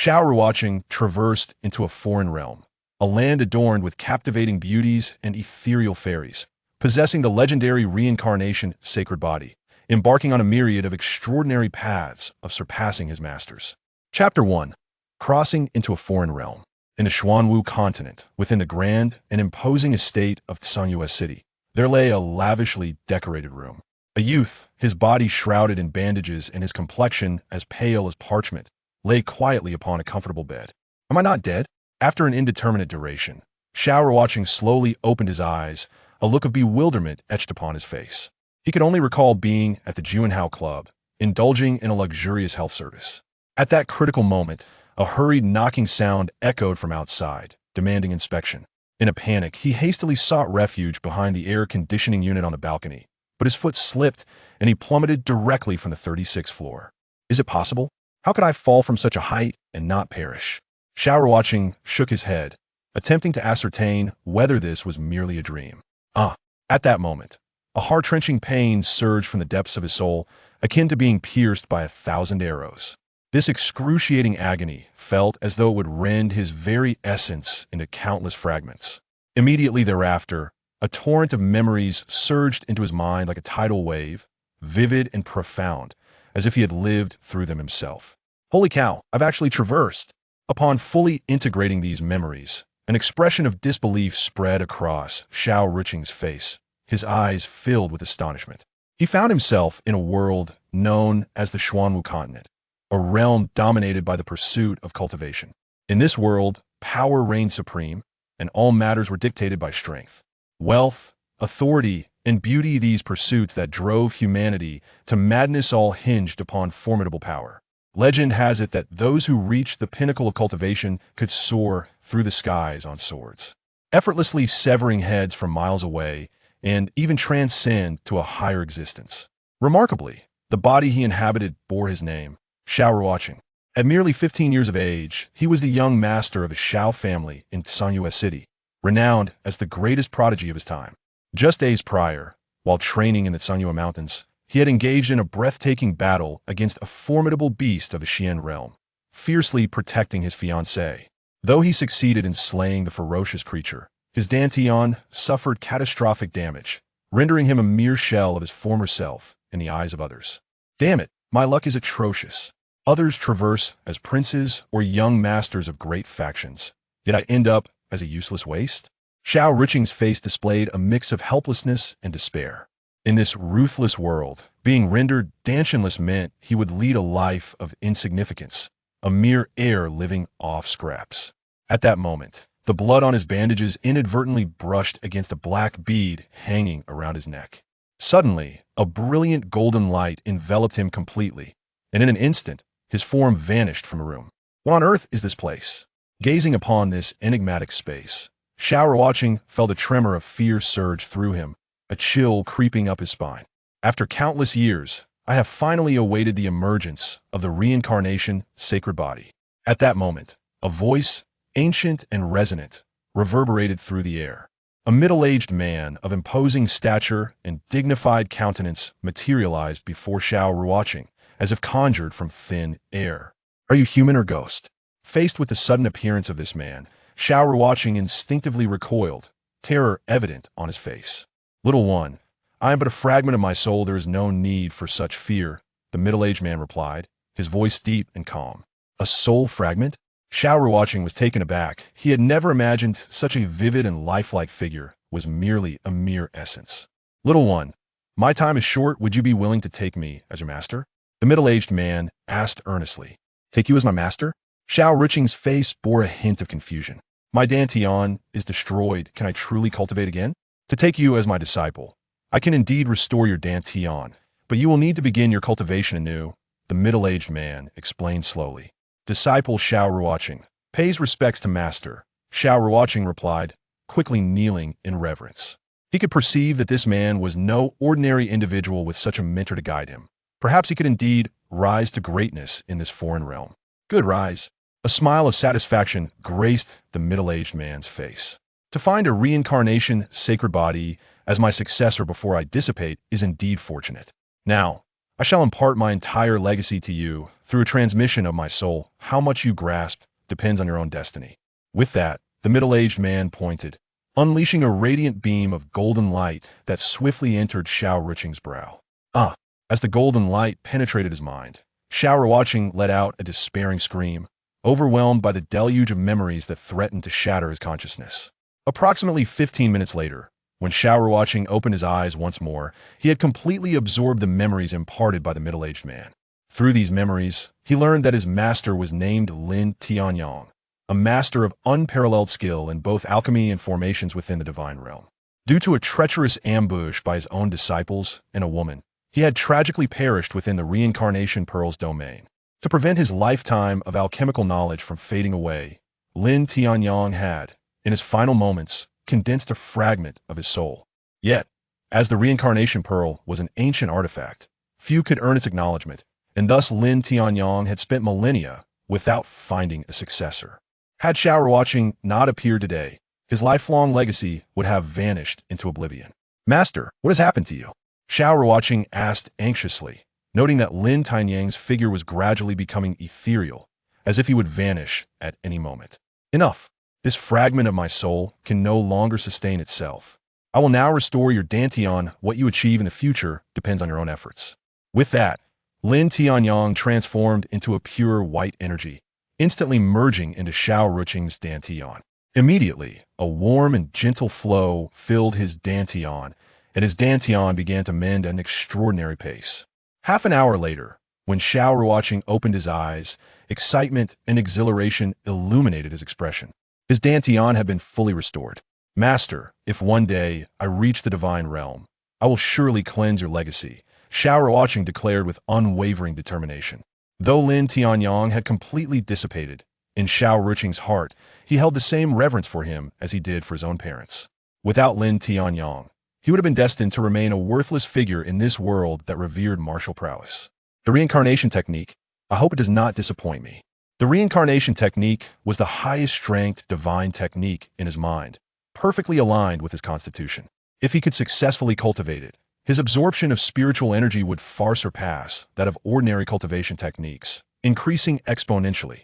Xiao Ruocheng traversed into a foreign realm, a land adorned with captivating beauties and ethereal fairies, possessing the legendary Reincarnation Sacred Body, embarking on a myriad of extraordinary paths of surpassing his masters. Chapter 1. Crossing into a foreign realm. In the Xuanwu continent, within the grand and imposing estate of Sanyue City, there lay a lavishly decorated room. A youth, his body shrouded in bandages and his complexion as pale as parchment, lay quietly upon a comfortable bed. Am I not dead? After an indeterminate duration, Xiao Ruocheng slowly opened his eyes, a look of bewilderment etched upon his face. He could only recall being at the Juanhao Club, indulging in a luxurious health service. At that critical moment, a hurried knocking sound echoed from outside, demanding inspection. In a panic, he hastily sought refuge behind the air conditioning unit on the balcony, but his foot slipped and he plummeted directly from the 36th floor. Is it possible? How could I fall from such a height and not perish? Xiao Ruocheng shook his head, attempting to ascertain whether this was merely a dream. At that moment, a heart-wrenching pain surged from the depths of his soul, akin to being pierced by 1,000 arrows. This excruciating agony felt as though it would rend his very essence into countless fragments. Immediately thereafter, a torrent of memories surged into his mind like a tidal wave, vivid and profound, as if he had lived through them himself. Holy cow, I've actually traversed! Upon fully integrating these memories, an expression of disbelief spread across Xiao Ruocheng's face, his eyes filled with astonishment. He found himself in a world known as the Xuanwu continent, a realm dominated by the pursuit of cultivation. In this world, power reigned supreme, and all matters were dictated by strength, wealth, authority, and beauty. These pursuits that drove humanity to madness all hinged upon formidable power. Legend has it that those who reached the pinnacle of cultivation could soar through the skies on swords, effortlessly severing heads from miles away and even transcend to a higher existence. Remarkably, the body he inhabited bore his name, Xiao Ruocheng. At merely 15 years of age, he was the young master of a Xiao family in Sanyue City, renowned as the greatest prodigy of his time. Just days prior, while training in the Sanyue Mountains, he had engaged in a breathtaking battle against a formidable beast of the Xian realm, fiercely protecting his fiancée. Though he succeeded in slaying the ferocious creature, his dantian suffered catastrophic damage, rendering him a mere shell of his former self in the eyes of others. Damn it, my luck is atrocious. Others traverse as princes or young masters of great factions, yet I end up as a useless waste? Xiao Ruocheng's face displayed a mix of helplessness and despair. In this ruthless world, being rendered dantianless meant he would lead a life of insignificance, a mere heir living off scraps. At that moment, the blood on his bandages inadvertently brushed against a black bead hanging around his neck. Suddenly, a brilliant golden light enveloped him completely, and in an instant, his form vanished from the room. What on earth is this place? Gazing upon this enigmatic space, Xiao Ruocheng felt a tremor of fear surge through him, a chill creeping up his spine. After countless years, I have finally awaited the emergence of the Reincarnation Sacred Body. At that moment, a voice, ancient and resonant, reverberated through the air. A middle-aged man of imposing stature and dignified countenance materialized before Xiao Ruocheng, as if conjured from thin air. Are you human or ghost? Faced with the sudden appearance of this man, Xiao Ruocheng instinctively recoiled, terror evident on his face. Little one, I am but a fragment of my soul. There is no need for such fear, the middle-aged man replied, his voice deep and calm. A soul fragment? Xiao Ruocheng was taken aback. He had never imagined such a vivid and lifelike figure was merely a mere essence. Little one, my time is short. Would you be willing to take me as your master? The middle-aged man asked earnestly. Take you as my master? Xiao Ruocheng's face bore a hint of confusion. My dantian is destroyed. Can I truly cultivate again? To take you as my disciple, I can indeed restore your dantian, but you will need to begin your cultivation anew, the middle-aged man explained slowly. Disciple Xiao Ruocheng pays respects to master, Xiao Ruocheng replied, quickly kneeling in reverence. He could perceive that this man was no ordinary individual with such a mentor to guide him. Perhaps he could indeed rise to greatness in this foreign realm. Good rise. A smile of satisfaction graced the middle-aged man's face. To find a Reincarnation Sacred Body as my successor before I dissipate is indeed fortunate. Now, I shall impart my entire legacy to you through a transmission of my soul, how much you grasp depends on your own destiny. With that, the middle-aged man pointed, unleashing a radiant beam of golden light that swiftly entered Xiao Ruocheng's brow. Ah! As the golden light penetrated his mind, Xiao Ruocheng let out a despairing scream, overwhelmed by the deluge of memories that threatened to shatter his consciousness. Approximately 15 minutes later, when Xiao Ruocheng opened his eyes once more, he had completely absorbed the memories imparted by the middle-aged man. Through these memories, he learned that his master was named Lin Tianyang, a master of unparalleled skill in both alchemy and formations within the divine realm. Due to a treacherous ambush by his own disciples and a woman, he had tragically perished within the Reincarnation Pearl's domain. To prevent his lifetime of alchemical knowledge from fading away, Lin Tianyang had, in his final moments, condensed a fragment of his soul. Yet, as the Reincarnation Pearl was an ancient artifact, few could earn its acknowledgement, and thus Lin Tianyang had spent millennia without finding a successor. Had Xiao Ruocheng not appeared today, his lifelong legacy would have vanished into oblivion. Master, what has happened to you? Xiao Ruocheng asked anxiously, noting that Lin Tianyang's figure was gradually becoming ethereal, as if he would vanish at any moment. Enough! This fragment of my soul can no longer sustain itself. I will now restore your Dantian. What you achieve in the future depends on your own efforts. With that, Lin Tianyang transformed into a pure white energy, instantly merging into Xiao Ruocheng's Dantian. Immediately, a warm and gentle flow filled his Dantian, and his Dantian began to mend at an extraordinary pace. Half an hour later, when Xiao Ruocheng opened his eyes, excitement and exhilaration illuminated his expression. His Dantian had been fully restored. Master, if one day I reach the divine realm, I will surely cleanse your legacy, Xiao Ruocheng declared with unwavering determination. Though Lin Tianyang had completely dissipated, in Xiao Ruocheng's heart, he held the same reverence for him as he did for his own parents. Without Lin Tianyang, he would have been destined to remain a worthless figure in this world that revered martial prowess. The reincarnation technique, I hope it does not disappoint me. The reincarnation technique was the highest-ranked divine technique in his mind, perfectly aligned with his constitution. If he could successfully cultivate it, his absorption of spiritual energy would far surpass that of ordinary cultivation techniques, increasing exponentially.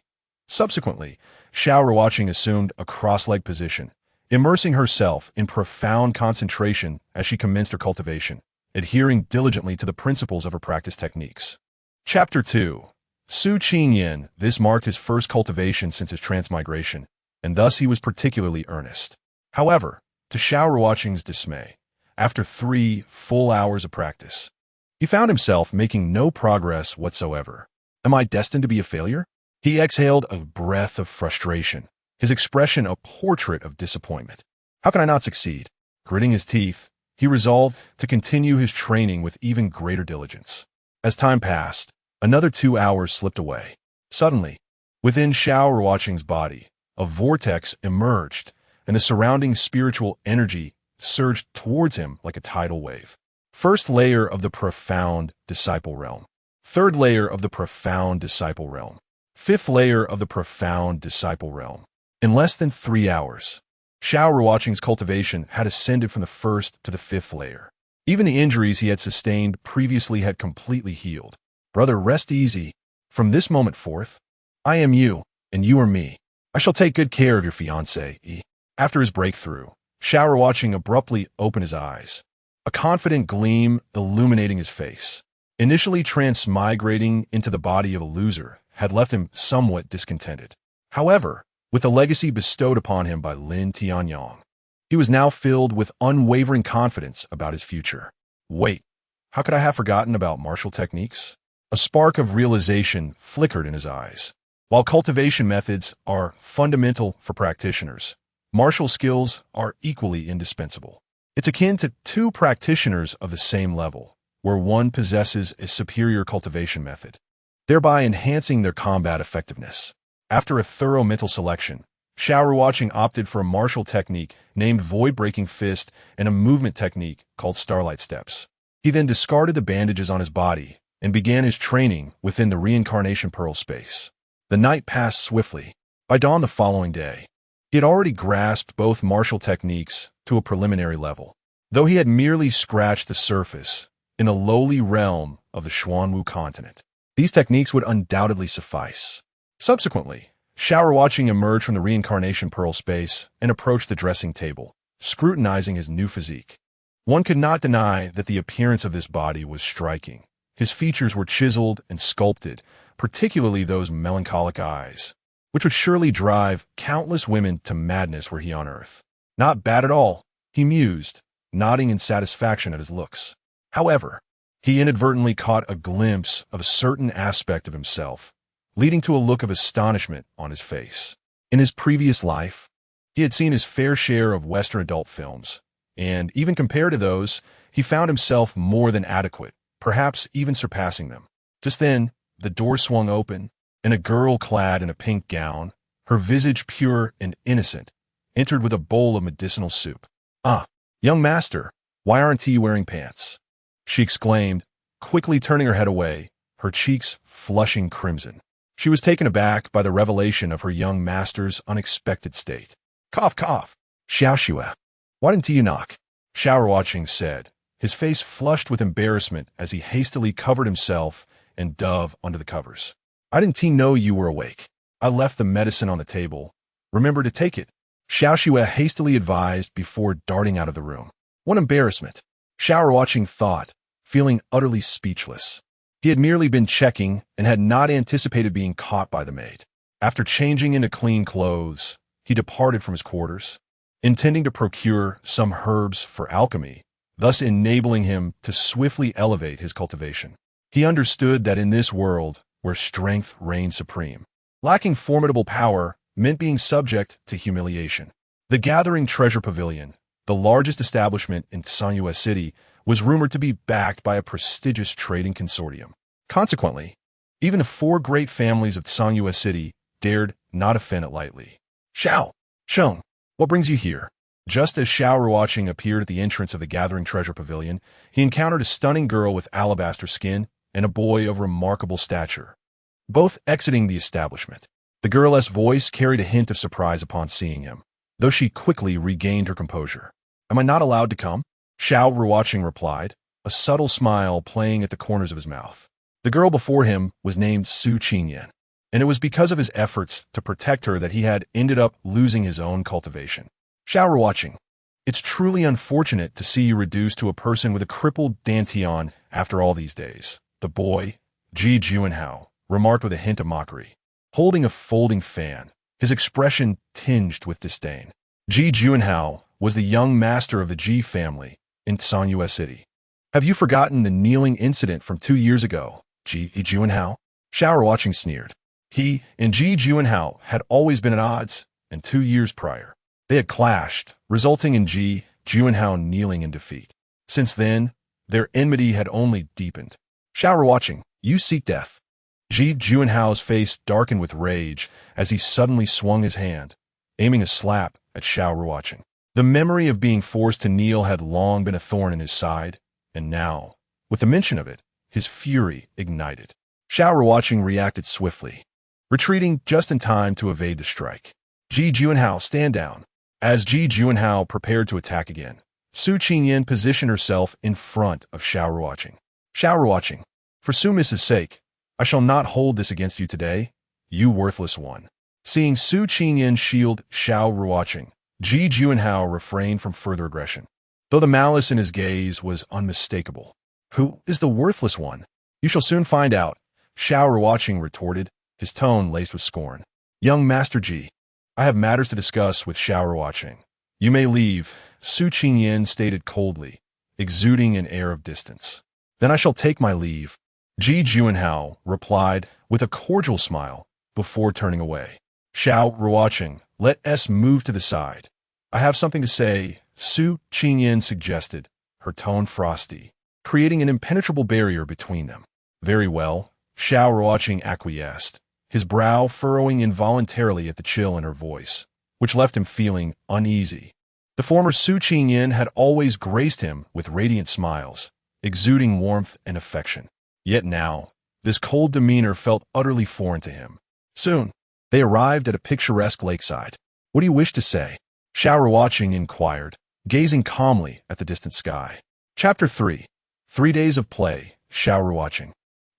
Subsequently, Xiao Ruocheng assumed a cross-legged position, immersing herself in profound concentration as she commenced her cultivation, adhering diligently to the principles of her practice techniques. Chapter 2. Su Qingyan. This marked his first cultivation since his transmigration, and thus he was particularly earnest. However, to Xiao Ruocheng's dismay, after 3 full hours of practice, he found himself making no progress whatsoever. Am I destined to be a failure? He exhaled a breath of frustration, his expression a portrait of disappointment. How can I not succeed? Gritting his teeth, he resolved to continue his training with even greater diligence. As time passed, another 2 hours slipped away. Suddenly, within Xiao Ruocheng's body, a vortex emerged, and the surrounding spiritual energy surged towards him like a tidal wave. First layer of the profound disciple realm. Third layer of the profound disciple realm. Fifth layer of the profound disciple realm. In less than 3 hours, Xiao Ruocheng's cultivation had ascended from the first to the 5th layer. Even the injuries he had sustained previously had completely healed. Brother, rest easy. From this moment forth, I am you, and you are me. I shall take good care of your fiancé. After his breakthrough, Xiao Ruocheng abruptly opened his eyes, a confident gleam illuminating his face. Initially transmigrating into the body of a loser had left him somewhat discontented. However, with the legacy bestowed upon him by Lin Tianyang, he was now filled with unwavering confidence about his future. Wait, how could I have forgotten about martial techniques? A spark of realization flickered in his eyes. While cultivation methods are fundamental for practitioners, martial skills are equally indispensable. It's akin to 2 practitioners of the same level, where one possesses a superior cultivation method, thereby enhancing their combat effectiveness. After a thorough mental selection, Xiao Ruocheng opted for a martial technique named Void-Breaking Fist and a movement technique called Starlight Steps. He then discarded the bandages on his body and began his training within the Reincarnation Pearl space. The night passed swiftly. By dawn the following day, he had already grasped both martial techniques to a preliminary level, though he had merely scratched the surface in the lowly realm of the Xuanwu continent. These techniques would undoubtedly suffice. Subsequently, Xiao Ruocheng emerged from the reincarnation pearl space and approached the dressing table, scrutinizing his new physique. One could not deny that the appearance of this body was striking. His features were chiseled and sculpted, particularly those melancholic eyes, which would surely drive countless women to madness were he on earth. Not bad at all, he mused, nodding in satisfaction at his looks. However, he inadvertently caught a glimpse of a certain aspect of himself, leading to a look of astonishment on his face. In his previous life, he had seen his fair share of Western adult films, and even compared to those, he found himself more than adequate, perhaps even surpassing them. Just then, the door swung open, and a girl clad in a pink gown, her visage pure and innocent, entered with a bowl of medicinal soup. "Ah, young master, why aren't you wearing pants?" she exclaimed, quickly turning her head away, her cheeks flushing crimson. She was taken aback by the revelation of her young master's unexpected state. "Cough, cough. Xiao, why didn't you knock?" Xiao Ruocheng said, his face flushed with embarrassment as he hastily covered himself and dove under the covers. "I didn't know you were awake. I left the medicine on the table. Remember to take it," Xiao hastily advised before darting out of the room. What embarrassment, Xiao Ruocheng thought, feeling utterly speechless. He had merely been checking and had not anticipated being caught by the maid. After changing into clean clothes, he departed from his quarters, intending to procure some herbs for alchemy, thus enabling him to swiftly elevate his cultivation. He understood that in this world, where strength reigned supreme, lacking formidable power meant being subject to humiliation. The Gathering Treasure Pavilion, the largest establishment in Sanyue City, was rumored to be backed by a prestigious trading consortium. Consequently, even the four great families of Sanyue City dared not offend it lightly. "Xiao, Sheng, what brings you here?" Just as Xiao Ruocheng appeared at the entrance of the Gathering Treasure Pavilion, he encountered a stunning girl with alabaster skin and a boy of remarkable stature, both exiting the establishment. The girl's voice carried a hint of surprise upon seeing him, though she quickly regained her composure. "Am I not allowed to come?" Xiao Ruocheng replied, a subtle smile playing at the corners of his mouth. The girl before him was named Su Qingyan, and it was because of his efforts to protect her that he had ended up losing his own cultivation. "Xiao Ruocheng, it's truly unfortunate to see you reduced to a person with a crippled dantian after all these days," the boy, Ji Juanhao, remarked with a hint of mockery. Holding a folding fan, his expression tinged with disdain. Ji Juanhao was the young master of the Ji family in Sanyue City. "Have you forgotten the kneeling incident from 2 years ago, Ji Juanhao?" Xiao Ruocheng sneered. He and Ji Juanhao had always been at odds, and 2 years prior, they had clashed, resulting in Ji Juanhao kneeling in defeat. Since then, their enmity had only deepened. "Xiao Ruocheng, you seek death." Ji Juanhao's face darkened with rage as he suddenly swung his hand, aiming a slap at Xiao Ruocheng. The memory of being forced to kneel had long been a thorn in his side, and now, with the mention of it, his fury ignited. Xiao Ruocheng reacted swiftly, retreating just in time to evade the strike. "Ji Juanhao, stand down." As Ji Juanhao prepared to attack again, Su Qingyan positioned herself in front of Xiao Ruocheng. "Xiao Ruocheng, for Su Miss's sake, I shall not hold this against you today, you worthless one." Seeing Su Qingyan shield Xiao Ruocheng, Ji Juanhao refrained from further aggression, though the malice in his gaze was unmistakable. "Who is the worthless one? You shall soon find out," Xiao Ruocheng retorted, his tone laced with scorn. "Young Master Ji, I have matters to discuss with Xiao Ruocheng. You may leave," Su Qingyan stated coldly, exuding an air of distance. "Then I shall take my leave," Ji Juanhao replied with a cordial smile before turning away. "Xiao Ruocheng, let us move to the side. I have something to say," Su Qingyan suggested, her tone frosty, creating an impenetrable barrier between them. "Very well," Xiao Ruocheng acquiesced, his brow furrowing involuntarily at the chill in her voice, which left him feeling uneasy. The former Su Qingyan had always graced him with radiant smiles, exuding warmth and affection. Yet now, this cold demeanor felt utterly foreign to him. Soon, they arrived at a picturesque lakeside. "What do you wish to say?" Xiao Ruocheng inquired, gazing calmly at the distant sky. Chapter 3. 3 Days of Play, Xiao Ruocheng.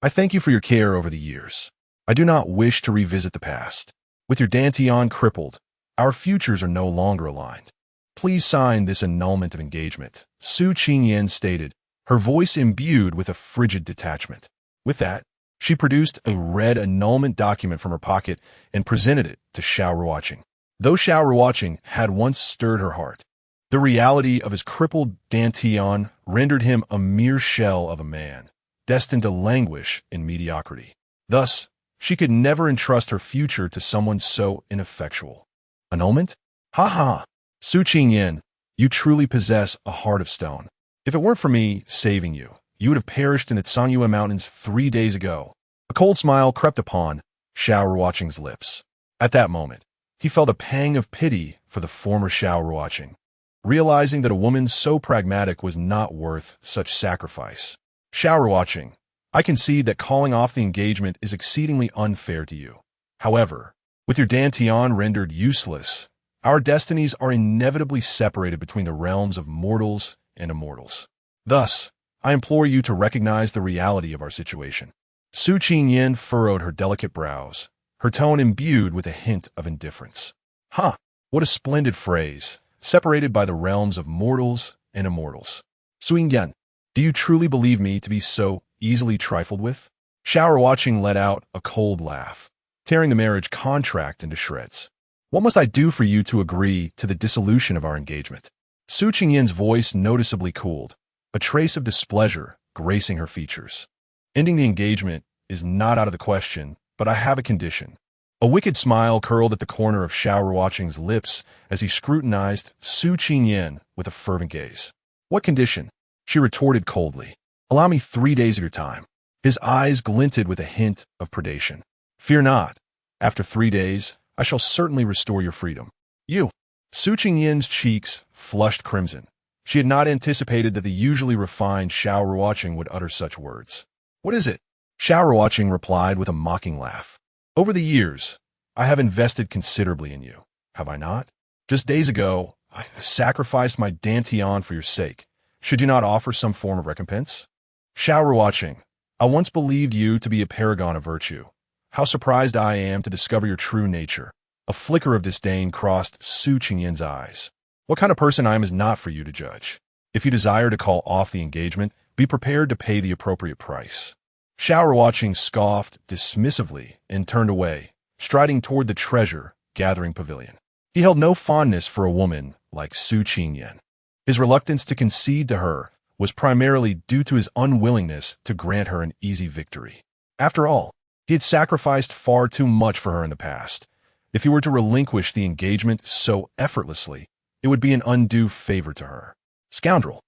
I thank you for your care over the years. I do not wish to revisit the past. With your Dantian crippled, our futures are no longer aligned. Please sign this annulment of engagement, Su Qingyan stated, her voice imbued with a frigid detachment. With that, she produced a red annulment document from her pocket and presented it to Xiao Ruocheng. Though Xiao Ruocheng had once stirred her heart, the reality of his crippled Dantian rendered him a mere shell of a man, destined to languish in mediocrity. Thus, she could never entrust her future to someone so ineffectual. Annulment? Ha ha! Su Qingyan, you truly possess a heart of stone. If it weren't for me saving you, you would have perished in the Tsangyue Mountains 3 days ago. A cold smile crept upon Xiao Ruocheng's lips. At that moment, he felt a pang of pity for the former Xiao Ruocheng, realizing that a woman so pragmatic was not worth such sacrifice. Xiao Ruocheng, I concede that calling off the engagement is exceedingly unfair to you. However, with your Dantian rendered useless, our destinies are inevitably separated between the realms of mortals and immortals. Thus, I implore you to recognize the reality of our situation. Su Qingyan furrowed her delicate brows, her tone imbued with a hint of indifference. Huh, what a splendid phrase, separated by the realms of mortals and immortals. Su Qingyan, do you truly believe me to be so easily trifled with? Xiao Ruocheng let out a cold laugh, tearing the marriage contract into shreds. What must I do for you to agree to the dissolution of our engagement? Su Qingyan's voice noticeably cooled, a trace of displeasure gracing her features. Ending the engagement is not out of the question, but I have a condition. A wicked smile curled at the corner of Xiao Ruocheng's lips as he scrutinized Su Qingyan with a fervent gaze. What condition? She retorted coldly. Allow me 3 days of your time. His eyes glinted with a hint of predation. Fear not. After 3 days, I shall certainly restore your freedom. You. Su Qingyan's cheeks flushed crimson. She had not anticipated that the usually refined Xiao Ruocheng would utter such words. What is it? Xiao Ruocheng replied with a mocking laugh. Over the years, I have invested considerably in you, have I not? Just days ago, I sacrificed my Dantian for your sake. Should you not offer some form of recompense? Xiao Ruocheng, I once believed you to be a paragon of virtue. How surprised I am to discover your true nature. A flicker of disdain crossed Su Qingyan's eyes. What kind of person I am is not for you to judge. If you desire to call off the engagement, be prepared to pay the appropriate price. Xiao Ruocheng scoffed dismissively and turned away, striding toward the treasure-gathering pavilion. He held no fondness for a woman like Su Qingyan. His reluctance to concede to her was primarily due to his unwillingness to grant her an easy victory. After all, he had sacrificed far too much for her in the past. If he were to relinquish the engagement so effortlessly, it would be an undue favor to her. Scoundrel!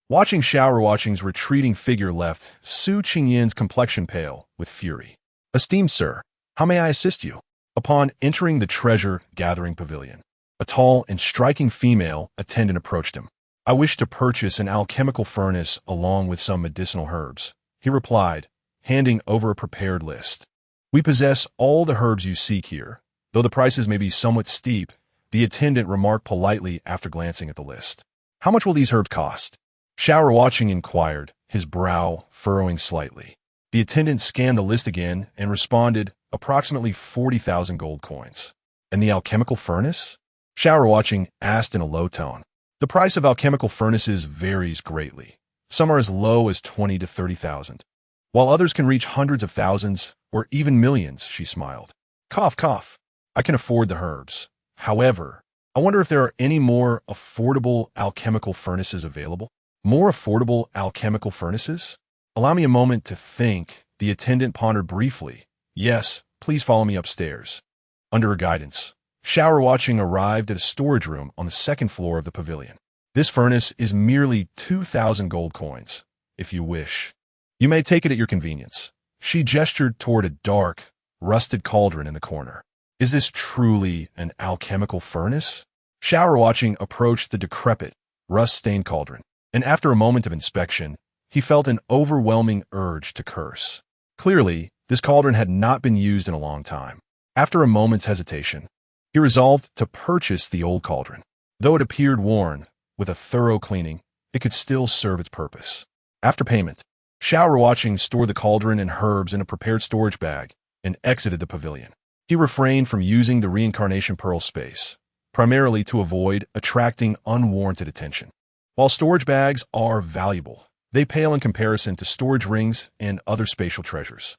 Watching Xiao Ruocheng's retreating figure left Su Qingyan's complexion pale with fury. Esteemed sir, how may I assist you? Upon entering the treasure-gathering pavilion, a tall and striking female attendant approached him. I wish to purchase an alchemical furnace along with some medicinal herbs, he replied, handing over a prepared list. We possess all the herbs you seek here. Though the prices may be somewhat steep, the attendant remarked politely after glancing at the list. How much will these herbs cost? Xiao Ruocheng inquired, his brow furrowing slightly. The attendant scanned the list again and responded, approximately 40,000 gold coins. And the alchemical furnace? Xiao Ruocheng asked in a low tone. The price of alchemical furnaces varies greatly. Some are as low as 20 to 30,000, while others can reach hundreds of thousands or even millions, she smiled. Cough, cough. I can afford the herbs. However, I wonder if there are any more affordable alchemical furnaces available? More affordable alchemical furnaces? Allow me a moment to think. The attendant pondered briefly. Yes, please follow me upstairs. Under her guidance, Xiao Ruocheng arrived at a storage room on the second floor of the pavilion. This furnace is merely 2,000 gold coins, if you wish. You may take it at your convenience. She gestured toward a dark, rusted cauldron in the corner. Is this truly an alchemical furnace? Xiao Ruocheng approached the decrepit, rust-stained cauldron, and after a moment of inspection, he felt an overwhelming urge to curse. Clearly, this cauldron had not been used in a long time. After a moment's hesitation, he resolved to purchase the old cauldron. Though it appeared worn, with a thorough cleaning, it could still serve its purpose. After payment, Xiao Ruocheng stored the cauldron and herbs in a prepared storage bag and exited the pavilion. He refrained from using the reincarnation pearl space, primarily to avoid attracting unwarranted attention. While storage bags are valuable, they pale in comparison to storage rings and other spatial treasures.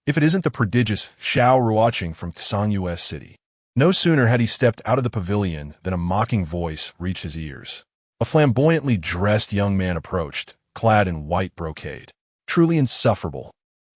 If it isn't the prodigious Xiao Ruocheng from Tianyu's city. No sooner had he stepped out of the pavilion than a mocking voice reached his ears. A flamboyantly dressed young man approached, clad in white brocade. Truly insufferable.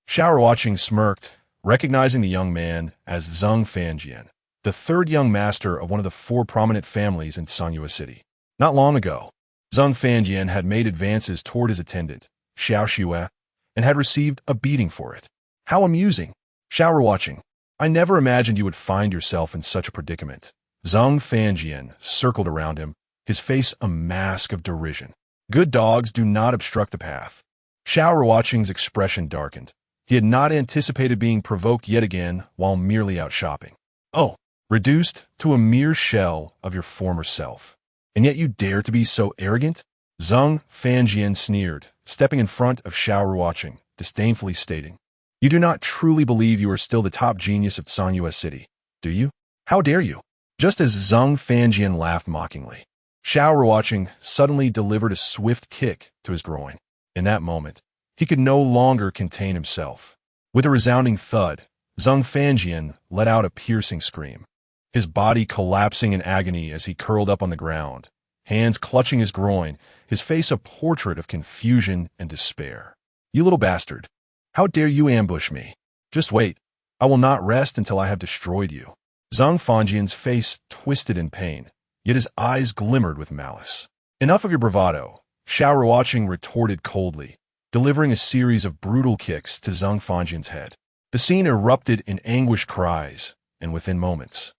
Xiao Ruocheng smirked, recognizing the young man as Zheng Fanjian, the third young master of one of the four prominent families in Tianyu's city. Not long ago, Zheng Fanjian had made advances toward his attendant, Xiao Xue, and had received a beating for it. How amusing. Xiao Ruocheng, I never imagined you would find yourself in such a predicament. Zheng Fanjian circled around him, his face a mask of derision. Good dogs do not obstruct the path. Xiao Ruocheng's expression darkened. He had not anticipated being provoked yet again while merely out shopping. Oh, reduced to a mere shell of your former self. And yet you dare to be so arrogant? Zheng Fanjian sneered, stepping in front of Xiao Ruocheng, disdainfully stating, You do not truly believe you are still the top genius of Tianyu's city, do you? How dare you? Just as Zheng Fanjian laughed mockingly, Xiao Ruocheng suddenly delivered a swift kick to his groin. In that moment, he could no longer contain himself. With a resounding thud, Zheng Fanjian let out a piercing scream, his body collapsing in agony as he curled up on the ground, hands clutching his groin, his face a portrait of confusion and despair. You little bastard! How dare you ambush me? Just wait. I will not rest until I have destroyed you. Zheng Fanjian's face twisted in pain, yet his eyes glimmered with malice. Enough of your bravado, Xiao Ruocheng retorted coldly, delivering a series of brutal kicks to Zheng Fanjian's head. The scene erupted in anguished cries, and within moments,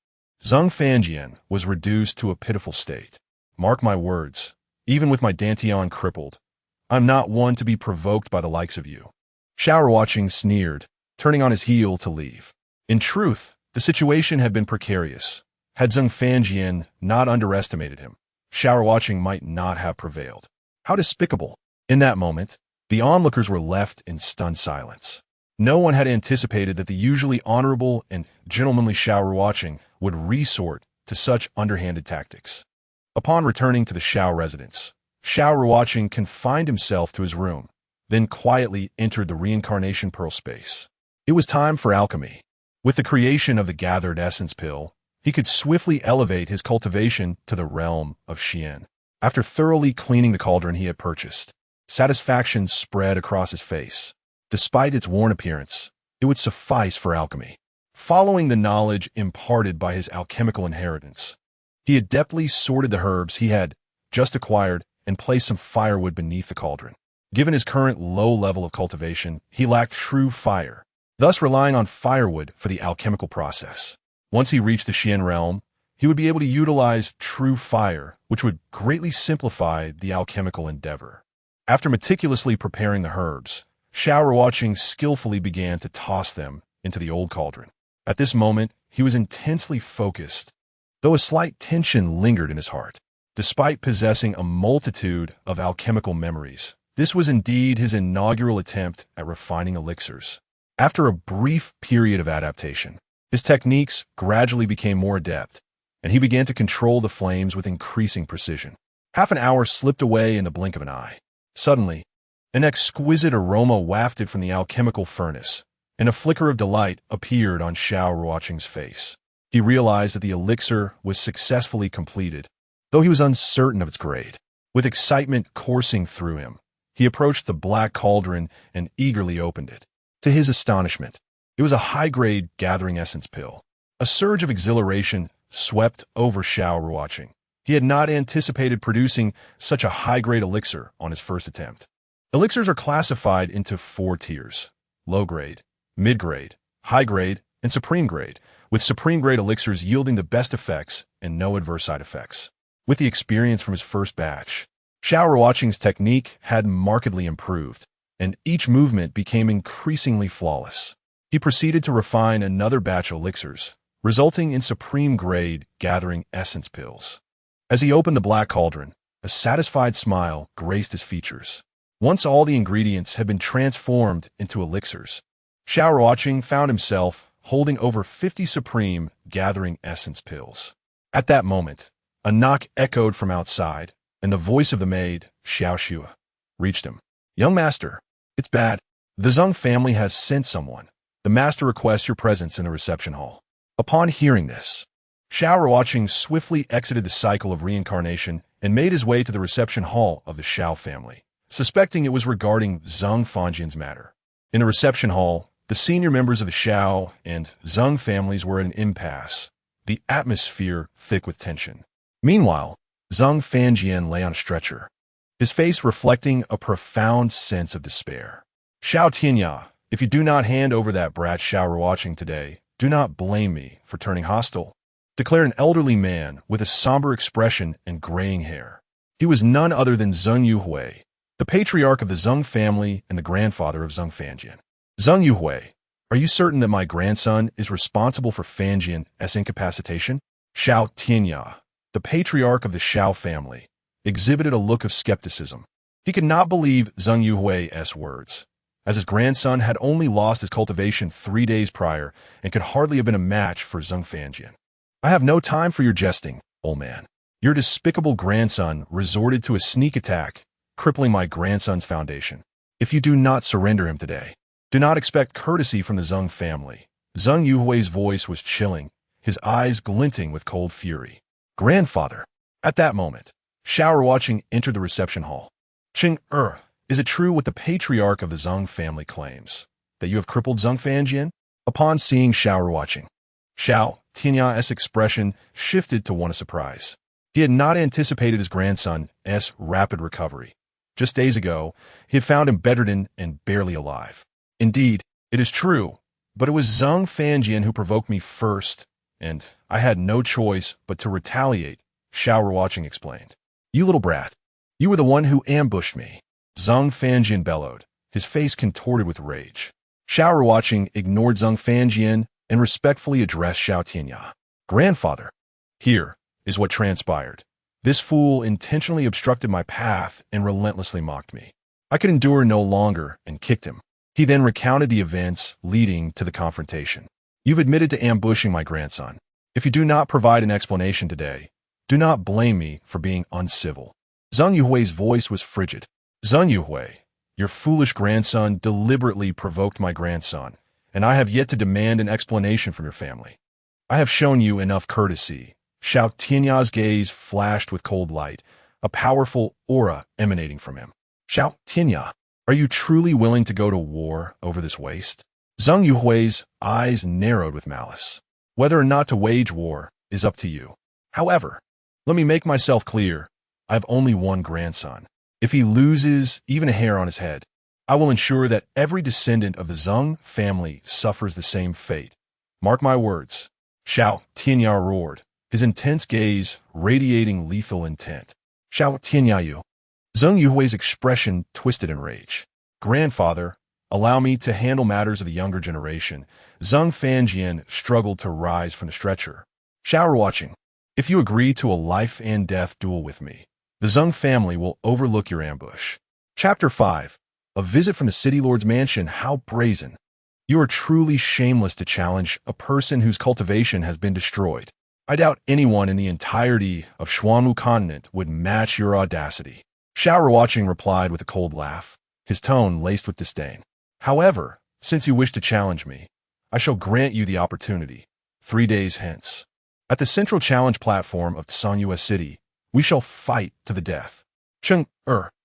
Zheng Fanjian was reduced to a pitiful state. Mark my words, even with my dantian crippled, I'm not one to be provoked by the likes of you. Xiao Ruocheng sneered, turning on his heel to leave. In truth, the situation had been precarious. Had Zheng Fanjian not underestimated him, Xiao Ruocheng might not have prevailed. How despicable! In that moment, the onlookers were left in stunned silence. No one had anticipated that the usually honorable and gentlemanly Xiao Ruocheng would resort to such underhanded tactics. Upon returning to the Xiao residence, Xiao Ruocheng confined himself to his room, then quietly entered the reincarnation pearl space. It was time for alchemy. With the creation of the gathered essence pill, he could swiftly elevate his cultivation to the realm of Xian. After thoroughly cleaning the cauldron he had purchased, satisfaction spread across his face. Despite its worn appearance, it would suffice for alchemy. Following the knowledge imparted by his alchemical inheritance, he adeptly sorted the herbs he had just acquired and placed some firewood beneath the cauldron. Given his current low level of cultivation, he lacked true fire, thus relying on firewood for the alchemical process. Once he reached the Xian realm, he would be able to utilize true fire, which would greatly simplify the alchemical endeavor. After meticulously preparing the herbs, Xiao Ruocheng skillfully began to toss them into the old cauldron. At this moment, he was intensely focused, though a slight tension lingered in his heart. Despite possessing a multitude of alchemical memories, this was indeed his inaugural attempt at refining elixirs. After a brief period of adaptation, his techniques gradually became more adept, and he began to control the flames with increasing precision. Half an hour slipped away in the blink of an eye. Suddenly, an exquisite aroma wafted from the alchemical furnace, and a flicker of delight appeared on Xiao Ruocheng's face. He realized that the elixir was successfully completed, though he was uncertain of its grade. With excitement coursing through him, he approached the black cauldron and eagerly opened it. To his astonishment, it was a high-grade gathering essence pill. A surge of exhilaration swept over Xiao Ruocheng. He had not anticipated producing such a high-grade elixir on his first attempt. Elixirs are classified into 4 tiers: low-grade, mid-grade, high-grade, and supreme-grade, with supreme-grade elixirs yielding the best effects and no adverse side effects. With the experience from his first batch, Xiao Ruocheng's technique had markedly improved, and each movement became increasingly flawless. He proceeded to refine another batch of elixirs, resulting in supreme-grade gathering essence pills. As he opened the black cauldron, a satisfied smile graced his features. Once all the ingredients had been transformed into elixirs, Xiao Ruocheng found himself holding over 50 supreme gathering essence pills. At that moment, a knock echoed from outside, and the voice of the maid, Xiao Xue, reached him. "Young master, it's bad. The Zheng family has sent someone. The master requests your presence in the reception hall." Upon hearing this, Xiao Ruocheng swiftly exited the cycle of reincarnation and made his way to the reception hall of the Xiao family, suspecting it was regarding Zheng Fanjian's matter. In the reception hall, the senior members of the Xiao and Zheng families were at an impasse, the atmosphere thick with tension. Meanwhile, Zheng Fanjian lay on a stretcher, his face reflecting a profound sense of despair. "Xiao Tianya, if you do not hand over that brat Xiao Ruocheng today, do not blame me for turning hostile," declared an elderly man with a somber expression and graying hair. He was none other than Zheng Yuhui, the patriarch of the Zheng family and the grandfather of Zheng Fanjian. "Zheng Yuhui, are you certain that my grandson is responsible for Fanjian's incapacitation?" Xiao Tianya, the patriarch of the Xiao family, exhibited a look of skepticism. He could not believe Zheng Yuhui's words, as his grandson had only lost his cultivation 3 days prior and could hardly have been a match for Zheng Fanjian. "I have no time for your jesting, old man. Your despicable grandson resorted to a sneak attack, crippling my grandson's foundation. If you do not surrender him today, do not expect courtesy from the Zheng family." Zheng Yuhui's voice was chilling, his eyes glinting with cold fury. "Grandfather." At that moment, Xiao Ruocheng entered the reception hall. "Cheng, is it true what the patriarch of the Zheng family claims, that you have crippled Zheng Fanjian?" Upon seeing Xiao Ruocheng, Xiao Tianya's expression shifted to one of surprise. He had not anticipated his grandson's rapid recovery. Just days ago, he had found him bedridden and barely alive. "Indeed, it is true, but it was Zheng Fanjian who provoked me first, and I had no choice but to retaliate," Xiao Ruocheng explained. "You little brat, you were the one who ambushed me," Zheng Fanjian bellowed, his face contorted with rage. Xiao Ruocheng ignored Zheng Fanjian and respectfully addressed Xiao Tianya. "Grandfather, here is what transpired. This fool intentionally obstructed my path and relentlessly mocked me. I could endure no longer and kicked him." He then recounted the events leading to the confrontation. "You've admitted to ambushing my grandson. If you do not provide an explanation today, do not blame me for being uncivil." Zheng Yuhui's voice was frigid. "Zheng Yuhui, your foolish grandson deliberately provoked my grandson, and I have yet to demand an explanation from your family. I have shown you enough courtesy." Xiao Tianya's gaze flashed with cold light, a powerful aura emanating from him. "Xiao Tianya, are you truly willing to go to war over this waste?" Zheng Yuhui's eyes narrowed with malice. "Whether or not to wage war is up to you. However, let me make myself clear. I have only one grandson. If he loses even a hair on his head, I will ensure that every descendant of the Zheng family suffers the same fate. Mark my words." Xiao Tianya roared, his intense gaze radiating lethal intent. "Xiao Tianya." Zheng Yuhui's expression twisted in rage. "Grandfather, allow me to handle matters of the younger generation." Zheng Fanjian struggled to rise from the stretcher. "Xiao Ruocheng, if you agree to a life and death duel with me, the Zheng family will overlook your ambush." Chapter 5. A visit from the City Lord's mansion. How brazen. You are truly shameless to challenge a person whose cultivation has been destroyed. I doubt anyone in the entirety of Xuanwu continent would match your audacity. Xiao Ruocheng replied with a cold laugh, his tone laced with disdain. "However, since you wish to challenge me, I shall grant you the opportunity. 3 days hence, at the central challenge platform of Sanyue City, we shall fight to the death." "Cheng,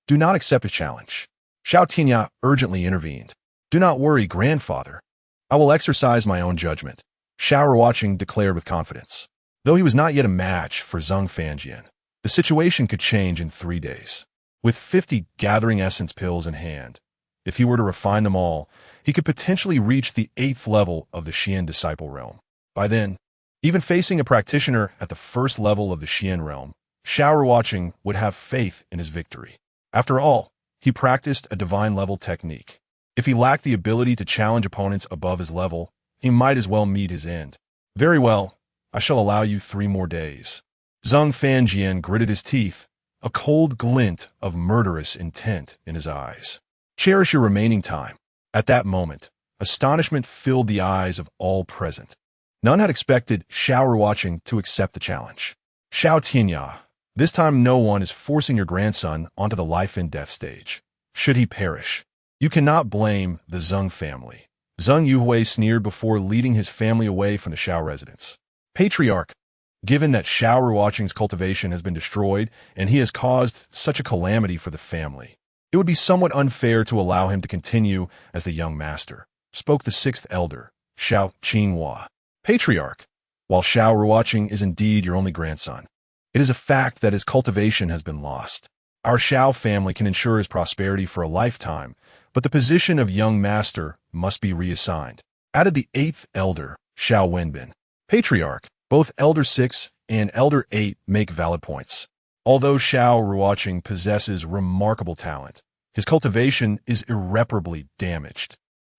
do not accept a challenge." Xiao Tianya urgently intervened. "Do not worry, grandfather. I will exercise my own judgment," Xiao Ruocheng declared with confidence. Though he was not yet a match for Zheng Fanjian, the situation could change in 3 days. With 50 gathering essence pills in hand, if he were to refine them all, he could potentially reach the 8th level of the Xian disciple realm. By then, even facing a practitioner at the 1st level of the Xian realm, Xiao Ruocheng would have faith in his victory. After all, he practiced a divine-level technique. If he lacked the ability to challenge opponents above his level, he might as well meet his end. "Very well, I shall allow you 3 more days." Zheng Fanjian gritted his teeth, a cold glint of murderous intent in his eyes. Cherish your remaining time. At that moment, astonishment filled the eyes of all present. None had expected Xiao Ruocheng to accept the challenge. Xiao Tianya, this time no one is forcing your grandson onto the life and death stage. Should he perish, you cannot blame the Zeng family. Zeng Yuhui sneered before leading his family away from the Xiao residence. Patriarch, given that Xiao Ruocheng's cultivation has been destroyed and he has caused such a calamity for the family, it would be somewhat unfair to allow him to continue as the young master, spoke the sixth elder, Xiao Qinghua. Patriarch, while Xiao Ruocheng is indeed your only grandson, it is a fact that his cultivation has been lost. Our Xiao family can ensure his prosperity for a lifetime, but the position of young master must be reassigned, added the eighth elder, Xiao Wenbin. Patriarch, both Elder 6 and Elder 8 make valid points. Although Xiao Ruocheng possesses remarkable talent, his cultivation is irreparably damaged,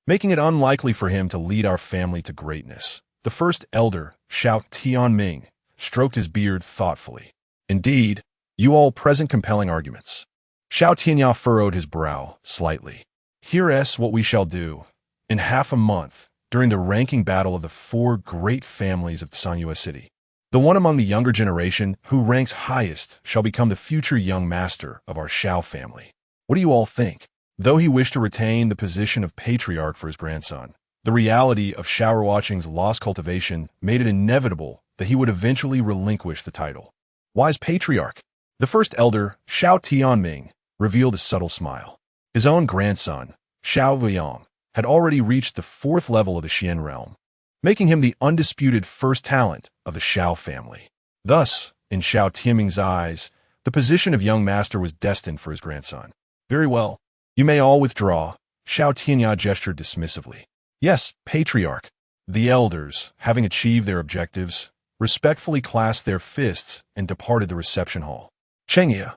making it unlikely for him to lead our family to greatness. The first elder, Xiao Tianming, stroked his beard thoughtfully. Indeed, you all present compelling arguments. Xiao Tianya furrowed his brow slightly. Here's what we shall do. In half a month, during the ranking battle of the four great families of Sanyue City, the one among the younger generation who ranks highest shall become the future young master of our Xiao family. What do you all think? Though he wished to retain the position of patriarch for his grandson, the reality of Xiao Ruocheng's lost cultivation made it inevitable that he would eventually relinquish the title. Wise patriarch, the first elder, Xiao Tianming, revealed a subtle smile. His own grandson, Xiao Ruocheng, had already reached the fourth level of the Xian realm, making him the undisputed first talent of the Xiao family. Thus, in Xiao Tianming's eyes, the position of young master was destined for his grandson. Very well. You may all withdraw. Xiao Tianya gestured dismissively. Yes, patriarch. The elders, having achieved their objectives, respectfully clasped their fists and departed the reception hall. Chengya,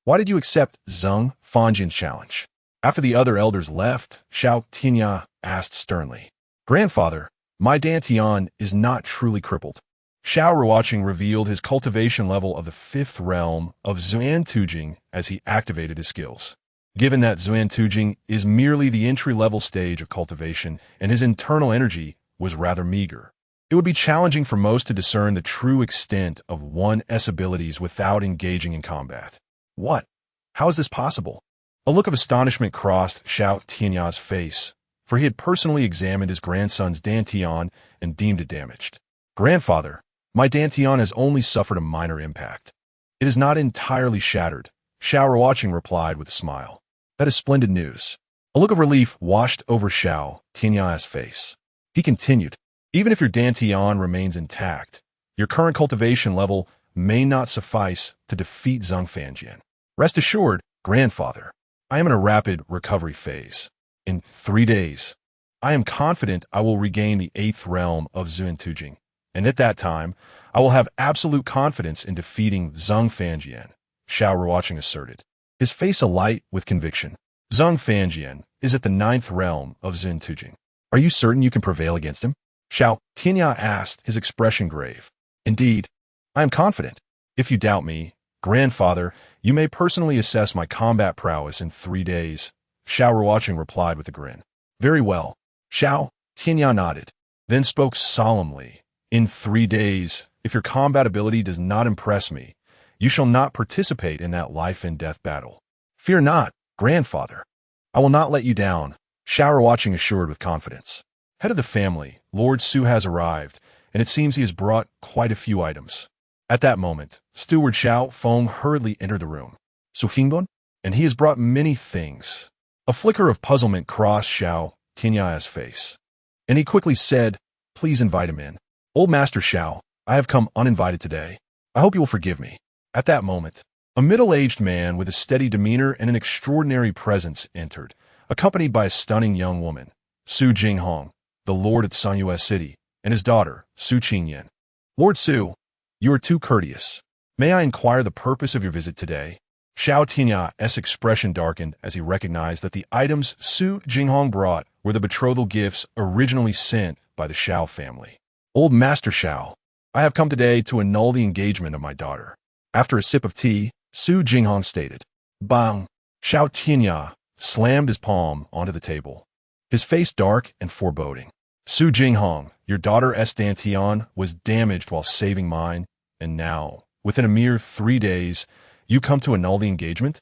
why did you accept Zeng Fanjian's challenge? After the other elders left, Xiao Tianya asked sternly. Grandfather, my Dantian is not truly crippled. Xiao Ruocheng revealed his cultivation level of the fifth realm of Zuan Tujing as he activated his skills. Given that Zuan Tujing is merely the entry-level stage of cultivation and his internal energy was rather meager, it would be challenging for most to discern the true extent of one's abilities without engaging in combat. What? How is this possible? A look of astonishment crossed Xiao Tianya's face, for he had personally examined his grandson's Dantian and deemed it damaged. Grandfather, my Dantian has only suffered a minor impact. It is not entirely shattered, Xiao Ruocheng replied with a smile. That is splendid news. A look of relief washed over Xiao Tianya's face. He continued, even if your Dantian remains intact, your current cultivation level may not suffice to defeat Zeng Fanjian. Rest assured, grandfather, I am in a rapid recovery phase. In 3 days, I am confident I will regain the eighth realm of Zuan Tujing, and at that time, I will have absolute confidence in defeating Zeng Fanjian, Xiao Ruocheng asserted, his face alight with conviction. Zeng Fanjian is at the ninth realm of Zuan Tujing. Are you certain you can prevail against him? Xiao Tianya asked, his expression grave. Indeed, I am confident. If you doubt me, grandfather, you may personally assess my combat prowess in 3 days, Xiao Ruocheng replied with a grin. Very well. Xiao Tianya nodded, then spoke solemnly. In 3 days, if your combat ability does not impress me, you shall not participate in that life and death battle. Fear not, grandfather. I will not let you down, Xiao Ruocheng assured with confidence. Head of the family, Lord Su has arrived, and it seems he has brought quite a few items. At that moment, Steward Xiao Feng hurriedly entered the room. Su Hingbon? And he has brought many things. A flicker of puzzlement crossed Xiao Tianya's face, and he quickly said, Please invite him in. Old Master Xiao, I have come uninvited today. I hope you will forgive me. At that moment, a middle-aged man with a steady demeanor and an extraordinary presence entered, accompanied by a stunning young woman, Su Jinghong, the lord of Sanyue City, and his daughter, Su Qingyan. Lord Su, you are too courteous. May I inquire the purpose of your visit today? Xiao Tianya's expression darkened as he recognized that the items Su Jinghong brought were the betrothal gifts originally sent by the Xiao family. Old Master Xiao, I have come today to annul the engagement of my daughter. After a sip of tea, Su Jinghong stated. Bang! Xiao Tianya slammed his palm onto the table, his face dark and foreboding. Su Jinghong, your daughter Estantion was damaged while saving mine, and now, within a mere 3 days, you come to annul the engagement?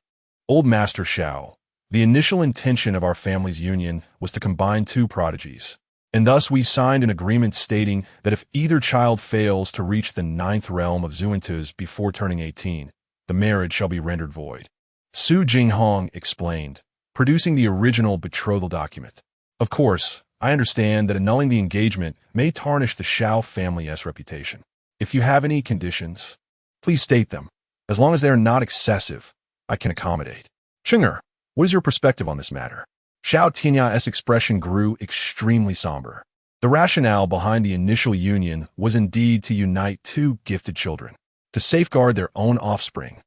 Old Master Xiao, the initial intention of our family's union was to combine two prodigies, and thus we signed an agreement stating that if either child fails to reach the 9th realm of Zuentuz before turning 18, the marriage shall be rendered void. Su Jinghong explained, producing the original betrothal document. Of course, I understand that annulling the engagement may tarnish the Xiao family's reputation. If you have any conditions, please state them. As long as they are not excessive, I can accommodate. Chinger, what is your perspective on this matter? Xiao Tianya's expression grew extremely somber. The rationale behind the initial union was indeed to unite two gifted children, to safeguard their own offspring.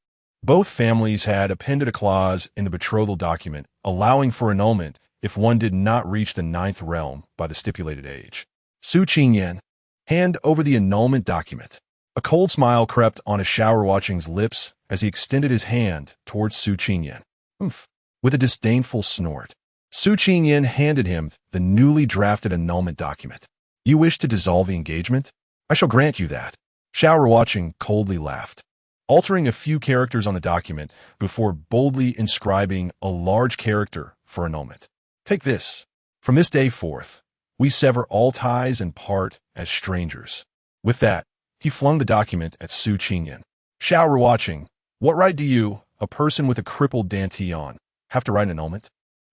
Both families had appended a clause in the betrothal document allowing for annulment if one did not reach the 9th realm by the stipulated age. Su Qingyan, hand over the annulment document. A cold smile crept on Xiao Ruocheng's lips as he extended his hand towards Su Qingyan. Oomph! With a disdainful snort, Su Qingyan handed him the newly drafted annulment document. You wish to dissolve the engagement? I shall grant you that. Xiao Ruocheng coldly laughed, altering a few characters on the document before boldly inscribing a large character for annulment. Take this. From this day forth, we sever all ties and part as strangers. With that, he flung the document at Su Qingyan. Xiao Ruocheng, what right do you, a person with a crippled dantian, have to write an annulment?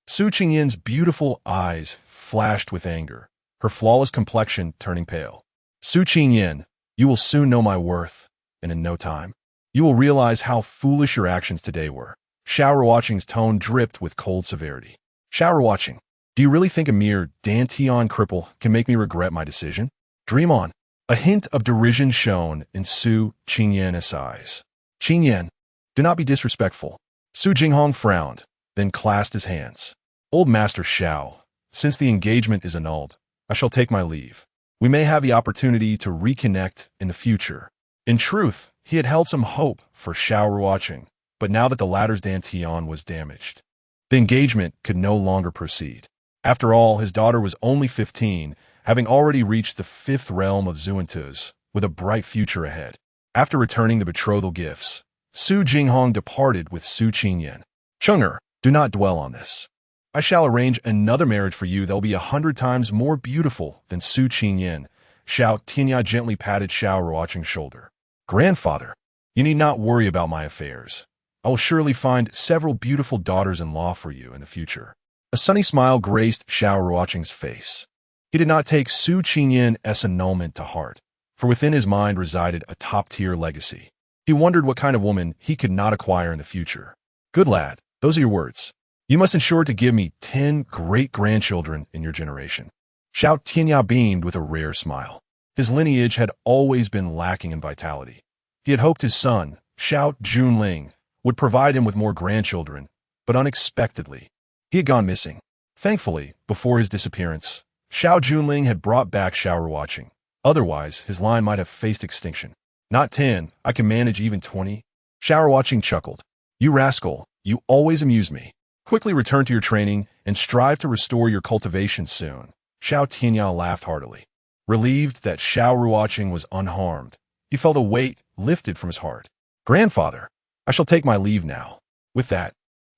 Su Qingyan's beautiful eyes flashed with anger, her flawless complexion turning pale. Su Qingyan, you will soon know my worth, and in no time, you will realize how foolish your actions today were. Xiao Ruocheng's tone dripped with cold severity. Xiao Ruocheng, do you really think a mere dantian cripple can make me regret my decision? Dream on. A hint of derision shone in Su Qingyan's eyes. Qingyan, do not be disrespectful. Su Jinghong frowned, then clasped his hands. Old Master Xiao, since the engagement is annulled, I shall take my leave. We may have the opportunity to reconnect in the future. In truth, he had held some hope for Xiao Ruocheng, but now that the latter's dantian was damaged, the engagement could no longer proceed. After all, his daughter was only 15, having already reached the 5th realm of Zuentuz, with a bright future ahead. After returning the betrothal gifts, Su Jinghong departed with Su Qingyan. Chunger, do not dwell on this. I shall arrange another marriage for you that will be 100 times more beautiful than Su Qingyan. Xiao Tianya gently patted Xiao Ruocheng's shoulder. Grandfather, you need not worry about my affairs. I will surely find several beautiful daughters-in-law for you in the future. A sunny smile graced Xiao Ruocheng's face. He did not take Su Qingyan's annulment to heart, for within his mind resided a top-tier legacy. He wondered what kind of woman he could not acquire in the future. Good lad, those are your words. You must ensure to give me 10 great-grandchildren in your generation. Xiao Tianya beamed with a rare smile. His lineage had always been lacking in vitality. He had hoped his son, Xiao Junling, would provide him with more grandchildren, but unexpectedly, he had gone missing. Thankfully, before his disappearance, Xiao Junling had brought back Xiao Ruocheng. Otherwise, his line might have faced extinction. Not 10, I can manage even 20. Xiao Ruocheng chuckled. You rascal, you always amuse me. Quickly return to your training and strive to restore your cultivation soon. Xiao Tianya laughed heartily. Relieved that Xiao Ruocheng was unharmed, he felt a weight lifted from his heart. Grandfather, I shall take my leave now. With that,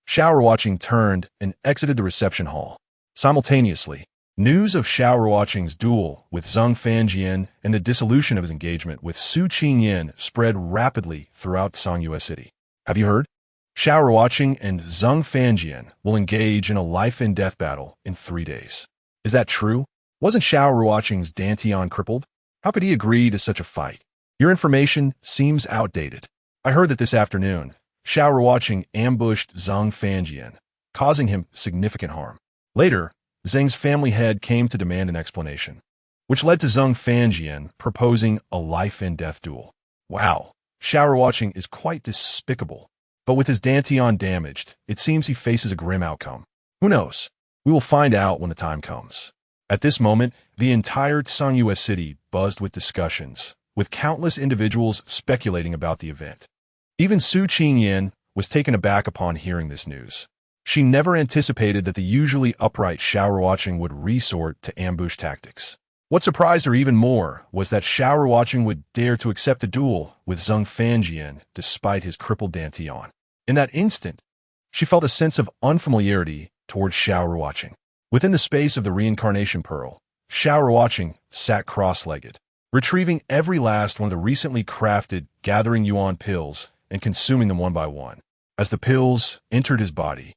Xiao Ruocheng turned and exited the reception hall. Simultaneously, news of Xiao Ruocheng's duel with Zheng Fanjian and the dissolution of his engagement with Su Qingyan spread rapidly throughout Songyue City. Have you heard? Xiao Ruocheng and Zheng Fanjian will engage in a life-and-death battle in 3 days. Is that true? Wasn't Xiao Ruocheng's dantian crippled? How could he agree to such a fight? Your information seems outdated. I heard that this afternoon, Xiao Ruocheng ambushed Zheng Fanjian, causing him significant harm. Later, Zheng's family head came to demand an explanation, which led to Zheng Fanjian proposing a life-and-death duel. Wow, Xiao Ruocheng is quite despicable. But with his dantian damaged, it seems he faces a grim outcome. Who knows? We will find out when the time comes. At this moment, the entire Songyue City buzzed with discussions, with countless individuals speculating about the event. Even Su Qingyan was taken aback upon hearing this news. She never anticipated that the usually upright Xiao Ruocheng would resort to ambush tactics. What surprised her even more was that Xiao Ruocheng would dare to accept a duel with Zheng Fanjian despite his crippled dantian. In that instant, she felt a sense of unfamiliarity towards Xiao Ruocheng. Within the space of the reincarnation pearl, Xiao Ruocheng sat cross-legged, retrieving every last one of the recently crafted gathering yuan pills and consuming them one by one. As the pills entered his body,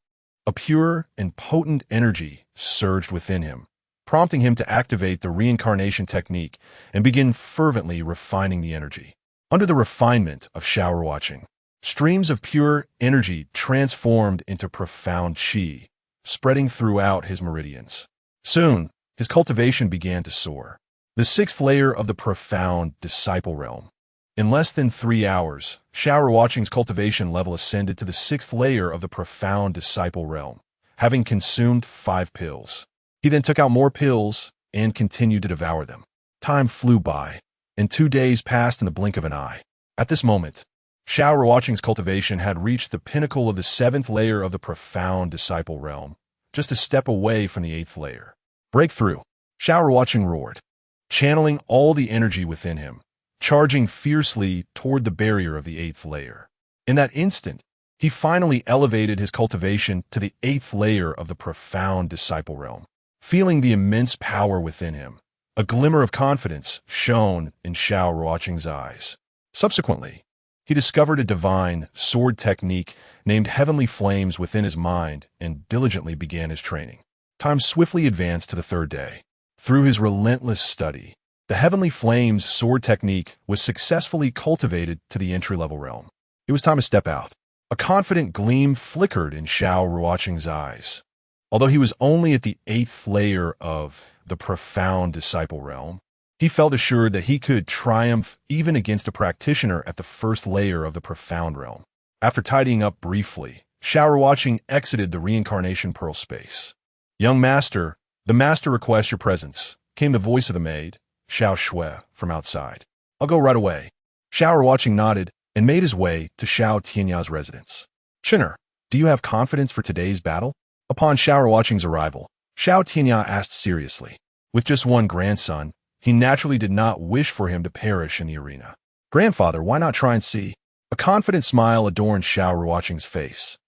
a pure and potent energy surged within him, prompting him to activate the reincarnation technique and begin fervently refining the energy. Under the refinement of Xiao Ruocheng, streams of pure energy transformed into profound qi, spreading throughout his meridians. Soon, his cultivation began to soar. The sixth layer of the profound disciple realm. In less than 3 hours, Xiao Ruocheng's cultivation level ascended to the sixth layer of the profound disciple realm, having consumed 5 pills. He then took out more pills and continued to devour them. Time flew by, and 2 days passed in the blink of an eye. At this moment, Xiao Ruocheng's cultivation had reached the pinnacle of the 7th layer of the profound disciple realm, just a step away from the 8th layer. Breakthrough! Xiao Ruocheng roared, channeling all the energy within him, charging fiercely toward the barrier of the 8th layer. In that instant, he finally elevated his cultivation to the 8th layer of the profound disciple realm. Feeling the immense power within him, a glimmer of confidence shone in Xiao Ruocheng's eyes. Subsequently, he discovered a divine sword technique named Heavenly Flames within his mind and diligently began his training. Time swiftly advanced to the 3rd day. Through his relentless study, the Heavenly Flames sword technique was successfully cultivated to the entry-level realm. It was time to step out. A confident gleam flickered in Xiao Ruocheng's eyes. Although he was only at the 8th layer of the profound disciple realm, he felt assured that he could triumph even against a practitioner at the 1st layer of the profound realm. After tidying up briefly, Xiao Ruocheng exited the reincarnation pearl space. "Young master, the master requests your presence," came the voice of the maid, Xiao Shui, from outside. "I'll go right away." Xiao Ruocheng nodded and made his way to Xiao Tianya's residence. "Chinner, do you have confidence for today's battle?" Upon Xiao Ruocheng's arrival, Xiao Tianya asked seriously. With just one grandson, he naturally did not wish for him to perish in the arena. "Grandfather, why not try and see?" A confident smile adorned Xiao Ruocheng's face.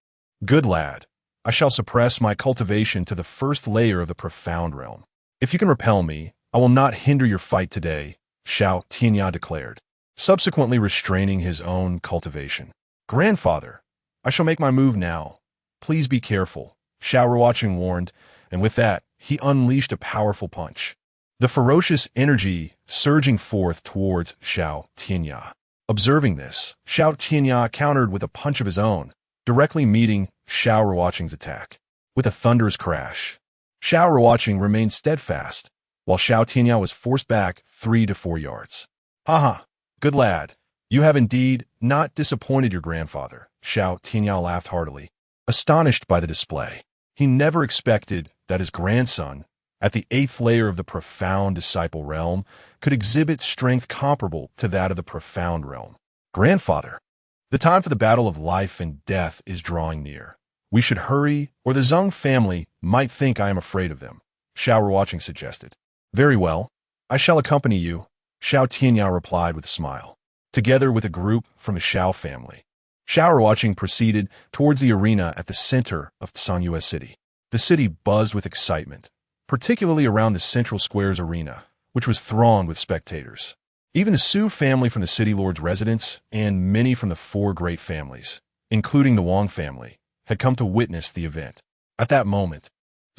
"Good lad. I shall suppress my cultivation to the 1st layer of the profound realm. If you can repel me, I will not hinder your fight today," Xiao Tianya declared, subsequently restraining his own cultivation. "Grandfather, I shall make my move now. Please be careful," Xiao Ruocheng warned, and with that, he unleashed a powerful punch, the ferocious energy surging forth towards Xiao Tianya. Observing this, Xiao Tianya countered with a punch of his own, directly meeting Xiao Ruocheng's attack. With a thunderous crash, Xiao Ruocheng remained steadfast, while Xiao Tianya was forced back 3 to 4 yards. "Haha, good lad. You have indeed not disappointed your grandfather," Xiao Tianya laughed heartily, astonished by the display. He never expected that his grandson, at the 8th layer of the profound disciple realm, could exhibit strength comparable to that of the profound realm. "Grandfather, the time for the battle of life and death is drawing near. We should hurry, or the Zheng family might think I am afraid of them," Xiao Ruocheng suggested. "Very well. I shall accompany you," Xiao Tianya replied with a smile. Together with a group from the Xiao family, Xiao Ruocheng proceeded towards the arena at the center of Tsangyue City. The city buzzed with excitement, particularly around the Central Square's arena, which was thronged with spectators. Even the Su family from the city lord's residence and many from the 4 great families, including the Wang family, had come to witness the event. At that moment,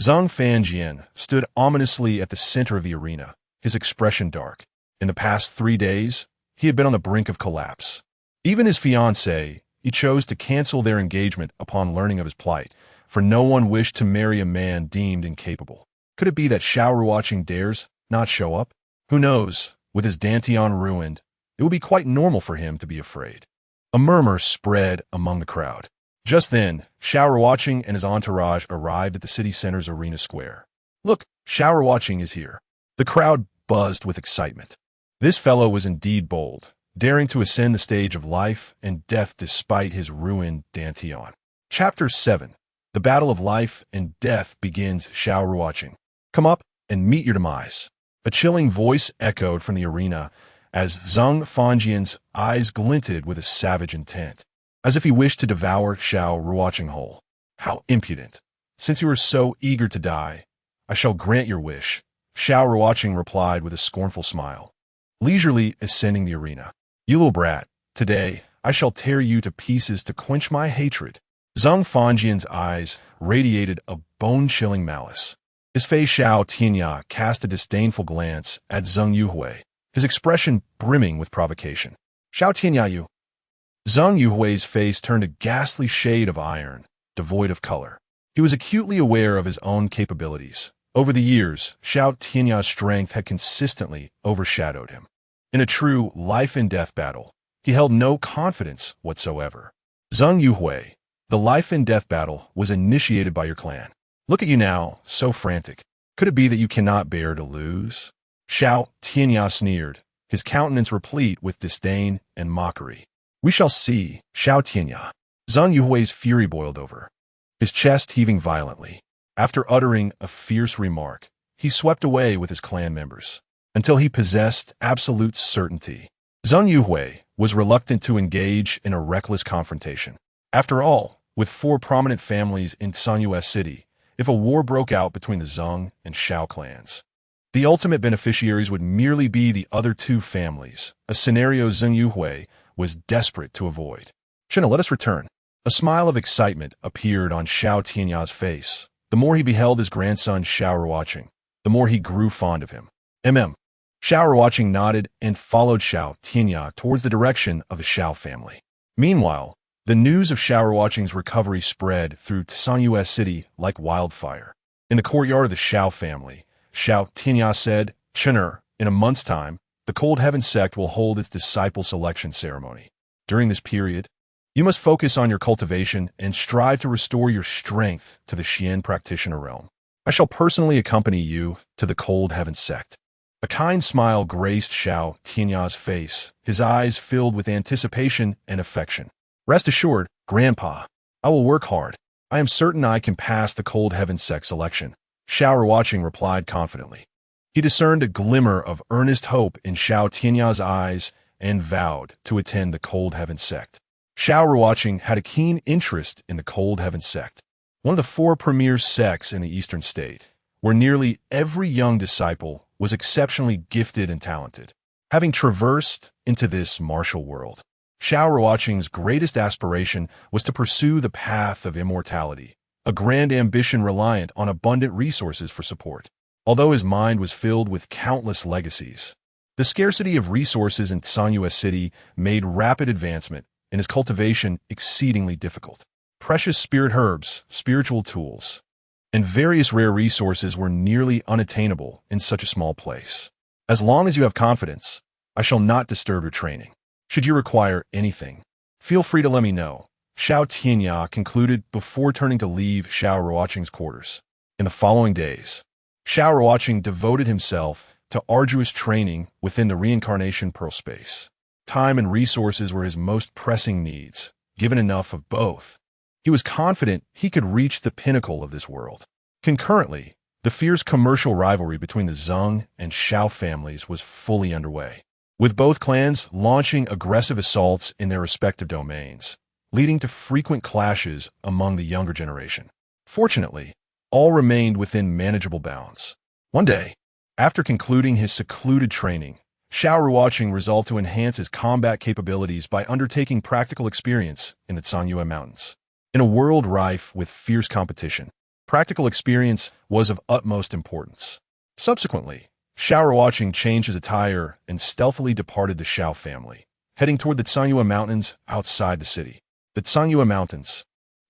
Zheng Fanjian stood ominously at the center of the arena, his expression dark. In the past 3 days, he had been on the brink of collapse. Even his fiancée, he chose to cancel their engagement upon learning of his plight, for no one wished to marry a man deemed incapable. Could it be that Xiao Ruocheng dares not show up? Who knows? With his dantian ruined, it would be quite normal for him to be afraid. A murmur spread among the crowd. Just then, Xiao Ruocheng and his entourage arrived at the city center's arena square. "Look, Xiao Ruocheng is here." The crowd buzzed with excitement. This fellow was indeed bold, daring to ascend the stage of life and death despite his ruined Dantian. Chapter 7. The battle of life and death begins. Xiao Ruocheng. Come up and meet your demise. A chilling voice echoed from the arena as Zheng Fangjian's eyes glinted with a savage intent, as if he wished to devour Xiao Ruocheng whole. How impudent! Since you are so eager to die, I shall grant your wish, Xiao Ruocheng replied with a scornful smile, leisurely ascending the arena. You little brat, today I shall tear you to pieces to quench my hatred. Zheng Fangjian's eyes radiated a bone-chilling malice. His face Xiao Tianya cast a disdainful glance at Zheng Yuhui, his expression brimming with provocation. Xiao Tianya you. Zheng Yuhui's face turned a ghastly shade of iron, devoid of color. He was acutely aware of his own capabilities. Over the years, Xiao Tianya's strength had consistently overshadowed him. In a true life-and-death battle, he held no confidence whatsoever. Zheng Yuhui, the life-and-death battle was initiated by your clan. Look at you now, so frantic. Could it be that you cannot bear to lose? Xiao Tianya sneered, his countenance replete with disdain and mockery. We shall see, Xiao Tianya. Zheng Yuhui's fury boiled over, his chest heaving violently. After uttering a fierce remark, he swept away with his clan members, until he possessed absolute certainty. Zheng Yuhui was reluctant to engage in a reckless confrontation. After all, with 4 prominent families in Sanyue City, if a war broke out between the Zheng and Xiao clans, the ultimate beneficiaries would merely be the other 2 families, a scenario Zheng Yuhui was desperate to avoid. Shina, let us return. A smile of excitement appeared on Xiao Tianya's face. The more he beheld his grandson Xiao Ruocheng, the more he grew fond of him. Xiao Ruocheng nodded and followed Xiao Tianya towards the direction of the Xiao family. Meanwhile, the news of Xiao Ruocheng's recovery spread through Sanyue City like wildfire. In the courtyard of the Xiao family, Xiao Tianya said, Chinner, in a month's time, the Cold Heaven Sect will hold its disciple selection ceremony. During this period, you must focus on your cultivation and strive to restore your strength to the Xian practitioner realm. I shall personally accompany you to the Cold Heaven Sect. A kind smile graced Xiao Tianya's face, his eyes filled with anticipation and affection. Rest assured, Grandpa, I will work hard. I am certain I can pass the Cold Heaven Sect selection, Xiao Ruocheng replied confidently. He discerned a glimmer of earnest hope in Xiao Tianya's eyes and vowed to attend the Cold Heaven Sect. Xiao Ruocheng had a keen interest in the Cold Heaven Sect, one of the 4 premier sects in the eastern state, where nearly every young disciple was exceptionally gifted and talented. Having traversed into this martial world, Xiao Ruocheng's greatest aspiration was to pursue the path of immortality, a grand ambition reliant on abundant resources for support. Although his mind was filled with countless legacies, the scarcity of resources in Sanyue City made rapid advancement and his cultivation exceedingly difficult. Precious spirit herbs, spiritual tools, and various rare resources were nearly unattainable in such a small place. As long as you have confidence, I shall not disturb your training. Should you require anything, feel free to let me know, Xiao Tianya concluded before turning to leave Xiao Ruocheng's quarters. In the following days, Xiao Ruocheng devoted himself to arduous training within the Reincarnation Pearl space. Time and resources were his most pressing needs. Given enough of both, he was confident he could reach the pinnacle of this world. Concurrently, the fierce commercial rivalry between the Zheng and Xiao families was fully underway, with both clans launching aggressive assaults in their respective domains, leading to frequent clashes among the younger generation. Fortunately, all remained within manageable bounds. One day, after concluding his secluded training, Xiao Ruocheng resolved to enhance his combat capabilities by undertaking practical experience in the Sanyue Mountains. In a world rife with fierce competition, practical experience was of utmost importance. Subsequently, Xiao Ruocheng changed his attire and stealthily departed the Xiao family, heading toward the Sanyue Mountains outside the city. The Sanyue Mountains,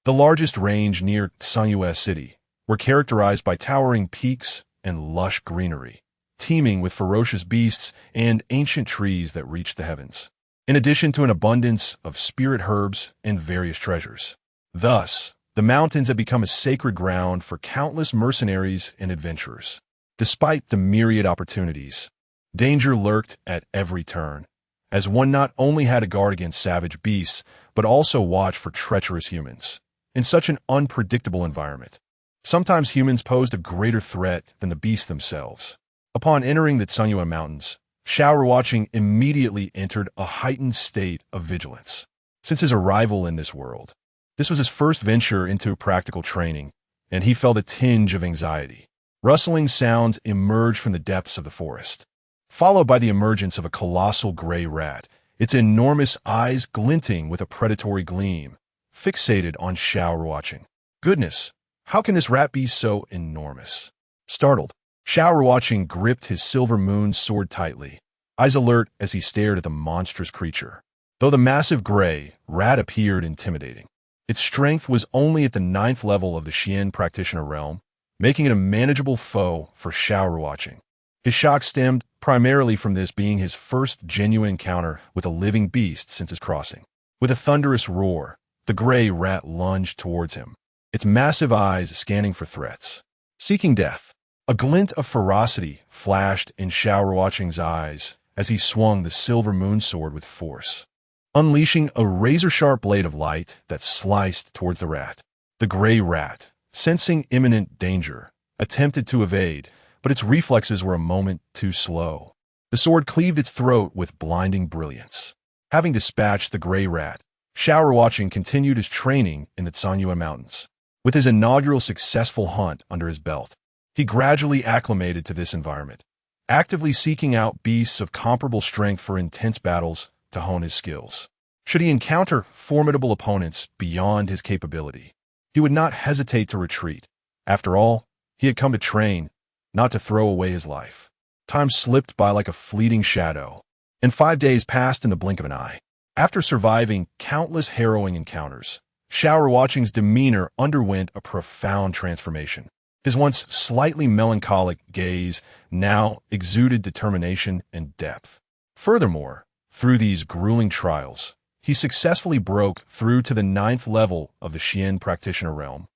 the largest range near Sanyue City, were characterized by towering peaks and lush greenery, teeming with ferocious beasts and ancient trees that reached the heavens, in addition to an abundance of spirit herbs and various treasures. Thus, the mountains had become a sacred ground for countless mercenaries and adventurers. Despite the myriad opportunities, danger lurked at every turn, as one not only had to guard against savage beasts, but also watch for treacherous humans. In such an unpredictable environment, sometimes humans posed a greater threat than the beasts themselves. Upon entering the Tsunyuan Mountains, Xiao Ruocheng immediately entered a heightened state of vigilance. Since his arrival in this world, this was his first venture into practical training, and he felt a tinge of anxiety. Rustling sounds emerged from the depths of the forest, followed by the emergence of a colossal gray rat, its enormous eyes glinting with a predatory gleam, fixated on Xiao Ruocheng. Goodness, how can this rat be so enormous? Startled, Xiao Ruocheng gripped his silver moon sword tightly, eyes alert as he stared at the monstrous creature. Though the massive gray rat appeared intimidating, its strength was only at the 9th level of the Xian practitioner realm, making it a manageable foe for Xiao Ruocheng. His shock stemmed primarily from this being his first genuine encounter with a living beast since his crossing. With a thunderous roar, the gray rat lunged towards him, its massive eyes scanning for threats. Seeking death, a glint of ferocity flashed in Xiao Ruocheng's eyes as he swung the silver moon sword with force, unleashing a razor-sharp blade of light that sliced towards the rat. The gray rat, sensing imminent danger, attempted to evade, but its reflexes were a moment too slow. The sword cleaved its throat with blinding brilliance. Having dispatched the gray rat, Xiao Ruocheng continued his training in the Tsunyuan Mountains. With his inaugural successful hunt under his belt, he gradually acclimated to this environment, actively seeking out beasts of comparable strength for intense battles to hone his skills. Should he encounter formidable opponents beyond his capability, he would not hesitate to retreat. After all, he had come to train, not to throw away his life. Time slipped by like a fleeting shadow, and 5 days passed in the blink of an eye. After surviving countless harrowing encounters, Xiao Ruocheng's demeanor underwent a profound transformation. His once slightly melancholic gaze now exuded determination and depth. Furthermore, through these grueling trials, he successfully broke through to the 9th level of the Xian practitioner realm,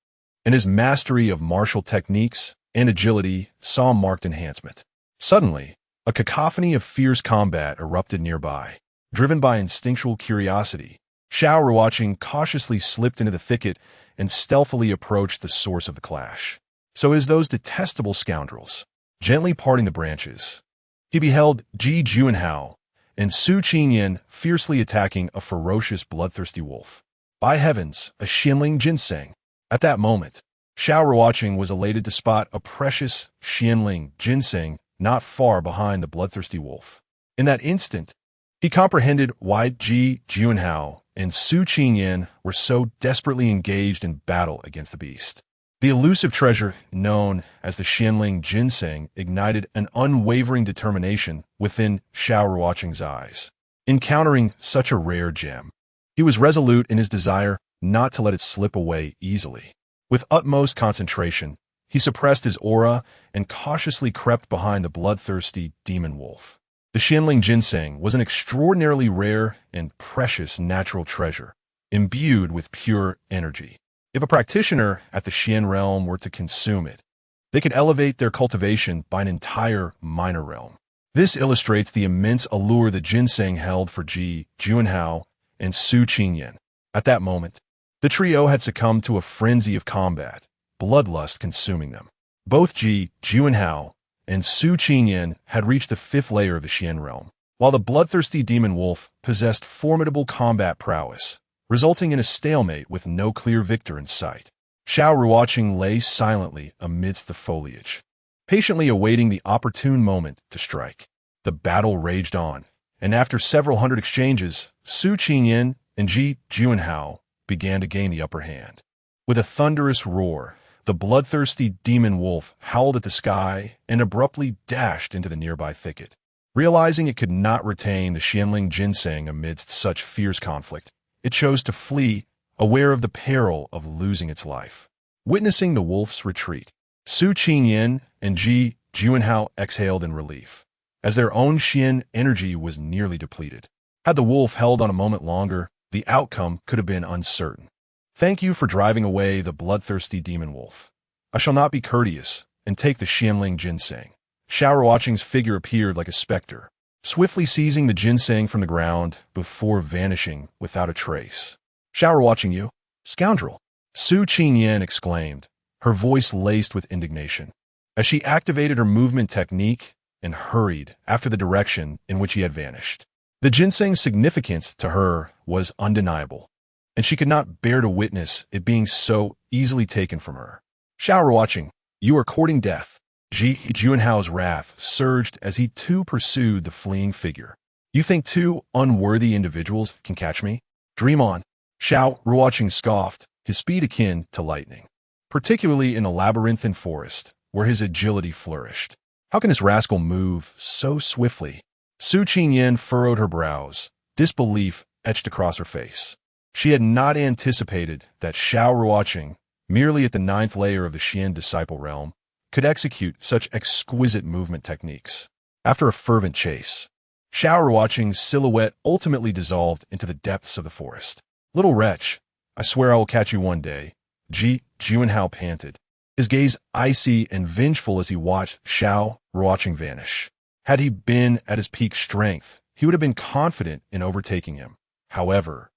and his mastery of martial techniques and agility saw marked enhancement. Suddenly, a cacophony of fierce combat erupted nearby. Driven by instinctual curiosity, Xiao Ruocheng cautiously slipped into the thicket and stealthily approached the source of the clash. So as those detestable scoundrels, gently parting the branches, he beheld Ji Juanhao and Su Qingyan fiercely attacking a ferocious bloodthirsty wolf. By heavens, a Xianling ginseng! At that moment, Xiao Ruocheng was elated to spot a precious Xianling ginseng not far behind the bloodthirsty wolf. In that instant, he comprehended why Ji Juanhao and Su Qingyan were so desperately engaged in battle against the beast. The elusive treasure, known as the Xianling ginseng, ignited an unwavering determination within Xiao Ruocheng's eyes. Encountering such a rare gem, he was resolute in his desire not to let it slip away easily. With utmost concentration, he suppressed his aura and cautiously crept behind the bloodthirsty demon wolf. The Xianling ginseng was an extraordinarily rare and precious natural treasure, imbued with pure energy. If a practitioner at the Xian realm were to consume it, they could elevate their cultivation by an entire minor realm. This illustrates the immense allure the ginseng held for Ji Juanhao and Su Qingyan. At that moment, the trio had succumbed to a frenzy of combat, bloodlust consuming them. Both Ji Juanhao and Su Qingyan had reached the 5th layer of the Xian realm, while the bloodthirsty demon wolf possessed formidable combat prowess, resulting in a stalemate with no clear victor in sight. Xiao Ruocheng lay silently amidst the foliage, patiently awaiting the opportune moment to strike. The battle raged on, and after several hundred exchanges, Su Qingyan and Ji Juanhao began to gain the upper hand. With a thunderous roar, the bloodthirsty demon wolf howled at the sky and abruptly dashed into the nearby thicket. Realizing it could not retain the Xianling ginseng amidst such fierce conflict, it chose to flee, aware of the peril of losing its life. Witnessing the wolf's retreat, Su Qingyan and Ji Juanhao exhaled in relief, as their own Xian energy was nearly depleted. Had the wolf held on a moment longer, the outcome could have been uncertain. Thank you for driving away the bloodthirsty demon wolf. I shall not be courteous and take the Xianling ginseng. Xiao Ruocheng's figure appeared like a specter, swiftly seizing the ginseng from the ground before vanishing without a trace. "Xiao Ruocheng, you scoundrel!" Su Qingyan exclaimed, her voice laced with indignation, as she activated her movement technique and hurried after the direction in which he had vanished. The ginseng's significance to her was undeniable, and she could not bear to witness it being so easily taken from her. "Xiao Ruocheng, you are courting death." Ji Juanhao's wrath surged as he too pursued the fleeing figure. "You think two unworthy individuals can catch me? Dream on." Xiao Ruocheng scoffed, his speed akin to lightning, particularly in the labyrinthine forest, where his agility flourished. "How can this rascal move so swiftly?" Su Qingyan furrowed her brows, disbelief etched across her face. She had not anticipated that Xiao Ruocheng, merely at the 9th layer of the Xian disciple realm, could execute such exquisite movement techniques. After a fervent chase, Xiao Ruocheng's silhouette ultimately dissolved into the depths of the forest. "Little wretch, I swear I will catch you one day," Ji Juanhao panted, his gaze icy and vengeful as he watched Xiao Ruocheng vanish. Had he been at his peak strength, he would have been confident in overtaking him. However,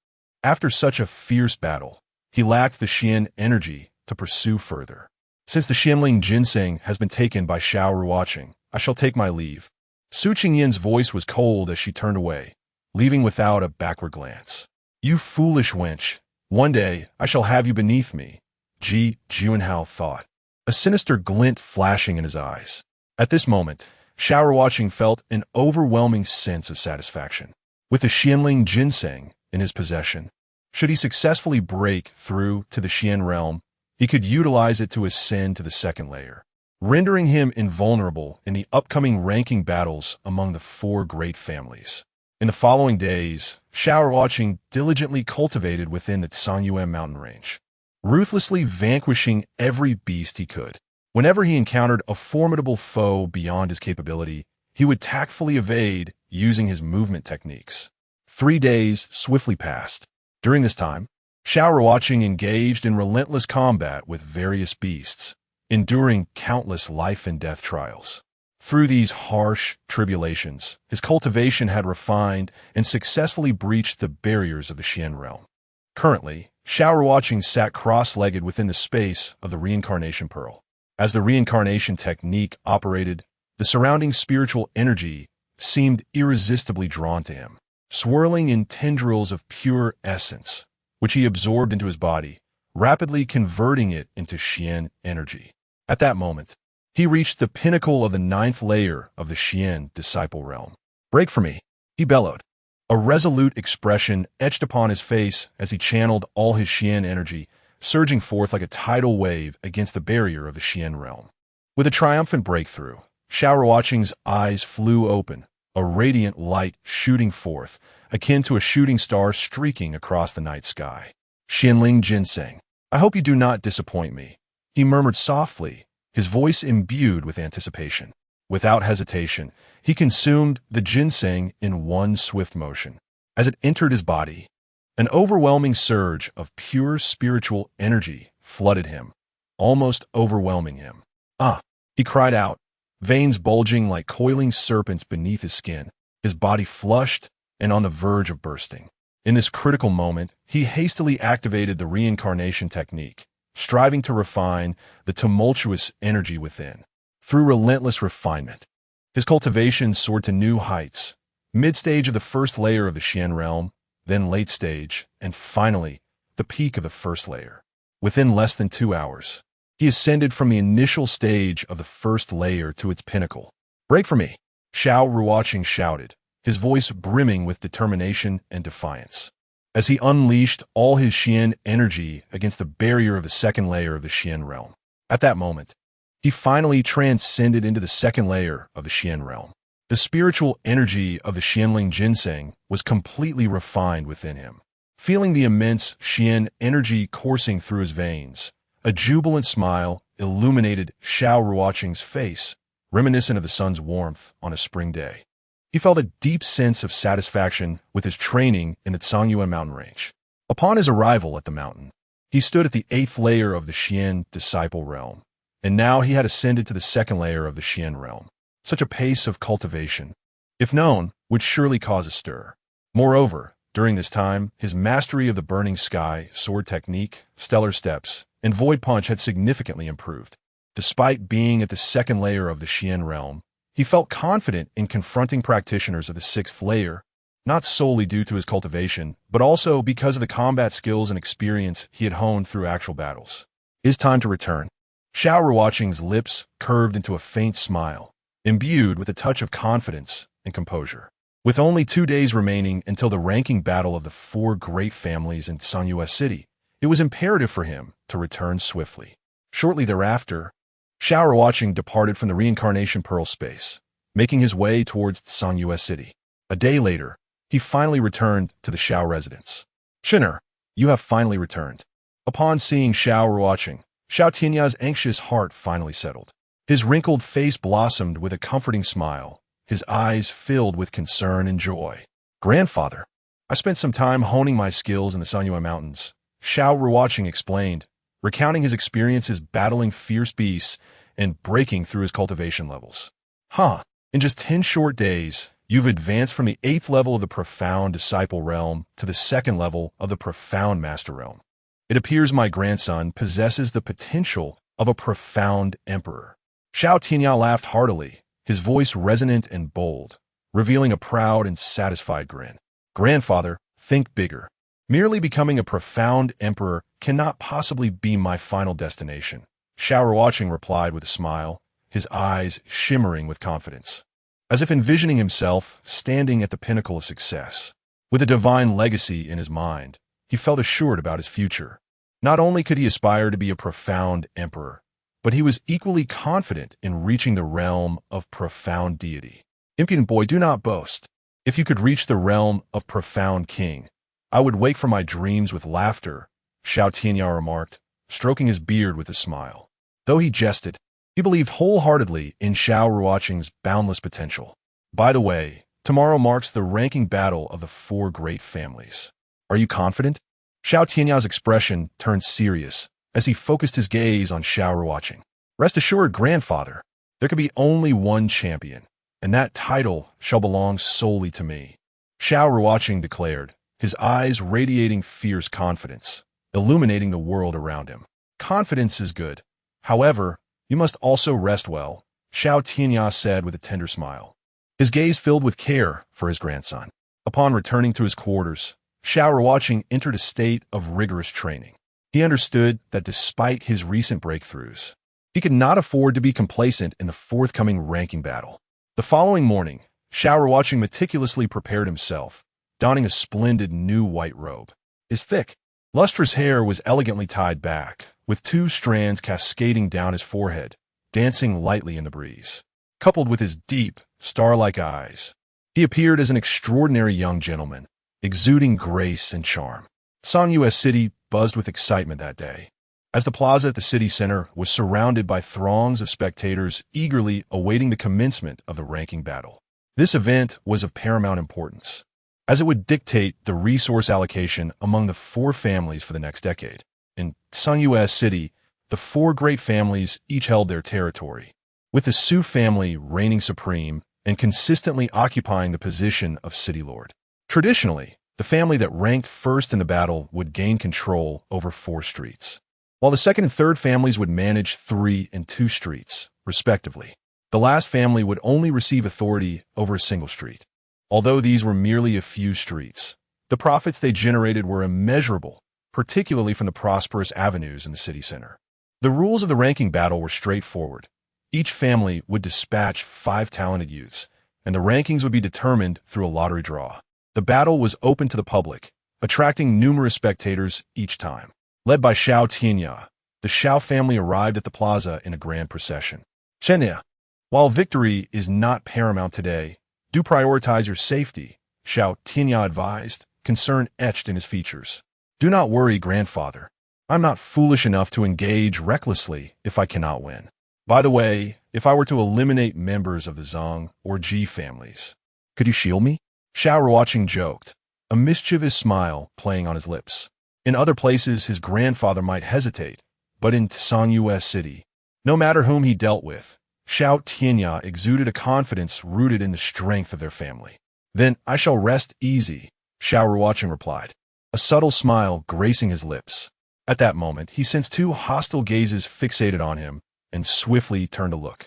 after such a fierce battle, he lacked the Xian energy to pursue further. "Since the Xianling ginseng has been taken by Xiao Ruocheng, I shall take my leave." Su Qingyan's voice was cold as she turned away, leaving without a backward glance. "You foolish wench, one day I shall have you beneath me," Ji Juanhao thought, a sinister glint flashing in his eyes. At this moment, Xiao Ruocheng felt an overwhelming sense of satisfaction. With the Xianling ginseng in his possession, should he successfully break through to the Xian realm, he could utilize it to ascend to the 2nd layer, rendering him invulnerable in the upcoming ranking battles among the 4 great families. In the following days, Xiao Ruocheng diligently cultivated within the Tsangyuan mountain range, ruthlessly vanquishing every beast he could. Whenever he encountered a formidable foe beyond his capability, he would tactfully evade using his movement techniques. 3 days swiftly passed. During this time, Xiao Ruocheng engaged in relentless combat with various beasts, enduring countless life and death trials. Through these harsh tribulations, his cultivation had refined and successfully breached the barriers of the Xian realm. Currently, Xiao Ruocheng sat cross-legged within the space of the Reincarnation Pearl. As the reincarnation technique operated, the surrounding spiritual energy seemed irresistibly drawn to him, swirling in tendrils of pure essence, which he absorbed into his body, rapidly converting it into Xian energy. At that moment, he reached the pinnacle of the 9th layer of the Xian disciple realm. "Break for me," he bellowed, a resolute expression etched upon his face as he channeled all his Xian energy, surging forth like a tidal wave against the barrier of the Xian realm. With a triumphant breakthrough, Xiao Ruocheng's eyes flew open, a radiant light shooting forth, akin to a shooting star streaking across the night sky. "Xianling ginseng, I hope you do not disappoint me," he murmured softly, his voice imbued with anticipation. Without hesitation, he consumed the ginseng in one swift motion. As it entered his body, an overwhelming surge of pure spiritual energy flooded him, almost overwhelming him. "Ah!" he cried out, veins bulging like coiling serpents beneath his skin, his body flushed and on the verge of bursting. In this critical moment, he hastily activated the reincarnation technique, striving to refine the tumultuous energy within. Through relentless refinement, his cultivation soared to new heights, mid-stage of the 1st layer of the Xian realm, then late stage, and finally, the peak of the 1st layer. Within less than 2 hours, he ascended from the initial stage of the 1st layer to its pinnacle. "Break for me," Xiao Ruocheng shouted, his voice brimming with determination and defiance, as he unleashed all his Xian energy against the barrier of the 2nd layer of the Xian realm. At that moment, he finally transcended into the 2nd layer of the Xian realm. The spiritual energy of the Xianling ginseng was completely refined within him. Feeling the immense Xian energy coursing through his veins, a jubilant smile illuminated Xiao Ruocheng's face, reminiscent of the sun's warmth on a spring day. He felt a deep sense of satisfaction with his training in the Tsangyuan mountain range. Upon his arrival at the mountain, he stood at the 8th layer of the Xian disciple realm, and now he had ascended to the 2nd layer of the Xian realm. Such a pace of cultivation, if known, would surely cause a stir. Moreover, during this time, his mastery of the burning sky, sword technique, stellar steps, and void punch had significantly improved. Despite being at the second layer of the Xian realm, he felt confident in confronting practitioners of the sixth layer, not solely due to his cultivation, but also because of the combat skills and experience he had honed through actual battles. It is time to return. Xiao Ruocheng's lips curved into a faint smile, imbued with a touch of confidence and composure. With only 2 days remaining until the ranking battle of the four great families in Sanyue City, it was imperative for him to return swiftly. Shortly thereafter, Xiao Ruocheng departed from the Reincarnation Pearl space, making his way towards Sanyue City. A day later, he finally returned to the Xiao residence. "Shinner, you have finally returned." Upon seeing Xiao Ruocheng, Xiao Tianya's anxious heart finally settled. His wrinkled face blossomed with a comforting smile, his eyes filled with concern and joy. "Grandfather, I spent some time honing my skills in the Sanyue Mountains," Xiao Ruocheng explained, recounting his experiences battling fierce beasts and breaking through his cultivation levels. In just 10 short days, you've advanced from the 8th level of the profound disciple realm to the 2nd level of the profound master realm. It appears my grandson possesses the potential of a profound emperor." Xiao Tianya laughed heartily, his voice resonant and bold, revealing a proud and satisfied grin. "Grandfather, think bigger. Merely becoming a profound emperor cannot possibly be my final destination," Xiao Ruocheng replied with a smile, his eyes shimmering with confidence, as if envisioning himself standing at the pinnacle of success. With a divine legacy in his mind, he felt assured about his future. Not only could he aspire to be a profound emperor, but he was equally confident in reaching the realm of profound deity. "Impudent boy, do not boast. If you could reach the realm of profound king, I would wake from my dreams with laughter," Xiao Tianya remarked, stroking his beard with a smile. Though he jested, he believed wholeheartedly in Xiao Ruocheng's boundless potential. "By the way, tomorrow marks the ranking battle of the four great families. Are you confident?" Xiao Tianya's expression turned serious as he focused his gaze on Xiao Ruocheng. "Rest assured, grandfather, there can be only one champion, and that title shall belong solely to me," Xiao Ruocheng declared, his eyes radiating fierce confidence, illuminating the world around him. "Confidence is good. However, you must also rest well," Xiao Tianya said with a tender smile, his gaze filled with care for his grandson. Upon returning to his quarters, Xiao Ruocheng entered a state of rigorous training. He understood that despite his recent breakthroughs, he could not afford to be complacent in the forthcoming ranking battle. The following morning, Xiao Ruocheng meticulously prepared himself, donning a splendid new white robe. His thick, lustrous hair was elegantly tied back, with 2 strands cascading down his forehead, dancing lightly in the breeze. Coupled with his deep, star-like eyes, he appeared as an extraordinary young gentleman, exuding grace and charm. Sanyue City buzzed with excitement that day, as the plaza at the city center was surrounded by throngs of spectators eagerly awaiting the commencement of the ranking battle. This event was of paramount importance, as it would dictate the resource allocation among the 4 families for the next decade. In Sanyue City, the 4 great families each held their territory, with the Su family reigning supreme and consistently occupying the position of city lord. Traditionally, the family that ranked first in the battle would gain control over 4 streets, while the second and third families would manage 3 and 2 streets, respectively. The last family would only receive authority over a single street. Although these were merely a few streets, the profits they generated were immeasurable, particularly from the prosperous avenues in the city center. The rules of the ranking battle were straightforward. Each family would dispatch 5 talented youths, and the rankings would be determined through a lottery draw. The battle was open to the public, attracting numerous spectators each time. Led by Xiao Tianya, the Xiao family arrived at the plaza in a grand procession. "Chenya, while victory is not paramount today, do prioritize your safety," Xiao Tianya advised, concern etched in his features. "Do not worry, grandfather. I'm not foolish enough to engage recklessly if I cannot win. By the way, if I were to eliminate members of the Zhang or Ji families, could you shield me?" Xiao Ruocheng joked, a mischievous smile playing on his lips. In other places, his grandfather might hesitate, but in Sanyue City, no matter whom he dealt with, Xiao Tianya exuded a confidence rooted in the strength of their family. Then I shall rest easy, Xiao Ruocheng replied, a subtle smile gracing his lips. At that moment, he sensed two hostile gazes fixated on him and swiftly turned to look.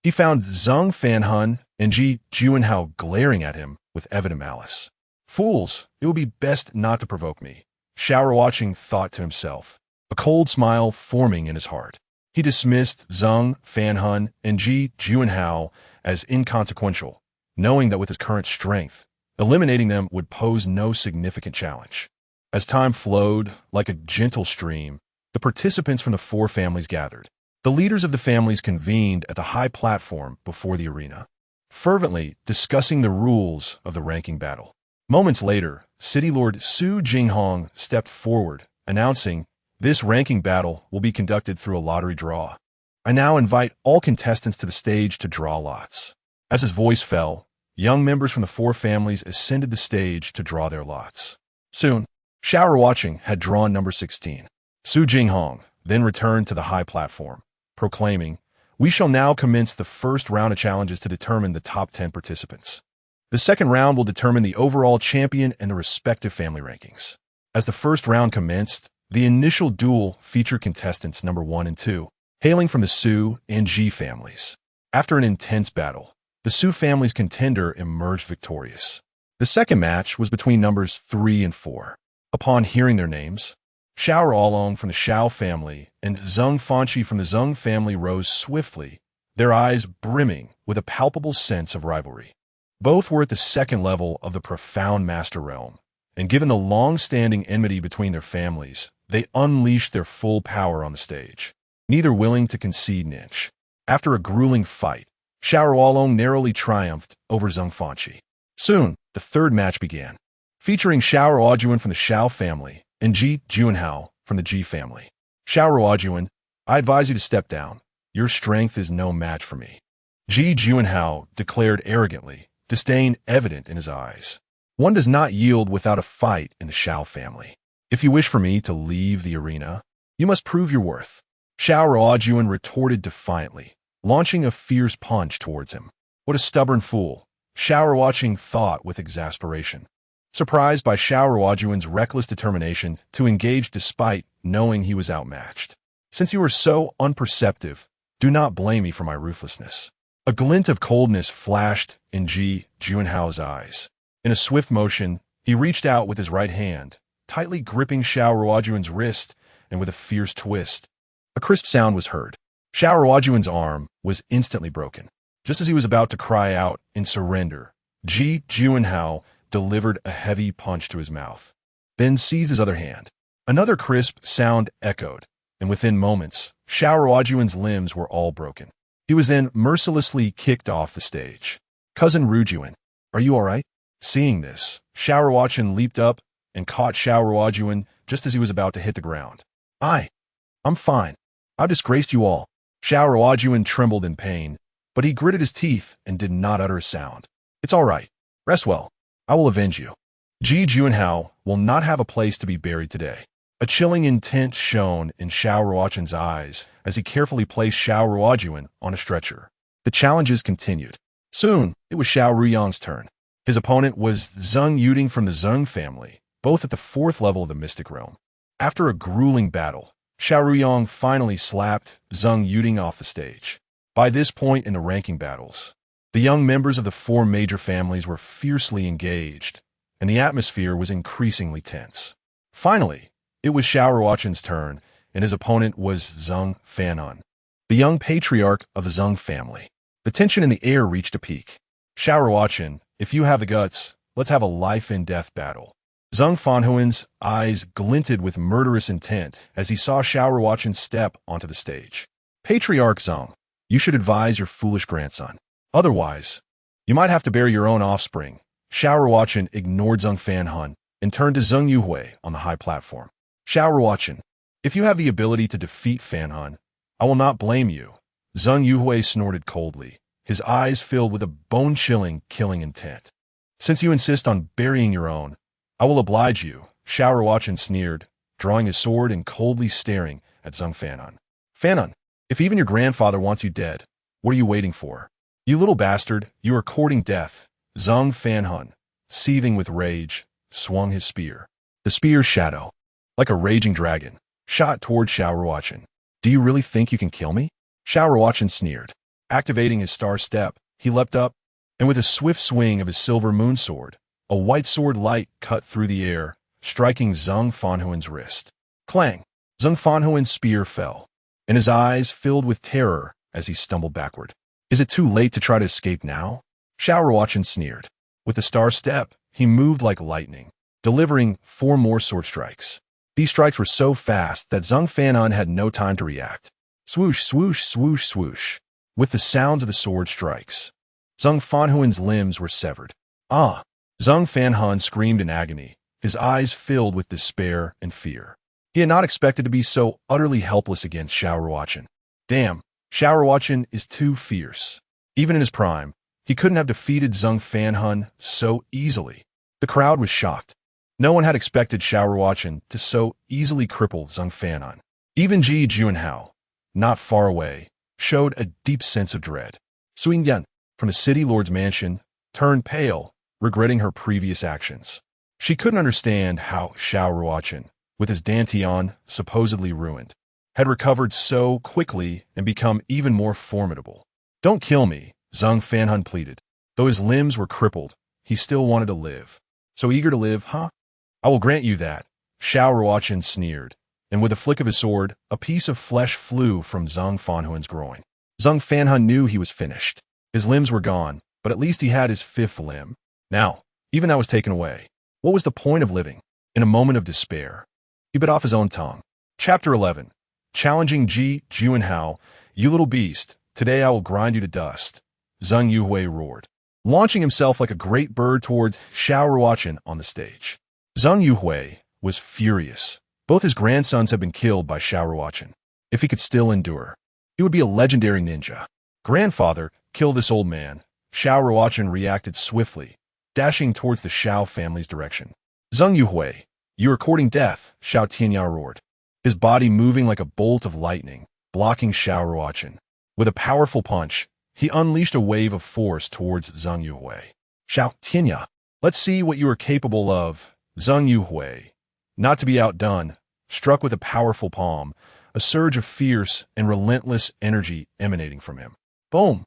He found Zheng Fanhun and Ji Juanhao glaring at him with evident malice. Fools, it would be best not to provoke me, Xiao Ruocheng thought to himself, a cold smile forming in his heart. He dismissed Zheng Fanhun and Ji Juanhao as inconsequential, knowing that with his current strength, eliminating them would pose no significant challenge. As time flowed like a gentle stream, the participants from the four families gathered. The leaders of the families convened at the high platform before the arena, fervently discussing the rules of the ranking battle. Moments later, City Lord Su Jinghong stepped forward, announcing, "This ranking battle will be conducted through a lottery draw. I now invite all contestants to the stage to draw lots." As his voice fell, young members from the four families ascended the stage to draw their lots. Soon, Xiao Ruocheng had drawn number 16. Su Jinghong then returned to the high platform, proclaiming, "We shall now commence the first round of challenges to determine the top 10 participants. The second round will determine the overall champion and the respective family rankings." As the first round commenced, the initial duel featured contestants number 1 and 2, hailing from the Su and Ji families. After an intense battle, the Su family's contender emerged victorious. The second match was between numbers 3 and 4. Upon hearing their names, Xiao Ruocheng from the Xiao family and Zheng Fanqi from the Zheng family rose swiftly, their eyes brimming with a palpable sense of rivalry. Both were at the second level of the profound master realm, and given the long-standing enmity between their families, they unleashed their full power on the stage, neither willing to concede an inch. After a grueling fight, Xiao Ruocheng narrowly triumphed over Zheng Fanqi. Soon, the third match began, featuring Xiao Ruocheng from the Xiao family and Ji Juanhao from the Ji family. "Xiao Ruocheng, I advise you to step down. Your strength is no match for me," Ji Juanhao declared arrogantly, disdain evident in his eyes. "One does not yield without a fight in the Xiao family. If you wish for me to leave the arena, you must prove your worth." Xiao Ruocheng retorted defiantly, launching a fierce punch towards him. What a stubborn fool, Xiao Ruocheng thought with exasperation, surprised by Xiao Ruocheng's reckless determination to engage despite knowing he was outmatched. "Since you are so unperceptive, do not blame me for my ruthlessness." A glint of coldness flashed in Ji Juanhao's eyes. In a swift motion, he reached out with his right hand, tightly gripping Xiao Ruocheng's wrist, and with a fierce twist, a crisp sound was heard. Xiao Ruocheng's arm was instantly broken. Just as he was about to cry out in surrender, Ji Juanhao delivered a heavy punch to his mouth, then seized his other hand. Another crisp sound echoed, and within moments, Xiao Ruocheng's limbs were all broken. He was then mercilessly kicked off the stage. "Cousin Rujuan, are you all right?" Seeing this, Xiao Ruocheng leaped up and caught Xiao Ruocheng just as he was about to hit the ground. I'm fine. I've disgraced you all." Xiao Ruocheng trembled in pain, but he gritted his teeth and did not utter a sound. "It's all right. Rest well. I will avenge you. Ji Juanhao will not have a place to be buried today." A chilling intent shone in Xiao Ruocheng's eyes as he carefully placed Xiao Ruocheng on a stretcher. The challenges continued. Soon, it was Xiao Ruocheng's turn. His opponent was Zheng Yuding from the Zheng family, both at the 4th level of the mystic realm. After a grueling battle, Xiao Ruocheng finally slapped Zheng Yuding off the stage. By this point in the ranking battles, the young members of the 4 major families were fiercely engaged, and the atmosphere was increasingly tense. Finally, it was Xiao Ruocheng's turn, and his opponent was Zheng Fanhun, the young patriarch of the Zheng family. The tension in the air reached a peak. "Xiao Ruocheng, if you have the guts, let's have a life-and-death battle." Zheng Fanhun's eyes glinted with murderous intent as he saw Xiao Ruocheng step onto the stage. "Patriarch Zheng, you should advise your foolish grandson. Otherwise, you might have to bury your own offspring." Xiao Ruocheng ignored Zheng Fanhun and turned to Zheng Yuhui on the high platform. "Xiao Ruocheng, if you have the ability to defeat Fanhun, I will not blame you." Zheng Yuhui snorted coldly, his eyes filled with a bone-chilling, killing intent. "Since you insist on burying your own, I will oblige you," Xiao Ruocheng sneered, drawing his sword and coldly staring at Zheng Fanhun. "Fanhun, if even your grandfather wants you dead, what are you waiting for? You little bastard, you are courting death." Zheng Fanhun, seething with rage, swung his spear. The spear's shadow, like a raging dragon, shot toward Xiao Ruocheng. Do you really think you can kill me? Xiao Ruocheng sneered. Activating his star step, he leapt up, and with a swift swing of his silver moon sword, a white sword light cut through the air, striking Zhang Fanhuan's wrist. Clang! Zhang Fanhuan's spear fell, and his eyes filled with terror as he stumbled backward. Is it too late to try to escape now? Xiao Ruocheng sneered. With the star step, he moved like lightning, delivering 4 more sword strikes. These strikes were so fast that Zhang Fanhuan had no time to react. Swoosh, swoosh, swoosh, swoosh. With the sounds of the sword strikes, Zhang Fanhuan's limbs were severed. Ah! Zhang Fanhuan screamed in agony, his eyes filled with despair and fear. He had not expected to be so utterly helpless against Xiao Ruocheng. Damn, Xiao Ruocheng is too fierce. Even in his prime, he couldn't have defeated Zhang Fanhuan so easily. The crowd was shocked. No one had expected Xiao Ruocheng to so easily cripple Zhang Fanhuan. Even Ji Juanhao, not far away, showed a deep sense of dread. Sui Yan, from the city lord's mansion, turned pale, regretting her previous actions. She couldn't understand how Xiao Ruocheng, with his Dantian supposedly ruined, had recovered so quickly and become even more formidable. Don't kill me, Zhang Fanhuan pleaded. Though his limbs were crippled, he still wanted to live. So eager to live, huh? I will grant you that, Xiao Ruocheng sneered, and with a flick of his sword, a piece of flesh flew from Zhang Fanhuan's groin. Zhang Fanhuan knew he was finished. His limbs were gone, but at least he had his 5th limb. Now, even that was taken away. What was the point of living? In a moment of despair, he bit off his own tongue. Chapter 11. Challenging Ji Juanhao. You little beast, today I will grind you to dust. Zhang Yuhui roared, launching himself like a great bird towards Xiao Ruocheng on the stage. Zhang Yuhui was furious. Both his grandsons had been killed by Xiao Ruocheng. If he could still endure, he would be a legendary ninja. Grandfather, kill this old man. Xiao Ruocheng reacted swiftly, dashing towards the Xiao family's direction. Zhang Yuhui, you are courting death, Xiao Tianya roared, his body moving like a bolt of lightning, blocking Xiao Ruocheng. With a powerful punch, he unleashed a wave of force towards Zhang Yuhui. Xiao Tianya, let's see what you are capable of. Zhang Yuhui, not to be outdone, struck with a powerful palm, a surge of fierce and relentless energy emanating from him. Boom!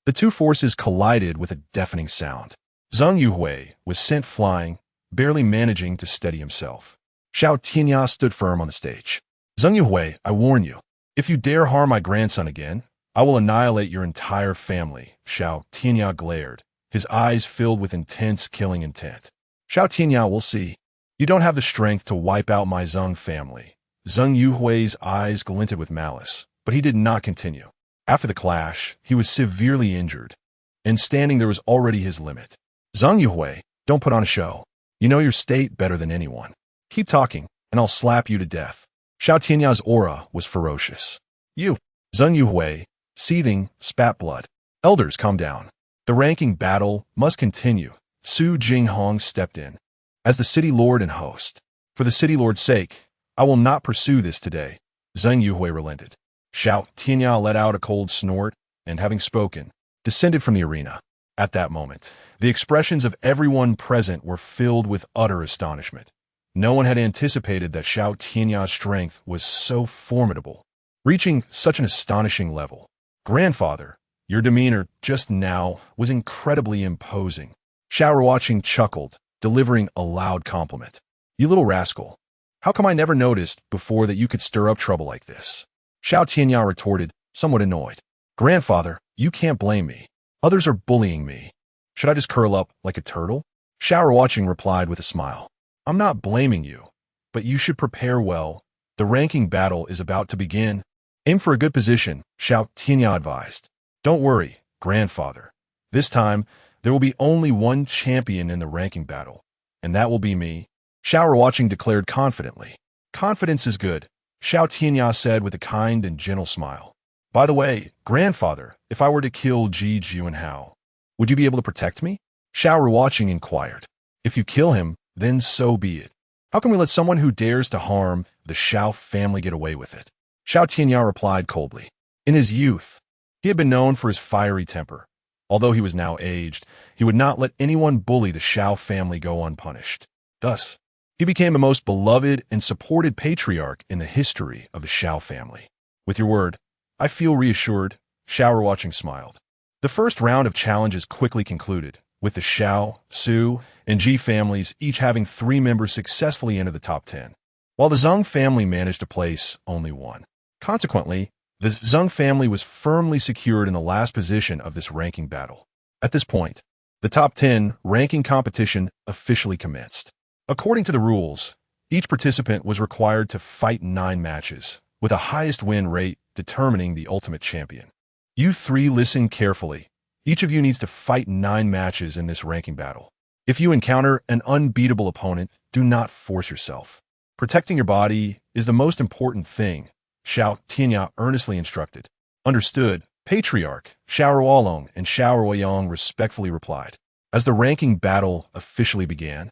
The two forces collided with a deafening sound. Zhang Yuhui was sent flying, barely managing to steady himself. Xiao Tianya stood firm on the stage. Zhang Yuhui, I warn you, if you dare harm my grandson again, I will annihilate your entire family. Xiao Tianya glared, his eyes filled with intense killing intent. Xiao Tianya, we'll see. You don't have the strength to wipe out my Zhang family. Zhang Yuhui's eyes glinted with malice, but he did not continue. After the clash, he was severely injured, and standing there was already his limit. Zhang Yuhui, don't put on a show. You know your state better than anyone. Keep talking, and I'll slap you to death. Xiao Tianya's aura was ferocious. You, Zhang Yuhui, seething, spat blood. Elders, calm down. The ranking battle must continue. Su Jinghong stepped in. As the city lord and host, for the city lord's sake, I will not pursue this today. Zhang Yuhui relented. Xiao Tianya let out a cold snort, and having spoken, descended from the arena. At that moment, the expressions of everyone present were filled with utter astonishment. No one had anticipated that Xiao Tianya's strength was so formidable, reaching such an astonishing level. Grandfather, your demeanor just now was incredibly imposing. Xiao Ruocheng chuckled, delivering a loud compliment. You little rascal. How come I never noticed before that you could stir up trouble like this? Xiao Tianya retorted, somewhat annoyed. Grandfather, you can't blame me. Others are bullying me. Should I just curl up like a turtle? Xiao Ruocheng replied with a smile. I'm not blaming you, but you should prepare well. The ranking battle is about to begin. Aim for a good position, Xiao Tianya advised. Don't worry, grandfather. This time, there will be only one champion in the ranking battle, and that will be me. Xiao Ruocheng declared confidently. Confidence is good, Xiao Tianya said with a kind and gentle smile. By the way, grandfather, if I were to kill Ji Juanhao, would you be able to protect me? Xiao Ruocheng inquired. If you kill him, then so be it. How can we let someone who dares to harm the Xiao family get away with it? Xiao Tianya replied coldly. In his youth, he had been known for his fiery temper, Although he was now aged, he would not let anyone bully the Xiao family go unpunished. Thus, he became the most beloved and supported patriarch in the history of the Xiao family. With your word, I feel reassured, Xiao Ruocheng smiled. The first round of challenges quickly concluded, with the Xiao, Su, and Ji families each having 3 members successfully enter the top 10, while the Zheng family managed to place only 1. Consequently, the Zheng family was firmly secured in the last position of this ranking battle. At this point, the top 10 ranking competition officially commenced. According to the rules, each participant was required to fight 9 matches, with a highest win rate determining the ultimate champion. You 3 listen carefully. Each of you needs to fight 9 matches in this ranking battle. If you encounter an unbeatable opponent, do not force yourself. Protecting your body is the most important thing, Xiao Tianya earnestly instructed. Understood, Patriarch, Xiao Ruocheng and Xiao Ruocheng respectfully replied. As the ranking battle officially began,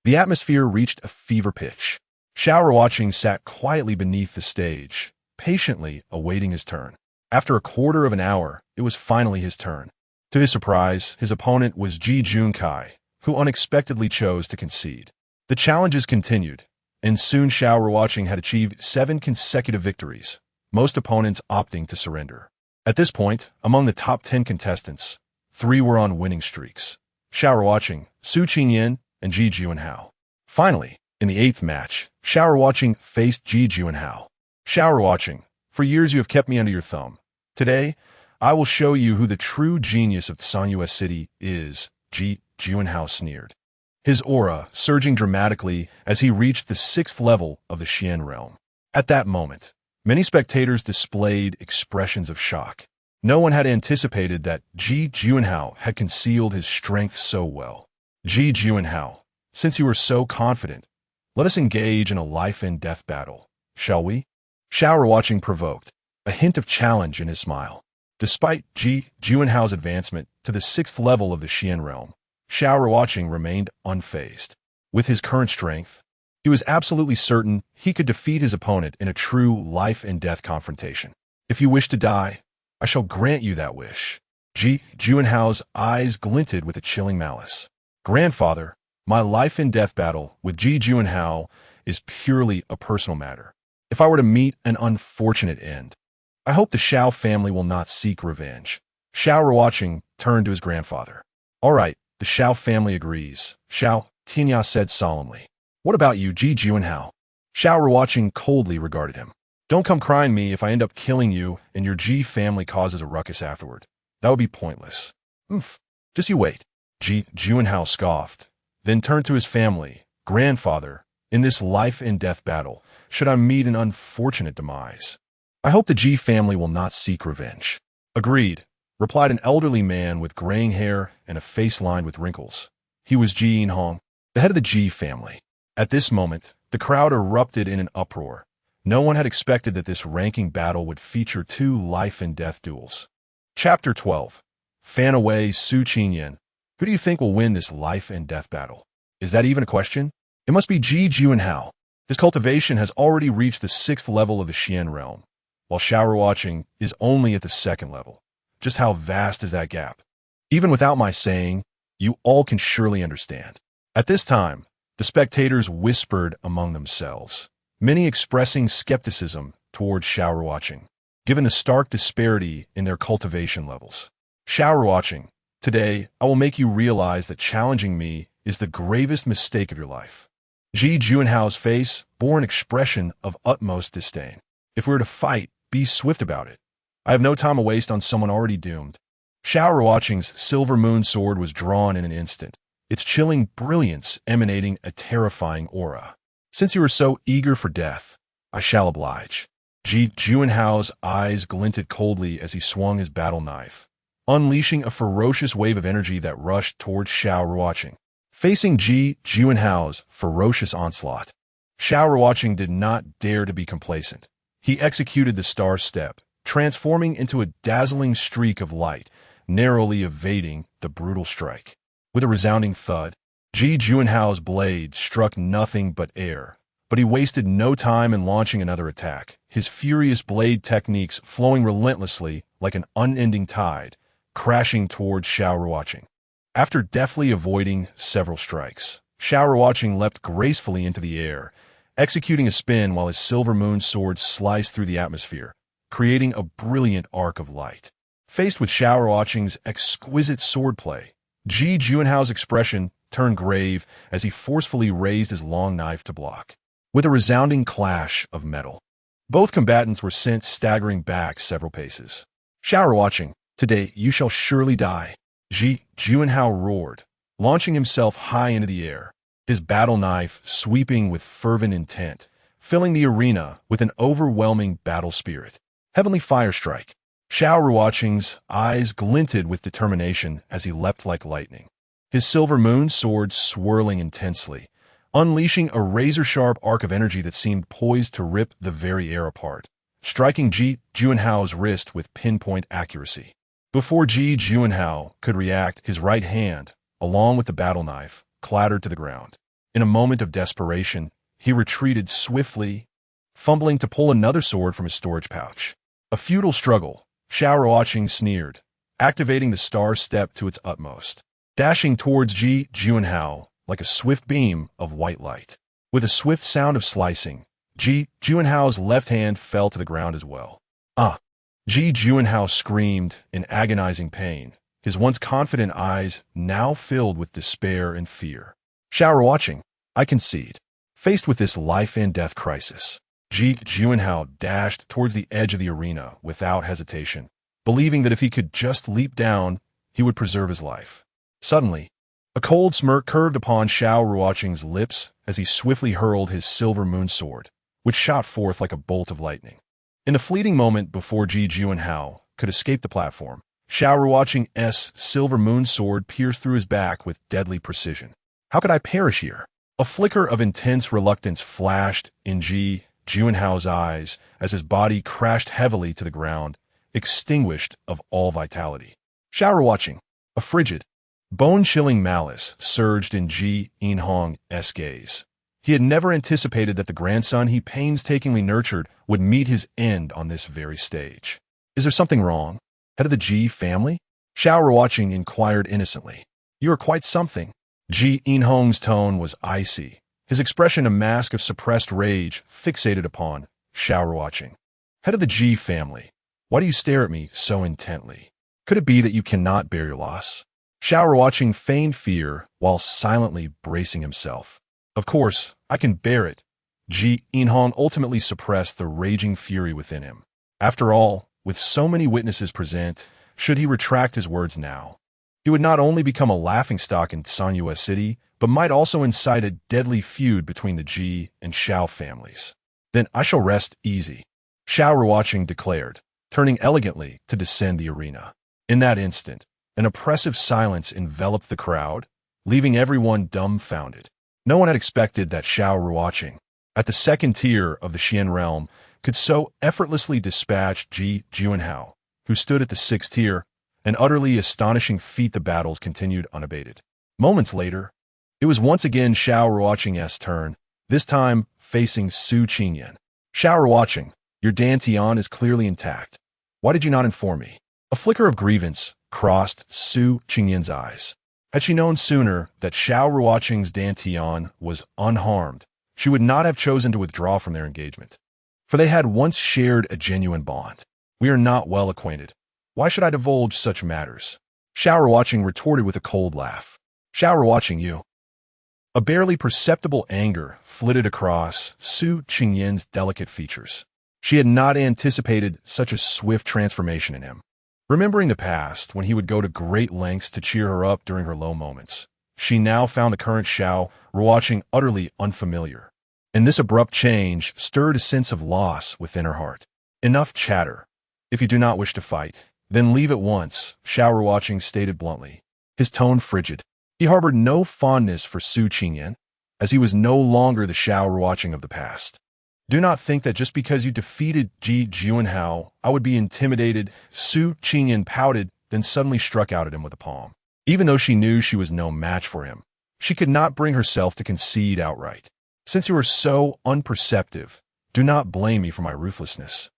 the atmosphere reached a fever pitch. Xiao Ruocheng sat quietly beneath the stage, patiently awaiting his turn. After a quarter of an hour, it was finally his turn. To his surprise, his opponent was Ji Junkai, who unexpectedly chose to concede. The challenges continued, and soon Xiao Ruocheng had achieved 7 consecutive victories, most opponents opting to surrender. At this point, among the top 10 contestants, 3 were on winning streaks: Xiao Ruocheng, Su Qingyan, and Ji Juanhao. Finally, in the 8th match, Xiao Ruocheng faced Ji Juanhao. Xiao Ruocheng, for years you have kept me under your thumb. Today, I will show you who the true genius of Sanyue City is, Ji Juanhao sneered, his aura surging dramatically as he reached the 6th level of the Xian realm. At that moment, many spectators displayed expressions of shock. No one had anticipated that Ji Juanhao had concealed his strength so well. Ji Juanhao, since you are so confident, let us engage in a life-and-death battle, shall we? Xiao Ruocheng provoked, a hint of challenge in his smile. Despite Ji Juanhao's advancement to the 6th level of the Xian realm, Xiao Ruocheng remained unfazed. With his current strength, he was absolutely certain he could defeat his opponent in a true life-and-death confrontation. If you wish to die, I shall grant you that wish. Ji Juanhao's eyes glinted with a chilling malice. Grandfather, my life-and-death battle with Ji Juanhao is purely a personal matter. If I were to meet an unfortunate end, I hope the Xiao family will not seek revenge. Xiao Ruocheng turned to his grandfather. All right, the Xiao family agrees, Xiao Tianya said solemnly. What about you, Ji Juanhao? Xiao Ruocheng coldly regarded him. Don't come crying me if I end up killing you and your Ji family causes a ruckus afterward. That would be pointless. Just you wait. Ji Juanhao scoffed, then turned to his family. Grandfather, in this life-and-death battle, should I meet an unfortunate demise, I hope the Ji family will not seek revenge. Agreed, replied an elderly man with graying hair and a face lined with wrinkles. He was Ji Yinhong, the head of the Ji family. At this moment, the crowd erupted in an uproar. No one had expected that this ranking battle would feature 2 life-and-death duels. Chapter 12. Fan away Su Qingyan. Who do you think will win this life-and-death battle? Is that even a question? It must be Ji Juanhao. His cultivation has already reached the 6th level of the Xian realm, while Xiao Ruocheng is only at the 2nd level. Just how vast is that gap? Even without my saying, you all can surely understand. At this time, the spectators whispered among themselves, many expressing skepticism towards Xiao Ruocheng, given the stark disparity in their cultivation levels. Xiao Ruocheng, today I will make you realize that challenging me is the gravest mistake of your life. Ji Juanhao's face bore an expression of utmost disdain. If we were to fight, be swift about it. I have no time to waste on someone already doomed. Xiao Ruocheng's silver moon sword was drawn in an instant, its chilling brilliance emanating a terrifying aura. Since you are so eager for death, I shall oblige. Ji Juanhao's eyes glinted coldly as he swung his battle knife, unleashing a ferocious wave of energy that rushed towards Xiao Ruocheng. Facing Ji Juanhao's ferocious onslaught, Xiao Ruocheng did not dare to be complacent. He executed the star step, transforming into a dazzling streak of light, narrowly evading the brutal strike. With a resounding thud, Ji Juanhao's blade struck nothing but air, but he wasted no time in launching another attack, his furious blade techniques flowing relentlessly like an unending tide, crashing towards Xiao Ruocheng. After deftly avoiding several strikes, Xiao Ruocheng leapt gracefully into the air, executing a spin while his silver moon sword sliced through the atmosphere, creating a brilliant arc of light. Faced with Xiao Ruocheng's exquisite swordplay, Ji Juanhao's expression turned grave as he forcefully raised his long knife to block. With a resounding clash of metal, both combatants were sent staggering back several paces. Xiao Ruocheng, today you shall surely die, Ji Juanhao roared, launching himself high into the air, his battle knife sweeping with fervent intent, filling the arena with an overwhelming battle spirit. Heavenly Fire Strike. Xiao Ruocheng's eyes glinted with determination as he leapt like lightning, his silver moon sword swirling intensely, unleashing a razor-sharp arc of energy that seemed poised to rip the very air apart, striking Ji Juanhao's wrist with pinpoint accuracy. Before Ji Juanhao could react, his right hand, along with the battle knife, clattered to the ground. In a moment of desperation, he retreated swiftly, fumbling to pull another sword from his storage pouch. A futile struggle, Xiao Ruocheng sneered, activating the star step to its utmost, dashing towards Ji Juanhao like a swift beam of white light. With a swift sound of slicing, Ji Juanhao's left hand fell to the ground as well. Ah! Ji Juanhao screamed in agonizing pain, his once confident eyes now filled with despair and fear. Xiao Ruocheng, I concede. Faced with this life-and-death crisis, Ji Juanhao dashed towards the edge of the arena without hesitation, believing that if he could just leap down, he would preserve his life. Suddenly, a cold smirk curved upon Xiao Ruocheng's lips as he swiftly hurled his silver moon sword, which shot forth like a bolt of lightning. In the fleeting moment before Ji Juanhao could escape the platform, Xiao Ruocheng's silver moon sword pierced through his back with deadly precision. How could I perish here? A flicker of intense reluctance flashed in Ji Juanhao's eyes as his body crashed heavily to the ground, extinguished of all vitality. Xiao Ruocheng, a frigid, bone-chilling malice surged in Ji Juanhao's gaze. He had never anticipated that the grandson he painstakingly nurtured would meet his end on this very stage. Is there something wrong? Head of the Ji family? Xiao Ruocheng inquired innocently. You are quite something. Ji Juanhao's tone was icy, his expression a mask of suppressed rage fixated upon Xiao Ruocheng. Head of the Ji family, why do you stare at me so intently? Could it be that you cannot bear your loss? Xiao Ruocheng feigned fear while silently bracing himself. Of course, I can bear it. Ji Juanhao ultimately suppressed the raging fury within him. After all, with so many witnesses present, should he retract his words now, he would not only become a laughingstock in Sanyue City, but might also incite a deadly feud between the Ji and Xiao families. Then I shall rest easy, Xiao Ruocheng declared, turning elegantly to descend the arena. In that instant, an oppressive silence enveloped the crowd, leaving everyone dumbfounded. No one had expected that Xiao Ruocheng, at the second tier of the Xian realm, could so effortlessly dispatch Ji Juanhao, who stood at the sixth tier, an utterly astonishing feat. The battles continued unabated. Moments later, it was once again Xiao Ruocheng's turn, this time facing Su Qingyan. Xiao Ruocheng, your dantian is clearly intact. Why did you not inform me? A flicker of grievance crossed Su Qingyan's eyes. Had she known sooner that Xiao Ruocheng's dantian was unharmed, she would not have chosen to withdraw from their engagement. For they had once shared a genuine bond. We are not well acquainted. Why should I divulge such matters? Xiao Ruocheng retorted with a cold laugh. Xiao Ruocheng, you. A barely perceptible anger flitted across Su Qingyan's delicate features. She had not anticipated such a swift transformation in him. Remembering the past, when he would go to great lengths to cheer her up during her low moments, she now found the current Xiao Ruocheng utterly unfamiliar. And this abrupt change stirred a sense of loss within her heart. Enough chatter. If you do not wish to fight, then leave at once, Xiao Ruocheng stated bluntly, his tone frigid. He harbored no fondness for Su Qingyan, as he was no longer the Xiao Ruocheng of the past. Do not think that just because you defeated Ji Juanhao, I would be intimidated. Su Qingyan pouted, then suddenly struck out at him with a palm. Even though she knew she was no match for him, she could not bring herself to concede outright. Since you are so unperceptive, do not blame me for my ruthlessness.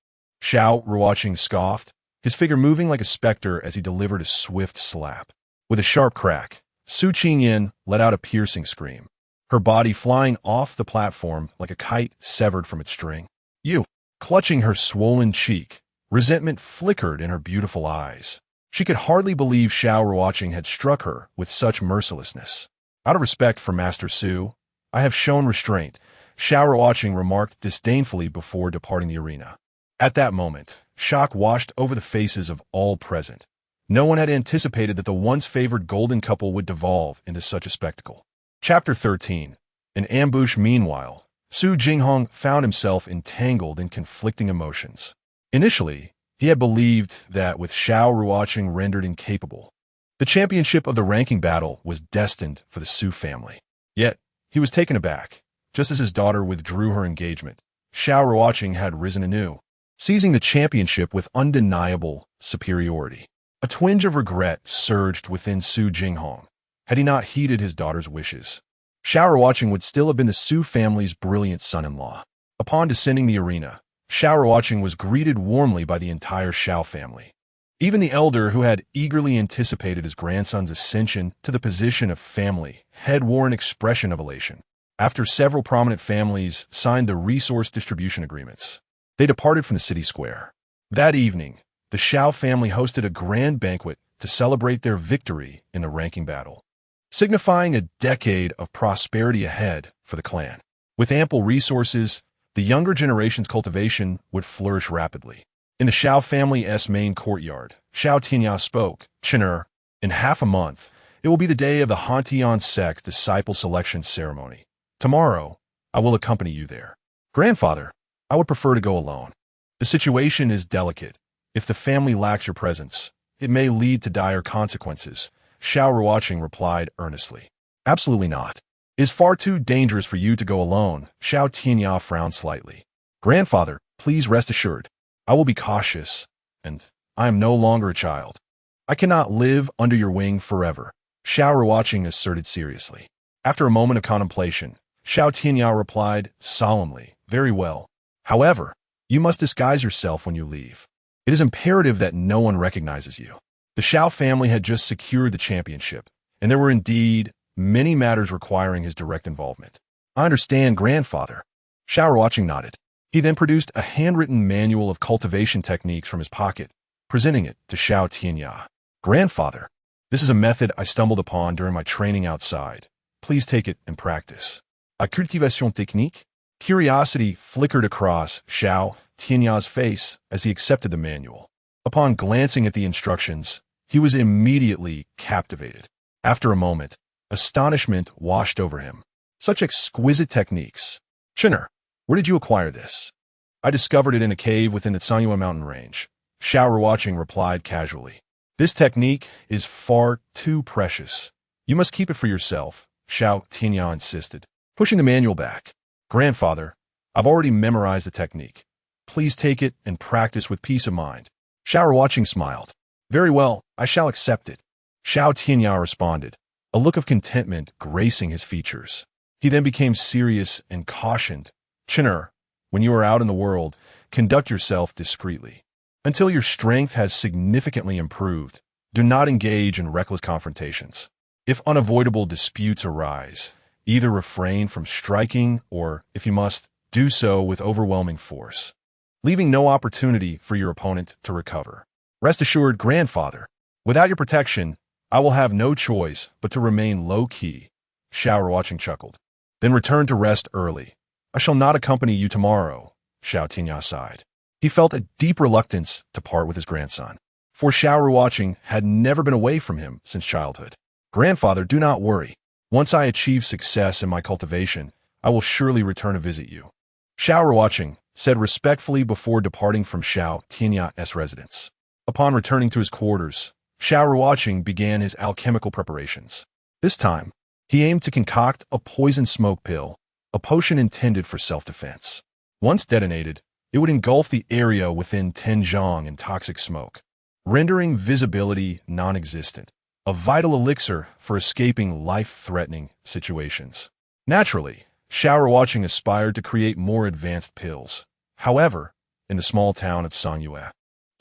Xiao Ruocheng scoffed, his figure moving like a specter as he delivered a swift slap. With a sharp crack, Su Qingyin let out a piercing scream, her body flying off the platform like a kite severed from its string. You, clutching her swollen cheek, resentment flickered in her beautiful eyes. She could hardly believe Xiao Ruocheng had struck her with such mercilessness. Out of respect for Master Su, I have shown restraint, Xiao Ruocheng remarked disdainfully before departing the arena. At that moment, shock washed over the faces of all present. No one had anticipated that the once-favored golden couple would devolve into such a spectacle. Chapter 13. An ambush. Meanwhile, Su Jinghong found himself entangled in conflicting emotions. Initially, he had believed that with Xiao Ruocheng rendered incapable, the championship of the ranking battle was destined for the Su family. Yet, he was taken aback. Just as his daughter withdrew her engagement, Xiao Ruocheng had risen anew, seizing the championship with undeniable superiority. A twinge of regret surged within Su Jinghong. Had he not heeded his daughter's wishes, Xiao Ruocheng would still have been the Su family's brilliant son-in-law. Upon descending the arena, Xiao Ruocheng was greeted warmly by the entire Xiao family. Even the elder, who had eagerly anticipated his grandson's ascension to the position of family head, wore an expression of elation. After several prominent families signed the resource distribution agreements, they departed from the city square. That evening, the Xiao family hosted a grand banquet to celebrate their victory in the ranking battle, signifying a decade of prosperity ahead for the clan. With ample resources, the younger generation's cultivation would flourish rapidly. In the Xiao family's main courtyard, Xiao Tinya spoke, "Chin'er, in half a month, it will be the day of the Hantian Sect's disciple selection ceremony. Tomorrow, I will accompany you there. Grandfather, I would prefer to go alone. The situation is delicate. If the family lacks your presence, it may lead to dire consequences," Xiao Ruocheng replied earnestly. "Absolutely not. It is far too dangerous for you to go alone," Xiao Tinya frowned slightly. "Grandfather, please rest assured. I will be cautious, and I am no longer a child. I cannot live under your wing forever," Xiao Ruocheng asserted seriously. After a moment of contemplation, Xiao Tinya replied solemnly, "Very well. However, you must disguise yourself when you leave. It is imperative that no one recognizes you." The Xiao family had just secured the championship, and there were indeed many matters requiring his direct involvement. "I understand, grandfather." Xiao Ruocheng nodded. He then produced a handwritten manual of cultivation techniques from his pocket, presenting it to Xiao Tianya. "Grandfather, this is a method I stumbled upon during my training outside. Please take it and practice." A cultivation technique? Curiosity flickered across Xiao Tianya's face as he accepted the manual. Upon glancing at the instructions, he was immediately captivated. After a moment, astonishment washed over him. Such exquisite techniques. "Chin'er, where did you acquire this?" "I discovered it in a cave within the Sanyue mountain range," Xiao Ruocheng replied casually. "This technique is far too precious. You must keep it for yourself," Xiao Tianya insisted, pushing the manual back. "Grandfather, I've already memorized the technique. Please take it and practice with peace of mind." Xiao Ruocheng smiled. "Very well, I shall accept it," Xiao Tianya responded, a look of contentment gracing his features. He then became serious and cautioned, "Chin'er, when you are out in the world, conduct yourself discreetly. Until your strength has significantly improved, do not engage in reckless confrontations. If unavoidable disputes arise, either refrain from striking or, if you must, do so with overwhelming force, leaving no opportunity for your opponent to recover. Rest assured, grandfather, without your protection, I will have no choice but to remain low-key," Xiao Ruocheng chuckled. "Then return to rest early. I shall not accompany you tomorrow," Xiao Tinya sighed. He felt a deep reluctance to part with his grandson, for Xiao Ruocheng had never been away from him since childhood. "Grandfather, do not worry. Once I achieve success in my cultivation, I will surely return to visit you," Xiao Ruocheng said respectfully before departing from Xiao Tinya's residence. Upon returning to his quarters, Xiao Ruocheng began his alchemical preparations. This time, he aimed to concoct a poison smoke pill, a potion intended for self-defense. Once detonated, it would engulf the area within 10 zhang in toxic smoke, rendering visibility non-existent, a vital elixir for escaping life-threatening situations. Naturally, Xiao Ruocheng aspired to create more advanced pills. However, in the small town of Sanyue,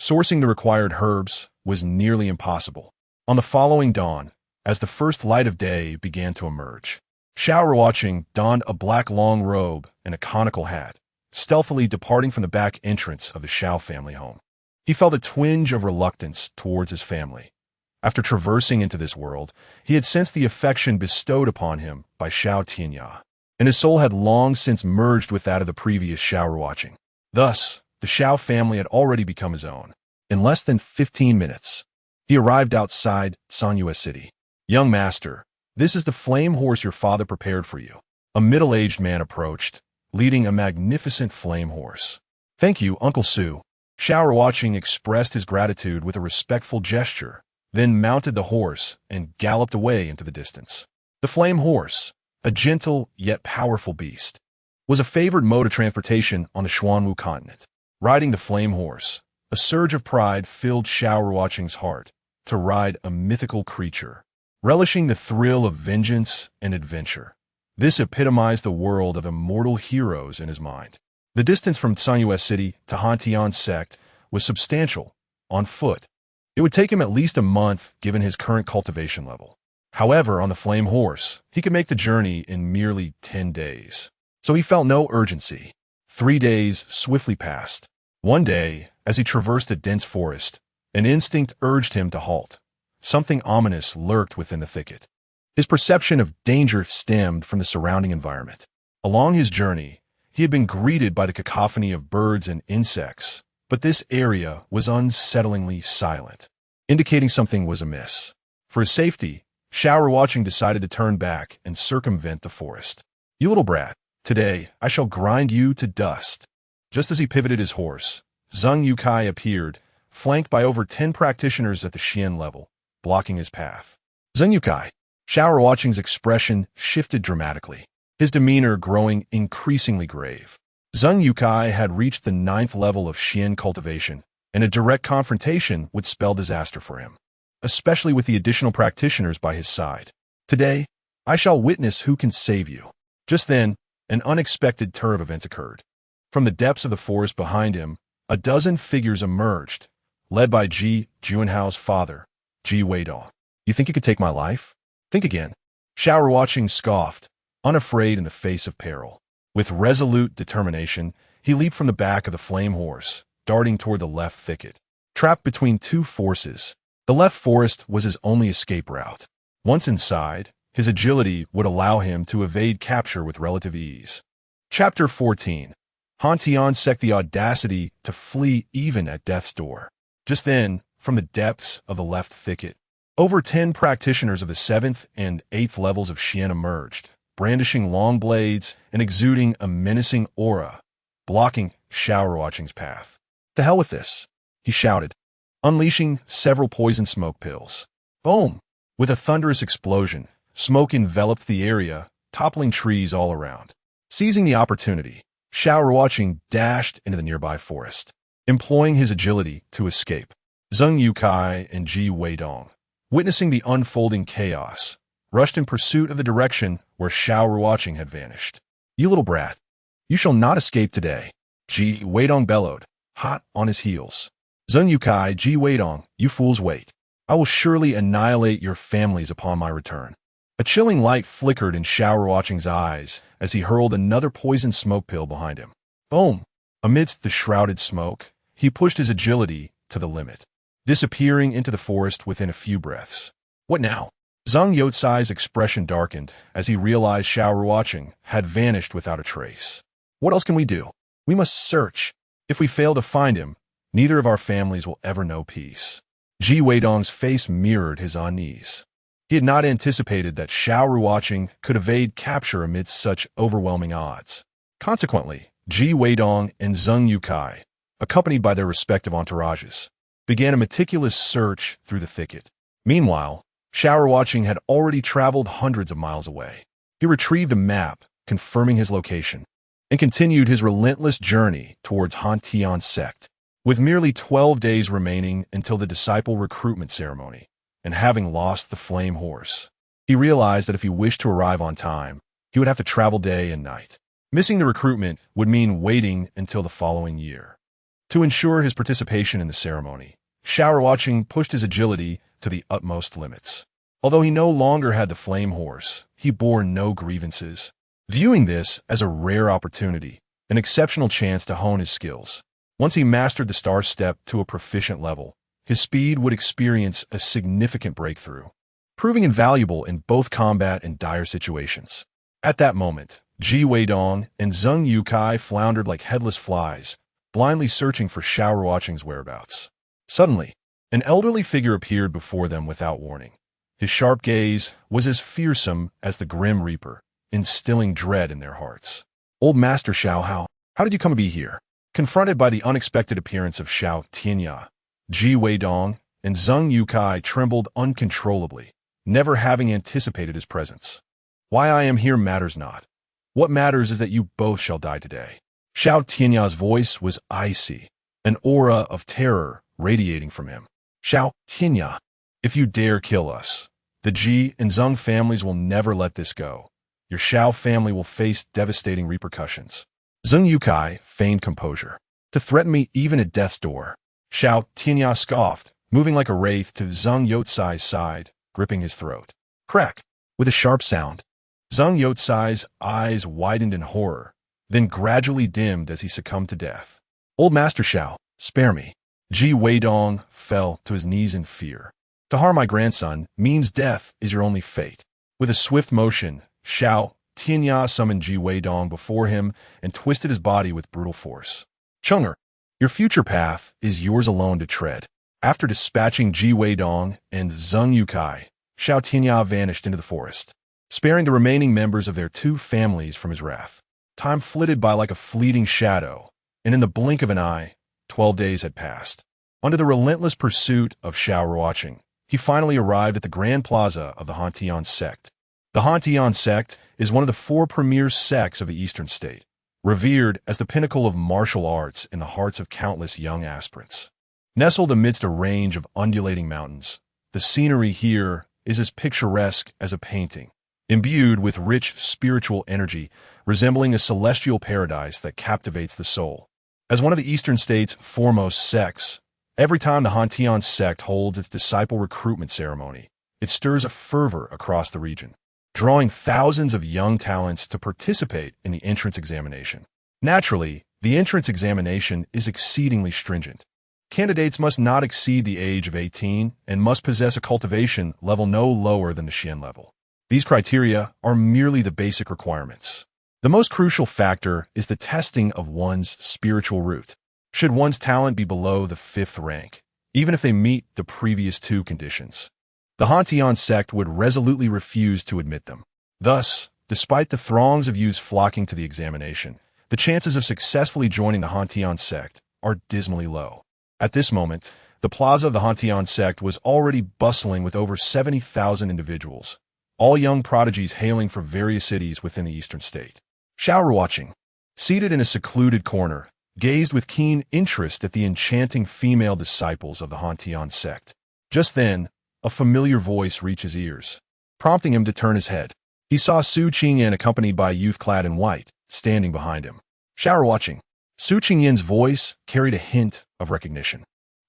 Sourcing the required herbs was nearly impossible. On the following dawn, as the first light of day began to emerge, Xiao Ruocheng donned a black long robe and a conical hat, stealthily departing from the back entrance of the Xiao family home. He felt a twinge of reluctance towards his family. After traversing into this world, he had sensed the affection bestowed upon him by Xiao Tianya, and his soul had long since merged with that of the previous Xiao Ruocheng. Thus, the Xiao family had already become his own. In less than 15 minutes, he arrived outside Sanyue City. "Young master, this is the flame horse your father prepared for you." A middle-aged man approached, leading a magnificent flame horse. "Thank you, Uncle Su." Xiao Ruocheng expressed his gratitude with a respectful gesture, then mounted the horse and galloped away into the distance. The flame horse, a gentle yet powerful beast, was a favored mode of transportation on the Xuanwu continent. Riding the flame horse, a surge of pride filled Xiao Ruocheng's heart to ride a mythical creature, relishing the thrill of vengeance and adventure. This epitomized the world of immortal heroes in his mind. The distance from Sanyue City to Hantian Sect was substantial, on foot. It would take him at least a month given his current cultivation level. However, on the flame horse, he could make the journey in merely 10 days. So he felt no urgency. 3 days swiftly passed. One day, as he traversed a dense forest, an instinct urged him to halt. Something ominous lurked within the thicket. His perception of danger stemmed from the surrounding environment. Along his journey, he had been greeted by the cacophony of birds and insects, but this area was unsettlingly silent, indicating something was amiss. For his safety, Xiao Ruocheng decided to turn back and circumvent the forest. "You little brat, today I shall grind you to dust." Just as he pivoted his horse, Zheng Yukai appeared, flanked by over 10 practitioners at the Xian level, blocking his path. "Zheng Yukai." Xiao Ruocheng's expression shifted dramatically, his demeanor growing increasingly grave. Zheng Yukai had reached the 9th level of Xian cultivation, and a direct confrontation would spell disaster for him, especially with the additional practitioners by his side. "Today, I shall witness who can save you." Just then, an unexpected turn of events occurred. From the depths of the forest behind him, a dozen figures emerged, led by Ji Juanhao's father, Ji Weidong. "You think you could take my life? Think again." Xiao Ruocheng scoffed, unafraid in the face of peril. With resolute determination, he leaped from the back of the flame horse, darting toward the left thicket. Trapped between two forces, the left forest was his only escape route. Once inside, his agility would allow him to evade capture with relative ease. Chapter 14. Hantian Sect, the audacity to flee even at death's door. Just then, from the depths of the left thicket, over 10 practitioners of the 7th and 8th levels of Xian emerged, brandishing long blades and exuding a menacing aura, blocking Xiao Ruocheng's path. "The hell with this," he shouted, unleashing several poison smoke pills. Boom! With a thunderous explosion, smoke enveloped the area, toppling trees all around. Seizing the opportunity, Xiao Ruocheng dashed into the nearby forest, employing his agility to escape. Zheng Yukai and Ji Weidong, witnessing the unfolding chaos, rushed in pursuit of the direction where Xiao Ruocheng had vanished. "You little brat, you shall not escape today," Ji Weidong bellowed, hot on his heels. "Zheng Yukai, Ji Weidong, you fools wait. I will surely annihilate your families upon my return." A chilling light flickered in Xiao Ruocheng's eyes as he hurled another poison smoke pill behind him. Boom! Amidst the shrouded smoke, he pushed his agility to the limit, disappearing into the forest within a few breaths. "What now?" Zhang Youcai's expression darkened as he realized Xiao Ruocheng had vanished without a trace. "What else can we do? We must search. If we fail to find him, neither of our families will ever know peace." Ji Weidong's face mirrored his unease. He had not anticipated that Xiao Ruocheng could evade capture amidst such overwhelming odds. Consequently, Ji Weidong and Zheng Yukai, accompanied by their respective entourages, began a meticulous search through the thicket. Meanwhile, Xiao Ruocheng had already traveled hundreds of miles away. He retrieved a map confirming his location and continued his relentless journey towards Hantian Sect. With merely 12 days remaining until the disciple recruitment ceremony, and having lost the flame horse, he realized that if he wished to arrive on time, he would have to travel day and night. Missing the recruitment would mean waiting until the following year. To ensure his participation in the ceremony, Xiao Ruocheng pushed his agility to the utmost limits. Although he no longer had the flame horse, he bore no grievances, viewing this as a rare opportunity, an exceptional chance to hone his skills. Once he mastered the star step to a proficient level, his speed would experience a significant breakthrough, proving invaluable in both combat and dire situations. At that moment, Ji Weidong and Zheng Yukai floundered like headless flies, blindly searching for Xiao Ruocheng's whereabouts. Suddenly, an elderly figure appeared before them without warning. His sharp gaze was as fearsome as the Grim Reaper, instilling dread in their hearts. "Old Master Xiao, how did you come to be here?" Confronted by the unexpected appearance of Xiao Tianya, Ji Weidong and Zheng Yukai trembled uncontrollably, never having anticipated his presence. "Why I am here matters not. What matters is that you both shall die today." Xiao Tianya's voice was icy, an aura of terror radiating from him. "Xiao Tianya, if you dare kill us, the Ji and Zheng families will never let this go. Your Xiao family will face devastating repercussions." Zheng Yukai feigned composure. "To threaten me even at death's door." Xiao Tianya scoffed, moving like a wraith to Zheng Yotsai's side, gripping his throat. Crack! With a sharp sound, Zheng Yotsai's eyes widened in horror, then gradually dimmed as he succumbed to death. "Old Master Xiao, spare me." Ji Weidong fell to his knees in fear. "To harm my grandson means death is your only fate." With a swift motion, Xiao Tianya summoned Ji Weidong before him and twisted his body with brutal force. "Chunger, your future path is yours alone to tread." After dispatching Ji Weidong and Zheng Yukai, Xiao Tianya vanished into the forest, sparing the remaining members of their two families from his wrath. Time flitted by like a fleeting shadow, and in the blink of an eye, 12 days had passed. Under the relentless pursuit of Xiao Ruocheng, he finally arrived at the Grand Plaza of the Hantian Sect. The Hantian Sect is one of the 4 premier sects of the Eastern State, revered as the pinnacle of martial arts in the hearts of countless young aspirants. Nestled amidst a range of undulating mountains, the scenery here is as picturesque as a painting, imbued with rich spiritual energy, resembling a celestial paradise that captivates the soul. As one of the Eastern State's foremost sects, every time the Hantian Sect holds its disciple recruitment ceremony, it stirs a fervor across the region, drawing thousands of young talents to participate in the entrance examination. Naturally, the entrance examination is exceedingly stringent. Candidates must not exceed the age of 18 and must possess a cultivation level no lower than the Xian level. These criteria are merely the basic requirements. The most crucial factor is the testing of one's spiritual root. Should one's talent be below the 5th rank, even if they meet the previous 2 conditions, the Hantian Sect would resolutely refuse to admit them. Thus, despite the throngs of youths flocking to the examination, the chances of successfully joining the Hantian Sect are dismally low. At this moment, the plaza of the Hantian Sect was already bustling with over 70,000 individuals, all young prodigies hailing from various cities within the Eastern State. Xiao Ruocheng, seated in a secluded corner, gazed with keen interest at the enchanting female disciples of the Hantian Sect. Just then, a familiar voice reached his ears, prompting him to turn his head. He saw Su Qingyan accompanied by a youth clad in white, standing behind him. Xiao Ruocheng. Su Qingyan's voice carried a hint of recognition.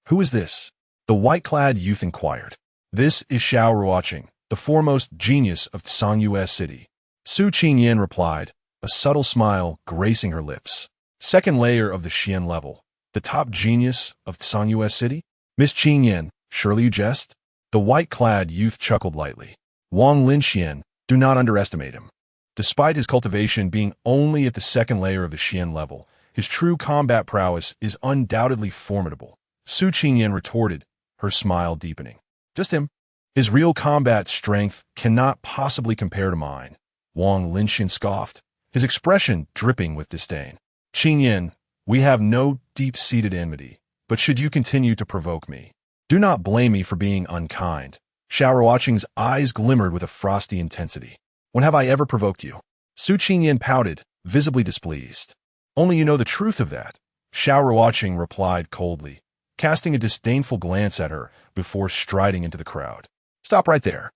"Who is this?" the white-clad youth inquired. "This is Xiao Ruocheng, the foremost genius of Tsangyue City." Su Qingyan replied, a subtle smile gracing her lips. "Second layer of the Xian level, the top genius of Tsangyue City? Miss Qingyan, surely you jest?" The white-clad youth chuckled lightly. "Wang Linxian, do not underestimate him. Despite his cultivation being only at the 2nd layer of the Xian level, his true combat prowess is undoubtedly formidable." Su Qingyan retorted, her smile deepening. "Just him. His real combat strength cannot possibly compare to mine," Wang Linxian scoffed, his expression dripping with disdain. "Qingyan, we have no deep-seated enmity, but should you continue to provoke me, do not blame me for being unkind." Xiao Ruocheng's eyes glimmered with a frosty intensity. "When have I ever provoked you?" Su Qingyan pouted, visibly displeased. "Only you know the truth of that," Xiao Ruocheng replied coldly, casting a disdainful glance at her before striding into the crowd. "Stop right there."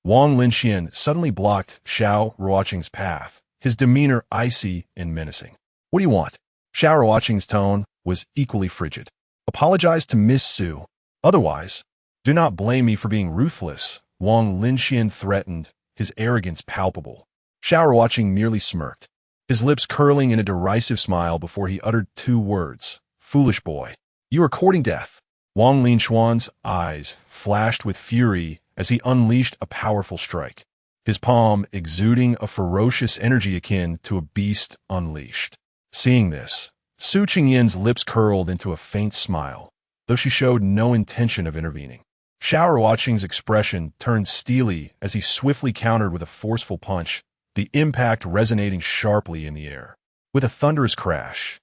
Wang Linxian suddenly blocked Xiao Ruocheng's path, his demeanor icy and menacing. "What do you want?" Xiao Ruocheng's tone was equally frigid. Apologize to Miss Su. Otherwise, do not blame me for being ruthless, Wang Linxian threatened, his arrogance palpable. Xiao Ruocheng merely smirked, his lips curling in a derisive smile before he uttered 2 words, "Foolish boy. You are courting death." Wang Linxuan's eyes flashed with fury as he unleashed a powerful strike, his palm exuding a ferocious energy akin to a beast unleashed. Seeing this, Su Qingyin's lips curled into a faint smile, though she showed no intention of intervening. Xiao Ruocheng's expression turned steely as he swiftly countered with a forceful punch, the impact resonating sharply in the air. With a thunderous crash,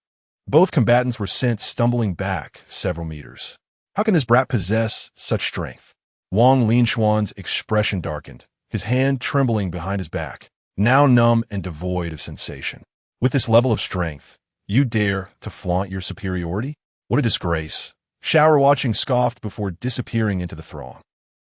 both combatants were sent stumbling back several meters. How can this brat possess such strength? Wang Linxuan's expression darkened, his hand trembling behind his back, now numb and devoid of sensation. With this level of strength, you dare to flaunt your superiority? What a disgrace. Xiao Ruocheng scoffed before disappearing into the throng.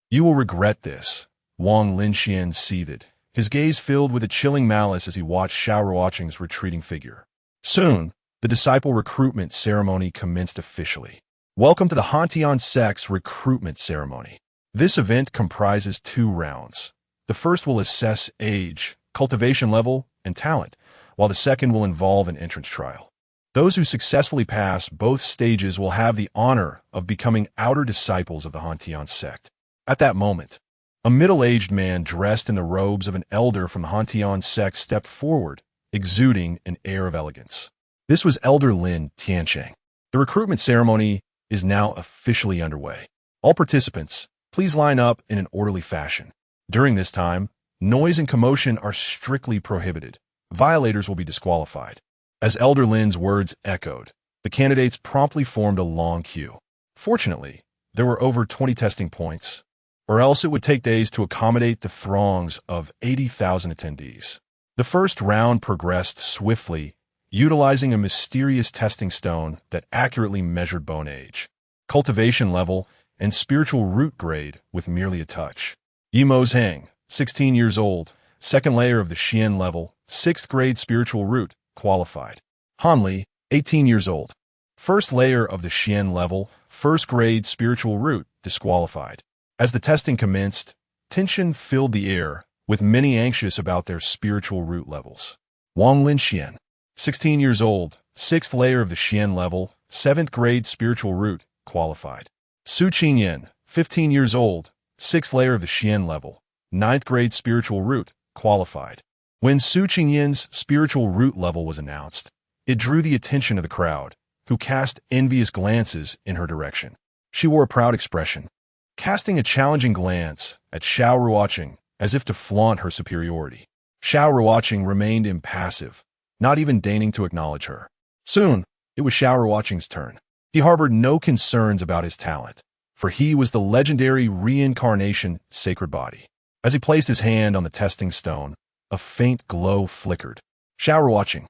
You will regret this, Wang Linxian seethed, his gaze filled with a chilling malice as he watched Xiao Ruocheng's retreating figure. Soon, the disciple recruitment ceremony commenced officially. Welcome to the Hantian Sect's recruitment ceremony. This event comprises 2 rounds. The first will assess age, cultivation level, and talent, while the second will involve an entrance trial. Those who successfully pass both stages will have the honor of becoming outer disciples of the Hantian Sect. At that moment, a middle-aged man dressed in the robes of an elder from the Hantian Sect stepped forward, exuding an air of elegance. This was Elder Lin Tiancheng. The recruitment ceremony is now officially underway. All participants, please line up in an orderly fashion. During this time, noise and commotion are strictly prohibited. Violators will be disqualified. As Elder Lin's words echoed, the candidates promptly formed a long queue. Fortunately, there were over 20 testing points, or else it would take days to accommodate the throngs of 80,000 attendees. The first round progressed swiftly, utilizing a mysterious testing stone that accurately measured bone age, cultivation level, and spiritual root grade with merely a touch. Yimo Zhang, 16 years old, 2nd layer of the Xian level, 6th grade spiritual root, qualified. Han Li, 18 years old, 1st layer of the Xian level, 1st grade spiritual root, disqualified. As the testing commenced, tension filled the air, with many anxious about their spiritual root levels. Wang Linxian, 16 years old, 6th layer of the Xian level, 7th grade spiritual root, qualified. Su Qingyan, 15 years old, 6th layer of the Xian level, 9th grade spiritual root, qualified. When Su Qingyan's spiritual root level was announced, it drew the attention of the crowd, who cast envious glances in her direction. She wore a proud expression, casting a challenging glance at Xiao Ruocheng as if to flaunt her superiority. Xiao Ruocheng remained impassive, not even deigning to acknowledge her. Soon, it was Xiao Ruocheng's turn. He harbored no concerns about his talent, for he was the legendary Reincarnation Sacred Body. As he placed his hand on the testing stone, a faint glow flickered. Xiao Ruocheng,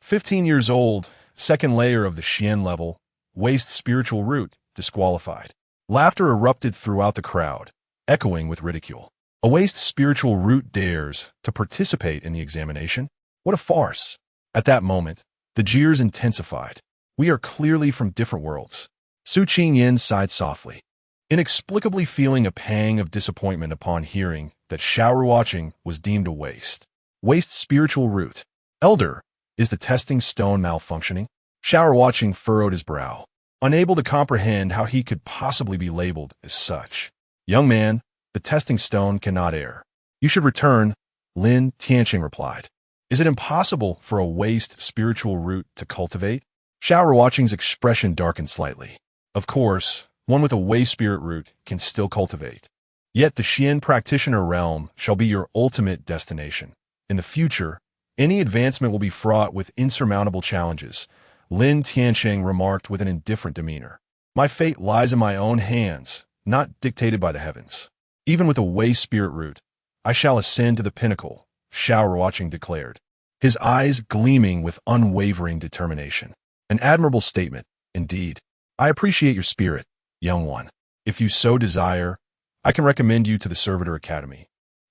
15 years old, 2nd layer of the Xian level, waist spiritual root, disqualified. Laughter erupted throughout the crowd, echoing with ridicule. A waist spiritual root dares to participate in the examination? What a farce! At that moment, the jeers intensified. We are clearly from different worlds. Su Qingyan sighed softly, inexplicably feeling a pang of disappointment upon hearing that Xiao Ruocheng was deemed a waste. Waste spiritual root. Elder, is the testing stone malfunctioning? Xiao Ruocheng furrowed his brow, unable to comprehend how he could possibly be labeled as such. Young man, the testing stone cannot err. You should return, Lin Tiancheng replied. Is it impossible for a waste spiritual root to cultivate? Xiao Ruocheng's expression darkened slightly. Of course, one with a waste spirit root can still cultivate. Yet the Xian practitioner realm shall be your ultimate destination. In the future, any advancement will be fraught with insurmountable challenges, Lin Tiancheng remarked with an indifferent demeanor. My fate lies in my own hands, not dictated by the heavens. Even with a waste spirit root, I shall ascend to the pinnacle, Xiao Ruocheng declared, his eyes gleaming with unwavering determination. An admirable statement, indeed. I appreciate your spirit, young one. If you so desire, I can recommend you to the Servitor Academy,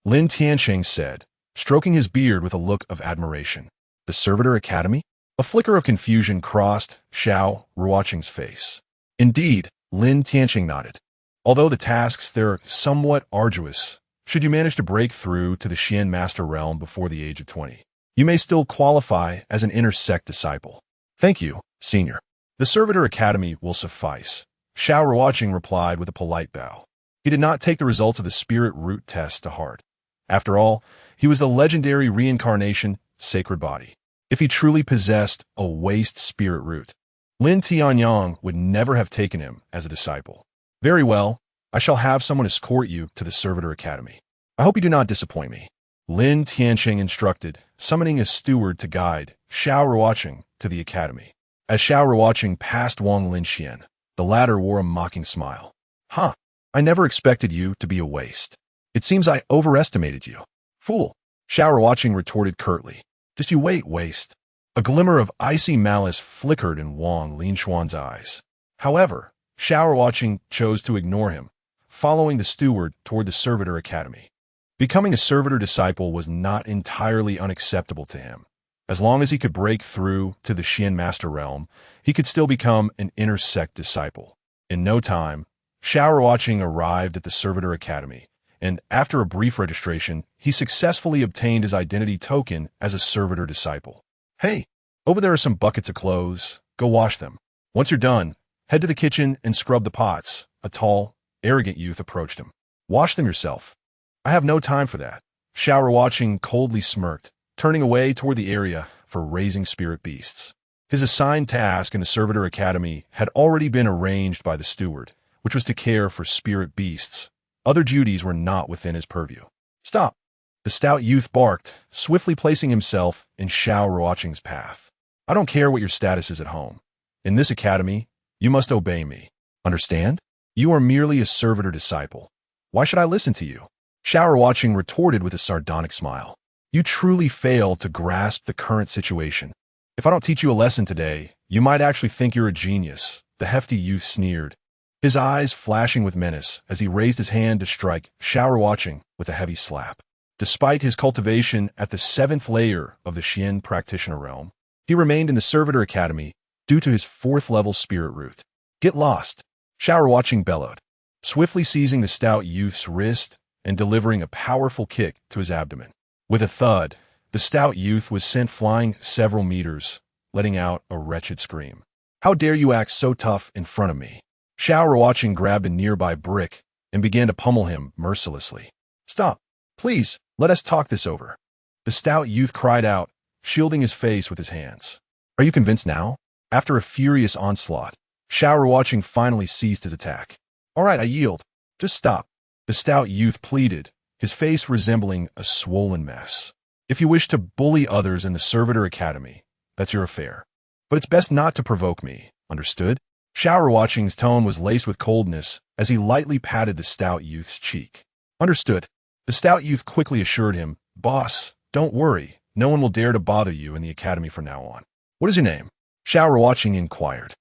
Lin Tiancheng said, stroking his beard with a look of admiration. The Servitor Academy? A flicker of confusion crossed Xiao Ruocheng's face. Indeed, Lin Tianqing nodded. Although the tasks there are somewhat arduous, should you manage to break through to the Xian Master Realm before the age of 20, you may still qualify as an inner Sect disciple. Thank you, Senior. The Servitor Academy will suffice. Xiao Ruocheng replied with a polite bow. He did not take the results of the Spirit Root test to heart. After all, he was the legendary Reincarnation Sacred Body. If he truly possessed a waste Spirit Root, Lin Tianyang would never have taken him as a disciple. Very well, I shall have someone escort you to the Servitor Academy. I hope you do not disappoint me. Lin Tianqing instructed, summoning a steward to guide Xiao Ruocheng to the academy. As Xiao Ruocheng passed Wang Linxian, the latter wore a mocking smile. Huh, I never expected you to be a waste. It seems I overestimated you. Fool, Xiao Ruocheng retorted curtly. Just you wait, waste. A glimmer of icy malice flickered in Wang Linxuan's eyes. However, Xiao Ruocheng chose to ignore him, following the steward toward the Servitor Academy. Becoming a Servitor disciple was not entirely unacceptable to him. As long as he could break through to the Xian Master Realm, he could still become an inner Sect disciple. In no time, Xiao Ruocheng arrived at the Servitor Academy, and after a brief registration, he successfully obtained his identity token as a Servitor disciple. Hey, over there are some buckets of clothes. Go wash them. Once you're done, head to the kitchen and scrub the pots. A tall, arrogant youth approached him. Wash them yourself. I have no time for that. Xiao Ruocheng coldly smirked, turning away toward the area for raising spirit beasts. His assigned task in the Servitor Academy had already been arranged by the steward, which was to care for spirit beasts. Other duties were not within his purview. Stop! The stout youth barked, swiftly placing himself in Xiao Ruocheng's path. I don't care what your status is at home. In this academy, you must obey me. Understand? You are merely a Servitor disciple. Why should I listen to you? Xiao Ruocheng retorted with a sardonic smile. You truly fail to grasp the current situation. If I don't teach you a lesson today, you might actually think you're a genius, the hefty youth sneered, his eyes flashing with menace as he raised his hand to strike Xiao Ruocheng with a heavy slap. Despite his cultivation at the 7th layer of the Xian practitioner realm, he remained in the Servitor Academy due to his 4th level Spirit Root. Get lost! Xiao Ruocheng bellowed, swiftly seizing the stout youth's wrist and delivering a powerful kick to his abdomen. With a thud, the stout youth was sent flying several meters, letting out a wretched scream. How dare you act so tough in front of me? Xiao Ruocheng grabbed a nearby brick and began to pummel him mercilessly. Stop! Please, let us talk this over. The stout youth cried out, shielding his face with his hands. Are you convinced now? After a furious onslaught, Xiao Ruocheng finally ceased his attack. All right, I yield. Just stop. The stout youth pleaded, his face resembling a swollen mess. If you wish to bully others in the Servitor Academy, that's your affair. But it's best not to provoke me, understood? Xiao Ruocheng's tone was laced with coldness as he lightly patted the stout youth's cheek. Understood. The stout youth quickly assured him, Boss, don't worry. No one will dare to bother you in the academy from now on. What is your name? Xiao Ruocheng inquired,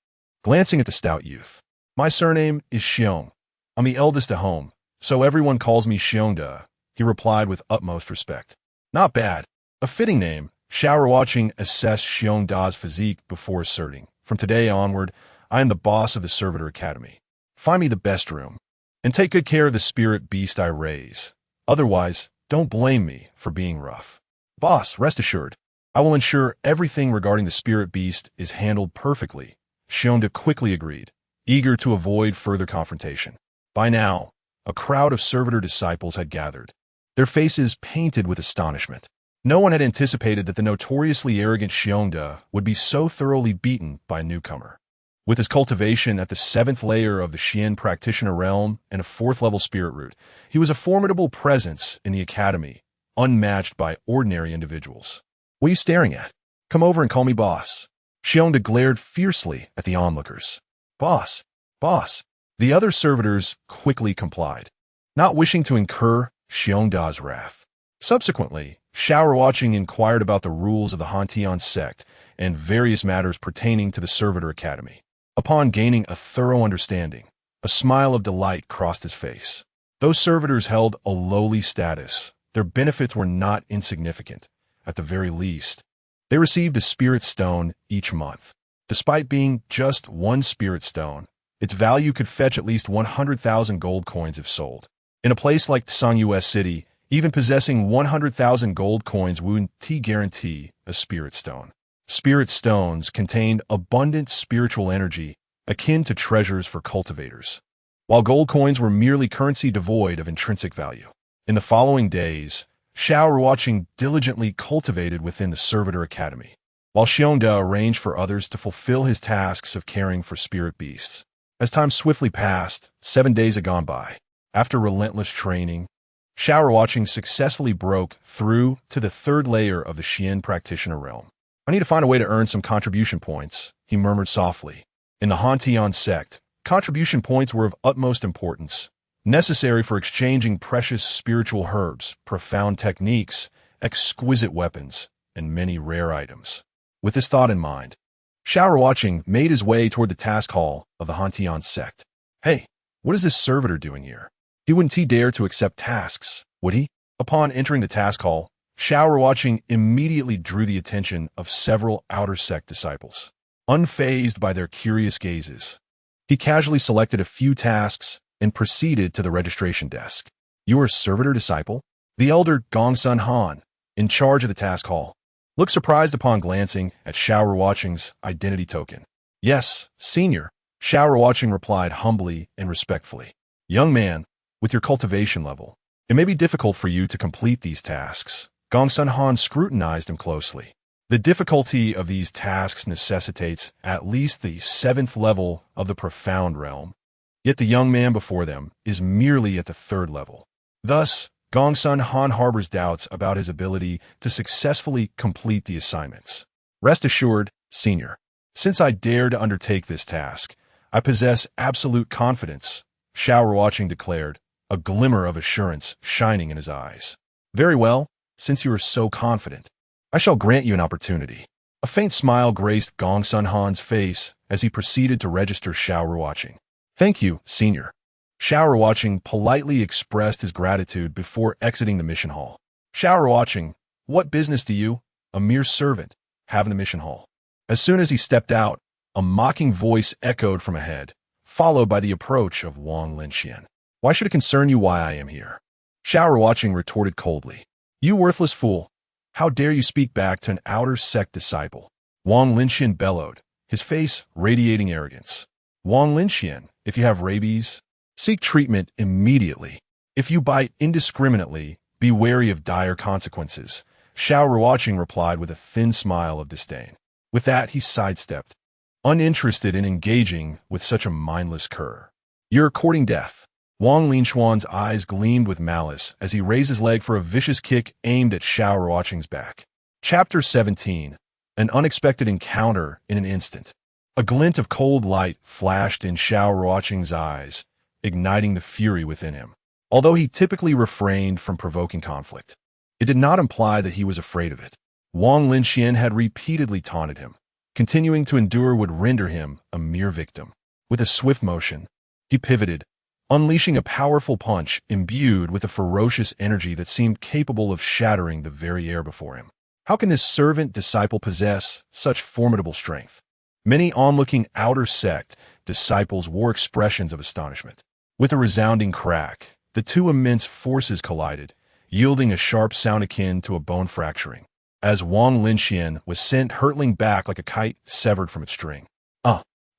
glancing at the stout youth. My surname is Xiong. I'm the eldest at home, so everyone calls me Xiongda, he replied with utmost respect. Not bad. A fitting name. Xiao Ruocheng assessed Xiongda's physique before asserting, from today onward, I am the boss of the Servitor Academy. Find me the best room, and take good care of the spirit beast I raise. Otherwise, don't blame me for being rough. Boss, rest assured, I will ensure everything regarding the spirit beast is handled perfectly. Xiongda quickly agreed, eager to avoid further confrontation. By now, a crowd of Servitor disciples had gathered, their faces painted with astonishment. No one had anticipated that the notoriously arrogant Xiongda would be so thoroughly beaten by a newcomer. With his cultivation at the 7th layer of the Xian practitioner realm and a 4th level Spirit Root, he was a formidable presence in the academy, unmatched by ordinary individuals. What are you staring at? Come over and call me boss. Xiongda glared fiercely at the onlookers. Boss, boss. The other servitors quickly complied, not wishing to incur Xiongda's wrath. Subsequently, Xiao Ruocheng inquired about the rules of the Hantian Sect and various matters pertaining to the Servitor Academy. Upon gaining a thorough understanding, a smile of delight crossed his face. Those servitors held a lowly status. Their benefits were not insignificant, at the very least. They received a spirit stone each month. Despite being just one spirit stone, its value could fetch at least 100,000 gold coins if sold. In a place like Tsang U.S. City, even possessing 100,000 gold coins wouldn't guarantee a spirit stone. Spirit stones contained abundant spiritual energy, akin to treasures for cultivators, while gold coins were merely currency devoid of intrinsic value. In the following days, Xiao Ruocheng diligently cultivated within the Servitor Academy, while Xiongda arranged for others to fulfill his tasks of caring for spirit beasts. As time swiftly passed, 7 days had gone by. After relentless training, Xiao Ruocheng successfully broke through to the third layer of the Xian practitioner realm. I need to find a way to earn some contribution points, he murmured softly. In the Hantian Sect, contribution points were of utmost importance, necessary for exchanging precious spiritual herbs, profound techniques, exquisite weapons, and many rare items. With this thought in mind, Xiao Ruocheng made his way toward the task hall of the Hantian Sect. Hey, what is this servitor doing here? He wouldn't dare to accept tasks, would he? Upon entering the task hall, Xiao Ruocheng immediately drew the attention of several outer sect disciples. Unfazed by their curious gazes, he casually selected a few tasks and proceeded to the registration desk. You are a servitor disciple? The elder Gongsun Han, in charge of the task hall, looked surprised upon glancing at Xiao Ruocheng's identity token. Yes, senior, Xiao Ruocheng replied humbly and respectfully. Young man, with your cultivation level, it may be difficult for you to complete these tasks. Gongsun Han scrutinized him closely. The difficulty of these tasks necessitates at least the 7th level of the profound realm, yet the young man before them is merely at the 3rd level. Thus, Gongsun Han harbors doubts about his ability to successfully complete the assignments. Rest assured, senior, since I dare to undertake this task, I possess absolute confidence, Xiao Ruocheng declared, a glimmer of assurance shining in his eyes. Very well, since you are so confident, I shall grant you an opportunity. A faint smile graced Gongsun Han's face as he proceeded to register Xiao Ruocheng. Thank you, senior. Xiao Ruocheng politely expressed his gratitude before exiting the mission hall. Xiao Ruocheng, what business do you, a mere servant, have in the mission hall? As soon as he stepped out, a mocking voice echoed from ahead, followed by the approach of Wang Linxian. Why should it concern you why I am here? Xiao Ruocheng retorted coldly. You worthless fool! How dare you speak back to an outer sect disciple? Wang Linxian bellowed, his face radiating arrogance. Wang Linxian, if you have rabies, seek treatment immediately. If you bite indiscriminately, be wary of dire consequences, Xiao Ruocheng replied with a thin smile of disdain. With that, he sidestepped, uninterested in engaging with such a mindless cur. You're courting death. Wang Linxuan's eyes gleamed with malice as he raised his leg for a vicious kick aimed at Xiao Ruocheng's back. Chapter 17. An unexpected encounter in an instant. A glint of cold light flashed in Xiao Ruocheng's eyes, igniting the fury within him. Although he typically refrained from provoking conflict, it did not imply that he was afraid of it. Wang Linxian had repeatedly taunted him. Continuing to endure would render him a mere victim. With a swift motion, he pivoted, unleashing a powerful punch imbued with a ferocious energy that seemed capable of shattering the very air before him. How can this servant disciple possess such formidable strength? Many onlooking outer sect disciples wore expressions of astonishment. With a resounding crack, the two immense forces collided, yielding a sharp sound akin to a bone fracturing, as Wang Linxian was sent hurtling back like a kite severed from its string.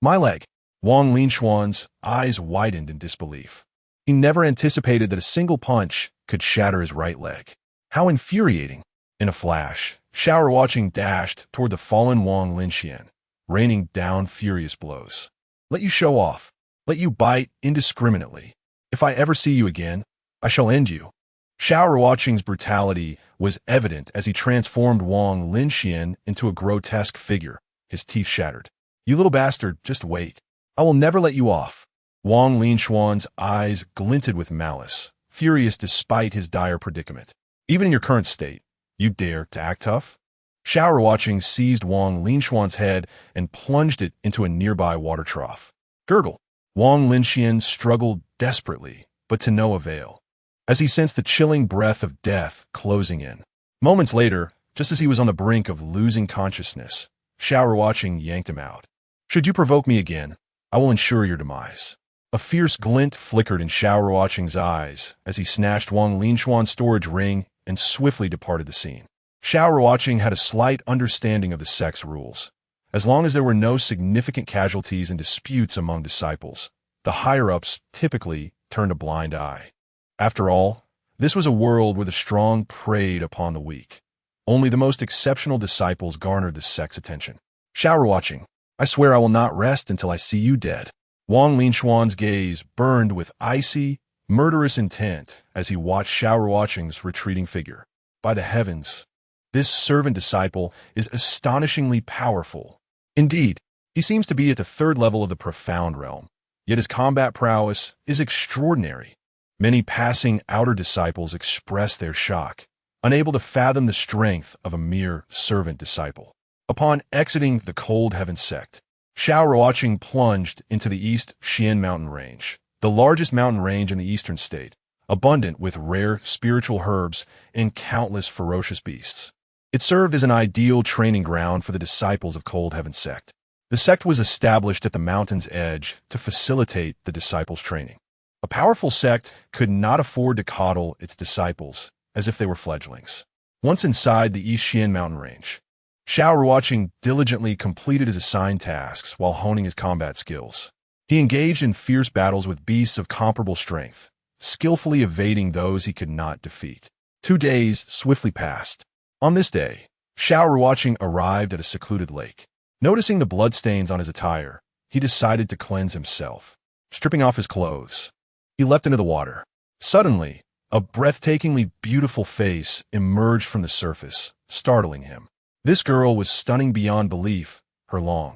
My leg! Wang Linxuan's eyes widened in disbelief. He never anticipated that a single punch could shatter his right leg. How infuriating! In a flash, Xiao Ruocheng dashed toward the fallen Wang Linxian, raining down furious blows. Let you show off. Let you bite indiscriminately. If I ever see you again, I shall end you. Xiao Ruocheng's brutality was evident as he transformed Wang Linxian into a grotesque figure, his teeth shattered. You little bastard, just wait. I will never let you off. Wang Linxuan's eyes glinted with malice, furious despite his dire predicament. Even in your current state, you dare to act tough? Xiao Ruocheng seized Wang Linxuan's head and plunged it into a nearby water trough. Gurgle! Wang Linxian struggled desperately, but to no avail, as he sensed the chilling breath of death closing in. Moments later, Just as he was on the brink of losing consciousness, Xiao Ruocheng yanked him out. Should you provoke me again, I will ensure your demise. A fierce glint flickered in Xiao Ruocheng's eyes as he snatched Wang Linshuan's storage ring and swiftly departed the scene. Xiao Ruocheng had a slight understanding of the sect's rules. As long as there were no significant casualties and disputes among disciples, the higher-ups typically turned a blind eye. After all, this was a world where the strong preyed upon the weak. Only the most exceptional disciples garnered the sect's attention. Xiao Ruocheng, I swear I will not rest until I see you dead. Wang Linshuan's gaze burned with icy, murderous intent as he watched Xiao Ruocheng's retreating figure. By the heavens, this servant disciple is astonishingly powerful. Indeed, he seems to be at the third level of the profound realm, yet his combat prowess is extraordinary. Many passing outer disciples express their shock, unable to fathom the strength of a mere servant disciple. Upon exiting the Cold Heaven sect, Xiao Ruocheng plunged into the East Xian mountain range, the largest mountain range in the eastern state, abundant with rare spiritual herbs and countless ferocious beasts. It served as an ideal training ground for the disciples of Cold Heaven sect. The sect was established at the mountain's edge to facilitate the disciples' training. A powerful sect could not afford to coddle its disciples as if they were fledglings. Once inside the East Xian mountain range, Xiao Ruocheng diligently completed his assigned tasks while honing his combat skills. He engaged in fierce battles with beasts of comparable strength, skillfully evading those he could not defeat. 2 days swiftly passed. On this day, Xiao Ruocheng arrived at a secluded lake. Noticing the bloodstains on his attire, he decided to cleanse himself. Stripping off his clothes, he leapt into the water. Suddenly, a breathtakingly beautiful face emerged from the surface, startling him. This girl was stunning beyond belief, her long,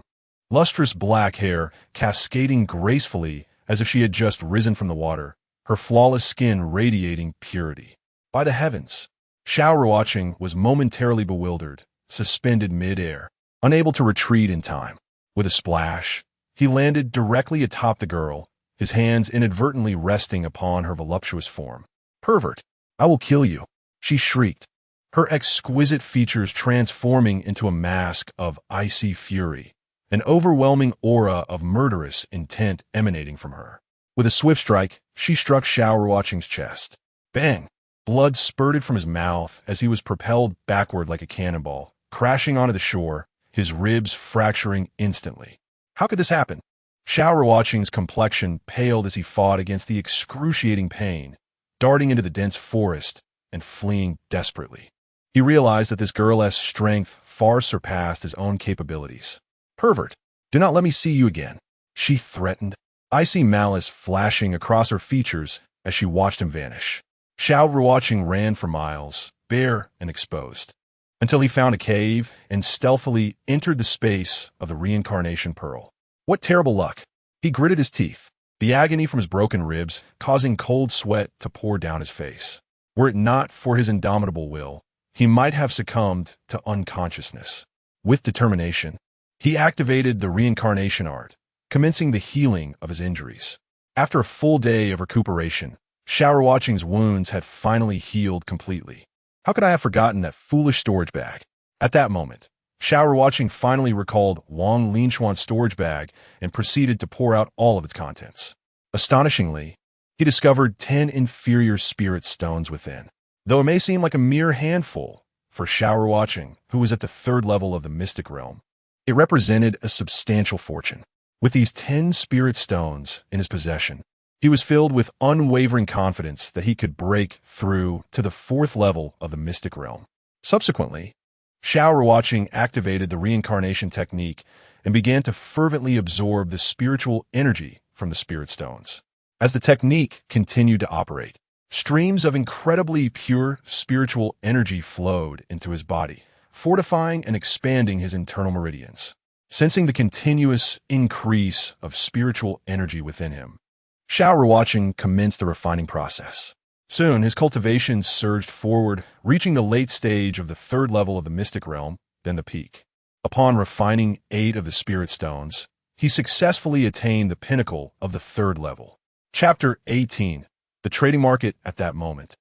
lustrous black hair cascading gracefully as if she had just risen from the water, her flawless skin radiating purity. By the heavens, Xiao Ruocheng was momentarily bewildered, suspended mid-air, unable to retreat in time. With a splash, he landed directly atop the girl, his hands inadvertently resting upon her voluptuous form. "Pervert, I will kill you," she shrieked, her exquisite features transforming into a mask of icy fury, an overwhelming aura of murderous intent emanating from her. With a swift strike, she struck Xiao Ruocheng's chest. Bang! Blood spurted from his mouth as he was propelled backward like a cannonball, crashing onto the shore, his ribs fracturing instantly. How could this happen? Xiao Ruocheng's complexion paled as he fought against the excruciating pain, darting into the dense forest and fleeing desperately. He realized that this girl's strength far surpassed his own capabilities. "Pervert, do not let me see you again," she threatened, icy malice flashing across her features as she watched him vanish. Xiao Ruocheng ran for miles, bare and exposed, until he found a cave and stealthily entered the space of the Reincarnation Pearl. What terrible luck! He gritted his teeth, the agony from his broken ribs causing cold sweat to pour down his face. Were it not for his indomitable will, he might have succumbed to unconsciousness. With determination, he activated the reincarnation art, commencing the healing of his injuries. After a full day of recuperation, Xiao Ruocheng's wounds had finally healed completely. How could I have forgotten that foolish storage bag? At that moment, Xiao Ruocheng finally recalled Wang Linshuan's storage bag and proceeded to pour out all of its contents. Astonishingly, he discovered 10 inferior spirit stones within. Though it may seem like a mere handful for Xiao Ruocheng, who was at the third level of the mystic realm, it represented a substantial fortune. With these 10 spirit stones in his possession, he was filled with unwavering confidence that he could break through to the 4th level of the mystic realm. Subsequently, Xiao Ruocheng activated the reincarnation technique and began to fervently absorb the spiritual energy from the spirit stones. As the technique continued to operate, streams of incredibly pure spiritual energy flowed into his body, fortifying and expanding his internal meridians. Sensing the continuous increase of spiritual energy within him, Xiao Ruocheng commenced the refining process. Soon, his cultivation surged forward, reaching the late stage of the 3rd level of the mystic realm, then the peak. Upon refining 8 of the spirit stones, he successfully attained the pinnacle of the 3rd level. Chapter 18. The Trading Market at that moment.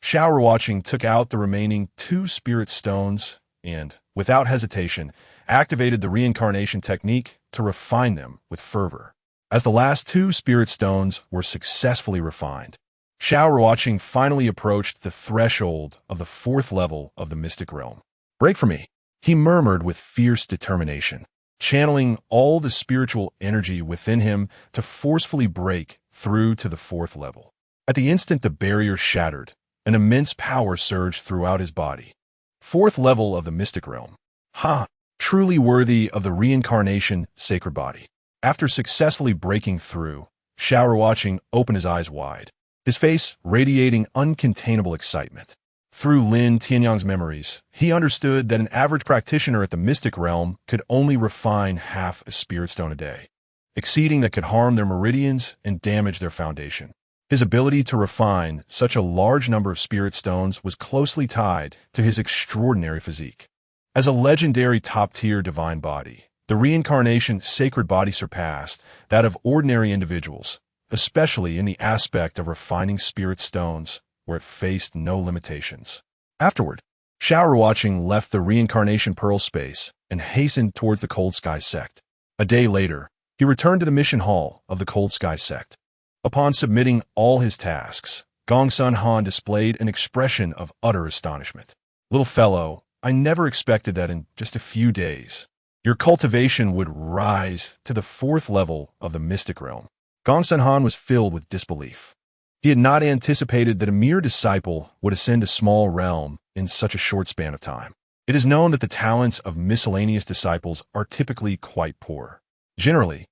Xiao Ruocheng took out the remaining 2 spirit stones and, without hesitation, activated the reincarnation technique to refine them with fervor. As the last two spirit stones were successfully refined, Xiao Ruocheng finally approached the threshold of the fourth level of the mystic realm. "Break for me," he murmured with fierce determination, channeling all the spiritual energy within him to forcefully break through to the fourth level. At the instant the barrier shattered, an immense power surged throughout his body. Fourth level of the mystic realm. Ha! Truly worthy of the Reincarnation Sacred Body. After successfully breaking through, Xiao Ruocheng opened his eyes wide, his face radiating uncontainable excitement. Through Lin Tianyang's memories, he understood that an average practitioner at the mystic realm could only refine half a spirit stone a day, exceeding that could harm their meridians and damage their foundation. His ability to refine such a large number of spirit stones was closely tied to his extraordinary physique. As a legendary top-tier divine body, the Reincarnation Sacred Body surpassed that of ordinary individuals, especially in the aspect of refining spirit stones, where it faced no limitations. Afterward, Xiao Ruocheng left the Reincarnation Pearl space and hastened towards the Cold Sky Sect. A day later, he returned to the mission hall of the Cold Sky Sect. Upon submitting all his tasks, Gongsun Han displayed an expression of utter astonishment. "Little fellow, I never expected that in just a few days your cultivation would rise to the fourth level of the mystic realm." Gongsun Han was filled with disbelief. He had not anticipated that a mere disciple would ascend a small realm in such a short span of time. It is known that the talents of miscellaneous disciples are typically quite poor. Generally,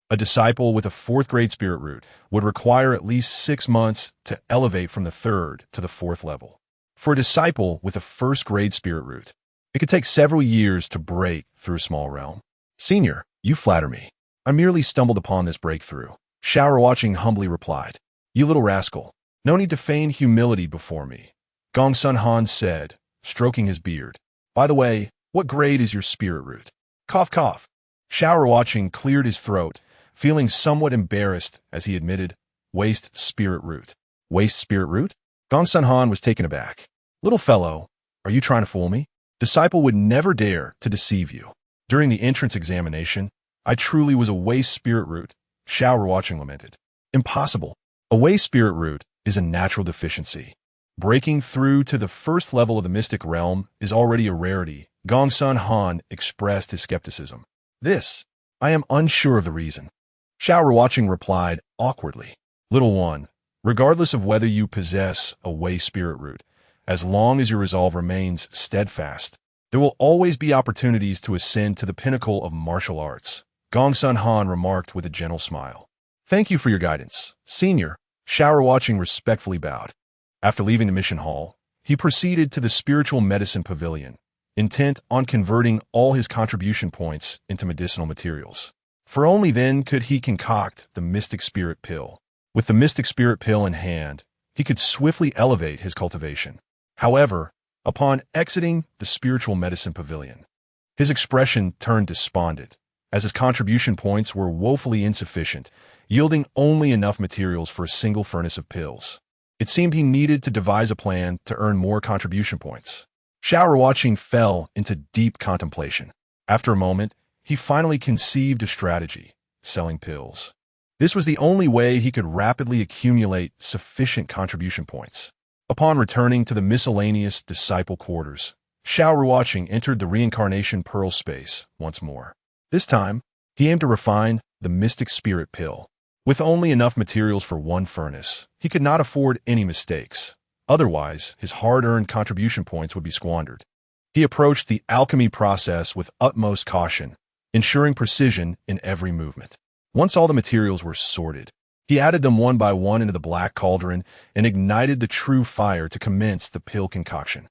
a disciple with a fourth-grade spirit root would require at least 6 months to elevate from the third to the fourth level. For a disciple with a first-grade spirit root, it could take several years to break through a small realm. "Senior, you flatter me. I merely stumbled upon this breakthrough," Xiao Ruocheng humbly replied. "You little rascal, no need to feign humility before me," Gongsun Han said, stroking his beard. "By the way, what grade is your spirit root?" Cough, cough. Xiao Ruocheng cleared his throat, feeling somewhat embarrassed as he admitted, "Waste spirit root." "Waste spirit root?" Gongsun Han was taken aback. "Little fellow, are you trying to fool me? Disciple would never dare to deceive you. During the entrance examination, I truly was a waste spirit root," Xiao Ruocheng lamented. "Impossible. A waste spirit root is a natural deficiency. Breaking through to the first level of the mystic realm is already a rarity." Gongsun Han expressed his skepticism. I am unsure of the reason." Xiao Ruocheng replied awkwardly. "Little one, regardless of whether you possess a waste spirit root, as long as your resolve remains steadfast, there will always be opportunities to ascend to the pinnacle of martial arts," Gongsun Han remarked with a gentle smile. "Thank you for your guidance, Senior." Xiao Ruocheng respectfully bowed. After leaving the mission hall, he proceeded to the spiritual medicine pavilion, intent on converting all his contribution points into medicinal materials. For only then could he concoct the mystic spirit pill. With the mystic spirit pill in hand, he could swiftly elevate his cultivation. However, upon exiting the spiritual medicine pavilion, his expression turned despondent, as his contribution points were woefully insufficient, yielding only enough materials for a single furnace of pills. It seemed he needed to devise a plan to earn more contribution points. Xiao Ruocheng fell into deep contemplation. After a moment, he finally conceived a strategy: selling pills. This was the only way he could rapidly accumulate sufficient contribution points. Upon returning to the miscellaneous disciple quarters, Xiao Ruocheng entered the Reincarnation Pearl space once more. This time, he aimed to refine the mystic spirit pill. With only enough materials for one furnace, he could not afford any mistakes. Otherwise, his hard-earned contribution points would be squandered. He approached the alchemy process with utmost caution, ensuring precision in every movement. Once all the materials were sorted, he added them one by one into the black cauldron and ignited the true fire to commence the pill concoction.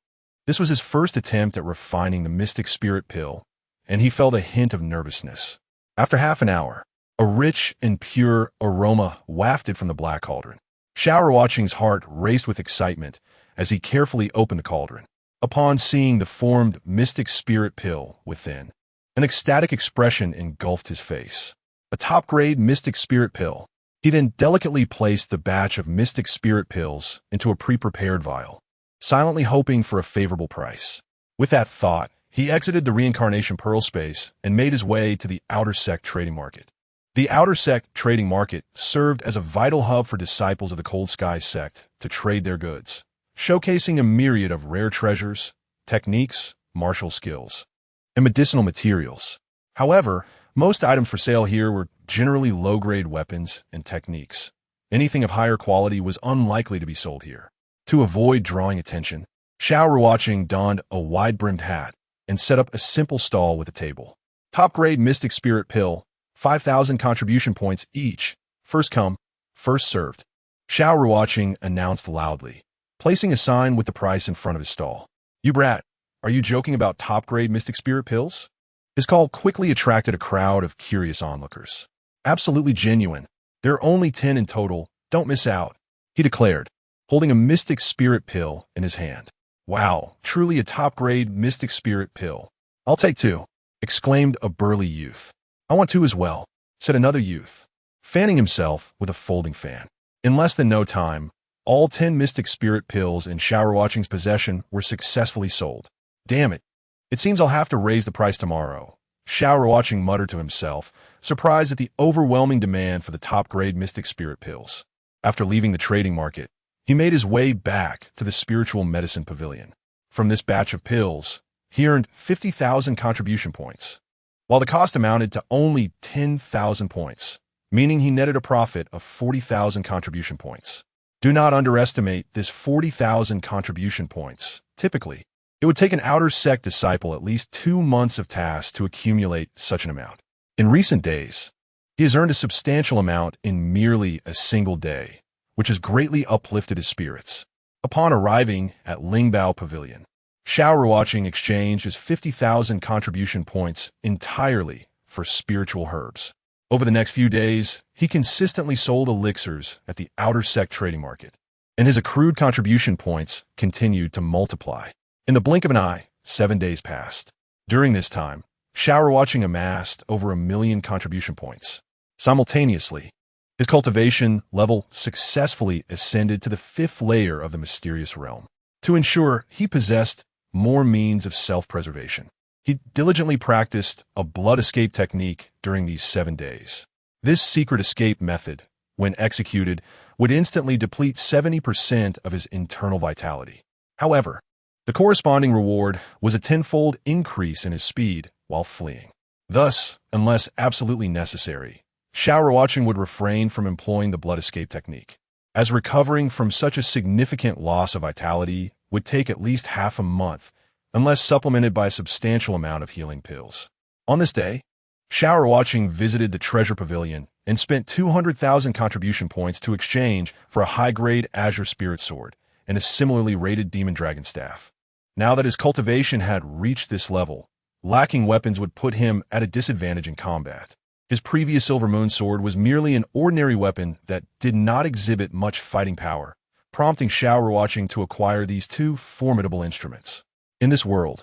This was his first attempt at refining the mystic spirit pill, and he felt a hint of nervousness. After half an hour, a rich and pure aroma wafted from the black cauldron. Xiao Ruocheng's heart raced with excitement as he carefully opened the cauldron. Upon seeing the formed mystic spirit pill within, an ecstatic expression engulfed his face. A top-grade mystic spirit pill. He then delicately placed the batch of mystic spirit pills into a pre-prepared vial, silently hoping for a favorable price. With that thought, he exited the Reincarnation Pearl space and made his way to the Outer Sect trading market. The Outer Sect trading market served as a vital hub for disciples of the Cold Sky Sect to trade their goods, showcasing a myriad of rare treasures, techniques, martial skills, and medicinal materials. However, most items for sale here were generally low-grade weapons and techniques. Anything of higher quality was unlikely to be sold here. To avoid drawing attention, Xiao Ruocheng donned a wide-brimmed hat and set up a simple stall with a table. Top-grade Mystic Spirit Pill, 5,000 contribution points each, first come, first served. Xiao Ruocheng announced loudly, placing a sign with the price in front of his stall. "You brat, are you joking about top-grade Mystic Spirit Pills?" His call quickly attracted a crowd of curious onlookers. "Absolutely genuine. There are only 10 in total. Don't miss out," he declared, holding a Mystic Spirit Pill in his hand. "Wow, truly a top-grade Mystic Spirit Pill. I'll take 2, exclaimed a burly youth. "I want 2 as well," said another youth, fanning himself with a folding fan. In less than no time, all 10 Mystic Spirit Pills in Xiao Ruocheng's possession were successfully sold. "Damn it. It seems I'll have to raise the price tomorrow," Xiao Ruocheng muttered to himself, surprised at the overwhelming demand for the top-grade Mystic Spirit Pills. After leaving the trading market, he made his way back to the Spiritual Medicine Pavilion. From this batch of pills, he earned 50,000 contribution points, while the cost amounted to only 10,000 points, meaning he netted a profit of 40,000 contribution points. Do not underestimate this 40,000 contribution points. Typically, it would take an Outer Sect disciple at least 2 months of tasks to accumulate such an amount. In recent days, he has earned a substantial amount in merely a single day, which has greatly uplifted his spirits. Upon arriving at Lingbao Pavilion, Xiao Ruocheng exchanged his 50,000 contribution points entirely for spiritual herbs. Over the next few days, he consistently sold elixirs at the Outer Sect trading market, and his accrued contribution points continued to multiply. In the blink of an eye, 7 days passed. During this time, Xiao Ruocheng amassed over 1 million contribution points. Simultaneously, his cultivation level successfully ascended to the 5th layer of the mysterious realm. To ensure he possessed more means of self-preservation, he diligently practiced a blood escape technique during these 7 days. This secret escape method, when executed, would instantly deplete 70% of his internal vitality. However, the corresponding reward was a tenfold increase in his speed while fleeing. Thus, unless absolutely necessary, Xiao Ruocheng would refrain from employing the blood escape technique, as recovering from such a significant loss of vitality would take at least half a month, unless supplemented by a substantial amount of healing pills. On this day, Xiao Ruocheng visited the Treasure Pavilion and spent 200,000 contribution points to exchange for a high-grade Azure Spirit Sword and a similarly rated Demon Dragon Staff. Now that his cultivation had reached this level, lacking weapons would put him at a disadvantage in combat. His previous Silver Moon Sword was merely an ordinary weapon that did not exhibit much fighting power, prompting Xiao Ruocheng to acquire these 2 formidable instruments. In this world,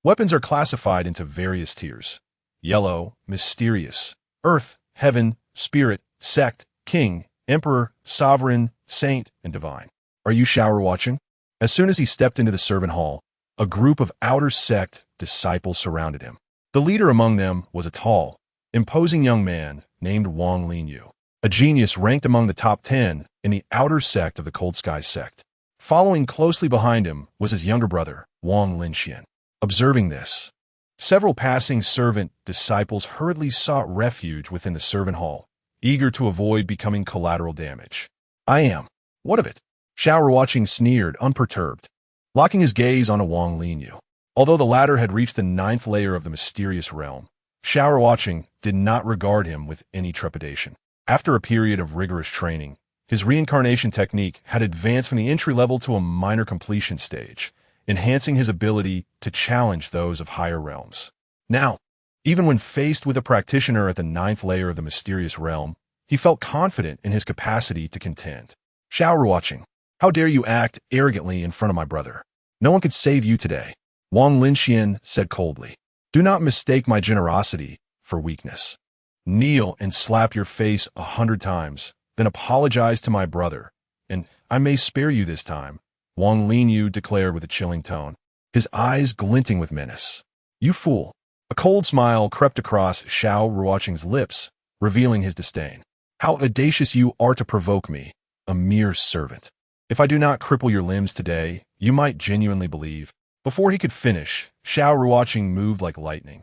weapons are classified into various tiers: yellow, mysterious, earth, heaven, spirit, sect, king, emperor, sovereign, saint, and divine. "Are you Xiao Ruocheng?" As soon as he stepped into the servant hall, a group of Outer Sect disciples surrounded him. The leader among them was a tall, imposing young man named Wang Linyu, a genius ranked among the top 10 in the Outer Sect of the Cold Sky Sect. Following closely behind him was his younger brother, Wang Linxian. Observing this, several passing servant disciples hurriedly sought refuge within the servant hall, eager to avoid becoming collateral damage. "I am. What of it?" Xiao Ruocheng sneered, unperturbed, locking his gaze on Wang Linyu. Although the latter had reached the 9th layer of the mysterious realm, Xiao Ruocheng did not regard him with any trepidation. After a period of rigorous training, his reincarnation technique had advanced from the entry level to a minor completion stage, enhancing his ability to challenge those of higher realms. Now, even when faced with a practitioner at the 9th layer of the mysterious realm, he felt confident in his capacity to contend. "Xiao Ruocheng, how dare you act arrogantly in front of my brother? No one could save you today," Wang Linxian said coldly. "Do not mistake my generosity for weakness. Kneel and slap your face 100 times, then apologize to my brother, and I may spare you this time," Wang Linyu declared with a chilling tone, his eyes glinting with menace. You fool. A cold smile crept across Xiao Ruocheng's lips, revealing his disdain. How audacious you are to provoke me, a mere servant. If I do not cripple your limbs today, you might genuinely believe. Before he could finish, Xiao Ruocheng moved like lightning,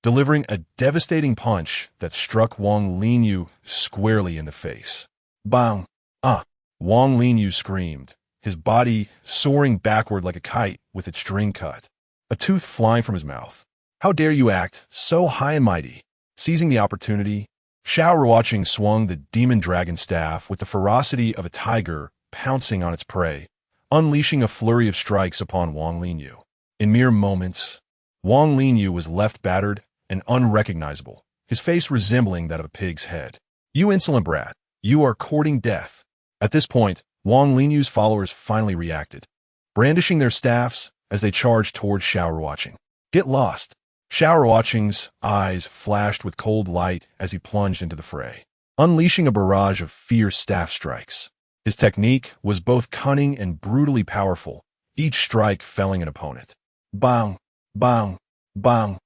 delivering a devastating punch that struck Wang Linyu squarely in the face. Bang! Ah! Wang Linyu screamed, his body soaring backward like a kite with its string cut, a tooth flying from his mouth. How dare you act so high and mighty? Seizing the opportunity, Xiao Ruocheng swung the demon dragon staff with the ferocity of a tiger pouncing on its prey, unleashing a flurry of strikes upon Wang Linyu. In mere moments, Wang Linyu was left battered and unrecognizable, his face resembling that of a pig's head. You insolent brat, you are courting death. At this point, Wang Linyu's followers finally reacted, brandishing their staffs as they charged towards Xiao Ruocheng. Get lost! Xiao Ruocheng's eyes flashed with cold light as he plunged into the fray, unleashing a barrage of fierce staff strikes. His technique was both cunning and brutally powerful, each strike felling an opponent. Bang! Bang! Bang!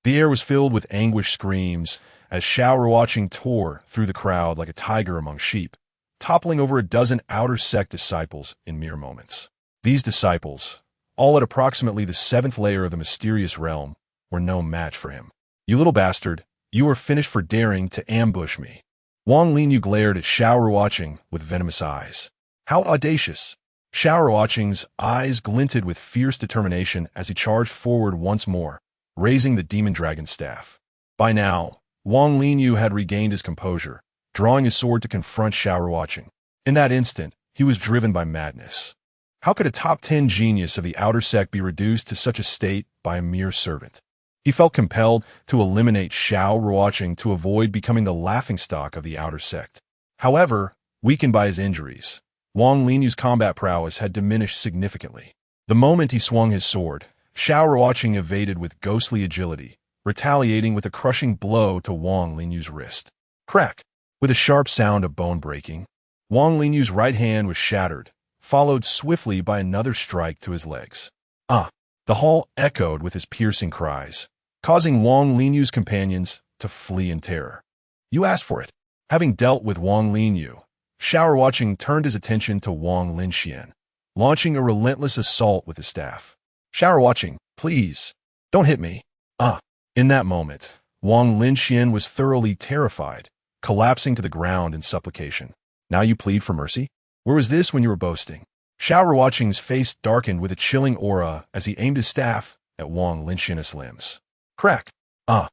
The air was filled with anguished screams as Xiao Ruocheng tore through the crowd like a tiger among sheep, toppling over a dozen outer sect disciples in mere moments. These disciples, all at approximately the 7th layer of the mysterious realm, were no match for him. You little bastard, you are finished for daring to ambush me. Wang Linyu glared at Xiao Ruocheng with venomous eyes. How audacious! Xiao Ruocheng's eyes glinted with fierce determination as he charged forward once more, raising the demon dragon staff. By now, Wang Linyu had regained his composure, drawing his sword to confront Xiao Ruocheng. In that instant, he was driven by madness. How could a top 10 genius of the outer sect be reduced to such a state by a mere servant? He felt compelled to eliminate Xiao Ruocheng to avoid becoming the laughingstock of the outer sect. However, weakened by his injuries, Wang Linyu's combat prowess had diminished significantly. The moment he swung his sword, Xiao Ruocheng evaded with ghostly agility, retaliating with a crushing blow to Wang Linyu's wrist. Crack! With a sharp sound of bone breaking, Wang Linyu's right hand was shattered, followed swiftly by another strike to his legs. Ah! The hall echoed with his piercing cries, causing Wang Linyu's companions to flee in terror. You asked for it. Having dealt with Wang Linyu, Xiao Ruocheng turned his attention to Wang Linxian, launching a relentless assault with his staff. Xiao Ruocheng, please, don't hit me. Ah! In that moment, Wang Linxian was thoroughly terrified, collapsing to the ground in supplication. Now you plead for mercy? Where was this when you were boasting? Xiao Ruocheng's face darkened with a chilling aura as he aimed his staff at Wang Linxian's limbs. Crack! Ah!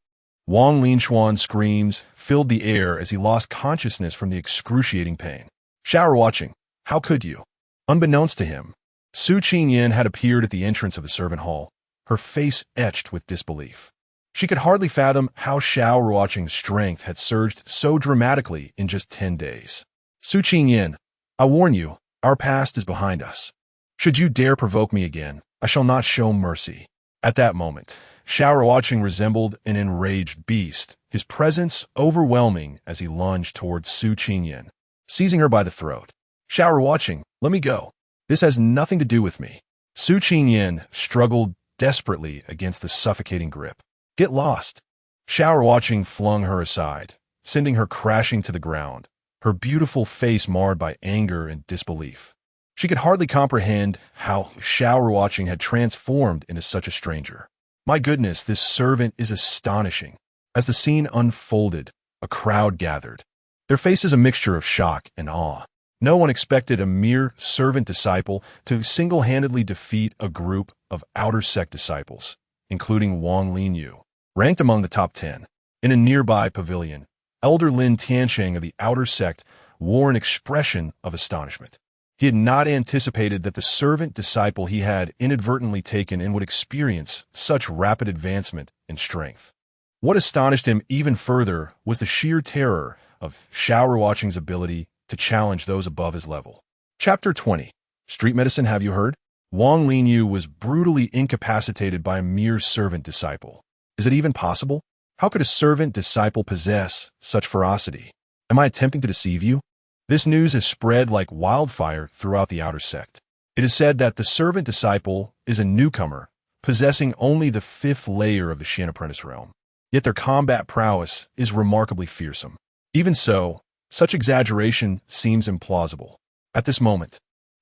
Wang Linxuan's screams filled the air as he lost consciousness from the excruciating pain. Xiao Ruocheng, how could you? Unbeknownst to him, Su Qingyan had appeared at the entrance of the servant hall, her face etched with disbelief. She could hardly fathom how Xiao Ruocheng's strength had surged so dramatically in just 10 days. Su Qingyan, I warn you, our past is behind us. Should you dare provoke me again, I shall not show mercy. At that moment, Xiao Ruocheng resembled an enraged beast, his presence overwhelming as he lunged towards Su Qingyan, seizing her by the throat. Xiao Ruocheng, let me go. This has nothing to do with me. Su Qingyan struggled desperately against the suffocating grip. Get lost. Xiao Ruocheng flung her aside, sending her crashing to the ground, her beautiful face marred by anger and disbelief. She could hardly comprehend how Xiao Ruocheng had transformed into such a stranger. My goodness, this servant is astonishing. As the scene unfolded, a crowd gathered, their faces a mixture of shock and awe. No one expected a mere servant disciple to single-handedly defeat a group of outer sect disciples, including Wang Linyu, ranked among the top 10. In a nearby pavilion, Elder Lin Tiansheng of the outer sect wore an expression of astonishment. He had not anticipated that the servant disciple he had inadvertently taken in would experience such rapid advancement in strength. What astonished him even further was the sheer terror of Xiao Ruocheng's ability to challenge those above his level. Chapter 20. Street Medicine, have you heard? Wang Linyu was brutally incapacitated by a mere servant disciple. Is it even possible? How could a servant disciple possess such ferocity? Am I attempting to deceive you? This news has spread like wildfire throughout the outer sect. It is said that the servant disciple is a newcomer possessing only the 5th layer of the Xian apprentice realm. Yet their combat prowess is remarkably fearsome. Even so, such exaggeration seems implausible. At this moment,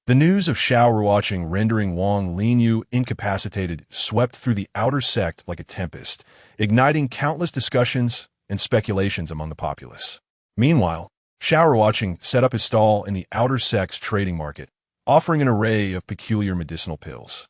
the news of Xiao Ruocheng rendering Wang Linyu incapacitated swept through the outer sect like a tempest, igniting countless discussions and speculations among the populace. Meanwhile, Xiao Ruocheng set up his stall in the outer sect's trading market, offering an array of peculiar medicinal pills.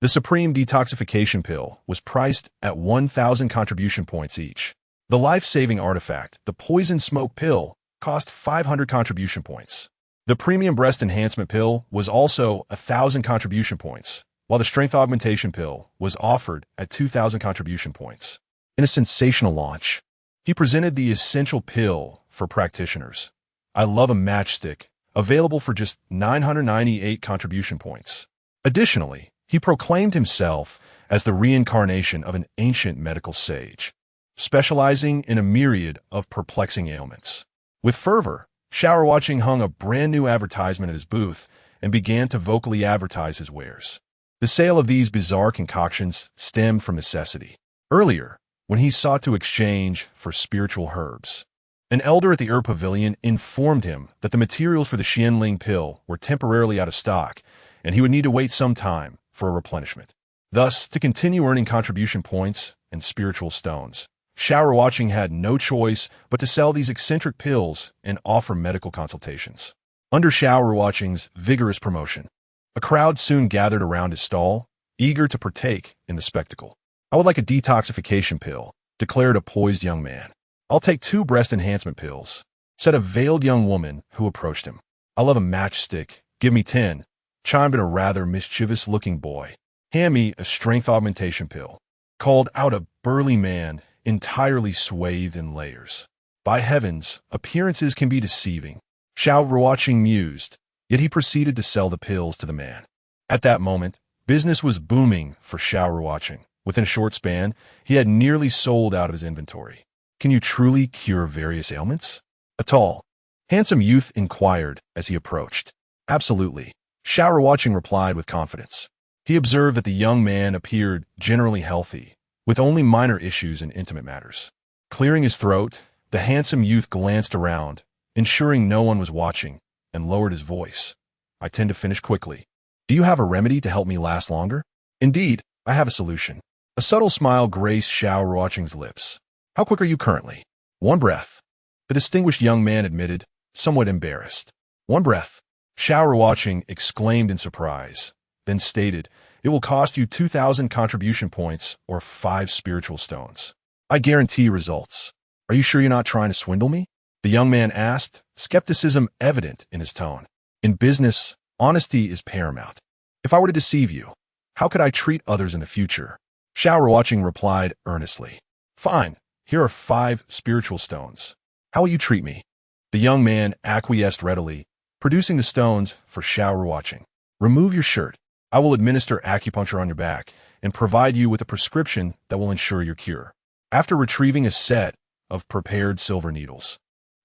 The Supreme Detoxification Pill was priced at 1,000 contribution points each. The life-saving artifact, the Poison Smoke Pill, cost 500 contribution points. The Premium Breast Enhancement Pill was also 1,000 contribution points, while the Strength Augmentation Pill was offered at 2,000 contribution points. In a sensational launch, he presented the Essential Pill for practitioners. I Love a Matchstick, available for just 998 contribution points. Additionally, he proclaimed himself as the reincarnation of an ancient medical sage, specializing in a myriad of perplexing ailments. With fervor, Xiao Ruocheng hung a brand new advertisement at his booth and began to vocally advertise his wares. The sale of these bizarre concoctions stemmed from necessity. Earlier, when he sought to exchange for spiritual herbs, an elder at the herb pavilion informed him that the materials for the Xianling pill were temporarily out of stock, and he would need to wait some time for a replenishment. Thus, to continue earning contribution points and spiritual stones, Xiao Ruocheng had no choice but to sell these eccentric pills and offer medical consultations. Under Xiao Ruocheng's vigorous promotion, a crowd soon gathered around his stall, eager to partake in the spectacle. "I would like a detoxification pill," declared a poised young man. "I'll take 2 breast enhancement pills," said a veiled young woman who approached him. "I love a matchstick. Give me 10, chimed in a rather mischievous-looking boy. "Hand me a strength augmentation pill," called out a burly man entirely swathed in layers. By heavens, appearances can be deceiving, Xiao Ruocheng mused, yet he proceeded to sell the pills to the man. At that moment, business was booming for Xiao Ruocheng. Within a short span, he had nearly sold out of his inventory. "Can you truly cure various ailments?" a tall, handsome youth inquired as he approached. "Absolutely," Xiao Ruocheng replied with confidence. He observed that the young man appeared generally healthy, with only minor issues in intimate matters. Clearing his throat, the handsome youth glanced around, ensuring no one was watching, and lowered his voice. "I tend to finish quickly. Do you have a remedy to help me last longer?" "Indeed, I have a solution." A subtle smile graced Xiao Ruocheng's lips. "How quick are you currently?" "1 breath," the distinguished young man admitted, somewhat embarrassed. "1 breath," Xiao Ruocheng exclaimed in surprise, then stated, "It will cost you 2,000 contribution points or 5 spiritual stones. I guarantee results. Are you sure you're not trying to swindle me?" the young man asked, skepticism evident in his tone. "In business, honesty is paramount. If I were to deceive you, how could I treat others in the future?" Xiao Ruocheng replied earnestly. "Fine, here are 5 spiritual stones. How will you treat me?" The young man acquiesced readily, producing the stones for Xiao Ruocheng. "Remove your shirt. I will administer acupuncture on your back and provide you with a prescription that will ensure your cure." After retrieving a set of prepared silver needles,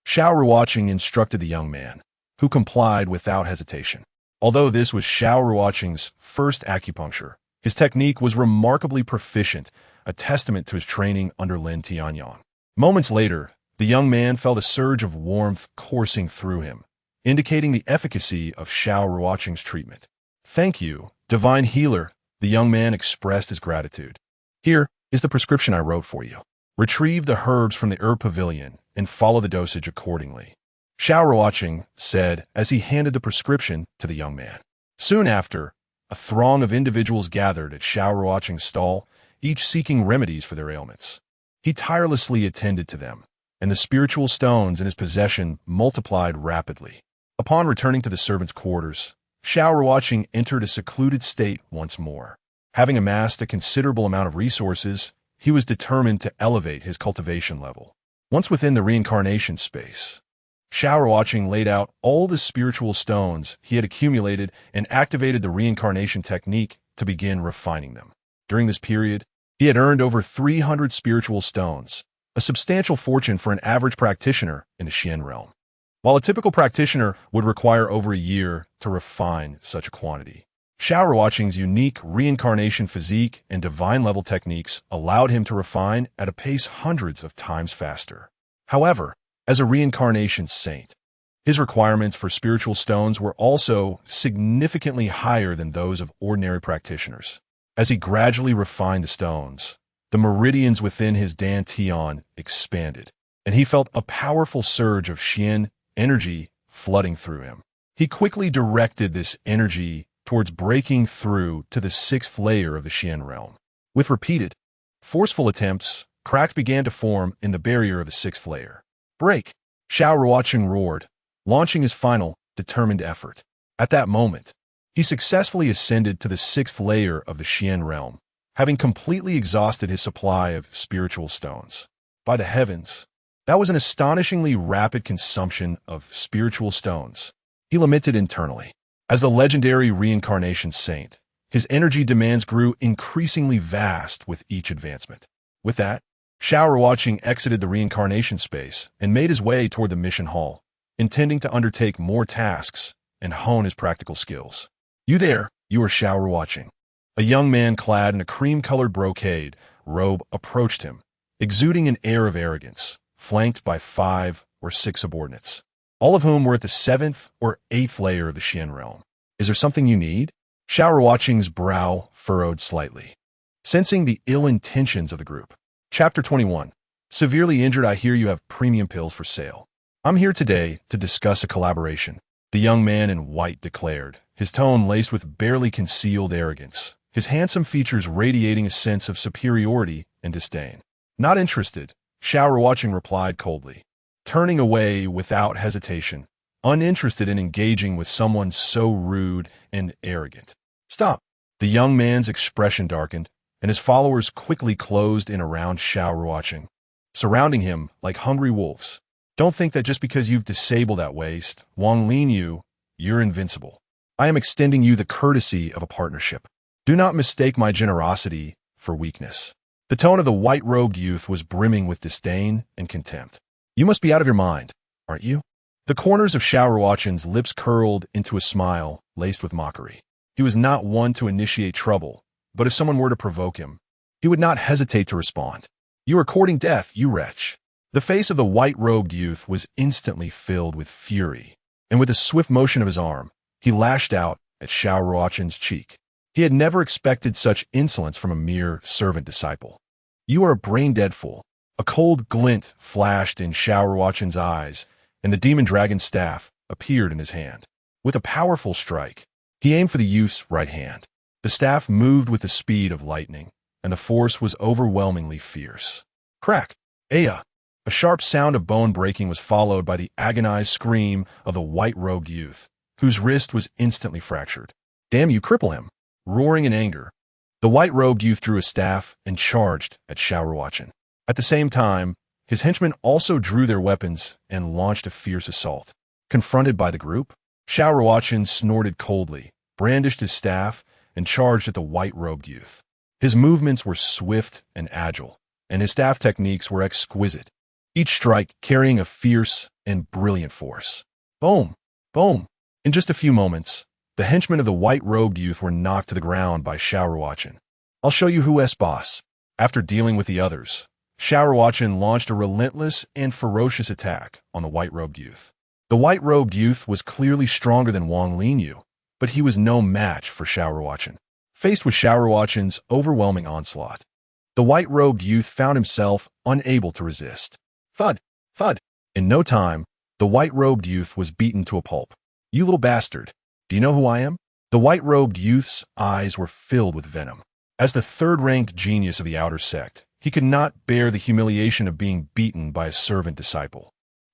Xiao Ruocheng instructed the young man, who complied without hesitation. Although this was Xiao Ruocheng's first acupuncture, his technique was remarkably proficient, a testament to his training under Lin Tianyang. Moments later, the young man felt a surge of warmth coursing through him, indicating the efficacy of Xiao Ruocheng's treatment. "Thank you, divine healer," the young man expressed his gratitude. "Here is the prescription I wrote for you. Retrieve the herbs from the herb pavilion and follow the dosage accordingly," Xiao Ruocheng said as he handed the prescription to the young man. Soon after, a throng of individuals gathered at Xiao Ruocheng's stall, each seeking remedies for their ailments. He tirelessly attended to them, and the spiritual stones in his possession multiplied rapidly. Upon returning to the servants' quarters, Xiao Ruocheng entered a secluded state once more. Having amassed a considerable amount of resources, he was determined to elevate his cultivation level. Once within the reincarnation space, Xiao Ruocheng laid out all the spiritual stones he had accumulated and activated the reincarnation technique to begin refining them. During this period, he had earned over 300 spiritual stones, a substantial fortune for an average practitioner in the Xian realm. While a typical practitioner would require over a year to refine such a quantity, Xiao Ruocheng's unique reincarnation physique and divine-level techniques allowed him to refine at a pace hundreds of times faster. However, as a reincarnation saint, his requirements for spiritual stones were also significantly higher than those of ordinary practitioners. As he gradually refined the stones, the meridians within his dantian expanded, and he felt a powerful surge of Xian energy flooding through him. He quickly directed this energy towards breaking through to the sixth layer of the Xian realm. With repeated, forceful attempts, cracks began to form in the barrier of the sixth layer. Break! Xiao Ruocheng roared, launching his final, determined effort. At that moment, he successfully ascended to the sixth layer of the Xian realm, having completely exhausted his supply of spiritual stones. By the heavens, that was an astonishingly rapid consumption of spiritual stones, he lamented internally. As the legendary reincarnation saint, his energy demands grew increasingly vast with each advancement. With that, Xiao Ruocheng exited the reincarnation space and made his way toward the mission hall, intending to undertake more tasks and hone his practical skills. You there, you are Xiao Ruocheng. A young man clad in a cream-colored brocade robe approached him, exuding an air of arrogance, flanked by 5 or 6 subordinates, all of whom were at the 7th or 8th layer of the Xian realm. Is there something you need? Xiao Ruocheng's brow furrowed slightly, sensing the ill intentions of the group. Chapter 21. Severely injured, I hear you have premium pills for sale. I'm here today to discuss a collaboration, the young man in white declared, his tone laced with barely concealed arrogance, his handsome features radiating a sense of superiority and disdain. Not interested, Xiao Ruocheng replied coldly, turning away without hesitation, uninterested in engaging with someone so rude and arrogant. Stop! The young man's expression darkened, and his followers quickly closed in around Xiao Ruocheng, surrounding him like hungry wolves. Don't think that just because you've disabled that waste, Wang Lin, you're invincible. I am extending you the courtesy of a partnership. Do not mistake my generosity for weakness. The tone of the white-robed youth was brimming with disdain and contempt. You must be out of your mind, aren't you? The corners of Xiao Ruocheng's lips curled into a smile laced with mockery. He was not one to initiate trouble, but if someone were to provoke him, he would not hesitate to respond. You are courting death, you wretch. The face of the white-robed youth was instantly filled with fury, and with a swift motion of his arm, he lashed out at Xiao Ruocheng's cheek. He had never expected such insolence from a mere servant disciple. You are a brain-dead fool. A cold glint flashed in Xiao Ruocheng's eyes, and the demon dragon staff appeared in his hand. With a powerful strike, he aimed for the youth's right hand. The staff moved with the speed of lightning, and the force was overwhelmingly fierce. Crack! Aya! A sharp sound of bone breaking was followed by the agonized scream of the white-robed youth, whose wrist was instantly fractured. Damn you, cripple him! Roaring in anger, the white-robed youth drew a staff and charged at Xiao Ruocheng. At the same time, his henchmen also drew their weapons and launched a fierce assault. Confronted by the group, Xiao Ruocheng snorted coldly, brandished his staff, and charged at the white-robed youth. His movements were swift and agile, and his staff techniques were exquisite, each strike carrying a fierce and brilliant force. Boom! Boom! In just a few moments, the henchmen of the white-robed youth were knocked to the ground by Xiao Ruocheng. I'll show you who's boss. After dealing with the others, Xiao Ruocheng launched a relentless and ferocious attack on the white-robed youth. The white-robed youth was clearly stronger than Wang Lin, but he was no match for Xiao Ruocheng. Faced with Xiao Ruocheng's overwhelming onslaught, the white-robed youth found himself unable to resist. Thud! Thud! In no time, the white-robed youth was beaten to a pulp. You little bastard! Do you know who I am? The white-robed youth's eyes were filled with venom. As the third-ranked genius of the outer sect, he could not bear the humiliation of being beaten by a servant disciple.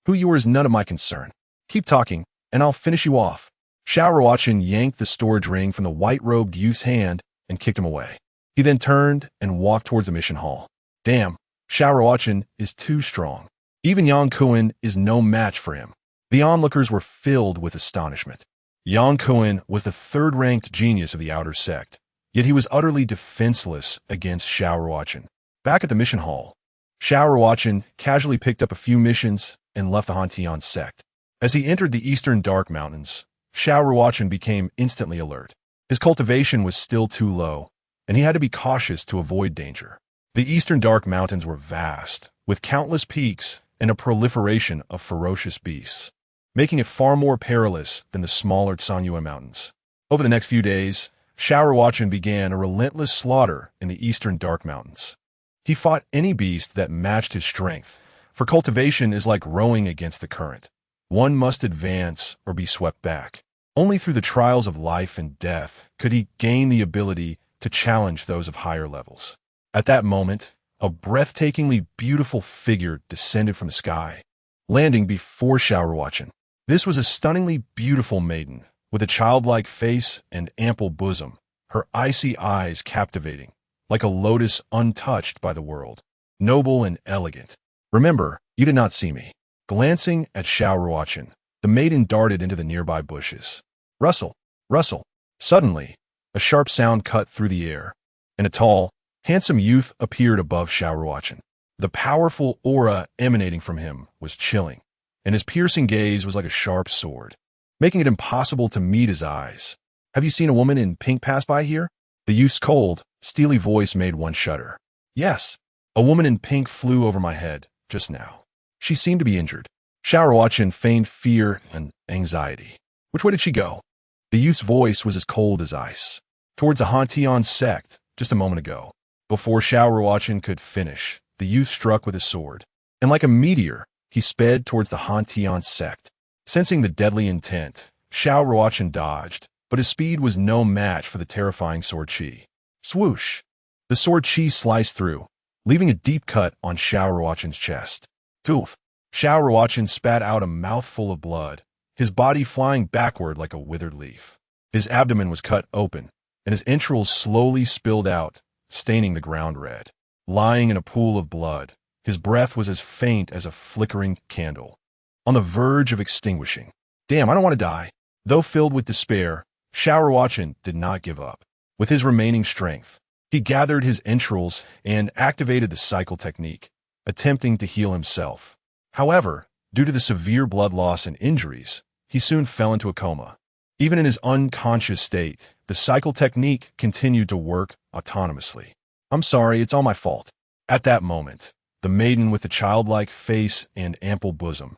Who you are is none of my concern. Keep talking, and I'll finish you off. Xiao Ruocheng yanked the storage ring from the white-robed youth's hand and kicked him away. He then turned and walked towards the mission hall. Damn, Xiao Ruocheng is too strong. Even Yang Kuan is no match for him. The onlookers were filled with astonishment. Yang Kuan was the third-ranked genius of the outer sect, yet he was utterly defenseless against Xiao Ruocheng. Back at the mission hall, Xiao Ruocheng casually picked up a few missions and left the Hantian sect. As he entered the eastern dark mountains, Xiao Ruocheng became instantly alert. His cultivation was still too low, and he had to be cautious to avoid danger. The eastern dark mountains were vast, with countless peaks and a proliferation of ferocious beasts, making it far more perilous than the smaller Sanyue Mountains. Over the next few days, Xiao Ruocheng began a relentless slaughter in the eastern dark mountains. He fought any beast that matched his strength, for cultivation is like rowing against the current. One must advance or be swept back. Only through the trials of life and death could he gain the ability to challenge those of higher levels. At that moment, a breathtakingly beautiful figure descended from the sky, landing before Xiao Ruocheng. This was a stunningly beautiful maiden, with a childlike face and ample bosom, her icy eyes captivating, like a lotus untouched by the world, noble and elegant. Remember, you did not see me. Glancing at Xiao Ruocheng, the maiden darted into the nearby bushes. Rustle, rustle. Suddenly, a sharp sound cut through the air, and a tall, handsome youth appeared above Xiao Ruocheng. The powerful aura emanating from him was chilling, and his piercing gaze was like a sharp sword, making it impossible to meet his eyes. Have you seen a woman in pink pass by here? The youth's cold, steely voice made one shudder. Yes, a woman in pink flew over my head just now. She seemed to be injured. Xiao Ruocheng feigned fear and anxiety. Which way did she go? The youth's voice was as cold as ice. Towards the Hantian Sect, just a moment ago. Before Xiao Ruocheng could finish, the youth struck with his sword, and like a meteor, he sped towards the Hantian Sect. Sensing the deadly intent, Xiao Ruocheng dodged, but his speed was no match for the terrifying sword chi. Swoosh! The sword chi sliced through, leaving a deep cut on Xiao Ruocheng's chest. Toof! Xiao Ruocheng spat out a mouthful of blood, his body flying backward like a withered leaf. His abdomen was cut open, and his entrails slowly spilled out, staining the ground red. Lying in a pool of blood, his breath was as faint as a flickering candle, on the verge of extinguishing. Damn, I don't want to die. Though filled with despair, Xiao Ruocheng did not give up. With his remaining strength, he gathered his entrails and activated the cycle technique, attempting to heal himself. However, due to the severe blood loss and injuries, he soon fell into a coma. Even in his unconscious state, the cycle technique continued to work autonomously. I'm sorry, it's all my fault. At that moment, the maiden with the childlike face and ample bosom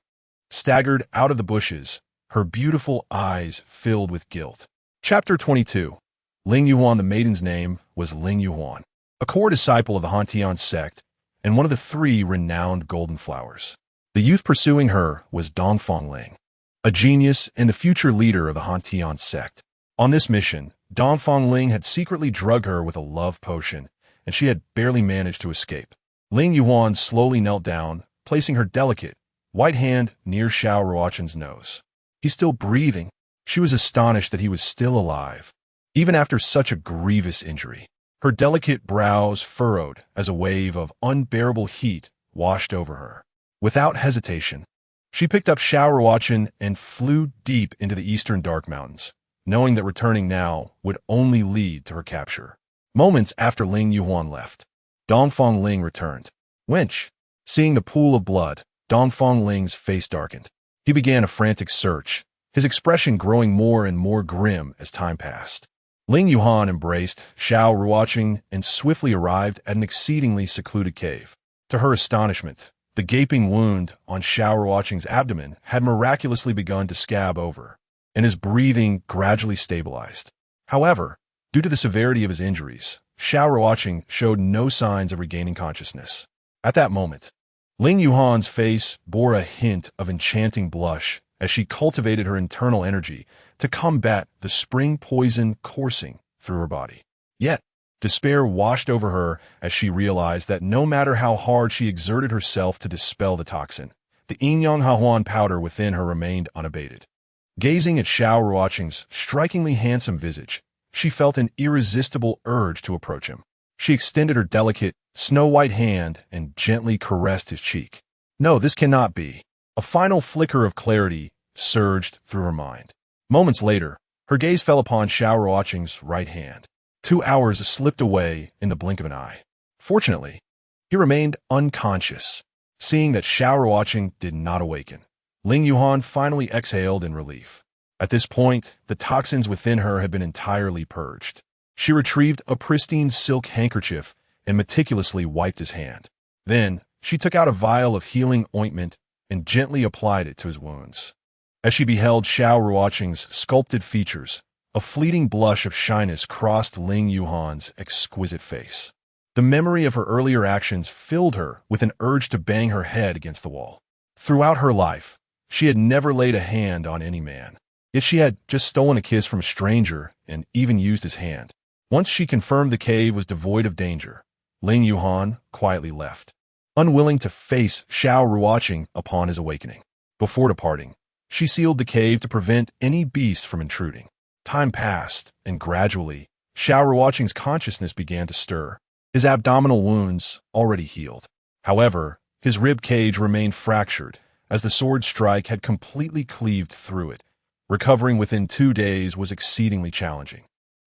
staggered out of the bushes, her beautiful eyes filled with guilt. Chapter 22. Ling Yuhuan. The maiden's name was Ling Yuhuan, a core disciple of the Hantian Sect and one of the 3 renowned golden flowers. The youth pursuing her was Dongfang Ling, a genius and the future leader of the Hantian Sect. On this mission, Dongfang Ling had secretly drugged her with a love potion, and she had barely managed to escape. Ling Yuhuan slowly knelt down, placing her delicate, white hand near Xiao Ruocheng's nose. He's still breathing. She was astonished that he was still alive, even after such a grievous injury. Her delicate brows furrowed as a wave of unbearable heat washed over her. Without hesitation, she picked up Xiao Ruocheng and flew deep into the eastern dark mountains, knowing that returning now would only lead to her capture. Moments after Ling Yuhuan left, Dongfang Ling returned. Wench! Seeing the pool of blood, Dongfang Ling's face darkened. He began a frantic search, his expression growing more and more grim as time passed. Ling Yuhuan embraced Xiao Ruocheng and swiftly arrived at an exceedingly secluded cave. To her astonishment, the gaping wound on Xiao Ruocheng's abdomen had miraculously begun to scab over, and his breathing gradually stabilized. However, due to the severity of his injuries, Xiao Ruocheng showed no signs of regaining consciousness. At that moment, Ling Yuhuan's face bore a hint of enchanting blush as she cultivated her internal energy to combat the spring poison coursing through her body. Yet, despair washed over her as she realized that no matter how hard she exerted herself to dispel the toxin, the Yinyang Hahuan powder within her remained unabated. Gazing at Xiao Ruocheng's strikingly handsome visage, she felt an irresistible urge to approach him. She extended her delicate, snow-white hand and gently caressed his cheek. No, this cannot be. A final flicker of clarity surged through her mind. Moments later, her gaze fell upon Xiao Ruocheng's right hand. 2 hours slipped away in the blink of an eye. Fortunately, he remained unconscious. Seeing that Xiao Ruocheng did not awaken, Ling Yuhuan finally exhaled in relief. At this point, the toxins within her had been entirely purged. She retrieved a pristine silk handkerchief and meticulously wiped his hand. Then, she took out a vial of healing ointment and gently applied it to his wounds. As she beheld Xiao Ruocheng's sculpted features, a fleeting blush of shyness crossed Ling Yuhan's exquisite face. The memory of her earlier actions filled her with an urge to bang her head against the wall. Throughout her life, she had never laid a hand on any man. Yet she had just stolen a kiss from a stranger and even used his hand. Once she confirmed the cave was devoid of danger, Ling Yuhan quietly left, unwilling to face Xiao Ruocheng upon his awakening. Before departing, she sealed the cave to prevent any beast from intruding. Time passed, and gradually, Xiao Ruocheng's consciousness began to stir. His abdominal wounds already healed. However, his rib cage remained fractured, as the sword strike had completely cleaved through it. Recovering within 2 days was exceedingly challenging.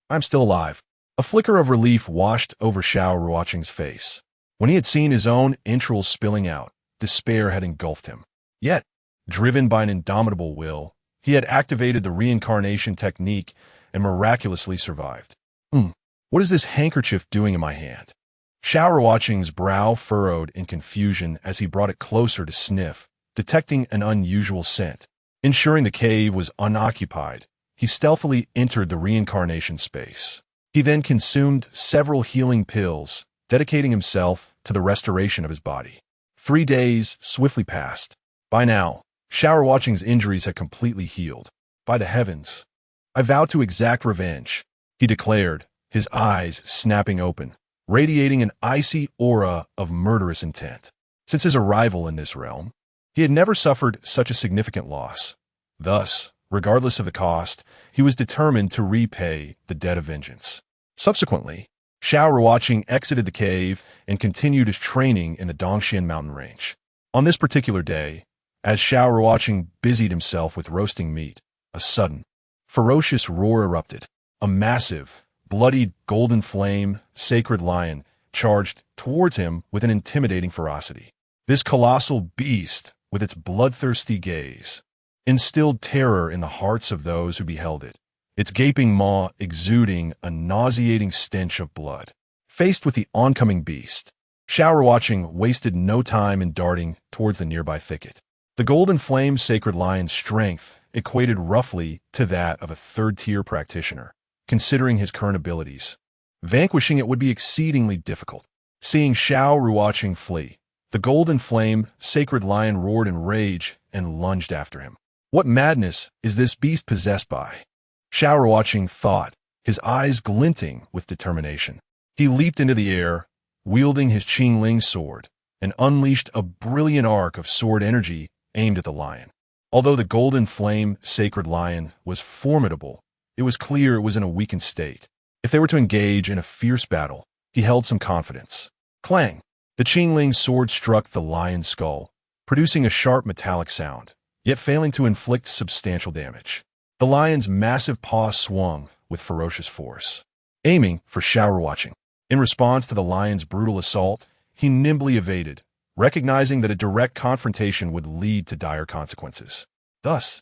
"I'm still alive." A flicker of relief washed over Xiao Ruocheng's face. When he had seen his own entrails spilling out, despair had engulfed him. Yet, driven by an indomitable will, he had activated the reincarnation technique and miraculously survived. What is this handkerchief doing in my hand?" Xiao Ruocheng's brow furrowed in confusion as he brought it closer to sniff, detecting an unusual scent. Ensuring the cave was unoccupied, he stealthily entered the reincarnation space. He then consumed several healing pills, dedicating himself to the restoration of his body. 3 days swiftly passed. By now, Xiao Ruocheng's injuries had completely healed. "By the heavens, I vow to exact revenge," he declared, his eyes snapping open, radiating an icy aura of murderous intent. Since his arrival in this realm, he had never suffered such a significant loss. Thus, regardless of the cost, he was determined to repay the debt of vengeance. Subsequently, Xiao Ruocheng exited the cave and continued his training in the Dongxian mountain range. On this particular day, as Xiao Ruocheng busied himself with roasting meat, a sudden, ferocious roar erupted. A massive, bloodied golden flame, sacred lion, charged towards him with an intimidating ferocity. This colossal beast, with its bloodthirsty gaze, instilled terror in the hearts of those who beheld it, its gaping maw exuding a nauseating stench of blood. Faced with the oncoming beast, Xiao Ruocheng wasted no time in darting towards the nearby thicket. The golden flame sacred lion's strength equated roughly to that of a third-tier practitioner, considering his current abilities. Vanquishing it would be exceedingly difficult. Seeing Xiao Ruocheng flee, the golden flame sacred lion roared in rage and lunged after him. What madness is this beast possessed by? Xiao Ruocheng thought, his eyes glinting with determination. He leaped into the air, wielding his Qingling sword, and unleashed a brilliant arc of sword energy aimed at the lion. Although the golden flame sacred lion was formidable, it was clear it was in a weakened state. If they were to engage in a fierce battle, he held some confidence. Clang! The Qingling sword struck the lion's skull, producing a sharp metallic sound, yet failing to inflict substantial damage. The lion's massive paw swung with ferocious force, aiming for Xiao Ruocheng. In response to the lion's brutal assault, he nimbly evaded, recognizing that a direct confrontation would lead to dire consequences. Thus,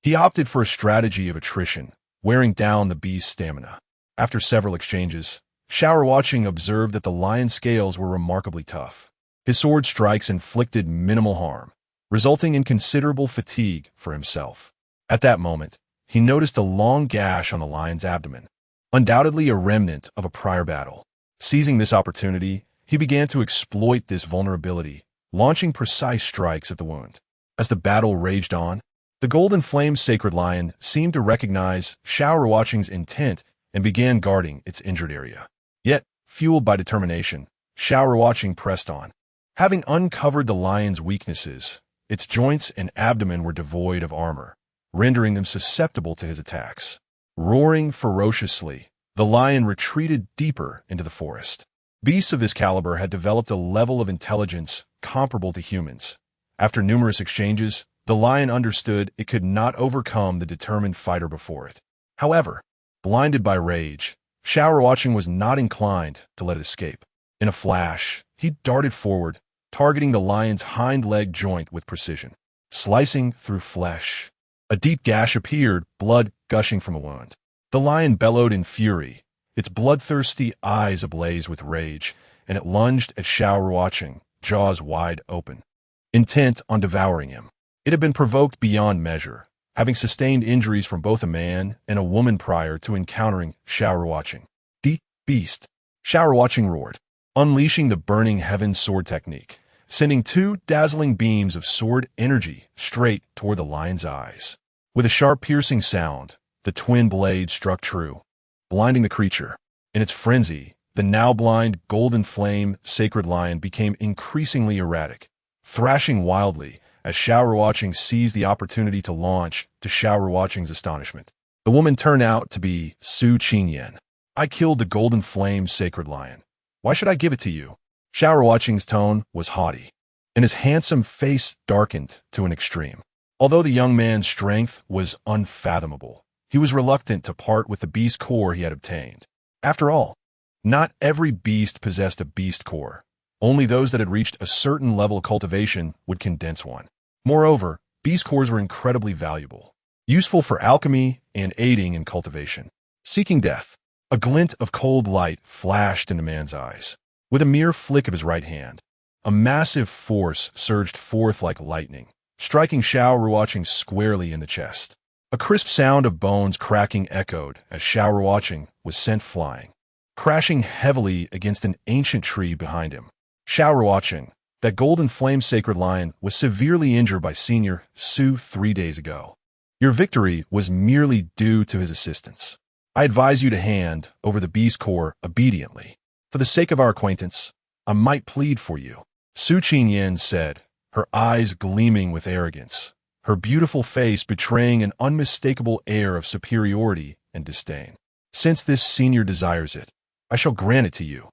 he opted for a strategy of attrition, wearing down the beast's stamina. After several exchanges, Xiao Ruocheng observed that the lion's scales were remarkably tough. His sword strikes inflicted minimal harm, resulting in considerable fatigue for himself. At that moment, he noticed a long gash on the lion's abdomen, undoubtedly a remnant of a prior battle. Seizing this opportunity, he began to exploit this vulnerability, launching precise strikes at the wound. As the battle raged on, the golden flame sacred lion seemed to recognize Xiao Ruocheng's intent and began guarding its injured area. Yet, fueled by determination, Xiao Ruocheng pressed on. Having uncovered the lion's weaknesses, its joints and abdomen were devoid of armor, rendering them susceptible to his attacks. Roaring ferociously, the lion retreated deeper into the forest. Beasts of this caliber had developed a level of intelligence comparable to humans. After numerous exchanges, the lion understood it could not overcome the determined fighter before it. However, blinded by rage, Xiao Ruocheng was not inclined to let it escape. In a flash, he darted forward, targeting the lion's hind leg joint with precision. Slicing through flesh, A deep gash appeared, blood gushing from a wound. The lion bellowed in fury, its bloodthirsty eyes ablaze with rage, and it lunged at Xiao Ruocheng, jaws wide open, intent on devouring him. It had been provoked beyond measure, having sustained injuries from both a man and a woman prior to encountering Xiao Ruocheng. "The beast!" Xiao Ruocheng roared, unleashing the burning heaven sword technique, sending two dazzling beams of sword energy straight toward the lion's eyes. With a sharp piercing sound, the twin blades struck true, blinding the creature. In its frenzy, the now blind golden flame sacred lion became increasingly erratic, thrashing wildly as Xiao Ruocheng seized the opportunity to launch. To Xiao Ruocheng's astonishment, the woman turned out to be Su Qingyan. "I killed the golden flame sacred lion. Why should I give it to you?" Xiao Ruocheng's tone was haughty, and his handsome face darkened to an extreme. Although the young man's strength was unfathomable, he was reluctant to part with the beast core he had obtained. After all, not every beast possessed a beast core. Only those that had reached a certain level of cultivation would condense one. Moreover, beast cores were incredibly valuable, useful for alchemy and aiding in cultivation. Seeking death, a glint of cold light flashed in the man's eyes. With a mere flick of his right hand, a massive force surged forth like lightning, striking Xiao Ruocheng squarely in the chest. A crisp sound of bones cracking echoed as Xiao Ruocheng was sent flying, crashing heavily against an ancient tree behind him. Xiao Ruocheng, that golden flame sacred lion, was severely injured by Senior Su 3 days ago. Your victory was merely due to his assistance. I advise you to hand over the beast core obediently. For the sake of our acquaintance, I might plead for you." Su Qingyan said, her eyes gleaming with arrogance, her beautiful face betraying an unmistakable air of superiority and disdain. "Since this senior desires it, I shall grant it to you."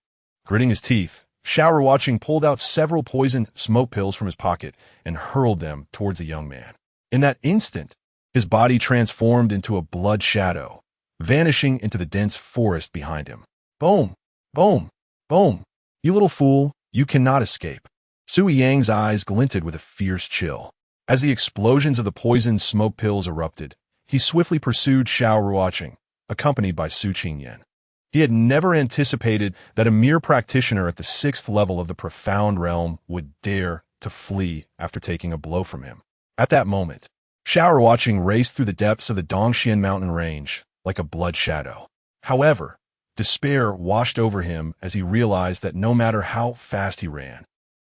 Gritting his teeth, Xiao Ruocheng pulled out several poison smoke pills from his pocket and hurled them towards the young man. In that instant, his body transformed into a blood shadow, vanishing into the dense forest behind him. "Boom! Boom! Boom! You little fool, you cannot escape." Sui Yang's eyes glinted with a fierce chill. As the explosions of the poisoned smoke pills erupted, he swiftly pursued Xiao Ruocheng, accompanied by Su Qingyan. He had never anticipated that a mere practitioner at the 6th level of the profound realm would dare to flee after taking a blow from him. At that moment, Xiao Ruocheng raced through the depths of the Dongxian mountain range like a blood shadow. However, despair washed over him as he realized that no matter how fast he ran,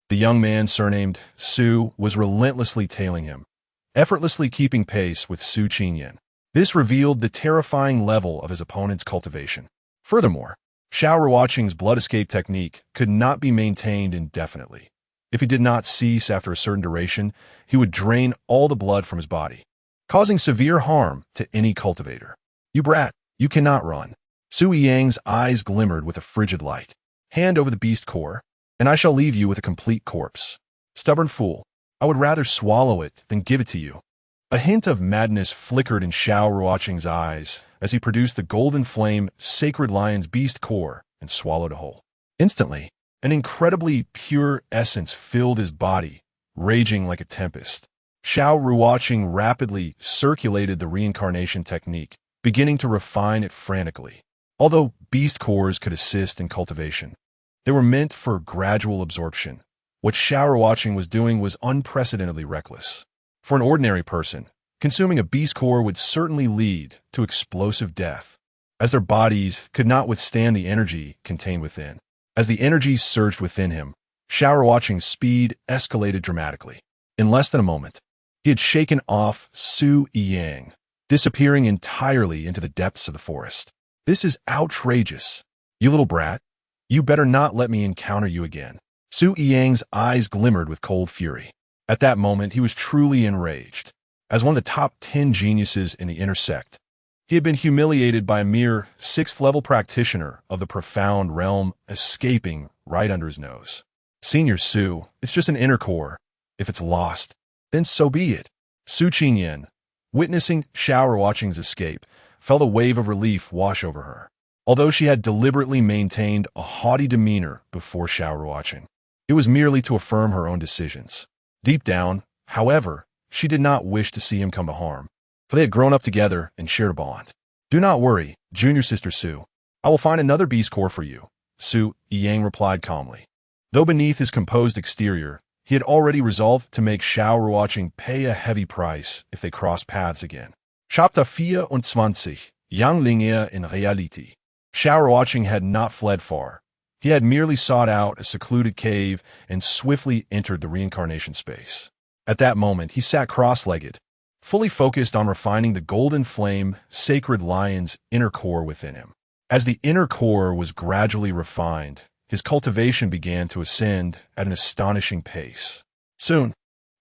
the young man surnamed Su was relentlessly tailing him, effortlessly keeping pace with Su Qingyan. This revealed the terrifying level of his opponent's cultivation. Furthermore, Xiao Ruocheng's blood escape technique could not be maintained indefinitely. If he did not cease after a certain duration, he would drain all the blood from his body, causing severe harm to any cultivator. "You brat, you cannot run." Sui Yang's eyes glimmered with a frigid light. "Hand over the beast core, and I shall leave you with a complete corpse. Stubborn fool, I would rather swallow it than give it to you." A hint of madness flickered in Xiao Ruocheng's eyes as he produced the golden flame sacred lion's beast core and swallowed it whole. Instantly, an incredibly pure essence filled his body, raging like a tempest. Xiao Ruocheng rapidly circulated the reincarnation technique, beginning to refine it frantically. Although beast cores could assist in cultivation, they were meant for gradual absorption. What Xiao Ruocheng was doing was unprecedentedly reckless. For an ordinary person, consuming a beast core would certainly lead to explosive death, as their bodies could not withstand the energy contained within. As the energy surged within him, Xiao Ruocheng's speed escalated dramatically. In less than a moment, he had shaken off Su Yang, disappearing entirely into the depths of the forest. "This is outrageous. You little brat, you better not let me encounter you again." Su Yang's eyes glimmered with cold fury. At that moment, he was truly enraged. As one of the top 10 geniuses in the inner sect, he had been humiliated by a mere 6th level practitioner of the profound realm escaping right under his nose. "Senior Su, it's just an inner core. If it's lost, then so be it." Su Qingyan, witnessing Xiao Ruocheng's escape, felt a wave of relief wash over her. Although she had deliberately maintained a haughty demeanor before Xiao Ruocheng, it was merely to affirm her own decisions. Deep down, however, she did not wish to see him come to harm. for they had grown up together and shared a bond. "Do not worry, junior sister Su. I will find another beast core for you," Su Yang replied calmly. Though beneath his composed exterior, he had already resolved to make Xiao Ruocheng pay a heavy price if they crossed paths again. Chapter 24. Yang Linge in Reality. Xiao Ruocheng had not fled far. He had merely sought out a secluded cave and swiftly entered the reincarnation space. At that moment, he sat cross-legged, fully focused on refining the golden flame sacred lion's inner core within him. As the inner core was gradually refined, his cultivation began to ascend at an astonishing pace. Soon,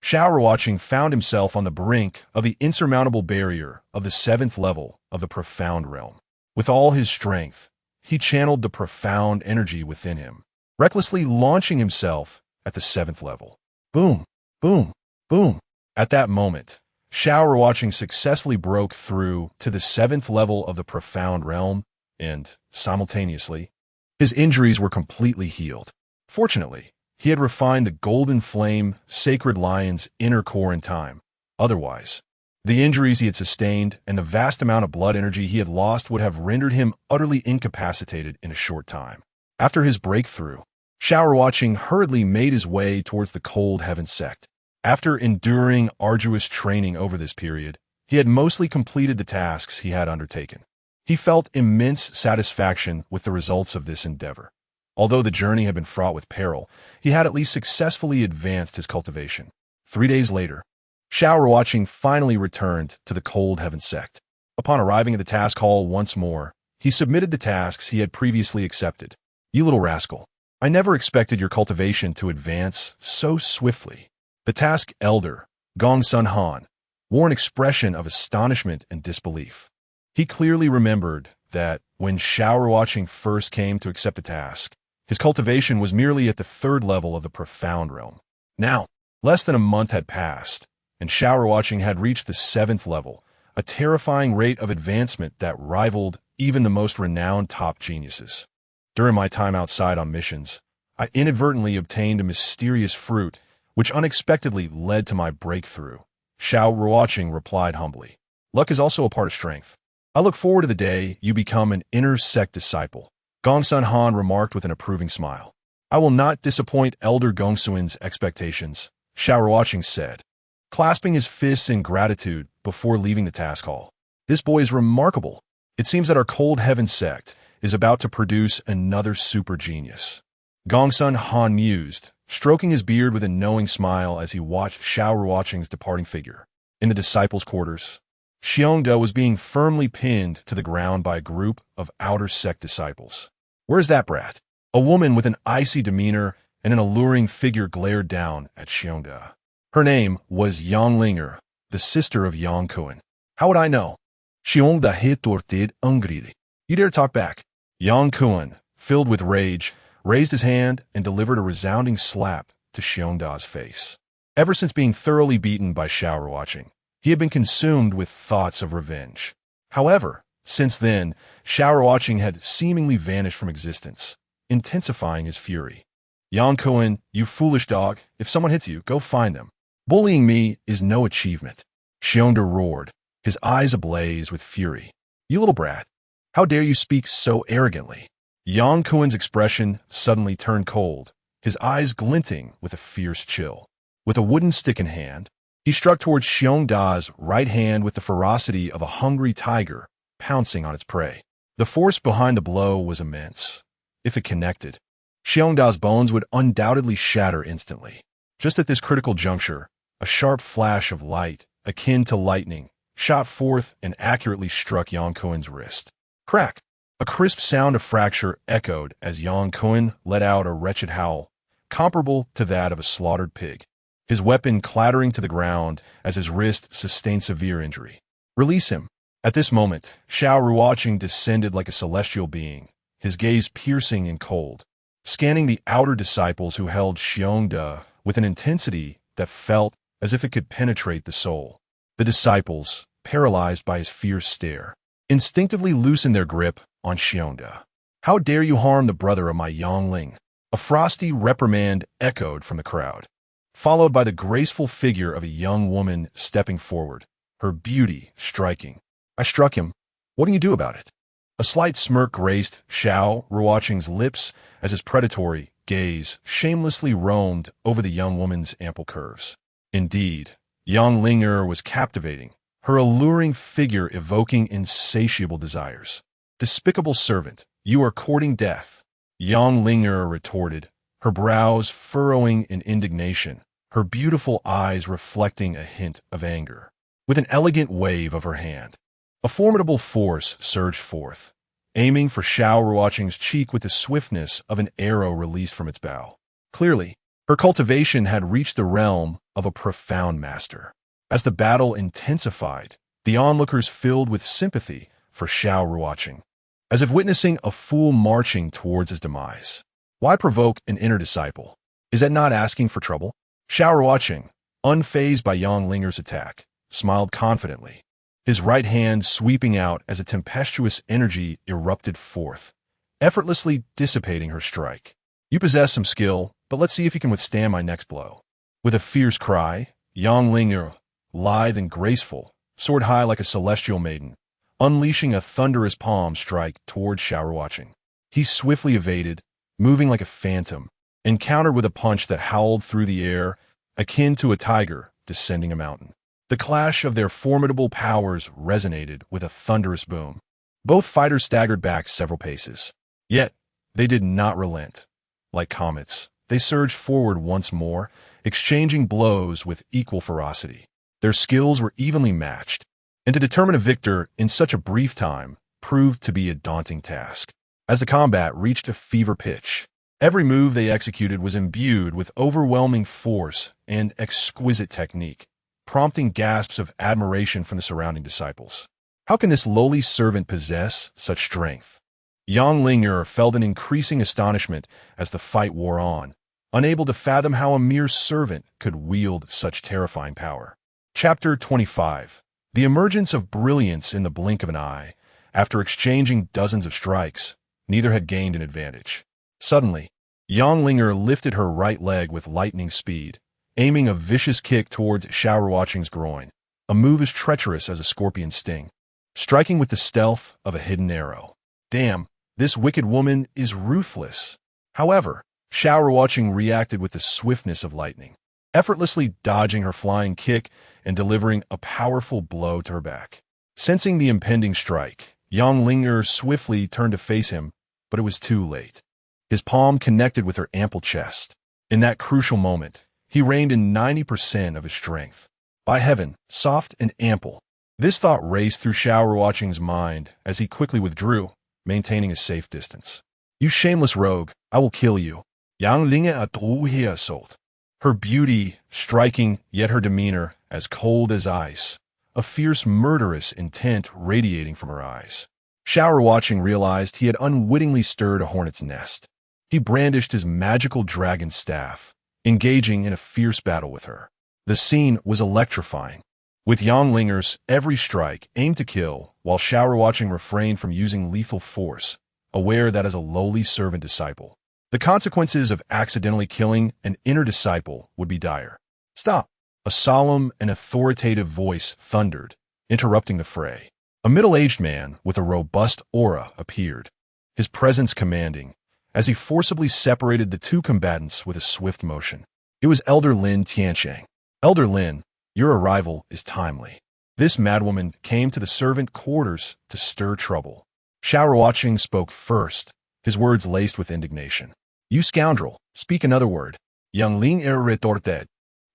Xiao Ruocheng found himself on the brink of the insurmountable barrier of the 7th level of the profound realm. With all his strength, he channeled the profound energy within him, recklessly launching himself at the 7th level. Boom, boom, boom. At that moment, Xiao Ruocheng successfully broke through to the 7th level of the profound realm, and, simultaneously, his injuries were completely healed. Fortunately, he had refined the golden flame sacred lion's inner core in time. Otherwise, the injuries he had sustained and the vast amount of blood energy he had lost would have rendered him utterly incapacitated in a short time. After his breakthrough, Xiao Ruocheng hurriedly made his way towards the Cold Heaven Sect. After enduring arduous training over this period, he had mostly completed the tasks he had undertaken. He felt immense satisfaction with the results of this endeavor. Although the journey had been fraught with peril, he had at least successfully advanced his cultivation. 3 days later, Xiao Ruocheng finally returned to the Cold Heaven Sect. Upon arriving at the task hall once more, he submitted the tasks he had previously accepted. "You little rascal, I never expected your cultivation to advance so swiftly." The task elder, Gongsun Han, wore an expression of astonishment and disbelief. He clearly remembered that when Xiao Ruocheng first came to accept the task, his cultivation was merely at the 3rd level of the profound realm. Now, less than a month had passed, and Xiao Ruocheng had reached the 7th level, a terrifying rate of advancement that rivaled even the most renowned top geniuses. During my time outside on missions, I inadvertently obtained a mysterious fruit which unexpectedly led to my breakthrough, Xiao Ruocheng replied humbly. "Luck is also a part of strength. I look forward to the day you become an inner sect disciple," Gongsun Han remarked with an approving smile. "I will not disappoint Elder Gongsun's expectations," Xiao Ruocheng said, clasping his fists in gratitude before leaving the task hall. "This boy is remarkable. It seems that our Cold Heaven Sect is about to produce another super genius." Gongsun Han mused, stroking his beard with a knowing smile as he watched Xiao Ruocheng's departing figure. In the disciples' quarters, Xiongda was being firmly pinned to the ground by a group of outer sect disciples. "Where's that brat?" A woman with an icy demeanor and an alluring figure glared down at Xiongda. Her name was Yang Linger, the sister of Yang Kuan. "How would I know?" Xiongda retorted angrily. "You dare talk back?" Yang Kuan, filled with rage, raised his hand and delivered a resounding slap to Xiongda's face. Ever since being thoroughly beaten by Xiao Ruocheng, he had been consumed with thoughts of revenge. However, since then, Xiao Ruocheng had seemingly vanished from existence, intensifying his fury. "Yang Kuan, you foolish dog, if someone hits you, go find them. Bullying me is no achievement," Xiongda roared, his eyes ablaze with fury. "You little brat, how dare you speak so arrogantly?" Yang Kuan's expression suddenly turned cold, his eyes glinting with a fierce chill. With a wooden stick in hand, he struck towards Xiongda's right hand with the ferocity of a hungry tiger pouncing on its prey. The force behind the blow was immense. If it connected, Xiongda's bones would undoubtedly shatter instantly. Just at this critical juncture, a sharp flash of light, akin to lightning, shot forth and accurately struck Yang Kuan's wrist. Crack! A crisp sound of fracture echoed as Yang Kuan let out a wretched howl, comparable to that of a slaughtered pig, his weapon clattering to the ground as his wrist sustained severe injury. "Release him." At this moment, Xiao Ruocheng descended like a celestial being, his gaze piercing and cold, scanning the outer disciples who held Xiongda with an intensity that felt as if it could penetrate the soul. The disciples, paralyzed by his fierce stare, instinctively loosened their grip on Xiongda. "How dare you harm the brother of my Yangling?" A frosty reprimand echoed from the crowd, followed by the graceful figure of a young woman stepping forward, her beauty striking. I struck him. What can you do about it? A slight smirk graced Xiao Ruocheng's lips as his predatory gaze shamelessly roamed over the young woman's ample curves. Indeed, Yang Ling'er was captivating, her alluring figure evoking insatiable desires. Despicable servant, you are courting death, Yang Ling'er retorted, her brows furrowing in indignation, her beautiful eyes reflecting a hint of anger. With an elegant wave of her hand, a formidable force surged forth, aiming for Xiao Ruocheng's cheek with the swiftness of an arrow released from its bow. Clearly, her cultivation had reached the realm of a profound master. As the battle intensified, the onlookers filled with sympathy for Xiao Ruocheng, as if witnessing a fool marching towards his demise. Why provoke an inner disciple? Is that not asking for trouble? Xiao Ruocheng, unfazed by Yang Ling'er's attack, smiled confidently, his right hand sweeping out as a tempestuous energy erupted forth, effortlessly dissipating her strike. You possess some skill, but let's see if you can withstand my next blow. With a fierce cry, Yang Ling'er, lithe and graceful, soared high like a celestial maiden, unleashing a thunderous palm strike toward Xiao Ruocheng. He swiftly evaded, moving like a phantom, and countered with a punch that howled through the air, akin to a tiger descending a mountain. The clash of their formidable powers resonated with a thunderous boom. Both fighters staggered back several paces. Yet, they did not relent. Like comets, they surged forward once more, exchanging blows with equal ferocity. Their skills were evenly matched, and to determine a victor in such a brief time proved to be a daunting task. As the combat reached a fever pitch, every move they executed was imbued with overwhelming force and exquisite technique, prompting gasps of admiration from the surrounding disciples. How can this lowly servant possess such strength? Yang Ling'er felt an increasing astonishment as the fight wore on, unable to fathom how a mere servant could wield such terrifying power. Chapter 25. The emergence of brilliance in the blink of an eye. After exchanging dozens of strikes, neither had gained an advantage. Suddenly, Yang Ling'er lifted her right leg with lightning speed, aiming a vicious kick towards Xiao Ruocheng's groin, a move as treacherous as a scorpion's sting, striking with the stealth of a hidden arrow. Damn, this wicked woman is ruthless. However, Xiao Ruocheng reacted with the swiftness of lightning, effortlessly dodging her flying kick and delivering a powerful blow to her back. Sensing the impending strike, Yang Ling'er swiftly turned to face him, but it was too late. His palm connected with her ample chest. In that crucial moment, he reined in 90% of his strength. By heaven, soft and ample. This thought raced through Xiao Ruocheng's mind as he quickly withdrew, maintaining a safe distance. You shameless rogue, I will kill you. Yang Ling'er adorned assault. Her beauty striking, yet her demeanor as cold as ice, a fierce murderous intent radiating from her eyes. Xiao Ruocheng realized he had unwittingly stirred a hornet's nest. He brandished his magical dragon staff, engaging in a fierce battle with her. The scene was electrifying, with Yang Ling'er's every strike aimed to kill, while Xiao Ruocheng refrained from using lethal force, aware that as a lowly servant disciple, the consequences of accidentally killing an inner disciple would be dire. Stop! A solemn and authoritative voice thundered, interrupting the fray. A middle-aged man with a robust aura appeared, his presence commanding, as he forcibly separated the two combatants with a swift motion. It was Elder Lin Tiansheng. Elder Lin, your arrival is timely. This madwoman came to the servant quarters to stir trouble. Xiao Ruocheng spoke first, his words laced with indignation. You scoundrel, speak another word. Yang Ling'er retorted,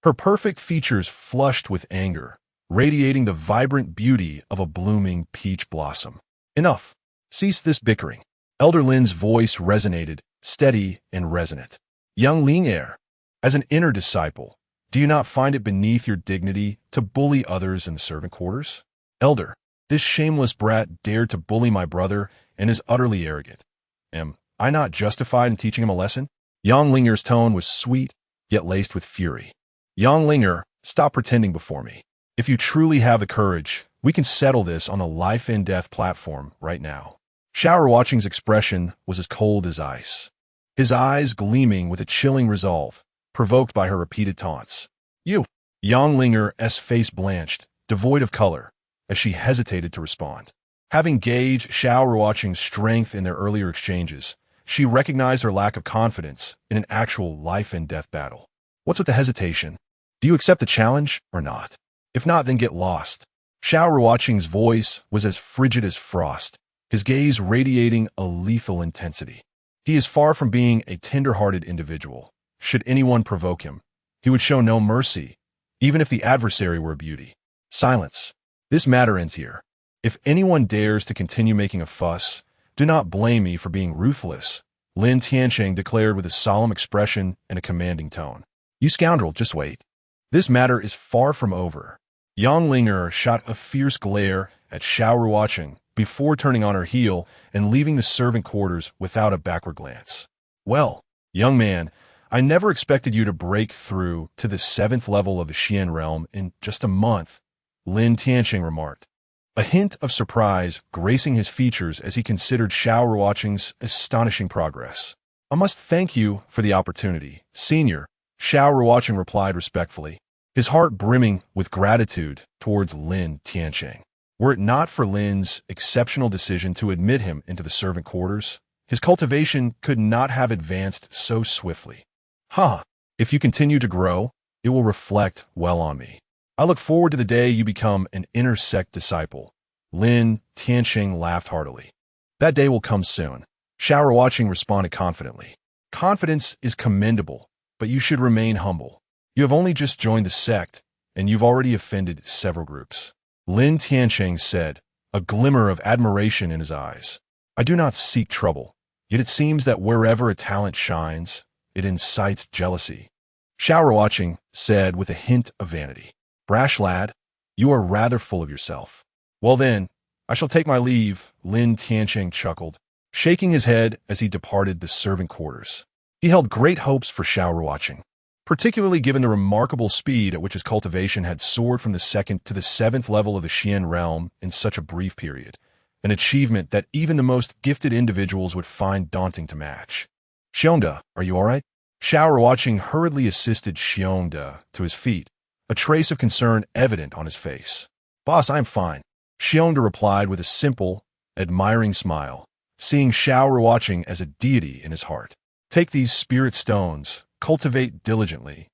her perfect features flushed with anger, radiating the vibrant beauty of a blooming peach blossom. Enough. Cease this bickering. Elder Lin's voice resonated, steady and resonant. Yang Ling'er, as an inner disciple, do you not find it beneath your dignity to bully others in the servant quarters? Elder, this shameless brat dared to bully my brother and is utterly arrogant. Am I not justified in teaching him a lesson? Yang Ling'er's tone was sweet, yet laced with fury. Yang Ling'er, stop pretending before me. If you truly have the courage, we can settle this on a life-and-death platform right now. Xiao Ruocheng's expression was as cold as ice, his eyes gleaming with a chilling resolve, provoked by her repeated taunts. You! Yang Ling'er's face blanched, devoid of color, as she hesitated to respond. Having gauged Xiao Ruocheng's strength in their earlier exchanges, she recognized her lack of confidence in an actual life-and-death battle. What's with the hesitation? Do you accept the challenge or not? If not, then get lost. Xiao Ruocheng's voice was as frigid as frost, his gaze radiating a lethal intensity. He is far from being a tender-hearted individual. Should anyone provoke him, he would show no mercy, even if the adversary were a beauty. Silence. This matter ends here. If anyone dares to continue making a fuss, do not blame me for being ruthless, Lin Tiancheng declared with a solemn expression and a commanding tone. You scoundrel, just wait. This matter is far from over. Yang Linger shot a fierce glare at Xiao Ruocheng before turning on her heel and leaving the servant quarters without a backward glance. Well, young man, I never expected you to break through to the 7th level of the Xian realm in just a month, Lin Tiancheng remarked, a hint of surprise gracing his features as he considered Xiao Ruocheng's astonishing progress. I must thank you for the opportunity, Senior, Xiao Ruocheng replied respectfully, his heart brimming with gratitude towards Lin Tiancheng. Were it not for Lin's exceptional decision to admit him into the servant quarters, his cultivation could not have advanced so swiftly. If you continue to grow, it will reflect well on me. I look forward to the day you become an inner Sect disciple. Lin Tiancheng laughed heartily. That day will come soon. Xiao Ruocheng responded confidently. Confidence is commendable, but you should remain humble. You have only just joined the Sect, and you've already offended several groups. Lin Tiancheng said, a glimmer of admiration in his eyes. I do not seek trouble, yet it seems that wherever a talent shines, it incites jealousy. Xiao Ruocheng said with a hint of vanity. Brash lad, you are rather full of yourself. Well then, I shall take my leave, Lin Tiancheng chuckled, shaking his head as he departed the servant quarters. He held great hopes for Xiao Ruocheng, particularly given the remarkable speed at which his cultivation had soared from the 2nd to the 7th level of the Xian realm in such a brief period, an achievement that even the most gifted individuals would find daunting to match. Xiongda, are you all right? Xiao Ruocheng hurriedly assisted Xiongda to his feet, a trace of concern evident on his face. Boss, I'm fine, Xiongda replied with a simple, admiring smile, seeing Xiao Ruocheng as a deity in his heart. Take these spirit stones, cultivate diligently,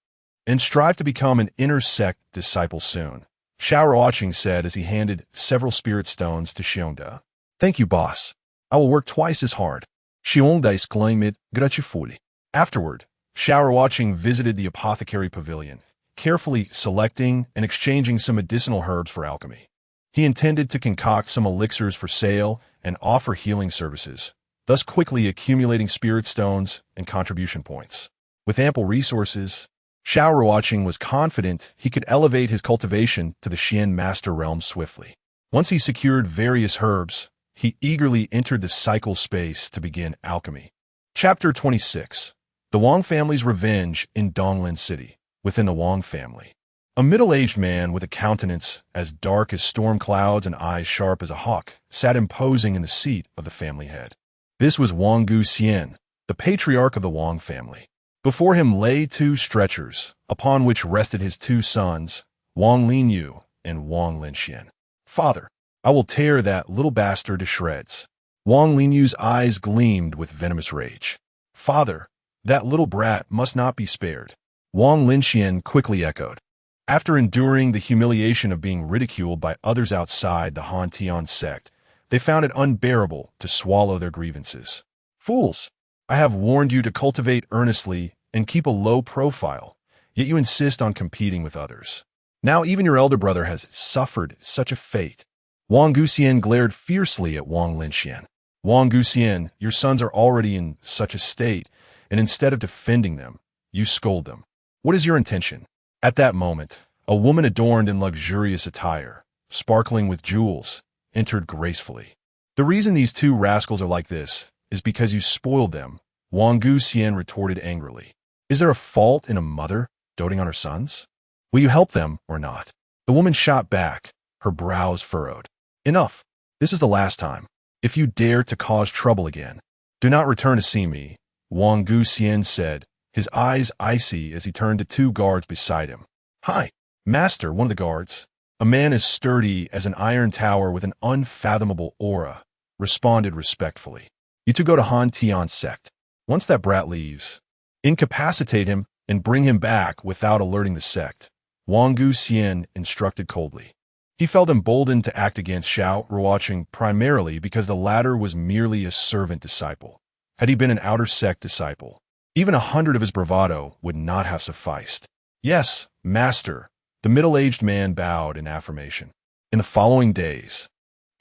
and strive to become an inner Sect disciple soon, Xiao Ruocheng said as he handed several spirit stones to Xiongda. Thank you, boss. I will work twice as hard. Xiongda exclaimed gratefully. Afterward, Xiao Ruocheng visited the apothecary pavilion, carefully selecting and exchanging some medicinal herbs for alchemy. He intended to concoct some elixirs for sale and offer healing services, thus quickly accumulating spirit stones and contribution points. With ample resources, Xiao Ruocheng was confident he could elevate his cultivation to the Xian master realm swiftly. Once he secured various herbs, he eagerly entered the cycle space to begin alchemy. Chapter 26. The Wang family's revenge in Donglin City. Within the Wang family, a middle-aged man with a countenance as dark as storm clouds and eyes sharp as a hawk sat imposing in the seat of the family head. This was Wang Guxian, the patriarch of the Wang family. Before him lay 2 stretchers, upon which rested his 2 sons, Wang Linyu and Wang Linxian. Father, I will tear that little bastard to shreds. Wang Linyu's eyes gleamed with venomous rage. Father, that little brat must not be spared, Wang Linxian quickly echoed. After enduring the humiliation of being ridiculed by others outside the Han Tian sect, they found it unbearable to swallow their grievances. Fools! I have warned you to cultivate earnestly and keep a low profile, yet you insist on competing with others. Now even your elder brother has suffered such a fate. Wang Guxian glared fiercely at Wang Linxian. Wang Guxian, your sons are already in such a state, and instead of defending them, you scold them. What is your intention? At that moment, a woman adorned in luxurious attire, sparkling with jewels, entered gracefully. The reason these 2 rascals are like this is because you spoiled them, Wang Guxian retorted angrily. Is there a fault in a mother doting on her sons? Will you help them or not? The woman shot back, her brows furrowed. Enough. This is the last time. If you dare to cause trouble again, do not return to see me, Wang Guxian said, his eyes icy as he turned to 2 guards beside him. Hi, master, one of the guards. A man as sturdy as an iron tower with an unfathomable aura responded respectfully. You two go to Han Tian's sect. Once that brat leaves, incapacitate him and bring him back without alerting the sect, Wang Guxian instructed coldly. He felt emboldened to act against Xiao Ruocheng primarily because the latter was merely a servant disciple. Had he been an outer sect disciple, even 100 of his bravado would not have sufficed. Yes, master, the middle-aged man bowed in affirmation. In the following days,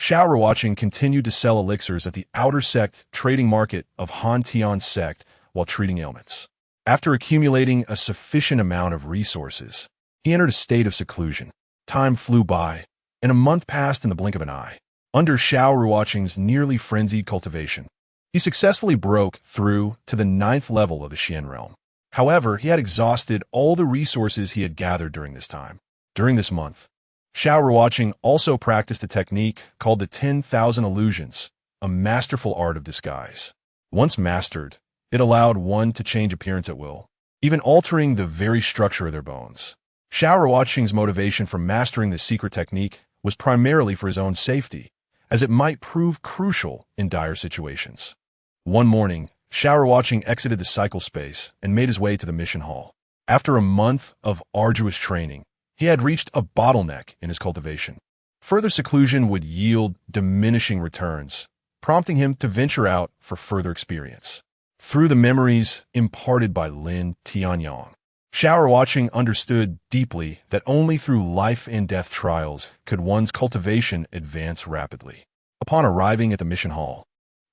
Xiao Ruocheng continued to sell elixirs at the outer sect trading market of Han Tian's sect while treating ailments. After accumulating a sufficient amount of resources, he entered a state of seclusion. Time flew by, and a month passed in the blink of an eye. Under Xiao Ruocheng's nearly frenzied cultivation, he successfully broke through to the 9th level of the Xian realm. However, he had exhausted all the resources he had gathered during this time. During this month, Xiao Ruocheng also practiced a technique called the 10,000 illusions, a masterful art of disguise. Once mastered, it allowed one to change appearance at will, even altering the very structure of their bones. Xiao Ruocheng's motivation for mastering this secret technique was primarily for his own safety, as it might prove crucial in dire situations. One morning, Xiao Ruocheng exited the cycle space and made his way to the mission hall. After a month of arduous training, he had reached a bottleneck in his cultivation. Further seclusion would yield diminishing returns, prompting him to venture out for further experience. Through the memories imparted by Lin Tianyang, Xiao Ruocheng understood deeply that only through life and death trials could one's cultivation advance rapidly. Upon arriving at the mission hall,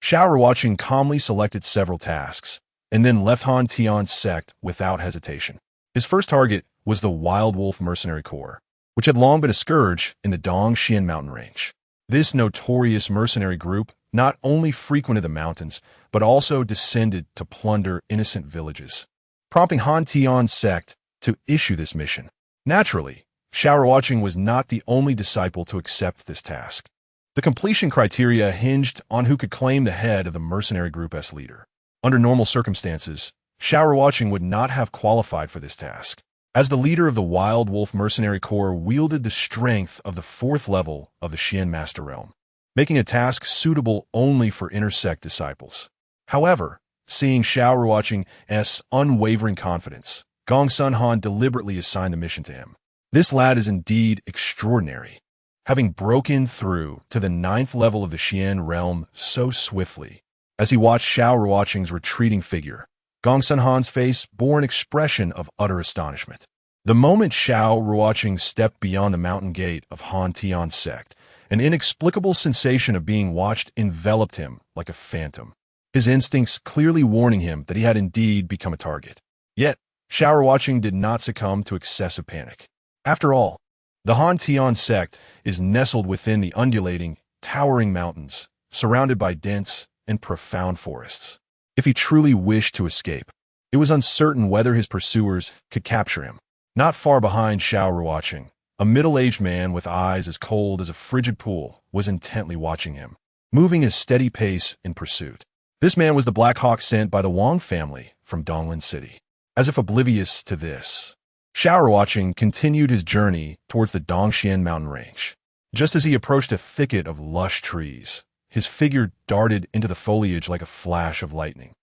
Xiao Ruocheng calmly selected several tasks and then left Han Tian's sect without hesitation. His first target was the Wild Wolf Mercenary Corps, which had long been a scourge in the Dongxian mountain range. This notorious mercenary group not only frequented the mountains, but also descended to plunder innocent villages, prompting Han Tian's sect to issue this mission. Naturally, Xiao Ruocheng was not the only disciple to accept this task. The completion criteria hinged on who could claim the head of the mercenary group as leader. Under normal circumstances, Xiao Ruocheng would not have qualified for this task, as the leader of the Wild Wolf Mercenary Corps wielded the strength of the 4th level of the Xian Master Realm, making a task suitable only for intersect disciples. However, seeing Xiao Ruocheng's unwavering confidence, Gongsun Han deliberately assigned the mission to him. This lad is indeed extraordinary, having broken through to the 9th level of the Xian realm so swiftly. As he watched Xiao Ruocheng's retreating figure, Gongsun Han's face bore an expression of utter astonishment. The moment Xiao Ruocheng stepped beyond the mountain gate of Han Tian's sect, an inexplicable sensation of being watched enveloped him like a phantom, his instincts clearly warning him that he had indeed become a target. Yet, Xiao Ruocheng did not succumb to excessive panic. After all, the Han Tian sect is nestled within the undulating, towering mountains, surrounded by dense and profound forests. If he truly wished to escape, it was uncertain whether his pursuers could capture him. Not far behind Xiao Ruocheng, a middle-aged man with eyes as cold as a frigid pool was intently watching him, moving at a steady pace in pursuit. This man was the Black Hawk sent by the Wang family from Donglin City. As if oblivious to this, Xiao Ruocheng continued his journey towards the Dongxian mountain range. Just as he approached a thicket of lush trees, his figure darted into the foliage like a flash of lightning,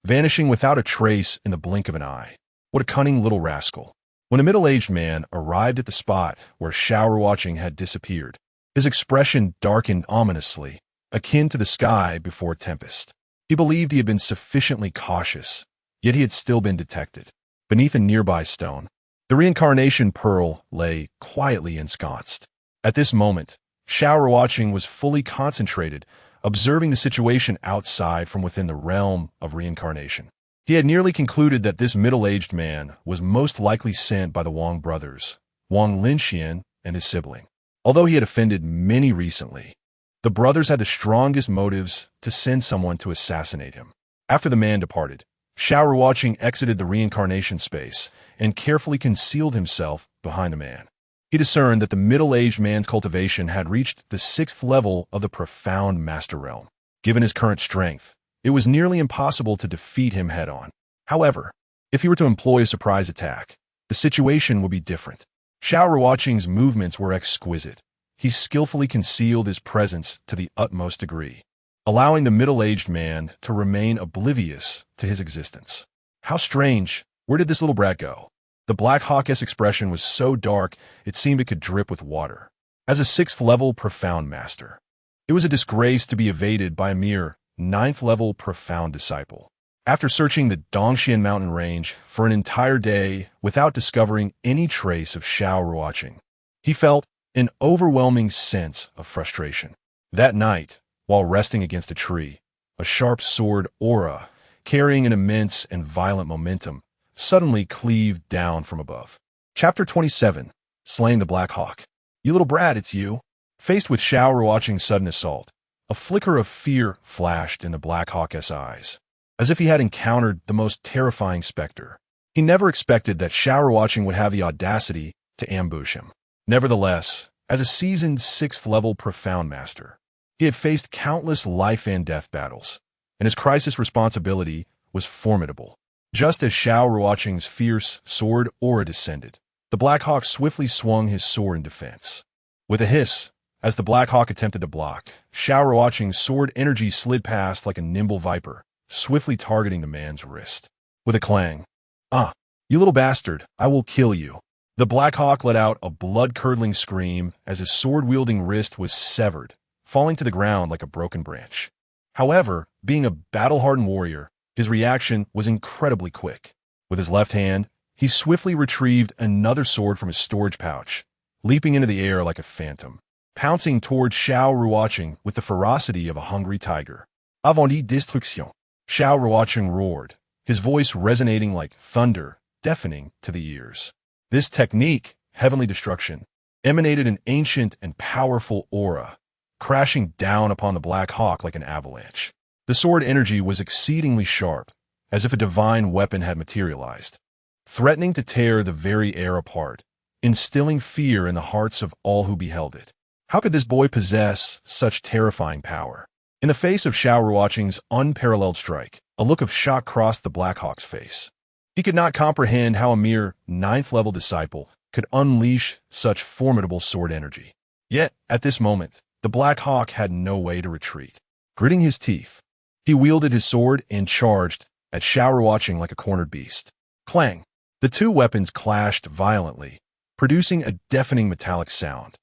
vanishing without a trace in the blink of an eye. What a cunning little rascal. When a middle-aged man arrived at the spot where Xiao Ruocheng had disappeared, his expression darkened ominously, akin to the sky before a tempest. He believed he had been sufficiently cautious, yet he had still been detected. Beneath a nearby stone, the reincarnation pearl lay quietly ensconced. At this moment, Xiao Ruocheng was fully concentrated, observing the situation outside from within the realm of reincarnation. He had nearly concluded that this middle-aged man was most likely sent by the Wang brothers, Wang Linxian and his sibling. Although he had offended many recently, the brothers had the strongest motives to send someone to assassinate him. After the man departed, Xiao Ruocheng exited the reincarnation space and carefully concealed himself behind the man. He discerned that the middle-aged man's cultivation had reached the 6th level of the profound master realm. Given his current strength, it was nearly impossible to defeat him head-on. However, if he were to employ a surprise attack, the situation would be different. Xiao Ruocheng's movements were exquisite. He skillfully concealed his presence to the utmost degree, allowing the middle-aged man to remain oblivious to his existence. How strange! Where did this little brat go? The Black Hawk's expression was so dark it seemed it could drip with water. As a 6th-level profound master, it was a disgrace to be evaded by a mere 9th-level profound disciple. After searching the Dongxian mountain range for an entire day without discovering any trace of Xiao Ruocheng, he felt an overwhelming sense of frustration. That night, while resting against a tree, a sharp sword aura, carrying an immense and violent momentum, suddenly cleaved down from above. Chapter 27, Slaying the Black Hawk. You little brat, it's you. Faced with Xiao Ruocheng's sudden assault, a flicker of fear flashed in the Black Hawk's eyes, as if he had encountered the most terrifying specter. He never expected that Xiao Ruocheng would have the audacity to ambush him. Nevertheless, as a seasoned 6th-level profound master, he had faced countless life-and-death battles, and his crisis responsibility was formidable. Just as Xiao Ruocheng's fierce sword aura descended, the Black Hawk swiftly swung his sword in defense. With a hiss, as the Black Hawk attempted to block, Xiao Ruocheng's sword energy slid past like a nimble viper, swiftly targeting the man's wrist. With a clang, "Ah, you little bastard, I will kill you." The Black Hawk let out a blood-curdling scream as his sword-wielding wrist was severed, falling to the ground like a broken branch. However, being a battle-hardened warrior, his reaction was incredibly quick. With his left hand, he swiftly retrieved another sword from his storage pouch, leaping into the air like a phantom, pouncing toward Xiao Ruocheng with the ferocity of a hungry tiger. Avant destruction, Xiao Ruocheng roared, his voice resonating like thunder, deafening to the ears. This technique, heavenly destruction, emanated an ancient and powerful aura, crashing down upon the Black Hawk like an avalanche. The sword energy was exceedingly sharp, as if a divine weapon had materialized, threatening to tear the very air apart, instilling fear in the hearts of all who beheld it. How could this boy possess such terrifying power? In the face of Xiao Ruocheng's unparalleled strike, a look of shock crossed the Black Hawk's face. He could not comprehend how a mere 9th-level disciple could unleash such formidable sword energy. Yet, at this moment, the Black Hawk had no way to retreat. Gritting his teeth, he wielded his sword and charged at Xiao Ruocheng like a cornered beast. Clang! The two weapons clashed violently, producing a deafening metallic sound.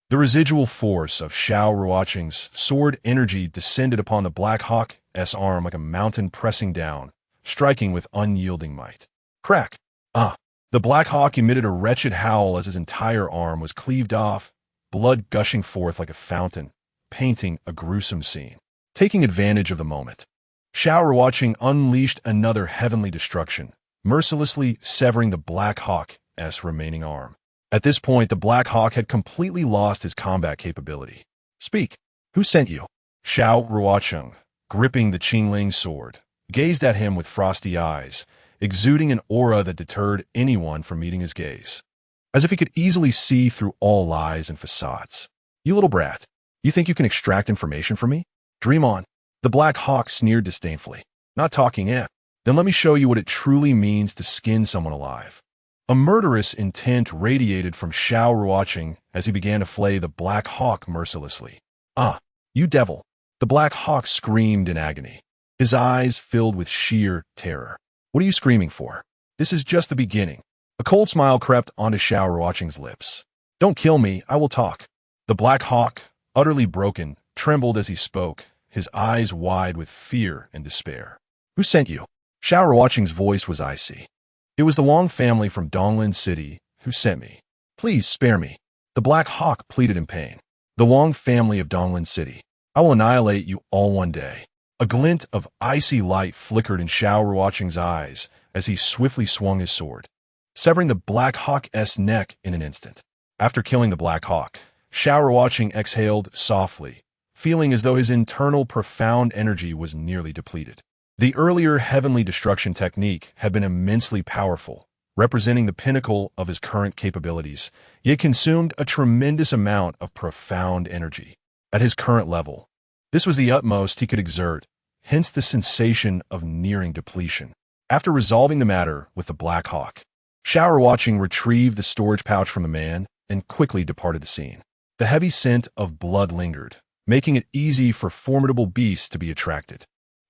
The residual force of Xiao Ruocheng's sword energy descended upon the Black Hawk's arm like a mountain pressing down, striking with unyielding might. Crack! Ah! The Black Hawk emitted a wretched howl as his entire arm was cleaved off, blood gushing forth like a fountain, painting a gruesome scene. Taking advantage of the moment, Xiao Ruocheng unleashed another heavenly destruction, mercilessly severing the Black Hawk's remaining arm. At this point, the Black Hawk had completely lost his combat capability. Speak! Who sent you? Xiao Ruocheng, gripping the Qingling sword, gazed at him with frosty eyes, exuding an aura that deterred anyone from meeting his gaze, as if he could easily see through all lies and facades. You little brat, you think you can extract information from me? Dream on. The Black Hawk sneered disdainfully. Not talking, eh? Then let me show you what it truly means to skin someone alive. A murderous intent radiated from Xiao Ruocheng as he began to flay the Black Hawk mercilessly. Ah, you devil! The Black Hawk screamed in agony, his eyes filled with sheer terror. What are you screaming for? This is just the beginning. A cold smile crept onto Xiao Ruocheng's lips. Don't kill me, I will talk. The Black Hawk, utterly broken, trembled as he spoke, his eyes wide with fear and despair. Who sent you? Xiao Ruocheng's voice was icy. It was the Wang family from Donglin City who sent me. Please spare me. The Black Hawk pleaded in pain. The Wang family of Donglin City. I will annihilate you all one day. A glint of icy light flickered in Xiao Ruocheng's eyes as he swiftly swung his sword, severing the Black Hawk's neck in an instant. After killing the Black Hawk, Xiao Ruocheng exhaled softly, feeling as though his internal profound energy was nearly depleted. The earlier heavenly destruction technique had been immensely powerful, representing the pinnacle of his current capabilities, yet consumed a tremendous amount of profound energy. At his current level, this was the utmost he could exert, hence the sensation of nearing depletion. After resolving the matter with the Black Hawk, Xiao Ruocheng retrieved the storage pouch from the man and quickly departed the scene. The heavy scent of blood lingered, making it easy for formidable beasts to be attracted.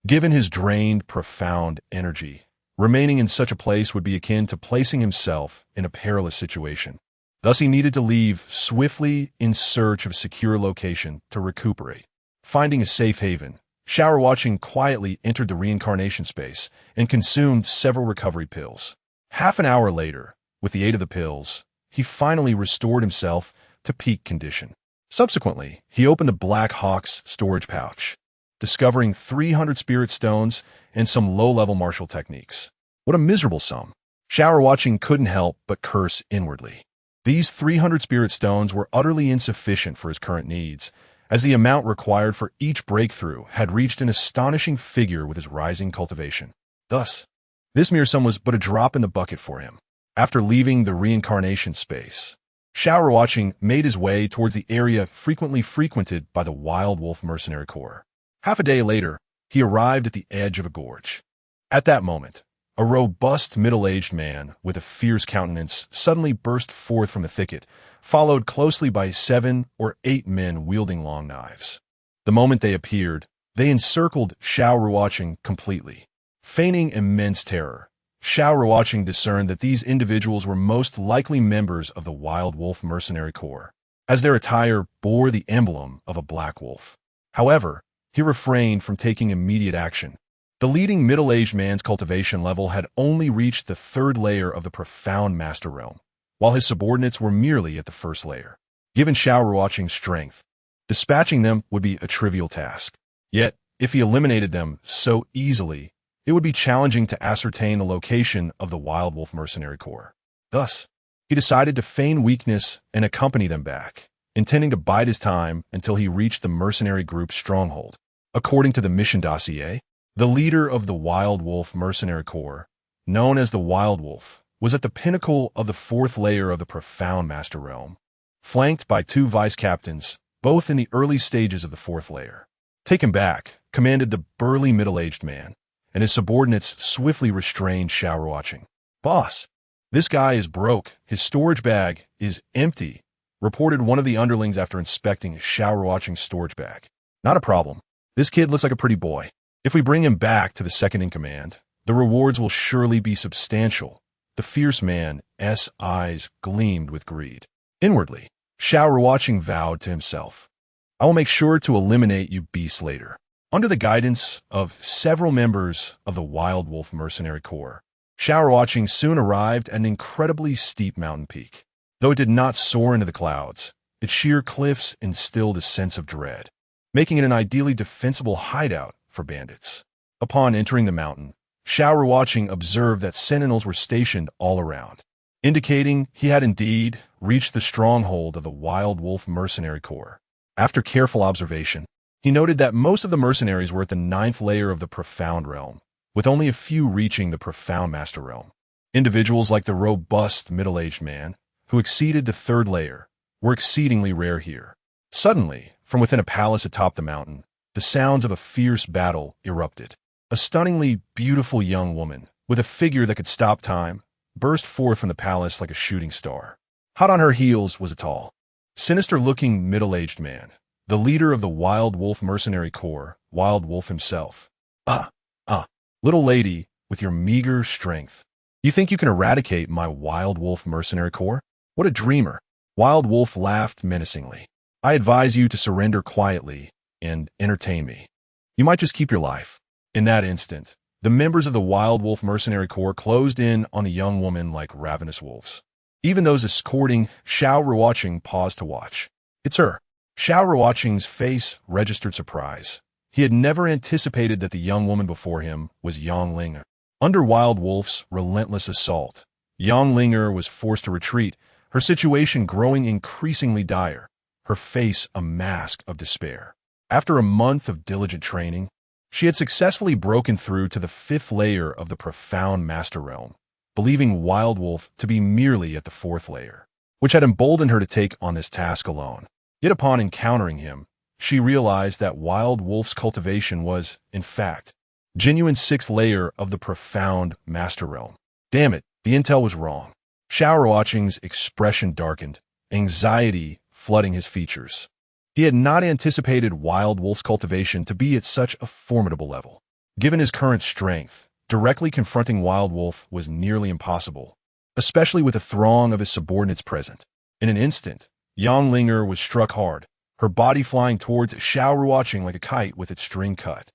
Given his drained, profound energy, remaining in such a place would be akin to placing himself in a perilous situation. Thus he needed to leave swiftly in search of a secure location to recuperate. Finding a safe haven, Xiao Ruocheng quietly entered the reincarnation space and consumed several recovery pills. Half an hour later, with the aid of the pills, he finally restored himself to peak condition. Subsequently, he opened the Black Hawk's storage pouch, discovering 300 spirit stones and some low-level martial techniques. What a miserable sum. Xiao Ruocheng couldn't help but curse inwardly. These 300 spirit stones were utterly insufficient for his current needs, as the amount required for each breakthrough had reached an astonishing figure with his rising cultivation. Thus, this mere sum was but a drop in the bucket for him. After leaving the reincarnation space, Xiao Ruocheng made his way towards the area frequently frequented by the Wild Wolf Mercenary Corps. Half a day later, he arrived at the edge of a gorge. At that moment, a robust middle-aged man with a fierce countenance suddenly burst forth from the thicket, followed closely by 7 or 8 men wielding long knives. The moment they appeared, they encircled Xiao Ruocheng completely. Feigning immense terror, Xiao Ruocheng discerned that these individuals were most likely members of the Wild Wolf Mercenary Corps, as their attire bore the emblem of a black wolf. However, he refrained from taking immediate action. The leading middle-aged man's cultivation level had only reached the 3rd layer of the profound master realm, while his subordinates were merely at the 1st layer. Given Xiao Ruocheng's strength, dispatching them would be a trivial task. Yet, if he eliminated them so easily, it would be challenging to ascertain the location of the Wild Wolf Mercenary Corps. Thus, he decided to feign weakness and accompany them back, intending to bide his time until he reached the mercenary group's stronghold. According to the mission dossier, the leader of the Wild Wolf Mercenary Corps, known as the Wild Wolf, was at the pinnacle of the 4th layer of the profound master realm, flanked by 2 vice-captains, both in the early stages of the 4th layer. Taken back, commanded the burly middle-aged man, and his subordinates swiftly restrained Xiao Ruocheng. "Boss, this guy is broke. His storage bag is empty," reported one of the underlings after inspecting Xiao Ruocheng's storage bag. "Not a problem. This kid looks like a pretty boy. If we bring him back to the second-in-command, the rewards will surely be substantial." The fierce man's eyes gleamed with greed. Inwardly, Xiao Ruocheng vowed to himself, "I will make sure to eliminate you beasts later." Under the guidance of several members of the Wild Wolf Mercenary Corps, Xiao Ruocheng soon arrived at an incredibly steep mountain peak. Though it did not soar into the clouds, its sheer cliffs instilled a sense of dread, making it an ideally defensible hideout for bandits. Upon entering the mountain, Xiao Ruocheng observed that sentinels were stationed all around, indicating he had indeed reached the stronghold of the Wild Wolf Mercenary Corps. After careful observation, he noted that most of the mercenaries were at the 9th layer of the profound realm, with only a few reaching the profound master realm. Individuals like the robust middle-aged man, who exceeded the 3rd layer, were exceedingly rare here. Suddenly, from within a palace atop the mountain, the sounds of a fierce battle erupted. A stunningly beautiful young woman, with a figure that could stop time, burst forth from the palace like a shooting star. Hot on her heels was a tall, sinister-looking middle-aged man, the leader of the Wild Wolf Mercenary Corps, Wild Wolf himself. Little lady, with your meager strength, you think you can eradicate my Wild Wolf Mercenary Corps? What a dreamer." Wild Wolf laughed menacingly. "I advise you to surrender quietly and entertain me. You might just keep your life." In that instant, the members of the Wild Wolf Mercenary Corps closed in on the young woman like ravenous wolves. Even those escorting Xiao Ruocheng paused to watch. "It's her." Xiao Ruocheng's face registered surprise. He had never anticipated that the young woman before him was Yang Ling. Under Wild Wolf's relentless assault, Yang Linger was forced to retreat, her situation growing increasingly dire, her face a mask of despair. After a month of diligent training, she had successfully broken through to the 5th layer of the profound master realm, believing Wild Wolf to be merely at the 4th layer, which had emboldened her to take on this task alone. Yet upon encountering him, she realized that Wild Wolf's cultivation was, in fact, genuine 6th layer of the profound master realm. Damn it, the intel was wrong. Xiao Ruocheng's expression darkened, anxiety flooding his features. He had not anticipated Wild Wolf's cultivation to be at such a formidable level. Given his current strength, directly confronting Wild Wolf was nearly impossible, especially with a throng of his subordinates present. In an instant, Yang Linger was struck hard, her body flying towards Xiao Ruocheng like a kite with its string cut.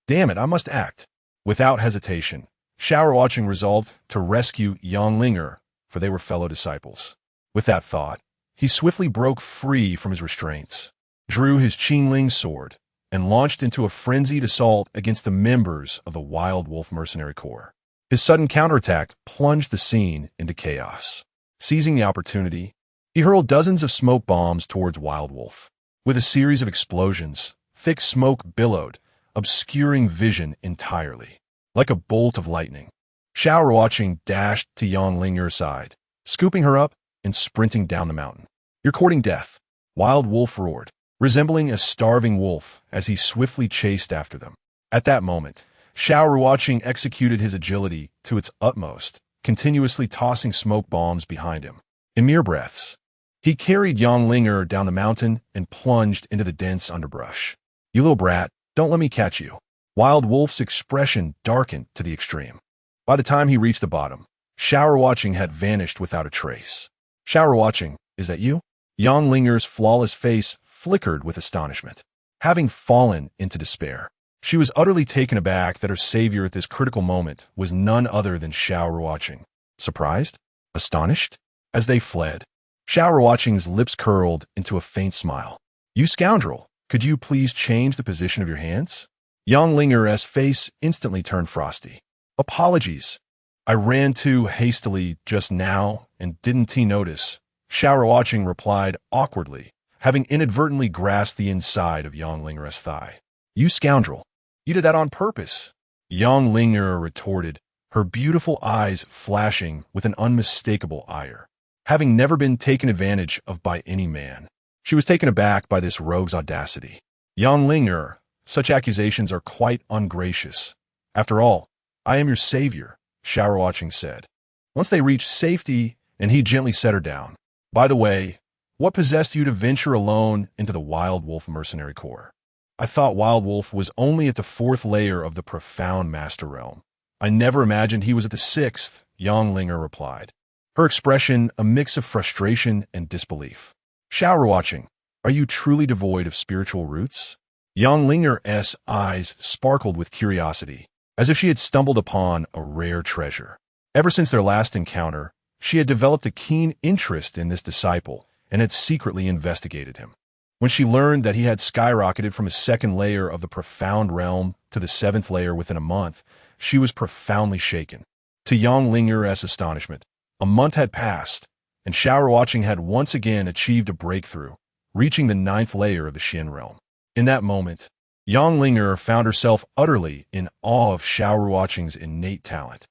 Damn it, I must act. Without hesitation, Xiao Ruocheng resolved to rescue Yang Linger, for they were fellow disciples. With that thought, he swiftly broke free from his restraints, drew his Qingling sword, and launched into a frenzied assault against the members of the Wild Wolf Mercenary Corps. His sudden counterattack plunged the scene into chaos. Seizing the opportunity, he hurled dozens of smoke bombs towards Wild Wolf. With a series of explosions, thick smoke billowed, obscuring vision entirely. Like a bolt of lightning, Xiao Ruocheng dashed to Yang Linger's side, scooping her up and sprinting down the mountain. "You're courting death," Wild Wolf roared, resembling a starving wolf as he swiftly chased after them. At that moment, Xiao Ruocheng executed his agility to its utmost, continuously tossing smoke bombs behind him. In mere breaths, he carried Yang Linger down the mountain and plunged into the dense underbrush. "You little brat, don't let me catch you." Wild Wolf's expression darkened to the extreme. By the time he reached the bottom, Xiao Ruocheng had vanished without a trace. "Xiao Ruocheng, is that you?" Yang Linger's flawless face flickered with astonishment. Having fallen into despair, she was utterly taken aback that her savior at this critical moment was none other than Xiao Ruocheng. Surprised? Astonished? As they fled, Xiao Ruocheng's lips curled into a faint smile. "You scoundrel, could you please change the position of your hands?" Yang Linger's face instantly turned frosty. "Apologies. I ran too hastily just now and didn't notice," Xiao Ruocheng replied awkwardly, having inadvertently grasped the inside of Yang Linger's thigh. "You scoundrel. You did that on purpose," Yang Linger retorted, her beautiful eyes flashing with an unmistakable ire. Having never been taken advantage of by any man, she was taken aback by this rogue's audacity. "Yang Linger, such accusations are quite ungracious. After all, I am your savior," Xiao Ruocheng said. Once they reached safety, and he gently set her down. "By the way, what possessed you to venture alone into the Wild Wolf Mercenary Corps?" "I thought Wild Wolf was only at the 4th layer of the profound Master Realm. I never imagined he was at the 6th, Yang Linger replied, her expression a mix of frustration and disbelief. "Xiao Ruocheng, are you truly devoid of spiritual roots?" Yang Linger's eyes sparkled with curiosity, as if she had stumbled upon a rare treasure. Ever since their last encounter, she had developed a keen interest in this disciple and had secretly investigated him. When she learned that he had skyrocketed from a 2nd layer of the profound realm to the 7th layer within a month, she was profoundly shaken. To Yang Linger's astonishment, a month had passed, and Xiao Ruocheng had once again achieved a breakthrough, reaching the 9th layer of the Xin realm. In that moment, Yang Linger found herself utterly in awe of Xiao Ruocheng's innate talent.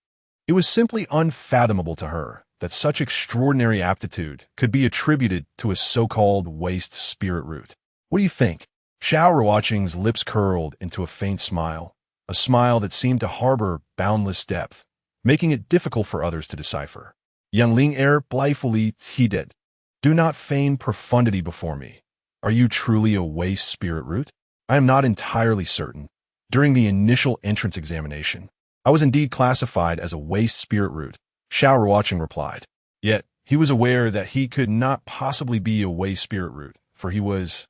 It was simply unfathomable to her that such extraordinary aptitude could be attributed to a so-called waste spirit root. "What do you think?" Xiao Ruocheng's lips curled into a faint smile, a smile that seemed to harbor boundless depth, making it difficult for others to decipher. Yang Linger blithely heeded, "Do not feign profundity before me. Are you truly a waste spirit root?" "I am not entirely certain. During the initial entrance examination, I was indeed classified as a waste spirit root," Xiao Ruocheng replied. Yet, he was aware that he could not possibly be a waste spirit root, for he was,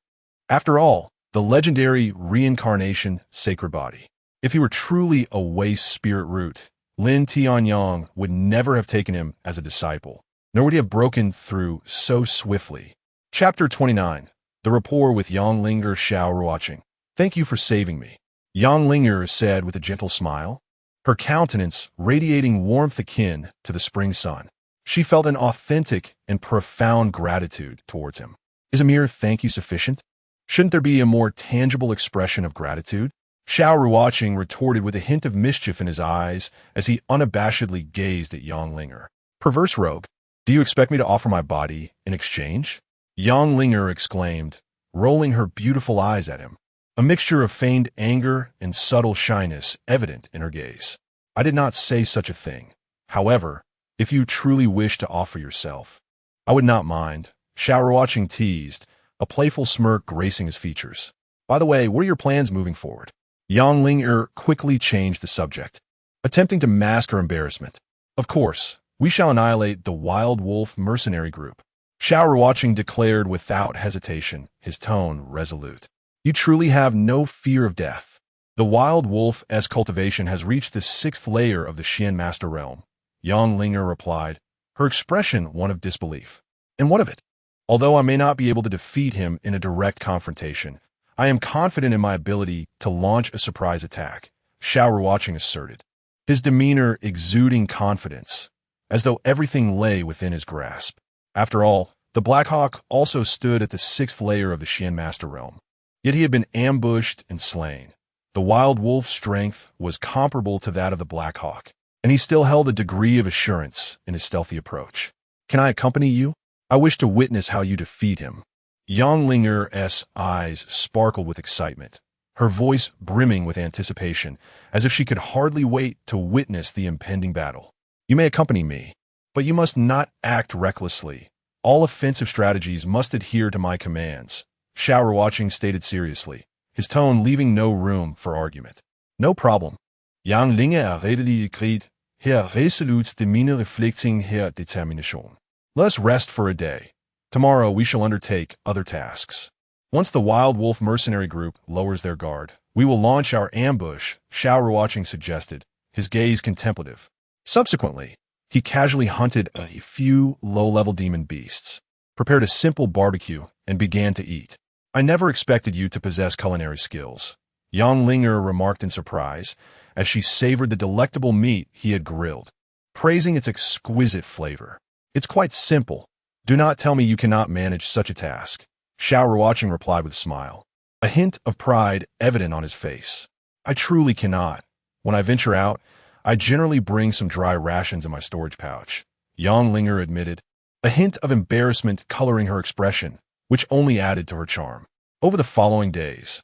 after all, the legendary Reincarnation Sacred Body. If he were truly a waste spirit root, Lin Tianyang would never have taken him as a disciple, nor would he have broken through so swiftly. Chapter 29. The Rapport with Yang Linger. Xiao Ruocheng. "Thank you for saving me," Yang Linger said with a gentle smile, her countenance radiating warmth akin to the spring sun. She felt an authentic and profound gratitude towards him. Is a mere thank you sufficient? Shouldn't there be a more tangible expression of gratitude? Xiao Ruocheng retorted with a hint of mischief in his eyes as he unabashedly gazed at Yang Linger. "Perverse rogue, do you expect me to offer my body in exchange?" Yang Linger exclaimed, rolling her beautiful eyes at him, a mixture of feigned anger and subtle shyness evident in her gaze. "I did not say such a thing. However, if you truly wish to offer yourself. I would not mind, Xiao Ruocheng teased, a playful smirk gracing his features. By the way, what are your plans moving forward? Yang Ling quickly changed the subject, attempting to mask her embarrassment. Of course, we shall annihilate the Wild Wolf mercenary group, Xiao Ruocheng declared without hesitation, his tone resolute. You truly have no fear of death. The Wild Wolf's cultivation has reached the 6th layer of the Xian Master Realm, Yang Ling replied, her expression one of disbelief. And what of it? Although I may not be able to defeat him in a direct confrontation, I am confident in my ability to launch a surprise attack, Xiao Ruocheng asserted, his demeanor exuding confidence, as though everything lay within his grasp. After all, the Black Hawk also stood at the 6th layer of the Xian Master Realm. Yet he had been ambushed and slain. The Wild Wolf's strength was comparable to that of the Black Hawk, and he still held a degree of assurance in his stealthy approach. Can I accompany you? I wish to witness how you defeat him. Yang Linger's eyes sparkled with excitement, her voice brimming with anticipation, as if she could hardly wait to witness the impending battle. You may accompany me, but you must not act recklessly. All offensive strategies must adhere to my commands, Xiao Ruocheng stated seriously, his tone leaving no room for argument. No problem. Yang Linger readily agreed, her resolute demeanor reflecting her determination. Let us rest for a day. Tomorrow we shall undertake other tasks. Once the Wild Wolf mercenary group lowers their guard, we will launch our ambush, Xiao Ruocheng suggested, his gaze contemplative. Subsequently, he casually hunted a few low-level demon beasts, prepared a simple barbecue, and began to eat. I never expected you to possess culinary skills, Yang Linger remarked in surprise, as she savored the delectable meat he had grilled, praising its exquisite flavor. It's quite simple. Do not tell me you cannot manage such a task, Xiao Ruocheng replied with a smile, a hint of pride evident on his face. I truly cannot. When I venture out, I generally bring some dry rations in my storage pouch, Yang Linger admitted, a hint of embarrassment coloring her expression, which only added to her charm. Over the following days,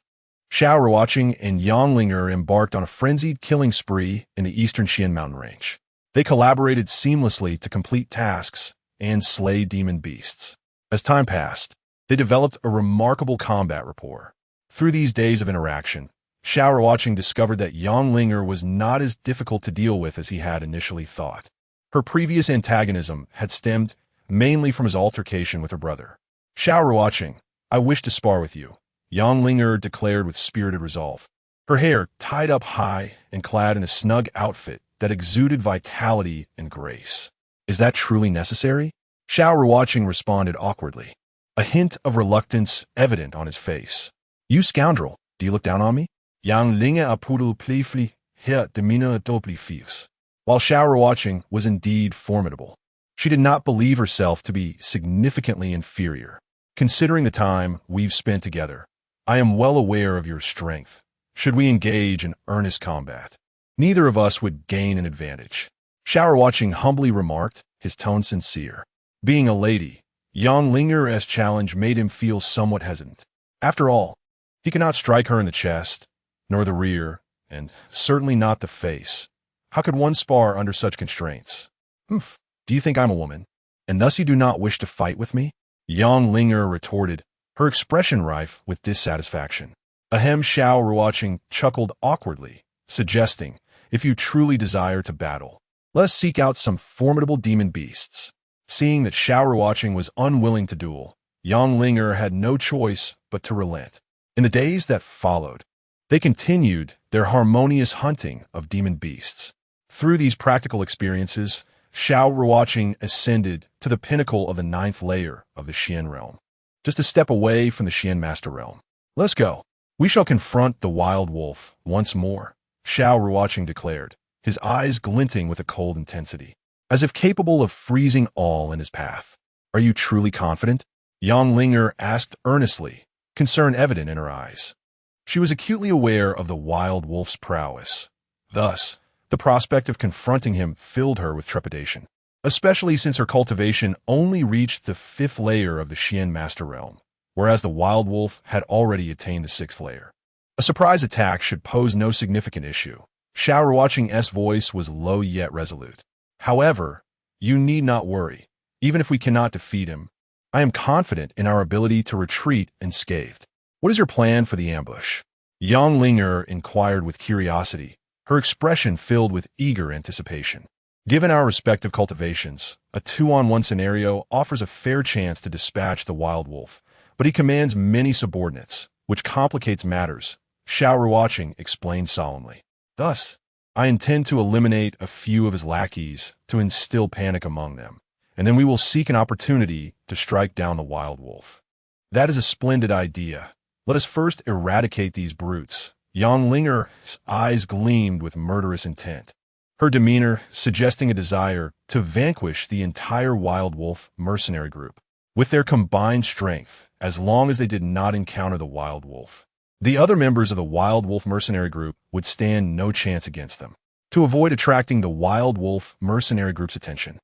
Xiao Ruocheng and Yang Linger embarked on a frenzied killing spree in the eastern Xian mountain range. They collaborated seamlessly to complete tasks and slay demon beasts. As time passed, they developed a remarkable combat rapport. Through these days of interaction, Xiao Ruocheng discovered that Yang Linger was not as difficult to deal with as he had initially thought. Her previous antagonism had stemmed mainly from his altercation with her brother. Xiao Ruocheng, I wish to spar with you, Yang Linger declared with spirited resolve. Her hair tied up high and clad in a snug outfit that exuded vitality and grace. Is that truly necessary? Xiao Ruocheng responded awkwardly, a hint of reluctance evident on his face. You scoundrel, do you look down on me? Yang Linger apudel playfully, her demeanor doubly fierce. While Xiao Ruocheng was indeed formidable, she did not believe herself to be significantly inferior. Considering the time we've spent together, I am well aware of your strength. Should we engage in earnest combat, neither of us would gain an advantage, Xiao Ruocheng humbly remarked, his tone sincere. Being a lady, Yang Linger's challenge made him feel somewhat hesitant. After all, he could not strike her in the chest, nor the rear, and certainly not the face. How could one spar under such constraints? Humph, do you think I'm a woman, and thus you do not wish to fight with me? Yang Linger retorted, her expression rife with dissatisfaction. Ahem, Xiao Ruocheng chuckled awkwardly, suggesting, if you truly desire to battle, let us seek out some formidable demon beasts. Seeing that Xiao Ruocheng was unwilling to duel, Yang Linger had no choice but to relent. In the days that followed, they continued their harmonious hunting of demon beasts. Through these practical experiences, Xiao Ruocheng ascended to the pinnacle of the 9th layer of the Xian realm, just a step away from the Xian Master Realm. Let's go. We shall confront the Wild Wolf once more, Xiao Ruocheng declared, his eyes glinting with a cold intensity, as if capable of freezing all in his path. Are you truly confident? Yang Linger asked earnestly, concern evident in her eyes. She was acutely aware of the Wild Wolf's prowess. Thus, the prospect of confronting him filled her with trepidation, especially since her cultivation only reached the 5th layer of the Xian Master Realm, whereas the Wild Wolf had already attained the 6th layer. A surprise attack should pose no significant issue. Xiao Ruocheng's voice was low yet resolute. However, you need not worry. Even if we cannot defeat him, I am confident in our ability to retreat unscathed. What is your plan for the ambush? Yang Linger inquired with curiosity, her expression filled with eager anticipation. Given our respective cultivations, a 2-on-1 scenario offers a fair chance to dispatch the wild wolf, but he commands many subordinates, which complicates matters, Xiao Ruocheng explained solemnly. Thus, I intend to eliminate a few of his lackeys to instill panic among them, and then we will seek an opportunity to strike down the wild wolf. That is a splendid idea. Let us first eradicate these brutes. Yang Linger's eyes gleamed with murderous intent, her demeanor suggesting a desire to vanquish the entire wild wolf mercenary group. With their combined strength, as long as they did not encounter the wild wolf, the other members of the wild wolf mercenary group would stand no chance against them. To avoid attracting the wild wolf mercenary group's attention,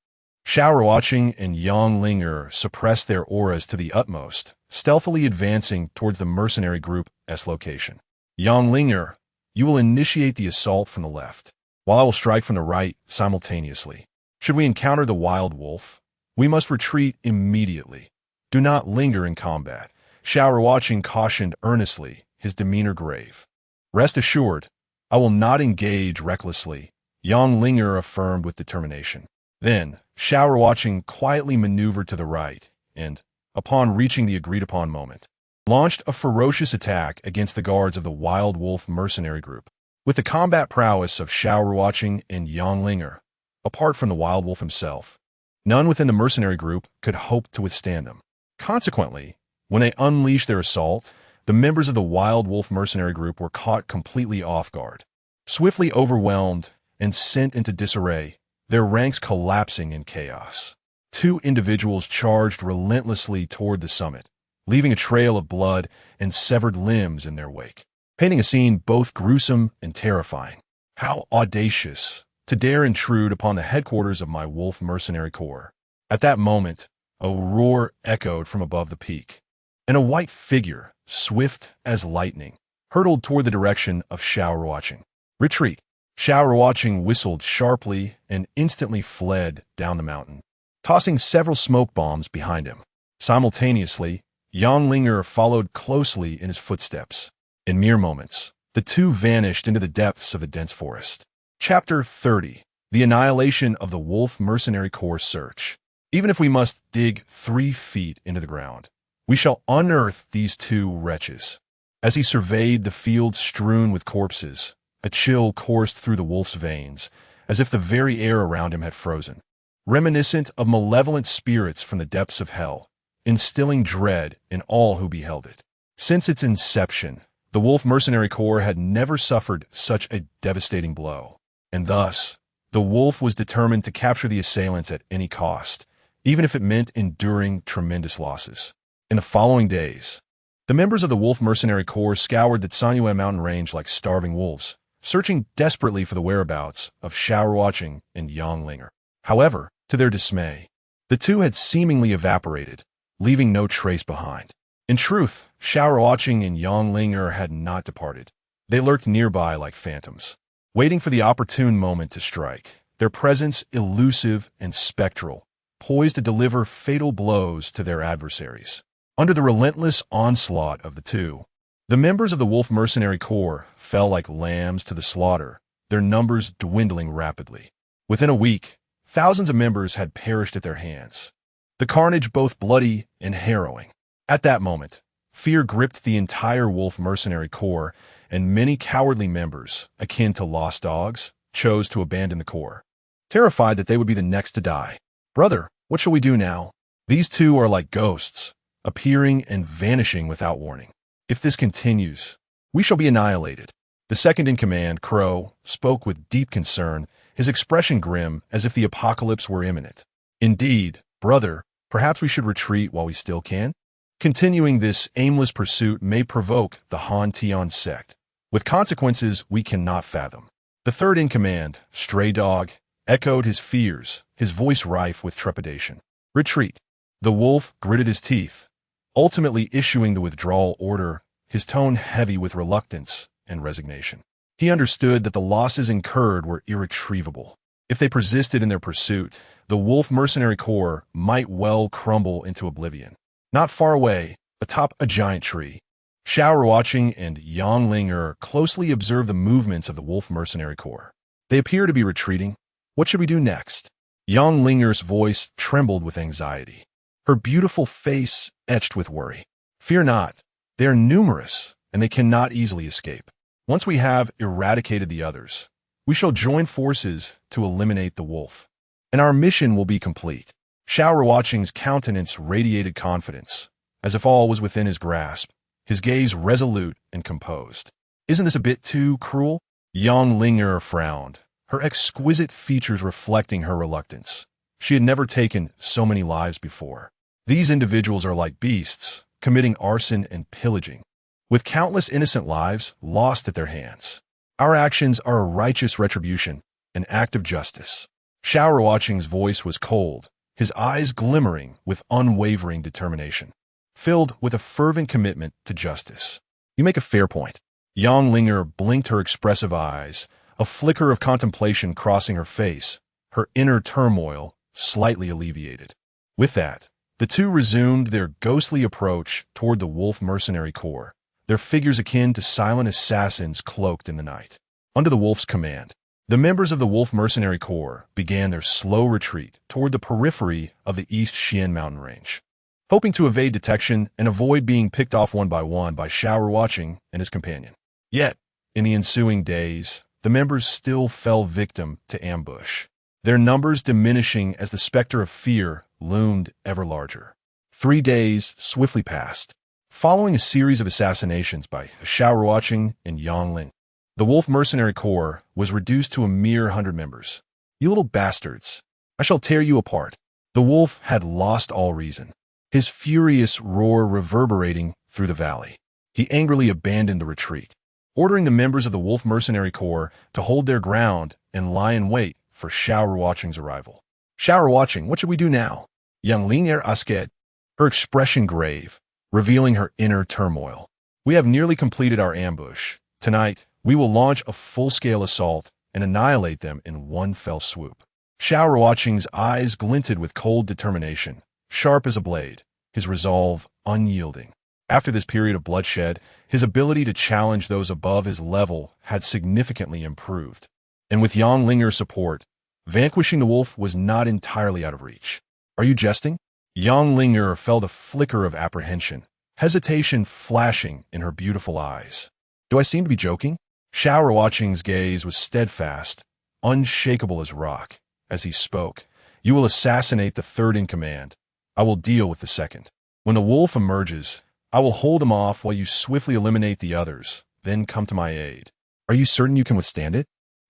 Xiao Ruocheng and Yang Linger suppressed their auras to the utmost, stealthily advancing towards the mercenary group's location. Yang Linger, you will initiate the assault from the left, while I will strike from the right simultaneously. Should we encounter the wild wolf, we must retreat immediately. Do not linger in combat, Xiao Ruocheng cautioned earnestly, his demeanor grave. Rest assured, I will not engage recklessly, Yang Linger affirmed with determination. Then, Xiao Ruocheng quietly maneuvered to the right, and, upon reaching the agreed-upon moment, launched a ferocious attack against the guards of the wild wolf mercenary group. With the combat prowess of Xiao Ruocheng and Yang Linger, apart from the wild wolf himself, none within the mercenary group could hope to withstand them. Consequently, when they unleashed their assault, the members of the wild wolf mercenary group were caught completely off guard. Swiftly overwhelmed and sent into disarray, their ranks collapsing in chaos. Two individuals charged relentlessly toward the summit, leaving a trail of blood and severed limbs in their wake, painting a scene both gruesome and terrifying. How audacious to dare intrude upon the headquarters of my wolf mercenary corps. At that moment, a roar echoed from above the peak, and a white figure, swift as lightning, hurtled toward the direction of Xiao Ruocheng. Retreat! Xiao Ruocheng whistled sharply and instantly fled down the mountain, tossing several smoke bombs behind him. Simultaneously, Yang Linger followed closely in his footsteps. In mere moments, the two vanished into the depths of the dense forest. Chapter 30. The Annihilation of the Wolf Mercenary Corps Search. Even if we must dig 3 feet into the ground, we shall unearth these two wretches. As he surveyed the field strewn with corpses, a chill coursed through the wolf's veins, as if the very air around him had frozen, reminiscent of malevolent spirits from the depths of hell, instilling dread in all who beheld it. Since its inception, the Wolf Mercenary Corps had never suffered such a devastating blow, and thus, the wolf was determined to capture the assailants at any cost, even if it meant enduring tremendous losses. In the following days, the members of the Wolf Mercenary Corps scoured the Sanyue mountain range like starving wolves, searching desperately for the whereabouts of Xiao Ruocheng and Yang Linger. However, to their dismay, the two had seemingly evaporated, leaving no trace behind. In truth, Xiao Ruocheng and Yang Linger had not departed. They lurked nearby like phantoms, waiting for the opportune moment to strike, their presence elusive and spectral, poised to deliver fatal blows to their adversaries. Under the relentless onslaught of the two, the members of the Wolf Mercenary Corps fell like lambs to the slaughter, their numbers dwindling rapidly. Within a week, thousands of members had perished at their hands, the carnage both bloody and harrowing. At that moment, fear gripped the entire Wolf Mercenary Corps, and many cowardly members, akin to lost dogs, chose to abandon the Corps, terrified that they would be the next to die. Brother, what shall we do now? These two are like ghosts, appearing and vanishing without warning. If this continues, we shall be annihilated. The second-in-command, Crow, spoke with deep concern, his expression grim as if the apocalypse were imminent. Indeed, brother, perhaps we should retreat while we still can? Continuing this aimless pursuit may provoke the Han Tian sect, with consequences we cannot fathom. The third-in-command, Stray Dog, echoed his fears, his voice rife with trepidation. Retreat. The wolf gritted his teeth, ultimately issuing the withdrawal order, his tone heavy with reluctance and resignation. He understood that the losses incurred were irretrievable. If they persisted in their pursuit, the wolf mercenary corps might well crumble into oblivion. Not far away, atop a giant tree, Xiao Ruocheng and Yang Linger closely observe the movements of the wolf mercenary corps. They appear to be retreating. What should we do next? Yang Linger's voice trembled with anxiety, her beautiful face etched with worry. Fear not. They are numerous, and they cannot easily escape. Once we have eradicated the others, we shall join forces to eliminate the wolf, and our mission will be complete. Xiao Ruocheng's countenance radiated confidence, as if all was within his grasp, his gaze resolute and composed. Isn't this a bit too cruel? Yang Linger frowned, her exquisite features reflecting her reluctance. She had never taken so many lives before. These individuals are like beasts, committing arson and pillaging, with countless innocent lives lost at their hands. Our actions are a righteous retribution, an act of justice. Xiao Ruocheng's voice was cold, his eyes glimmering with unwavering determination, filled with a fervent commitment to justice. You make a fair point. Yang Linger blinked her expressive eyes, a flicker of contemplation crossing her face, her inner turmoil slightly alleviated. With that, the two resumed their ghostly approach toward the wolf mercenary corps, their figures akin to silent assassins cloaked in the night. Under the wolf's command, the members of the wolf mercenary corps began their slow retreat toward the periphery of the East Xian mountain range, hoping to evade detection and avoid being picked off one by Xiao Ruocheng and his companion. Yet, in the ensuing days, the members still fell victim to ambush, their numbers diminishing as the specter of fear loomed ever larger. 3 days swiftly passed, following a series of assassinations by Xiao Ruocheng and Yang Ling. The wolf mercenary corps was reduced to a mere 100 members. You little bastards, I shall tear you apart. The wolf had lost all reason, his furious roar reverberating through the valley. He angrily abandoned the retreat, ordering the members of the wolf mercenary corps to hold their ground and lie in wait for Xiao Ruocheng's arrival. Xiao Ruocheng, what should we do now? Yang Linger asked, her expression grave, revealing her inner turmoil. We have nearly completed our ambush. Tonight, we will launch a full-scale assault and annihilate them in one fell swoop. Xiao Ruocheng's eyes glinted with cold determination, sharp as a blade, his resolve unyielding. After this period of bloodshed, his ability to challenge those above his level had significantly improved. And with Yang Linger's support, vanquishing the wolf was not entirely out of reach. Are you jesting? Yang Linger felt a flicker of apprehension, hesitation flashing in her beautiful eyes. Do I seem to be joking? Xiao Ruocheng's gaze was steadfast, unshakable as rock. As he spoke, you will assassinate the third in command. I will deal with the second. When the wolf emerges, I will hold him off while you swiftly eliminate the others, then come to my aid. Are you certain you can withstand it?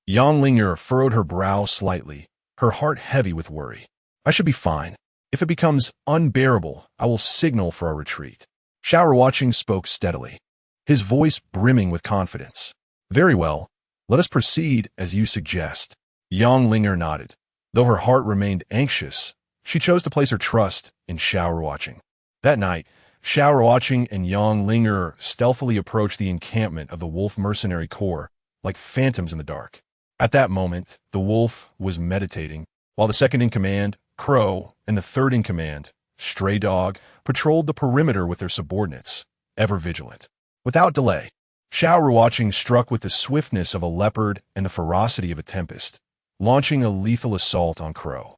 Yang Linger furrowed her brow slightly, her heart heavy with worry. I should be fine. If it becomes unbearable, I will signal for our retreat. Xiao Ruocheng spoke steadily, his voice brimming with confidence. Very well, let us proceed as you suggest. Yang Linger nodded. Though her heart remained anxious, she chose to place her trust in Xiao Ruocheng. That night, Xiao Ruocheng and Yang Linger stealthily approached the encampment of the wolf mercenary corps like phantoms in the dark. At that moment, the wolf was meditating, while the second in command, Crow, and the third in command, Stray Dog, patrolled the perimeter with their subordinates, ever vigilant. Without delay, Xiao Ruocheng struck with the swiftness of a leopard and the ferocity of a tempest, launching a lethal assault on Crow.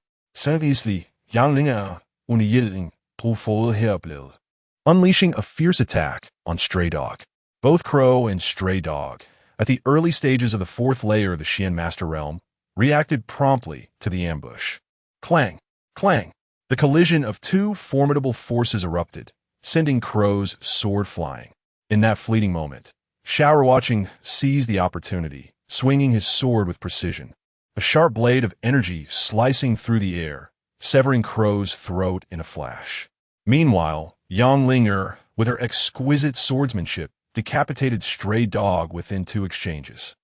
Unleashing a fierce attack on Stray Dog. Both Crow and Stray Dog, at the early stages of the fourth layer of the Xian Master Realm, reacted promptly to the ambush. Clang! Clang! The collision of two formidable forces erupted, sending Crow's sword flying. In that fleeting moment, Xiao Ruocheng seized the opportunity, swinging his sword with precision, a sharp blade of energy slicing through the air, severing Crow's throat in a flash. Meanwhile, Yang Linger, with her exquisite swordsmanship, decapitated Stray Dog within 2 exchanges.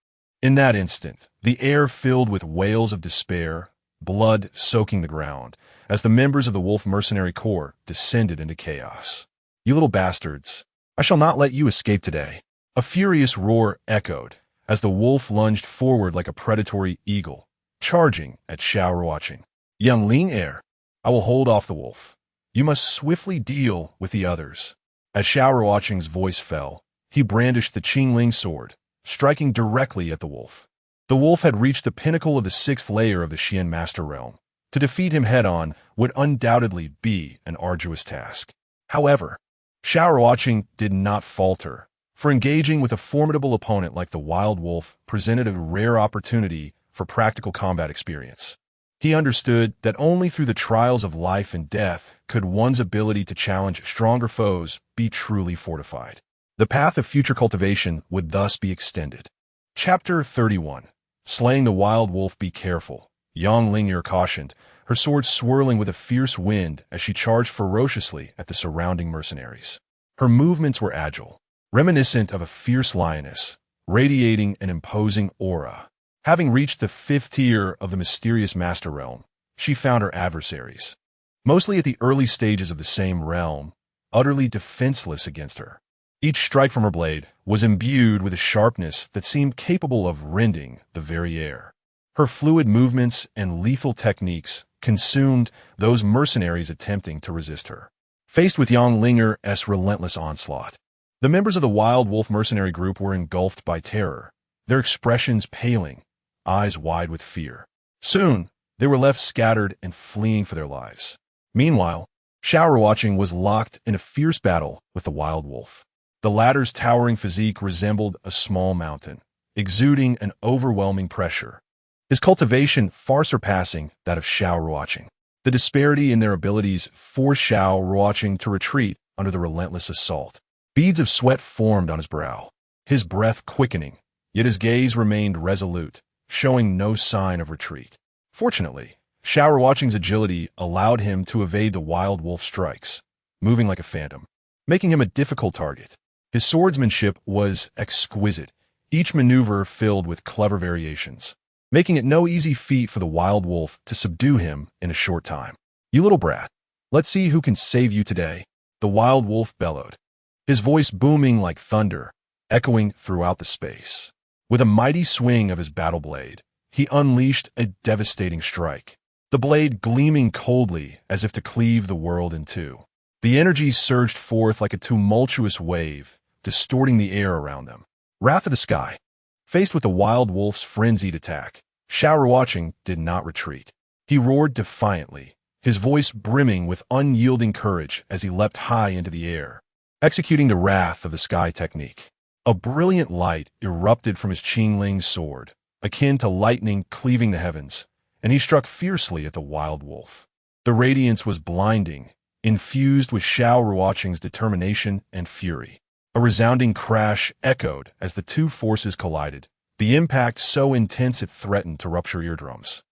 In that instant, the air filled with wails of despair, blood soaking the ground, as the members of the wolf mercenary corps descended into chaos. You little bastards, I shall not let you escape today. A furious roar echoed as the wolf lunged forward like a predatory eagle, charging at Xiao Ruocheng. Young Ling heir, I will hold off the wolf. You must swiftly deal with the others. As Xiao Ruocheng's voice fell, he brandished the Qingling sword, striking directly at the wolf. The wolf had reached the pinnacle of the sixth layer of the Xian Master Realm. To defeat him head-on would undoubtedly be an arduous task. However, Xiao Ruocheng did not falter, for engaging with a formidable opponent like the wild wolf presented a rare opportunity for practical combat experience. He understood that only through the trials of life and death could one's ability to challenge stronger foes be truly fortified. The path of future cultivation would thus be extended. Chapter 31. Slaying the Wild Wolf. Be careful, Yang Ling'er cautioned, her sword swirling with a fierce wind as she charged ferociously at the surrounding mercenaries. Her movements were agile, reminiscent of a fierce lioness, radiating an imposing aura. Having reached the fifth tier of the mysterious Master Realm, she found her adversaries, mostly at the early stages of the same realm, utterly defenseless against her. Each strike from her blade was imbued with a sharpness that seemed capable of rending the very air. Her fluid movements and lethal techniques consumed those mercenaries attempting to resist her. Faced with Yang Ling'er's relentless onslaught, the members of the Wild Wolf mercenary group were engulfed by terror, their expressions paling, eyes wide with fear. Soon, they were left scattered and fleeing for their lives. Meanwhile, Xiao Ruocheng was locked in a fierce battle with the Wild Wolf. The latter's towering physique resembled a small mountain, exuding an overwhelming pressure, his cultivation far surpassing that of Xiao Ruocheng. The disparity in their abilities forced Xiao Ruocheng to retreat under the relentless assault. Beads of sweat formed on his brow, his breath quickening, yet his gaze remained resolute, showing no sign of retreat. Fortunately, Xiao Ruocheng's agility allowed him to evade the Wild Wolf's strikes, moving like a phantom, making him a difficult target. His swordsmanship was exquisite, each maneuver filled with clever variations, making it no easy feat for the Wild Wolf to subdue him in a short time. You little brat, let's see who can save you today, the Wild Wolf bellowed, his voice booming like thunder, echoing throughout the space. With a mighty swing of his battle blade, he unleashed a devastating strike, the blade gleaming coldly as if to cleave the world in two. The energy surged forth like a tumultuous wave, distorting the air around them. Wrath of the Sky. Faced with the Wild Wolf's frenzied attack, Xiao Ruocheng did not retreat. He roared defiantly, his voice brimming with unyielding courage as he leapt high into the air, executing the Wrath of the Sky technique. A brilliant light erupted from his Qingling sword, akin to lightning cleaving the heavens, and he struck fiercely at the Wild Wolf. The radiance was blinding, infused with Xiao Ruocheng's determination and fury. A resounding crash echoed as the two forces collided, the impact so intense it threatened to rupture eardrums.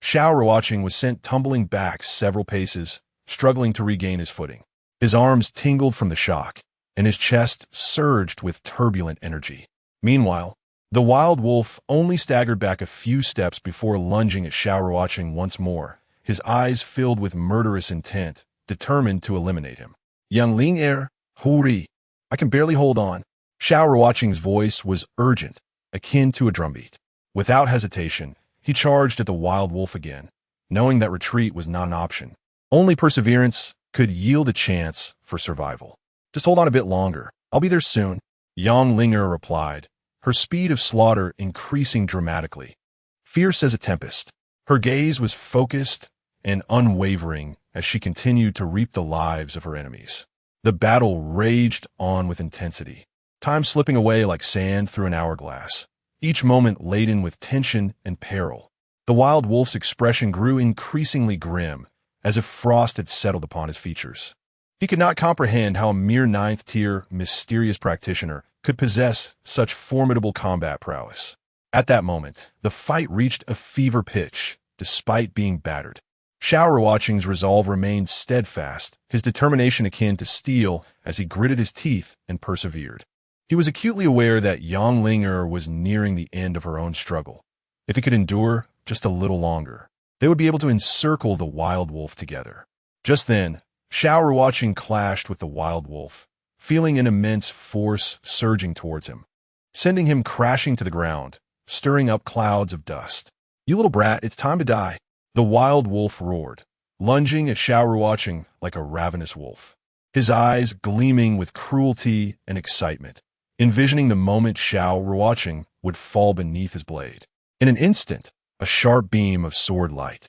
Xiao Ruocheng was sent tumbling back several paces, struggling to regain his footing. His arms tingled from the shock, and his chest surged with turbulent energy. Meanwhile, the Wild Wolf only staggered back a few steps before lunging at Xiao Ruocheng once more, his eyes filled with murderous intent, determined to eliminate him. Young Ling'er, hurry! I can barely hold on. Xiao Ruocheng's voice was urgent, akin to a drumbeat. Without hesitation, he charged at the Wild Wolf again, knowing that retreat was not an option. Only perseverance could yield a chance for survival. Just hold on a bit longer. I'll be there soon, Yang Ling'er replied, her speed of slaughter increasing dramatically. Fierce as a tempest, her gaze was focused and unwavering as she continued to reap the lives of her enemies. The battle raged on with intensity, time slipping away like sand through an hourglass, each moment laden with tension and peril. The Wild Wolf's expression grew increasingly grim, as if frost had settled upon his features. He could not comprehend how a mere ninth-tier, mysterious practitioner could possess such formidable combat prowess. At that moment, the fight reached a fever pitch, despite being battered. Xiao Ruocheng's resolve remained steadfast, his determination akin to steel as he gritted his teeth and persevered. He was acutely aware that Yang Ling'er was nearing the end of her own struggle. If he could endure just a little longer, they would be able to encircle the Wild Wolf together. Just then, Xiao Ruocheng clashed with the Wild Wolf, feeling an immense force surging towards him, sending him crashing to the ground, stirring up clouds of dust. You little brat, it's time to die. The wild wolf roared, lunging at Xiao Ruocheng like a ravenous wolf, his eyes gleaming with cruelty and excitement, envisioning the moment Xiao Ruocheng would fall beneath his blade. In an instant, a sharp beam of sword light,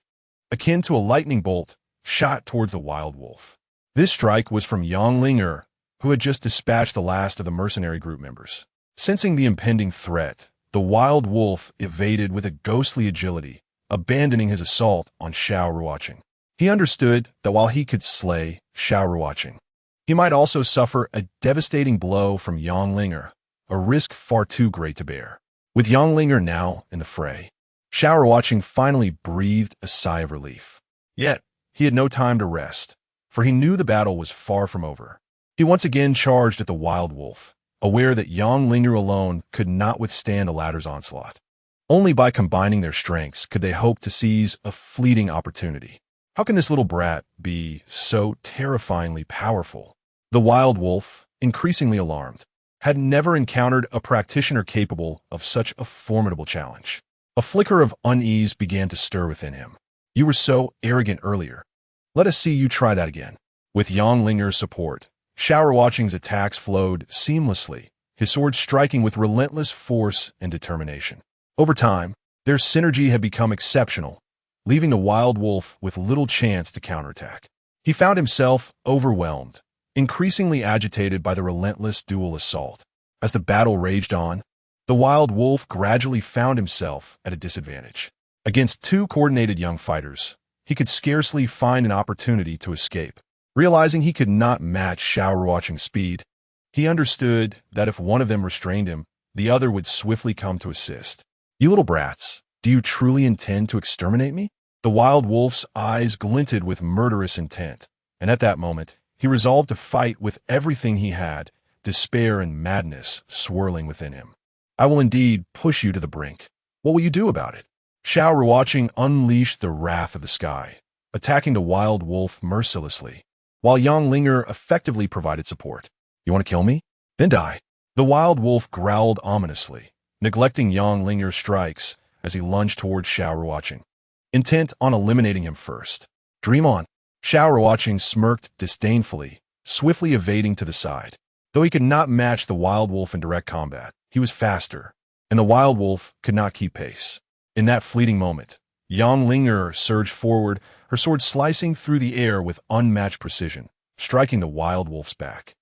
akin to a lightning bolt, shot towards the wild wolf. This strike was from Yang Linger, who had just dispatched the last of the mercenary group members. Sensing the impending threat, the wild wolf evaded with a ghostly agility, abandoning his assault on Xiao Ruocheng. He understood that while he could slay Xiao Ruocheng, he might also suffer a devastating blow from Yang Linger, a risk far too great to bear. With Yang Linger now in the fray, Xiao Ruocheng finally breathed a sigh of relief. Yet, he had no time to rest, for he knew the battle was far from over. He once again charged at the wild wolf, aware that Yang Linger alone could not withstand the latter's onslaught. Only by combining their strengths could they hope to seize a fleeting opportunity. How can this little brat be so terrifyingly powerful? The wild wolf, increasingly alarmed, had never encountered a practitioner capable of such a formidable challenge. A flicker of unease began to stir within him. You were so arrogant earlier. Let us see you try that again. With Yang Linger's support, Xiao Ruocheng's attacks flowed seamlessly, his sword striking with relentless force and determination. Over time, their synergy had become exceptional, leaving the wild wolf with little chance to counterattack. He found himself overwhelmed, increasingly agitated by the relentless dual assault. As the battle raged on, the wild wolf gradually found himself at a disadvantage. Against two coordinated young fighters, he could scarcely find an opportunity to escape. Realizing he could not match Xiao Ruocheng's speed, he understood that if one of them restrained him, the other would swiftly come to assist. You little brats, do you truly intend to exterminate me? The wild wolf's eyes glinted with murderous intent, and at that moment, he resolved to fight with everything he had, despair and madness swirling within him. I will indeed push you to the brink. What will you do about it? Xiao Ruocheng unleashed the wrath of the sky, attacking the wild wolf mercilessly, while Yang Linger effectively provided support. You want to kill me? Then die. The wild wolf growled ominously, neglecting Yang Linger's strikes as he lunged towards Xiao Ruocheng, intent on eliminating him first. Dream on. Xiao Ruocheng smirked disdainfully, swiftly evading to the side. Though he could not match the wild wolf in direct combat, he was faster, and the wild wolf could not keep pace. In that fleeting moment, Yang Linger surged forward, her sword slicing through the air with unmatched precision, striking the wild wolf's back.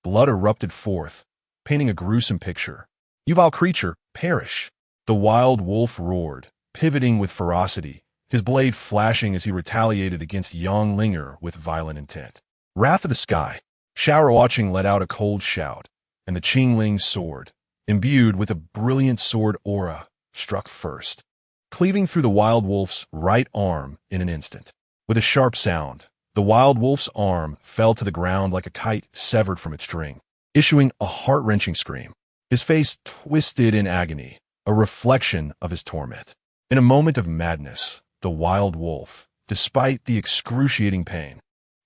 Blood erupted forth, painting a gruesome picture. You vile creature, perish! The wild wolf roared, pivoting with ferocity, his blade flashing as he retaliated against Yang Linger with violent intent. Wrath of the sky! Xiao Ruocheng let out a cold shout, and the Qingling's sword, imbued with a brilliant sword aura, struck first, cleaving through the wild wolf's right arm in an instant. With a sharp sound, the wild wolf's arm fell to the ground like a kite severed from its string, issuing a heart-wrenching scream. His face twisted in agony, a reflection of his torment. In a moment of madness, the wild wolf, despite the excruciating pain,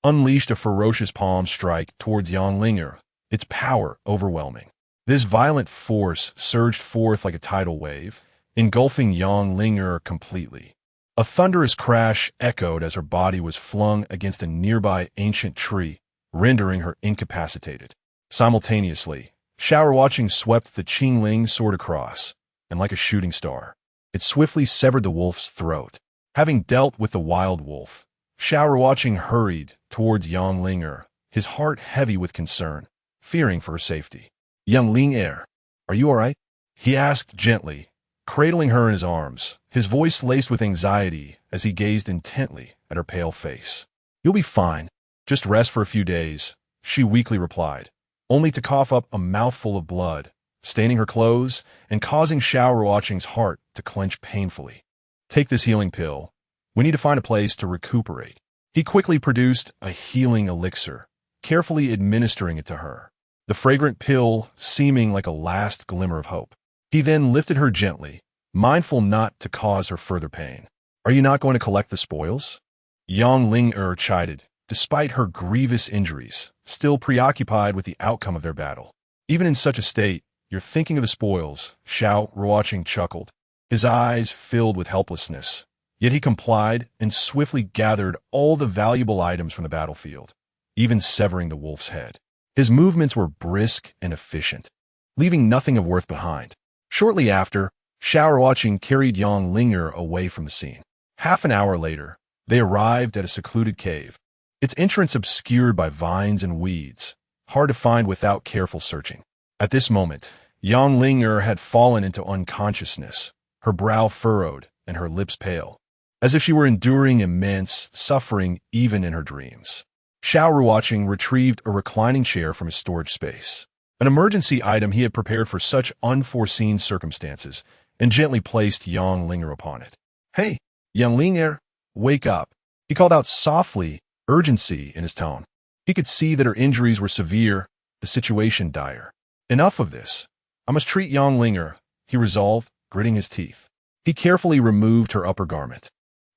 unleashed a ferocious palm strike towards Yang Linger, its power overwhelming. This violent force surged forth like a tidal wave, engulfing Yang Linger completely. A thunderous crash echoed as her body was flung against a nearby ancient tree, rendering her incapacitated. Simultaneously, Xiao Ruocheng swept the Qingling sword across, and like a shooting star, it swiftly severed the wolf's throat. Having dealt with the wild wolf, Xiao Ruocheng hurried towards Yang Linger, his heart heavy with concern, fearing for her safety. Young Linger, are you all right? He asked gently, cradling her in his arms, his voice laced with anxiety as he gazed intently at her pale face. You'll be fine. Just rest for a few days, she weakly replied, only to cough up a mouthful of blood, staining her clothes and causing Xiao Ruocheng's heart to clench painfully. Take this healing pill. We need to find a place to recuperate. He quickly produced a healing elixir, carefully administering it to her, the fragrant pill seeming like a last glimmer of hope. He then lifted her gently, mindful not to cause her further pain. Are you not going to collect the spoils? Yang Linger chided, despite her grievous injuries, still preoccupied with the outcome of their battle. Even in such a state, you're thinking of the spoils, Xiao Ruocheng chuckled, his eyes filled with helplessness. Yet he complied and swiftly gathered all the valuable items from the battlefield, even severing the wolf's head. His movements were brisk and efficient, leaving nothing of worth behind. Shortly after, Xiao Ruocheng carried Yang Linger away from the scene. Half an hour later, they arrived at a secluded cave, its entrance obscured by vines and weeds, hard to find without careful searching. At this moment, Yang Linger had fallen into unconsciousness, her brow furrowed and her lips pale, as if she were enduring immense suffering even in her dreams. Xiao Ruocheng retrieved a reclining chair from his storage space, an emergency item he had prepared for such unforeseen circumstances, and gently placed Yang Linger upon it. "Hey, Yang Linger, wake up," he called out softly, urgency in his tone. He could see that her injuries were severe, the situation dire. "Enough of this. I must treat Yang Linger," he resolved, gritting his teeth. He carefully removed her upper garment,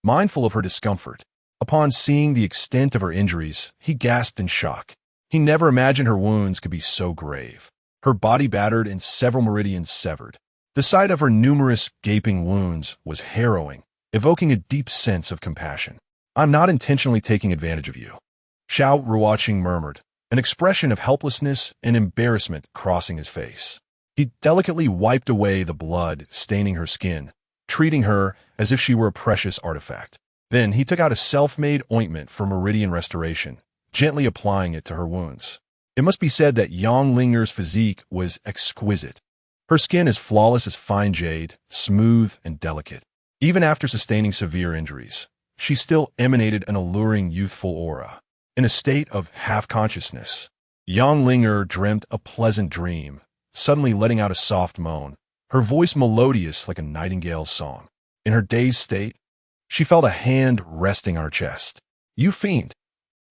mindful of her discomfort. Upon seeing the extent of her injuries, he gasped in shock. He never imagined her wounds could be so grave. Her body battered and several meridians severed. The sight of her numerous gaping wounds was harrowing, evoking a deep sense of compassion. "I'm not intentionally taking advantage of you," Xiao Ruocheng murmured, an expression of helplessness and embarrassment crossing his face. He delicately wiped away the blood staining her skin, treating her as if she were a precious artifact. Then he took out a self-made ointment for meridian restoration, gently applying it to her wounds. It must be said that Yang Linger's physique was exquisite. Her skin as flawless as fine jade, smooth and delicate. Even after sustaining severe injuries, she still emanated an alluring youthful aura. In a state of half-consciousness, Yang Linger dreamt a pleasant dream, suddenly letting out a soft moan, her voice melodious like a nightingale's song. In her dazed state, she felt a hand resting on her chest. "You fiend!"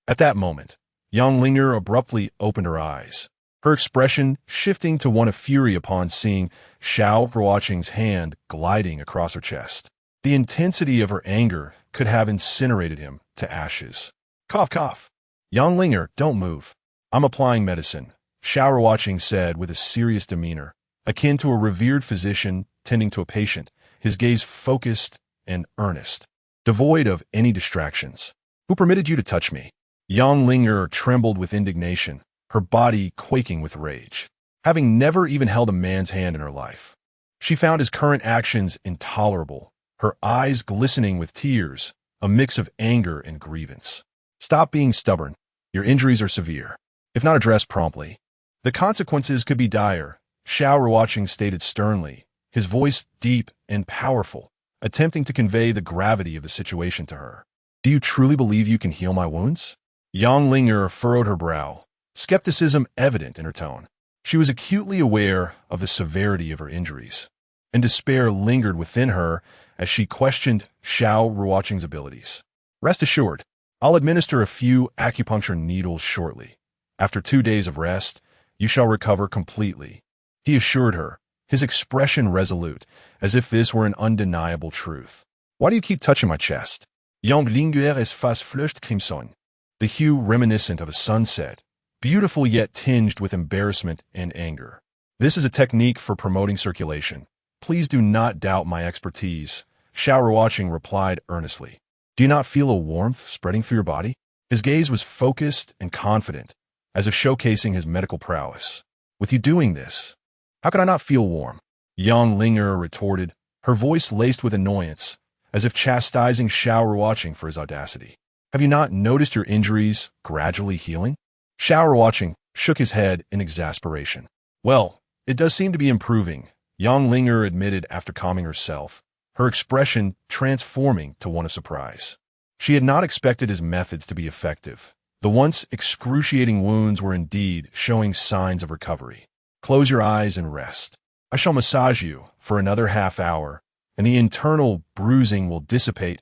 At that moment, Yang Linger abruptly opened her eyes, her expression shifting to one of fury upon seeing Xiao Ruocheng's hand gliding across her chest. The intensity of her anger could have incinerated him to ashes. "Cough, cough. Yang Linger, don't move. I'm applying medicine," Xiao Ruocheng said with a serious demeanor, akin to a revered physician tending to a patient, his gaze focused and earnest, devoid of any distractions. "Who permitted you to touch me?" Yang Linger trembled with indignation, her body quaking with rage. Having never even held a man's hand in her life, she found his current actions intolerable, her eyes glistening with tears, a mix of anger and grievance. "Stop being stubborn. Your injuries are severe. If not addressed promptly, the consequences could be dire," Xiao Ruocheng stated sternly, his voice deep and powerful, attempting to convey the gravity of the situation to her. "Do you truly believe you can heal my wounds?" Yang Linger furrowed her brow, skepticism evident in her tone. She was acutely aware of the severity of her injuries, and despair lingered within her as she questioned Xiao Ruocheng's abilities. "Rest assured, I'll administer a few acupuncture needles shortly. After 2 days of rest, you shall recover completely," he assured her, his expression resolute, as if this were an undeniable truth. "Why do you keep touching my chest?" Yang Linger's face flushed crimson, the hue reminiscent of a sunset, beautiful yet tinged with embarrassment and anger. "This is a technique for promoting circulation. Please do not doubt my expertise," Xiao Ruocheng replied earnestly. "Do you not feel a warmth spreading through your body?" His gaze was focused and confident, as if showcasing his medical prowess. "With you doing this, how could I not feel warm?" Yang Linger retorted, her voice laced with annoyance, as if chastising Xiao Ruocheng for his audacity. "Have you not noticed your injuries gradually healing?" Xiao Ruocheng shook his head in exasperation. "Well, it does seem to be improving," Yang Linger admitted after calming herself, her expression transforming to one of surprise. She had not expected his methods to be effective. The once excruciating wounds were indeed showing signs of recovery. "Close your eyes and rest. I shall massage you for another half hour, and the internal bruising will dissipate,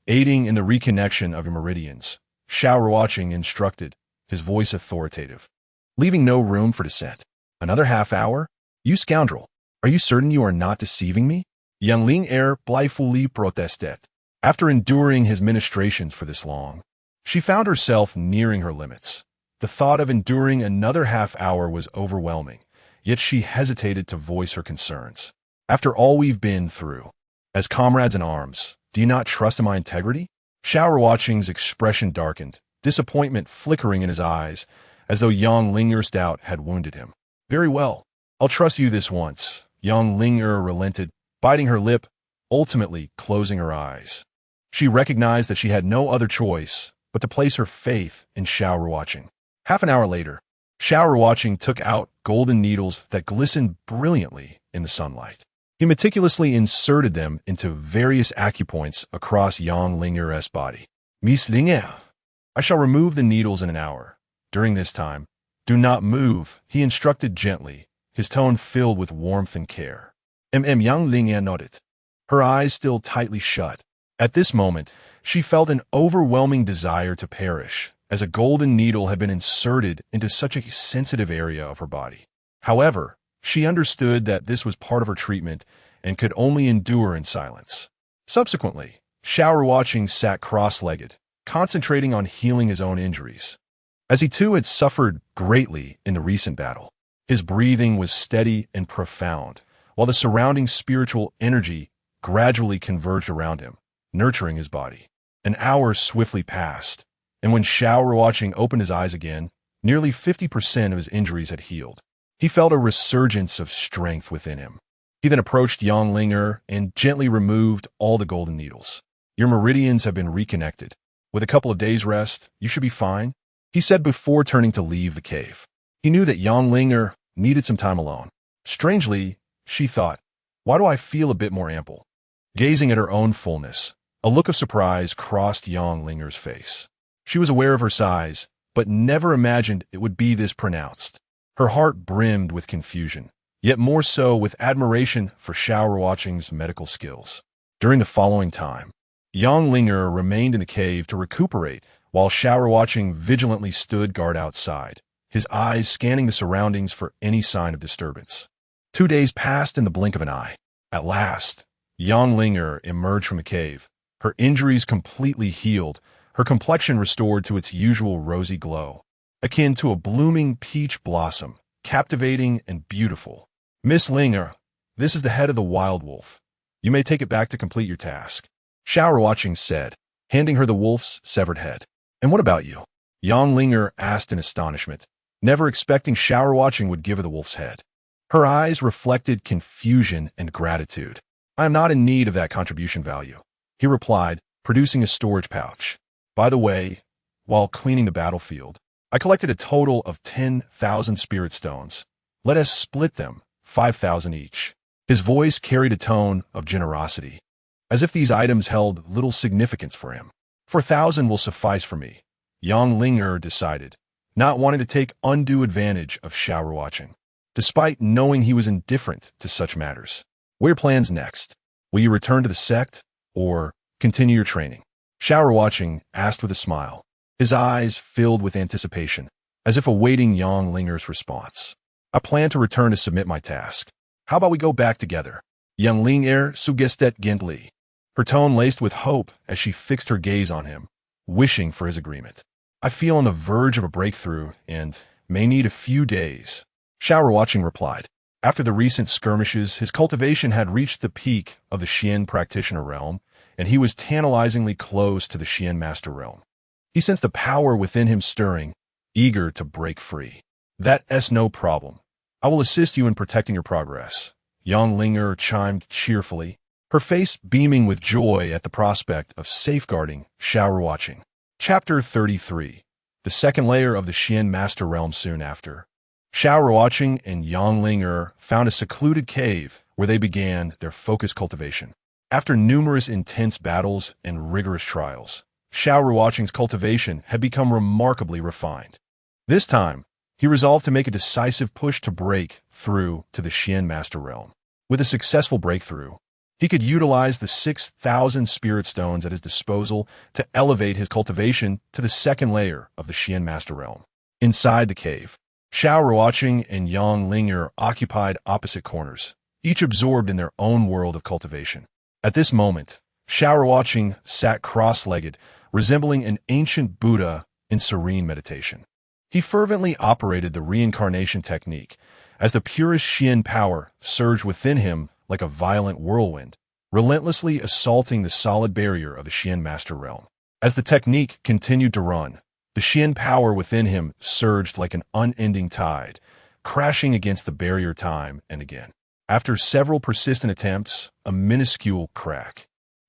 aiding in the reconnection of your meridians," Xiao Ruocheng instructed, his voice authoritative, leaving no room for dissent. "Another half hour? You scoundrel! Are you certain you are not deceiving me?" Yang Linger playfully protested. After enduring his ministrations for this long, she found herself nearing her limits. The thought of enduring another half hour was overwhelming, yet she hesitated to voice her concerns. "After all we've been through, As comrades in arms, do you not trust in my integrity? Xiao Ruocheng's expression darkened, disappointment flickering in his eyes, as though Yang Ling'er's doubt had wounded him. Very well. I'll trust you this once. Yang Ling'er relented, biting her lip, ultimately closing her eyes. She recognized that she had no other choice but to place her faith in Xiao Ruocheng. Half an hour later, Xiao Ruocheng took out golden needles that glistened brilliantly in the sunlight. He meticulously inserted them into various acupoints across Yang Ling'er's body. Miss Ling'er, I shall remove the needles in an hour. During this time, do not move, he instructed gently, his tone filled with warmth and care. Yang Ling'er nodded, her eyes still tightly shut. At this moment, she felt an overwhelming desire to perish, as a golden needle had been inserted into such a sensitive area of her body. However, she understood that this was part of her treatment and could only endure in silence. Subsequently, Xiao Ruocheng sat cross-legged, concentrating on healing his own injuries. As he too had suffered greatly in the recent battle, his breathing was steady and profound, while the surrounding spiritual energy gradually converged around him, nurturing his body. An hour swiftly passed, and when Xiao Ruocheng opened his eyes again, nearly 50% of his injuries had healed. He felt a resurgence of strength within him. He then approached Yang Ling'er and gently removed all the golden needles. Your meridians have been reconnected. With a couple of days' rest, you should be fine, he said before turning to leave the cave. He knew that Yang Ling'er needed some time alone. Strangely, she thought, why do I feel a bit more ample? Gazing at her own fullness, a look of surprise crossed Yang Ling'er's face. She was aware of her size, but never imagined it would be this pronounced. Her heart brimmed with confusion, yet more so with admiration for Xiao Ruocheng's medical skills. During the following time, Yang Ling'er remained in the cave to recuperate, while Xiao Ruocheng vigilantly stood guard outside, his eyes scanning the surroundings for any sign of disturbance. 2 days passed in the blink of an eye. At last, Yang Ling'er emerged from the cave, her injuries completely healed, her complexion restored to its usual rosy glow, akin to a blooming peach blossom, captivating and beautiful. Miss Ling'er, this is the head of the wild wolf. You may take it back to complete your task, Xiao Ruocheng said, handing her the wolf's severed head. And what about you? Yang Ling'er asked in astonishment, never expecting Xiao Ruocheng would give her the wolf's head. Her eyes reflected confusion and gratitude. I am not in need of that contribution value, he replied, producing a storage pouch. By the way, while cleaning the battlefield, I collected a total of 10,000 spirit stones. Let us split them, 5,000 each. His voice carried a tone of generosity, as if these items held little significance for him. 4,000 will suffice for me, Yang Ling'er decided, not wanting to take undue advantage of Xiao Ruocheng, despite knowing he was indifferent to such matters. What are your plans next? Will you return to the Sect, or continue your training? Xiao Ruocheng asked with a smile, his eyes filled with anticipation, as if awaiting Yang Ling'er's response. I plan to return to submit my task. How about we go back together? Yang Ling'er suggested gently, her tone laced with hope as she fixed her gaze on him, wishing for his agreement. I feel on the verge of a breakthrough and may need a few days, Xiao Ruocheng replied. After the recent skirmishes, his cultivation had reached the peak of the Xian practitioner realm, and he was tantalizingly close to the Xian master realm. He sensed the power within him stirring, eager to break free. That's no problem. I will assist you in protecting your progress, Yang Ling'er chimed cheerfully, her face beaming with joy at the prospect of safeguarding Xiao Ruocheng. Chapter 33. The second layer of the Xian master realm. Soon after, Xiao Ruocheng and Yang Ling'er found a secluded cave where they began their focused cultivation. After numerous intense battles and rigorous trials, Xiao Ruocheng's cultivation had become remarkably refined. This time, he resolved to make a decisive push to break through to the Xian master realm. With a successful breakthrough, he could utilize the 6,000 spirit stones at his disposal to elevate his cultivation to the second layer of the Xian master realm. Inside the cave, Xiao Ruocheng and Yang Ling'er occupied opposite corners, each absorbed in their own world of cultivation. At this moment, Xiao Ruocheng sat cross-legged, resembling an ancient Buddha in serene meditation. He fervently operated the reincarnation technique, as the purest Xian power surged within him like a violent whirlwind, relentlessly assaulting the solid barrier of the Xian Master Realm. As the technique continued to run, the Xian power within him surged like an unending tide, crashing against the barrier time and again. After several persistent attempts, a minuscule crack,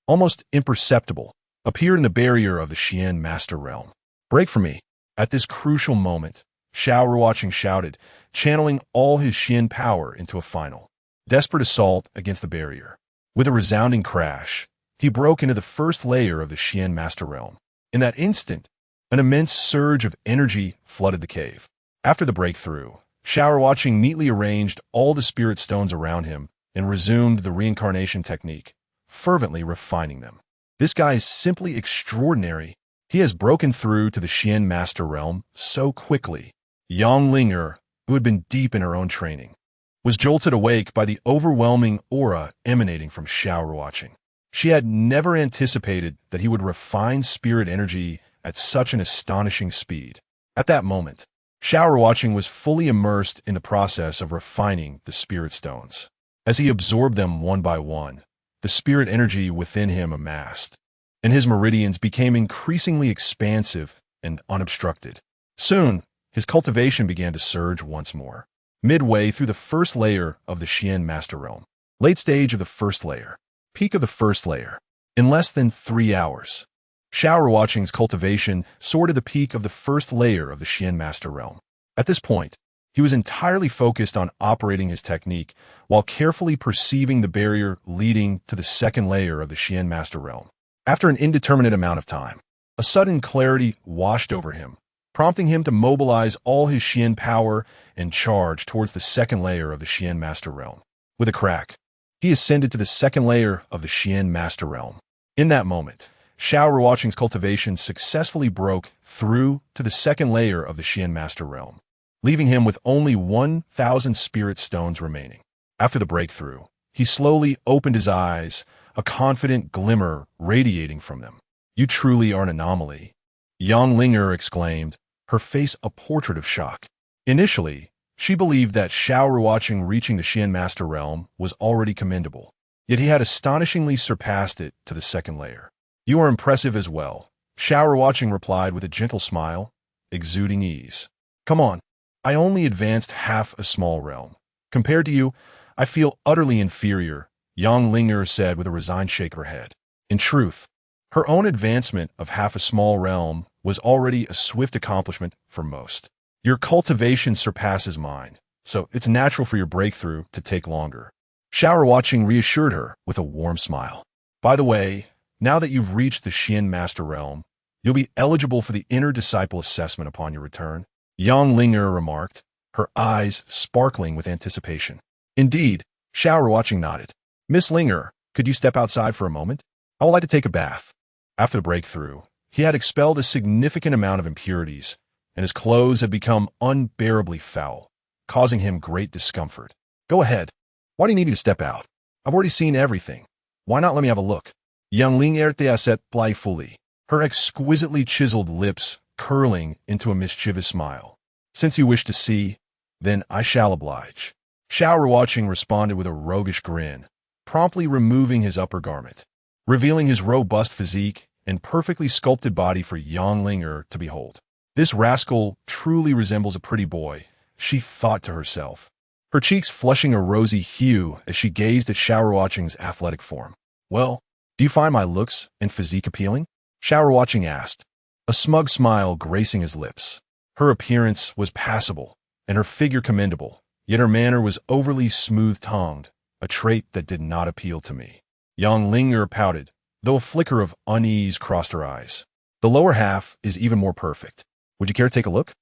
almost imperceptible, appeared in the barrier of the Xian Master Realm. "Break for me." At this crucial moment, Xiao Ruocheng shouted, channeling all his Xian power into a final, desperate assault against the barrier. With a resounding crash, he broke into the first layer of the Xian Master Realm. In that instant, an immense surge of energy flooded the cave. After the breakthrough, Xiao Ruocheng neatly arranged all the spirit stones around him and resumed the reincarnation technique, fervently refining them. "This guy is simply extraordinary. He has broken through to the Xian Master Realm so quickly." Yang Ling'er, who had been deep in her own training, was jolted awake by the overwhelming aura emanating from Xiao Ruocheng. She had never anticipated that he would refine spirit energy at such an astonishing speed. At that moment, Xiao Ruocheng was fully immersed in the process of refining the spirit stones. As he absorbed them one by one, the spirit energy within him amassed, and his meridians became increasingly expansive and unobstructed. Soon, his cultivation began to surge once more. Midway through the first layer of the Xian Master Realm, late stage of the first layer, peak of the first layer, in less than 3 hours, Xiao Ruocheng's cultivation soared to the peak of the first layer of the Xian Master Realm. At this point, he was entirely focused on operating his technique while carefully perceiving the barrier leading to the second layer of the Xian Master Realm. After an indeterminate amount of time, a sudden clarity washed over him, prompting him to mobilize all his Xian power and charge towards the second layer of the Xian Master Realm. With a crack, he ascended to the second layer of the Xian Master Realm. In that moment, Xiao Ruocheng's cultivation successfully broke through to the second layer of the Xian Master Realm, leaving him with only 1,000 spirit stones remaining. After the breakthrough, he slowly opened his eyes, a confident glimmer radiating from them. "You truly are an anomaly," Yang Ling'er exclaimed, her face a portrait of shock. Initially, she believed that Xiao Ruocheng reaching the Xian Master Realm was already commendable, yet he had astonishingly surpassed it to the second layer. "You are impressive as well," Xiao Ruocheng replied with a gentle smile, exuding ease. "Come on, I only advanced half a small realm. Compared to you, I feel utterly inferior," Yang Ling'er said with a resigned shake of her head. In truth, her own advancement of half a small realm was already a swift accomplishment for most. "Your cultivation surpasses mine, so it's natural for your breakthrough to take longer," Xiao Ruocheng reassured her with a warm smile. "By the way, now that you've reached the Xian Master Realm, you'll be eligible for the Inner Disciple Assessment upon your return," Yang Ling'er remarked, her eyes sparkling with anticipation. "Indeed," Xiao Ruocheng nodded. "Miss Ling'er, could you step outside for a moment? I would like to take a bath." After the breakthrough, he had expelled a significant amount of impurities, and his clothes had become unbearably foul, causing him great discomfort. "Go ahead. Why do you need me to step out? I've already seen everything. Why not let me have a look?" Yang Ling'er said playfully, her exquisitely chiseled lips curling into a mischievous smile. "Since you wish to see, then I shall oblige." Xiao Ruocheng responded with a roguish grin, promptly removing his upper garment, revealing his robust physique and perfectly sculpted body for Yang Ling'er to behold. "This rascal truly resembles a pretty boy," she thought to herself, her cheeks flushing a rosy hue as she gazed at Xiao Ruocheng's athletic form. "Well, do you find my looks and physique appealing?" Xiao Ruocheng asked, a smug smile gracing his lips. Her appearance was passable, and her figure commendable, yet her manner was overly smooth-tongued, a trait that did not appeal to me. Yang Ling'er pouted, though a flicker of unease crossed her eyes. "The lower half is even more perfect. Would you care to take a look?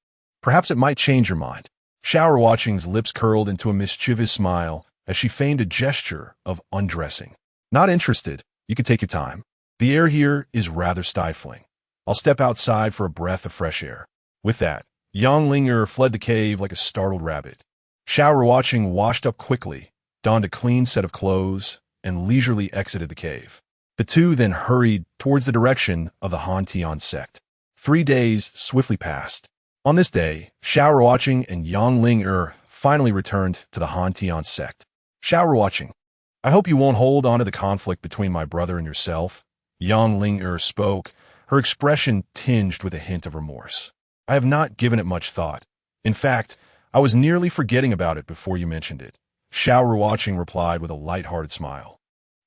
Perhaps it might change your mind." Xiao Ruocheng's lips curled into a mischievous smile as she feigned a gesture of undressing. "Not interested. You can take your time. The air here is rather stifling. I'll step outside for a breath of fresh air." With that, Yang Ling'er fled the cave like a startled rabbit. Xiao Ruocheng washed up quickly, donned a clean set of clothes, and leisurely exited the cave. The two then hurried towards the direction of the Han Tian Sect. 3 days swiftly passed. On this day, Xiao Ruocheng and Yang Ling'er finally returned to the Han Tian Sect. "Xiao Ruocheng, I hope you won't hold on to the conflict between my brother and yourself. Yang Ling spoke, her expression tinged with a hint of remorse. I have not given it much thought. In fact, I was nearly forgetting about it before you mentioned it. Xiao Ruocheng replied with a light-hearted smile.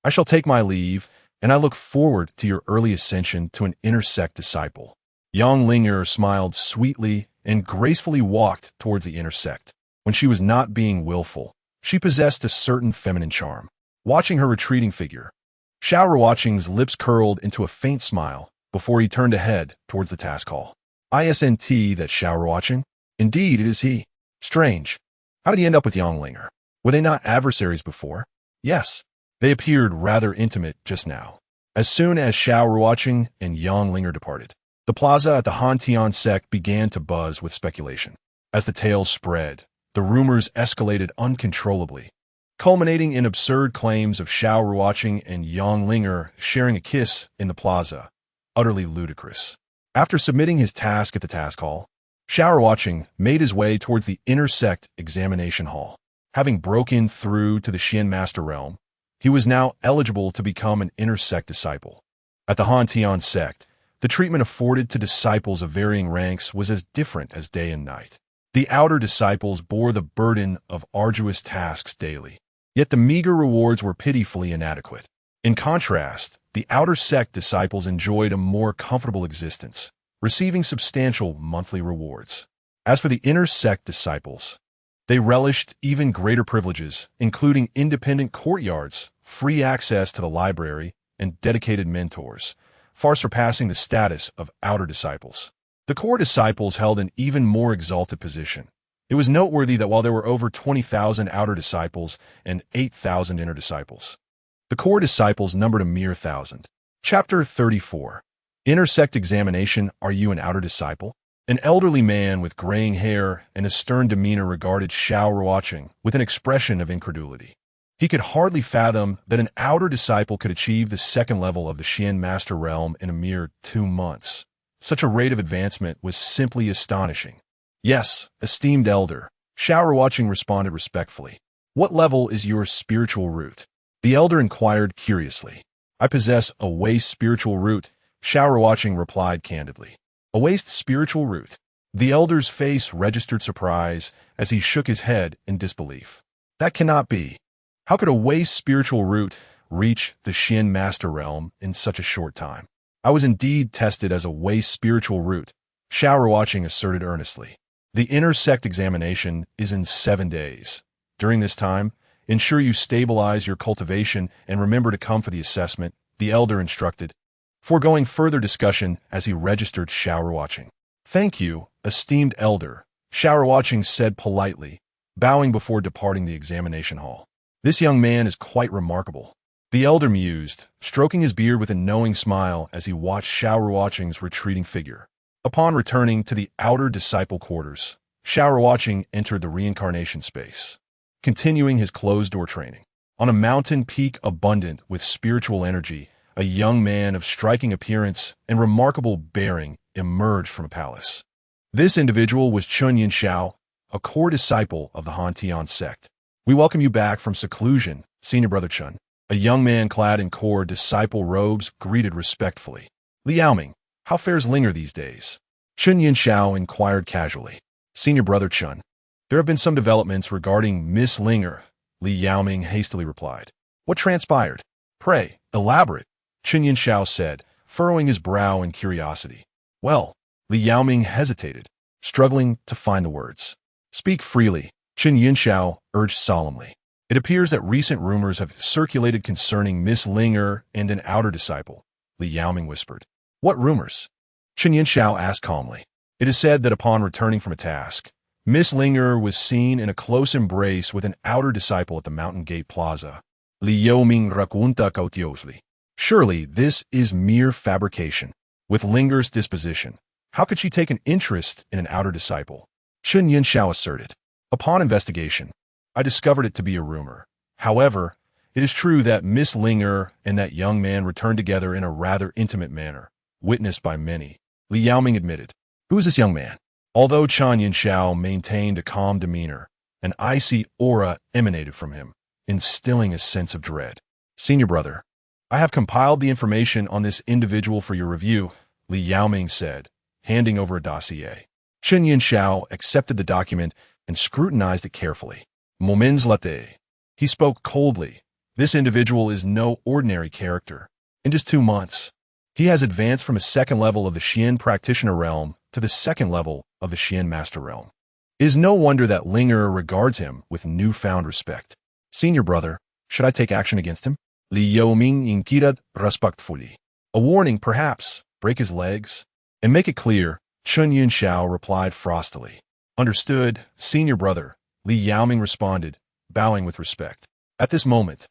I shall take my leave, and I look forward to your early ascension to an inner sect disciple. Yang Ling smiled sweetly and gracefully walked towards the inner sect. When she was not being willful, she possessed a certain feminine charm. Watching her retreating figure, Xiao Ruocheng's lips curled into a faint smile before he turned ahead towards the task hall. Isn't that Xiao Ruocheng? Indeed, it is he. Strange. How did he end up with Yang Ling? Were they not adversaries before? Yes. They appeared rather intimate just now. As soon as Xiao Ruocheng and Yang Ling departed, the plaza at the Hantian Sect began to buzz with speculation. As the tales spread, the rumors escalated uncontrollably, culminating in absurd claims of Xiao Ruocheng and Yang Ling sharing a kiss in the plaza. Utterly ludicrous. After submitting his task at the task hall, Xiao Ruocheng made his way towards the inner sect examination hall. Having broken through to the Xian Master Realm, he was now eligible to become an inner sect disciple. At the Hantian Sect, the treatment afforded to disciples of varying ranks was as different as day and night. The outer disciples bore the burden of arduous tasks daily, yet the meager rewards were pitifully inadequate. In contrast, the outer sect disciples enjoyed a more comfortable existence, receiving substantial monthly rewards. As for the inner sect disciples, they relished even greater privileges, including independent courtyards, free access to the library, and dedicated mentors, far surpassing the status of outer disciples. The core disciples held an even more exalted position. It was noteworthy that while there were over 20,000 outer disciples and 8,000 inner disciples, the core disciples numbered a mere 1,000. Chapter 34. Inner Sect Examination. Are you an outer disciple? An elderly man with graying hair and a stern demeanor regarded Xiao Ruocheng with an expression of incredulity. He could hardly fathom that an outer disciple could achieve the second level of the Xian Master Realm in a mere 2 months. Such a rate of advancement was simply astonishing. Yes, esteemed elder, Xiao Ruocheng responded respectfully. What level is your spiritual root? The elder inquired curiously. I possess a waste spiritual root, Xiao Ruocheng replied candidly. A waste spiritual root. The elder's face registered surprise as he shook his head in disbelief. That cannot be. How could a waste spiritual root reach the Xian Master Realm in such a short time? I was indeed tested as a waste spiritual root, Xiao Ruocheng asserted earnestly. The inner sect examination is in 7 days. During this time, ensure you stabilize your cultivation and remember to come for the assessment, the elder instructed, foregoing further discussion as he registered Xiao Ruocheng. Thank you, esteemed elder, Xiao Ruocheng said politely, bowing before departing the examination hall. This young man is quite remarkable. The elder mused, stroking his beard with a knowing smile as he watched Xiao Ruocheng's retreating figure. Upon returning to the outer disciple quarters, Xiao Ruocheng entered the reincarnation space, continuing his closed-door training. On a mountain peak abundant with spiritual energy, a young man of striking appearance and remarkable bearing emerged from a palace. This individual was Chun Yinxiao, a core disciple of the Hantian Sect. We welcome you back from seclusion, Senior Brother Chun. A young man clad in core disciple robes greeted respectfully. Liaoming, how fares Linger these days? Chun Yinxiao inquired casually. Senior Brother Chun, there have been some developments regarding Miss Linger, Liaoming hastily replied. What transpired? Pray, elaborate, Chun Yinxiao said, furrowing his brow in curiosity. Well, Liaoming hesitated, struggling to find the words. Speak freely, Chun Yinxiao urged solemnly. It appears that recent rumors have circulated concerning Miss Linger and an outer disciple, Liaoming whispered. What rumors? Chun Yinxiao asked calmly. It is said that upon returning from a task, Miss Linger was seen in a close embrace with an outer disciple at the Mountain Gate Plaza. Liaoming rakunta cautiosely. Surely this is mere fabrication. With Linger's disposition, how could she take an interest in an outer disciple? Chun Yinxiao asserted. Upon investigation, I discovered it to be a rumor. However, it is true that Miss Linger and that young man returned together in a rather intimate manner, witnessed by many. Liaoming admitted. Who is this young man? Although Chun Yinxiao maintained a calm demeanor, an icy aura emanated from him. instilling a sense of dread. Senior brother, I have compiled the information on this individual for your review, Li Yaoming said, handing over a dossier. Chen Yinxiao accepted the document and scrutinized it carefully. Moments later, he spoke coldly. This individual is no ordinary character. In just 2 months, he has advanced from a second level of the Xian practitioner realm to the second level of the Xian master realm. It is no wonder that Linger regards him with newfound respect. Senior brother, should I take action against him? Li Yaoming inquired respectfully. A warning, perhaps. Break his legs? And make it clear, Chen Yunxiao replied frostily. Understood, senior brother, Li Yaoming responded, bowing with respect. At this moment,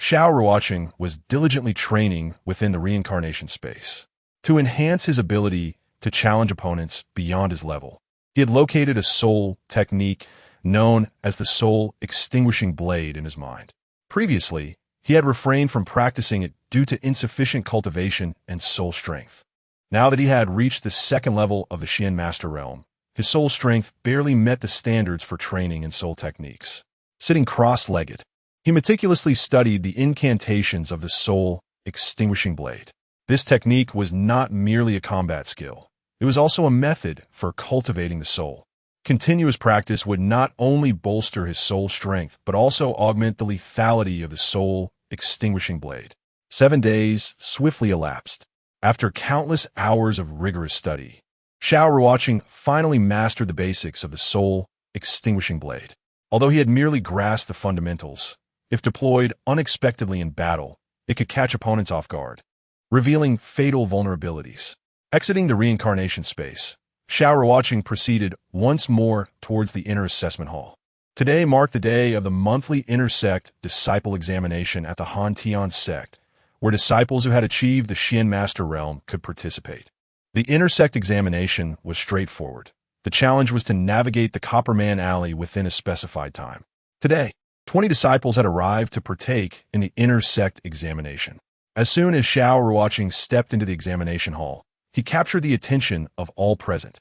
Xiao Ruocheng was diligently training within the reincarnation space. To enhance his ability to challenge opponents beyond his level, he had located a soul technique known as the soul extinguishing blade in his mind. Previously, he had refrained from practicing it due to insufficient cultivation and soul strength. Now that he had reached the second level of the Xian master realm, his soul strength barely met the standards for training in soul techniques. Sitting cross-legged, he meticulously studied the incantations of the soul extinguishing blade. This technique was not merely a combat skill. It was also a method for cultivating the soul. Continuous practice would not only bolster his soul strength, but also augment the lethality of the soul extinguishing blade. 7 days swiftly elapsed. After countless hours of rigorous study, Xiao Ruocheng finally mastered the basics of the soul extinguishing blade. Although he had merely grasped the fundamentals, if deployed unexpectedly in battle, it could catch opponents off guard, revealing fatal vulnerabilities. Exiting the reincarnation space, Xiao Ruocheng proceeded once more towards the inner assessment hall. Today marked the day of the monthly inter-sect disciple examination at the Han Tian Sect, where disciples who had achieved the Xian Master Realm could participate. The inter-sect examination was straightforward. The challenge was to navigate the Copper Man Alley within a specified time. Today, 20 disciples had arrived to partake in the inter-sect examination. As soon as Xiao Ruocheng stepped into the examination hall, he captured the attention of all present,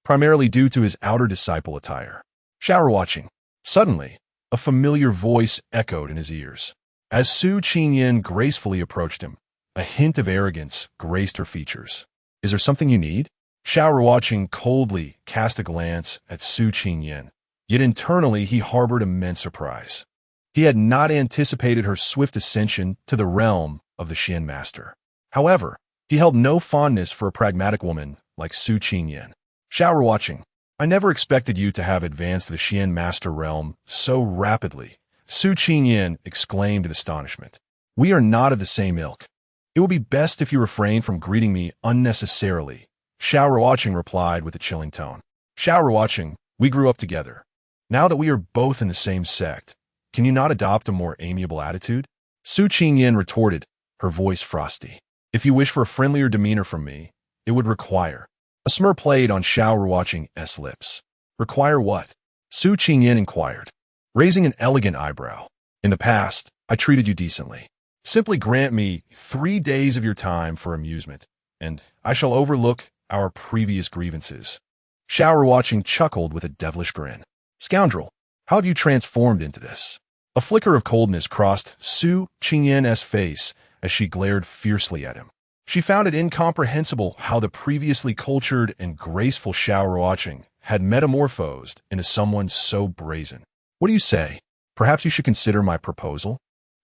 primarily due to his outer disciple attire. Xiao Ruocheng. Suddenly, a familiar voice echoed in his ears. As Su Qingyan gracefully approached him, a hint of arrogance graced her features. Is there something you need? Xiao Ruocheng coldly cast a glance at Su Qingyan, yet internally he harbored immense surprise. He had not anticipated her swift ascension to the realm of the Xian Master. However, he held no fondness for a pragmatic woman like Su Qingyan. Xiao Ruocheng, I never expected you to have advanced the Xian Master realm so rapidly, Su Qingyan exclaimed in astonishment. We are not of the same ilk. It will be best if you refrain from greeting me unnecessarily, Xiao Ruocheng replied with a chilling tone. Xiao Ruocheng, we grew up together. Now that we are both in the same sect, can you not adopt a more amiable attitude? Su Qingyan retorted, her voice frosty. If you wish for a friendlier demeanor from me, it would require. A smirk played on Xiao Ruocheng's lips. Require what? Su Qingyan inquired, raising an elegant eyebrow. In the past, I treated you decently. Simply grant me 3 days of your time for amusement, and I shall overlook our previous grievances. Xiao Ruocheng chuckled with a devilish grin. Scoundrel, how have you transformed into this? A flicker of coldness crossed Su Qingyan's face as she glared fiercely at him. She found it incomprehensible how the previously cultured and graceful Xiao Ruocheng had metamorphosed into someone so brazen. What do you say? Perhaps you should consider my proposal?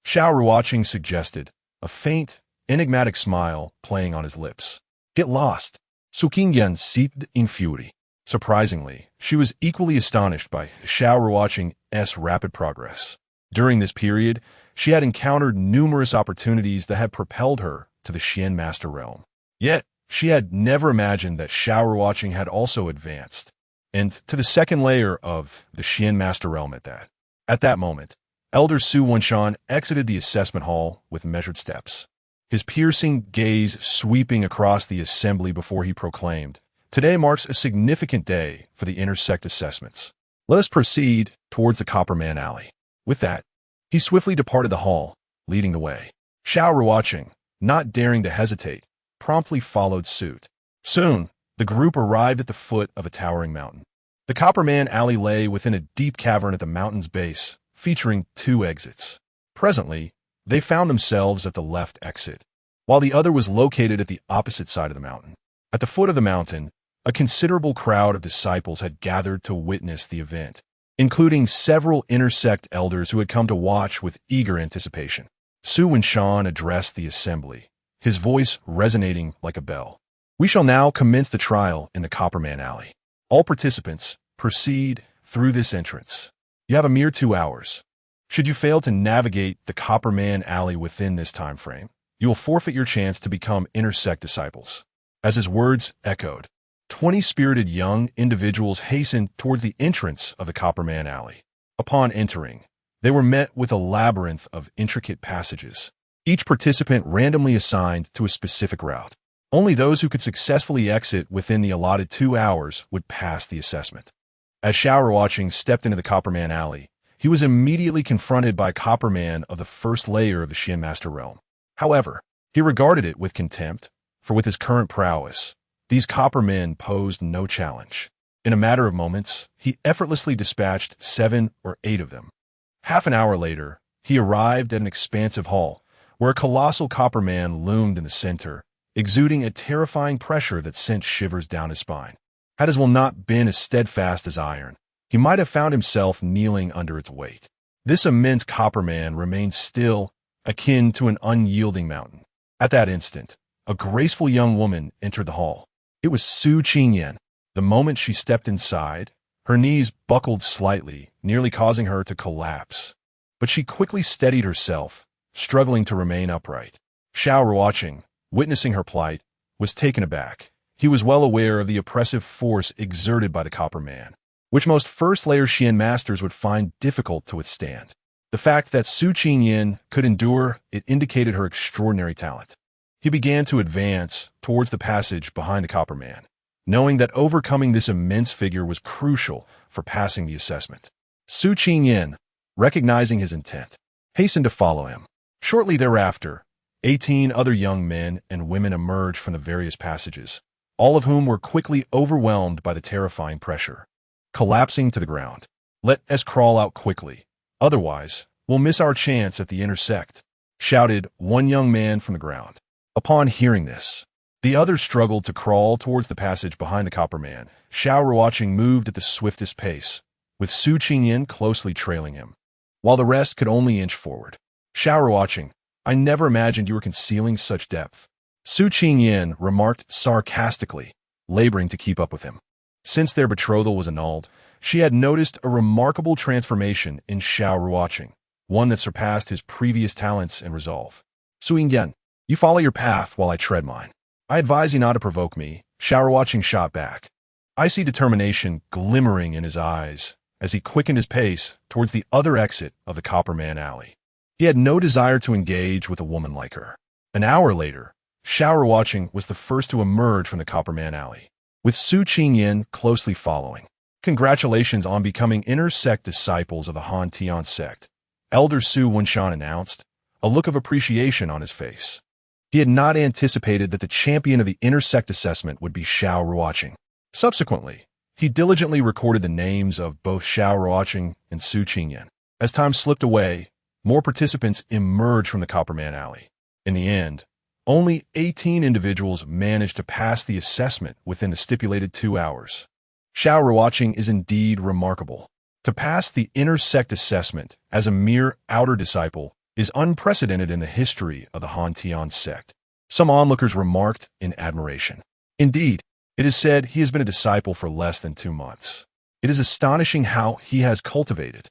Xiao Ruocheng suggested, a faint, enigmatic smile playing on his lips. Get lost. Su Qingyan seethed in fury. Surprisingly, she was equally astonished by Xiao Ruocheng's rapid progress. During this period, she had encountered numerous opportunities that had propelled her to the Xian Master Realm. Yet, she had never imagined that Xiao Ruocheng had also advanced, and to the second layer of the Xian Master Realm at that. At that moment, Elder Su Wenshan exited the assessment hall with measured steps, his piercing gaze sweeping across the assembly before he proclaimed, Today marks a significant day for the intersect assessments. Let us proceed towards the Copper Man Alley. With that, he swiftly departed the hall, leading the way. Xiao Ruocheng, not daring to hesitate, promptly followed suit. Soon, the group arrived at the foot of a towering mountain. The Copper Man Alley lay within a deep cavern at the mountain's base, featuring 2 exits. Presently, they found themselves at the left exit, while the other was located at the opposite side of the mountain. At the foot of the mountain, a considerable crowd of disciples had gathered to witness the event, including several inner sect elders who had come to watch with eager anticipation. Su Wenshan addressed the assembly, his voice resonating like a bell. We shall now commence the trial in the Copperman Alley. All participants, proceed through this entrance. You have a mere 2 hours. Should you fail to navigate the Copperman Alley within this time frame, you will forfeit your chance to become inner sect disciples. As his words echoed, 20 spirited young individuals hastened towards the entrance of the Copperman Alley. Upon entering, they were met with a labyrinth of intricate passages, each participant randomly assigned to a specific route. Only those who could successfully exit within the allotted 2 hours would pass the assessment. As Xiao Ruocheng stepped into the Copperman Alley, he was immediately confronted by a Copperman of the first layer of the Xian Master realm. However, he regarded it with contempt, for with his current prowess, these Coppermen posed no challenge. In a matter of moments, he effortlessly dispatched 7 or 8 of them. Half an hour later, he arrived at an expansive hall, where a colossal Copperman loomed in the center, exuding a terrifying pressure that sent shivers down his spine. Had his will not been as steadfast as iron, he might have found himself kneeling under its weight. This immense Copperman remained still, akin to an unyielding mountain. At that instant, a graceful young woman entered the hall. It was Su Qingyan. The moment she stepped inside, her knees buckled slightly, nearly causing her to collapse. But she quickly steadied herself, struggling to remain upright. Xiao Ruocheng, witnessing her plight, was taken aback. He was well aware of the oppressive force exerted by the Copperman, which most first-layer Xian masters would find difficult to withstand. The fact that Su Qingyan could endure it indicated her extraordinary talent. He began to advance towards the passage behind the Copperman, knowing that overcoming this immense figure was crucial for passing the assessment. Su Qingyan, recognizing his intent, hastened to follow him. Shortly thereafter, 18 other young men and women emerged from the various passages, all of whom were quickly overwhelmed by the terrifying pressure. Collapsing to the ground. Let us crawl out quickly, otherwise we'll miss our chance at the inner sect, shouted one young man from the ground. Upon hearing this, the others struggled to crawl towards the passage behind the Copperman. Xiao Ruocheng moved at the swiftest pace, with Su Qingyan closely trailing him, while the rest could only inch forward. Xiao Ruocheng, I never imagined you were concealing such depth, Su Qingyan remarked sarcastically, laboring to keep up with him. Since their betrothal was annulled, she had noticed a remarkable transformation in Xiao Ruocheng, one that surpassed his previous talents and resolve. Su Yingyan, you follow your path while I tread mine. I advise you not to provoke me, Xiao Ruocheng shot back. I see determination glimmering in his eyes as he quickened his pace towards the other exit of the Copperman Alley. He had no desire to engage with a woman like her. An hour later, Xiao Ruocheng was the first to emerge from the Copperman Alley, with Su Qingyan closely following. Congratulations on becoming inner sect disciples of the Han Tian sect, Elder Su Wenshan announced, a look of appreciation on his face. He had not anticipated that the champion of the inner sect assessment would be Xiao Ruocheng. Subsequently, he diligently recorded the names of both Xiao Ruocheng and Su Qingyan. As time slipped away, more participants emerged from the Copperman Alley. In the end, only 18 individuals managed to pass the assessment within the stipulated 2 hours. Xiao Ruocheng is indeed remarkable. To pass the inner sect assessment as a mere outer disciple is unprecedented in the history of the Han Tian sect. Some onlookers remarked in admiration. Indeed, it is said he has been a disciple for less than 2 months. It is astonishing how he has cultivated.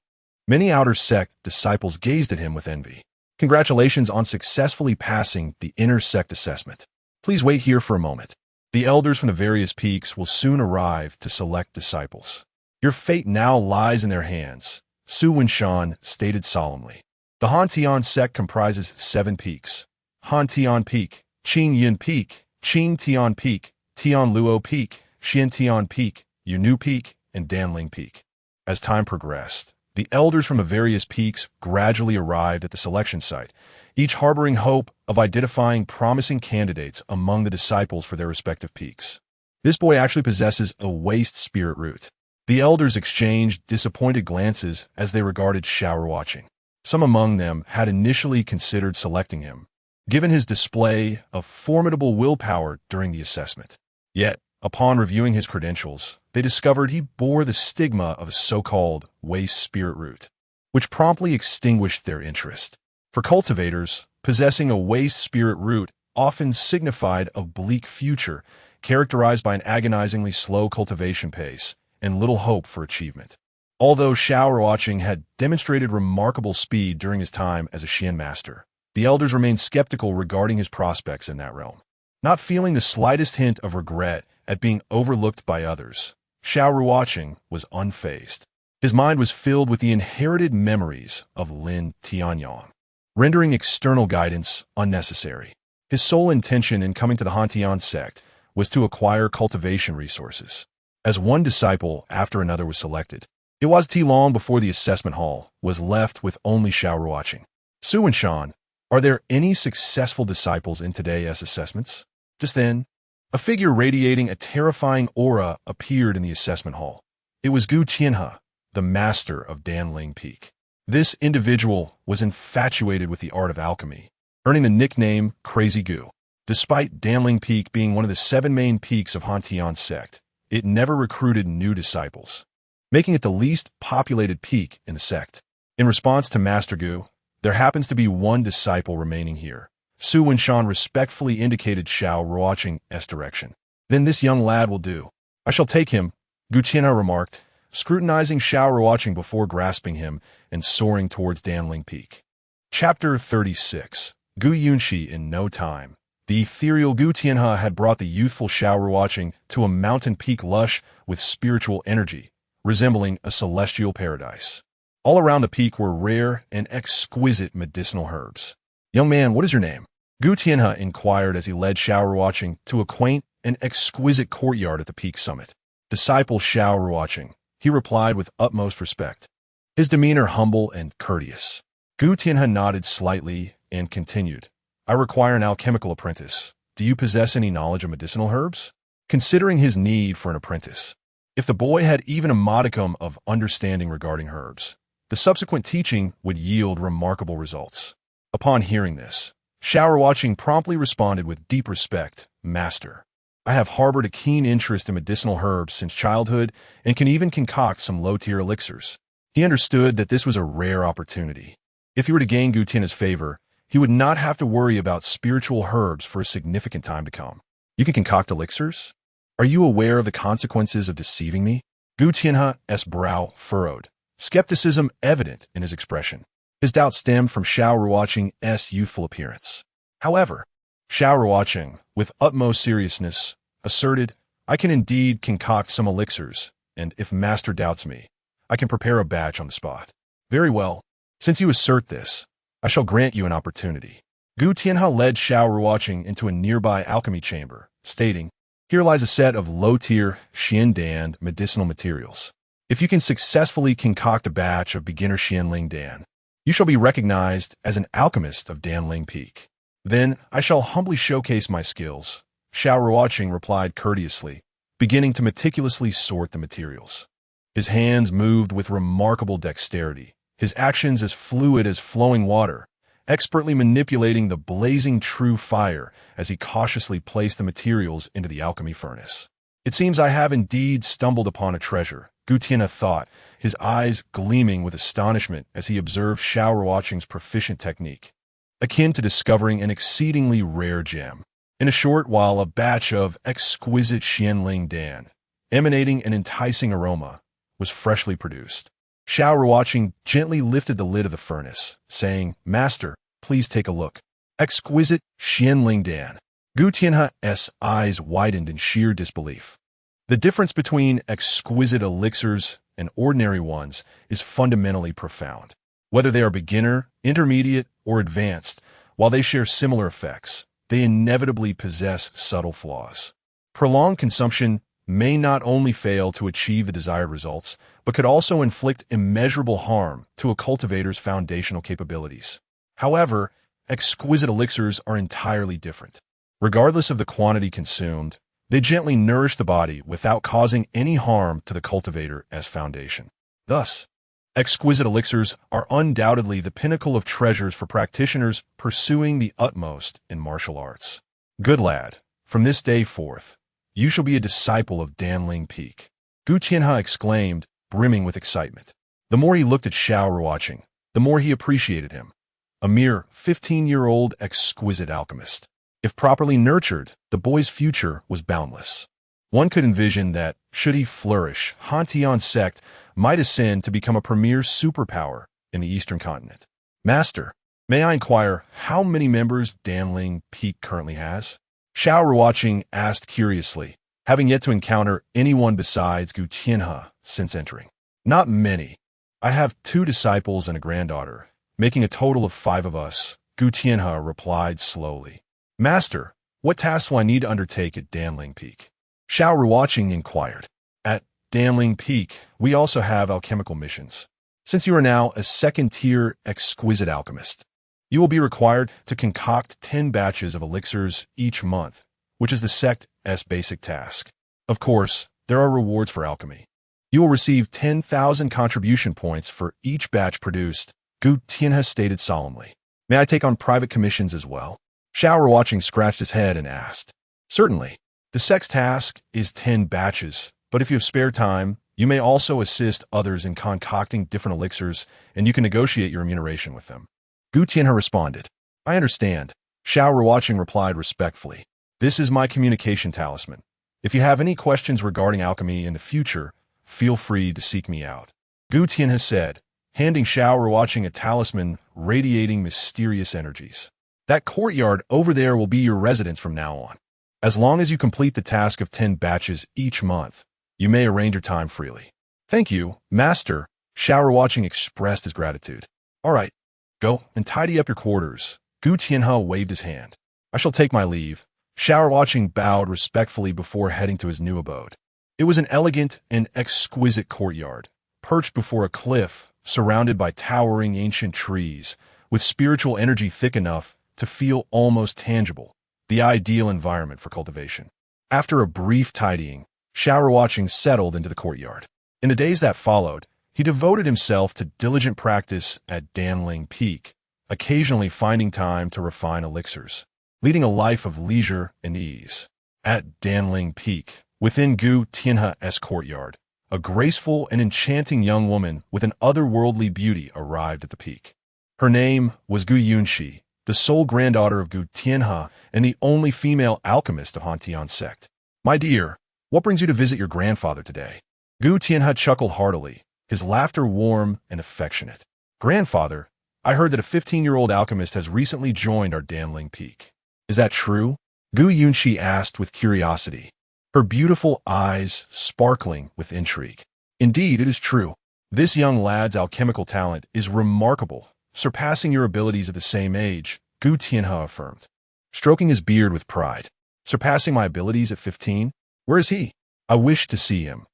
Many outer sect disciples gazed at him with envy. Congratulations on successfully passing the inner sect assessment. Please wait here for a moment. The elders from the various peaks will soon arrive to select disciples. Your fate now lies in their hands, Su Wenshan stated solemnly. The Han Tian sect comprises 7 peaks: Han Tian Peak, Qing Yin Peak, Qing Tian Peak, Tian Luo Peak, Xian Tian Peak, Yunu Peak, and Danling Peak. As time progressed, the elders from the various peaks gradually arrived at the selection site, each harboring hope of identifying promising candidates among the disciples for their respective peaks. This boy actually possesses a waste spirit root. The elders exchanged disappointed glances as they regarded Xiao Ruocheng. Some among them had initially considered selecting him, given his display of formidable willpower during the assessment. Yet, upon reviewing his credentials, they discovered he bore the stigma of a so-called waste spirit root, which promptly extinguished their interest. For cultivators, possessing a waste spirit root often signified a bleak future, characterized by an agonizingly slow cultivation pace and little hope for achievement. Although Xiao Ruocheng had demonstrated remarkable speed during his time as a Xian master, the elders remained skeptical regarding his prospects in that realm. Not feeling the slightest hint of regret at being overlooked by others, Xiao Ruocheng was unfazed. His mind was filled with the inherited memories of Lin Tianyang, rendering external guidance unnecessary. His sole intention in coming to the Hantian Sect was to acquire cultivation resources. As one disciple after another was selected, it was too long before the assessment hall was left with only Xiao Ruocheng. Su and Shan, are there any successful disciples in today's assessments? Just then, a figure radiating a terrifying aura appeared in the assessment hall. It was Gu Tianhe, the master of Danling Peak. This individual was infatuated with the art of alchemy, earning the nickname Crazy Gu. Despite Danling Peak being one of the 7 main peaks of Hantian Sect, it never recruited new disciples, making it the least populated peak in the sect. In response to Master Gu, there happens to be one disciple remaining here. Su Wenshan respectfully indicated Xiao Ruocheng's direction. Then this young lad will do. I shall take him, Gu Tianhe remarked, scrutinizing Xiao Ruocheng before grasping him and soaring towards Danling Peak. Chapter 36. Gu Yunxi in no time. The ethereal Gu Tianhe had brought the youthful Xiao Ruocheng to a mountain peak lush with spiritual energy, resembling a celestial paradise. All around the peak were rare and exquisite medicinal herbs. Young man, what is your name? Gu Tianhe inquired as he led Xiao Ruocheng to a quaint and exquisite courtyard at the peak summit. Disciple Xiao Ruocheng, he replied with utmost respect, his demeanor humble and courteous. Gu Tianhe nodded slightly and continued, I require an alchemical apprentice. Do you possess any knowledge of medicinal herbs? Considering his need for an apprentice, if the boy had even a modicum of understanding regarding herbs, the subsequent teaching would yield remarkable results. Upon hearing this, Xiao Ruocheng promptly responded with deep respect, Master, I have harbored a keen interest in medicinal herbs since childhood and can even concoct some low-tier elixirs. He understood that this was a rare opportunity. If he were to gain Gu Tianhe's favor, he would not have to worry about spiritual herbs for a significant time to come. You can concoct elixirs? Are you aware of the consequences of deceiving me? Gu Tianhe's brow furrowed, skepticism evident in his expression. His doubt stemmed from Xiao Ruocheng's youthful appearance. However, Xiao Ruocheng, with utmost seriousness, asserted, I can indeed concoct some elixirs, and if Master doubts me, I can prepare a batch on the spot. Very well. Since you assert this, I shall grant you an opportunity. Gu Tianhe led Xiao Ruocheng into a nearby alchemy chamber, stating, here lies a set of low-tier Xiandan medicinal materials. If you can successfully concoct a batch of beginner Xianling Dan, you shall be recognized as an alchemist of Danling Peak. Then I shall humbly showcase my skills, Xiao Ruocheng replied courteously, beginning to meticulously sort the materials. His hands moved with remarkable dexterity, his actions as fluid as flowing water, expertly manipulating the blazing true fire as he cautiously placed the materials into the alchemy furnace. It seems I have indeed stumbled upon a treasure, Gu Tianhe thought, his eyes gleaming with astonishment as he observed Xiao Ruocheng's proficient technique, akin to discovering an exceedingly rare gem. In a short while, a batch of exquisite Xianling Dan, emanating an enticing aroma, was freshly produced. Xiao Ruocheng gently lifted the lid of the furnace, saying, Master, please take a look. Exquisite Xianling Dan. Gu Tianhe's eyes widened in sheer disbelief. The difference between exquisite elixirs and ordinary ones is fundamentally profound. Whether they are beginner, intermediate, or advanced, while they share similar effects, they inevitably possess subtle flaws. Prolonged consumption may not only fail to achieve the desired results, but could also inflict immeasurable harm to a cultivator's foundational capabilities. However, exquisite elixirs are entirely different. Regardless of the quantity consumed, they gently nourish the body without causing any harm to the cultivator as foundation. Thus, Exquisite elixirs are undoubtedly the pinnacle of treasures for practitioners pursuing the utmost in martial arts. Good lad, from this day forth, you shall be a disciple of Danling Peak. Gu Tianhe exclaimed, brimming with excitement. The more he looked at Xiao Ruocheng, the more he appreciated him. A mere 15-year-old exquisite alchemist. If properly nurtured, the boy's future was boundless. One could envision that, should he flourish, Hantian Sect might ascend to become a premier superpower in the Eastern continent. Master, may I inquire how many members Danling Peak currently has? Xiao Ruocheng asked curiously, having yet to encounter anyone besides Gu Tianhe since entering. Not many. I have 2 disciples and a granddaughter, making a total of 5 of us, Gu Tianhe replied slowly. Master, what tasks will I need to undertake at Danling Peak? Xiao Ruocheng inquired. At Danling Peak, we also have alchemical missions. Since you are now a second-tier exquisite alchemist, you will be required to concoct 10 batches of elixirs each month, which is the Sect's basic task. Of course, there are rewards for alchemy. You will receive 10,000 contribution points for each batch produced, Gu Tianhe stated solemnly. May I take on private commissions as well? Xiao Ruocheng scratched his head and asked. Certainly. The Sect's task is 10 batches, but if you have spare time, you may also assist others in concocting different elixirs, and you can negotiate your remuneration with them. Gu Tianhe responded. I understand. Xiao Ruocheng replied respectfully. This is my communication talisman. If you have any questions regarding alchemy in the future, feel free to seek me out. Gu Tianhe said, handing Xiao Ruocheng a talisman radiating mysterious energies. That courtyard over there will be your residence from now on. As long as you complete the task of 10 batches each month, you may arrange your time freely. Thank you, Master. Xiao Ruocheng expressed his gratitude. All right, go and tidy up your quarters. Gu Tianhe waved his hand. I shall take my leave. Xiao Ruocheng bowed respectfully before heading to his new abode. It was an elegant and exquisite courtyard, perched before a cliff, surrounded by towering ancient trees, with spiritual energy thick enough to feel almost tangible, the ideal environment for cultivation. After a brief tidying, Xiao Ruocheng settled into the courtyard. In the days that followed, he devoted himself to diligent practice at Danling Peak, occasionally finding time to refine elixirs, leading a life of leisure and ease. At Danling Peak, within Gu Tianhe's courtyard, a graceful and enchanting young woman with an otherworldly beauty arrived at the peak. Her name was Gu Yunxi, the sole granddaughter of Gu Tianhe and the only female alchemist of Hantian Sect. My dear, what brings you to visit your grandfather today? Gu Tianhe chuckled heartily, his laughter warm and affectionate. Grandfather, I heard that a 15-year-old alchemist has recently joined our Danling Peak. Is that true? Gu Yunxi asked with curiosity, her beautiful eyes sparkling with intrigue. Indeed, it is true. This young lad's alchemical talent is remarkable, surpassing your abilities at the same age, Gu Tianhe affirmed, stroking his beard with pride. Surpassing my abilities at 15? Where is he? I wish to see him.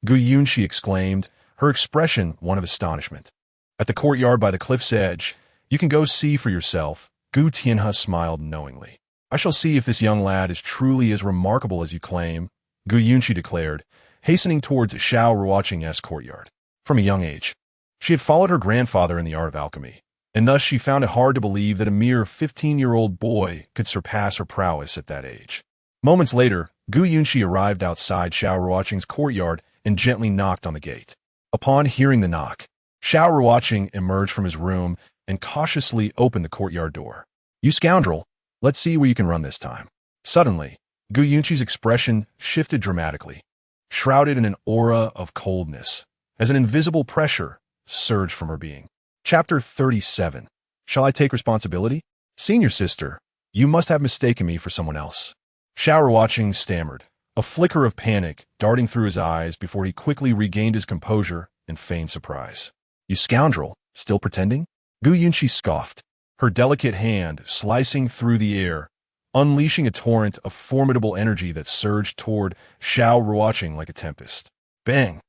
Gu Yunxi exclaimed, her expression one of astonishment. At the courtyard by the cliff's edge, you can go see for yourself, Gu Tianhe smiled knowingly. I shall see if this young lad is truly as remarkable as you claim, Gu Yunxi declared, hastening towards Xiao Ruocheng's courtyard. From a young age, she had followed her grandfather in the art of alchemy, and thus she found it hard to believe that a mere 15-year-old boy could surpass her prowess at that age. Moments later, Gu Yunxi arrived outside Xiao Ruocheng's courtyard and gently knocked on the gate. Upon hearing the knock, Xiao Ruocheng emerged from his room and cautiously opened the courtyard door. You scoundrel, let's see where you can run this time. Suddenly, Gu Yunxi's expression shifted dramatically, shrouded in an aura of coldness, as an invisible pressure surged from her being. Chapter 37. Shall I take responsibility? Senior sister, you must have mistaken me for someone else. Xiao Ruocheng stammered, a flicker of panic darting through his eyes before he quickly regained his composure and feigned surprise. You scoundrel, still pretending? Gu Yunxi scoffed, her delicate hand slicing through the air, unleashing a torrent of formidable energy that surged toward Xiao Ruocheng like a tempest. Bang!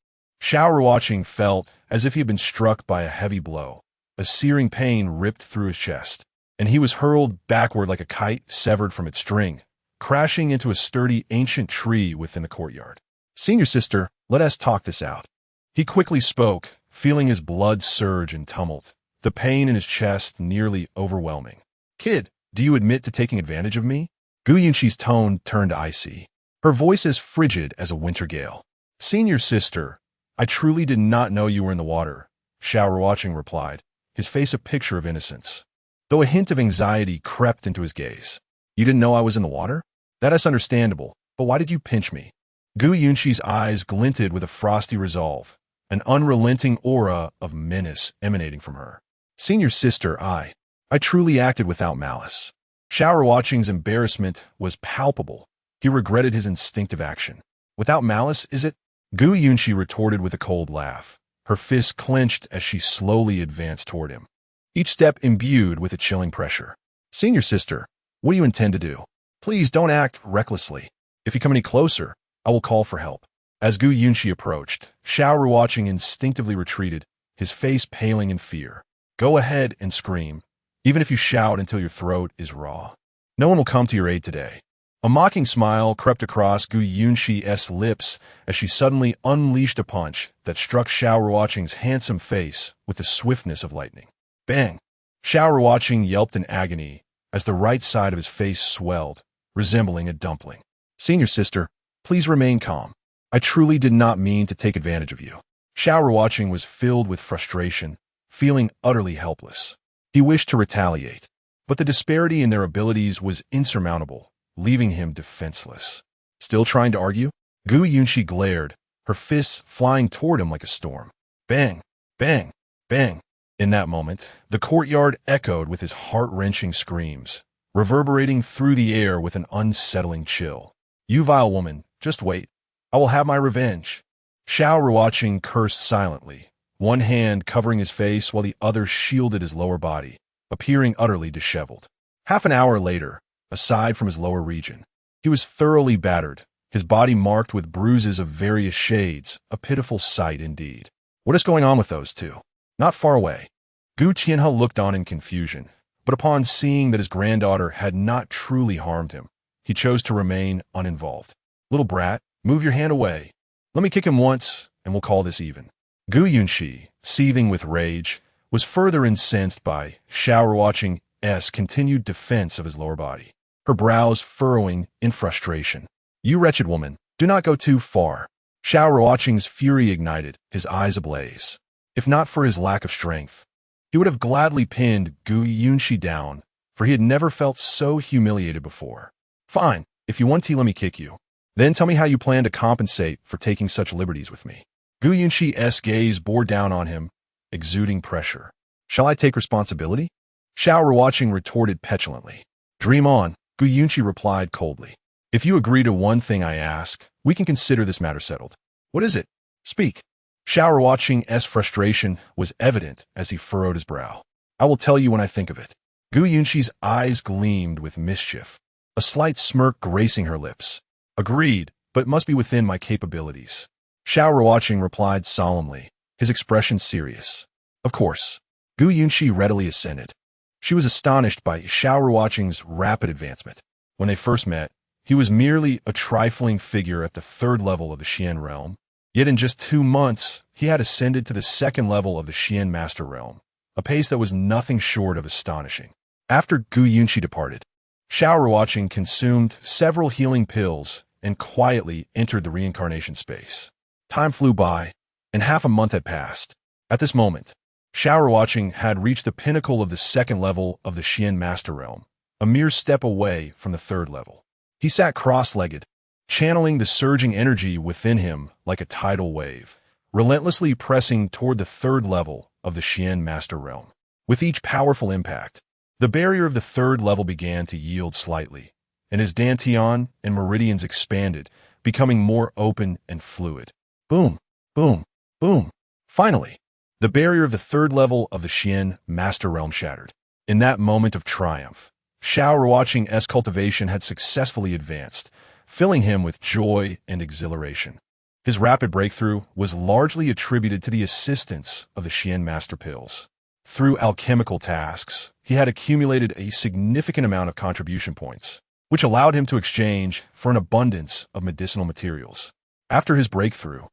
Xiao Ruocheng felt as if he had been struck by a heavy blow. A searing pain ripped through his chest, and he was hurled backward like a kite severed from its string, crashing into a sturdy ancient tree within the courtyard. Senior sister, let us talk this out. He quickly spoke, feeling his blood surge in tumult, the pain in his chest nearly overwhelming. "Kid, do you admit to taking advantage of me?" Gu Yunqi's tone turned icy, her voice as frigid as a winter gale. "Senior sister, I truly did not know you were in the water," Xiao Ruocheng replied, his face a picture of innocence, though a hint of anxiety crept into his gaze. "You didn't know I was in the water? That is understandable, but why did you pinch me?" Gu Yunqi's eyes glinted with a frosty resolve, an unrelenting aura of menace emanating from her. "Senior sister, I truly acted without malice." Xiao Ruocheng's embarrassment was palpable. He regretted his instinctive action. "Without malice, is it?" Gu Yunqi retorted with a cold laugh, her fists clenched as she slowly advanced toward him, each step imbued with a chilling pressure. "Senior sister, what do you intend to do? Please don't act recklessly. If you come any closer, I will call for help." As Gu Yunqi approached, Xiao Ruocheng instinctively retreated, his face paling in fear. "Go ahead and scream, even if you shout until your throat is raw. No one will come to your aid today." A mocking smile crept across Gu Yunqi's lips as she suddenly unleashed a punch that struck Xiao Ruocheng's handsome face with the swiftness of lightning. Bang! Xiao Ruocheng yelped in agony as the right side of his face swelled, resembling a dumpling. "Senior sister, please remain calm. I truly did not mean to take advantage of you." Xiao Ruocheng was filled with frustration, feeling utterly helpless. He wished to retaliate, but the disparity in their abilities was insurmountable, leaving him defenseless. Still trying to argue? Gu Yunqi glared, her fists flying toward him like a storm. Bang! Bang! Bang! In that moment, the courtyard echoed with his heart-wrenching screams, reverberating through the air with an unsettling chill. "You vile woman, just wait. I will have my revenge." Xiao Ruocheng cursed silently, one hand covering his face while the other shielded his lower body, appearing utterly disheveled. Half an hour later, aside from his lower region, he was thoroughly battered, his body marked with bruises of various shades, a pitiful sight indeed. What is going on with those two? Not far away. Gu Qianhe looked on in confusion, but upon seeing that his granddaughter had not truly harmed him, he chose to remain uninvolved. "Little brat, move your hand away. Let me kick him once, and we'll call this even." Gu Yunqi, seething with rage, was further incensed by Xiao Ruocheng's continued defense of his lower body, her brows furrowing in frustration. "You wretched woman, do not go too far." Xiao Ruocheng's fury ignited, his eyes ablaze. If not for his lack of strength, he would have gladly pinned Gu Yunqi down, for he had never felt so humiliated before. "Fine, if you want to let me kick you. Then tell me how you plan to compensate for taking such liberties with me." Gu Yunqi's gaze bore down on him, exuding pressure. "Shall I take responsibility?" Xiao Ruocheng retorted petulantly. "Dream on," Gu Yunqi replied coldly. "If you agree to one thing I ask, we can consider this matter settled." "What is it? Speak." Xiao Ruocheng's frustration was evident as he furrowed his brow. "I will tell you when I think of it." Gu Yunqi's eyes gleamed with mischief, a slight smirk gracing her lips. "Agreed, but it must be within my capabilities." Xiao Ruocheng replied solemnly, his expression serious. "Of course." Gu Yunqi readily assented. She was astonished by Xiao Ruocheng's rapid advancement. When they first met, he was merely a trifling figure at the 3rd level of the Xian realm, yet in just 2 months, he had ascended to the 2nd level of the Xian Master Realm, a pace that was nothing short of astonishing. After Gu Yunqi departed, Xiao Ruocheng consumed several healing pills and quietly entered the reincarnation space. Time flew by, and half a month had passed. At this moment, Xiao Ruocheng had reached the pinnacle of the 2nd level of the Xian Master Realm, a mere step away from the 3rd level. He sat cross-legged, channeling the surging energy within him like a tidal wave, relentlessly pressing toward the 3rd level of the Xian Master Realm. With each powerful impact, the barrier of the 3rd level began to yield slightly, and his dantian and meridians expanded, becoming more open and fluid. Boom, boom, boom. Finally, the barrier of the 3rd level of the Xian Master Realm shattered. In that moment of triumph, Xiao Ruocheng's cultivation had successfully advanced, filling him with joy and exhilaration. His rapid breakthrough was largely attributed to the assistance of the Xian Master Pills. Through alchemical tasks, he had accumulated a significant amount of contribution points, which allowed him to exchange for an abundance of medicinal materials. After his breakthrough,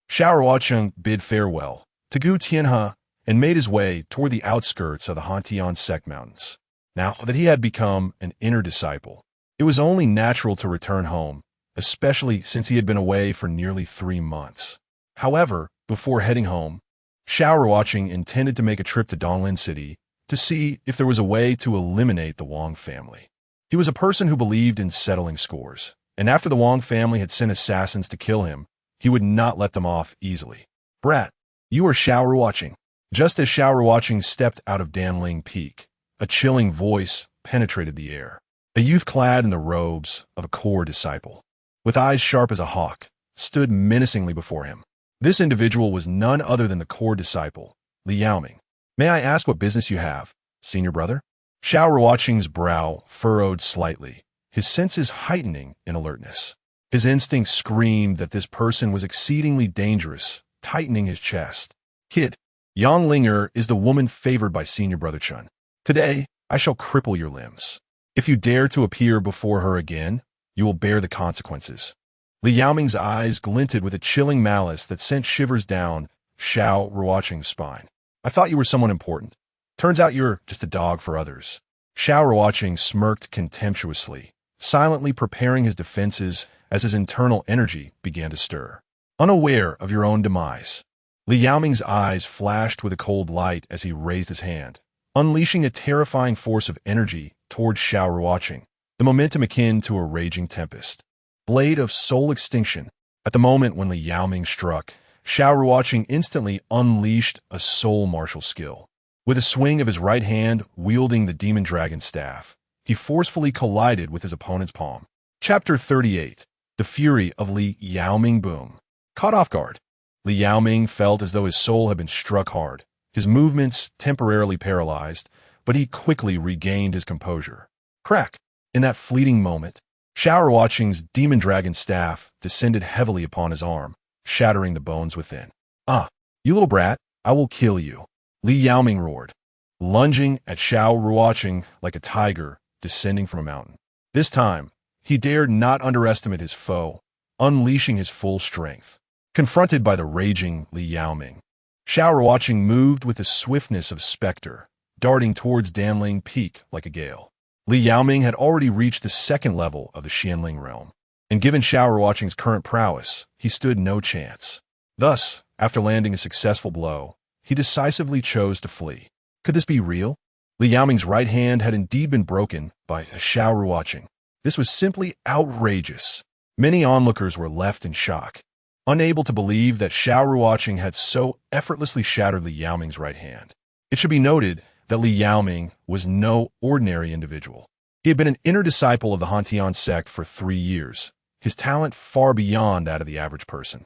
Xiao Ruocheng bid farewell, Tegu Tianhe, and made his way toward the outskirts of the Hantian Sect mountains. Now that he had become an inner disciple, it was only natural to return home, especially since he had been away for nearly 3 months. However, before heading home, Xiao Ruocheng intended to make a trip to Donglin City to see if there was a way to eliminate the Wang family. He was a person who believed in settling scores, and after the Wang family had sent assassins to kill him, he would not let them off easily. "Brat, you are Xiao Ruocheng." Just as Xiao Ruocheng stepped out of Danling Peak, a chilling voice penetrated the air. A youth clad in the robes of a core disciple, with eyes sharp as a hawk, stood menacingly before him. This individual was none other than the core disciple, Li Yaoming. "May I ask what business you have, senior brother?" Xiao Ruocheng's brow furrowed slightly, his senses heightening in alertness. His instincts screamed that this person was exceedingly dangerous, tightening his chest. "Kid, Yang Linger is the woman favored by senior brother Chun. Today, I shall cripple your limbs. If you dare to appear before her again, you will bear the consequences." Li Yaoming's eyes glinted with a chilling malice that sent shivers down Xiao Ruocheng's spine. "I thought you were someone important. Turns out you're just a dog for others." Xiao Ruocheng smirked contemptuously, silently preparing his defenses as his internal energy began to stir. "Unaware of your own demise." Li Yaoming's eyes flashed with a cold light as he raised his hand, unleashing a terrifying force of energy toward Xiao Ruocheng, the momentum akin to a raging tempest. Blade of soul extinction. At the moment when Li Yaoming struck, Xiao Ruocheng instantly unleashed a soul martial skill. With a swing of his right hand wielding the demon dragon staff, he forcefully collided with his opponent's palm. Chapter 38. The Fury of Li Yaoming. Boom. Caught off guard, Li Yaoming felt as though his soul had been struck hard, his movements temporarily paralyzed, but he quickly regained his composure. Crack! In that fleeting moment, Xiao Ruocheng's demon dragon staff descended heavily upon his arm, shattering the bones within. "Ah, you little brat, I will kill you," Li Yaoming roared, lunging at Xiao Ruocheng like a tiger descending from a mountain. This time, he dared not underestimate his foe, unleashing his full strength. Confronted by the raging Li Yaoming, Xiao Ruocheng moved with the swiftness of a specter, darting towards Danling Peak like a gale. Li Yaoming had already reached the second level of the Xianling realm, and given Xiao Ruocheng's current prowess, he stood no chance. Thus, after landing a successful blow, he decisively chose to flee. Could this be real? Li Yaoming's right hand had indeed been broken by Xiao Ruocheng. This was simply outrageous. Many onlookers were left in shock, unable to believe that Xiao Ruocheng had so effortlessly shattered Li Yaoming's right hand. It should be noted that Li Yaoming was no ordinary individual. He had been an inner disciple of the Hantian Sect for 3 years, his talent far beyond that of the average person.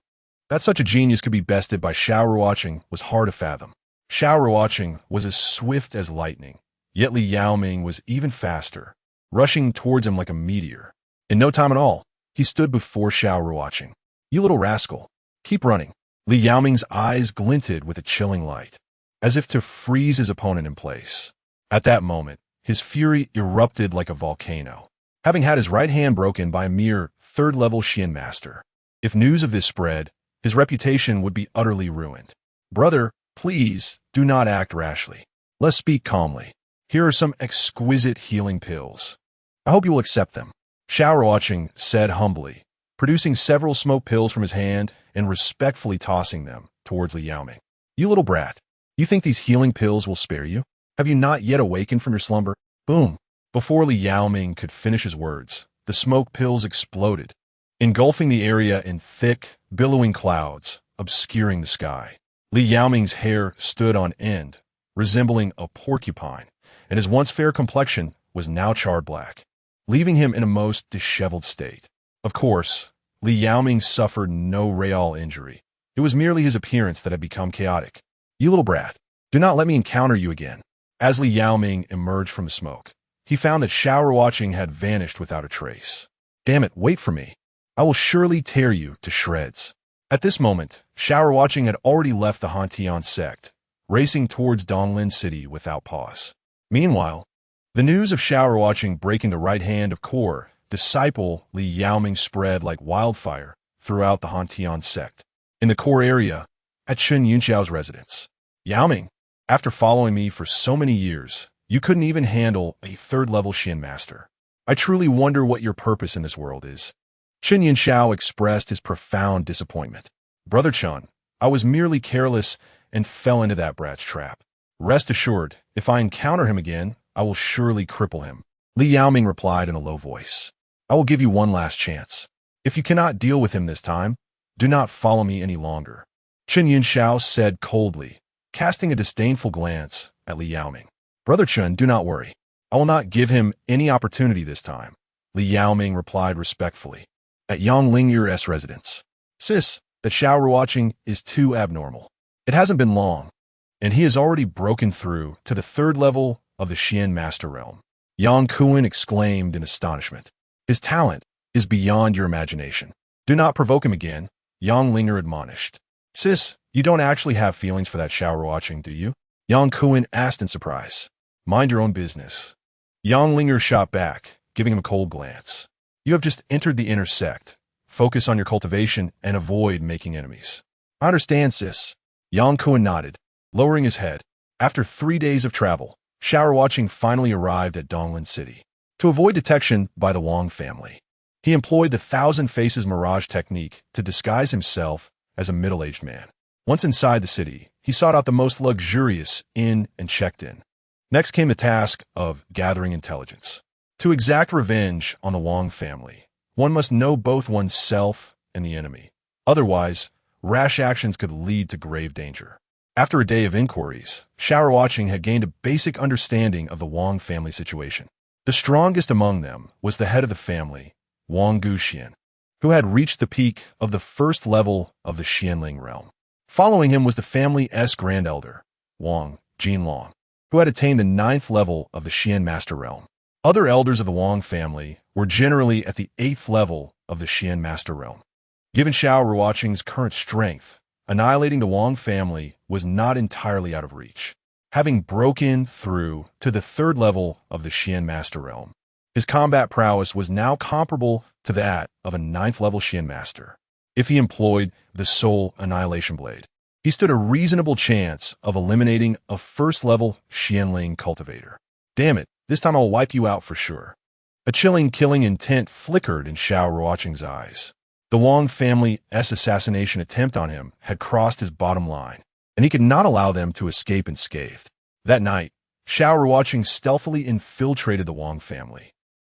That such a genius could be bested by Xiao Ruocheng was hard to fathom. Xiao Ruocheng was as swift as lightning, yet Li Yaoming was even faster, rushing towards him like a meteor. In no time at all, he stood before Xiao Ruocheng. "You little rascal, keep running." Li Yaoming's eyes glinted with a chilling light, as if to freeze his opponent in place. At that moment, his fury erupted like a volcano, having had his right hand broken by a mere third-level Xian master. If news of this spread, his reputation would be utterly ruined. "Brother, please do not act rashly. Let's speak calmly. Here are some exquisite healing pills. I hope you will accept them," Xiao Ruocheng said humbly, producing several smoke pills from his hand and respectfully tossing them towards Li Yaoming. "You little brat, you think these healing pills will spare you? Have you not yet awakened from your slumber?" Boom! Before Li Yaoming could finish his words, the smoke pills exploded, engulfing the area in thick, billowing clouds, obscuring the sky. Li Yaoming's hair stood on end, resembling a porcupine, and his once fair complexion was now charred black, leaving him in a most disheveled state. Of course, Li Yaoming suffered no real injury. It was merely his appearance that had become chaotic. "You little brat, do not let me encounter you again." As Li Yaoming emerged from the smoke, he found that Xiao Ruocheng had vanished without a trace. "Damn it, wait for me. I will surely tear you to shreds." At this moment, Xiao Ruocheng had already left the Hantian Sect, racing towards Donglin City without pause. Meanwhile, the news of Xiao Ruocheng breaking the right hand of core disciple Li Yaoming spread like wildfire throughout the Hantian Sect. In the core area, at Chen Yunxiao's residence. Yao Ming, after following me for so many years, you couldn't even handle a third-level Xian master. I truly wonder what your purpose in this world is. Chen Yunxiao expressed his profound disappointment. Brother Chen, I was merely careless and fell into that brat's trap. Rest assured, if I encounter him again, I will surely cripple him. Li Yaoming replied in a low voice. I will give you one last chance. If you cannot deal with him this time, do not follow me any longer. Chen Yunxiao said coldly, casting a disdainful glance at Li Yaoming. Brother Chen, do not worry. I will not give him any opportunity this time. Li Yaoming replied respectfully. At Yang Lingyur's residence. Sis, that Xiao Ruocheng is too abnormal. It hasn't been long, and he has already broken through to the third level of the Xian Master Realm. Yang Kuan exclaimed in astonishment. His talent is beyond your imagination. Do not provoke him again, Yang Linger admonished. Sis, you don't actually have feelings for that Xiao Ruocheng, do you? Yang Kuan asked in surprise. Mind your own business. Yang Linger shot back, giving him a cold glance. You have just entered the inner sect. Focus on your cultivation and avoid making enemies. I understand, sis. Yang Kuan nodded, lowering his head. After 3 days of travel, Xiao Ruocheng finally arrived at Donglin City. To avoid detection by the Wang family, he employed the Thousand Faces Mirage technique to disguise himself as a middle-aged man. Once inside the city, he sought out the most luxurious inn and checked in. Next came the task of gathering intelligence. To exact revenge on the Wang family, one must know both oneself and the enemy. Otherwise, rash actions could lead to grave danger. After a day of inquiries, Xiao Ruocheng had gained a basic understanding of the Wang family situation. The strongest among them was the head of the family, Wang Guxian, who had reached the peak of the first level of the Xianling realm. Following him was the family's grand elder, Wang Jinlong, who had attained the 9th level of the Xian Master Realm. Other elders of the Wang family were generally at the 8th level of the Xian Master Realm. Given Xiao Ruocheng's current strength, annihilating the Wang family was not entirely out of reach. Having broken through to the 3rd level of the Xian Master Realm, his combat prowess was now comparable to that of a 9th level Xian Master. If he employed the Soul Annihilation Blade, he stood a reasonable chance of eliminating a 1st level Xianling cultivator. Damn it, this time I'll wipe you out for sure. A chilling killing intent flickered in Xiao Ruocheng's eyes. The Wang family's assassination attempt on him had crossed his bottom line, and he could not allow them to escape unscathed. That night, Xiao Ruocheng stealthily infiltrated the Wang family,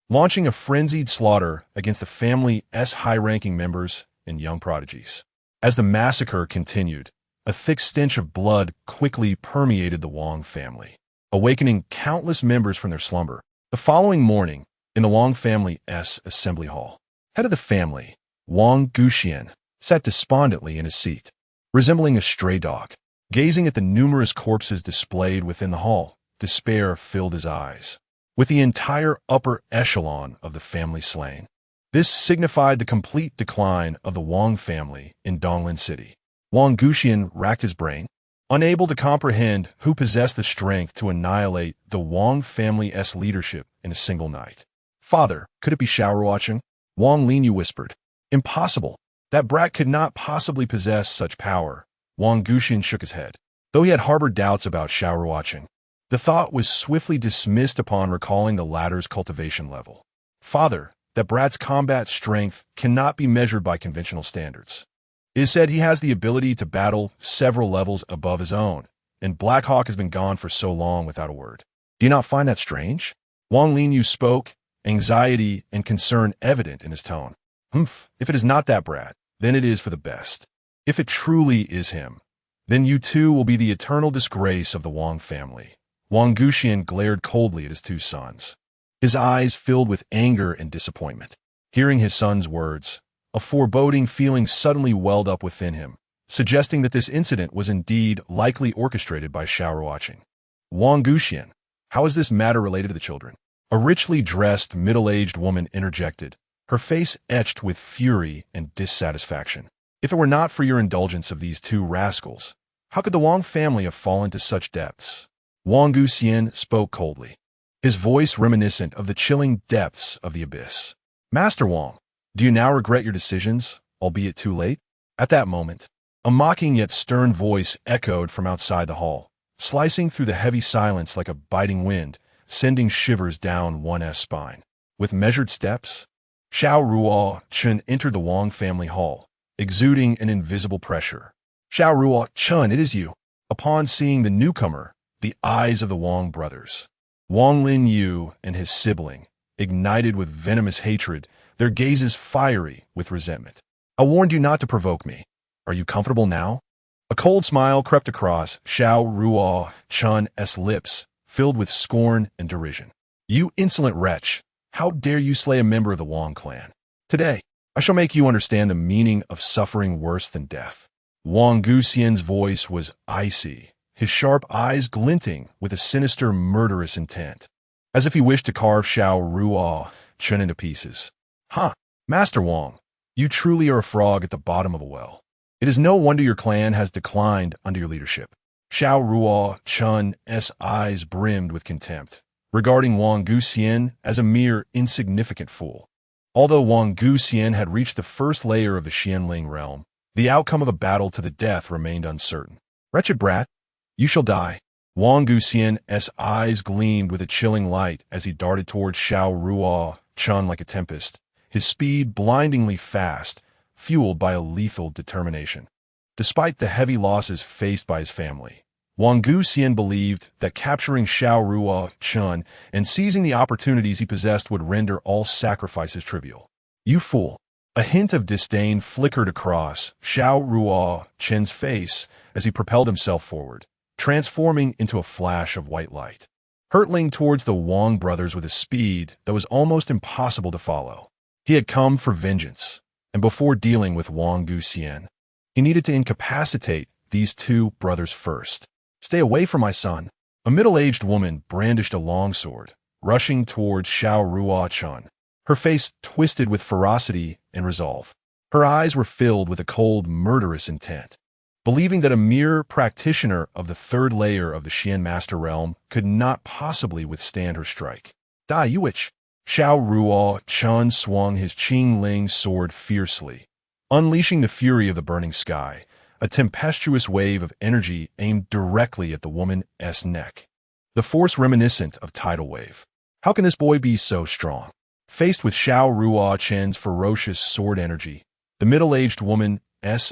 launching a frenzied slaughter against the family's high-ranking members and young prodigies. As the massacre continued, a thick stench of blood quickly permeated the Wang family, awakening countless members from their slumber. The following morning, in the Wang family's assembly hall, head of the family, Wang Guxian, sat despondently in his seat, resembling a stray dog. Gazing at the numerous corpses displayed within the hall, despair filled his eyes. With the entire upper echelon of the family slain, this signified the complete decline of the Wang family in Donglin City. Wang Guxian racked his brain, unable to comprehend who possessed the strength to annihilate the Wang family's leadership in a single night. Father, could it be Xiao Ruocheng? Wang Linyu whispered. Impossible. That brat could not possibly possess such power. Wang Guxian shook his head. Though he had harbored doubts about Xiao Ruocheng, the thought was swiftly dismissed upon recalling the latter's cultivation level. Father, that brat's combat strength cannot be measured by conventional standards. It is said he has the ability to battle several levels above his own, and Black Hawk has been gone for so long without a word. Do you not find that strange? Wang Linyu spoke, anxiety and concern evident in his tone. If it is not that brat, then it is for the best. If it truly is him, then you too will be the eternal disgrace of the Wang family. Wang Guxian glared coldly at his two sons, his eyes filled with anger and disappointment. Hearing his son's words, a foreboding feeling suddenly welled up within him, suggesting that this incident was indeed likely orchestrated by Xiao Ruocheng. Wang Guxian, how is this matter related to the children? A richly dressed, middle-aged woman interjected, her face etched with fury and dissatisfaction. If it were not for your indulgence of these two rascals, how could the Wang family have fallen to such depths? Wang Guxian spoke coldly, his voice reminiscent of the chilling depths of the abyss. Master Wang, do you now regret your decisions, albeit too late? At that moment, A mocking yet stern voice echoed from outside the hall, slicing through the heavy silence like a biting wind, sending shivers down one's spine. With measured steps, Xiao Ruocheng entered the Wang family hall, exuding an invisible pressure. Xiao Ruocheng, it is you. Upon seeing the newcomer, the eyes of the Wang brothers, Wang Linyu and his sibling, ignited with venomous hatred, their gazes fiery with resentment. I warned you not to provoke me. Are you comfortable now? A cold smile crept across Xiao Ruocheng's lips, filled with scorn and derision. You insolent wretch! How dare you slay a member of the Wang clan? Today, I shall make you understand the meaning of suffering worse than death. Wang Guxian's voice was icy, his sharp eyes glinting with a sinister, murderous intent, as if he wished to carve Xiao Ruocheng into pieces. Huh, Master Wang, you truly are a frog at the bottom of a well. It is no wonder your clan has declined under your leadership. Xiao Ruocheng's eyes brimmed with contempt, regarding Wang Guxian as a mere insignificant fool. Although Wang Guxian had reached the first layer of the Xianling realm, the outcome of a battle to the death remained uncertain. Wretched brat, you shall die. Wang Guxian's eyes gleamed with a chilling light as he darted towards Xiao Ruocheng like a tempest, his speed blindingly fast, fueled by a lethal determination. Despite the heavy losses faced by his family, Wang Guxian believed that capturing Xiao Ruocheng and seizing the opportunities he possessed would render all sacrifices trivial. You fool! A hint of disdain flickered across Xiao Ruocheng's face as he propelled himself forward, transforming into a flash of white light, hurtling towards the Wang brothers with a speed that was almost impossible to follow. He had come for vengeance, and before dealing with Wang Guxian, he needed to incapacitate these two brothers first. Stay away from my son. A middle-aged woman brandished a longsword, rushing towards Xiao Ruocheng, her face twisted with ferocity and resolve. Her eyes were filled with a cold, murderous intent. Believing that a mere practitioner of the third layer of the Xian Master Realm could not possibly withstand her strike. Die, you witch! Xiao Ruocheng swung his Qingling sword fiercely, unleashing the fury of the burning sky, a tempestuous wave of energy aimed directly at the woman's neck. The force reminiscent of tidal wave. How can this boy be so strong? Faced with Xiao Ruocheng's ferocious sword energy, the middle-aged woman's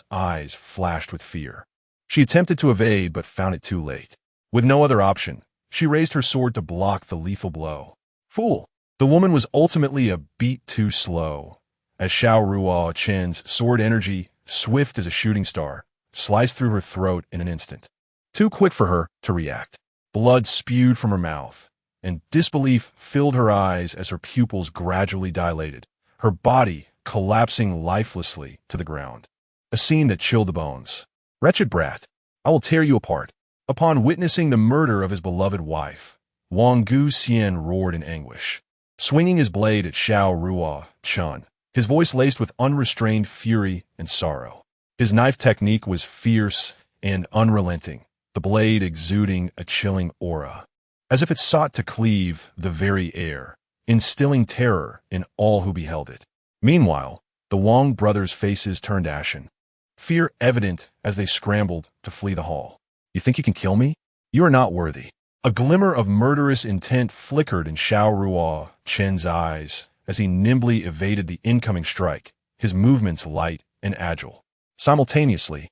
eyes flashed with fear. She attempted to evade but found it too late. With no other option, she raised her sword to block the lethal blow. Fool! The woman was ultimately a beat too slow, as Xiao Ruocheng's sword energy, swift as a shooting star, sliced through her throat in an instant. Too quick for her to react. Blood spewed from her mouth, and disbelief filled her eyes as her pupils gradually dilated, her body collapsing lifelessly to the ground. A scene that chilled the bones. Wretched brat, I will tear you apart. Upon witnessing the murder of his beloved wife, Wang Guxian roared in anguish, swinging his blade at Xiao Ruocheng, his voice laced with unrestrained fury and sorrow. His knife technique was fierce and unrelenting, the blade exuding a chilling aura, as if it sought to cleave the very air, instilling terror in all who beheld it. Meanwhile, the Wang brothers' faces turned ashen, fear evident as they scrambled to flee the hall. You think you can kill me? You are not worthy. A glimmer of murderous intent flickered in Xiao Ruocheng's eyes as he nimbly evaded the incoming strike, his movements light and agile. Simultaneously,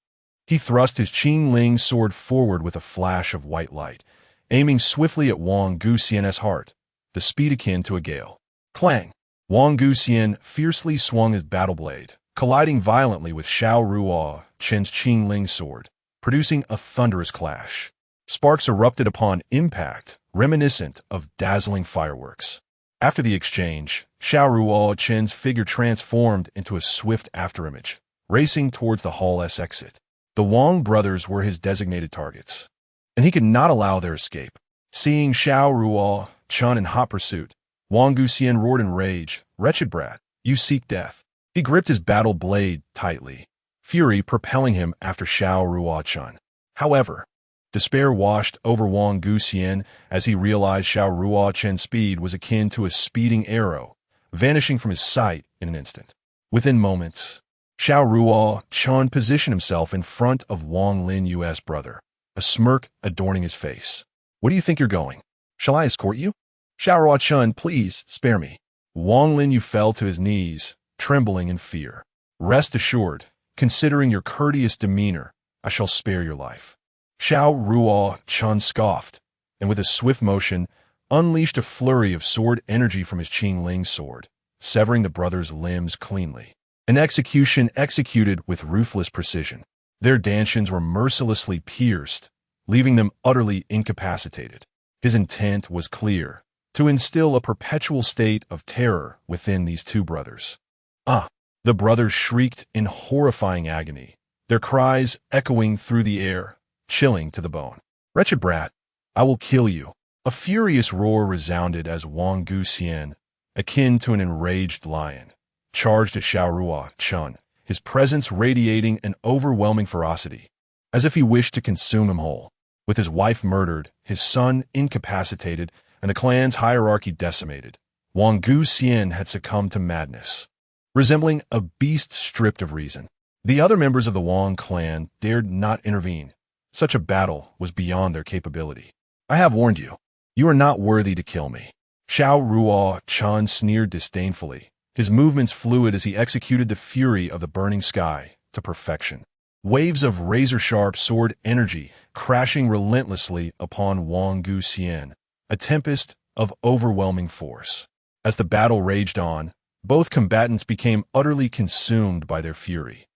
he thrust his Qingling sword forward with a flash of white light, aiming swiftly at Wang Guxian's heart, the speed akin to a gale. Clang! Wang Guxian fiercely swung his battle blade, colliding violently with Xiao Ruocheng's Qingling sword, producing a thunderous clash. Sparks erupted upon impact, reminiscent of dazzling fireworks. After the exchange, Xiao Ruocheng's figure transformed into a swift afterimage, racing towards the hall's exit. The Wang brothers were his designated targets, and he could not allow their escape. Seeing Xiao Ruocheng in hot pursuit, Wang Guxian roared in rage, Wretched brat, you seek death. He gripped his battle blade tightly, fury propelling him after Xiao Ruocheng. However, despair washed over Wang Guxian as he realized Xiao Ruocheng's speed was akin to a speeding arrow, vanishing from his sight in an instant. Within moments, Xiao Ruocheng positioned himself in front of Wang Lin Yu's brother, a smirk adorning his face. "Where do you think you're going? Shall I escort you?" "Xiao Ruocheng, please, spare me." Wang Lin Yu fell to his knees, trembling in fear. "Rest assured, considering your courteous demeanor, I shall spare your life." Xiao Ruocheng scoffed, and with a swift motion, unleashed a flurry of sword energy from his Qingling sword, severing the brothers' limbs cleanly. An execution executed with ruthless precision. Their dantians were mercilessly pierced, leaving them utterly incapacitated. His intent was clear: to instill a perpetual state of terror within these two brothers. "Ah!" The brothers shrieked in horrifying agony, their cries echoing through the air, chilling to the bone. "Wretched brat, I will kill you." A furious roar resounded as Wang Guxian, akin to an enraged lion, charged at Xiao Ruocheng, his presence radiating an overwhelming ferocity, as if he wished to consume him whole. With his wife murdered, his son incapacitated, and the clan's hierarchy decimated, Wang Guxian had succumbed to madness, resembling a beast stripped of reason. The other members of the Wang clan dared not intervene. Such a battle was beyond their capability. "I have warned you. You are not worthy to kill me." Xiao Ruocheng sneered disdainfully, his movements fluid as he executed the fury of the burning sky to perfection. Waves of razor-sharp sword energy crashing relentlessly upon Wang Guxian, a tempest of overwhelming force. As the battle raged on, both combatants became utterly consumed by their fury.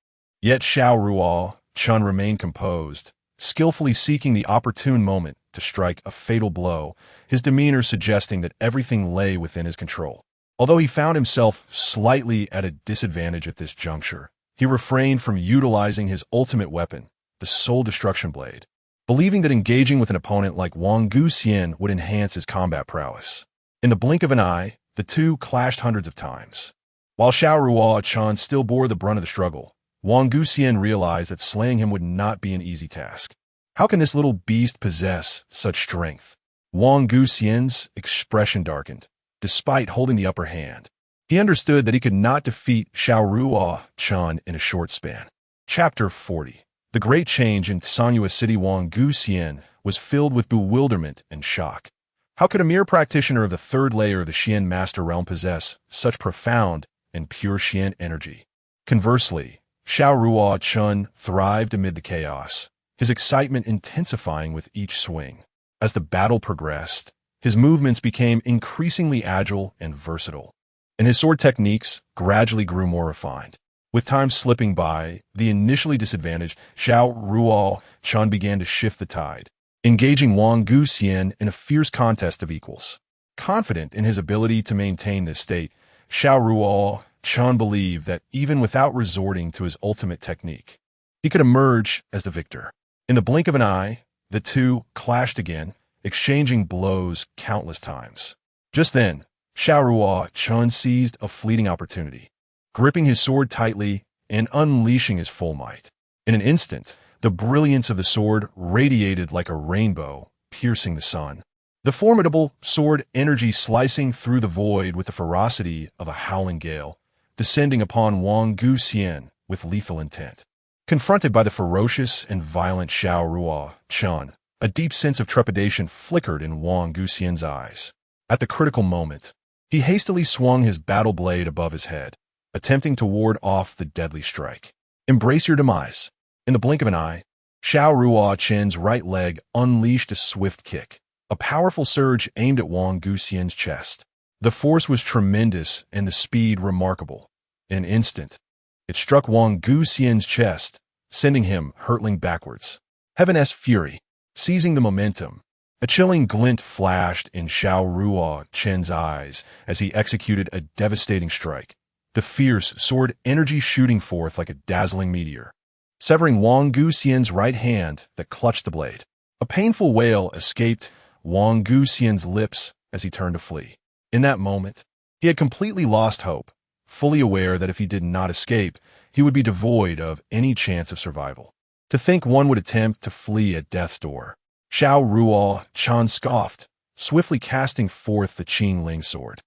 Yet Xiao Ruocheng remained composed, skillfully seeking the opportune moment to strike a fatal blow, his demeanor suggesting that everything lay within his control. Although he found himself slightly at a disadvantage at this juncture, he refrained from utilizing his ultimate weapon, the soul destruction blade, believing that engaging with an opponent like Wang Guxian would enhance his combat prowess. In the blink of an eye, the two clashed hundreds of times. While Xiao Ruocheng still bore the brunt of the struggle, Wang Guxian realized that slaying him would not be an easy task. How can this little beast possess such strength? Wang Guxian's expression darkened, despite holding the upper hand. He understood that he could not defeat Xiao Ruocheng in a short span. Chapter 40. The great change in Sanyua City. Wang Guxian was filled with bewilderment and shock. How could a mere practitioner of the third layer of the Xian Master Realm possess such profound and pure Xian energy? Conversely, Xiao Ruocheng thrived amid the chaos, his excitement intensifying with each swing. As the battle progressed, his movements became increasingly agile and versatile, and his sword techniques gradually grew more refined. With time slipping by, the initially disadvantaged Xiao Ruocheng began to shift the tide, engaging Wang Guxian in a fierce contest of equals. Confident in his ability to maintain this state, Xiao Ruocheng believed that even without resorting to his ultimate technique, he could emerge as the victor. In the blink of an eye, the two clashed again, exchanging blows countless times. Just then, Xiao Ruocheng seized a fleeting opportunity, gripping his sword tightly and unleashing his full might. In an instant, the brilliance of the sword radiated like a rainbow, piercing the sun. The formidable sword energy slicing through the void with the ferocity of a howling gale, descending upon Wang Guxian with lethal intent. Confronted by the ferocious and violent Xiao Ruocheng, a deep sense of trepidation flickered in Wang Guxian's eyes. At the critical moment, he hastily swung his battle blade above his head, attempting to ward off the deadly strike. "Embrace your demise." In the blink of an eye, Xiao Ruocheng's right leg unleashed a swift kick, a powerful surge aimed at Wang Guxian's chest. The force was tremendous and the speed remarkable. In an instant, it struck Wang Guxian's chest, sending him hurtling backwards. Heaven's fury, seizing the momentum, a chilling glint flashed in Xiao Ruocheng's eyes as he executed a devastating strike, the fierce sword energy shooting forth like a dazzling meteor, severing Wang Guxian's right hand that clutched the blade. A painful wail escaped Wang Guxian's lips as he turned to flee. In that moment, he had completely lost hope, fully aware that if he did not escape, he would be devoid of any chance of survival. To think one would attempt to flee at death's door. Xiao Ruocheng scoffed, swiftly casting forth the Qingling sword.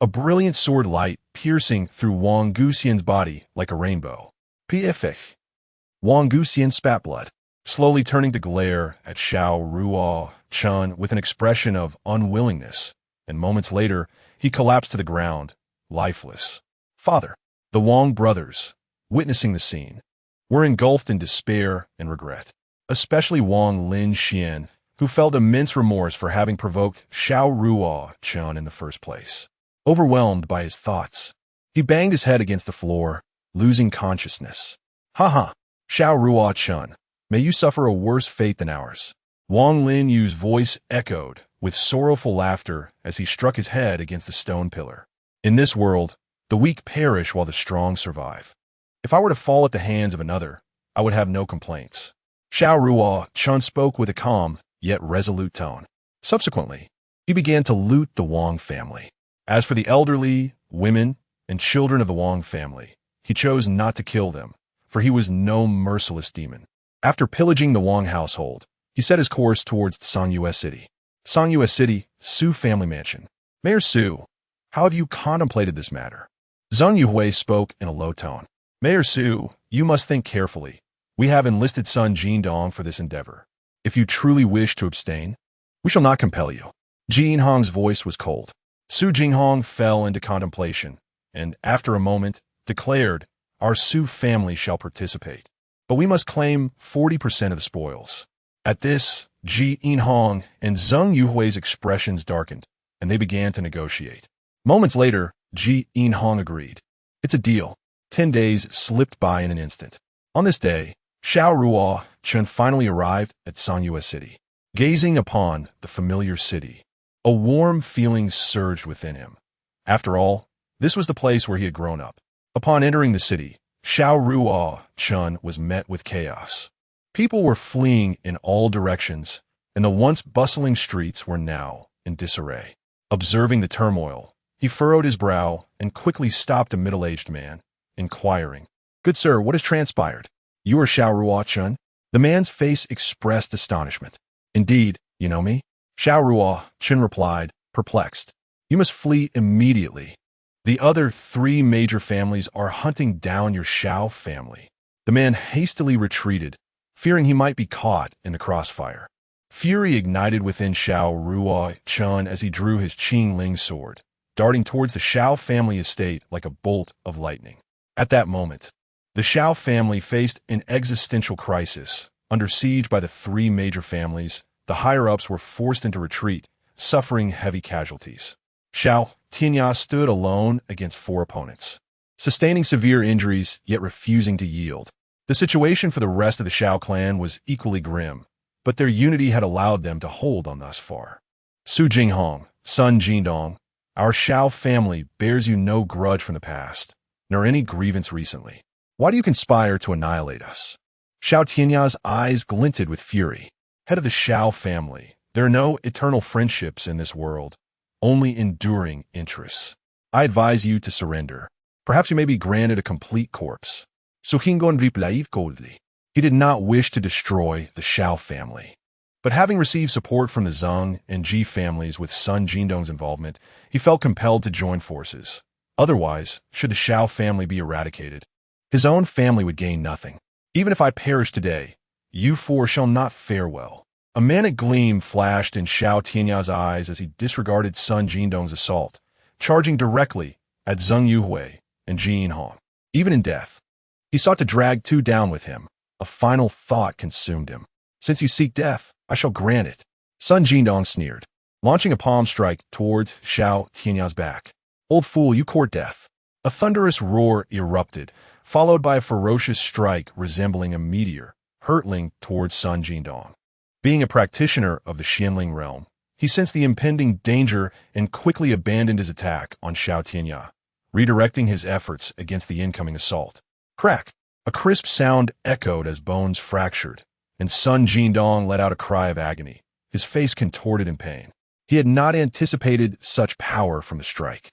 A brilliant sword light piercing through Wang Guxian's body like a rainbow. PFH. Wang Guxian spat blood, slowly turning to glare at Xiao Ruocheng with an expression of unwillingness, and moments later, he collapsed to the ground, lifeless. Father, the Wang brothers, witnessing the scene, were engulfed in despair and regret, especially Wang Linxian, who felt immense remorse for having provoked Xiao Ruocheng in the first place. Overwhelmed by his thoughts, he banged his head against the floor, losing consciousness. Ha! Xiao Ruocheng, may you suffer a worse fate than ours. Wang Linyu's voice echoed with sorrowful laughter as he struck his head against the stone pillar. In this world, the weak perish while the strong survive. If I were to fall at the hands of another, I would have no complaints. Xiao Ruocheng spoke with a calm, yet resolute tone. Subsequently, he began to loot the Wang family. As for the elderly, women, and children of the Wang family, he chose not to kill them, for he was no merciless demon. After pillaging the Wang household, he set his course towards Songyue City. Songyue City, Su family mansion. Mayor Su, how have you contemplated this matter? Zhang Yuhui spoke in a low tone. Mayor Su, you must think carefully. We have enlisted Sun Jindong for this endeavor. If you truly wish to abstain, we shall not compel you. Jinhong's voice was cold. Su Jinghong fell into contemplation, and after a moment, declared, our Su family shall participate, but we must claim 40% of the spoils. At this, Ji Yinhong and Zhang Yuhui's expressions darkened, and they began to negotiate. Moments later, Ji Yinhong agreed. It's a deal. 10 days slipped by in an instant. On this day, Xiao Ruocheng finally arrived at Songyue City. Gazing upon the familiar city, a warm feeling surged within him. After all, this was the place where he had grown up. Upon entering the city, Xiao Ruocheng was met with chaos. People were fleeing in all directions, and the once bustling streets were now in disarray. Observing the turmoil, he furrowed his brow and quickly stopped a middle-aged man, inquiring, Good sir, what has transpired? You are Xiao Ruocheng? The man's face expressed astonishment. Indeed, you know me? Xiao Ruocheng replied, perplexed. You must flee immediately. The other 3 major families are hunting down your Xiao family. The man hastily retreated, fearing he might be caught in the crossfire. Fury ignited within Xiao Ruocheng as he drew his Qingling sword, darting towards the Xiao family estate like a bolt of lightning. At that moment, the Xiao family faced an existential crisis. Under siege by the 3 major families, the higher-ups were forced into retreat, suffering heavy casualties. Xiao Tianya stood alone against 4 opponents, sustaining severe injuries yet refusing to yield. The situation for the rest of the Xiao clan was equally grim, but their unity had allowed them to hold on thus far. Su Jinghong, Sun Jindong, our Xiao family bears you no grudge from the past, nor any grievance recently. Why do you conspire to annihilate us? Xiao Tianya's eyes glinted with fury. Head of the Xiao family, there are no eternal friendships in this world, only enduring interests. I advise you to surrender. Perhaps you may be granted a complete corpse. Su Hingon replied coldly. He did not wish to destroy the Xiao family. But having received support from the Zheng and Ji families with Sun Jindong's involvement, he felt compelled to join forces. Otherwise, should the Xiao family be eradicated, his own family would gain nothing. Even if I perish today, you 4 shall not fare well. A manic gleam flashed in Xiao Tianya's eyes as he disregarded Sun Jindong's assault, charging directly at Zheng Yuhui and Ji Yinhong. Even in death, he sought to drag 2 down with him. A final thought consumed him. Since you seek death, I shall grant it. Sun Jindong sneered, launching a palm strike towards Xiao Tianya's back. Old fool, you court death. A thunderous roar erupted, followed by a ferocious strike resembling a meteor, hurtling towards Sun Jindong. Being a practitioner of the Xianling realm, he sensed the impending danger and quickly abandoned his attack on Xiao Tianya, redirecting his efforts against the incoming assault. Crack! A crisp sound echoed as bones fractured, and Sun Jindong let out a cry of agony, his face contorted in pain. He had not anticipated such power from the strike.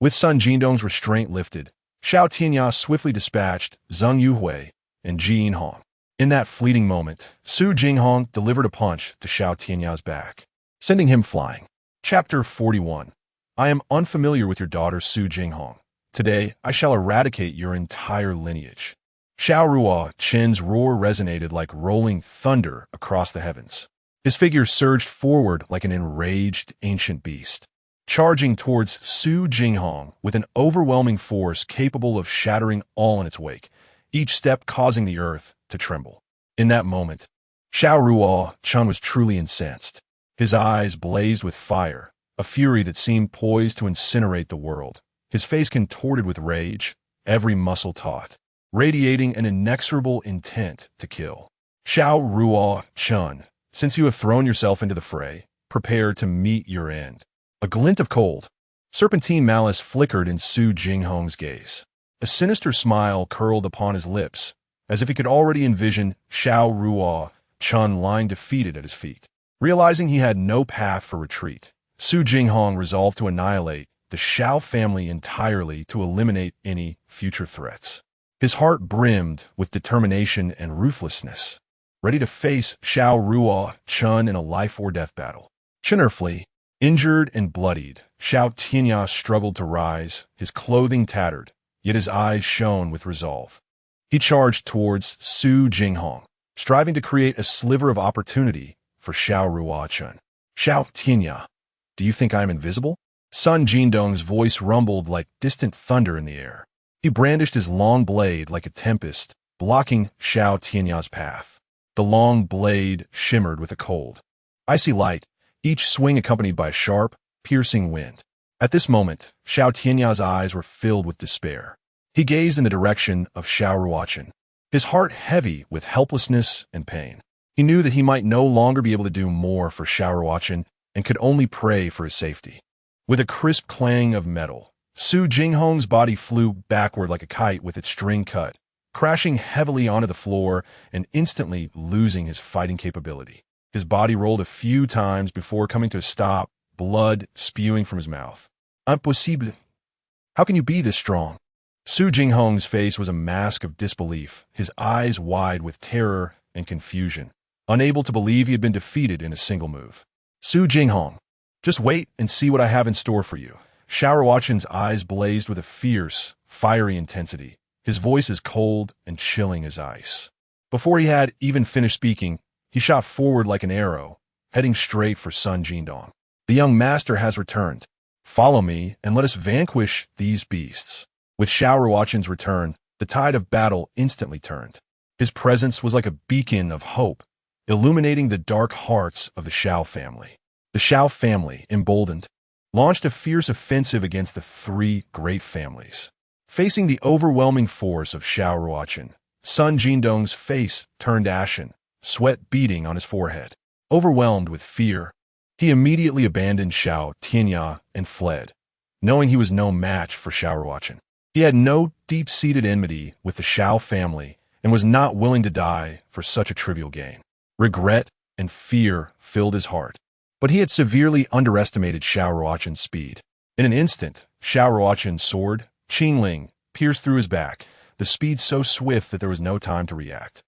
With Sun Jindong's restraint lifted, Xiao Tianya swiftly dispatched Zheng Yuhui and Ji Yinhong. In that fleeting moment, Su Jinghong delivered a punch to Xiao Tianya's back, sending him flying. Chapter 41. I am unfamiliar with your daughter Su Jinghong. Today, I shall eradicate your entire lineage. Xiao Ruochen's roar resonated like rolling thunder across the heavens. His figure surged forward like an enraged ancient beast, charging towards Su Jinghong with an overwhelming force capable of shattering all in its wake, each step causing the earth to tremble. In that moment, Xiao Ruocheng was truly incensed. His eyes blazed with fire, a fury that seemed poised to incinerate the world. His face contorted with rage, every muscle taut, radiating an inexorable intent to kill. Xiao Ruocheng, since you have thrown yourself into the fray, prepare to meet your end. A glint of cold, serpentine malice flickered in Su Jinghong's gaze. A sinister smile curled upon his lips, as if he could already envision Xiao Ruocheng lying defeated at his feet. Realizing he had no path for retreat, Su Jinghong resolved to annihilate the Xiao family entirely to eliminate any future threats. His heart brimmed with determination and ruthlessness, ready to face Xiao Ruocheng in a life-or-death battle. Chinerfully, injured and bloodied, Xiao Tianya struggled to rise, his clothing tattered, yet his eyes shone with resolve. He charged towards Su Jinghong, striving to create a sliver of opportunity for Xiao Ruocheng. Xiao Tianya, do you think I am invisible? Sun Jindong's voice rumbled like distant thunder in the air. He brandished his long blade like a tempest, blocking Xiao Tianya's path. The long blade shimmered with a cold, icy light, each swing accompanied by a sharp, piercing wind. At this moment, Xiao Tianya's eyes were filled with despair. He gazed in the direction of Xiao Ruocheng, his heart heavy with helplessness and pain. He knew that he might no longer be able to do more for Xiao Ruocheng and could only pray for his safety. With a crisp clang of metal, Su Jinghong's body flew backward like a kite with its string cut, crashing heavily onto the floor and instantly losing his fighting capability. His body rolled a few times before coming to a stop, blood spewing from his mouth. Impossible. How can you be this strong? Su Jinghong's face was a mask of disbelief, his eyes wide with terror and confusion, unable to believe he had been defeated in a single move. Su Jinghong, just wait and see what I have in store for you. Xiao Ruochen's eyes blazed with a fierce, fiery intensity, his voice as cold and chilling as ice. Before he had even finished speaking, he shot forward like an arrow, heading straight for Sun Jindong. The young master has returned. Follow me, and let us vanquish these beasts. With Xiao Ruochen's return, the tide of battle instantly turned. His presence was like a beacon of hope, illuminating the dark hearts of the Xiao family. The Xiao family, emboldened, launched a fierce offensive against the three great families. Facing the overwhelming force of Xiao Ruocheng, Sun Jindong's face turned ashen, sweat beading on his forehead. Overwhelmed with fear, he immediately abandoned Xiao Tianya and fled, knowing he was no match for Xiao Ruocheng. He had no deep-seated enmity with the Xiao family and was not willing to die for such a trivial gain. Regret and fear filled his heart, but he had severely underestimated Xiao Ruochen's speed. In an instant, Xiao Ruochen's sword, Qingling, pierced through his back, the speed so swift that there was no time to react.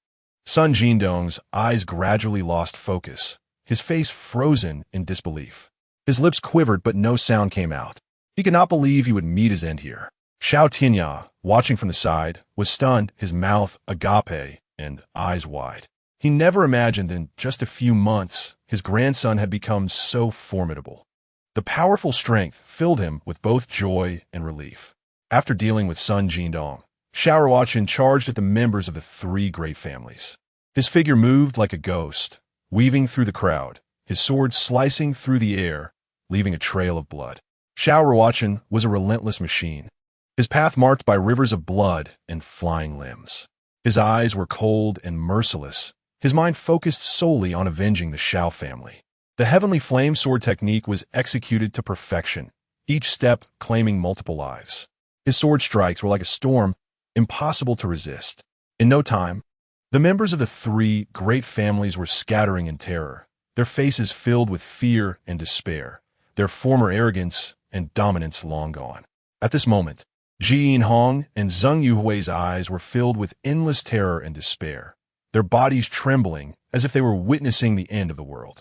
Sun Jindong's eyes gradually lost focus, his face frozen in disbelief. His lips quivered, but no sound came out. He could not believe he would meet his end here. Xiao Tianya, watching from the side, was stunned, his mouth agape and eyes wide. He never imagined in just a few months his grandson had become so formidable. The powerful strength filled him with both joy and relief. After dealing with Sun Jindong, Xiao Ruocheng charged at the members of the three great families. His figure moved like a ghost, weaving through the crowd, his sword slicing through the air, leaving a trail of blood. Xiao Ruocheng was a relentless machine, his path marked by rivers of blood and flying limbs. His eyes were cold and merciless, his mind focused solely on avenging the Xiao family. The heavenly flame sword technique was executed to perfection, each step claiming multiple lives. His sword strikes were like a storm, impossible to resist. In no time, the members of the three great families were scattering in terror, their faces filled with fear and despair, their former arrogance and dominance long gone. At this moment, Ji Yinhong and Zheng Yuhui's eyes were filled with endless terror and despair, their bodies trembling as if they were witnessing the end of the world.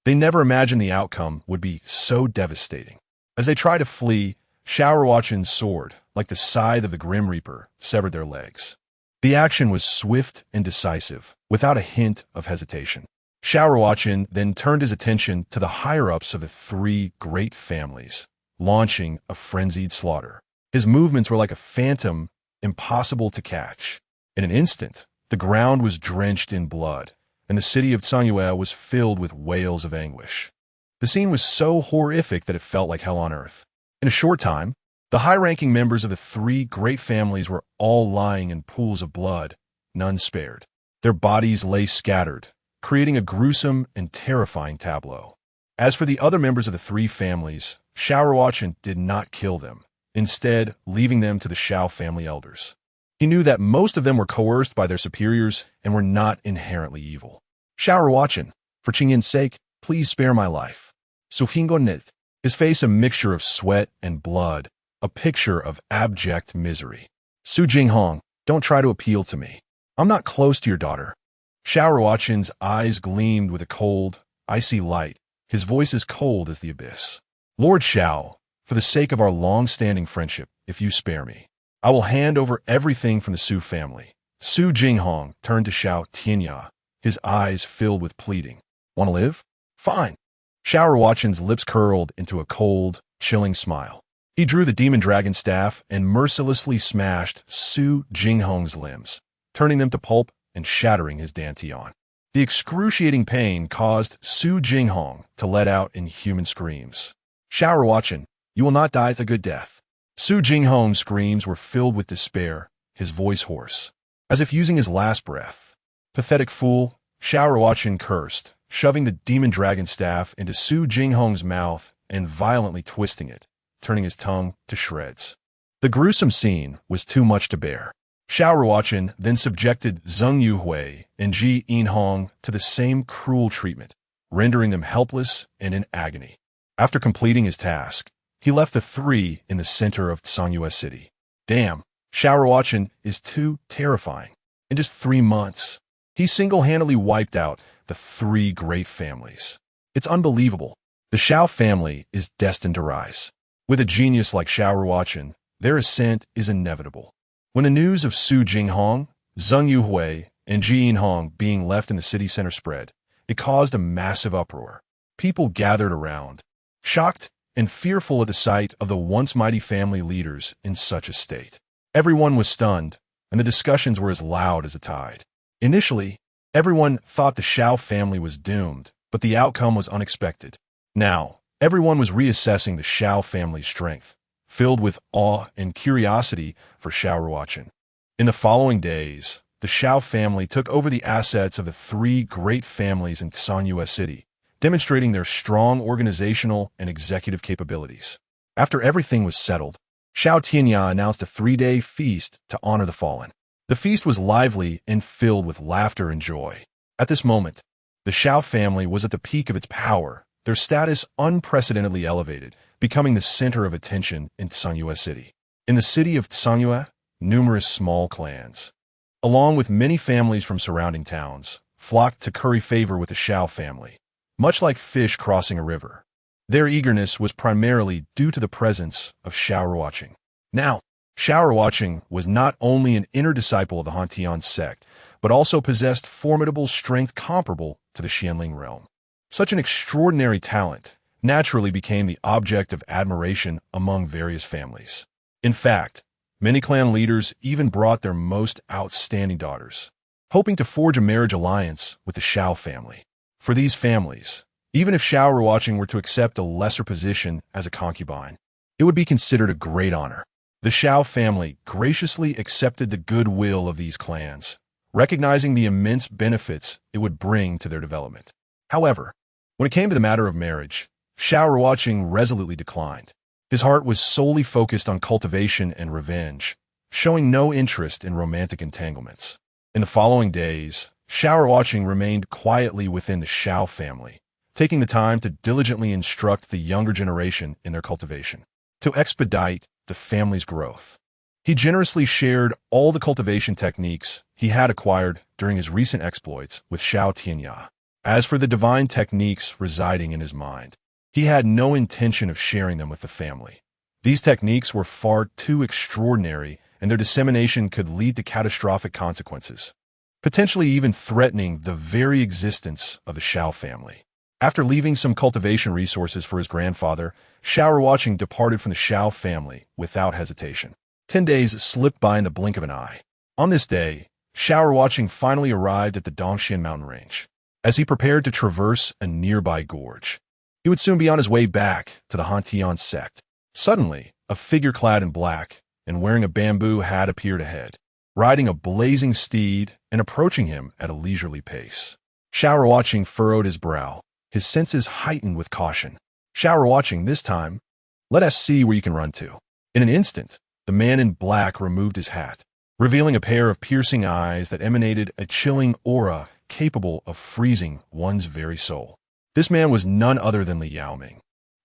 They never imagined the outcome would be so devastating. As they tried to flee, Xiao Ruochen's sword, like the scythe of the Grim Reaper, severed their legs. The action was swift and decisive, without a hint of hesitation. Xiao Ruocheng then turned his attention to the higher-ups of the three great families, launching a frenzied slaughter. His movements were like a phantom, impossible to catch. In an instant, the ground was drenched in blood, and the city of Tsangye was filled with wails of anguish. The scene was so horrific that it felt like hell on earth. In a short time, the high-ranking members of the three great families were all lying in pools of blood, none spared. Their bodies lay scattered, creating a gruesome and terrifying tableau. As for the other members of the three families, Xiao Ruocheng did not kill them, instead leaving them to the Xiao family elders. He knew that most of them were coerced by their superiors and were not inherently evil. Xiao Ruocheng, for Qingyin's sake, please spare my life. Suhingo Nith, his face a mixture of sweat and blood, a picture of abject misery. Su Jinghong, don't try to appeal to me. I'm not close to your daughter. Xiao Ruocheng's eyes gleamed with a cold, icy light. His voice as cold as the abyss. Lord Xiao, for the sake of our long-standing friendship, if you spare me, I will hand over everything from the Su family. Su Jinghong turned to Xiao Tianya, his eyes filled with pleading. Want to live? Fine. Xiao Ruocheng's lips curled into a cold, chilling smile. He drew the demon dragon staff and mercilessly smashed Su Jinghong's limbs, turning them to pulp and shattering his dantian. The excruciating pain caused Su Jinghong to let out inhuman screams. Xiao Ruocheng, you will not die a good death. Su Jinghong's screams were filled with despair, his voice hoarse, as if using his last breath. Pathetic fool, Xiao Ruocheng cursed, shoving the demon dragon staff into Su Jinghong's mouth and violently twisting it, turning his tongue to shreds. The gruesome scene was too much to bear. Xiao Ruocheng then subjected Zheng Yuhui and Ji Yinhong to the same cruel treatment, rendering them helpless and in agony. After completing his task, he left the three in the center of Tsangye City. Damn, Xiao Ruocheng is too terrifying. In just 3 months, he single-handedly wiped out the three great families. It's unbelievable. The Xiao family is destined to rise. With a genius like Xiao Ruocheng, their ascent is inevitable. When the news of Su Jinghong, Zheng Yuhui, and Ji Yinhong being left in the city center spread, it caused a massive uproar. People gathered around, shocked and fearful at the sight of the once mighty family leaders in such a state. Everyone was stunned, and the discussions were as loud as a tide. Initially, everyone thought the Xiao family was doomed, but the outcome was unexpected. Now, everyone was reassessing the Xiao family's strength, filled with awe and curiosity for Xiao Ruocheng. In the following days, the Xiao family took over the assets of the three great families in Tsangye City, demonstrating their strong organizational and executive capabilities. After everything was settled, Xiao Tianya announced a 3-day feast to honor the fallen. The feast was lively and filled with laughter and joy. At this moment, the Xiao family was at the peak of its power, their status unprecedentedly elevated, becoming the center of attention in Tsangye City. In the city of Tsangye, numerous small clans, along with many families from surrounding towns, flocked to curry favor with the Xiao family, much like fish crossing a river. Their eagerness was primarily due to the presence of Xiao Ruocheng. Now, Xiao Ruocheng was not only an inner disciple of the Hantian sect, but also possessed formidable strength comparable to the Xianling realm. Such an extraordinary talent naturally became the object of admiration among various families. In fact, many clan leaders even brought their most outstanding daughters, hoping to forge a marriage alliance with the Xiao family. For these families, even if Xiao Ruocheng were to accept a lesser position as a concubine, it would be considered a great honor. The Xiao family graciously accepted the goodwill of these clans, recognizing the immense benefits it would bring to their development. However, when it came to the matter of marriage, Xiao Ruocheng resolutely declined. His heart was solely focused on cultivation and revenge, showing no interest in romantic entanglements. In the following days, Xiao Ruocheng remained quietly within the Xiao family, taking the time to diligently instruct the younger generation in their cultivation, to expedite the family's growth. He generously shared all the cultivation techniques he had acquired during his recent exploits with Xiao Tianya. As for the divine techniques residing in his mind, he had no intention of sharing them with the family. These techniques were far too extraordinary and their dissemination could lead to catastrophic consequences, potentially even threatening the very existence of the Xiao family. After leaving some cultivation resources for his grandfather, Xiao Ruocheng departed from the Xiao family without hesitation. 10 days slipped by in the blink of an eye. On this day, Xiao Ruocheng finally arrived at the Dongxian mountain range. As he prepared to traverse a nearby gorge, he would soon be on his way back to the Hantian Sect. Suddenly, a figure clad in black and wearing a bamboo hat appeared ahead, riding a blazing steed and approaching him at a leisurely pace. Xiao Ruocheng furrowed his brow, his senses heightened with caution. Xiao Ruocheng, this time, let us see where you can run to. In an instant, the man in black removed his hat, revealing a pair of piercing eyes that emanated a chilling aura capable of freezing one's very soul. This man was none other than Li Yaoming,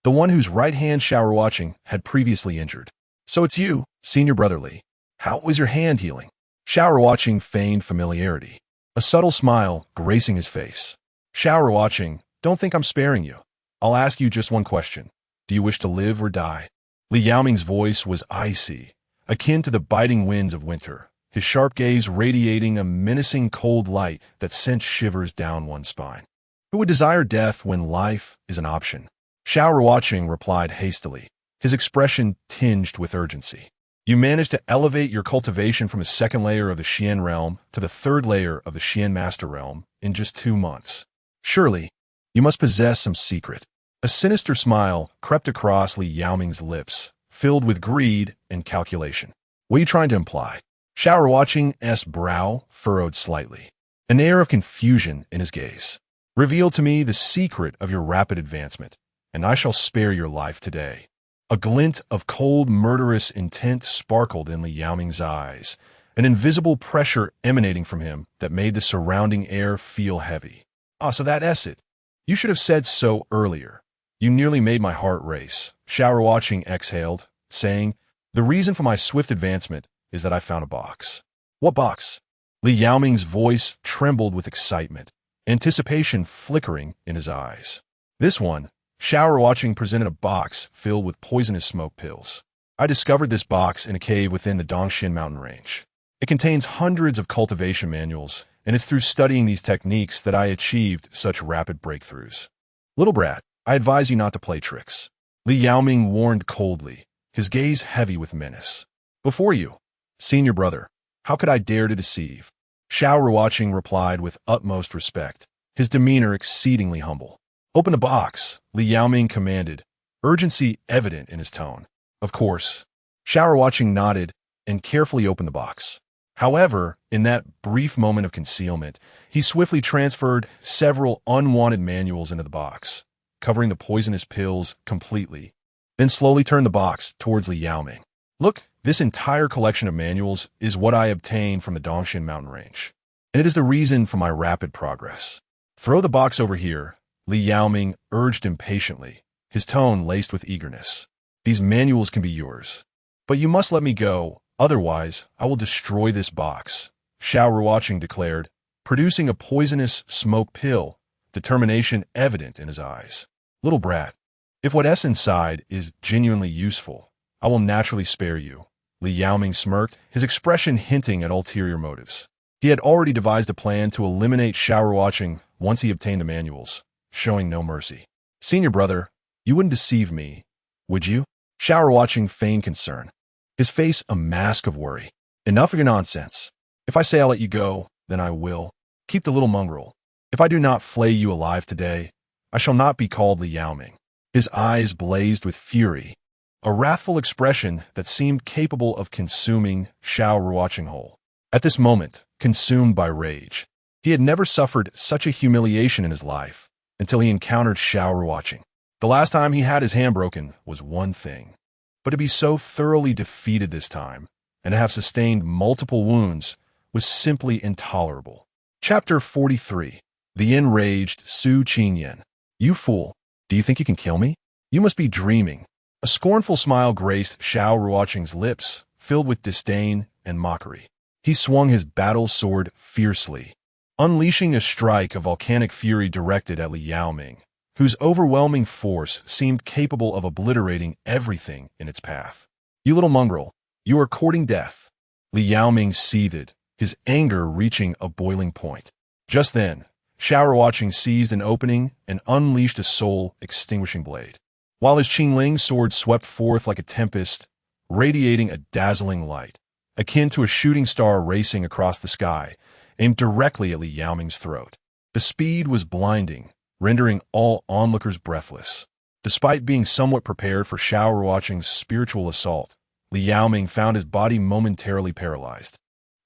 the one whose right hand Xiao Ruocheng had previously injured. So it's you, senior brother Li. How was your hand healing? Xiao Ruocheng feigned familiarity, a subtle smile gracing his face. Xiao Ruocheng, don't think I'm sparing you. I'll ask you just one question. Do you wish to live or die? Li Yaoming's voice was icy, akin to the biting winds of winter, his sharp gaze radiating a menacing cold light that sent shivers down one's spine. Who would desire death when life is an option? Xiao Ruocheng replied hastily, his expression tinged with urgency. You managed to elevate your cultivation from a second layer of the Xian realm to the third layer of the Xian Master realm in just 2 months. Surely, you must possess some secret. A sinister smile crept across Li Yaoming's lips, filled with greed and calculation. What are you trying to imply? Xiao Ruocheng's brow furrowed slightly, an air of confusion in his gaze. Reveal to me the secret of your rapid advancement, and I shall spare your life today. A glint of cold, murderous intent sparkled in Li Yaoming's eyes, an invisible pressure emanating from him that made the surrounding air feel heavy. So that's it. You should have said so earlier. You nearly made my heart race. Xiao Ruocheng exhaled, saying, the reason for my swift advancement is that I found a box. What box? Li Yaoming's voice trembled with excitement, anticipation flickering in his eyes. This one, Xiao Ruocheng presented a box filled with poisonous smoke pills. I discovered this box in a cave within the Dongxian mountain range. It contains hundreds of cultivation manuals, and it's through studying these techniques that I achieved such rapid breakthroughs. Little brat, I advise you not to play tricks. Li Yaoming warned coldly, his gaze heavy with menace. Before you, senior brother, how could I dare to deceive? Xiao Ruocheng replied with utmost respect, his demeanor exceedingly humble. Open the box, Li Yaoming commanded, urgency evident in his tone. Of course. Xiao Ruocheng nodded and carefully opened the box. However, in that brief moment of concealment, he swiftly transferred several unwanted manuals into the box, covering the poisonous pills completely, then slowly turned the box towards Li Yaoming. Look, this entire collection of manuals is what I obtained from the Dongxian mountain range, and it is the reason for my rapid progress. Throw the box over here, Li Yaoming urged impatiently, his tone laced with eagerness. These manuals can be yours, but you must let me go, otherwise I will destroy this box, Xiao Ruocheng declared, producing a poisonous smoke pill, determination evident in his eyes. Little brat, if what's inside is genuinely useful, I will naturally spare you. Li Yaoming smirked, his expression hinting at ulterior motives. He had already devised a plan to eliminate Xiao Ruocheng once he obtained the manuals, showing no mercy. Senior brother, you wouldn't deceive me, would you? Xiao Ruocheng feigned concern, his face a mask of worry. Enough of your nonsense. If I say I'll let you go, then I will. Keep the little mongrel. If I do not flay you alive today, I shall not be called Li Yaoming. His eyes blazed with fury, a wrathful expression that seemed capable of consuming Xiao Ruocheng whole. At this moment, consumed by rage, he had never suffered such a humiliation in his life until he encountered Xiao Ruocheng. The last time he had his hand broken was one thing, but to be so thoroughly defeated this time and to have sustained multiple wounds was simply intolerable. Chapter 43. The Enraged Su Qingyan. You fool, do you think you can kill me? You must be dreaming. A scornful smile graced Xiao Ruocheng's lips, filled with disdain and mockery. He swung his battle sword fiercely, unleashing a strike of volcanic fury directed at Li Yaoming, whose overwhelming force seemed capable of obliterating everything in its path. You little mongrel, you are courting death. Li Yaoming seethed, his anger reaching a boiling point. Just then, Xiao Ruocheng seized an opening and unleashed a soul-extinguishing blade. While his Qingling sword swept forth like a tempest, radiating a dazzling light, akin to a shooting star racing across the sky, aimed directly at Li Yaoming's throat. The speed was blinding, rendering all onlookers breathless. Despite being somewhat prepared for Xiao Ruocheng's spiritual assault, Li Yaoming found his body momentarily paralyzed,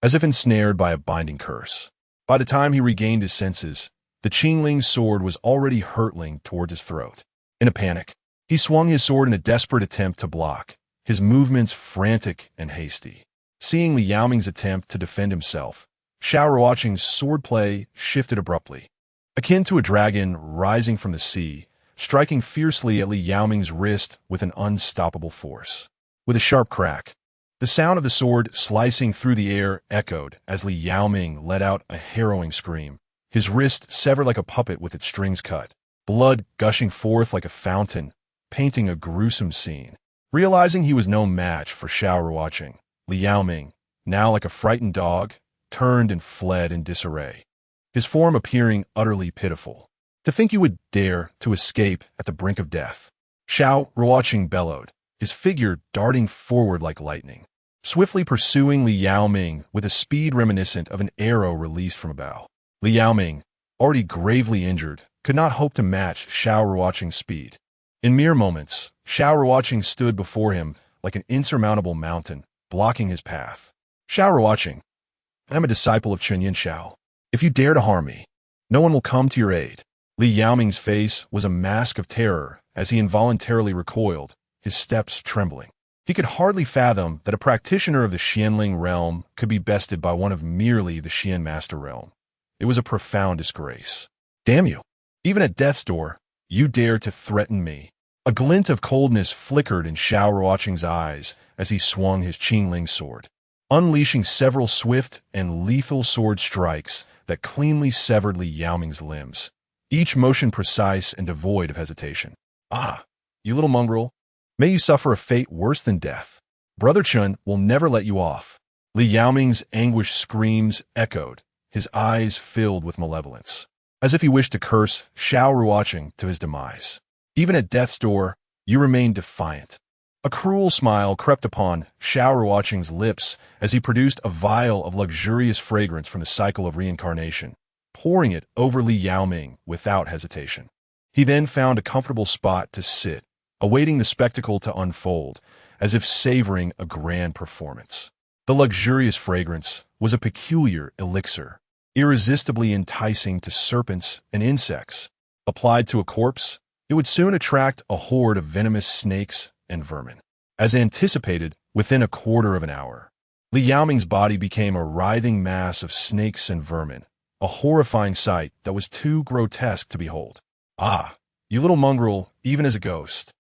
as if ensnared by a binding curse. By the time he regained his senses, the Qingling's sword was already hurtling towards his throat. In a panic, he swung his sword in a desperate attempt to block, his movements frantic and hasty. Seeing Li Yaoming's attempt to defend himself, Xiao Ruocheng's swordplay shifted abruptly. Akin to a dragon rising from the sea, striking fiercely at Li Yaoming's wrist with an unstoppable force. With a sharp crack, the sound of the sword slicing through the air echoed as Li Yaoming let out a harrowing scream, his wrist severed like a puppet with its strings cut, blood gushing forth like a fountain, painting a gruesome scene. Realizing he was no match for Xiao Ruocheng, Li Yaoming, now like a frightened dog, turned and fled in disarray, his form appearing utterly pitiful. To think you would dare to escape at the brink of death. Xiao Ruocheng bellowed, his figure darting forward like lightning, swiftly pursuing Li Yaoming with a speed reminiscent of an arrow released from a bow. Li Yaoming, already gravely injured, could not hope to match Xiao Ruocheng's speed. In mere moments, Xiao Ruocheng stood before him like an insurmountable mountain, blocking his path. Xiao Ruocheng, I am a disciple of Chenyin Xiao. If you dare to harm me, no one will come to your aid. Li Yaoming's face was a mask of terror as he involuntarily recoiled, his steps trembling. He could hardly fathom that a practitioner of the Xianling realm could be bested by one of merely the Xian master realm. It was a profound disgrace. Damn you! Even at death's door, you dare to threaten me. A glint of coldness flickered in Xiao Ruocheng's eyes as he swung his Qingling sword, unleashing several swift and lethal sword strikes that cleanly severed Li Yaoming's limbs, each motion precise and devoid of hesitation. Ah, you little mongrel, may you suffer a fate worse than death. Brother Chun will never let you off. Li Yaoming's anguished screams echoed, his eyes filled with malevolence, as if he wished to curse Xiao Ruocheng to his demise. Even at death's door, you remained defiant. A cruel smile crept upon Xiao Ruocheng's lips as he produced a vial of luxurious fragrance from the cycle of reincarnation, pouring it over Li Yaoming without hesitation. He then found a comfortable spot to sit, awaiting the spectacle to unfold, as if savoring a grand performance. The luxurious fragrance was a peculiar elixir, irresistibly enticing to serpents and insects. Applied to a corpse, it would soon attract a horde of venomous snakes and vermin. As anticipated, within a quarter of an hour, Li Yaoming's body became a writhing mass of snakes and vermin, a horrifying sight that was too grotesque to behold. Ah, you little mongrel, even as a ghost,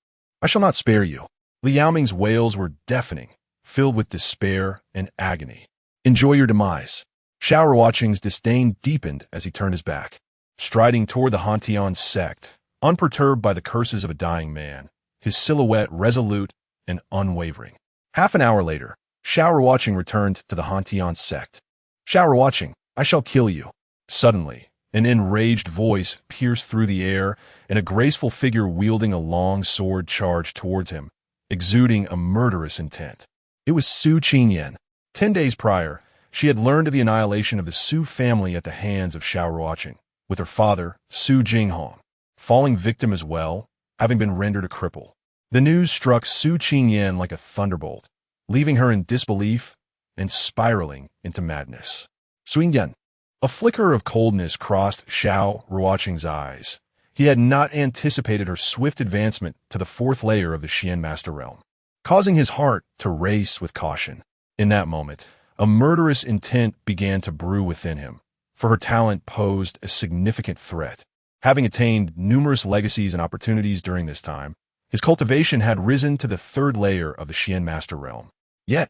I shall not spare you. Li Yaoming's wails were deafening, filled with despair and agony. Enjoy your demise. Xiao Ruocheng's disdain deepened as he turned his back, striding toward the Hantian Sect, unperturbed by the curses of a dying man, his silhouette resolute and unwavering. Half an hour later, Xiao Ruocheng returned to the Hantian Sect. Xiao Ruocheng, I shall kill you. Suddenly, an enraged voice pierced through the air, and a graceful figure wielding a long sword charged towards him, exuding a murderous intent. It was Su Qingyan. 10 days prior, she had learned of the annihilation of the Su family at the hands of Xiao Ruocheng, with her father, Su Jinghong, falling victim as well, having been rendered a cripple. The news struck Su Qingyan like a thunderbolt, leaving her in disbelief and spiraling into madness. Suingyan. A flicker of coldness crossed Xiao Ruocheng's eyes. He had not anticipated her swift advancement to the 4th layer of the Xian Master Realm, causing his heart to race with caution. In that moment, a murderous intent began to brew within him, for her talent posed a significant threat. Having attained numerous legacies and opportunities during this time, his cultivation had risen to the 3rd layer of the Xian Master Realm. Yet,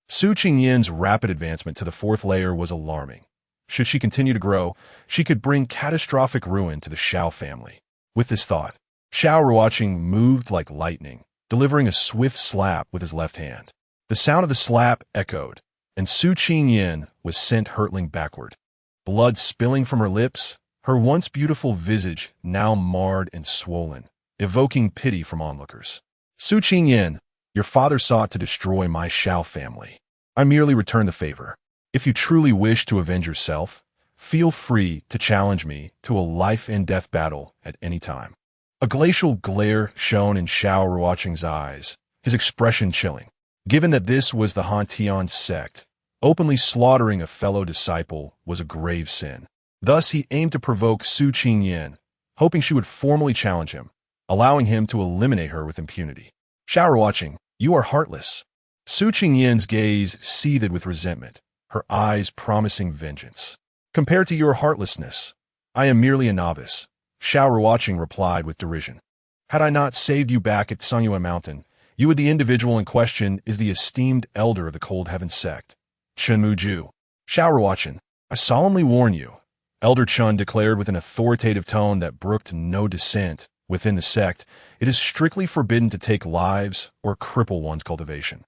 Su Qingyan's rapid advancement to the 4th layer was alarming. Should she continue to grow, she could bring catastrophic ruin to the Xiao family. With this thought, Xiao Ruocheng moved like lightning, delivering a swift slap with his left hand. The sound of the slap echoed, and Su Qingyan was sent hurtling backward. Blood spilling from her lips, her once beautiful visage now marred and swollen, evoking pity from onlookers. Su Qingyan, your father sought to destroy my Xiao family. I merely returned the favor. If you truly wish to avenge yourself, feel free to challenge me to a life-and-death battle at any time. A glacial glare shone in Xiao Ruocheng's eyes, his expression chilling. Given that this was the Hantian sect, openly slaughtering a fellow disciple was a grave sin. Thus he aimed to provoke Su Qingyan, hoping she would formally challenge him, allowing him to eliminate her with impunity. Xiao Ruocheng, you are heartless. Su Qingyan's gaze seethed with resentment, her eyes promising vengeance. Compared to your heartlessness, I am merely a novice, Xiao Ruocheng replied with derision. Had I not saved you back at Sanyue Mountain, you and the individual in question is the esteemed elder of the Cold Heaven Sect, Chunmu Ju. Xiao Ruocheng, I solemnly warn you, Elder Chun declared with an authoritative tone that brooked no dissent. Within the sect, it is strictly forbidden to take lives or cripple one's cultivation.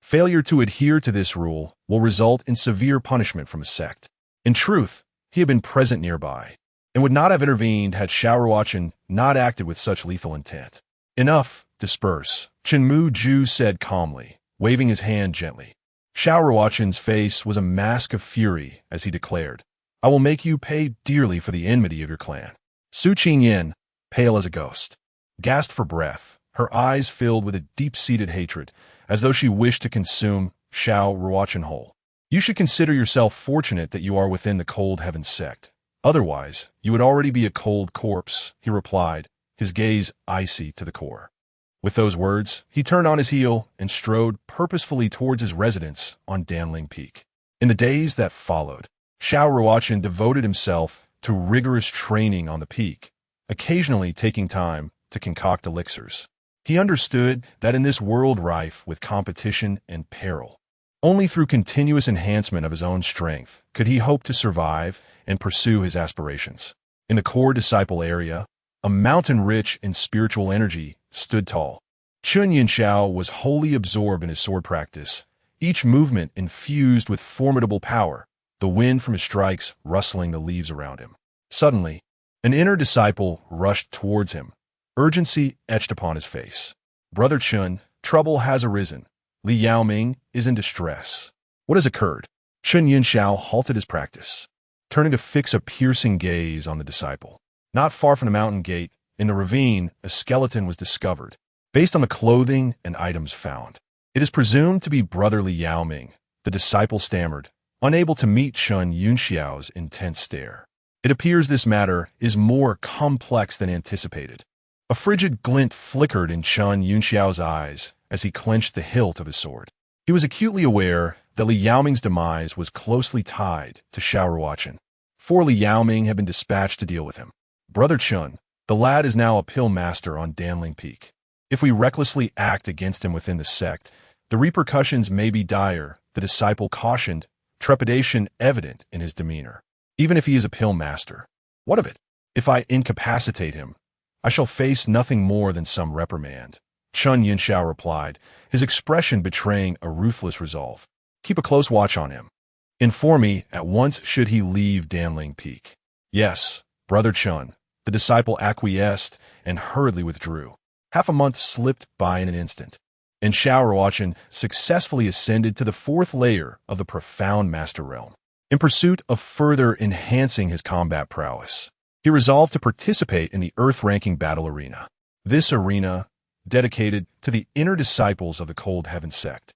Failure to adhere to this rule will result in severe punishment from a sect. In truth, he had been present nearby, and would not have intervened had Xiao Ruocheng not acted with such lethal intent. Enough, disperse, Chunmu Ju said calmly, waving his hand gently. Xiao Ruocheng's face was a mask of fury as he declared, I will make you pay dearly for the enmity of your clan. Su Qingyan, pale as a ghost, gasped for breath, her eyes filled with a deep-seated hatred, as though she wished to consume Xiao Ruocheng whole. You should consider yourself fortunate that you are within the Cold Heaven Sect. Otherwise, you would already be a cold corpse, he replied, his gaze icy to the core. With those words, he turned on his heel and strode purposefully towards his residence on Danling Peak. In the days that followed, Xiao Ruocheng devoted himself to rigorous training on the peak, occasionally taking time to concoct elixirs. He understood that in this world rife with competition and peril, only through continuous enhancement of his own strength could he hope to survive and pursue his aspirations. In the core disciple area, a mountain rich in spiritual energy stood tall. Chun Yinxiao was wholly absorbed in his sword practice, each movement infused with formidable power, the wind from his strikes rustling the leaves around him. Suddenly, an inner disciple rushed towards him, urgency etched upon his face. Brother Chun, trouble has arisen. Li Yaoming is in distress. What has occurred? Chun Yinxiao halted his practice, turning to fix a piercing gaze on the disciple. Not far from the mountain gate, in the ravine, a skeleton was discovered, based on the clothing and items found. It is presumed to be Brother Li Yaoming, the disciple stammered, unable to meet Chun Yinxiao's intense stare. It appears this matter is more complex than anticipated. A frigid glint flickered in Chun Yinxiao's eyes as he clenched the hilt of his sword. He was acutely aware that Li Yaoming's demise was closely tied to Xiao Ruocheng. 4 Li Yaoming had been dispatched to deal with him. Brother Chun, the lad is now a pill master on Danling Peak. If we recklessly act against him within the sect, the repercussions may be dire, the disciple cautioned, trepidation evident in his demeanor. Even if he is a pill master, what of it? If I incapacitate him, I shall face nothing more than some reprimand. Chun Yinxiao replied, his expression betraying a ruthless resolve. Keep a close watch on him. Inform me at once should he leave Danling Peak. Yes, Brother Chun. The disciple acquiesced and hurriedly withdrew. Half a month slipped by in an instant, and Xiao Ruocheng successfully ascended to the 4th layer of the profound master realm. In pursuit of further enhancing his combat prowess, he resolved to participate in the earth-ranking battle arena. This arena, dedicated to the inner disciples of the Cold Heaven Sect,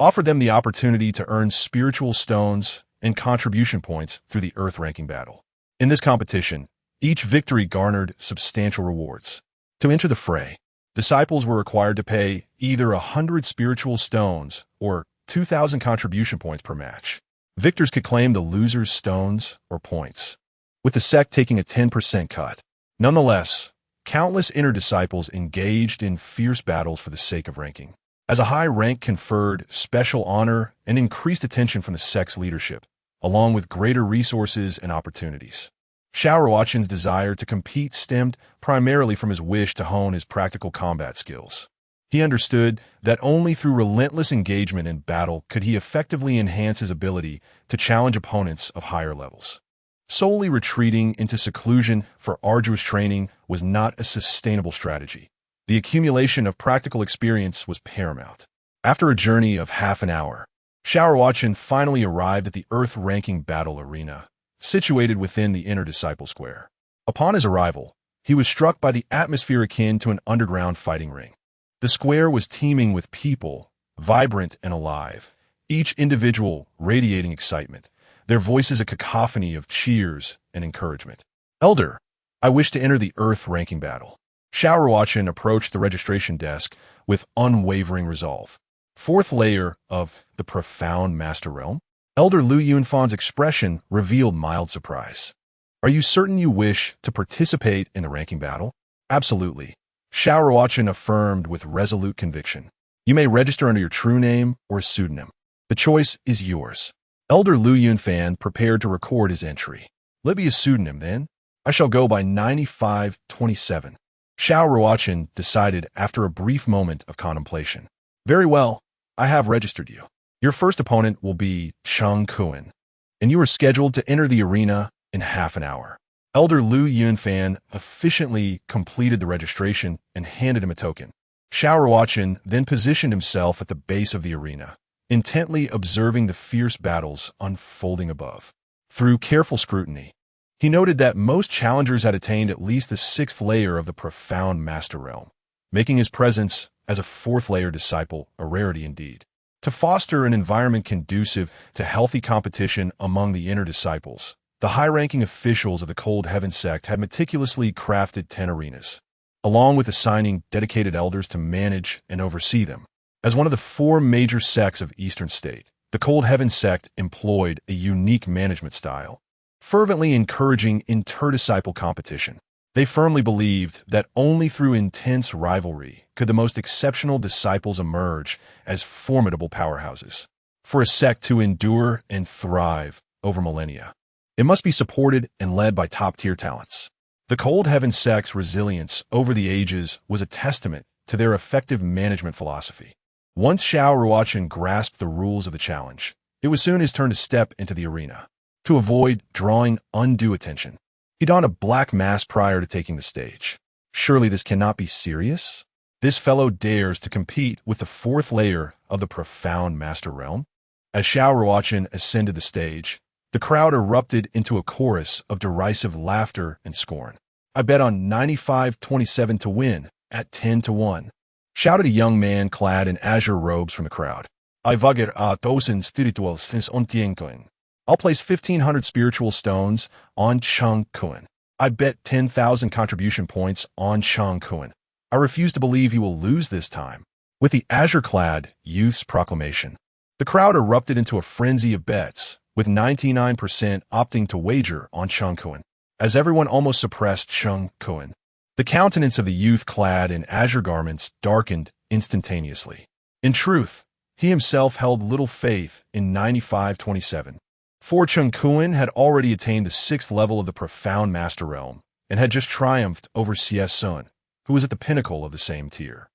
offered them the opportunity to earn spiritual stones and contribution points through the earth-ranking battle. In this competition, each victory garnered substantial rewards. To enter the fray, disciples were required to pay either 100 spiritual stones or 2,000 contribution points per match. Victors could claim the loser's stones or points, with the sect taking a 10% cut. Nonetheless, countless inner disciples engaged in fierce battles for the sake of ranking. As a high rank conferred special honor and increased attention from the sect's leadership, along with greater resources and opportunities. Xiao Ruocheng's desire to compete stemmed primarily from his wish to hone his practical combat skills. He understood that only through relentless engagement in battle could he effectively enhance his ability to challenge opponents of higher levels. Solely retreating into seclusion for arduous training was not a sustainable strategy. The accumulation of practical experience was paramount. After a journey of half an hour, Xiao Ruocheng finally arrived at the Earth-ranking battle arena, situated within the inner disciple square. Upon his arrival, he was struck by the atmosphere akin to an underground fighting ring. The square was teeming with people, vibrant and alive, each individual radiating excitement, their voices a cacophony of cheers and encouragement. "Elder, I wish to enter the Earth-ranking battle." Xiao Ruocheng approached the registration desk with unwavering resolve. Fourth layer of the profound master realm? Elder Lu Yunfan's expression revealed mild surprise. "Are you certain you wish to participate in the ranking battle?" "Absolutely," Xiao Ruocheng affirmed with resolute conviction. "You may register under your true name or pseudonym. The choice is yours." Elder Lu Yunfan prepared to record his entry. "Let me a pseudonym, then. I shall go by 9527. Xiao Ruocheng decided after a brief moment of contemplation. "Very well, I have registered you. Your first opponent will be Cheng Kuan, and you are scheduled to enter the arena in half an hour." Elder Lu Yunfan efficiently completed the registration and handed him a token. Xiao Ruocheng then positioned himself at the base of the arena, intently observing the fierce battles unfolding above. Through careful scrutiny, he noted that most challengers had attained at least the sixth layer of the profound master realm, making his presence as a fourth-layer disciple a rarity indeed. To foster an environment conducive to healthy competition among the inner disciples, the high-ranking officials of the Cold Heaven Sect had meticulously crafted 10 arenas, along with assigning dedicated elders to manage and oversee them. As one of the 4 major sects of Eastern State, the Cold Heaven Sect employed a unique management style, fervently encouraging interdisciple competition. They firmly believed that only through intense rivalry could the most exceptional disciples emerge as formidable powerhouses. For a sect to endure and thrive over millennia, it must be supported and led by top-tier talents. The Cold Heaven Sect's resilience over the ages was a testament to their effective management philosophy. Once Xiao Ruocheng grasped the rules of the challenge, it was soon his turn to step into the arena. To avoid drawing undue attention, he donned a black mask prior to taking the stage. Surely this cannot be serious? This fellow dares to compete with the fourth layer of the profound master realm? As Xiao Ruocheng ascended the stage, the crowd erupted into a chorus of derisive laughter and scorn. "I bet on 9527 to win at 10-1, shouted a young man clad in azure robes from the crowd. "I wager a 1,000 spirituals since ontienkoin. I'll place 1,500 spiritual stones on Cheng Kuan. I bet 10,000 contribution points on Cheng Kuan. I refuse to believe he will lose this time." With the azure-clad youth's proclamation, the crowd erupted into a frenzy of bets, with 99% opting to wager on Cheng Kuan. As everyone almost suppressed Cheng Kuan, the countenance of the youth clad in azure garments darkened instantaneously. In truth, he himself held little faith in 9527. For Cheng Kuan had already attained the 6th level of the profound master realm, and had just triumphed over Xie Sun, who was at the pinnacle of the same tier.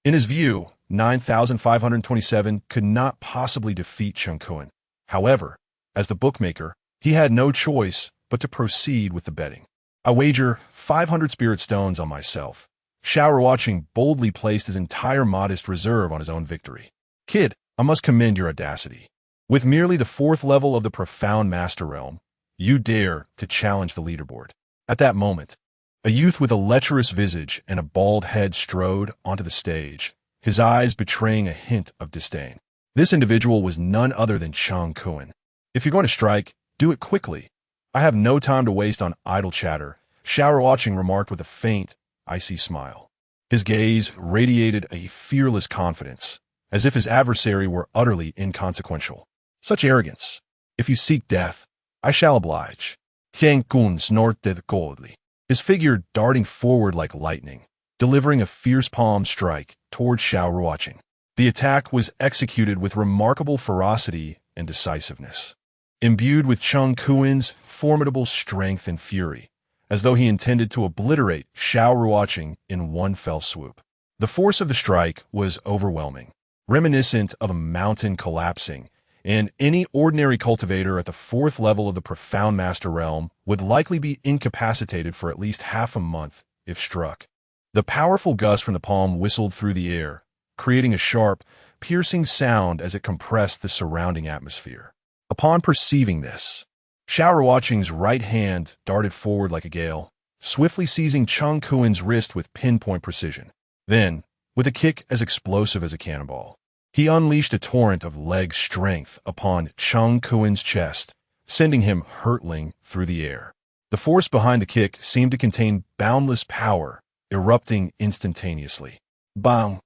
In his view, 9527 could not possibly defeat Cheng Kuan. However, as the bookmaker, he had no choice but to proceed with the betting. "I wager 500 spirit stones on myself." Xiao Ruocheng boldly placed his entire modest reserve on his own victory. "Kid, I must commend your audacity. With merely the 4th level of the profound master realm, you dare to challenge the leaderboard." At that moment, a youth with a lecherous visage and a bald head strode onto the stage, his eyes betraying a hint of disdain. This individual was none other than Cheng Kuan. "If you're going to strike, do it quickly. I have no time to waste on idle chatter," Xiao Ruocheng remarked with a faint, icy smile. His gaze radiated a fearless confidence, as if his adversary were utterly inconsequential. Such arrogance! "If you seek death, I shall oblige." Cheng Kuan snorted coldly, his figure darting forward like lightning, delivering a fierce palm strike toward Xiao Ruocheng. The attack was executed with remarkable ferocity and decisiveness, imbued with Cheng Kuan's formidable strength and fury, as though he intended to obliterate Xiao Ruocheng in one fell swoop. The force of the strike was overwhelming, reminiscent of a mountain collapsing, and any ordinary cultivator at the fourth level of the profound master realm would likely be incapacitated for at least half a month if struck. The powerful gust from the palm whistled through the air, creating a sharp, piercing sound as it compressed the surrounding atmosphere. Upon perceiving this, Xiao Ruocheng's right hand darted forward like a gale, swiftly seizing Cheng Kuen's wrist with pinpoint precision. Then, with a kick as explosive as a cannonball, he unleashed a torrent of leg strength upon Cheng Kuen's chest, sending him hurtling through the air. The force behind the kick seemed to contain boundless power, erupting instantaneously. Bang!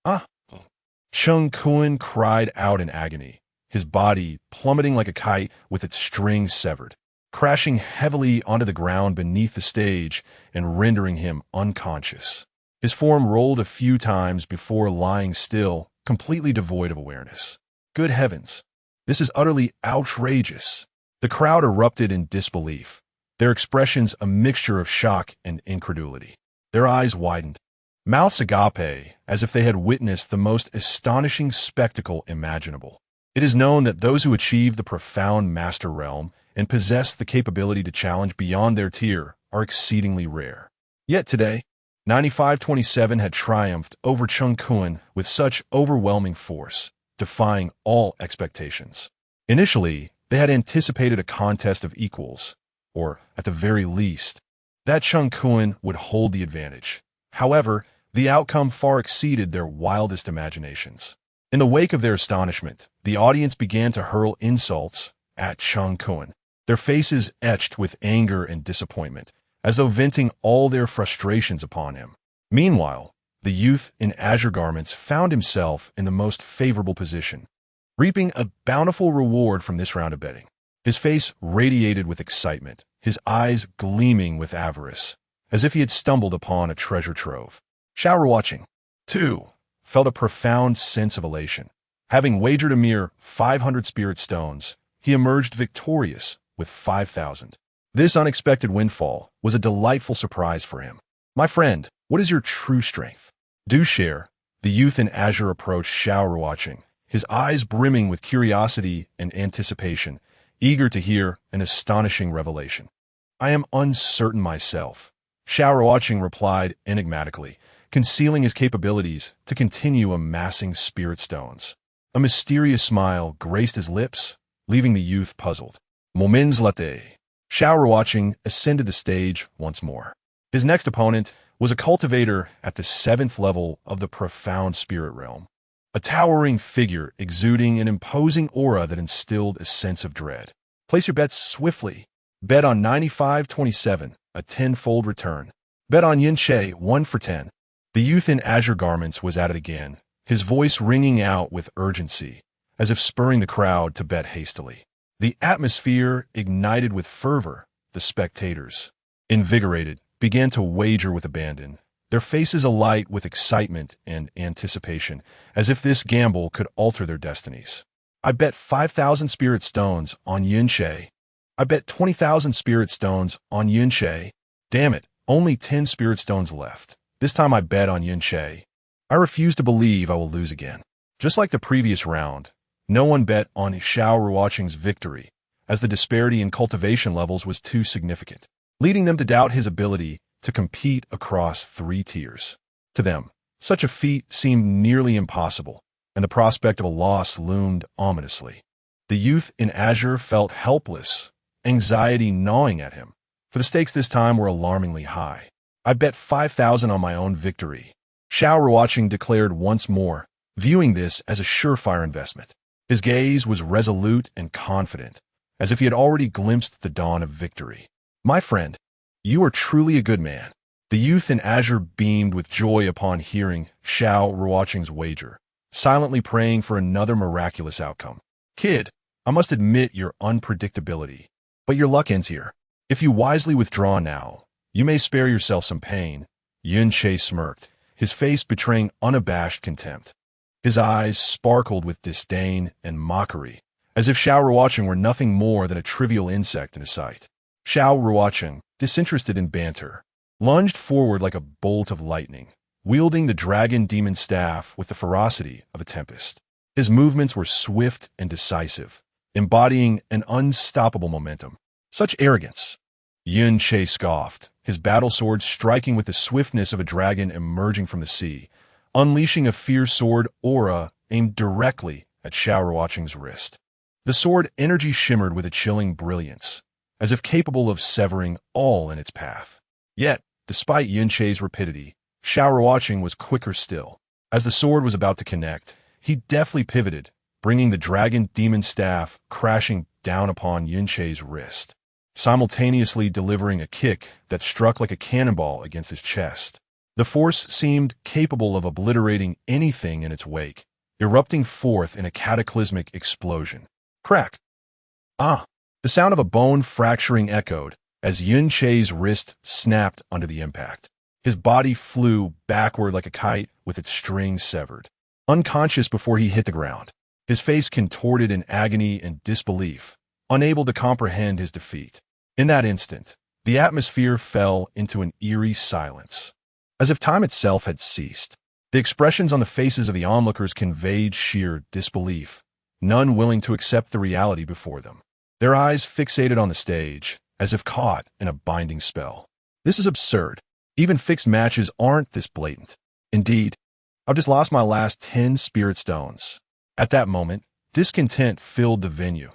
Ah! Cheng Kuen cried out in agony, his body plummeting like a kite with its strings severed, crashing heavily onto the ground beneath the stage and rendering him unconscious. His form rolled a few times before lying still, completely devoid of awareness. Good heavens! This is utterly outrageous. The crowd erupted in disbelief, their expressions a mixture of shock and incredulity. Their eyes widened, mouths agape, as if they had witnessed the most astonishing spectacle imaginable. It is known that those who achieve the profound master realm and possess the capability to challenge beyond their tier are exceedingly rare. Yet today, 9527 had triumphed over Cheng Kuen with such overwhelming force, defying all expectations. Initially, they had anticipated a contest of equals, or, at the very least, that Cheng Kuen would hold the advantage. However, the outcome far exceeded their wildest imaginations. In the wake of their astonishment, the audience began to hurl insults at Cheng Kuen, their faces etched with anger and disappointment, as though venting all their frustrations upon him. Meanwhile, the youth in azure garments found himself in the most favorable position, reaping a bountiful reward from this round of betting. His face radiated with excitement, his eyes gleaming with avarice, as if he had stumbled upon a treasure trove. Xiao Ruocheng, too, felt a profound sense of elation. Having wagered a mere 500 spirit stones, he emerged victorious with 5,000. This unexpected windfall was a delightful surprise for him. My friend, what is your true strength? Do share. The youth in azure approached Xiao Ruocheng, his eyes brimming with curiosity and anticipation, eager to hear an astonishing revelation. I am uncertain myself, Xiao Ruocheng replied enigmatically, concealing his capabilities to continue amassing spirit stones. A mysterious smile graced his lips, leaving the youth puzzled. Moments later, Xiao Ruocheng ascended the stage once more. His next opponent was a cultivator at the 7th level of the profound spirit realm, a towering figure exuding an imposing aura that instilled a sense of dread. Place your bets swiftly. Bet on 9527, a tenfold return. Bet on Yin Che, 1 for 10. The youth in azure garments was at it again, his voice ringing out with urgency, as if spurring the crowd to bet hastily. The atmosphere ignited with fervor. The spectators, invigorated, began to wager with abandon, their faces alight with excitement and anticipation, as if this gamble could alter their destinies. I bet 5,000 spirit stones on Yin Che. I bet 20,000 spirit stones on Yin Che. Damn it, only 10 spirit stones left. This time I bet on Yin Che. I refuse to believe I will lose again. Just like the previous round, no one bet on Xiao Ruocheng's victory, as the disparity in cultivation levels was too significant, leading them to doubt his ability to compete across 3 tiers. To them, such a feat seemed nearly impossible, and the prospect of a loss loomed ominously. The youth in azure felt helpless, anxiety gnawing at him, for the stakes this time were alarmingly high. I bet 5,000 on my own victory, Xiao Ruocheng declared once more, viewing this as a surefire investment. His gaze was resolute and confident, as if he had already glimpsed the dawn of victory. My friend, you are truly a good man. The youth in azure beamed with joy upon hearing Xiao Ruocheng's wager, silently praying for another miraculous outcome. Kid, I must admit your unpredictability, but your luck ends here. If you wisely withdraw now, you may spare yourself some pain. Yin Che smirked, his face betraying unabashed contempt. His eyes sparkled with disdain and mockery, as if Xiao Ruocheng were nothing more than a trivial insect in his sight. Xiao Ruocheng, disinterested in banter, lunged forward like a bolt of lightning, wielding the dragon demon staff with the ferocity of a tempest. His movements were swift and decisive, embodying an unstoppable momentum. Such arrogance! Yun Che scoffed, his battle sword striking with the swiftness of a dragon emerging from the sea, unleashing a fierce sword aura aimed directly at Xiao Ruocheng's wrist. The sword energy shimmered with a chilling brilliance, as if capable of severing all in its path. Yet, despite Yun Che's rapidity, Xiao Ruocheng was quicker still. As the sword was about to connect, he deftly pivoted, bringing the dragon demon staff crashing down upon Yun Che's wrist, simultaneously delivering a kick that struck like a cannonball against his chest. The force seemed capable of obliterating anything in its wake, erupting forth in a cataclysmic explosion. Crack! Ah! The sound of a bone fracturing echoed as Yun Che's wrist snapped under the impact. His body flew backward like a kite with its strings severed. Unconscious before he hit the ground, his face contorted in agony and disbelief, unable to comprehend his defeat. In that instant, the atmosphere fell into an eerie silence, as if time itself had ceased. The expressions on the faces of the onlookers conveyed sheer disbelief, none willing to accept the reality before them. Their eyes fixated on the stage, as if caught in a binding spell. This is absurd. Even fixed matches aren't this blatant. Indeed, I've just lost my last 10 spirit stones. At that moment, discontent filled the venue.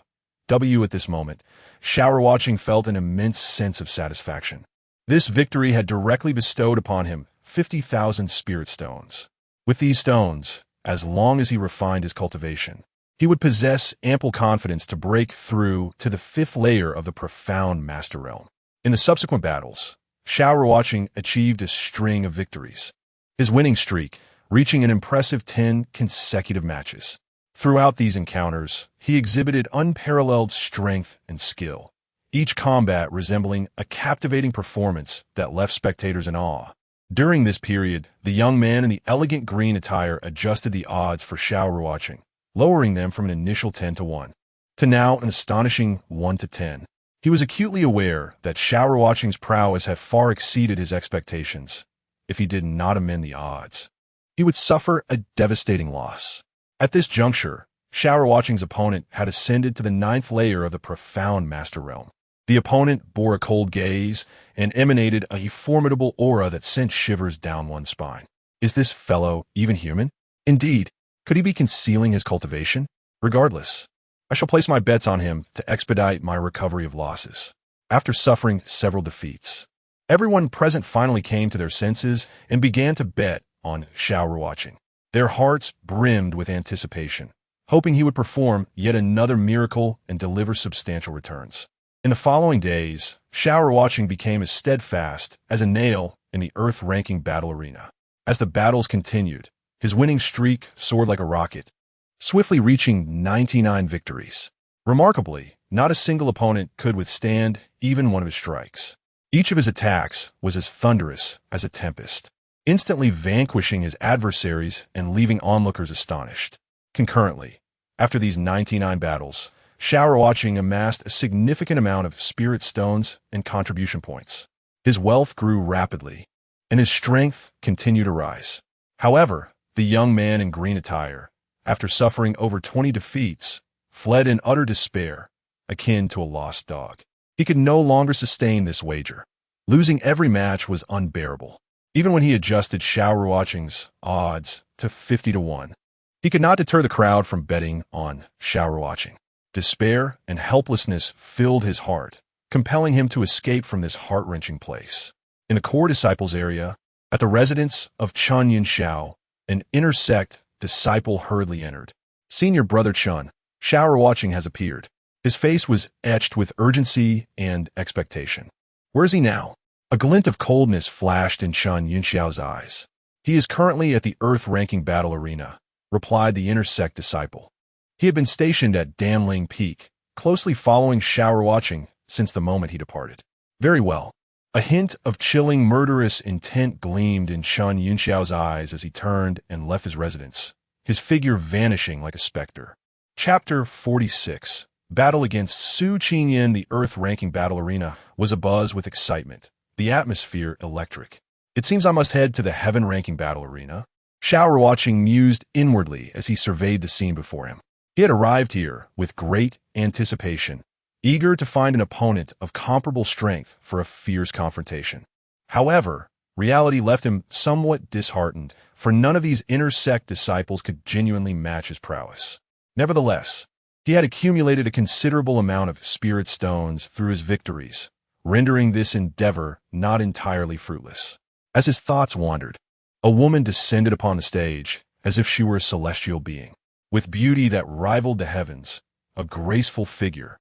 At this moment, Xiao Ruocheng felt an immense sense of satisfaction. This victory had directly bestowed upon him 50,000 spirit stones. With these stones, as long as he refined his cultivation, he would possess ample confidence to break through to the 5th layer of the profound master realm. In the subsequent battles, Xiao Ruocheng achieved a string of victories, his winning streak reaching an impressive 10 consecutive matches. Throughout these encounters, he exhibited unparalleled strength and skill, each combat resembling a captivating performance that left spectators in awe. During this period, the young man in the elegant green attire adjusted the odds for Xiao Ruocheng, lowering them from an initial 10 to 1 to now an astonishing 1 to 10. He was acutely aware that Xiao Ruocheng's prowess had far exceeded his expectations. If he did not amend the odds, he would suffer a devastating loss. At this juncture, Xiao Ruocheng's opponent had ascended to the 9th layer of the profound master realm. The opponent bore a cold gaze and emanated a formidable aura that sent shivers down one's spine. Is this fellow even human? Indeed, could he be concealing his cultivation? Regardless, I shall place my bets on him to expedite my recovery of losses. After suffering several defeats, everyone present finally came to their senses and began to bet on Xiao Ruocheng. Their hearts brimmed with anticipation, hoping he would perform yet another miracle and deliver substantial returns. In the following days, Xiao Ruocheng became as steadfast as a nail in the earth-ranking battle arena. As the battles continued, his winning streak soared like a rocket, swiftly reaching 99 victories. Remarkably, not a single opponent could withstand even one of his strikes. Each of his attacks was as thunderous as a tempest, instantly vanquishing his adversaries and leaving onlookers astonished. Concurrently, after these 99 battles, Xiao Ruocheng amassed a significant amount of spirit stones and contribution points. His wealth grew rapidly, and his strength continued to rise. However, the young man in green attire, after suffering over 20 defeats, fled in utter despair, akin to a lost dog. He could no longer sustain this wager. Losing every match was unbearable. Even when he adjusted Xiao Ruocheng's odds to 50 to 1, he could not deter the crowd from betting on Xiao Ruocheng. Despair and helplessness filled his heart, compelling him to escape from this heart-wrenching place. In the core disciples area, at the residence of Chun Yunxiao, an inner sect disciple hurriedly entered. Senior brother Chun, Xiao Ruocheng has appeared. His face was etched with urgency and expectation. Where is he now? A glint of coldness flashed in Chun Yunxiao's eyes. He is currently at the earth-ranking battle arena, replied the inner sect disciple. He had been stationed at Danling Peak, closely following Xiao Ruocheng since the moment he departed. Very well. A hint of chilling, murderous intent gleamed in Chun Yunxiao's eyes as he turned and left his residence, his figure vanishing like a specter. Chapter 46. Battle against Su Qingyan. The earth-ranking battle arena was abuzz with excitement, the atmosphere electric. It seems I must head to the heaven-ranking battle arena. Xiao Ruocheng mused inwardly as he surveyed the scene before him. He had arrived here with great anticipation, eager to find an opponent of comparable strength for a fierce confrontation. However, reality left him somewhat disheartened, for none of these inner sect disciples could genuinely match his prowess. Nevertheless, he had accumulated a considerable amount of spirit stones through his victories, rendering this endeavor not entirely fruitless. As his thoughts wandered, a woman descended upon the stage as if she were a celestial being, with beauty that rivaled the heavens, a graceful figure,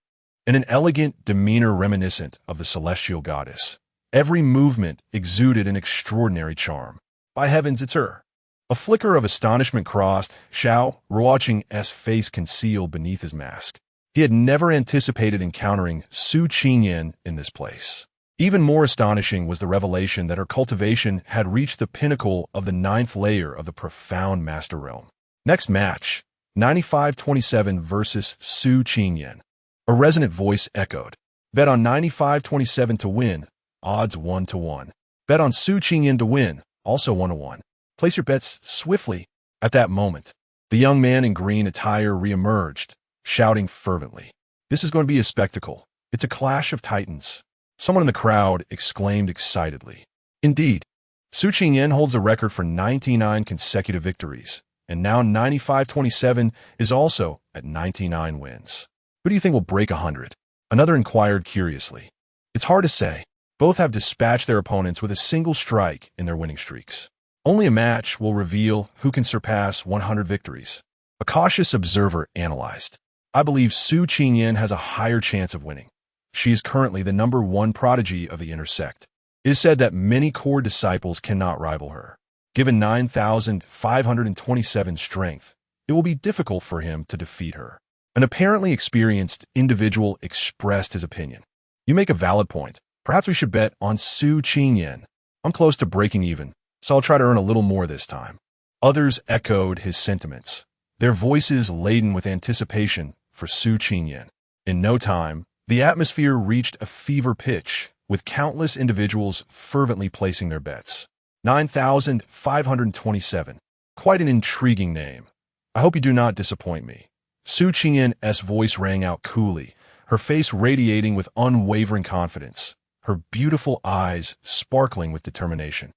and an elegant demeanor reminiscent of the celestial goddess. Every movement exuded an extraordinary charm. By heavens, it's her. A flicker of astonishment crossed Xiao Ruocheng's face concealed beneath his mask. He had never anticipated encountering Su Qingyan in this place. Even more astonishing was the revelation that her cultivation had reached the pinnacle of the 9th layer of the profound master realm. Next match, 9527 versus Su Qingyan. A resonant voice echoed. Bet on 9527 to win, odds 1-1. Bet on Su Qingyan to win, also 1-1. Place your bets swiftly. At that moment, the young man in green attire reemerged, shouting fervently. This is going to be a spectacle. It's a clash of titans. Someone in the crowd exclaimed excitedly. Indeed, Su Qingyan holds the record for 99 consecutive victories, and now 9527 is also at 99 wins. Who do you think will break 100? Another inquired curiously. It's hard to say. Both have dispatched their opponents with a single strike in their winning streaks. Only a match will reveal who can surpass 100 victories. A cautious observer analyzed. I believe Su Qingyan has a higher chance of winning. She is currently the #1 prodigy of the inner sect. It is said that many core disciples cannot rival her. Given 9,527 strength, it will be difficult for him to defeat her. An apparently experienced individual expressed his opinion. You make a valid point. Perhaps we should bet on Su Qingyan. I'm close to breaking even, so I'll try to earn a little more this time. Others echoed his sentiments, their voices laden with anticipation for Su Qingyan. In no time, the atmosphere reached a fever pitch, with countless individuals fervently placing their bets. 9,527. Quite an intriguing name. I hope you do not disappoint me. Su Qingyan's voice rang out coolly, her face radiating with unwavering confidence, her beautiful eyes sparkling with determination.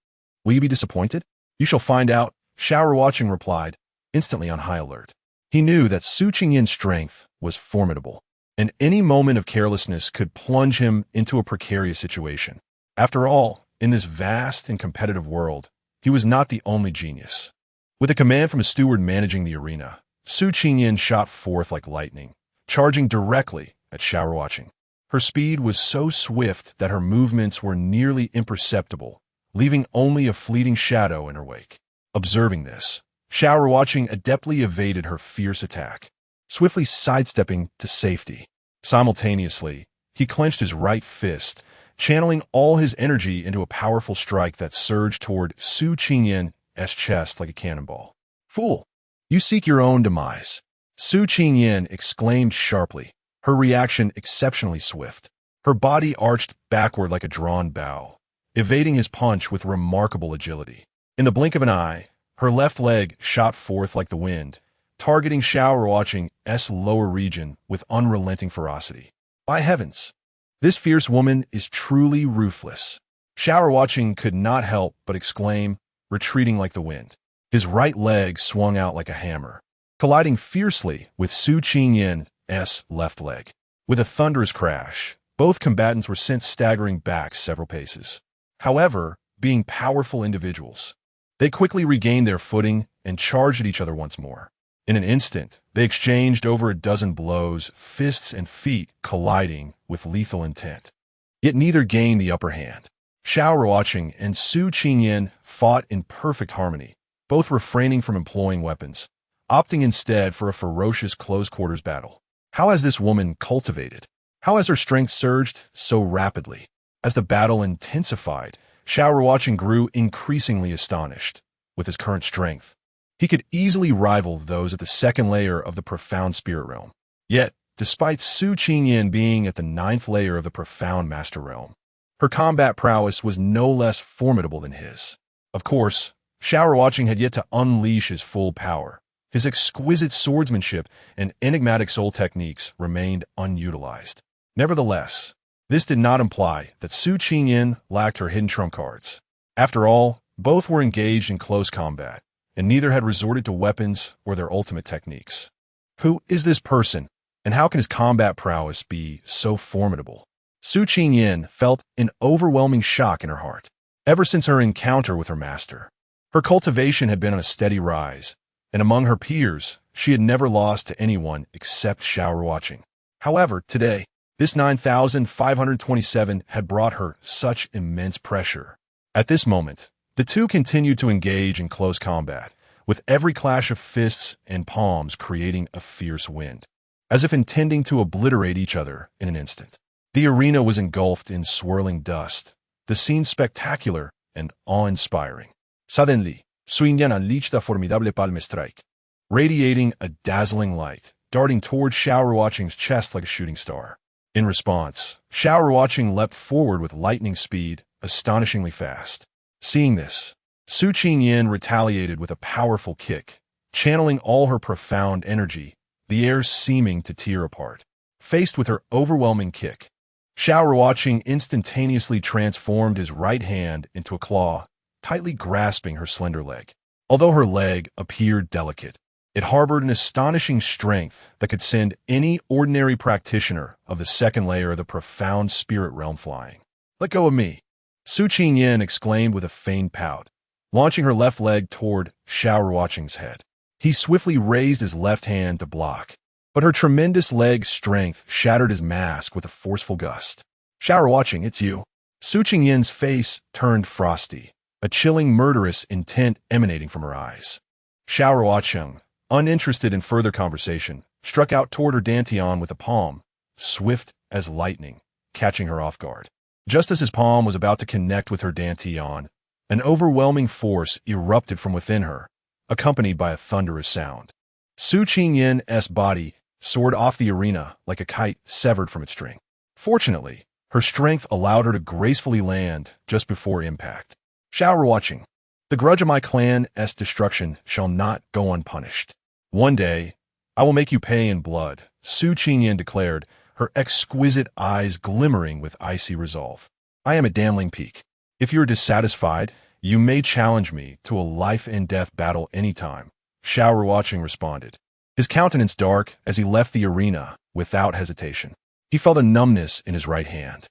Will you be disappointed? You shall find out, Xiao Ruocheng replied, instantly on high alert. He knew that Su Qingyan's strength was formidable, and any moment of carelessness could plunge him into a precarious situation. After all, in this vast and competitive world, he was not the only genius. With a command from a steward managing the arena, Su Qingyan shot forth like lightning, charging directly at Xiao Ruocheng. Her speed was so swift that her movements were nearly imperceptible, leaving only a fleeting shadow in her wake. Observing this, Xiao Ruocheng adeptly evaded her fierce attack, swiftly sidestepping to safety. Simultaneously, he clenched his right fist, channeling all his energy into a powerful strike that surged toward Su Qingyan's chest like a cannonball. Fool! You seek your own demise. Su Qingyan exclaimed sharply, her reaction exceptionally swift. Her body arched backward like a drawn bow, evading his punch with remarkable agility. In the blink of an eye, her left leg shot forth like the wind, targeting Xiao Ruocheng's lower region with unrelenting ferocity. By heavens, this fierce woman is truly ruthless. Xiao Ruocheng could not help but exclaim, retreating like the wind. His right leg swung out like a hammer, colliding fiercely with Su Qingyan's left leg. With a thunderous crash, both combatants were sent staggering back several paces. However, being powerful individuals, they quickly regained their footing and charged at each other once more. In an instant, they exchanged over a dozen blows, fists and feet colliding with lethal intent. Yet neither gained the upper hand. Xiao Ruocheng and Su Qingyan fought in perfect harmony, both refraining from employing weapons, opting instead for a ferocious close-quarters battle. How has this woman cultivated? How has her strength surged so rapidly? As the battle intensified, Xiao Ruocheng grew increasingly astonished. With his current strength, he could easily rival those at the 2nd layer of the profound spirit realm. Yet, despite Su Qingyan being at the 9th layer of the profound master realm, Her combat prowess was no less formidable than his. Of course, Xiao Ruocheng had yet to unleash his full power. His exquisite swordsmanship and enigmatic soul techniques remained unutilized. Nevertheless, this did not imply that Su Qingyan lacked her hidden trump cards. After all, both were engaged in close combat, and neither had resorted to weapons or their ultimate techniques. Who is this person, and how can his combat prowess be so formidable? Su Qingyan felt an overwhelming shock in her heart. Ever since her encounter with her master, her cultivation had been on a steady rise, and among her peers, she had never lost to anyone except Xiao Ruocheng. However, today, this 9,527 had brought her such immense pressure. At this moment, the two continued to engage in close combat, with every clash of fists and palms creating a fierce wind, as if intending to obliterate each other in an instant. The arena was engulfed in swirling dust, the scene spectacular and awe-inspiring. Suddenly, Suinyan unleashed a formidable palm strike, radiating a dazzling light, darting toward Xiao Ruocheng's chest like a shooting star. In response, Xiao Ruocheng leapt forward with lightning speed, astonishingly fast. Seeing this, Su Qingyan retaliated with a powerful kick, channeling all her profound energy, the air seeming to tear apart. Faced with her overwhelming kick, Xiao Ruocheng instantaneously transformed his right hand into a claw, tightly grasping her slender leg. Although her leg appeared delicate, it harbored an astonishing strength that could send any ordinary practitioner of the second layer of the profound spirit realm flying. "Let go of me," Su Qingyan exclaimed with a feigned pout, launching her left leg toward Xiao Ruocheng's head. He swiftly raised his left hand to block, but her tremendous leg strength shattered his mask with a forceful gust. "Xiao Ruocheng, it's you." Su Qingyan's face turned frosty, a chilling murderous intent emanating from her eyes. Xiao Ruocheng, uninterested in further conversation, struck out toward her dantian with a palm, swift as lightning, catching her off guard. Just as his palm was about to connect with her dantian, an overwhelming force erupted from within her, accompanied by a thunderous sound. Su Qingyan's body soared off the arena like a kite severed from its string. Fortunately, her strength allowed her to gracefully land just before impact. "Xiao Ruocheng, the grudge of my clan's destruction shall not go unpunished. One day, I will make you pay in blood," Su Qingyan declared, her exquisite eyes glimmering with icy resolve. "I am at Damling Peak. If you are dissatisfied, you may challenge me to a life-and-death battle anytime," Xiao Ruocheng responded, his countenance dark as he left the arena without hesitation. He felt a numbness in his right hand.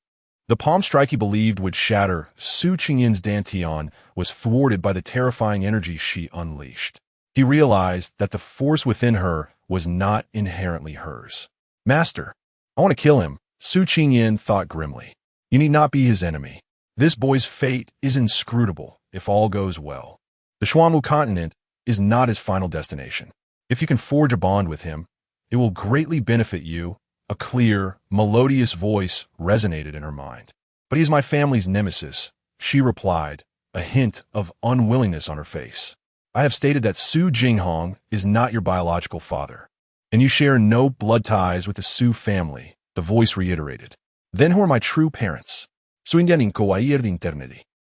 The palm strike he believed would shatter Su Qingyan's dantian was thwarted by the terrifying energy she unleashed. He realized that the force within her was not inherently hers. "Master, I want to kill him," Su Qingyan thought grimly. "You need not be his enemy. This boy's fate is inscrutable if all goes well. The Xuanwu continent is not his final destination. If you can forge a bond with him, it will greatly benefit you." A clear, melodious voice resonated in her mind. "But he is my family's nemesis," she replied, a hint of unwillingness on her face. "I have stated that Su Jinghong is not your biological father, and you share no blood ties with the Su family," the voice reiterated. "Then who are my true parents?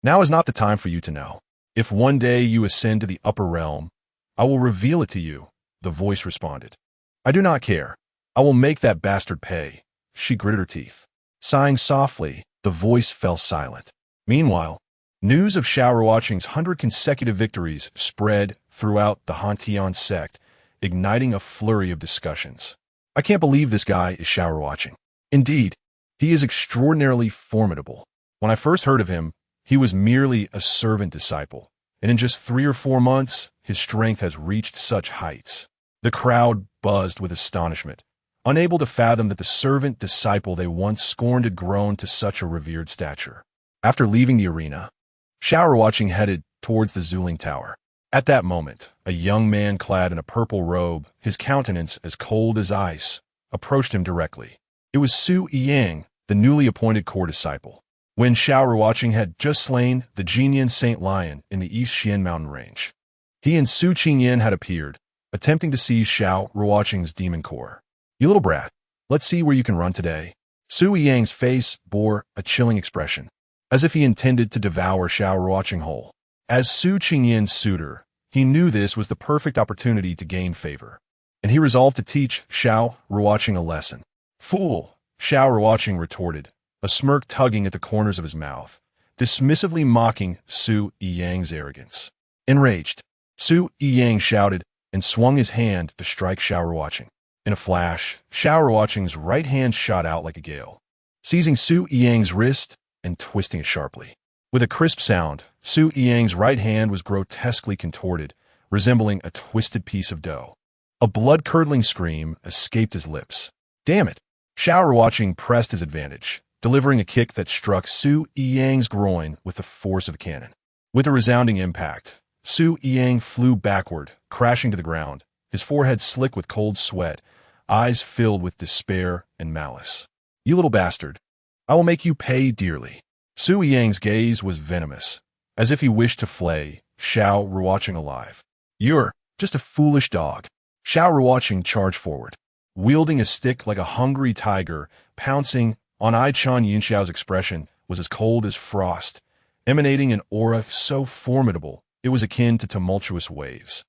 Now is not the time for you to know. If one day you ascend to the upper realm, I will reveal it to you," the voice responded. "I do not care. I will make that bastard pay," she gritted her teeth. Sighing softly, the voice fell silent. Meanwhile, news of Xiao Ruocheng's 100 consecutive victories spread throughout the Hantian Sect, igniting a flurry of discussions. "I can't believe this guy is Xiao Ruocheng. Indeed, he is extraordinarily formidable. When I first heard of him, he was merely a servant disciple, and in just 3 or 4 months, his strength has reached such heights." The crowd buzzed with astonishment, unable to fathom that the servant disciple they once scorned had grown to such a revered stature. After leaving the arena, Xiao Ruocheng headed towards the Zuling Tower. At that moment, a young man clad in a purple robe, his countenance as cold as ice, approached him directly. It was Su Yang, the newly appointed core disciple. When Xiao Ruocheng had just slain the Jinyan Saint Lion in the East Xian mountain range, he and Su Qingyan had appeared, attempting to seize Xiao Ruocheng's demon core. "You little brat, let's see where you can run today." Su Yang's face bore a chilling expression. as if he intended to devour Xiao Ruocheng whole. As Su Qingyan's suitor, he knew this was the perfect opportunity to gain favor, and he resolved to teach Xiao Ruocheng a lesson. "Fool!" Xiao Ruocheng retorted, a smirk tugging at the corners of his mouth, dismissively mocking Su Yang's arrogance. Enraged, Su Yang shouted and swung his hand to strike Xiao Ruocheng. In a flash, Xiao Ruocheng's right hand shot out like a gale, seizing Su Yang's wrist and twisting it sharply. With a crisp sound, Su Yang's right hand was grotesquely contorted, resembling a twisted piece of dough. A blood-curdling scream escaped his lips. "Damn it!" Xiao Ruocheng pressed his advantage, delivering a kick that struck Su Yang's groin with the force of a cannon. With a resounding impact, Su Yang flew backward, crashing to the ground, his forehead slick with cold sweat, eyes filled with despair and malice. "You little bastard. I will make you pay dearly." Su Yang's gaze was venomous, as if he wished to flay Xiao Ruocheng alive. "You're just a foolish dog." Xiao Ruocheng charged forward, wielding a stick like a hungry tiger, pouncing on Chun Yunxiao's expression was as cold as frost, emanating an aura so formidable it was akin to tumultuous waves,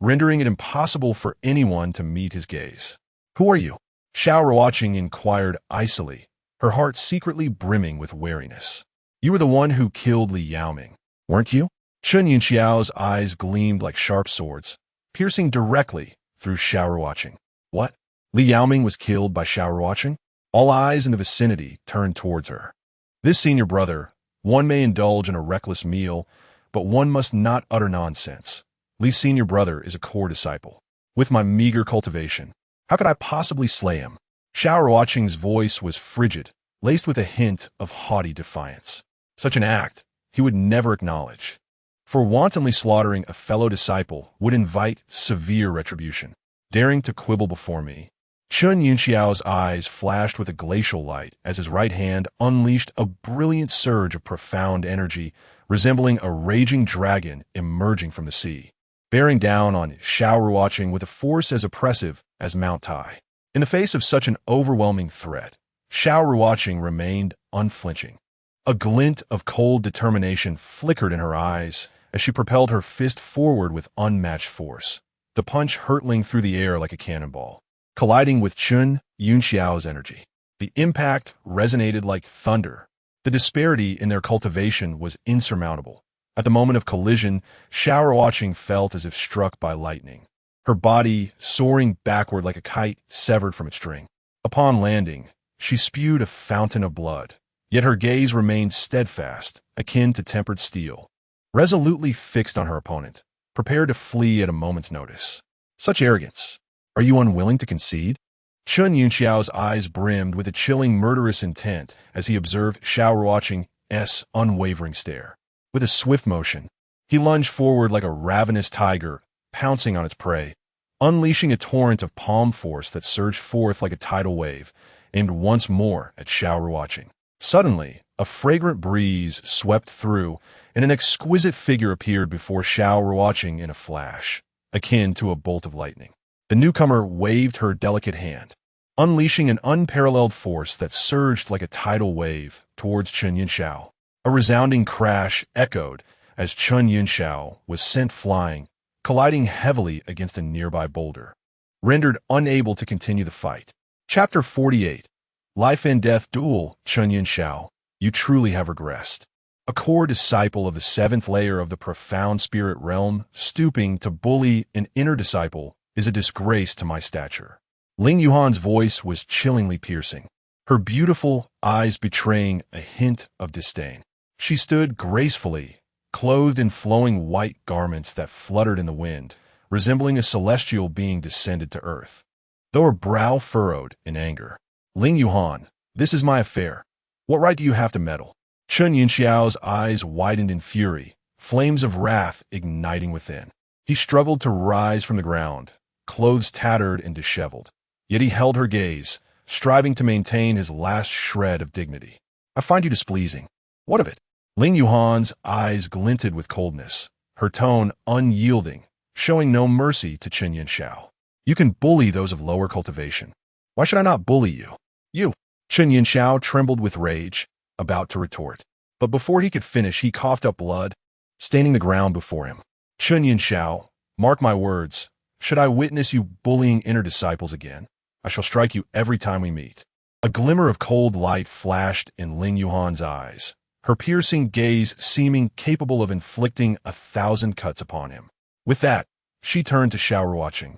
rendering it impossible for anyone to meet his gaze. "Who are you?" Xiao Ruocheng inquired icily, her heart secretly brimming with wariness. "You were the one who killed Li Yaoming, weren't you?" Chun Yunxiao's eyes gleamed like sharp swords, piercing directly through Xiao Ruocheng. "What? Li Yaoming was killed by Xiao Ruocheng?" All eyes in the vicinity turned towards her. This senior brother, one may indulge in a reckless meal, but one must not utter nonsense. Li's senior brother is a core disciple. With my meager cultivation, how could I possibly slay him? Xiao Ruocheng's voice was frigid, laced with a hint of haughty defiance. Such an act he would never acknowledge, for wantonly slaughtering a fellow disciple would invite severe retribution. Daring to quibble before me, Chun Yunxiao's eyes flashed with a glacial light as his right hand unleashed a brilliant surge of profound energy, resembling a raging dragon emerging from the sea, bearing down on Xiao Ruocheng with a force as oppressive as Mount Tai. In the face of such an overwhelming threat, Xiao Ruocheng remained unflinching. A glint of cold determination flickered in her eyes as she propelled her fist forward with unmatched force, the punch hurtling through the air like a cannonball, colliding with Chun Yunxiao's energy. The impact resonated like thunder. The disparity in their cultivation was insurmountable. At the moment of collision, Xiao Ruocheng felt as if struck by lightning, her body soaring backward like a kite severed from its string. Upon landing, she spewed a fountain of blood, yet her gaze remained steadfast, akin to tempered steel, resolutely fixed on her opponent, prepared to flee at a moment's notice. Such arrogance! Are you unwilling to concede? Chun Yunxiao's eyes brimmed with a chilling murderous intent as he observed Xiao Ruocheng's unwavering stare. With a swift motion, he lunged forward like a ravenous tiger, pouncing on its prey, unleashing a torrent of palm force that surged forth like a tidal wave, aimed once more at Xiao Ruocheng. Suddenly, a fragrant breeze swept through, and an exquisite figure appeared before Xiao Ruocheng in a flash, akin to a bolt of lightning. The newcomer waved her delicate hand, unleashing an unparalleled force that surged like a tidal wave towards Chun Yunxiao. A resounding crash echoed as Chun Yunxiao was sent flying, colliding heavily against a nearby boulder, rendered unable to continue the fight. Chapter 48. Life and Death Duel. Chun Yunxiao, you truly have regressed. A core disciple of the seventh layer of the profound spirit realm, stooping to bully an inner disciple, is a disgrace to my stature. Ling Yuhan's voice was chillingly piercing, her beautiful eyes betraying a hint of disdain. She stood gracefully, clothed in flowing white garments that fluttered in the wind, resembling a celestial being descended to earth, though her brow furrowed in anger. Ling Yuhan, this is my affair. What right do you have to meddle? Chun Yunxiao's eyes widened in fury, flames of wrath igniting within. He struggled to rise from the ground, clothes tattered and disheveled. Yet he held her gaze, striving to maintain his last shred of dignity. I find you displeasing. What of it? Ling Yuhan's eyes glinted with coldness, her tone unyielding, showing no mercy to Chun Yunxiao. You can bully those of lower cultivation. Why should I not bully you? You! Chun Yunxiao trembled with rage, about to retort. But before he could finish, he coughed up blood, staining the ground before him. Chunyin Xiao, mark my words, should I witness you bullying inner disciples again, I shall strike you every time we meet. A glimmer of cold light flashed in Ling Yuhan's eyes, her piercing gaze seeming capable of inflicting 1,000 cuts upon him. With that, she turned to Xiao Ruocheng,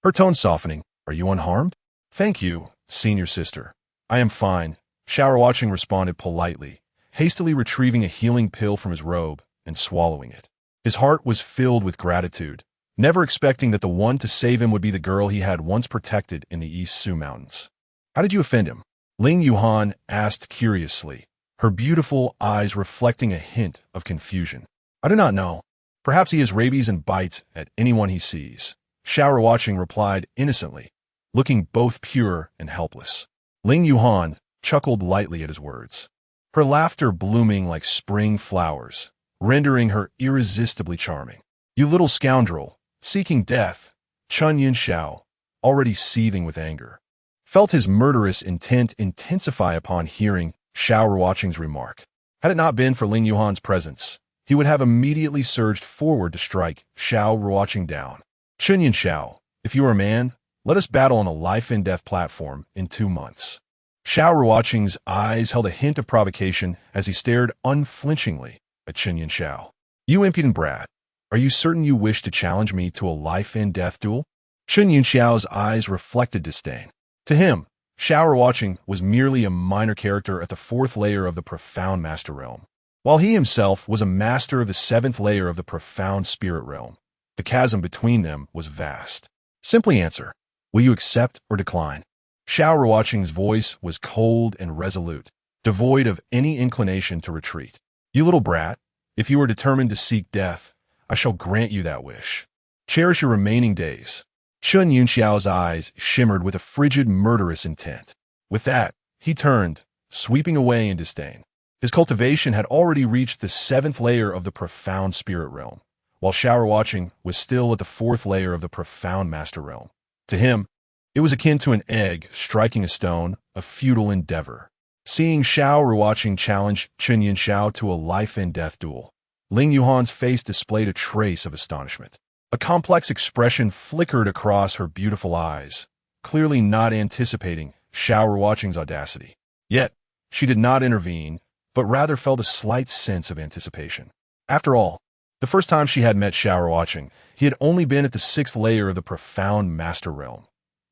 her tone softening. Are you unharmed? Thank you, senior sister. I am fine, Xiao Ruocheng responded politely, hastily retrieving a healing pill from his robe and swallowing it. His heart was filled with gratitude, never expecting that the one to save him would be the girl he had once protected in the East Su Mountains. How did you offend him? Ling Yuhan asked curiously, her beautiful eyes reflecting a hint of confusion. I do not know. Perhaps he has rabies and bites at anyone he sees, Xiao Ruocheng replied innocently, looking both pure and helpless. Ling Yuhan chuckled lightly at his words, her laughter blooming like spring flowers, rendering her irresistibly charming. You little scoundrel, seeking death, Chunyin Xiao, already seething with anger, felt his murderous intent intensify upon hearing Xiao Ruocheng's remark. Had it not been for Ling Yuhan's presence, he would have immediately surged forward to strike Xiao Ruocheng down. Chunyin Xiao, if you are a man, let us battle on a life-and-death platform in 2 months. Xiao Ruocheng's eyes held a hint of provocation as he stared unflinchingly at Chunyin Xiao. You impudent brat, are you certain you wish to challenge me to a life-and-death duel? Chunyin Xiao's eyes reflected disdain. To him, Xiao Ruocheng was merely a minor character at the 4th layer of the profound master realm, while he himself was a master of the 7th layer of the profound spirit realm. The chasm between them was vast. Simply answer, will you accept or decline? Xiao Ruocheng's voice was cold and resolute, devoid of any inclination to retreat. You little brat, if you are determined to seek death, I shall grant you that wish. Cherish your remaining days. Chunyin Xiao's eyes shimmered with a frigid, murderous intent. With that, he turned, sweeping away in disdain. His cultivation had already reached the 7th layer of the profound spirit realm, while Xiao Ruocheng was still at the 4th layer of the profound master realm. To him, it was akin to an egg striking a stone, a futile endeavor. Seeing Xiao Ruocheng challenge Chunyin Xiao to a life-and-death duel, Ling Yuhan's face displayed a trace of astonishment. A complex expression flickered across her beautiful eyes, clearly not anticipating Xiao Ruocheng's audacity. Yet, she did not intervene, but rather felt a slight sense of anticipation. After all, the first time she had met Xiao Ruocheng, he had only been at the 6th layer of the profound master realm.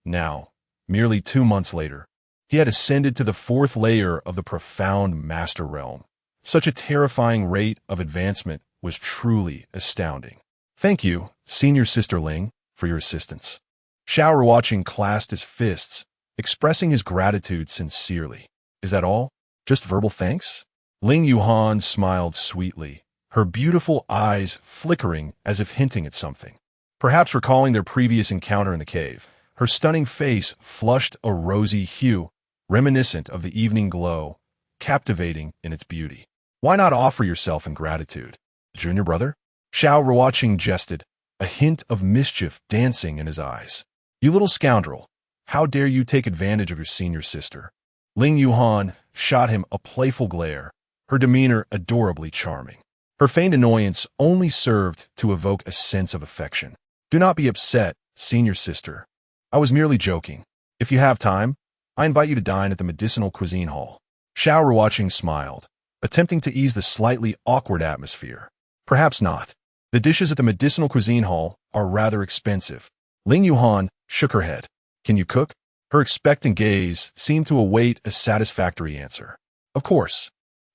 Now, merely 2 months later, he had ascended to the 4th layer of the profound master realm. Such a terrifying rate of advancement was truly astounding. Thank you, Senior Sister Ling, for your assistance. Xiao Ruocheng clasped his fists, expressing his gratitude sincerely. Is that all? Just verbal thanks? Ling Yuhan smiled sweetly, her beautiful eyes flickering as if hinting at something. Perhaps recalling their previous encounter in the cave, her stunning face flushed a rosy hue, reminiscent of the evening glow, captivating in its beauty. Why not offer yourself in gratitude? Junior brother? Xiao Ruocheng jested, a hint of mischief dancing in his eyes. You little scoundrel, how dare you take advantage of your senior sister? Ling Yuhan shot him a playful glare, her demeanor adorably charming. Her feigned annoyance only served to evoke a sense of affection. Do not be upset, senior sister. I was merely joking. If you have time, I invite you to dine at the medicinal cuisine hall. Xiao Ruocheng smiled, attempting to ease the slightly awkward atmosphere. Perhaps not. The dishes at the medicinal cuisine hall are rather expensive. Ling Yuhan shook her head. Can you cook? Her expectant gaze seemed to await a satisfactory answer. Of course.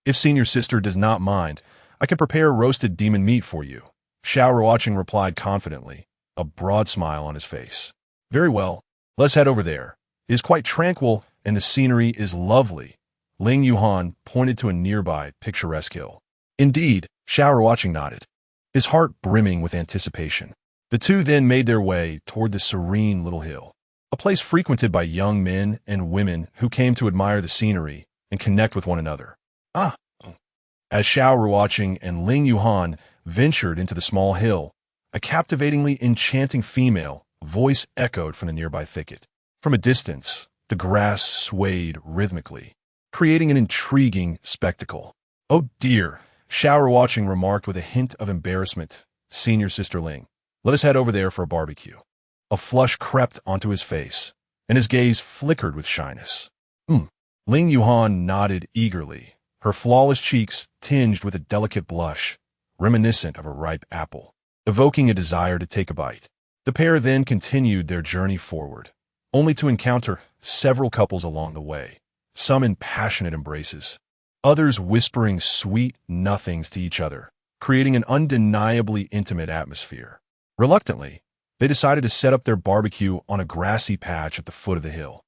If senior sister does not mind, I can prepare roasted demon meat for you. Xiao Ruocheng replied confidently, a broad smile on his face. Very well. Let's head over there. It is quite tranquil and the scenery is lovely. Ling Yuhan pointed to a nearby picturesque hill. Indeed, Xiao Ruocheng nodded, his heart brimming with anticipation. The two then made their way toward the serene little hill, a place frequented by young men and women who came to admire the scenery and connect with one another. As Xiao Ruocheng and Ling Yuhan ventured into the small hill, a captivatingly enchanting female voice echoed from the nearby thicket. From a distance, the grass swayed rhythmically, creating an intriguing spectacle. Oh dear, Xiao Ruocheng remarked with a hint of embarrassment. Senior Sister Ling, let us head over there for a barbecue. A flush crept onto his face, and his gaze flickered with shyness. Ling Yuhan nodded eagerly, her flawless cheeks tinged with a delicate blush, reminiscent of a ripe apple, evoking a desire to take a bite. The pair then continued their journey forward, only to encounter several couples along the way, some in passionate embraces, others whispering sweet nothings to each other, creating an undeniably intimate atmosphere. Reluctantly, they decided to set up their barbecue on a grassy patch at the foot of the hill.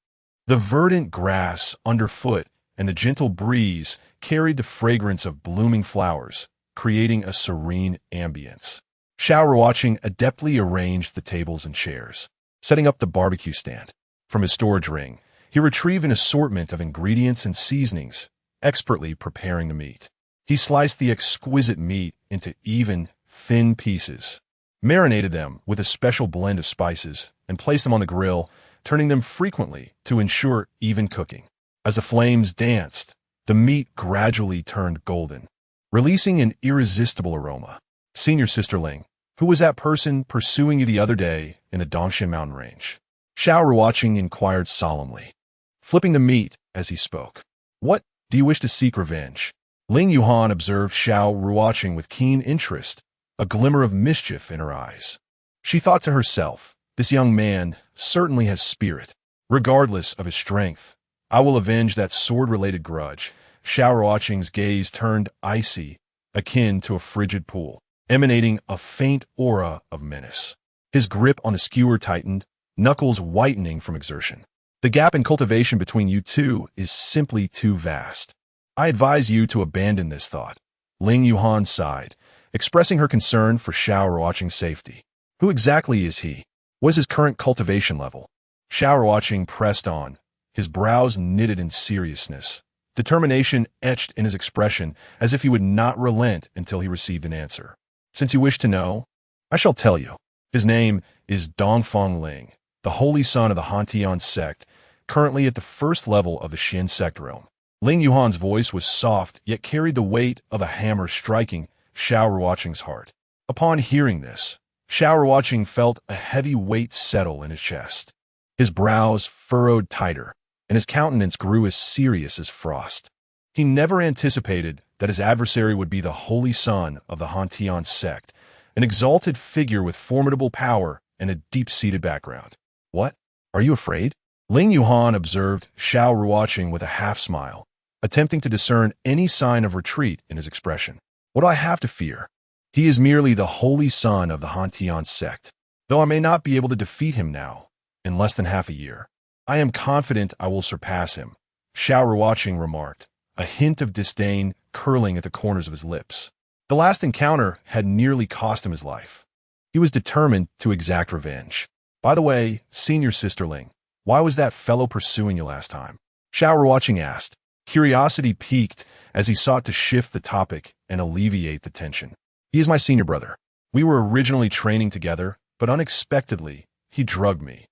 The verdant grass underfoot and the gentle breeze carried the fragrance of blooming flowers, creating a serene ambience. Xiao Ruocheng adeptly arranged the tables and chairs, setting up the barbecue stand. From his storage ring, he retrieved an assortment of ingredients and seasonings, expertly preparing the meat. He sliced the exquisite meat into even, thin pieces, marinated them with a special blend of spices, and placed them on the grill, turning them frequently to ensure even cooking. As the flames danced, the meat gradually turned golden, releasing an irresistible aroma. Senior Sister Ling, who was that person pursuing you the other day in the Dongshan mountain range? Xiao Ruocheng inquired solemnly, flipping the meat as he spoke. What, do you wish to seek revenge? Ling Yuhan observed Xiao Ruocheng with keen interest, a glimmer of mischief in her eyes. She thought to herself, this young man certainly has spirit. Regardless of his strength, I will avenge that sword-related grudge. Xiao Ruocheng's gaze turned icy, akin to a frigid pool, emanating a faint aura of menace. His grip on the skewer tightened, knuckles whitening from exertion. The gap in cultivation between you two is simply too vast. I advise you to abandon this thought. Ling Yuhan sighed, expressing her concern for Xiao Ruocheng's safety. Who exactly is he? What is his current cultivation level? Xiao Ruocheng pressed on, his brows knitted in seriousness, determination etched in his expression as if he would not relent until he received an answer. Since you wish to know, I shall tell you. His name is Dongfeng Ling, the holy son of the Hantian Sect, currently at the first level of the Xin Sect realm. Ling Yuhan's voice was soft, yet carried the weight of a hammer striking Xiao Ruocheng's heart. Upon hearing this, Xiao Ruocheng felt a heavy weight settle in his chest. His brows furrowed tighter, and his countenance grew as serious as frost. He never anticipated that his adversary would be the holy son of the Hantian Sect, an exalted figure with formidable power and a deep-seated background. What? Are you afraid? Ling Yuhan observed Xiao Ruocheng with a half-smile, attempting to discern any sign of retreat in his expression. What do I have to fear? He is merely the holy son of the Hantian Sect. Though I may not be able to defeat him now, in less than half a year, I am confident I will surpass him, Xiao Ruocheng remarked, a hint of disdain curling at the corners of his lips. The last encounter had nearly cost him his life. He was determined to exact revenge. By the way, Senior Sister Ling, why was that fellow pursuing you last time? Xiao Ruocheng asked, curiosity piqued as he sought to shift the topic and alleviate the tension. He is my senior brother. We were originally training together, but unexpectedly, he drugged me.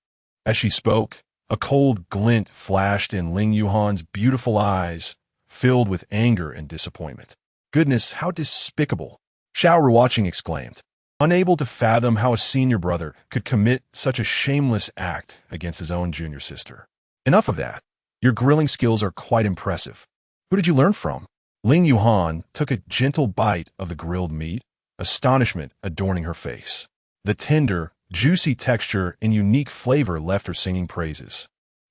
As she spoke, a cold glint flashed in Ling Yuhan's beautiful eyes, filled with anger and disappointment. Goodness, how despicable! Xiao Ruocheng exclaimed, unable to fathom how a senior brother could commit such a shameless act against his own junior sister. Enough of that. Your grilling skills are quite impressive. Who did you learn from? Ling Yuhan took a gentle bite of the grilled meat, astonishment adorning her face. The tender, juicy texture and unique flavor left her singing praises.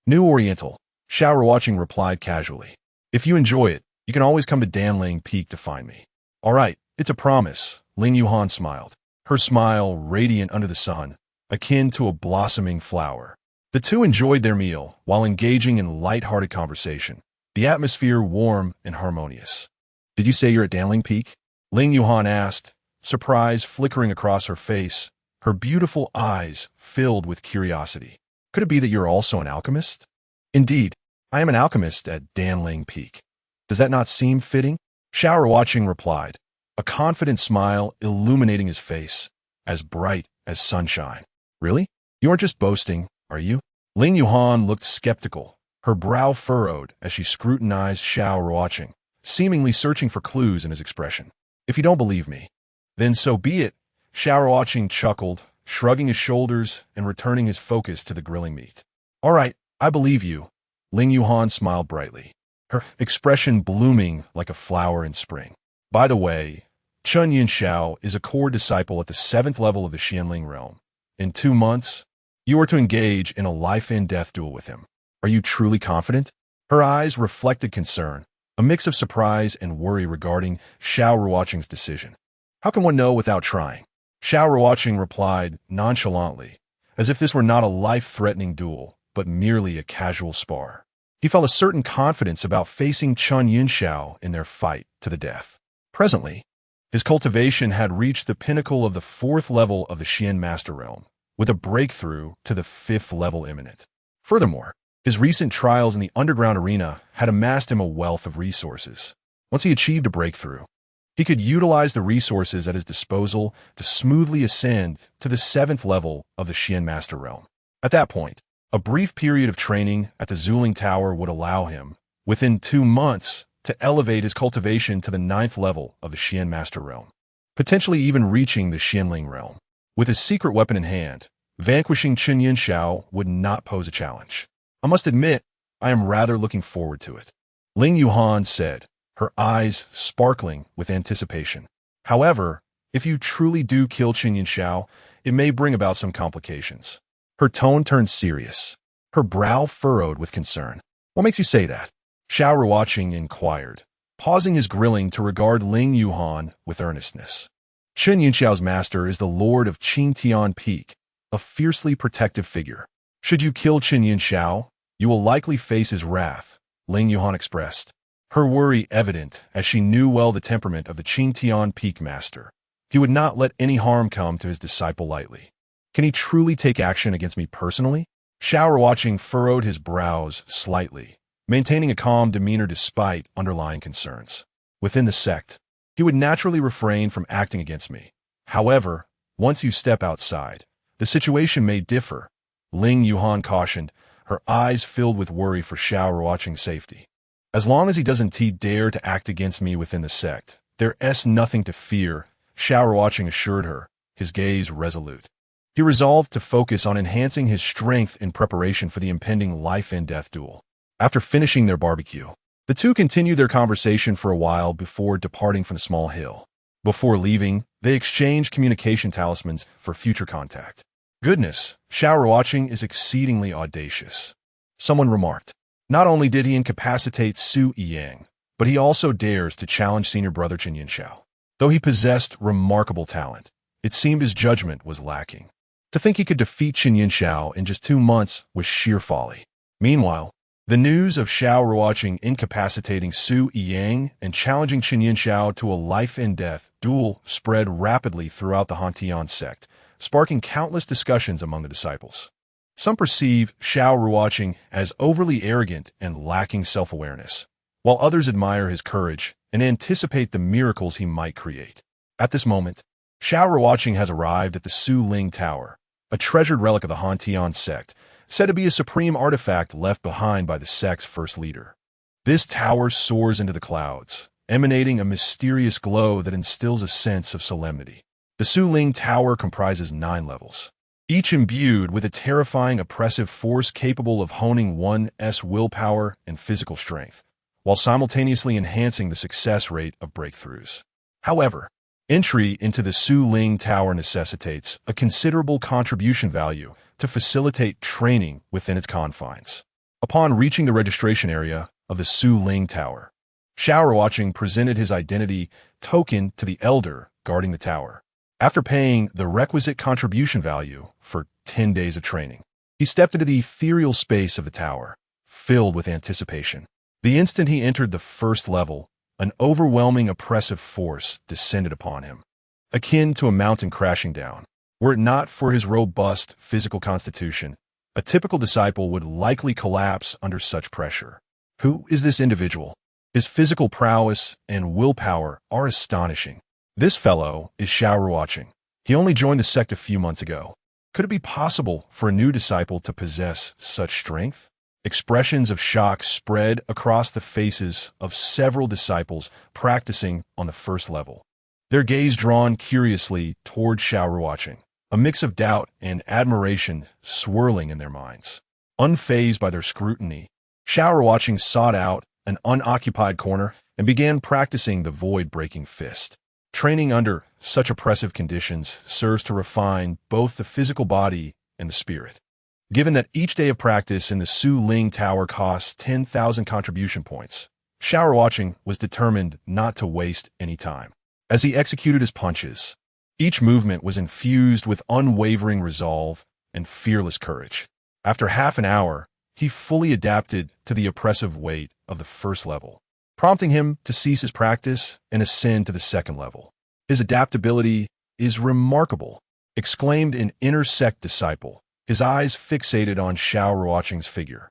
New Oriental, Xiao Ruocheng replied casually. If you enjoy it, you can always come to Danling Peak to find me. All right, it's a promise, Ling Yuhan smiled, her smile radiant under the sun, akin to a blossoming flower. The two enjoyed their meal while engaging in light-hearted conversation, the atmosphere warm and harmonious. Did you say you're at Danling Peak? Ling Yuhan asked, surprise flickering across her face, her beautiful eyes filled with curiosity. Could it be that you're also an alchemist? Indeed, I am an alchemist at Danling Peak. Does that not seem fitting? Xiao Ruocheng replied, a confident smile illuminating his face, as bright as sunshine. Really? You aren't just boasting, are you? Ling Yuhan looked skeptical, her brow furrowed as she scrutinized Xiao Ruocheng, seemingly searching for clues in his expression. If you don't believe me, then so be it, Xiao Ruocheng chuckled, shrugging his shoulders and returning his focus to the grilling meat. All right, I believe you. Ling Yuhan smiled brightly, her expression blooming like a flower in spring. By the way, Chun Yinxiao is a core disciple at the 7th level of the Xianling realm. In 2 months, you are to engage in a life-and-death duel with him. Are you truly confident? Her eyes reflected concern, a mix of surprise and worry regarding Xiao Ruocheng's decision. How can one know without trying? Xiao Ruocheng replied nonchalantly, as if this were not a life-threatening duel, but merely a casual spar. He felt a certain confidence about facing Chun Yinxiao in their fight to the death. Presently, his cultivation had reached the pinnacle of the 4th level of the Xian Master Realm, with a breakthrough to the 5th level imminent. Furthermore, his recent trials in the underground arena had amassed him a wealth of resources. Once he achieved a breakthrough, he could utilize the resources at his disposal to smoothly ascend to the 7th level of the Xian Master Realm. At that point, a brief period of training at the Zuling Tower would allow him, within 2 months, to elevate his cultivation to the 9th level of the Xian Master Realm, potentially even reaching the Xianling realm. With his secret weapon in hand, vanquishing Chun Yinxiao would not pose a challenge. I must admit, I am rather looking forward to it, Ling Yuhan said, her eyes sparkling with anticipation. However, if you truly do kill Chun Yinxiao, it may bring about some complications. Her tone turned serious, her brow furrowed with concern. What makes you say that? Xiao Ruocheng inquired, pausing his grilling to regard Ling Yuhan with earnestness. Chun Yinxiao's master is the Lord of Qingtian Peak, a fiercely protective figure. Should you kill Chun Yinxiao, you will likely face his wrath, Ling Yuhan expressed, her worry evident as she knew well the temperament of the Qingtian Peak master. He would not let any harm come to his disciple lightly. Can he truly take action against me personally? Xiao Ruocheng furrowed his brows slightly, maintaining a calm demeanor despite underlying concerns. Within the sect, he would naturally refrain from acting against me. However, once you step outside, the situation may differ, Ling Yuhan cautioned, her eyes filled with worry for Xiao Ruocheng's safety. As long as he doesn't dare to act against me within the sect, there's nothing to fear, Xiao Ruocheng assured her, his gaze resolute. He resolved to focus on enhancing his strength in preparation for the impending life-and-death duel. After finishing their barbecue, the two continued their conversation for a while before departing from the small hill. Before leaving, they exchanged communication talismans for future contact. Goodness, Xiao Ruocheng is exceedingly audacious, someone remarked. Not only did he incapacitate Su Yiyang, but he also dares to challenge senior brother Chun Yinxiao. Though he possessed remarkable talent, it seemed his judgment was lacking. To think he could defeat Chun Yinxiao in just 2 months was sheer folly. Meanwhile, the news of Xiao Ruocheng incapacitating Su Yiyang and challenging Chun Yinxiao to a life-and-death duel spread rapidly throughout the Hantian sect, sparking countless discussions among the disciples. Some perceive Xiao Ruocheng as overly arrogant and lacking self-awareness, while others admire his courage and anticipate the miracles he might create. At this moment, Xiao Ruocheng has arrived at the Su Ling Tower, a treasured relic of the Hantian sect, said to be a supreme artifact left behind by the sect's first leader. This tower soars into the clouds, emanating a mysterious glow that instills a sense of solemnity. The Su Ling Tower comprises 9 levels, each imbued with a terrifying oppressive force capable of honing one's willpower and physical strength, while simultaneously enhancing the success rate of breakthroughs. However, entry into the Su Ling Tower necessitates a considerable contribution value to facilitate training within its confines. Upon reaching the registration area of the Su Ling Tower, Xiao Ruocheng presented his identity token to the elder guarding the tower. After paying the requisite contribution value for 10 days of training, he stepped into the ethereal space of the tower, filled with anticipation. The instant he entered the first level, an overwhelming oppressive force descended upon him, akin to a mountain crashing down. Were it not for his robust physical constitution, a typical disciple would likely collapse under such pressure. Who is this individual? His physical prowess and willpower are astonishing. This fellow is Xiao Ruocheng. He only joined the sect a few months ago. Could it be possible for a new disciple to possess such strength? Expressions of shock spread across the faces of several disciples practicing on the first level, their gaze drawn curiously toward Xiao Ruocheng, a mix of doubt and admiration swirling in their minds. Unfazed by their scrutiny, Xiao Ruocheng sought out an unoccupied corner and began practicing the void-breaking fist. Training under such oppressive conditions serves to refine both the physical body and the spirit. Given that each day of practice in the Su Ling Tower costs 10,000 contribution points, Xiao Ruocheng was determined not to waste any time. As he executed his punches, each movement was infused with unwavering resolve and fearless courage. After half an hour, he fully adapted to the oppressive weight of the first level, prompting him to cease his practice and ascend to the second level. His adaptability is remarkable, exclaimed an inner Sect disciple, his eyes fixated on Xiao Ruocheng's figure.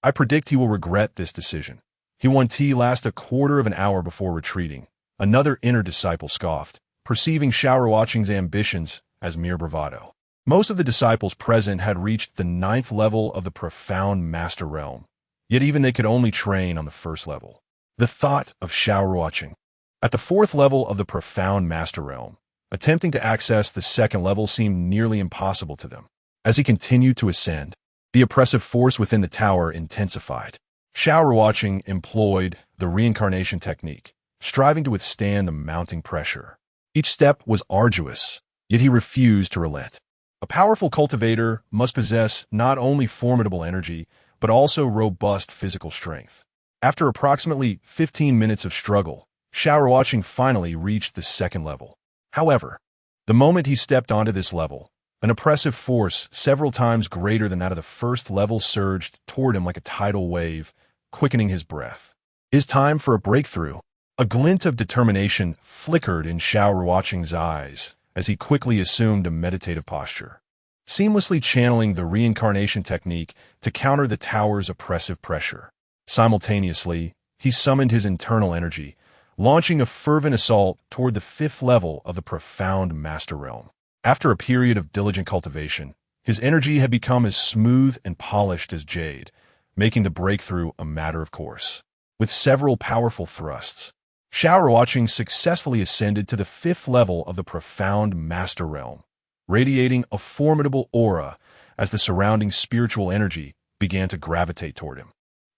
I predict he will regret this decision. He won tea last a quarter of an hour before retreating. Another inner disciple scoffed, perceiving Xiao Ruocheng's ambitions as mere bravado. Most of the disciples present had reached the 9th level of the profound master realm, yet even they could only train on the first level. The thought of Xiao Ruocheng at the 4th level of the profound master realm, attempting to access the second level seemed nearly impossible to them. As he continued to ascend, the oppressive force within the tower intensified. Xiao Ruocheng employed the reincarnation technique, striving to withstand the mounting pressure. Each step was arduous, yet he refused to relent. A powerful cultivator must possess not only formidable energy, but also robust physical strength. After approximately 15 minutes of struggle, Xiao Ruocheng finally reached the second level. However, the moment he stepped onto this level, an oppressive force several times greater than that of the first level surged toward him like a tidal wave, quickening his breath. His time for a breakthrough. A glint of determination flickered in Xiao Ruocheng's eyes as he quickly assumed a meditative posture, seamlessly channeling the reincarnation technique to counter the tower's oppressive pressure. Simultaneously, he summoned his internal energy, launching a fervent assault toward the 5th level of the profound master realm. After a period of diligent cultivation, his energy had become as smooth and polished as jade, making the breakthrough a matter of course. With several powerful thrusts, Xiao Ruocheng successfully ascended to the 5th level of the profound master realm, radiating a formidable aura as the surrounding spiritual energy began to gravitate toward him.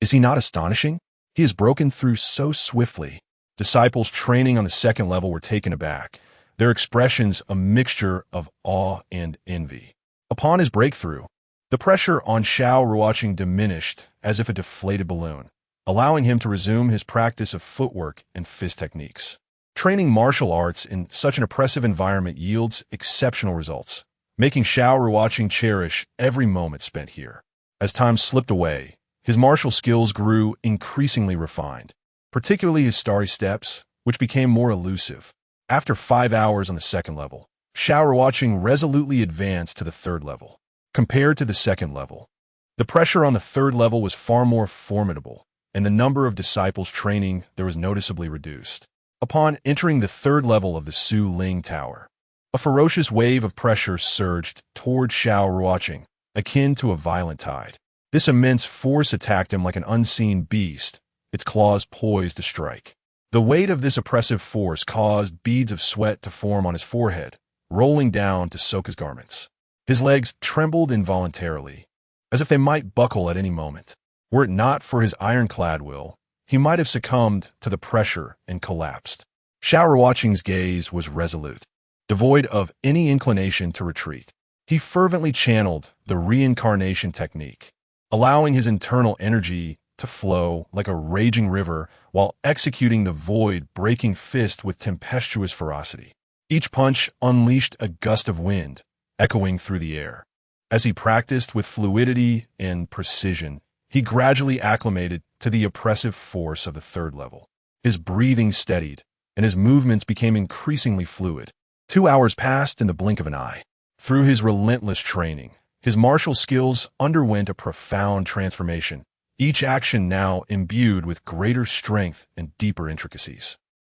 Is he not astonishing? He has broken through so swiftly. Disciples training on the second level were taken aback, their expressions a mixture of awe and envy. Upon his breakthrough, the pressure on Xiao Ruocheng diminished as if a deflated balloon, allowing him to resume his practice of footwork and fist techniques. Training martial arts in such an oppressive environment yields exceptional results, making Xiao Ruocheng cherish every moment spent here. As time slipped away, his martial skills grew increasingly refined, particularly his starry steps, which became more elusive. After 5 hours on the second level, Xiao Ruocheng resolutely advanced to the 3rd level. Compared to the second level, the pressure on the 3rd level was far more formidable, and the number of disciples training there was noticeably reduced. Upon entering the 3rd level of the Su Ling Tower, a ferocious wave of pressure surged toward Xiao Ruocheng, akin to a violent tide. This immense force attacked him like an unseen beast, its claws poised to strike. The weight of this oppressive force caused beads of sweat to form on his forehead, rolling down to soak his garments. His legs trembled involuntarily, as if they might buckle at any moment. Were it not for his ironclad will, he might have succumbed to the pressure and collapsed. Xiao Ruocheng's gaze was resolute, devoid of any inclination to retreat. He fervently channeled the reincarnation technique, allowing his internal energy to flow like a raging river while executing the void-breaking fist with tempestuous ferocity. Each punch unleashed a gust of wind, echoing through the air. As he practiced with fluidity and precision, he gradually acclimated to the oppressive force of the 3rd level. His breathing steadied, and his movements became increasingly fluid. 2 hours passed in the blink of an eye. Through his relentless training, his martial skills underwent a profound transformation, each action now imbued with greater strength and deeper intricacies.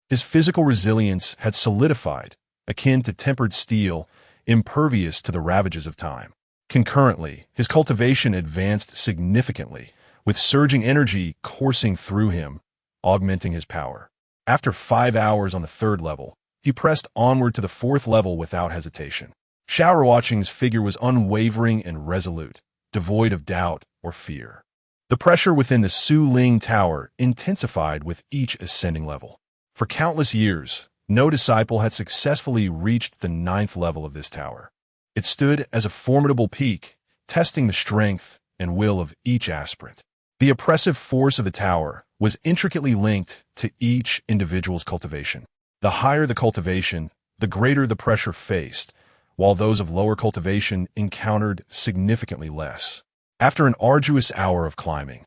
His physical resilience had solidified, akin to tempered steel, impervious to the ravages of time. Concurrently, his cultivation advanced significantly, with surging energy coursing through him, augmenting his power. After 5 hours on the 3rd level, he pressed onward to the 4th level without hesitation. Xiao Ruocheng's figure was unwavering and resolute, devoid of doubt or fear. The pressure within the Su Ling Tower intensified with each ascending level. For countless years, no disciple had successfully reached the 9th level of this tower. It stood as a formidable peak, testing the strength and will of each aspirant. The oppressive force of the tower was intricately linked to each individual's cultivation. The higher the cultivation, the greater the pressure faced, while those of lower cultivation encountered significantly less. After an arduous hour of climbing,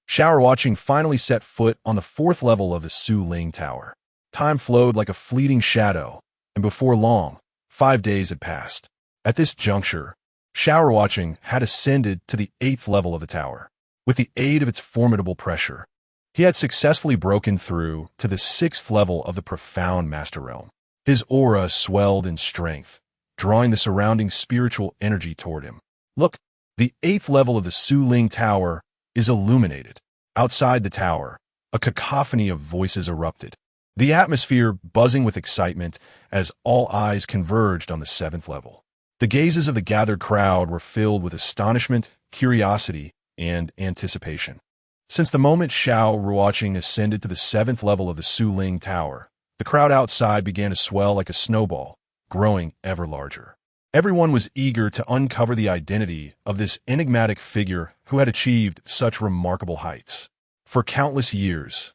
Xiao Ruocheng finally set foot on the 4th level of the Su Ling Tower. Time flowed like a fleeting shadow, and before long, 5 days had passed. At this juncture, Xiao Ruocheng had ascended to the 8th level of the tower. With the aid of its formidable pressure, he had successfully broken through to the 6th level of the profound Master Realm. His aura swelled in strength, drawing the surrounding spiritual energy toward him. Look, the 8th level of the Su Ling Tower is illuminated. Outside the tower, a cacophony of voices erupted, the atmosphere buzzing with excitement as all eyes converged on the 7th level. The gazes of the gathered crowd were filled with astonishment, curiosity, and anticipation. Since the moment Xiao Ruocheng ascended to the 7th level of the Su Ling Tower, the crowd outside began to swell like a snowball, growing ever larger. Everyone was eager to uncover the identity of this enigmatic figure who had achieved such remarkable heights. For countless years,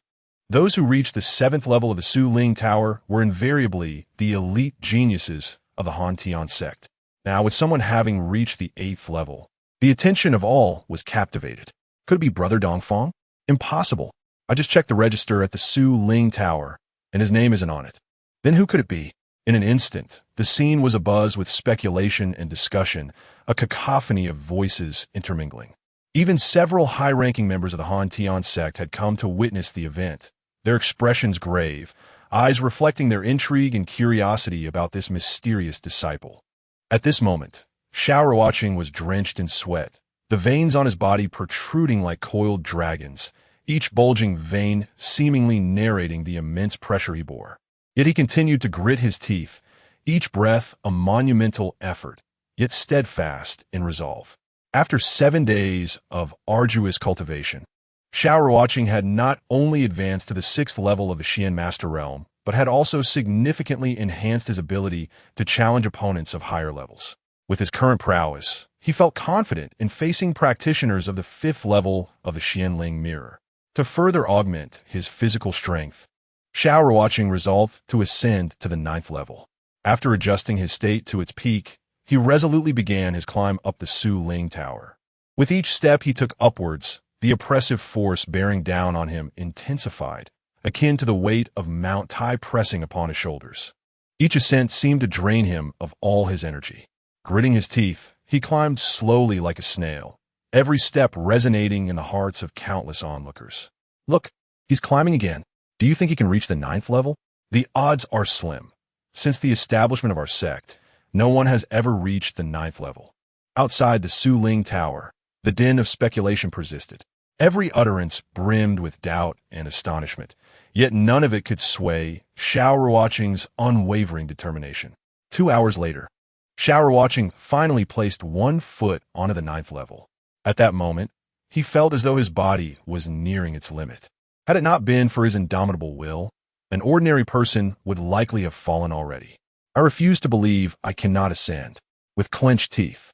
those who reached the 7th level of the Su Ling Tower were invariably the elite geniuses of the Han Tian Sect. Now, with someone having reached the 8th level, the attention of all was captivated. Could it be Brother Dongfang? Impossible. I just checked the register at the Su Ling Tower, and his name isn't on it. Then who could it be? In an instant, the scene was abuzz with speculation and discussion, a cacophony of voices intermingling. Even several high-ranking members of the Han Tian Sect had come to witness the event, their expressions grave, eyes reflecting their intrigue and curiosity about this mysterious disciple. At this moment, Xiao Ruocheng was drenched in sweat, the veins on his body protruding like coiled dragons, each bulging vein seemingly narrating the immense pressure he bore. Yet he continued to grit his teeth, each breath a monumental effort, yet steadfast in resolve. After 7 days of arduous cultivation, Xiao Ruocheng had not only advanced to the 6th level of the Xian Master Realm, but had also significantly enhanced his ability to challenge opponents of higher levels. With his current prowess, he felt confident in facing practitioners of the 5th level of the Xianling Mirror. To further augment his physical strength, Xiao Ruocheng resolved to ascend to the 9th level. After adjusting his state to its peak, he resolutely began his climb up the Su Ling Tower. With each step he took upwards, the oppressive force bearing down on him intensified, akin to the weight of Mount Tai pressing upon his shoulders. Each ascent seemed to drain him of all his energy. Gritting his teeth, he climbed slowly like a snail, every step resonating in the hearts of countless onlookers. Look, he's climbing again. Do you think he can reach the 9th level? The odds are slim. Since the establishment of our sect, no one has ever reached the 9th level. Outside the Su Ling Tower, the din of speculation persisted. Every utterance brimmed with doubt and astonishment, yet none of it could sway Xiao Ruocheng's unwavering determination. 2 hours later, Xiao Ruocheng finally placed one foot onto the 9th level. At that moment, he felt as though his body was nearing its limit. Had it not been for his indomitable will, an ordinary person would likely have fallen already. I refuse to believe I cannot ascend. With clenched teeth,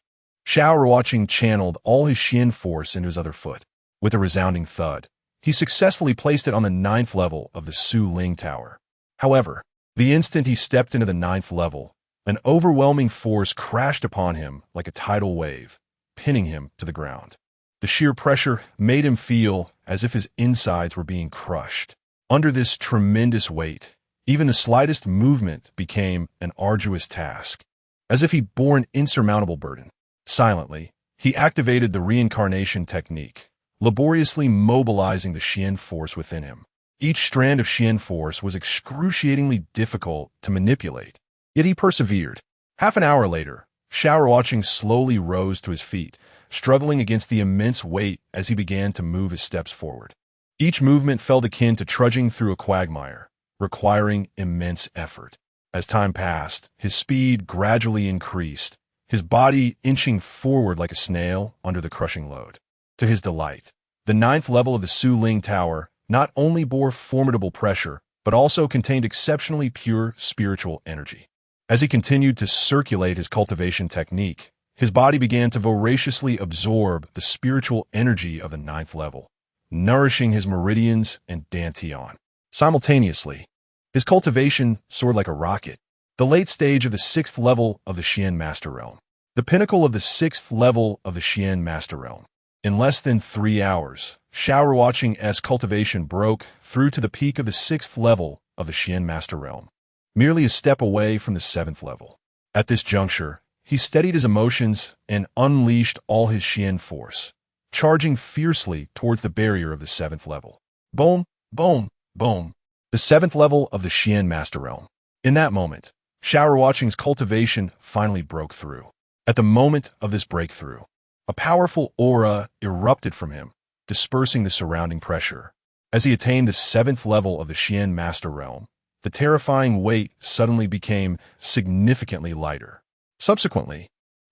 Xiao Ruocheng channeled all his Xian force into his other foot. With a resounding thud, he successfully placed it on the 9th level of the Su Ling Tower. However, the instant he stepped into the 9th level, an overwhelming force crashed upon him like a tidal wave, pinning him to the ground. The sheer pressure made him feel as if his insides were being crushed. Under this tremendous weight, even the slightest movement became an arduous task, as if he bore an insurmountable burden. Silently, he activated the reincarnation technique, laboriously mobilizing the Xian force within him. Each strand of Xian force was excruciatingly difficult to manipulate, yet he persevered. Half an hour later, Xiao Ruocheng slowly rose to his feet, struggling against the immense weight as he began to move his steps forward. Each movement felt akin to trudging through a quagmire, requiring immense effort. As time passed, his speed gradually increased, his body inching forward like a snail under the crushing load. To his delight, the 9th level of the Su Ling Tower not only bore formidable pressure, but also contained exceptionally pure spiritual energy. As he continued to circulate his cultivation technique, his body began to voraciously absorb the spiritual energy of the 9th level, nourishing his meridians and dantian. Simultaneously, his cultivation soared like a rocket, the late stage of the 6th level of the Xian Master Realm, the pinnacle of the 6th level of the Xian Master Realm. In less than 3 hours, Xiao Ruocheng's cultivation broke through to the peak of the 6th level of the Xian Master Realm, merely a step away from the 7th level. At this juncture, he steadied his emotions and unleashed all his Xian force, charging fiercely towards the barrier of the 7th level. Boom, boom, boom. The 7th level of the Xian Master Realm. In that moment, Xiao Ruocheng's cultivation finally broke through. At the moment of this breakthrough, a powerful aura erupted from him, dispersing the surrounding pressure. As he attained the 7th level of the Xian Master Realm, the terrifying weight suddenly became significantly lighter. Subsequently,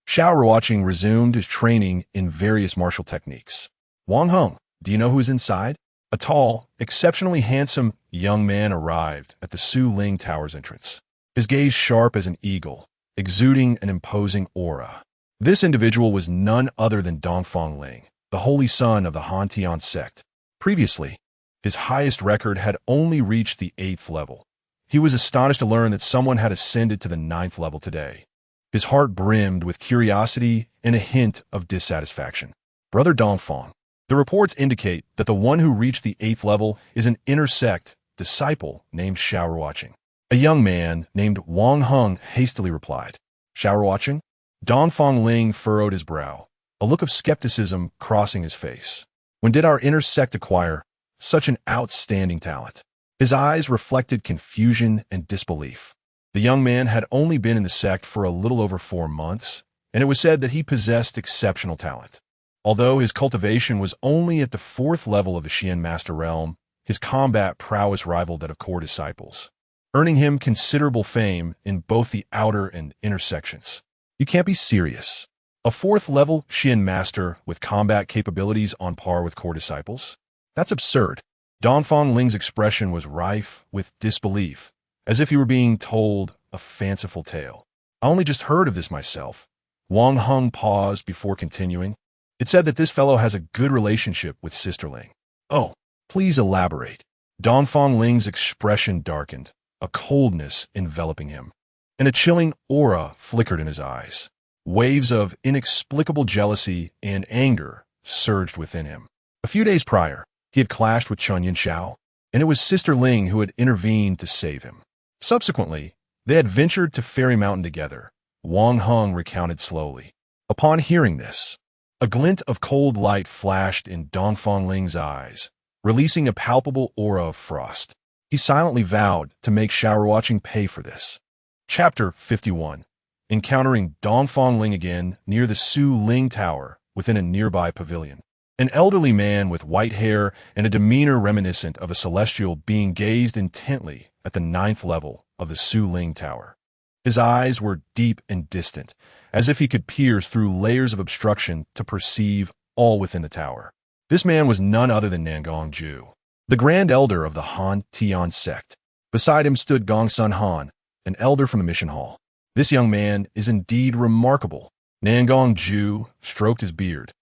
Xiao Ruocheng resumed his training in various martial techniques. Wang Heng, do you know who is inside? A tall, exceptionally handsome young man arrived at the Su Ling Tower's entrance, his gaze sharp as an eagle, exuding an imposing aura. This individual was none other than Dongfang Ling, the holy son of the Han Tian Sect. Previously, his highest record had only reached the 8th level. He was astonished to learn that someone had ascended to the 9th level today. His heart brimmed with curiosity and a hint of dissatisfaction. Brother Dongfang, the reports indicate that the one who reached the 8th level is an inner sect disciple named Xiao Ruocheng. A young man named Wang Heng hastily replied. Xiao Ruocheng? Dongfang Ling furrowed his brow, a look of skepticism crossing his face. When did our inner sect acquire such an outstanding talent? His eyes reflected confusion and disbelief. The young man had only been in the sect for a little over 4 months, and it was said that he possessed exceptional talent. Although his cultivation was only at the 4th level of the Xian Master Realm, his combat prowess rivaled that of core disciples, earning him considerable fame in both the outer and inner sections. You can't be serious. A 4th level Xian Master with combat capabilities on par with core disciples? That's absurd. Dongfang Ling's expression was rife with disbelief, as if he were being told a fanciful tale. I only just heard of this myself. Wang Heng paused before continuing. It said that this fellow has a good relationship with Sister Ling. Oh, please elaborate. Dongfang Ling's expression darkened, a coldness enveloping him, and a chilling aura flickered in his eyes. Waves of inexplicable jealousy and anger surged within him. A few days prior, he had clashed with Chun Yinshao, and it was Sister Ling who had intervened to save him. Subsequently, they had ventured to Fairy Mountain together, Wang Heng recounted slowly. Upon hearing this, a glint of cold light flashed in Dongfang Ling's eyes, releasing a palpable aura of frost. He silently vowed to make Xiao Ruocheng pay for this. Chapter 51. Encountering Dongfang Ling again near the Su Ling Tower within a nearby pavilion. An elderly man with white hair and a demeanor reminiscent of a celestial being gazed intently at the 9th level of the Su Ling Tower. His eyes were deep and distant, as if he could pierce through layers of obstruction to perceive all within the tower. This man was none other than Nangong Ju, the Grand Elder of the Han Tian Sect. Beside him stood Gongsun Han, an elder from the mission hall. This young man is indeed remarkable. Nangong Ju stroked his beard,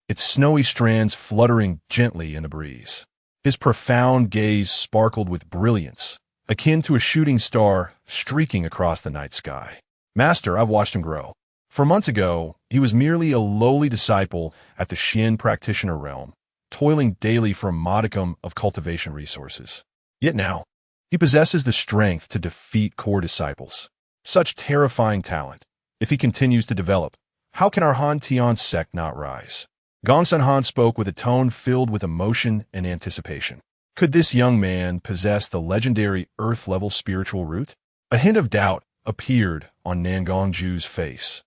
its snowy strands fluttering gently in the breeze. His profound gaze sparkled with brilliance, akin to a shooting star streaking across the night sky. Master, I've watched him grow. 4 months ago, he was merely a lowly disciple at the Xian practitioner realm, toiling daily for a modicum of cultivation resources. Yet now, he possesses the strength to defeat core disciples. Such terrifying talent. If he continues to develop, how can our Han Tian sect not rise? Gongsun Han spoke with a tone filled with emotion and anticipation. Could this young man possess the legendary Earth-level spiritual root? A hint of doubt appeared on Nangong Ju's face,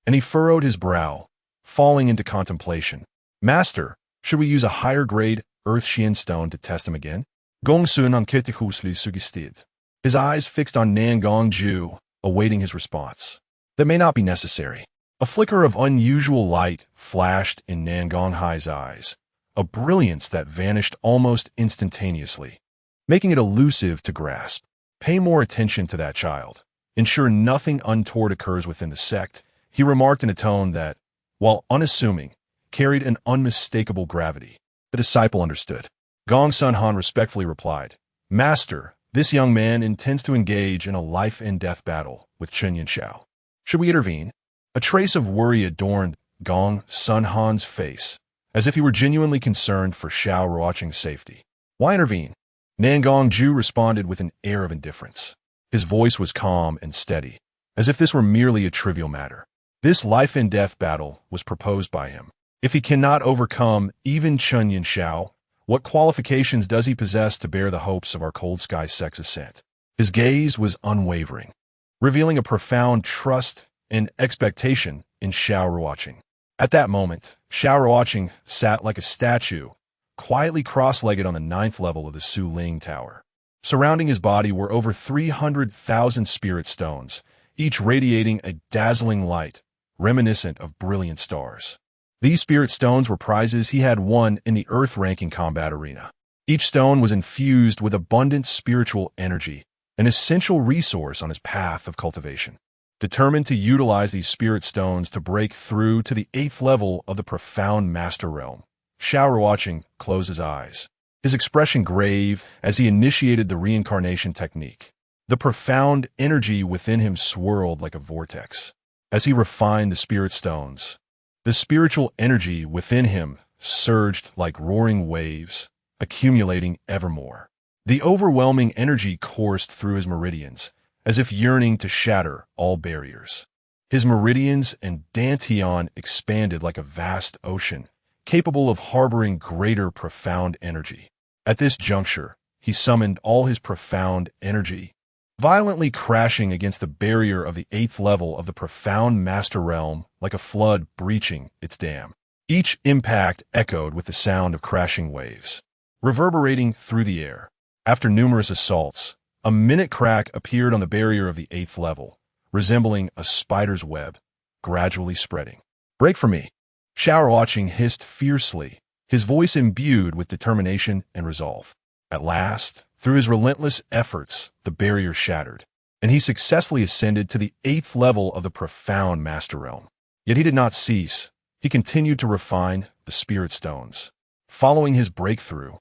and he furrowed his brow, falling into contemplation. Master, should we use a higher-grade Earth Xian stone to test him again? Gong Sun ankete husli suggested. His eyes fixed on Nan Gongju, awaiting his response. That may not be necessary. A flicker of unusual light flashed in Nan Gonghai's eyes, a brilliance that vanished almost instantaneously, making it elusive to grasp. Pay more attention to that child. Ensure nothing untoward occurs within the sect, he remarked in a tone that, while unassuming, carried an unmistakable gravity. The disciple understood. Gong Sun Han respectfully replied, Master, this young man intends to engage in a life-and-death battle with Chen Yanxiao. Should we intervene? A trace of worry adorned Gong Sun Han's face, as if he were genuinely concerned for Xiao Ruocheng's safety. Why intervene? Nan Gongju responded with an air of indifference. His voice was calm and steady, as if this were merely a trivial matter. This life-and-death battle was proposed by him. If he cannot overcome even Chen Yanxiao, what qualifications does he possess to bear the hopes of our Cold Sky Sect's ascent? His gaze was unwavering, revealing a profound trust and expectation in Xiao Ruocheng. At that moment, Xiao Ruocheng sat like a statue, quietly cross-legged on the 9th level of the Su Ling Tower. Surrounding his body were over 300,000 spirit stones, each radiating a dazzling light, reminiscent of brilliant stars. These spirit stones were prizes he had won in the Earth-ranking combat arena. Each stone was infused with abundant spiritual energy, an essential resource on his path of cultivation. Determined to utilize these spirit stones to break through to the 8th level of the profound master realm, Xiao Ruocheng closed his eyes, his expression grave as he initiated the reincarnation technique. The profound energy within him swirled like a vortex. As he refined the spirit stones, the spiritual energy within him surged like roaring waves, accumulating evermore. The overwhelming energy coursed through his meridians, as if yearning to shatter all barriers. His meridians and dantian expanded like a vast ocean, capable of harboring greater profound energy. At this juncture, he summoned all his profound energy, violently crashing against the barrier of the 8th level of the profound master realm like a flood breaching its dam. Each impact echoed with the sound of crashing waves, reverberating through the air. After numerous assaults, a minute crack appeared on the barrier of the 8th level, resembling a spider's web, gradually spreading. Break for me! Xiao Ruocheng hissed fiercely, his voice imbued with determination and resolve. At last, through his relentless efforts, the barrier shattered, and he successfully ascended to the 8th level of the profound master realm. Yet he did not cease. He continued to refine the spirit stones. Following his breakthrough,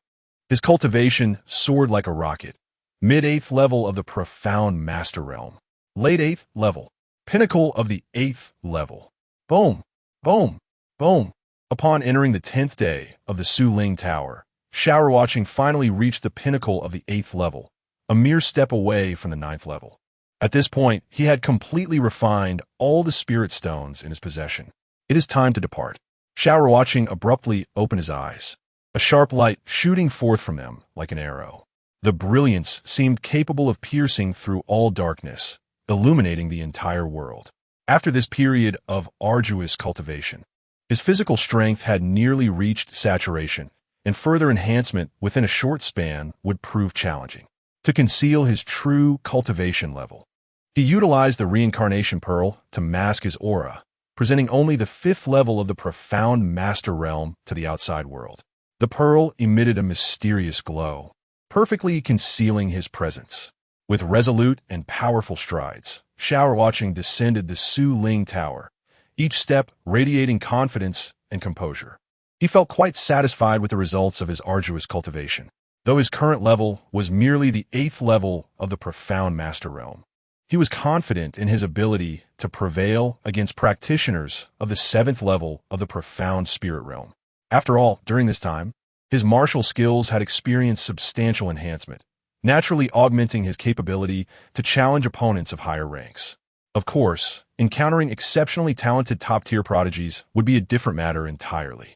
his cultivation soared like a rocket. Mid-8th level of the profound master realm. Late 8th level. Pinnacle of the 8th level. Boom! Boom! Boom! Upon entering the 10th day of the Su Ling Tower, Xiao Ruocheng finally reached the pinnacle of the 8th level, a mere step away from the 9th level. At this point, he had completely refined all the spirit stones in his possession. It is time to depart. Xiao Ruocheng abruptly opened his eyes, a sharp light shooting forth from them like an arrow. The brilliance seemed capable of piercing through all darkness, illuminating the entire world. After this period of arduous cultivation, his physical strength had nearly reached saturation, and further enhancement within a short span would prove challenging. To conceal his true cultivation level, he utilized the reincarnation pearl to mask his aura, presenting only the 5th level of the profound master realm to the outside world. The pearl emitted a mysterious glow, perfectly concealing his presence. With resolute and powerful strides, Xiao Ruocheng descended the Su Ling Tower, each step radiating confidence and composure. He felt quite satisfied with the results of his arduous cultivation, though his current level was merely the 8th level of the profound master realm. He was confident in his ability to prevail against practitioners of the 7th level of the profound spirit realm. After all, during this time, his martial skills had experienced substantial enhancement, naturally augmenting his capability to challenge opponents of higher ranks. Of course, encountering exceptionally talented top-tier prodigies would be a different matter entirely.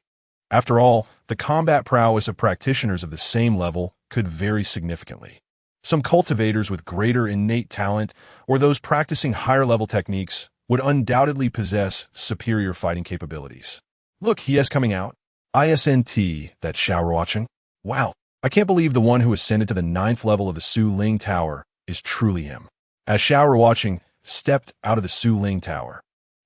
After all, the combat prowess of practitioners of the same level could vary significantly. Some cultivators with greater innate talent or those practicing higher-level techniques would undoubtedly possess superior fighting capabilities. Look, he is coming out. ISNT, that Xiao Ruocheng. Wow, I can't believe the one who ascended to the 9th level of the Su Ling Tower is truly him. As Xiao Ruocheng stepped out of the Su Ling Tower,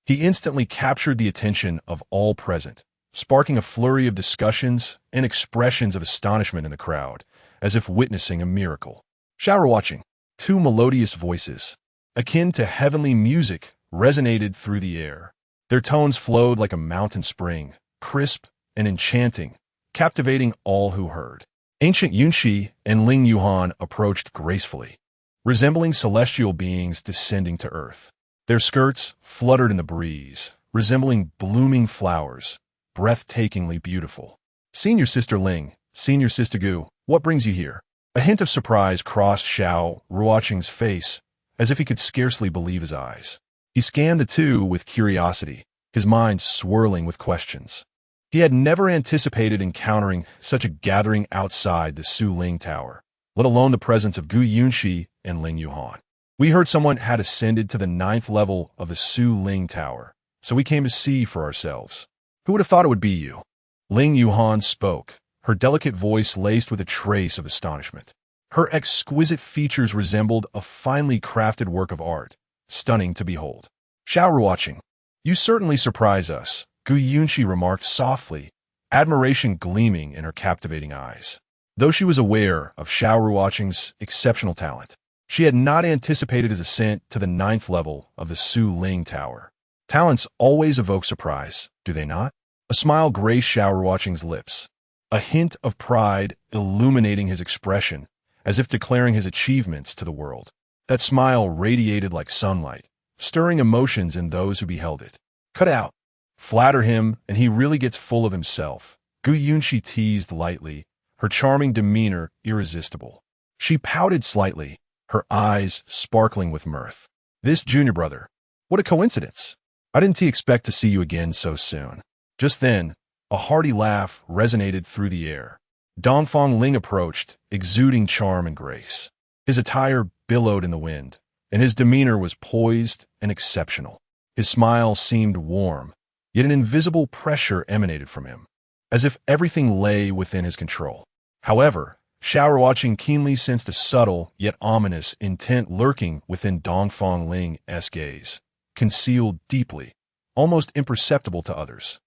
he instantly captured the attention of all present, sparking a flurry of discussions and expressions of astonishment in the crowd, as if witnessing a miracle. Xiao Ruocheng, two melodious voices, akin to heavenly music, resonated through the air. Their tones flowed like a mountain spring, crisp and enchanting, captivating all who heard. Ancient Yunxi and Ling Yuhan approached gracefully, resembling celestial beings descending to earth. Their skirts fluttered in the breeze, resembling blooming flowers, breathtakingly beautiful. Senior Sister Ling, Senior Sister Gu, what brings you here? A hint of surprise crossed Xiao Ruocheng's face, as if he could scarcely believe his eyes. He scanned the two with curiosity, his mind swirling with questions. He had never anticipated encountering such a gathering outside the Su Ling Tower, let alone the presence of Gu Yunxi and Ling Yuhan. We heard someone had ascended to the 9th level of the Su Ling Tower, so we came to see for ourselves. Who would have thought it would be you? Ling Yuhan spoke, her delicate voice laced with a trace of astonishment. Her exquisite features resembled a finely crafted work of art, stunning to behold. Xiao Ruocheng, you certainly surprise us, Gu Yunxi remarked softly, admiration gleaming in her captivating eyes. Though she was aware of Xiao Ruocheng's exceptional talent, she had not anticipated his ascent to the 9th level of the Su Ling Tower. Talents always evoke surprise, do they not? A smile graced Xiao Ruocheng's lips, a hint of pride illuminating his expression, as if declaring his achievements to the world. That smile radiated like sunlight, stirring emotions in those who beheld it. Cut out. Flatter him, and he really gets full of himself. Gu Yunxi teased lightly, her charming demeanor irresistible. She pouted slightly, her eyes sparkling with mirth. This junior brother. What a coincidence. I didn't expect to see you again so soon. Just then, a hearty laugh resonated through the air. Dongfang Ling approached, exuding charm and grace. His attire billowed in the wind, and his demeanor was poised and exceptional. His smile seemed warm, yet an invisible pressure emanated from him, as if everything lay within his control. However, Xiao Ruocheng keenly sensed a subtle yet ominous intent lurking within Dongfang Ling's gaze, concealed deeply, almost imperceptible to others.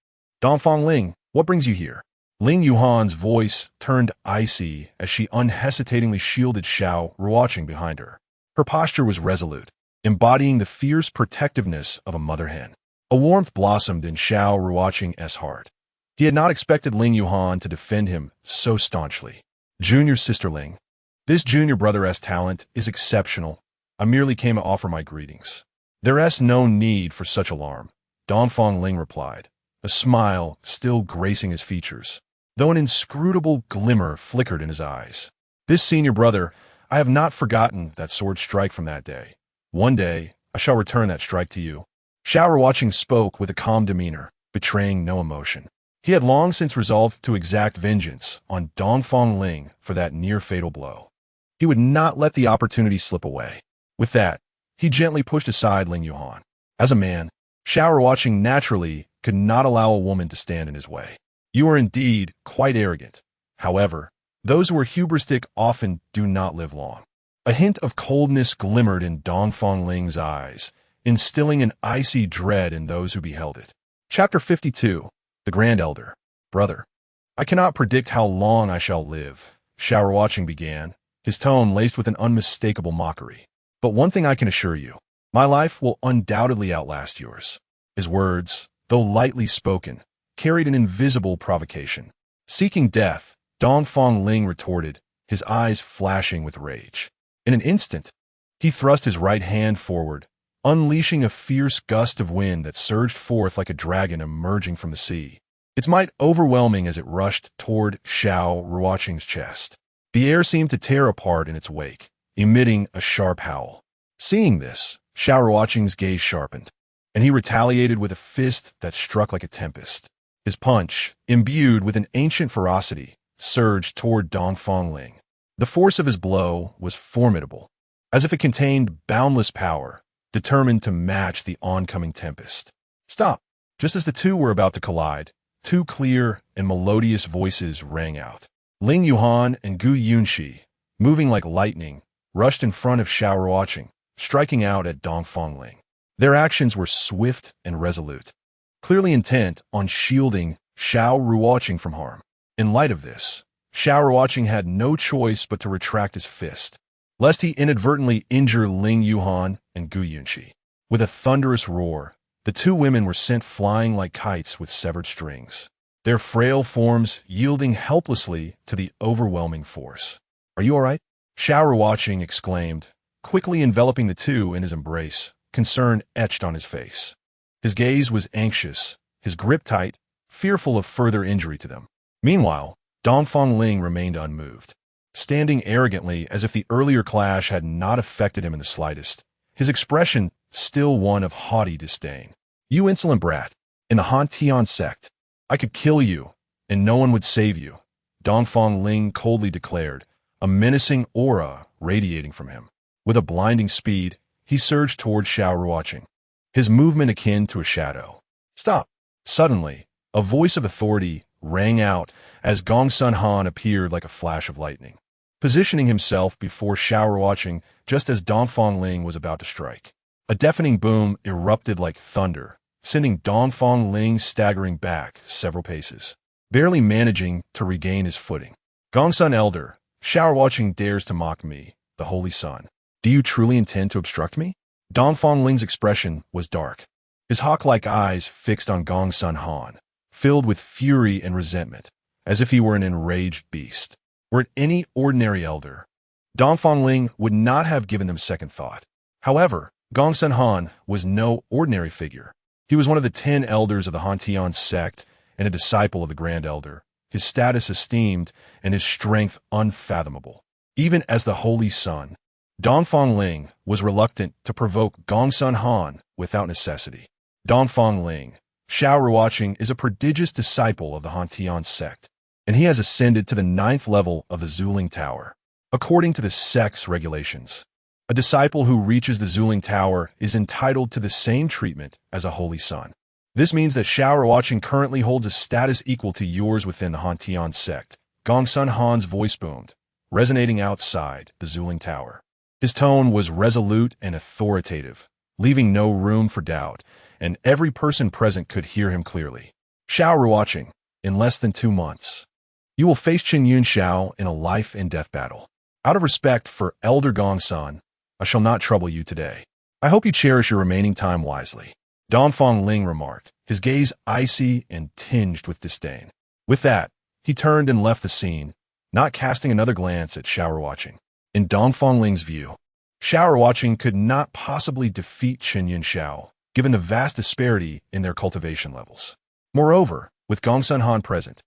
Dongfang Ling, what brings you here? Ling Yuhan's voice turned icy as she unhesitatingly shielded Xiao Ruocheng behind her. Her posture was resolute, embodying the fierce protectiveness of a mother hen. A warmth blossomed in Xiao Ruocheng's heart. He had not expected Ling Yuhan to defend him so staunchly. Junior Sister Ling, this junior brother's talent is exceptional. I merely came to offer my greetings. There's no need for such alarm, Dongfang Ling replied, a smile still gracing his features, though an inscrutable glimmer flickered in his eyes. This senior brother, I have not forgotten that sword strike from that day. One day, I shall return that strike to you. Xiao Ruocheng spoke with a calm demeanor, betraying no emotion. He had long since resolved to exact vengeance on Dongfang Ling for that near-fatal blow. He would not let the opportunity slip away. With that, he gently pushed aside Ling Yuhan. As a man, Xiao Ruocheng naturally could not allow a woman to stand in his way. You are indeed quite arrogant. However, those who are hubristic often do not live long. A hint of coldness glimmered in Dongfang Ling's eyes, instilling an icy dread in those who beheld it. Chapter 52. The Grand Elder. Brother, I cannot predict how long I shall live, Xiao Ruocheng began, his tone laced with an unmistakable mockery. But one thing I can assure you, my life will undoubtedly outlast yours. His words, though lightly spoken, carried an invisible provocation. Seeking death, Dongfang Ling retorted, his eyes flashing with rage. In an instant, he thrust his right hand forward, unleashing a fierce gust of wind that surged forth like a dragon emerging from the sea, its might overwhelming as it rushed toward Xiao Ruocheng's chest. The air seemed to tear apart in its wake, emitting a sharp howl. Seeing this, Xiao Ruocheng's gaze sharpened, and he retaliated with a fist that struck like a tempest. His punch, imbued with an ancient ferocity, surged toward Dongfang Ling. The force of his blow was formidable, as if it contained boundless power, determined to match the oncoming tempest. Stop! Just as the two were about to collide, two clear and melodious voices rang out. Ling Yuhan and Gu Yunxi, moving like lightning, rushed in front of Xiao Ruocheng, striking out at Dongfang Ling. Their actions were swift and resolute, clearly intent on shielding Xiao Ruocheng from harm. In light of this, Xiao Ruocheng had no choice but to retract his fist, lest he inadvertently injure Ling Yuhan and Gu Yunxi. With a thunderous roar, the two women were sent flying like kites with severed strings, their frail forms yielding helplessly to the overwhelming force. "Are you all right?" Xiao Ruocheng exclaimed, quickly enveloping the two in his embrace, concern etched on his face. His gaze was anxious, his grip tight, fearful of further injury to them. Meanwhile, Dongfang Ling remained unmoved, standing arrogantly as if the earlier clash had not affected him in the slightest, his expression still one of haughty disdain. "You insolent brat, in the Han Tian sect, I could kill you, and no one would save you," Dongfang Ling coldly declared, a menacing aura radiating from him. With a blinding speed, he surged toward Xiao Ruocheng, his movement akin to a shadow. "Stop!" Suddenly, a voice of authority rang out as Gongsun Han appeared like a flash of lightning, positioning himself before Xiao Ruocheng just as Dongfang Ling was about to strike. A deafening boom erupted like thunder, sending Dongfang Ling staggering back several paces, barely managing to regain his footing. "Gongsun Elder, Xiao Ruocheng dares to mock me, the Holy Sun. Do you truly intend to obstruct me?" Dongfang Ling's expression was dark, his hawk-like eyes fixed on Gongsun Han, filled with fury and resentment, as if he were an enraged beast. Were it any ordinary elder, Dongfang Ling would not have given them second thought. However, Gongsun Han was no ordinary figure. He was one of the 10 elders of the Han Tian sect and a disciple of the Grand Elder, his status esteemed and his strength unfathomable. Even as the Holy Sun, Dongfang Ling was reluctant to provoke Gongsun Han without necessity. Dongfang Ling, Xiao Ruocheng, is a prodigious disciple of the Han Tian sect, and he has ascended to the 9th level of the Zuling Tower. According to the sect's regulations, a disciple who reaches the Zuling Tower is entitled to the same treatment as a Holy Son. This means that Xiao Ruocheng currently holds a status equal to yours within the Han Tian sect. Gongsun Han's voice boomed, resonating outside the Zuling Tower. His tone was resolute and authoritative, leaving no room for doubt, and every person present could hear him clearly. "Xiao Ruocheng, in less than 2 months, you will face Qin Yun Xiao in a life-and-death battle. Out of respect for Elder Gongsun, I shall not trouble you today. I hope you cherish your remaining time wisely," Dongfang Ling remarked, his gaze icy and tinged with disdain. With that, he turned and left the scene, not casting another glance at Xiao Ruocheng. In Dongfang Ling's view, Xiao Ruocheng could not possibly defeat Qin Yun Xiao, given the vast disparity in their cultivation levels. Moreover, with Gongsun Han present,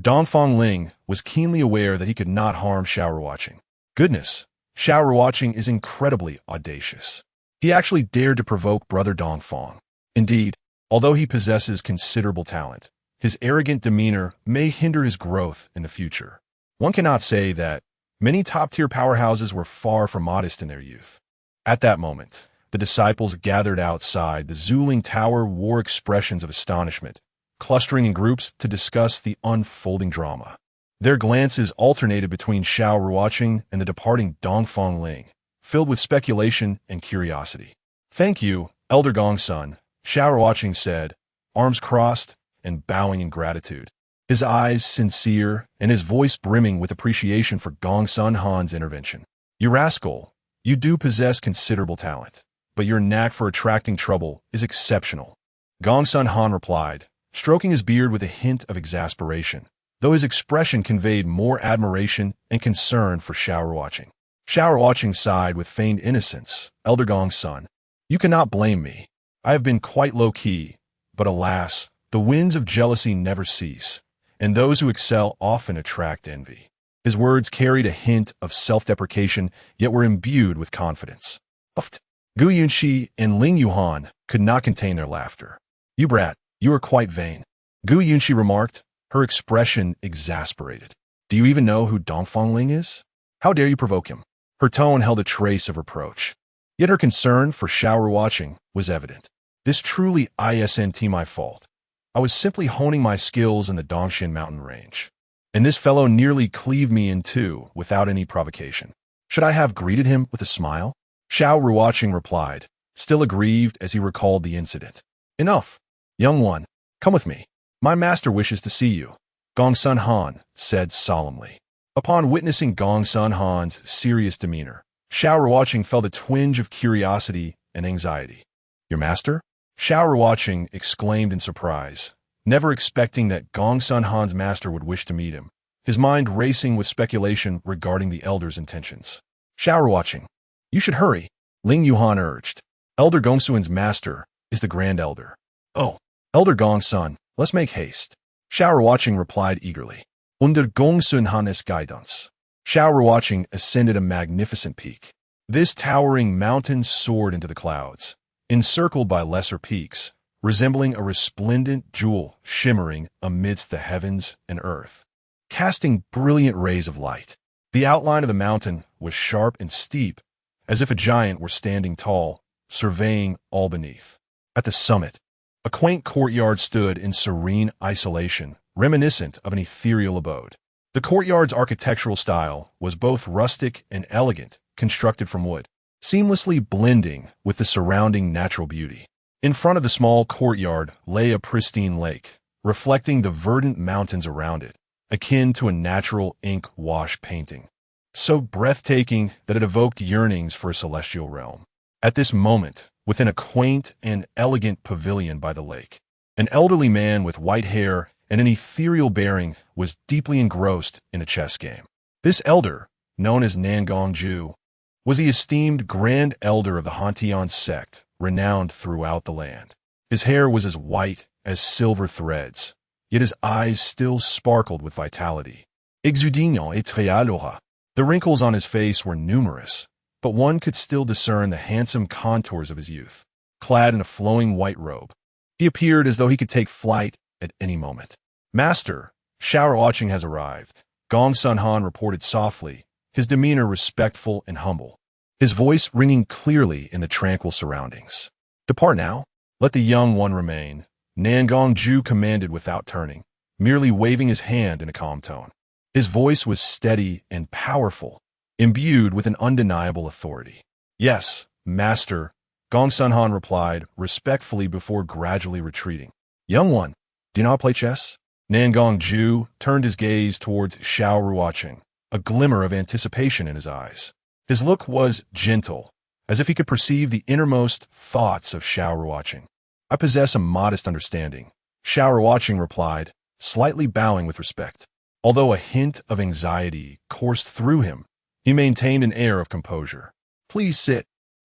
Dongfang Ling was keenly aware that he could not harm Xiao Ruocheng. Goodness, Xiao Ruocheng is incredibly audacious. He actually dared to provoke Brother Dongfang. Indeed, although he possesses considerable talent, his arrogant demeanor may hinder his growth in the future. One cannot say that many top-tier powerhouses were far from modest in their youth. At that moment, the disciples gathered outside the Zuling Tower wore expressions of astonishment, clustering in groups to discuss the unfolding drama. Their glances alternated between Xiao Ruocheng and the departing Dongfang Ling, filled with speculation and curiosity. "Thank you, Elder Gongsun," Xiao Ruocheng said, arms crossed and bowing in gratitude, his eyes sincere and his voice brimming with appreciation for Gongsun Han's intervention. "You rascal, you do possess considerable talent, but your knack for attracting trouble is exceptional," Gongsun Han replied, stroking his beard with a hint of exasperation, though his expression conveyed more admiration and concern for Xiao Ruocheng. Xiao Ruocheng sighed with feigned innocence. "Elder Gongsun, you cannot blame me. I have been quite low-key, but alas, the winds of jealousy never cease, and those who excel often attract envy." His words carried a hint of self-deprecation, yet were imbued with confidence. Uft. Gu Yunxi and Ling Yuhan could not contain their laughter. "You brat, you are quite vain," Gu Yunxi remarked, her expression exasperated. "Do you even know who Dongfang Ling is? How dare you provoke him?" Her tone held a trace of reproach. Yet her concern for Xiao Ruocheng was evident. This truly isn't my fault. I was simply honing my skills in the Dongshan mountain range. And this fellow nearly cleaved me in two without any provocation. Should I have greeted him with a smile? Xiao Ruocheng replied, still aggrieved as he recalled the incident. Enough. Young one, come with me. My master wishes to see you, Gongsun Han said solemnly. Upon witnessing Gongsun Han's serious demeanor, Xiao Ruocheng felt a twinge of curiosity and anxiety. Your master? Xiao Ruocheng exclaimed in surprise, never expecting that Gongsun Han's master would wish to meet him, his mind racing with speculation regarding the elder's intentions. Xiao Ruocheng, you should hurry, Ling Yuhan urged. Elder Gongsun's master is the Grand Elder. Oh, Elder Gongsun, let's make haste. Xiao Ruocheng replied eagerly. Under Gongsun Han's guidance, Xiao Ruocheng ascended a magnificent peak. This towering mountain soared into the clouds, encircled by lesser peaks, resembling a resplendent jewel shimmering amidst the heavens and earth, casting brilliant rays of light. The outline of the mountain was sharp and steep, as if a giant were standing tall, surveying all beneath. At the summit, a quaint courtyard stood in serene isolation, reminiscent of an ethereal abode. The courtyard's architectural style was both rustic and elegant, constructed from wood, seamlessly blending with the surrounding natural beauty. In front of the small courtyard lay a pristine lake, reflecting the verdant mountains around it, akin to a natural ink wash painting, so breathtaking that it evoked yearnings for a celestial realm. At this moment, within a quaint and elegant pavilion by the lake, an elderly man with white hair and an ethereal bearing was deeply engrossed in a chess game. This elder, known as Nangong Ju, was the esteemed Grand Elder of the Hantian Sect, renowned throughout the land. His hair was as white as silver threads, yet his eyes still sparkled with vitality. Exudino ethereal. The wrinkles on his face were numerous, but one could still discern the handsome contours of his youth. Clad in a flowing white robe, he appeared as though he could take flight at any moment. Master, Xiao Ruocheng has arrived, Gongsun Han reported softly, his demeanor respectful and humble, his voice ringing clearly in the tranquil surroundings. Depart now. Let the young one remain, Nangong Ju commanded without turning, merely waving his hand in a calm tone. His voice was steady and powerful, imbued with an undeniable authority. Yes, Master, Gongsun Han replied respectfully before gradually retreating. Young one, do you not play chess? Nangong Ju turned his gaze towards Xiao Ruocheng, a glimmer of anticipation in his eyes. His look was gentle, as if he could perceive the innermost thoughts of Xiao Ruocheng. I possess a modest understanding, Xiao Ruocheng replied, slightly bowing with respect. Although a hint of anxiety coursed through him, he maintained an air of composure. Please sit.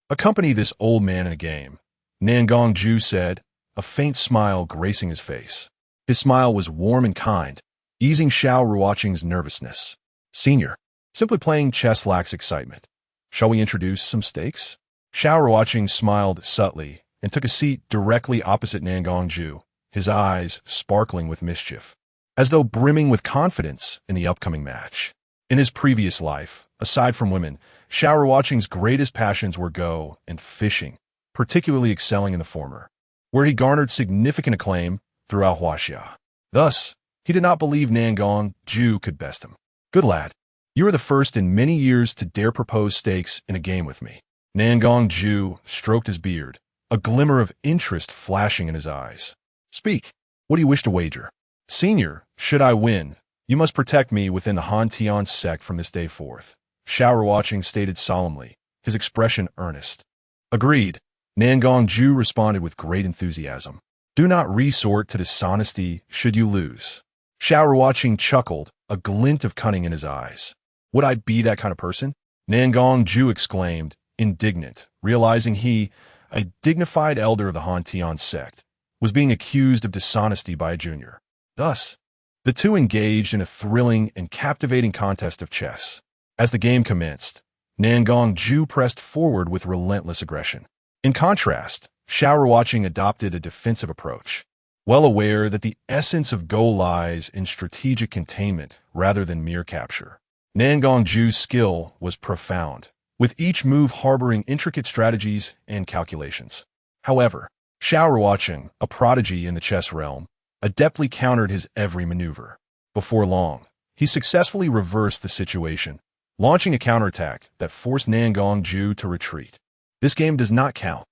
Accompany this old man in a game, Nangong Ju said, a faint smile gracing his face. His smile was warm and kind, easing Xiao Ruocheng's nervousness. Senior, simply playing chess lacks excitement. Shall we introduce some stakes? Xiao Ruocheng smiled subtly and took a seat directly opposite Nangong Ju, his eyes sparkling with mischief, as though brimming with confidence in the upcoming match. In his previous life, aside from women, Xiao Ruocheng's greatest passions were Go and fishing, particularly excelling in the former, where he garnered significant acclaim throughout Huaxia. Thus, he did not believe Nangong Ju could best him. Good lad, you are the first in many years to dare propose stakes in a game with me. Nangong Ju stroked his beard, a glimmer of interest flashing in his eyes. Speak, what do you wish to wager? Senior, should I win, you must protect me within the Hantian Sect from this day forth, Xiao Ruocheng stated solemnly, his expression earnest. Agreed, Nangong Ju responded with great enthusiasm. Do not resort to dishonesty should you lose. Xiao Ruocheng chuckled, a glint of cunning in his eyes. Would I be that kind of person? Nangong Ju exclaimed, indignant, realizing he, a dignified elder of the Hantian Sect, was being accused of dishonesty by a junior. Thus, the two engaged in a thrilling and captivating contest of chess. As the game commenced, Nangong Ju pressed forward with relentless aggression. In contrast, Xiao Ruocheng adopted a defensive approach, well aware that the essence of Go lies in strategic containment rather than mere capture. Nangong Ju's skill was profound, with each move harboring intricate strategies and calculations. However, Xiao Ruocheng, a prodigy in the chess realm, adeptly countered his every maneuver. Before long, he successfully reversed the situation, launching a counterattack that forced Nangongju to retreat. This game does not count.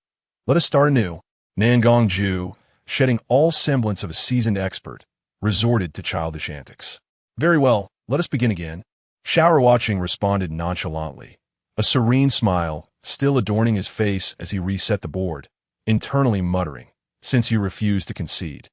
Let us start anew. Nangongju, shedding all semblance of a seasoned expert, resorted to childish antics. Very well, let us begin again. Xiao Ruocheng responded nonchalantly, a serene smile still adorning his face as he reset the board, internally muttering, "Since you refuse to concede,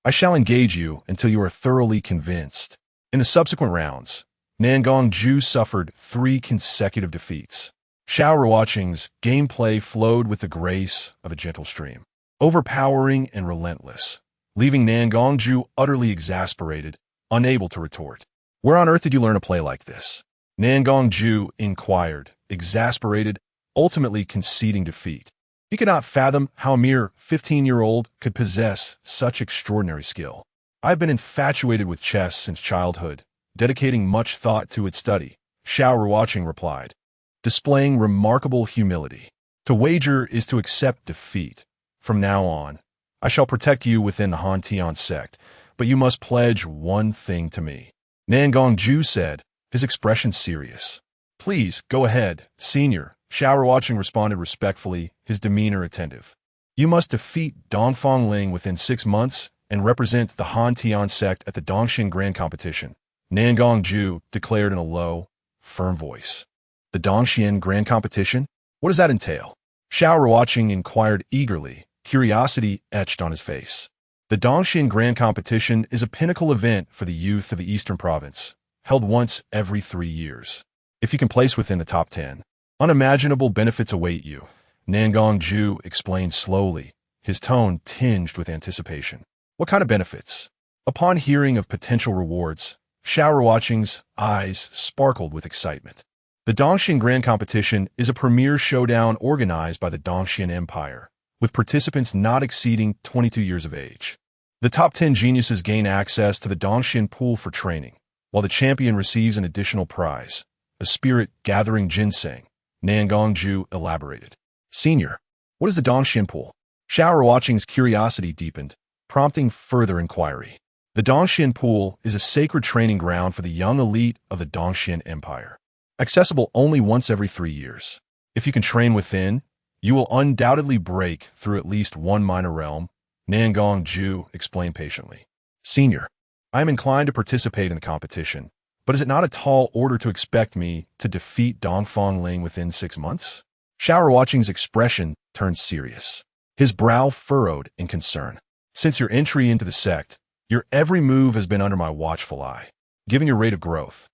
I shall engage you until you are thoroughly convinced." In the subsequent rounds, Nangongju suffered 3 consecutive defeats. Xiao Ruocheng's gameplay flowed with the grace of a gentle stream, overpowering and relentless, leaving Nangongju utterly exasperated, unable to retort. "Where on earth did you learn to play like this?" Nangongju inquired, exasperated, ultimately conceding defeat. He could not fathom how a mere 15-year-old could possess such extraordinary skill. "I've been infatuated with chess since childhood, dedicating much thought to its study," Xiao Ruocheng replied, displaying remarkable humility. "To wager is to accept defeat. From now on, I shall protect you within the Han Sect, but you must pledge one thing to me," Nangongju said, his expression serious. "Please, go ahead, senior," Xiao Ruocheng responded respectfully, his demeanor attentive. "You must defeat Dongfang Ling within 6 months and represent the Han Sect at the Dongxin Grand Competition," Nangongju declared in a low, firm voice. "The Dongxian Grand Competition? What does that entail?" Xiao Ruocheng inquired eagerly, curiosity etched on his face. The Dongxin Grand Competition is a pinnacle event for the youth of the Eastern Province, held once every 3 years. If you can place within the top 10, unimaginable benefits await you, Nangongju explained slowly, his tone tinged with anticipation. "What kind of benefits?" Upon hearing of potential rewards, Xiao Ruocheng's eyes sparkled with excitement. The Dongxin Grand Competition is a premier showdown organized by the Dongxian Empire, with participants not exceeding 22 years of age. The top 10 geniuses gain access to the Dongxian pool for training, while the champion receives an additional prize, a spirit-gathering ginseng, Nangongju elaborated. "Senior, what is the Dongxian pool?" Xiao Ruocheng's curiosity deepened, prompting further inquiry. The Dongxian pool is a sacred training ground for the young elite of the Dongxian Empire, accessible only once every 3 years. If you can train within, you will undoubtedly break through at least one minor realm, Nangongju explained patiently. "Senior, I am inclined to participate in the competition, but is it not a tall order to expect me to defeat Dongfang Ling within 6 months?" Xiao Ruocheng's expression turned serious, his brow furrowed in concern. "Since your entry into the sect, your every move has been under my watchful eye. Given your rate of growth,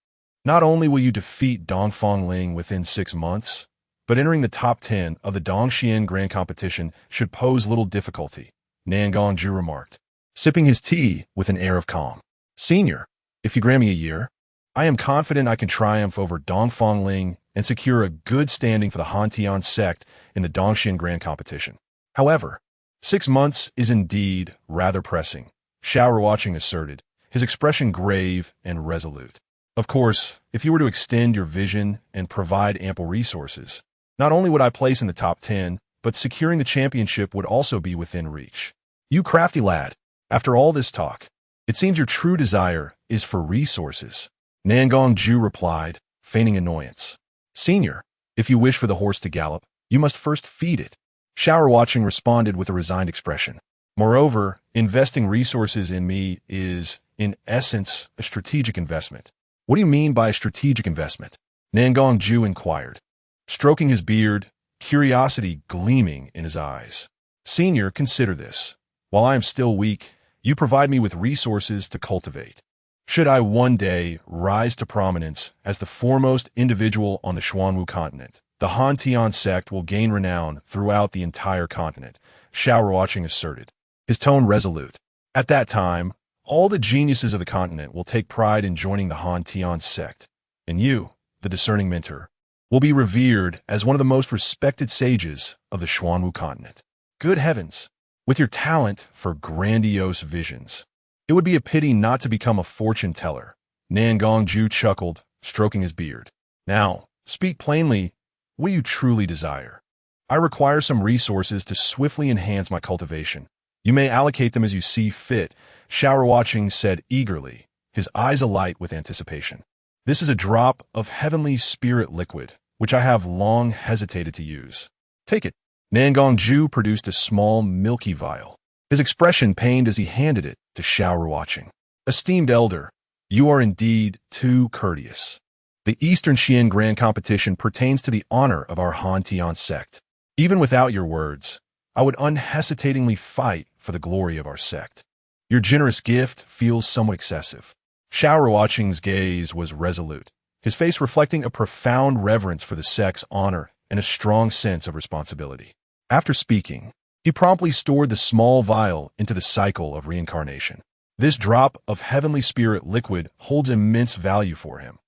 not only will you defeat Dongfang Ling within 6 months, but entering the top 10 of the Dongxian Grand Competition should pose little difficulty," Nangongju remarked, sipping his tea with an air of calm. "Senior, if you grant me a year, I am confident I can triumph over Dongfang Ling and secure a good standing for the Han Sect in the Dongxian Grand Competition. However, 6 months is indeed rather pressing," Xiao Ruocheng asserted, his expression grave and resolute. "Of course, if you were to extend your vision and provide ample resources, not only would I place in the top 10, but securing the championship would also be within reach." "You crafty lad, after all this talk, it seems your true desire is for resources," Nangongju replied, feigning annoyance. "Senior, if you wish for the horse to gallop, you must first feed it," Xiao Ruocheng responded with a resigned expression. "Moreover, investing resources in me is, in essence, a strategic investment." "What do you mean by a strategic investment?" Nangongju inquired, stroking his beard, curiosity gleaming in his eyes. "Senior, consider this. While I am still weak, you provide me with resources to cultivate. Should I one day rise to prominence as the foremost individual on the Xuanwu continent, the Han Sect will gain renown throughout the entire continent," Xiao Ruocheng asserted, his tone resolute. "At that time, all the geniuses of the continent will take pride in joining the Han Sect, and you, the discerning mentor, will be revered as one of the most respected sages of the Xuanwu continent. Good heavens! With your talent for grandiose visions, it would be a pity not to become a fortune teller," Nangongju chuckled, stroking his beard. "Now, speak plainly, what you truly desire. I require some resources to swiftly enhance my cultivation. You may allocate them as you see fit, Xiao Ruocheng said eagerly, his eyes alight with anticipation. This is a drop of heavenly spirit liquid, which I have long hesitated to use. Take it. Nangong Ju produced a small, milky vial. His expression pained as he handed it to Xiao Ruocheng. Esteemed elder, you are indeed too courteous. The Eastern Xian Grand Competition pertains to the honor of our Han Tian sect. Even without your words, I would unhesitatingly fight for the glory of our sect. Your generous gift feels somewhat excessive. Xiao Ruocheng's gaze was resolute, his face reflecting a profound reverence for the sect's honor and a strong sense of responsibility. After speaking, he promptly stored the small vial into the cycle of reincarnation. This drop of heavenly spirit liquid holds immense value for him.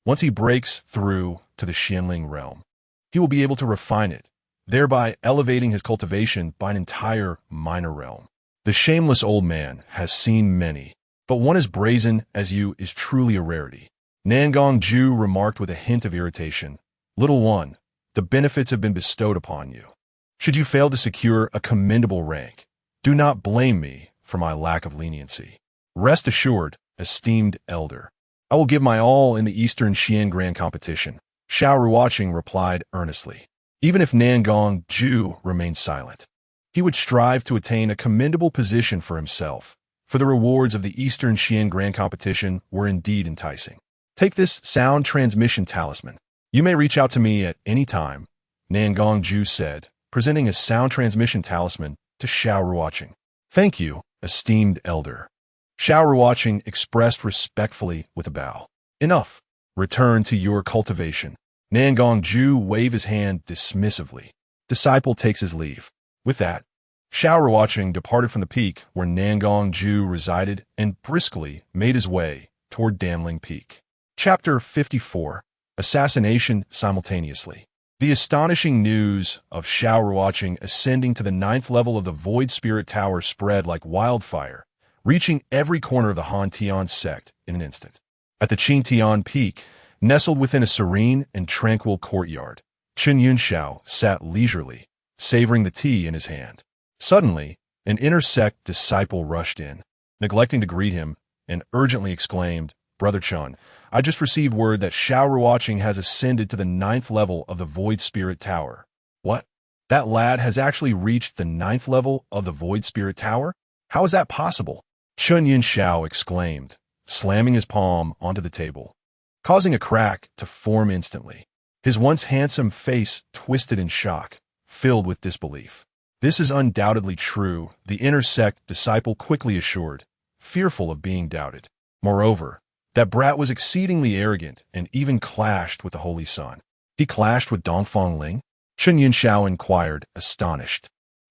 Once he breaks through to the Xianling realm, he will be able to refine it, thereby elevating his cultivation by an entire minor realm. The shameless old man has seen many, but one as brazen as you is truly a rarity. Nangong Ju remarked with a hint of irritation. Little one, the benefits have been bestowed upon you. Should you fail to secure a commendable rank, do not blame me for my lack of leniency. Rest assured, esteemed elder, I will give my all in the Eastern Xian Grand Competition, Xiao Ruocheng replied earnestly. Even if Nangong Ju remained silent, he would strive to attain a commendable position for himself, for the rewards of the Eastern Xian Grand Competition were indeed enticing. Take this sound transmission talisman. You may reach out to me at any time, Nangong Ju said, presenting a sound transmission talisman to Xiao Ruocheng. Thank you, esteemed elder. Xiao Ruocheng expressed respectfully with a bow. Enough. Return to your cultivation. Nangong Ju waved his hand dismissively. Disciple takes his leave. With that, Xiao Ruocheng departed from the peak where Nangong Ju resided and briskly made his way toward Damling Peak. Chapter 54. Assassination Simultaneously. The astonishing news of Xiao Ruocheng ascending to the 9th level of the Void Spirit Tower spread like wildfire, reaching every corner of the Han Tian sect in an instant. At the Qing Tian Peak, nestled within a serene and tranquil courtyard, Chen Yunxiao sat leisurely, savoring the tea in his hand. Suddenly, an inner sect disciple rushed in, neglecting to greet him, and urgently exclaimed, Brother Chen, I just received word that Xiao Ruocheng has ascended to the 9th level of the Void Spirit Tower. What? That lad has actually reached the 9th level of the Void Spirit Tower? How is that possible? Chen Yunxiao exclaimed, slamming his palm onto the table, causing a crack to form instantly. His once handsome face twisted in shock, filled with disbelief. This is undoubtedly true, the inner sect disciple quickly assured, fearful of being doubted. Moreover, that brat was exceedingly arrogant and even clashed with the Holy Sun. He clashed with Dongfang Ling? Chen Yunxiao inquired, astonished,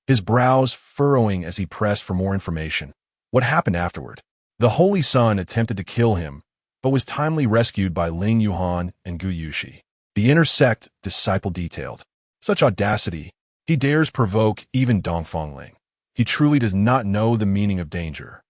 his brows furrowing as he pressed for more information. What happened afterward? The Holy Sun attempted to kill him, but was timely rescued by Ling Yuhan and Gu Yushi. The inner sect disciple detailed. Such audacity, he dares provoke even Dongfang Ling. He truly does not know the meaning of danger.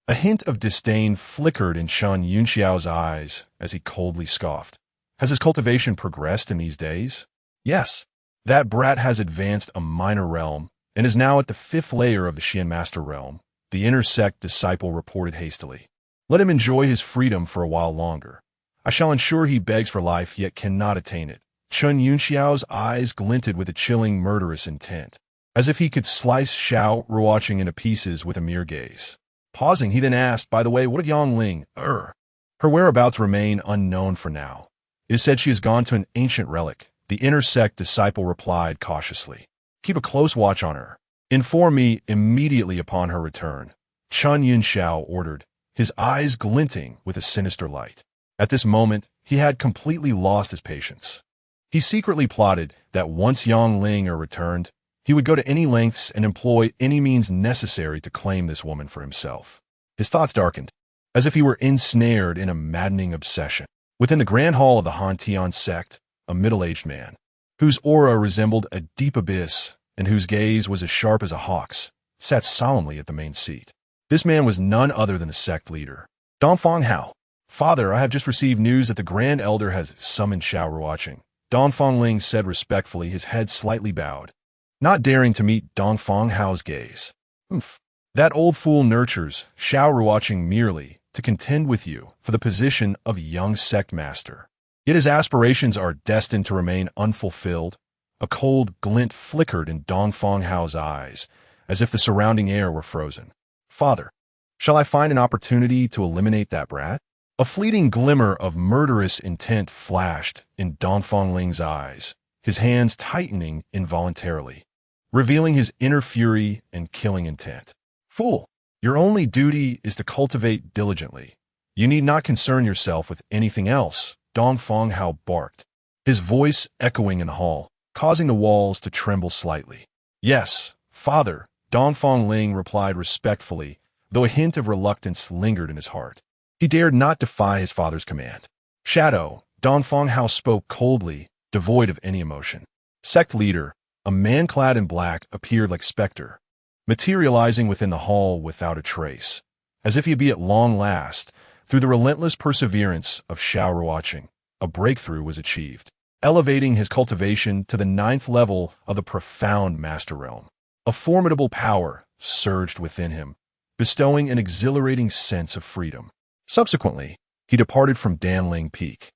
A hint of disdain flickered in Chen Yunxiao's eyes as he coldly scoffed. Has his cultivation progressed in these days? Yes. That brat has advanced a minor realm and is now at the 5th layer of the Xian Master Realm, the inner sect disciple reported hastily. Let him enjoy his freedom for a while longer. I shall ensure he begs for life yet cannot attain it. Chen Yunxiao's eyes glinted with a chilling murderous intent, as if he could slice Xiao Ruocheng into pieces with a mere gaze. Pausing, he then asked, by the way, what of Yang Ling? Her whereabouts remain unknown for now. It is said she has gone to an ancient relic. The inner sect disciple replied cautiously. Keep a close watch on her. Inform me immediately upon her return. Chen Yunxiao ordered, his eyes glinting with a sinister light. At this moment, he had completely lost his patience. He secretly plotted that once Yang Ling returned, he would go to any lengths and employ any means necessary to claim this woman for himself. His thoughts darkened, as if he were ensnared in a maddening obsession. Within the grand hall of the Han Tian sect, a middle-aged man, whose aura resembled a deep abyss and whose gaze was as sharp as a hawk's, sat solemnly at the main seat. This man was none other than the sect leader, Dongfang Hao. Father, I have just received news that the Grand Elder has summoned Xiao Ruocheng. Dongfang Ling said respectfully, his head slightly bowed, not daring to meet Dongfang Hao's gaze. Oomph. That old fool nurtures Xiao Ruocheng merely to contend with you for the position of young sect master. Yet his aspirations are destined to remain unfulfilled. A cold glint flickered in Dongfang Hao's eyes, as if the surrounding air were frozen. Father, shall I find an opportunity to eliminate that brat? A fleeting glimmer of murderous intent flashed in Dongfang Ling's eyes, his hands tightening involuntarily, revealing his inner fury and killing intent. Fool, your only duty is to cultivate diligently. You need not concern yourself with anything else, Dongfang Hao barked, his voice echoing in the hall, causing the walls to tremble slightly. Yes, father, Dongfang Ling replied respectfully, though a hint of reluctance lingered in his heart. He dared not defy his father's command. Shadow, Dongfang Hao spoke coldly, devoid of any emotion. Sect leader, a man clad in black, appeared like specter, materializing within the hall without a trace, as if he be at long last. Through the relentless perseverance of Xiao Ruocheng, a breakthrough was achieved, elevating his cultivation to the 9th level of the profound master realm. A formidable power surged within him, bestowing an exhilarating sense of freedom. Subsequently, he departed from Danling Peak,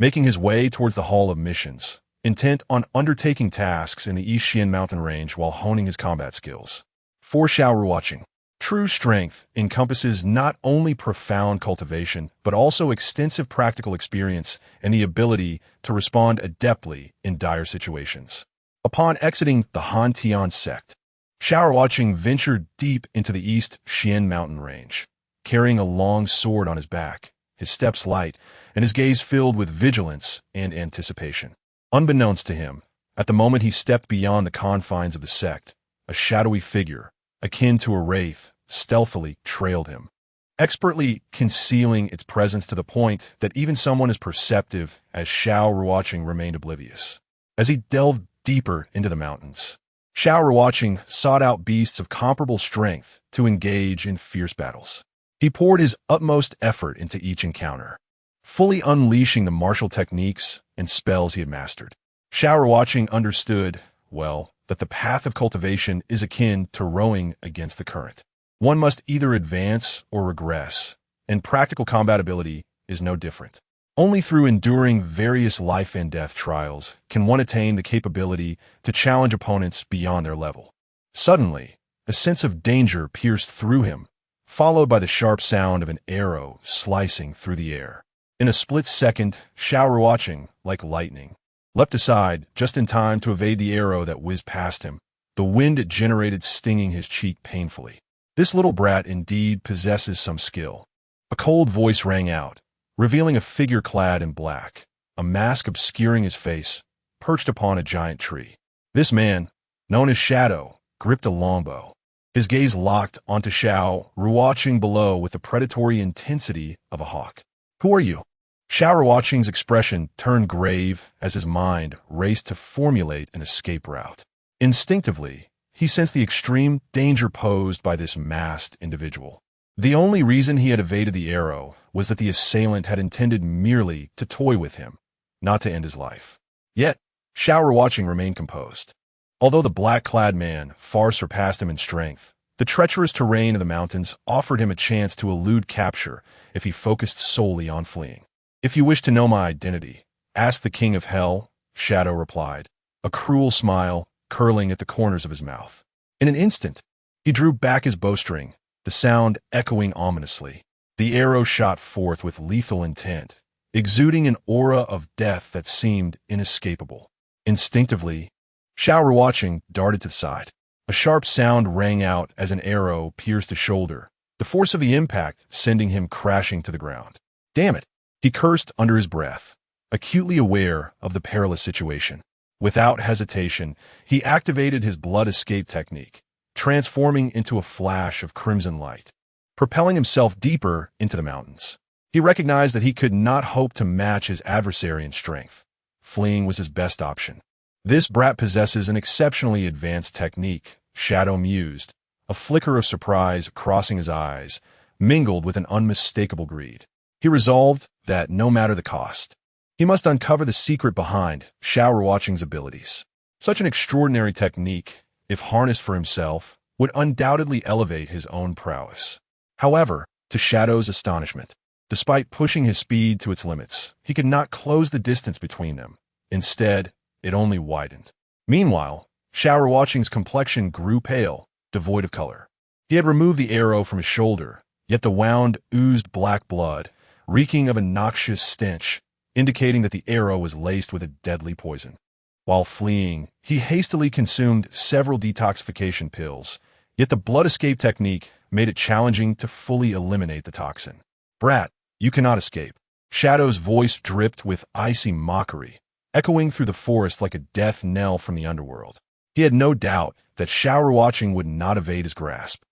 making his way towards the Hall of Missions, intent on undertaking tasks in the East Xian mountain range while honing his combat skills. For Xiao Ruocheng, true strength encompasses not only profound cultivation, but also extensive practical experience and the ability to respond adeptly in dire situations. Upon exiting the Han Tian sect, Xiao Ruocheng ventured deep into the East Xian mountain range, carrying a long sword on his back, his steps light, and his gaze filled with vigilance and anticipation. Unbeknownst to him, at the moment he stepped beyond the confines of the sect, a shadowy figure, akin to a wraith, stealthily trailed him, expertly concealing its presence to the point that even someone as perceptive as Xiao Ruocheng remained oblivious. As he delved deeper into the mountains, Xiao Ruocheng sought out beasts of comparable strength to engage in fierce battles. He poured his utmost effort into each encounter, fully unleashing the martial techniques and spells he had mastered. Xiao Ruocheng understood, well, that the path of cultivation is akin to rowing against the current. One must either advance or regress, and practical combat ability is no different. Only through enduring various life and death trials can one attain the capability to challenge opponents beyond their level. Suddenly, a sense of danger pierced through him, followed by the sharp sound of an arrow slicing through the air. In a split second, Xiao Ruocheng, like lightning, leapt aside just in time to evade the arrow that whizzed past him, the wind it generated stinging his cheek painfully. This little brat indeed possesses some skill. A cold voice rang out, revealing a figure clad in black, a mask obscuring his face, perched upon a giant tree. This man, known as Shadow, gripped a longbow. His gaze locked onto Xiao Ruocheng below with the predatory intensity of a hawk. Who are you? Xiao Ruocheng's expression turned grave as his mind raced to formulate an escape route. Instinctively, he sensed the extreme danger posed by this masked individual. The only reason he had evaded the arrow was that the assailant had intended merely to toy with him, not to end his life. Yet, Xiao Ruocheng remained composed. Although the black-clad man far surpassed him in strength, the treacherous terrain of the mountains offered him a chance to elude capture if he focused solely on fleeing. If you wish to know my identity, ask the King of Hell, Shadow replied, a cruel smile curling at the corners of his mouth. In an instant, he drew back his bowstring, the sound echoing ominously. The arrow shot forth with lethal intent, exuding an aura of death that seemed inescapable. Instinctively, Xiao Ruocheng darted to the side. A sharp sound rang out as an arrow pierced his shoulder, the force of the impact sending him crashing to the ground. Damn it! He cursed under his breath, acutely aware of the perilous situation. Without hesitation, he activated his blood escape technique, transforming into a flash of crimson light, propelling himself deeper into the mountains. He recognized that he could not hope to match his adversary in strength. Fleeing was his best option. This brat possesses an exceptionally advanced technique, Shadow mused, a flicker of surprise crossing his eyes, mingled with an unmistakable greed. He resolved that no matter the cost, He must uncover the secret behind Xiao Ruocheng's abilities. Such an extraordinary technique, if harnessed for himself, would undoubtedly elevate his own prowess. However, to Shadow's astonishment, despite pushing his speed to its limits, he could not close the distance between them. Instead, it only widened. Meanwhile, Xiao Ruocheng's complexion grew pale, devoid of color. He had removed the arrow from his shoulder, yet the wound oozed black blood, reeking of a noxious stench, indicating that the arrow was laced with a deadly poison. While fleeing, he hastily consumed several detoxification pills, yet the blood escape technique made it challenging to fully eliminate the toxin. "Brat, you cannot escape." Shadow's voice dripped with icy mockery, echoing through the forest like a death knell from the underworld. He had no doubt that Xiao Ruocheng would not evade his grasp,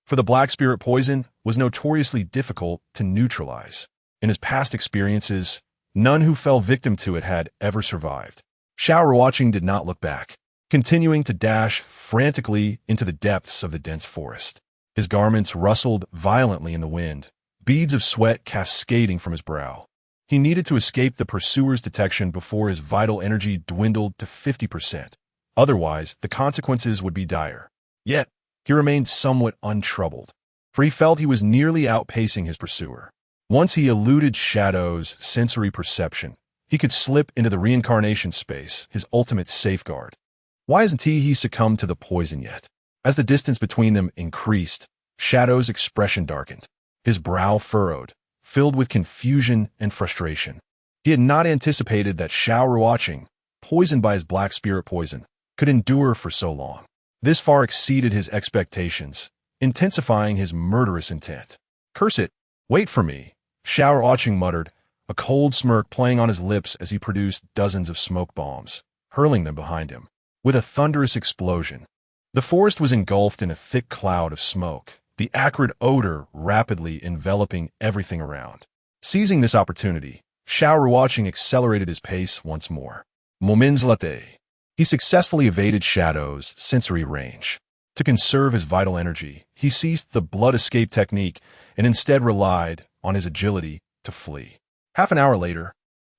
for the black spirit poison was notoriously difficult to neutralize. In his past experiences, none who fell victim to it had ever survived. Xiao Ruocheng did not look back, continuing to dash frantically into the depths of the dense forest. His garments rustled violently in the wind, beads of sweat cascading from his brow. He needed to escape the pursuer's detection before his vital energy dwindled to 50%. Otherwise, the consequences would be dire. Yet, he remained somewhat untroubled, for he felt he was nearly outpacing his pursuer. Once he eluded Shadow's sensory perception, he could slip into the reincarnation space, his ultimate safeguard. Why hasn't he succumbed to the poison yet? As the distance between them increased, Shadow's expression darkened, his brow furrowed, filled with confusion and frustration. He had not anticipated that Xiao Ruocheng, poisoned by his black spirit poison, could endure for so long. This far exceeded his expectations, intensifying his murderous intent. "Curse it, wait for me," Xiao Ruocheng muttered, a cold smirk playing on his lips as he produced dozens of smoke bombs, hurling them behind him. With a thunderous explosion, the forest was engulfed in a thick cloud of smoke, the acrid odor rapidly enveloping everything around. Seizing this opportunity, Xiao Ruocheng accelerated his pace once more. Moments later, he successfully evaded Shadow's sensory range. To conserve his vital energy, he ceased the blood escape technique and instead relied on his agility to flee. Half an hour later,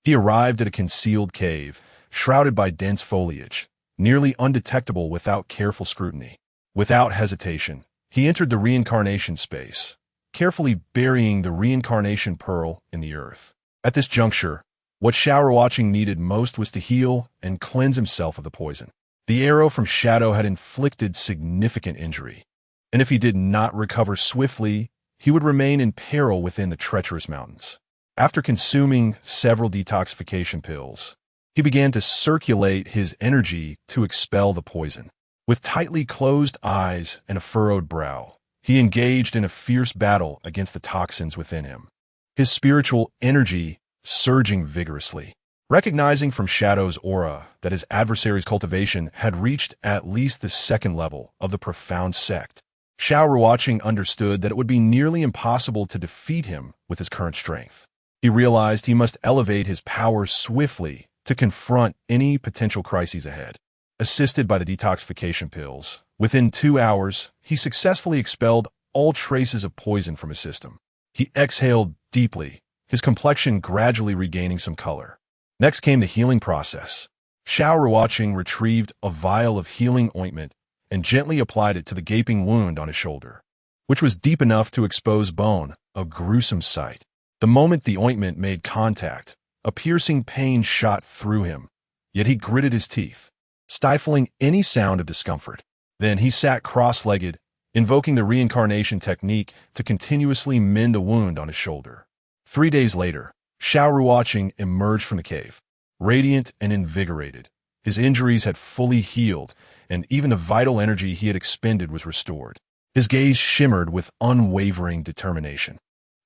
he arrived at a concealed cave, shrouded by dense foliage, nearly undetectable without careful scrutiny. Without hesitation, he entered the reincarnation space, carefully burying the reincarnation pearl in the earth. At this juncture, what Xiao Ruocheng needed most was to heal and cleanse himself of the poison. The arrow from Shadow had inflicted significant injury, and if he did not recover swiftly, he would remain in peril within the treacherous mountains. After consuming several detoxification pills, he began to circulate his energy to expel the poison. With tightly closed eyes and a furrowed brow, he engaged in a fierce battle against the toxins within him, his spiritual energy surging vigorously. Recognizing from Shadow's aura that his adversary's cultivation had reached at least the second level of the profound sect, Xiao Ruocheng understood that it would be nearly impossible to defeat him with his current strength. He realized he must elevate his power swiftly to confront any potential crises ahead. Assisted by the detoxification pills, within 2 hours, he successfully expelled all traces of poison from his system. He exhaled deeply, his complexion gradually regaining some color. Next came the healing process. Xiao Ruocheng retrieved a vial of healing ointment and gently applied it to the gaping wound on his shoulder, which was deep enough to expose bone, a gruesome sight. The moment the ointment made contact, a piercing pain shot through him, yet he gritted his teeth, stifling any sound of discomfort. Then he sat cross-legged, invoking the reincarnation technique to continuously mend the wound on his shoulder. 3 days later, Xiao Ruocheng emerged from the cave, radiant and invigorated. His injuries had fully healed, and even the vital energy he had expended was restored. His gaze shimmered with unwavering determination,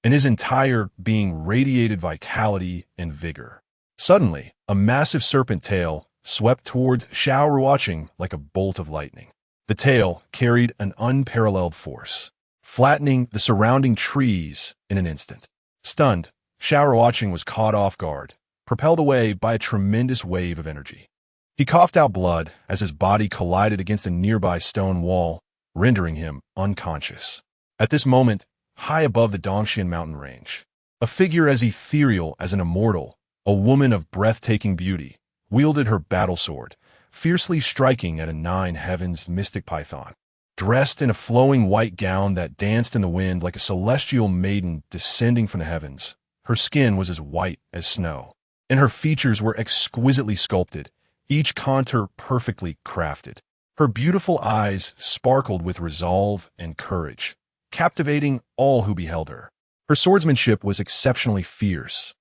and his entire being radiated vitality and vigor. Suddenly, a massive serpent tail swept towards Xiao Ruocheng like a bolt of lightning. The tail carried an unparalleled force, flattening the surrounding trees in an instant. Stunned, Xiao Ruocheng was caught off guard, propelled away by a tremendous wave of energy. He coughed out blood as his body collided against a nearby stone wall, rendering him unconscious. At this moment, high above the Dongxian mountain range, a figure as ethereal as an immortal a woman of breathtaking beauty, wielded her battle sword, fiercely striking at a nine heavens mystic python. Dressed in a flowing white gown that danced in the wind like a celestial maiden descending from the heavens, her skin was as white as snow, and her features were exquisitely sculpted, each contour perfectly crafted. Her beautiful eyes sparkled with resolve and courage, captivating all who beheld her. Her swordsmanship was exceptionally fierce,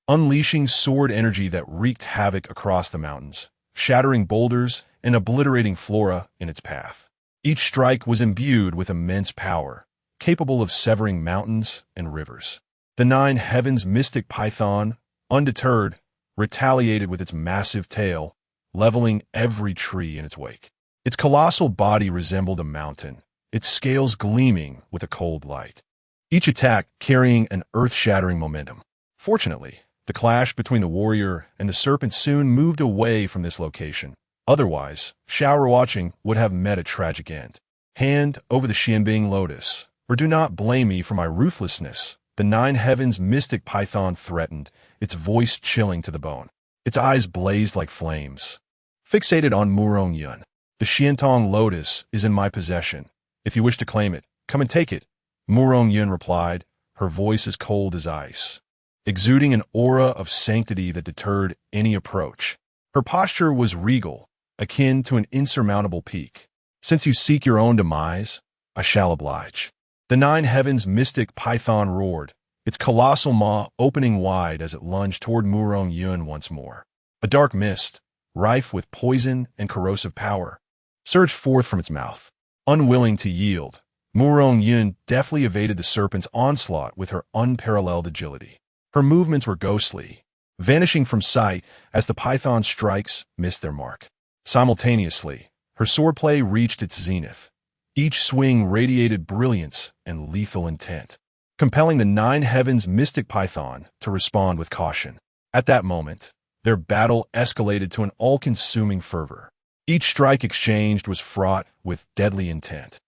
unleashing sword energy that wreaked havoc across the mountains, shattering boulders and obliterating flora in its path. Each strike was imbued with immense power, capable of severing mountains and rivers. The nine heavens mystic python, undeterred, retaliated with its massive tail, leveling every tree in its wake. Its colossal body resembled a mountain, its scales gleaming with a cold light. Each attack carrying an earth-shattering momentum. Fortunately, the clash between the warrior and the serpent soon moved away from this location. Otherwise, Xiao Ruocheng would have met a tragic end. Hand over the Xianbing lotus, or do not blame me for my ruthlessness, the nine heavens mystic python threatened, its voice chilling to the bone. Its eyes blazed like flames. Fixated on Murong Yun, the Xiantong lotus is in my possession. If you wish to claim it, come and take it, Murong Yun replied, her voice as cold as ice, exuding an aura of sanctity that deterred any approach. Her posture was regal, akin to an insurmountable peak. Since you seek your own demise, I shall oblige. The nine heavens mystic python roared, its colossal maw opening wide as it lunged toward Murong Yun once more. A dark mist, rife with poison and corrosive power, surged forth from its mouth. Unwilling to yield, Murong Yun deftly evaded the serpent's onslaught with her unparalleled agility. Her movements were ghostly, vanishing from sight as the python's strikes missed their mark. Simultaneously, her swordplay reached its zenith. Each swing radiated brilliance and lethal intent, compelling the nine heavens mystic python to respond with caution. At that moment, their battle escalated to an all-consuming fervor. Each strike exchanged was fraught with deadly intent,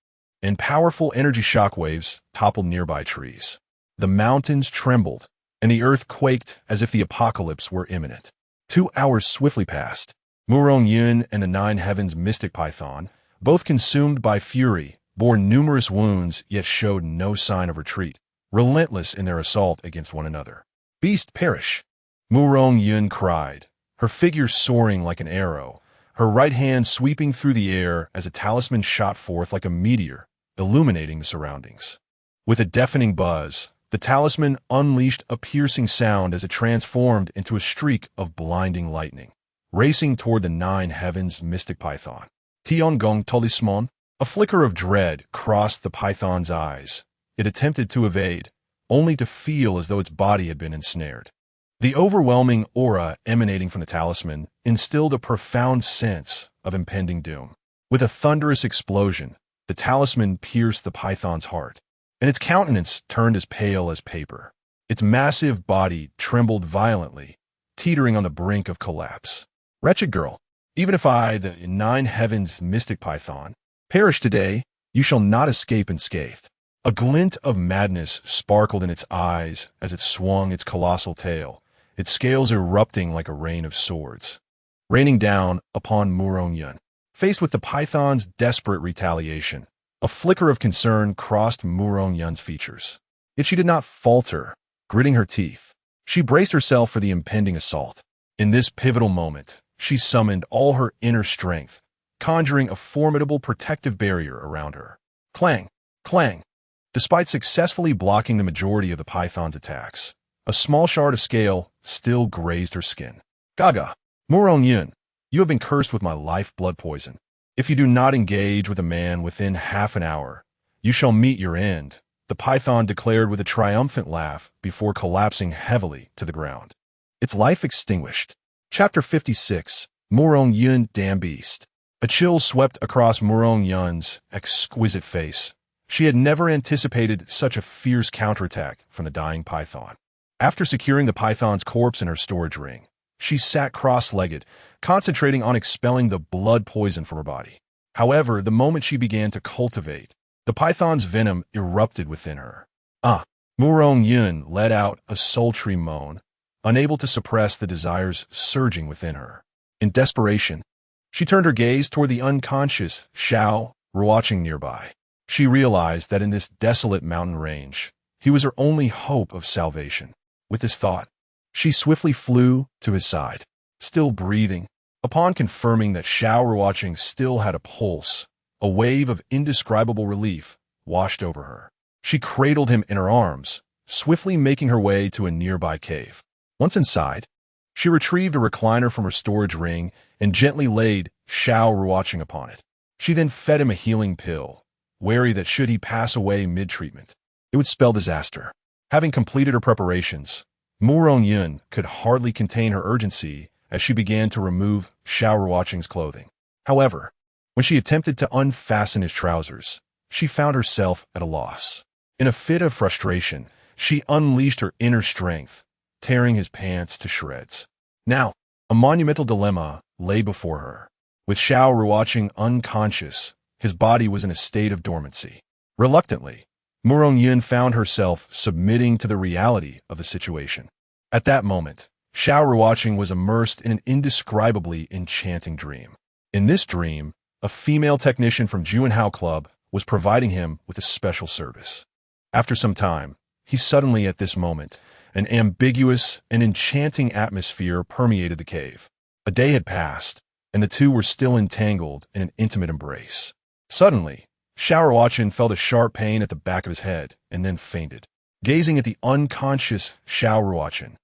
and powerful energy shockwaves toppled nearby trees. The mountains trembled, and the earth quaked as if the apocalypse were imminent. 2 hours swiftly passed. Murong Yun and the nine heavens mystic python, both consumed by fury, bore numerous wounds yet showed no sign of retreat, relentless in their assault against one another. Beast perish! Murong Yun cried, her figure soaring like an arrow, her right hand sweeping through the air as a talisman shot forth like a meteor, illuminating the surroundings. With a deafening buzz, the talisman unleashed a piercing sound as it transformed into a streak of blinding lightning, racing toward the nine heavens mystic python. Tiangong Talisman, a flicker of dread crossed the python's eyes. It attempted to evade, only to feel as though its body had been ensnared. The overwhelming aura emanating from the talisman instilled a profound sense of impending doom. With a thunderous explosion, the talisman pierced the python's heart, and its countenance turned as pale as paper. Its massive body trembled violently, teetering on the brink of collapse. Wretched girl, even if I, the nine heavens mystic python, perish today, you shall not escape unscathed. A glint of madness sparkled in its eyes as it swung its colossal tail, its scales erupting like a rain of swords, raining down upon Murong Yun. Faced with the python's desperate retaliation, a flicker of concern crossed Murong Yun's features. Yet she did not falter, gritting her teeth. She braced herself for the impending assault. In this pivotal moment, she summoned all her inner strength, conjuring a formidable protective barrier around her. Clang! Clang! Despite successfully blocking the majority of the python's attacks, a small shard of scale still grazed her skin. Gaga! Murong Yun, you have been cursed with my life-blood poison. If you do not engage with a man within half an hour, you shall meet your end, the python declared with a triumphant laugh before collapsing heavily to the ground. Its life extinguished. Chapter 56, Murong Yun, Damn Beast. A chill swept across Murong Yun's exquisite face. She had never anticipated such a fierce counterattack from the dying python. After securing the python's corpse in her storage ring, she sat cross-legged, concentrating on expelling the blood poison from her body. However, the moment she began to cultivate, the python's venom erupted within her. Murong Yun let out a sultry moan, unable to suppress the desires surging within her. In desperation, she turned her gaze toward the unconscious Xiao Ruocheng nearby. She realized that in this desolate mountain range, he was her only hope of salvation. With this thought, she swiftly flew to his side, still breathing. Upon confirming that Xiao Ruocheng still had a pulse, a wave of indescribable relief washed over her. She cradled him in her arms, swiftly making her way to a nearby cave. Once inside, she retrieved a recliner from her storage ring and gently laid Xiao Ruocheng upon it. She then fed him a healing pill, wary that should he pass away mid-treatment, it would spell disaster. Having completed her preparations, Yun could hardly contain her urgency as she began to remove Xiao Ruocheng's clothing. However, when she attempted to unfasten his trousers, she found herself at a loss. In a fit of frustration, she unleashed her inner strength, tearing his pants to shreds. Now, a monumental dilemma lay before her. With Xiao Ruocheng unconscious, his body was in a state of dormancy. Reluctantly, Yun found herself submitting to the reality of the situation. At that moment, Xiao Ruocheng was immersed in an indescribably enchanting dream. In this dream, a female technician from Juanhao Club was providing him with a special service. After some time, he suddenly at this moment, an ambiguous and enchanting atmosphere permeated the cave. A day had passed, and the two were still entangled in an intimate embrace. Suddenly, Xiao Ruocheng felt a sharp pain at the back of his head and then fainted. Gazing at the unconscious Xiao Ruocheng,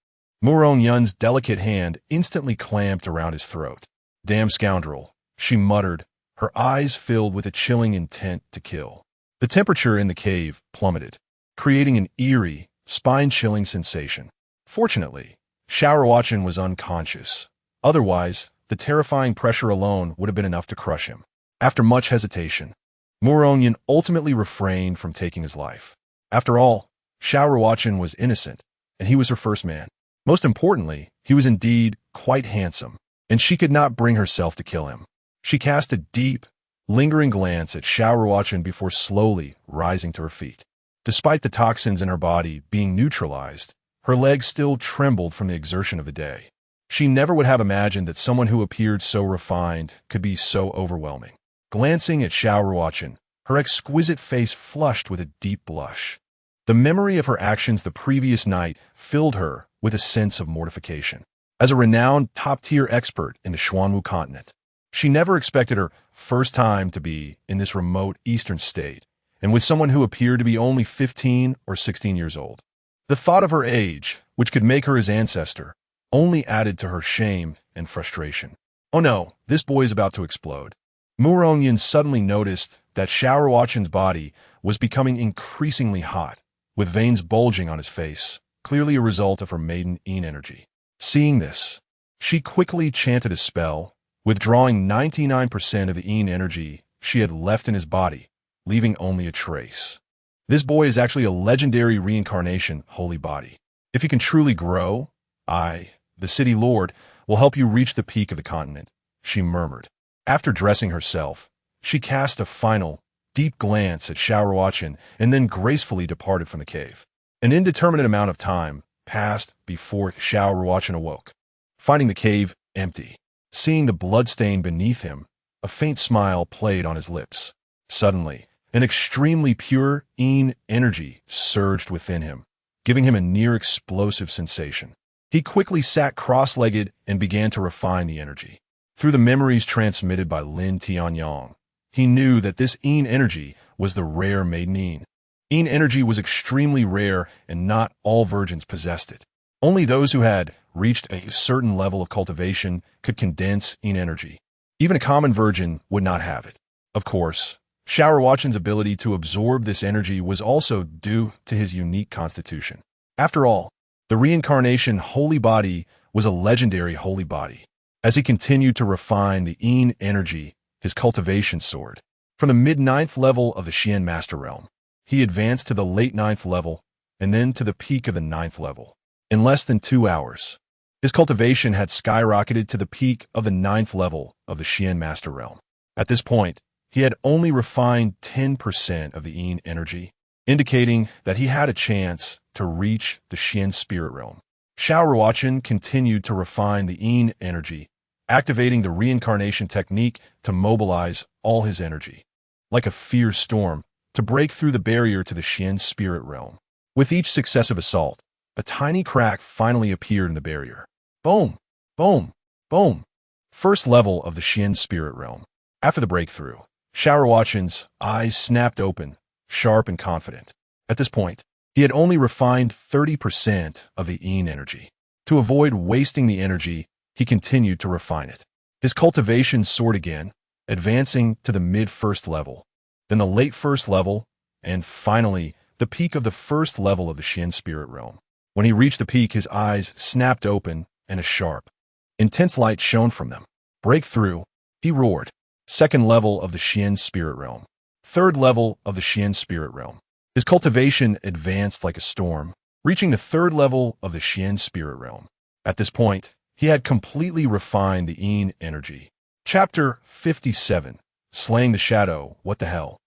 Yun's delicate hand instantly clamped around his throat. "Damn scoundrel," she muttered, her eyes filled with a chilling intent to kill. The temperature in the cave plummeted, creating an eerie, spine-chilling sensation. Fortunately, Xiao Ruocheng was unconscious. Otherwise, the terrifying pressure alone would have been enough to crush him. After much hesitation, Yun ultimately refrained from taking his life. After all, Xiao Ruocheng was innocent, and he was her first man. Most importantly, he was indeed quite handsome, and she could not bring herself to kill him. She cast a deep, lingering glance at Xiao Ruocheng before slowly rising to her feet. Despite the toxins in her body being neutralized, her legs still trembled from the exertion of the day. She never would have imagined that someone who appeared so refined could be so overwhelming. Glancing at Xiao Ruocheng, her exquisite face flushed with a deep blush. The memory of her actions the previous night filled her with a sense of mortification. As a renowned top-tier expert in the Xuanwu continent, she never expected her first time to be in this remote eastern state, and with someone who appeared to be only 15 or 16 years old. The thought of her age, which could make her his ancestor, only added to her shame and frustration. Oh no, this boy is about to explode. Yun suddenly noticed that Xiao Ruocheng's body was becoming increasingly hot, with veins bulging on his face, clearly a result of her maiden yin energy. Seeing this, she quickly chanted a spell, withdrawing 99% of the yin energy she had left in his body, leaving only a trace. This boy is actually a legendary reincarnation holy body. If he can truly grow, I, the city lord, will help you reach the peak of the continent, she murmured. After dressing herself, she cast a final, deep glance at Xiao Ruocheng and then gracefully departed from the cave. An indeterminate amount of time passed before Xiao Ruocheng awoke, finding the cave empty. Seeing the bloodstain beneath him, a faint smile played on his lips. Suddenly, an extremely pure yin energy surged within him, giving him a near-explosive sensation. He quickly sat cross-legged and began to refine the energy. Through the memories transmitted by Lin Tianyang, he knew that this yin energy was the rare maiden yin. Yin energy was extremely rare and not all virgins possessed it. Only those who had reached a certain level of cultivation could condense yin energy. Even a common virgin would not have it. Of course, Xiao Ruocheng's ability to absorb this energy was also due to his unique constitution. After all, the Reincarnation Holy Body was a legendary holy body. As he continued to refine the yin energy, his cultivation soared. From the mid-9th level of the Xian Master Realm, he advanced to the late 9th level and then to the peak of the 9th level. In less than 2 hours, his cultivation had skyrocketed to the peak of the 9th level of the Xian Master Realm. At this point, he had only refined 10% of the yin energy, indicating that he had a chance to reach the Xian Spirit Realm. Xiao Ruocheng continued to refine the yin energy, activating the reincarnation technique to mobilize all his energy, like a fierce storm, to break through the barrier to the Xian spirit realm. With each successive assault, a tiny crack finally appeared in the barrier. Boom! Boom! Boom! First level of the Xian spirit realm. After the breakthrough, Xiao Ruocheng's eyes snapped open, sharp and confident. At this point, he had only refined 30% of the yin energy. To avoid wasting the energy, he continued to refine it. His cultivation soared again, advancing to the mid-first level, then the late first level, and finally, the peak of the first level of the Xian spirit realm. When he reached the peak, his eyes snapped open and a sharp, intense light shone from them. Breakthrough, he roared. Second level of the Xian spirit realm. Third level of the Xian spirit realm. His cultivation advanced like a storm, reaching the third level of the Xian spirit realm. At this point, he had completely refined the yin energy. Chapter 57. Slaying the Shadow. What the hell?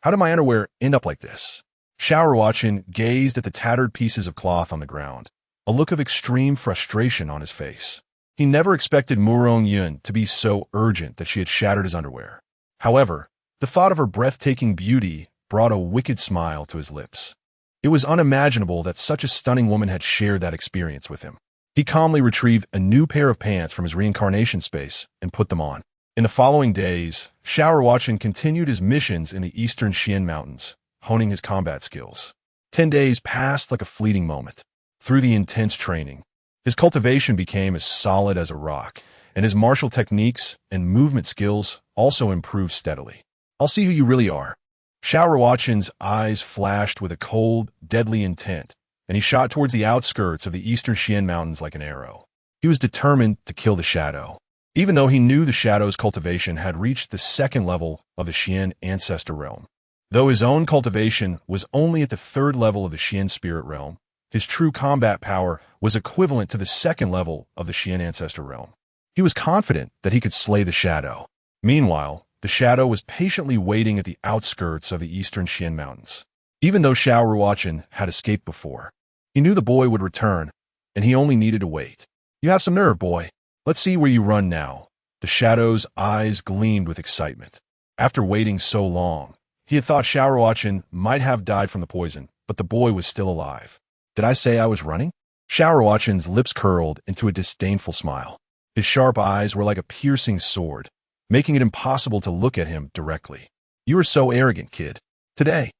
How did my underwear end up like this? Xiao Ruocheng gazed at the tattered pieces of cloth on the ground, a look of extreme frustration on his face. He never expected Murong Yun to be so urgent that she had shattered his underwear. However, the thought of her breathtaking beauty brought a wicked smile to his lips. It was unimaginable that such a stunning woman had shared that experience with him. He calmly retrieved a new pair of pants from his reincarnation space and put them on. In the following days, Xiao Ruocheng continued his missions in the eastern Xian mountains, honing his combat skills. 10 days passed like a fleeting moment. Through the intense training, his cultivation became as solid as a rock, and his martial techniques and movement skills also improved steadily. I'll see who you really are. Xiao Ruocheng's eyes flashed with a cold, deadly intent, and he shot towards the outskirts of the eastern Xian mountains like an arrow. He was determined to kill the shadow. Even though he knew the shadow's cultivation had reached the second level of the Xian ancestor realm. Though his own cultivation was only at the third level of the Xian spirit realm, his true combat power was equivalent to the second level of the Xian ancestor realm. He was confident that he could slay the shadow. Meanwhile, the shadow was patiently waiting at the outskirts of the eastern Xian mountains. Even though Xiao Ruocheng had escaped before, he knew the boy would return, and he only needed to wait. You have some nerve, boy. Let's see where you run now. The shadow's eyes gleamed with excitement. After waiting so long, he had thought Xiao Ruocheng might have died from the poison, but the boy was still alive. Did I say I was running? Xiao Ruocheng's lips curled into a disdainful smile. His sharp eyes were like a piercing sword, making it impossible to look at him directly. You are so arrogant, kid. Today,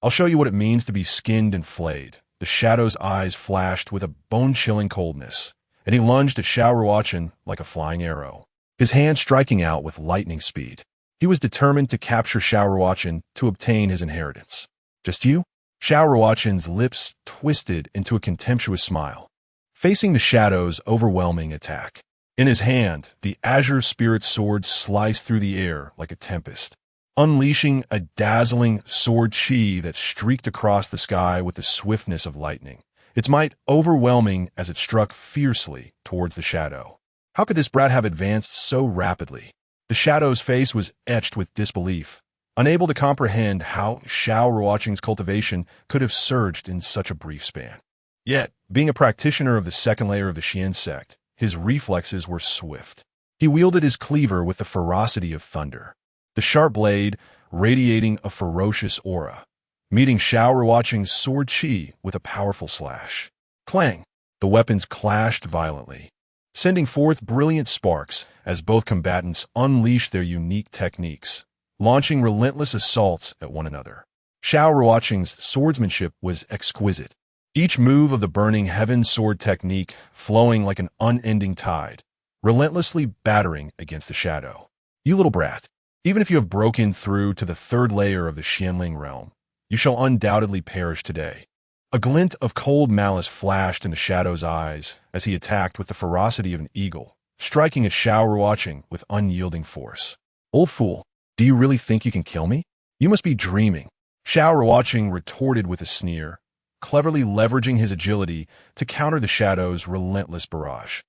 I'll show you what it means to be skinned and flayed. The shadow's eyes flashed with a bone-chilling coldness, and he lunged at Xiao Ruocheng like a flying arrow, his hand striking out with lightning speed. He was determined to capture Xiao Ruocheng to obtain his inheritance. Just you? Xiao Ruocheng's lips twisted into a contemptuous smile, facing the shadow's overwhelming attack. In his hand, the azure spirit sword sliced through the air like a tempest, unleashing a dazzling sword chi that streaked across the sky with the swiftness of lightning, its might overwhelming as it struck fiercely towards the shadow. How could this brat have advanced so rapidly? The shadow's face was etched with disbelief, unable to comprehend how Xiao Ruocheng's cultivation could have surged in such a brief span. Yet, being a practitioner of the second layer of the Xian sect, his reflexes were swift. He wielded his cleaver with the ferocity of thunder, the sharp blade radiating a ferocious aura, meeting Xiao Ruocheng's sword chi with a powerful slash. Clang! The weapons clashed violently, sending forth brilliant sparks as both combatants unleashed their unique techniques, launching relentless assaults at one another. Xiao Ruocheng's swordsmanship was exquisite, each move of the burning heaven sword technique flowing like an unending tide, relentlessly battering against the shadow. You little brat, even if you have broken through to the third layer of the Xianling realm, you shall undoubtedly perish today. A glint of cold malice flashed in the shadow's eyes as he attacked with the ferocity of an eagle, striking at Xiao Ruocheng with unyielding force. Old fool, do you really think you can kill me? You must be dreaming. Xiao Ruocheng retorted with a sneer, cleverly leveraging his agility to counter the shadow's relentless barrage.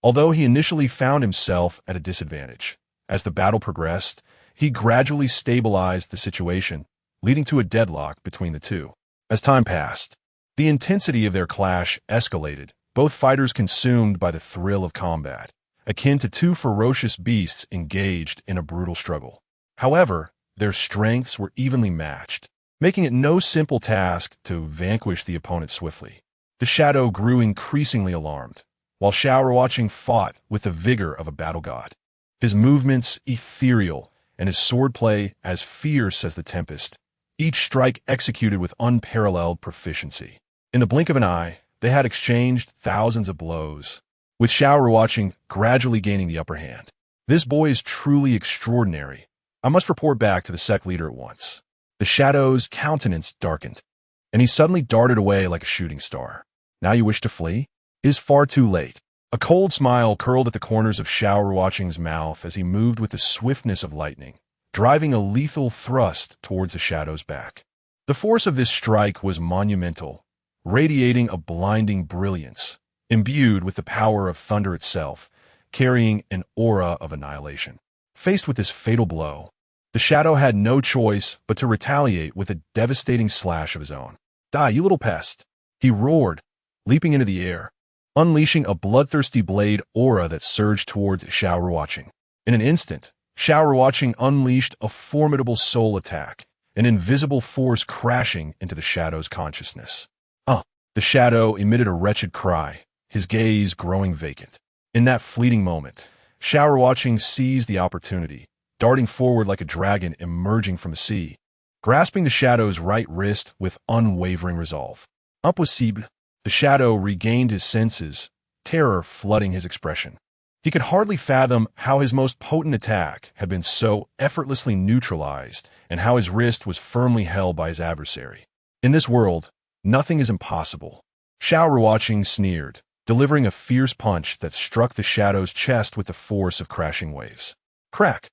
Although he initially found himself at a disadvantage, as the battle progressed, he gradually stabilized the situation, leading to a deadlock between the two. As time passed, the intensity of their clash escalated, both fighters consumed by the thrill of combat, akin to two ferocious beasts engaged in a brutal struggle. However, their strengths were evenly matched, making it no simple task to vanquish the opponent swiftly. The shadow grew increasingly alarmed, while Xiao Ruocheng fought with the vigor of a battle god. His movements ethereal, and his swordplay as fierce as the tempest, each strike executed with unparalleled proficiency. In the blink of an eye, they had exchanged thousands of blows, with Xiao Ruocheng gradually gaining the upper hand. This boy is truly extraordinary. I must report back to the sect leader at once. The shadow's countenance darkened, and he suddenly darted away like a shooting star. Now you wish to flee? It is far too late. A cold smile curled at the corners of Xiao Ruocheng's mouth as he moved with the swiftness of lightning, driving a lethal thrust towards the shadow's back. The force of this strike was monumental, radiating a blinding brilliance, imbued with the power of thunder itself, carrying an aura of annihilation. Faced with this fatal blow, the shadow had no choice but to retaliate with a devastating slash of his own. "Die, you little pest!" he roared, leaping into the air, unleashing a bloodthirsty blade aura that surged towards Xiao Ruocheng. In an instant, Xiao Ruocheng unleashed a formidable soul attack, an invisible force crashing into the shadow's consciousness. The shadow emitted a wretched cry, his gaze growing vacant. In that fleeting moment, Xiao Ruocheng seized the opportunity, darting forward like a dragon emerging from the sea, grasping the shadow's right wrist with unwavering resolve. Impossible. The shadow regained his senses, terror flooding his expression. He could hardly fathom how his most potent attack had been so effortlessly neutralized and how his wrist was firmly held by his adversary. In this world, nothing is impossible. Xiao Ruocheng sneered, delivering a fierce punch that struck the shadow's chest with the force of crashing waves. Crack!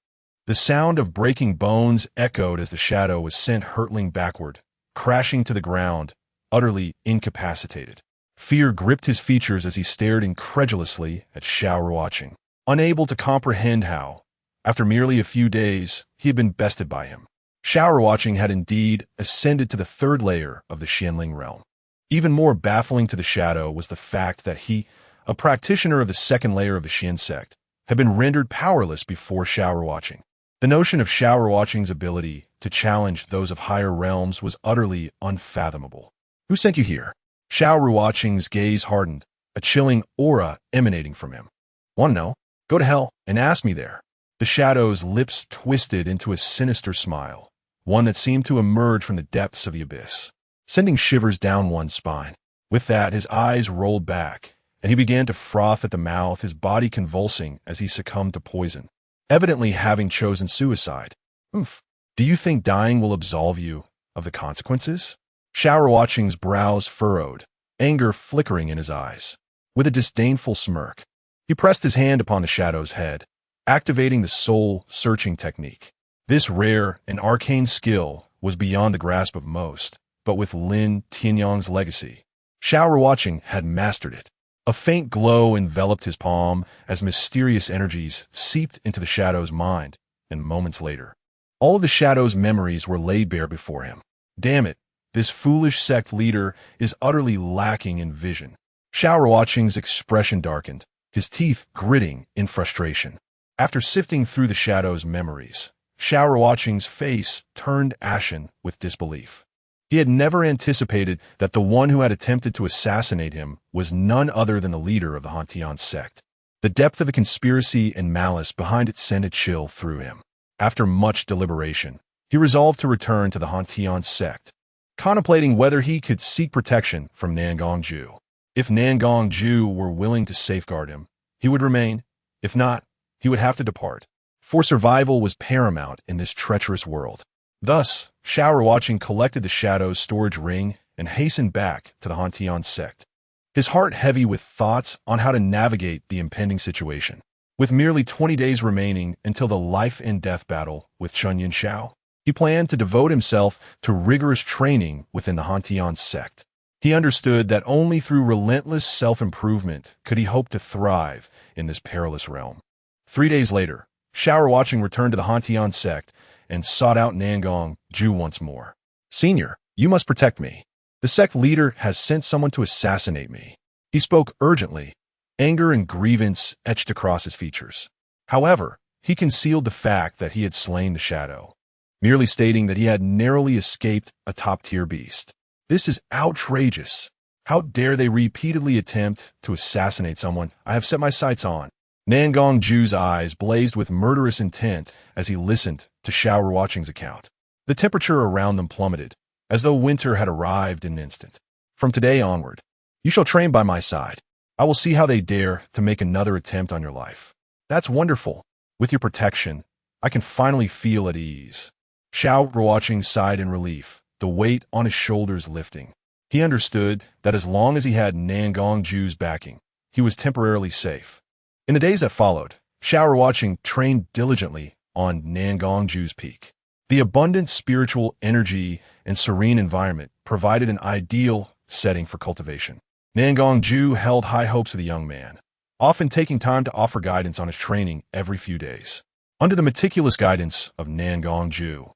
The sound of breaking bones echoed as the shadow was sent hurtling backward, crashing to the ground, utterly incapacitated. Fear gripped his features as he stared incredulously at Xiao Ruocheng, unable to comprehend how, after merely a few days, he had been bested by him. Xiao Ruocheng had indeed ascended to the third layer of the Xianling realm. Even more baffling to the shadow was the fact that he, a practitioner of the second layer of the Xian sect, had been rendered powerless before Xiao Ruocheng. The notion of Xiao Ruocheng's ability to challenge those of higher realms was utterly unfathomable. "Who sent you here?" Xiao Ruocheng's gaze hardened, a chilling aura emanating from him. "Want to know? Go to hell and ask me there." The shadow's lips twisted into a sinister smile, one that seemed to emerge from the depths of the abyss, sending shivers down one's spine. With that, his eyes rolled back, and he began to froth at the mouth, his body convulsing as he succumbed to poison, evidently having chosen suicide. "Oof. Do you think dying will absolve you of the consequences?" Xiao Ruocheng's brows furrowed, anger flickering in his eyes. With a disdainful smirk, he pressed his hand upon the shadow's head, activating the soul-searching technique. This rare and arcane skill was beyond the grasp of most, but with Lin Tianyang's legacy, Xiao Ruocheng had mastered it. A faint glow enveloped his palm as mysterious energies seeped into the shadow's mind, and moments later, all of the shadow's memories were laid bare before him. Damn it, this foolish sect leader is utterly lacking in vision. Xiao Ruocheng's expression darkened, his teeth gritting in frustration. After sifting through the shadow's memories, Xiao Ruocheng's face turned ashen with disbelief. He had never anticipated that the one who had attempted to assassinate him was none other than the leader of the Hantian sect. The depth of the conspiracy and malice behind it sent a chill through him. After much deliberation, he resolved to return to the Hantian sect, contemplating whether he could seek protection from Nangong Ju. If Nangong Ju were willing to safeguard him, he would remain. If not, he would have to depart. For survival was paramount in this treacherous world. Thus, Xiao Ruocheng collected the shadow's storage ring and hastened back to the Hantian sect, his heart heavy with thoughts on how to navigate the impending situation. With merely 20 days remaining until the life-and-death battle with Chunyan Xiao, he planned to devote himself to rigorous training within the Hantian sect. He understood that only through relentless self-improvement could he hope to thrive in this perilous realm. 3 days later, Xiao Ruocheng returned to the Hantian sect and sought out Nangong Ju once more. "Senior, you must protect me. The sect leader has sent someone to assassinate me." He spoke urgently, anger and grievance etched across his features. However, he concealed the fact that he had slain the shadow, merely stating that he had narrowly escaped a top-tier beast. This is outrageous. How dare they repeatedly attempt to assassinate someone I have set my sights on? Nangong Ju's eyes blazed with murderous intent as he listened to Xiao Ruocheng's account. The temperature around them plummeted, as though winter had arrived in an instant. From today onward, you shall train by my side. I will see how they dare to make another attempt on your life. That's wonderful. With your protection, I can finally feel at ease. Xiao Ruocheng sighed in relief, the weight on his shoulders lifting. He understood that as long as he had Nangong Ju's backing, he was temporarily safe. In the days that followed, Xiao Ruocheng trained diligently on Nangong Ju's peak. The abundant spiritual energy and serene environment provided an ideal setting for cultivation. Nangong Ju held high hopes of the young man, often taking time to offer guidance on his training every few days. Under the meticulous guidance of Nangong Ju,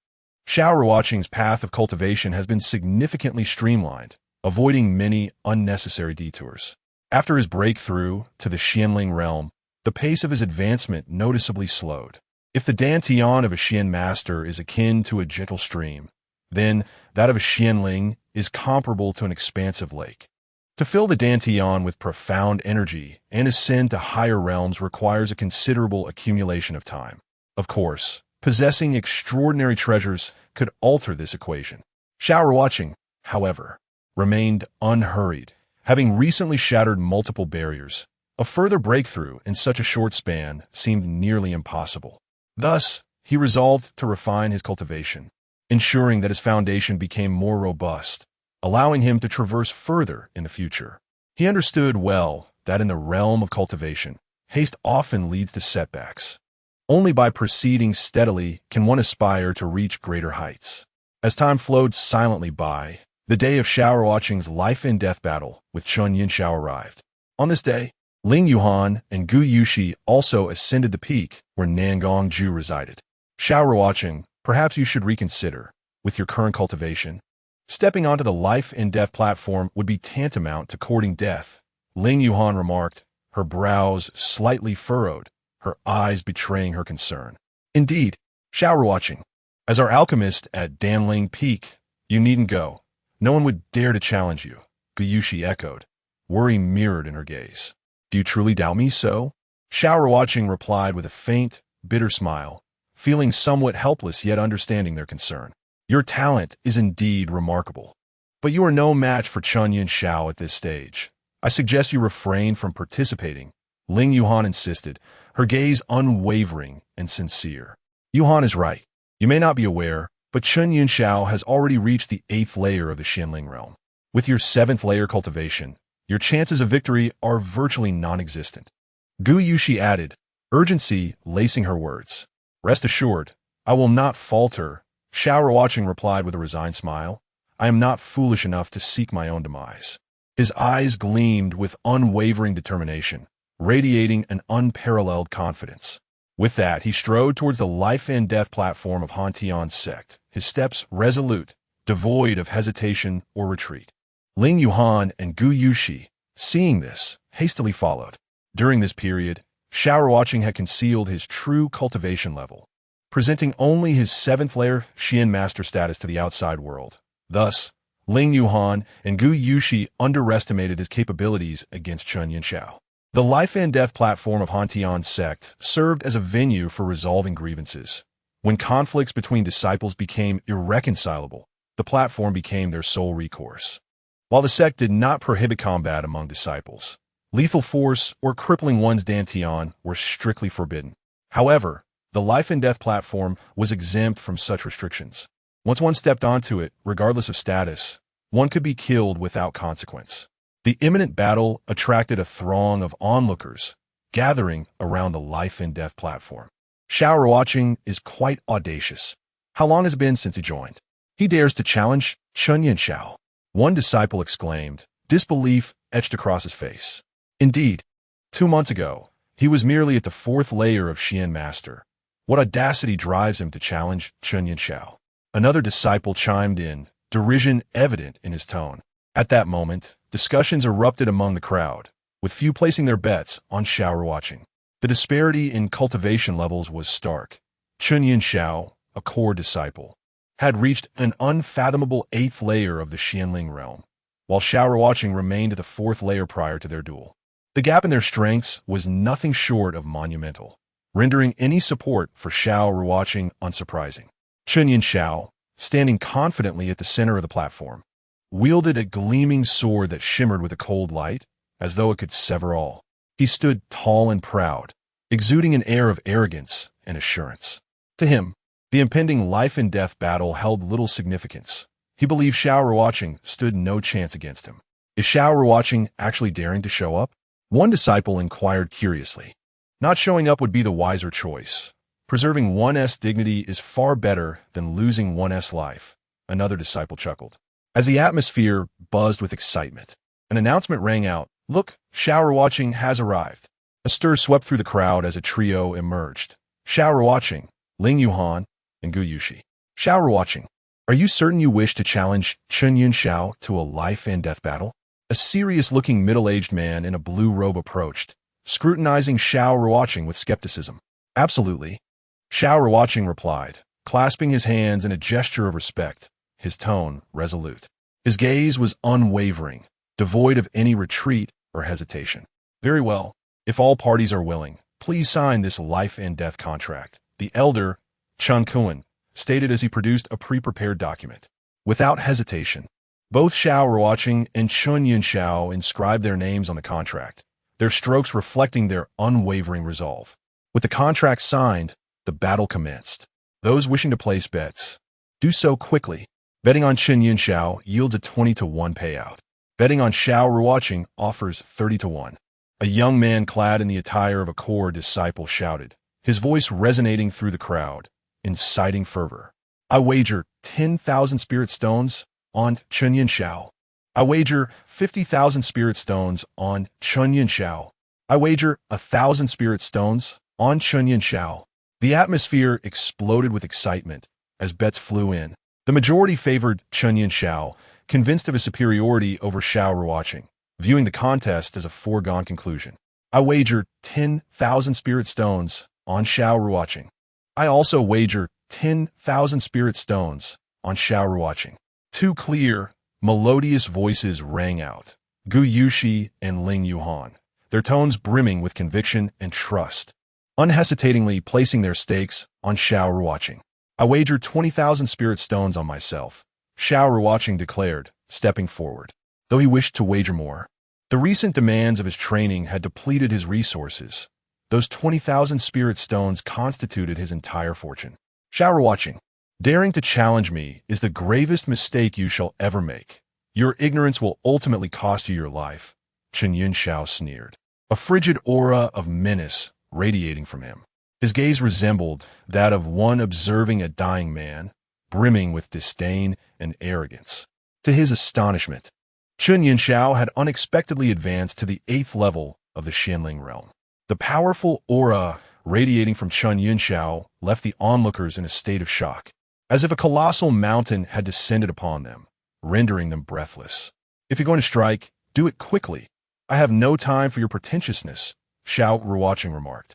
Xiao Ruocheng's path of cultivation has been significantly streamlined, avoiding many unnecessary detours. After his breakthrough to the Xianling realm, the pace of his advancement noticeably slowed. If the dantian of a Xian master is akin to a gentle stream, then that of a Xianling is comparable to an expansive lake. To fill the dantian with profound energy and ascend to higher realms requires a considerable accumulation of time. Of course, possessing extraordinary treasures could alter this equation. Xiao Ruocheng, however, remained unhurried, having recently shattered multiple barriers. A further breakthrough in such a short span seemed nearly impossible. Thus, he resolved to refine his cultivation, ensuring that his foundation became more robust, allowing him to traverse further in the future. He understood well that in the realm of cultivation, haste often leads to setbacks. Only by proceeding steadily can one aspire to reach greater heights. As time flowed silently by, the day of Xiao Ruocheng's life-and-death battle with Chun Yinxiao arrived. On this day, Ling Yuhan and Gu Yushi also ascended the peak where Nangong Ju resided. Xiao Ruocheng, perhaps you should reconsider, with your current cultivation. Stepping onto the life-and-death platform would be tantamount to courting death, Ling Yuhan remarked, her brows slightly furrowed, her eyes betraying her concern. Indeed, Xiao Ruocheng, as our alchemist at Danling Peak, you needn't go. No one would dare to challenge you, Gu Yushi echoed, worry mirrored in her gaze. Do you truly doubt me so? Xiao Ruocheng replied with a faint, bitter smile, feeling somewhat helpless yet understanding their concern. Your talent is indeed remarkable, but you are no match for Chun Yinxiao at this stage. I suggest you refrain from participating, Ling Yuhan insisted, her gaze unwavering and sincere. Yuhan is right. You may not be aware, but Chun Yinxiao has already reached the 8th layer of the Xianling realm. With your 7th layer cultivation, your chances of victory are virtually non-existent. Gu Yushi added, urgency lacing her words. Rest assured, I will not falter. Xiao Ruocheng replied with a resigned smile. I am not foolish enough to seek my own demise. His eyes gleamed with unwavering determination, radiating an unparalleled confidence. With that, he strode towards the life-and-death platform of Hantian's sect, his steps resolute, devoid of hesitation or retreat. Ling Yuhan and Gu Yushi, seeing this, hastily followed. During this period, Xiao Ruocheng had concealed his true cultivation level, presenting only his 7th layer Xian master status to the outside world. Thus, Ling Yuhan and Gu Yushi underestimated his capabilities against Chun Yinxiao. The life-and-death platform of Hantian's sect served as a venue for resolving grievances. When conflicts between disciples became irreconcilable, the platform became their sole recourse. While the sect did not prohibit combat among disciples, lethal force or crippling one's dantian were strictly forbidden. However, the life-and-death platform was exempt from such restrictions. Once one stepped onto it, regardless of status, one could be killed without consequence. The imminent battle attracted a throng of onlookers, gathering around the life-and-death platform. Xiao Ruocheng is quite audacious. How long has it been since he joined? He dares to challenge Chun Yinxiao. One disciple exclaimed, disbelief etched across his face. Indeed, 2 months ago, he was merely at the 4th layer of Xian Master. What audacity drives him to challenge Chun Yinxiao? Another disciple chimed in, derision evident in his tone. At that moment, Discussions erupted among the crowd, with few placing their bets on Xiao Ruocheng. The disparity in cultivation levels was stark. Chunyin Xiao, a core disciple, had reached an unfathomable 8th layer of the Xianling realm, while Xiao Ruocheng remained at the 4th layer prior to their duel. The gap in their strengths was nothing short of monumental, rendering any support for Xiao Ruocheng unsurprising. Chunyin Xiao, standing confidently at the center of the platform, wielded a gleaming sword that shimmered with a cold light, as though it could sever all. He stood tall and proud, exuding an air of arrogance and assurance. To him, the impending life-and-death battle held little significance. He believed Xiao Ruocheng stood no chance against him. Is Xiao Ruocheng actually daring to show up? One disciple inquired curiously. Not showing up would be the wiser choice. Preserving one's dignity is far better than losing one's life, another disciple chuckled. As the atmosphere buzzed with excitement, an announcement rang out. Look, Xiao Ruocheng has arrived. A stir swept through the crowd as a trio emerged. Xiao Ruocheng, Ling Yuhan, and Gu Yushi. Xiao Ruocheng, are you certain you wish to challenge Chunyin Xiao to a life-and-death battle? A serious-looking middle-aged man in a blue robe approached, scrutinizing Xiao Ruocheng with skepticism. Absolutely. Xiao Ruocheng replied, clasping his hands in a gesture of respect, his tone resolute. His gaze was unwavering, devoid of any retreat or hesitation. Very well. If all parties are willing, please sign this life-and-death contract, the elder, Chun Kuan, stated as he produced a pre-prepared document. Without hesitation, both Xiao Ruocheng and Chunyin Xiao inscribed their names on the contract, their strokes reflecting their unwavering resolve. With the contract signed, the battle commenced. Those wishing to place bets, do so quickly. Betting on Chunyin Xiao yields a 20-1 payout. Betting on Xiao Ruocheng offers 30-1. A young man clad in the attire of a core disciple shouted, his voice resonating through the crowd, inciting fervor. I wager 10,000 spirit stones on Chunyin Xiao. I wager 50,000 spirit stones on Chunyin Xiao. I wager 1,000 spirit stones on Chunyin Xiao. The atmosphere exploded with excitement as bets flew in. The majority favored Chunyin Xiao, convinced of his superiority over Xiao Ruocheng, viewing the contest as a foregone conclusion. I wager 10,000 spirit stones on Xiao Ruocheng. I also wager 10,000 spirit stones on Xiao Ruocheng. Two clear, melodious voices rang out, Gu Yushi and Ling Yuhan, their tones brimming with conviction and trust, unhesitatingly placing their stakes on Xiao Ruocheng. I wager 20,000 spirit stones on myself, Xiao Ruocheng declared, stepping forward, though he wished to wager more. The recent demands of his training had depleted his resources. Those 20,000 spirit stones constituted his entire fortune. Xiao Ruocheng, daring to challenge me is the gravest mistake you shall ever make. Your ignorance will ultimately cost you your life, Chunyin Xiao sneered, a frigid aura of menace radiating from him. His gaze resembled that of one observing a dying man, brimming with disdain and arrogance. To his astonishment, Chunyin Xiao had unexpectedly advanced to the 8th level of the Xianling realm. The powerful aura radiating from Chunyin Xiao left the onlookers in a state of shock, as if a colossal mountain had descended upon them, rendering them breathless. If you're going to strike, do it quickly. I have no time for your pretentiousness, Xiao Ruocheng remarked,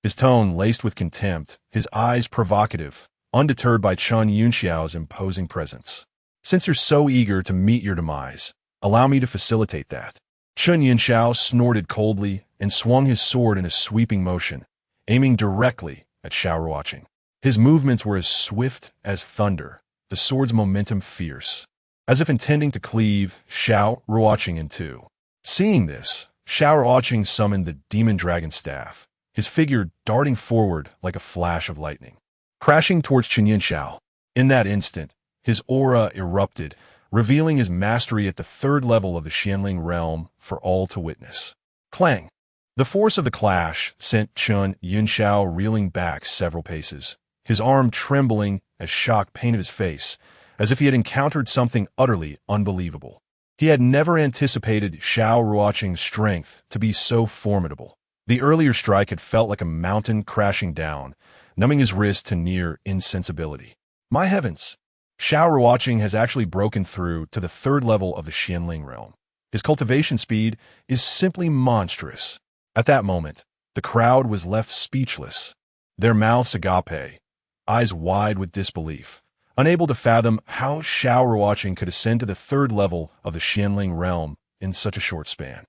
his tone laced with contempt, his eyes provocative, undeterred by Chunyin Xiao's imposing presence. Since you're so eager to meet your demise, allow me to facilitate that. Chunyin Xiao snorted coldly and swung his sword in a sweeping motion, aiming directly at Xiao Ruocheng. His movements were as swift as thunder, the sword's momentum fierce, as if intending to cleave Xiao Ruocheng in two. Seeing this, Xiao Ruocheng summoned the demon dragon staff, his figure darting forward like a flash of lightning, crashing towards Chunyin Xiao. In that instant, his aura erupted, revealing his mastery at the 3rd level of the Xianling realm for all to witness. Clang! The force of the clash sent Chunyin Xiao reeling back several paces, his arm trembling as shock painted his face, as if he had encountered something utterly unbelievable. He had never anticipated Xiao Ruocheng's strength to be so formidable. The earlier strike had felt like a mountain crashing down, numbing his wrist to near insensibility. My heavens! Xiao Ruocheng has actually broken through to the 3rd level of the Xianling realm. His cultivation speed is simply monstrous. At that moment, the crowd was left speechless, their mouths agape, eyes wide with disbelief, unable to fathom how Xiao Ruocheng could ascend to the third level of the Xianling realm in such a short span.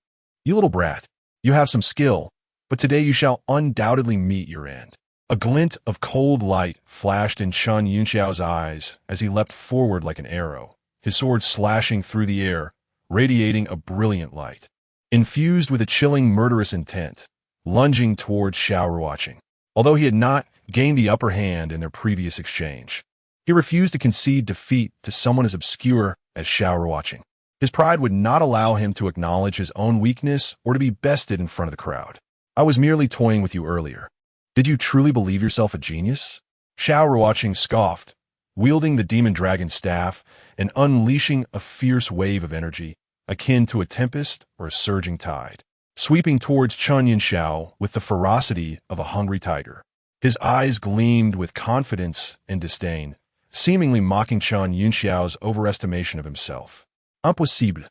You little brat, you have some skill, but today you shall undoubtedly meet your end. A glint of cold light flashed in Chen Yunxiao's eyes as he leapt forward like an arrow, his sword slashing through the air, radiating a brilliant light. Infused with a chilling murderous intent, lunging towards Xiao Ruocheng. Although he had not gained the upper hand in their previous exchange, he refused to concede defeat to someone as obscure as Xiao Ruocheng. His pride would not allow him to acknowledge his own weakness or to be bested in front of the crowd. I was merely toying with you earlier. Did you truly believe yourself a genius? Xiao Ruocheng scoffed, wielding the demon dragon staff and unleashing a fierce wave of energy, akin to a tempest or a surging tide, sweeping towards Chen Yunxiao with the ferocity of a hungry tiger. His eyes gleamed with confidence and disdain, seemingly mocking Chen Yunxiao's overestimation of himself. Impossible.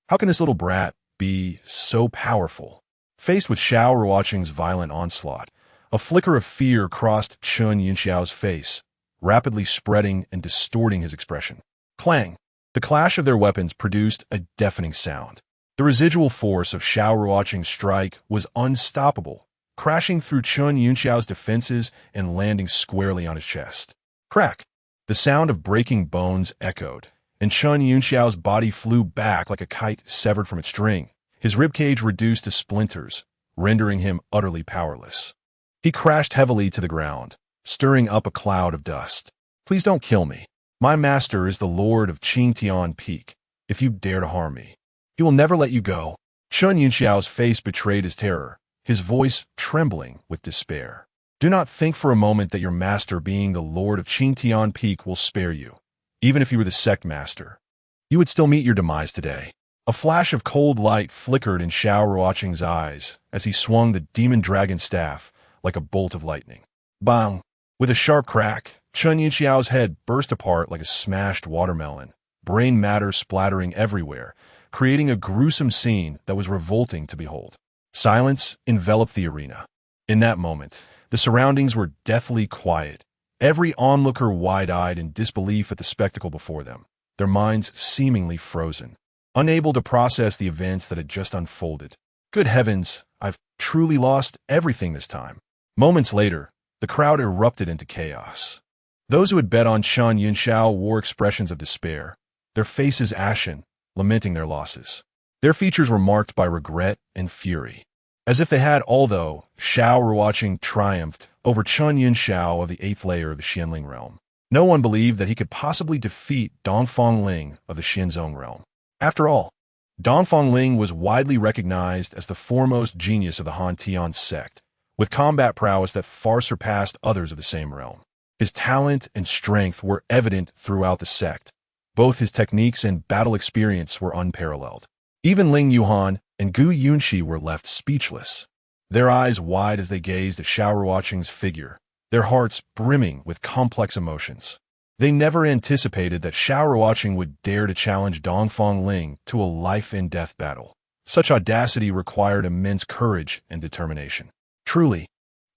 How can this little brat be so powerful? Faced with Xiao Ruocheng's violent onslaught, a flicker of fear crossed Chen Yunxiao's face, rapidly spreading and distorting his expression. Clang! The clash of their weapons produced a deafening sound. The residual force of Xiao Ruocheng's strike was unstoppable, crashing through Chen Yunxiao's defenses and landing squarely on his chest. Crack! The sound of breaking bones echoed, and Chen Yunxiao's body flew back like a kite severed from its string, his ribcage reduced to splinters, rendering him utterly powerless. He crashed heavily to the ground, stirring up a cloud of dust. Please don't kill me. My master is the Lord of Qingtian Peak. If you dare to harm me, he will never let you go. Chen Yunxiao's face betrayed his terror, his voice trembling with despair. Do not think for a moment that your master being the Lord of Qingtian Peak will spare you. Even if you were the Sect master, you would still meet your demise today. A flash of cold light flickered in Xiao Ruocheng's eyes as he swung the demon dragon staff like a bolt of lightning. Bang! With a sharp crack, Chen Yunxiao's head burst apart like a smashed watermelon, brain matter splattering everywhere, creating a gruesome scene that was revolting to behold. Silence enveloped the arena. In that moment, the surroundings were deathly quiet, every onlooker wide-eyed in disbelief at the spectacle before them, their minds seemingly frozen, unable to process the events that had just unfolded. Good heavens, I've truly lost everything this time. Moments later, the crowd erupted into chaos. Those who had bet on Chen Yunxiao wore expressions of despair, their faces ashen, lamenting their losses. Their features were marked by regret and fury. As if they had, although Xiao Ruocheng triumphed over Chen Yunxiao of the 8th layer of the Xianling realm. No one believed that he could possibly defeat Dongfang Ling of the Xinzong realm. After all, Dongfang Ling was widely recognized as the foremost genius of the Han Tian sect, with combat prowess that far surpassed others of the same realm. His talent and strength were evident throughout the sect. Both his techniques and battle experience were unparalleled. Even Ling Yuhan and Gu Yunxi were left speechless, their eyes wide as they gazed at Xiao Ruocheng's figure, their hearts brimming with complex emotions. They never anticipated that Xiao Ruocheng would dare to challenge Dongfang Ling to a life-and-death battle. Such audacity required immense courage and determination. Truly,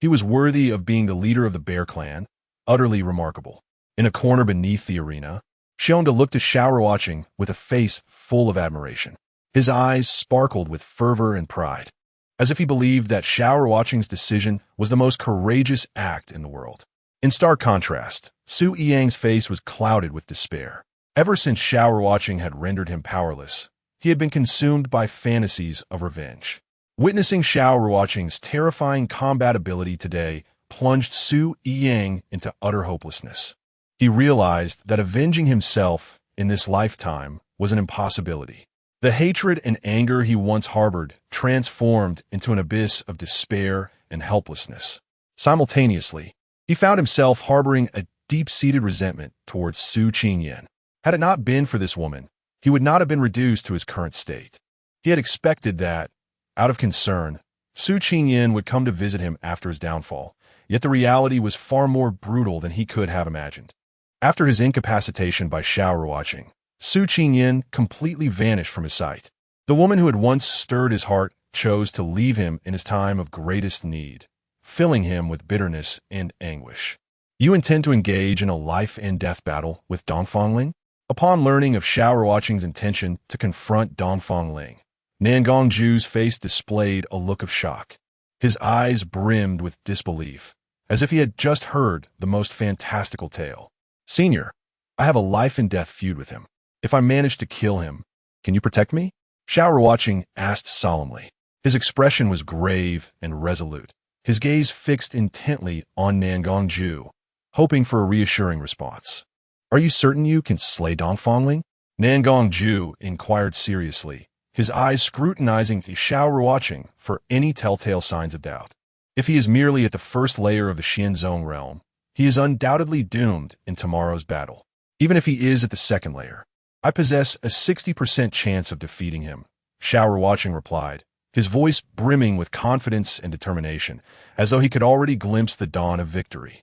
he was worthy of being the leader of the Bear Clan, utterly remarkable. In a corner beneath the arena, Xiongda looked at Xiao Ruocheng with a face full of admiration. His eyes sparkled with fervor and pride, as if he believed that Xiao Ruocheng's decision was the most courageous act in the world. In stark contrast, Su Yang's face was clouded with despair. Ever since Xiao Ruocheng had rendered him powerless, he had been consumed by fantasies of revenge. Witnessing Xiao Ruocheng's terrifying combat ability today plunged Su Yang into utter hopelessness. He realized that avenging himself in this lifetime was an impossibility. The hatred and anger he once harbored transformed into an abyss of despair and helplessness. Simultaneously, he found himself harboring a deep-seated resentment towards Su Qingyan. Had it not been for this woman, he would not have been reduced to his current state. He had expected that, out of concern, Su Qingyan would come to visit him after his downfall, yet the reality was far more brutal than he could have imagined. After his incapacitation by Xiao Ruocheng, Su Qingyan completely vanished from his sight. The woman who had once stirred his heart chose to leave him in his time of greatest need, filling him with bitterness and anguish. You intend to engage in a life-and-death battle with Dongfang. Upon learning of Xiao Ruocheng's intention to confront Dongfang, Nangongju's face displayed a look of shock. His eyes brimmed with disbelief, as if he had just heard the most fantastical tale. Senior, I have a life-and-death feud with him. If I manage to kill him, can you protect me? Xiao Ruocheng asked solemnly. His expression was grave and resolute, his gaze fixed intently on Nangongju, hoping for a reassuring response. Are you certain you can slay Dongfang? Nangongju inquired seriously, his eyes scrutinizing Xiao Ruocheng for any telltale signs of doubt. If he is merely at the first layer of the Xianzong realm, he is undoubtedly doomed in tomorrow's battle. Even if he is at the second layer, I possess a 60% chance of defeating him, Xiao Ruocheng replied, his voice brimming with confidence and determination, as though he could already glimpse the dawn of victory.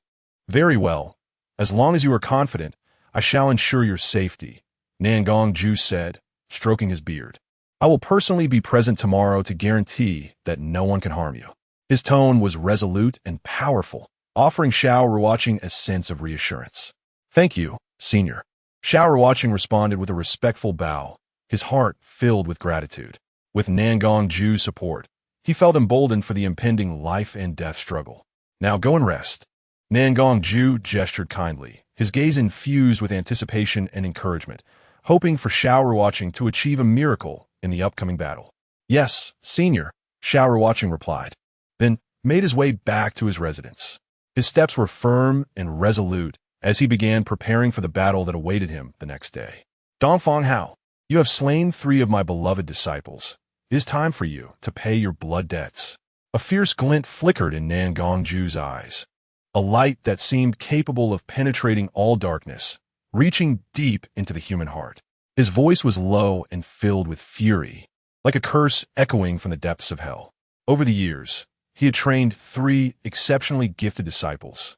Very well. As long as you are confident, I shall ensure your safety, Nangongju said, stroking his beard. I will personally be present tomorrow to guarantee that no one can harm you. His tone was resolute and powerful, offering Xiao Ruocheng a sense of reassurance. Thank you, Senior. Xiao Ruocheng responded with a respectful bow, his heart filled with gratitude. With Nangongju's support, he felt emboldened for the impending life-and-death struggle. Now go and rest. Nangongju gestured kindly, his gaze infused with anticipation and encouragement, hoping for Xiao Ruocheng to achieve a miracle in the upcoming battle. Yes, Senior, Xiao Ruocheng replied, then made his way back to his residence. His steps were firm and resolute as he began preparing for the battle that awaited him the next day. Dongfang Hao, you have slain 3 of my beloved disciples. It is time for you to pay your blood debts. A fierce glint flickered in Nangongju's eyes, a light that seemed capable of penetrating all darkness, reaching deep into the human heart. His voice was low and filled with fury, like a curse echoing from the depths of hell. Over the years, he had trained 3 exceptionally gifted disciples,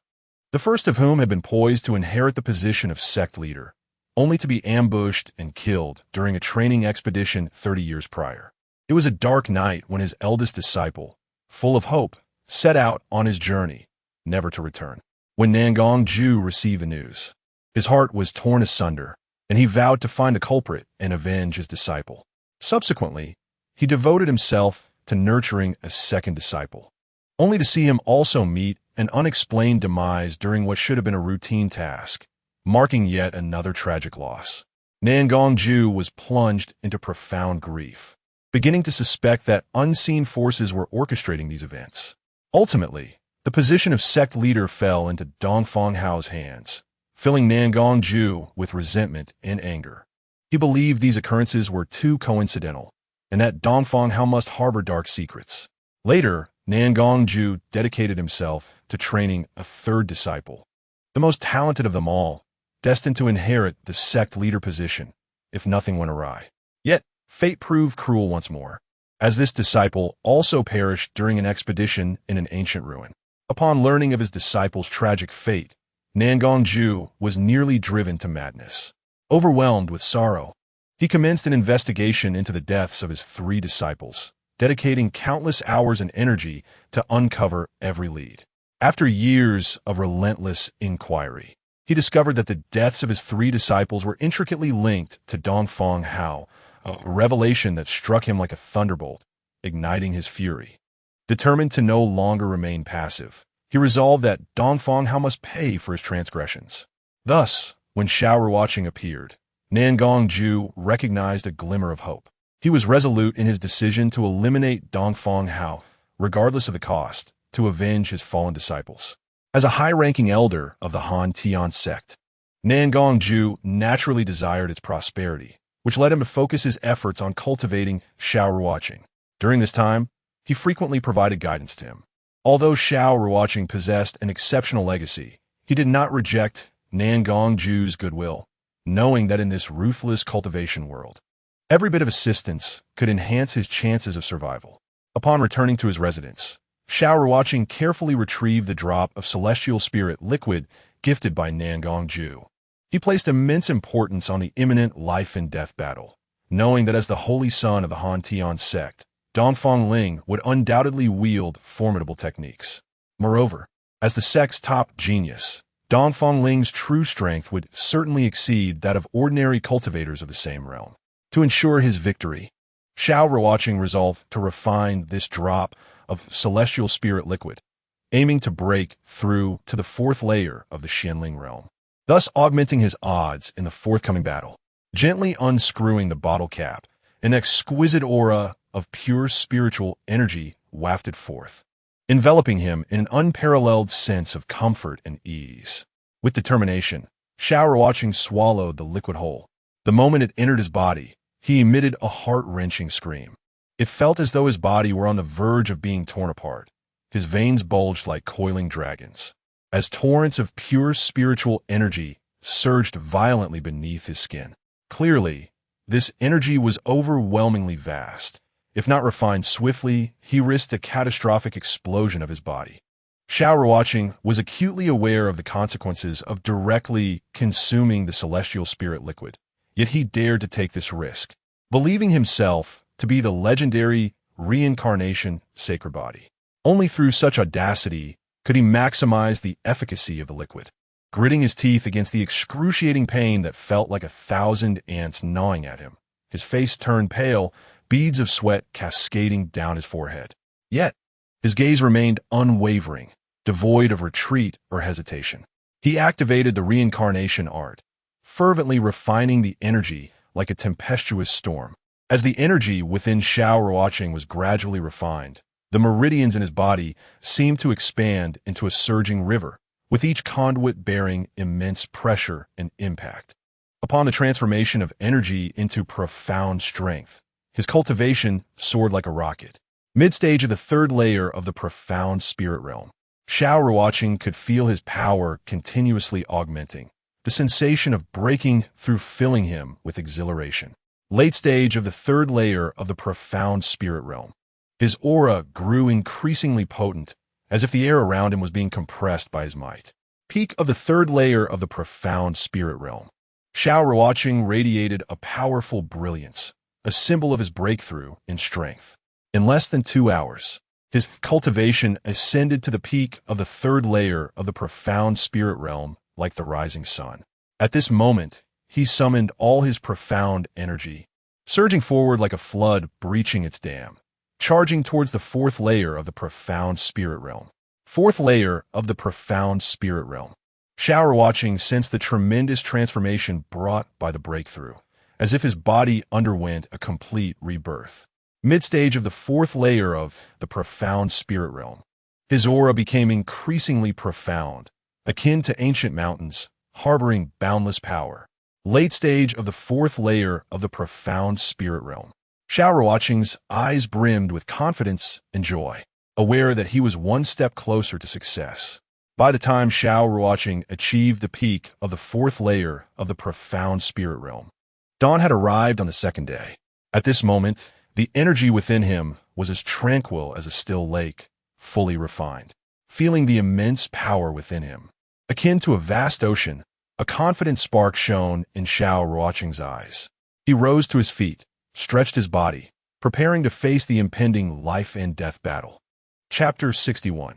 the first of whom had been poised to inherit the position of sect leader, only to be ambushed and killed during a training expedition 30 years prior. It was a dark night when his eldest disciple, full of hope, set out on his journey, never to return. When Nangongju received the news, his heart was torn asunder, and he vowed to find the culprit and avenge his disciple. Subsequently, he devoted himself to nurturing a second disciple, only to see him also meet an unexplained demise during what should have been a routine task, marking yet another tragic loss. Nangongju was plunged into profound grief, beginning to suspect that unseen forces were orchestrating these events. Ultimately, the position of sect leader fell into Dongfang Hao's hands, filling Nangongju with resentment and anger. He believed these occurrences were too coincidental, and that Dongfang Hao must harbor dark secrets. Later, Nangongju dedicated himself to training a third disciple, the most talented of them all, destined to inherit the sect leader position if nothing went awry. Yet, fate proved cruel once more, as this disciple also perished during an expedition in an ancient ruin. Upon learning of his disciple's tragic fate, Nangongju was nearly driven to madness. Overwhelmed with sorrow, he commenced an investigation into the deaths of his 3 disciples, dedicating countless hours and energy to uncover every lead. After years of relentless inquiry, he discovered that the deaths of his 3 disciples were intricately linked to Dongfang Hao, a revelation that struck him like a thunderbolt, igniting his fury. Determined to no longer remain passive, he resolved that Dongfang Hao must pay for his transgressions. Thus, when Xiao Ruocheng appeared, Nangongju recognized a glimmer of hope. He was resolute in his decision to eliminate Dongfang Hao, regardless of the cost, to avenge his fallen disciples. As a high-ranking elder of the Han Tian sect, Nangongju naturally desired its prosperity, which led him to focus his efforts on cultivating Xiao Ruocheng. During this time, he frequently provided guidance to him. Although Xiao Ruocheng possessed an exceptional legacy, he did not reject Nangongju's goodwill, knowing that in this ruthless cultivation world, every bit of assistance could enhance his chances of survival. Upon returning to his residence, Xiao Ruocheng carefully retrieved the drop of celestial spirit liquid gifted by Nangongju. He placed immense importance on the imminent life-and-death battle, knowing that as the holy son of the Han Tian sect, Dongfang Ling would undoubtedly wield formidable techniques. Moreover, as the sect's top genius, Dongfang Ling's true strength would certainly exceed that of ordinary cultivators of the same realm. To ensure his victory, Xiao Ruocheng resolved to refine this drop of celestial spirit liquid, aiming to break through to the fourth layer of the Xianling realm, thus augmenting his odds in the forthcoming battle. Gently unscrewing the bottle cap, an exquisite aura of pure spiritual energy wafted forth, enveloping him in an unparalleled sense of comfort and ease. With determination, Xiao Ruocheng swallowed the liquid whole. The moment it entered his body, he emitted a heart-wrenching scream. It felt as though his body were on the verge of being torn apart. His veins bulged like coiling dragons, as torrents of pure spiritual energy surged violently beneath his skin. Clearly, this energy was overwhelmingly vast. If not refined swiftly, he risked a catastrophic explosion of his body. Xiao Ruocheng was acutely aware of the consequences of directly consuming the celestial spirit liquid, yet he dared to take this risk, believing himself to be the legendary Reincarnation Sacred Body. Only through such audacity could he maximize the efficacy of the liquid. Gritting his teeth against the excruciating pain that felt like 1,000 ants gnawing at him, his face turned pale, beads of sweat cascading down his forehead. Yet, his gaze remained unwavering, devoid of retreat or hesitation. He activated the reincarnation art, fervently refining the energy like a tempestuous storm. As the energy within Xiao Ruocheng was gradually refined, the meridians in his body seemed to expand into a surging river, with each conduit bearing immense pressure and impact. Upon the transformation of energy into profound strength, his cultivation soared like a rocket. Mid-stage of the third layer of the profound spirit realm, Xiao Ruocheng could feel his power continuously augmenting, the sensation of breaking through filling him with exhilaration. Late stage of the third layer of the profound spirit realm, his aura grew increasingly potent, as if the air around him was being compressed by his might. Peak of the third layer of the profound spirit realm, Xiao Ruocheng radiated a powerful brilliance, a symbol of his breakthrough in strength. In less than 2 hours, his cultivation ascended to the peak of the third layer of the profound spirit realm like the rising sun. At this moment, he summoned all his profound energy, surging forward like a flood breaching its dam, charging towards the fourth layer of the profound spirit realm. Fourth layer of the profound spirit realm. Xiao Ruocheng sensed the tremendous transformation brought by the breakthrough, as if his body underwent a complete rebirth. Mid-stage of the fourth layer of the profound spirit realm, his aura became increasingly profound, akin to ancient mountains, harboring boundless power. Late stage of the fourth layer of the profound spirit realm, Xiao Ruocheng's eyes brimmed with confidence and joy, aware that he was one step closer to success. By the time Xiao Ruocheng achieved the peak of the fourth layer of the profound spirit realm, dawn had arrived on the second day. At this moment, the energy within him was as tranquil as a still lake, fully refined. Feeling the immense power within him, akin to a vast ocean, a confident spark shone in Xiao Ruocheng's eyes. He rose to his feet, stretched his body, preparing to face the impending life and death battle. Chapter 61.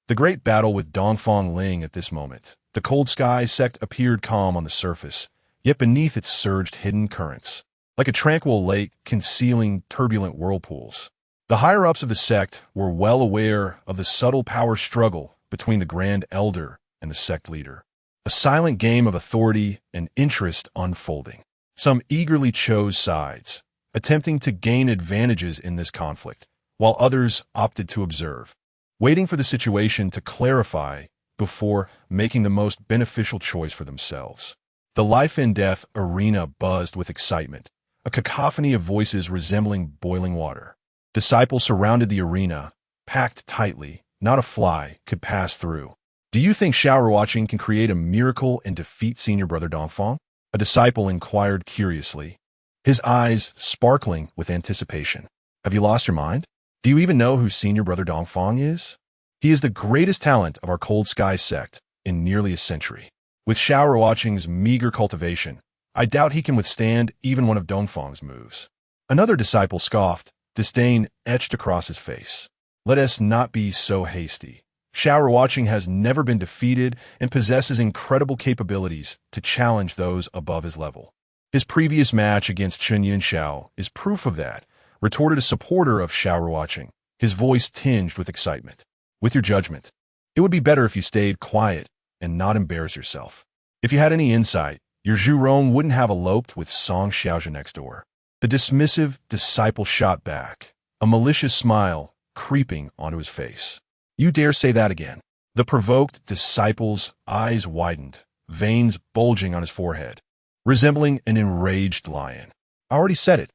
The great battle with Dongfang Ling. At this moment, the cold sky sect appeared calm on the surface, yet beneath it surged hidden currents, like a tranquil lake concealing turbulent whirlpools. The higher-ups of the sect were well aware of the subtle power struggle between the Grand Elder and the sect leader, a silent game of authority and interest unfolding. Some eagerly chose sides, attempting to gain advantages in this conflict, while others opted to observe, waiting for the situation to clarify before making the most beneficial choice for themselves. The life and death arena buzzed with excitement, a cacophony of voices resembling boiling water. Disciples surrounded the arena, packed tightly, not a fly could pass through. Do you think Xiao Ruocheng can create a miracle and defeat senior brother Dongfang? A disciple inquired curiously, his eyes sparkling with anticipation. Have you lost your mind? Do you even know who senior brother Dongfang is? He is the greatest talent of our Cold Sky sect in nearly a century. With Xiao Ruocheng's meager cultivation, I doubt he can withstand even one of Dongfang's moves. Another disciple scoffed, disdain etched across his face. Let us not be so hasty. Xiao Ruocheng has never been defeated and possesses incredible capabilities to challenge those above his level. His previous match against Chunyin Xiao is proof of that, retorted a supporter of Xiao Ruocheng, his voice tinged with excitement. With your judgment, it would be better if you stayed quiet and not embarrass yourself. If you had any insight, your Zhurong wouldn't have eloped with Song Xiaozhi next door. The dismissive disciple shot back, a malicious smile creeping onto his face. You dare say that again? The provoked disciple's eyes widened, veins bulging on his forehead, resembling an enraged lion. I already said it.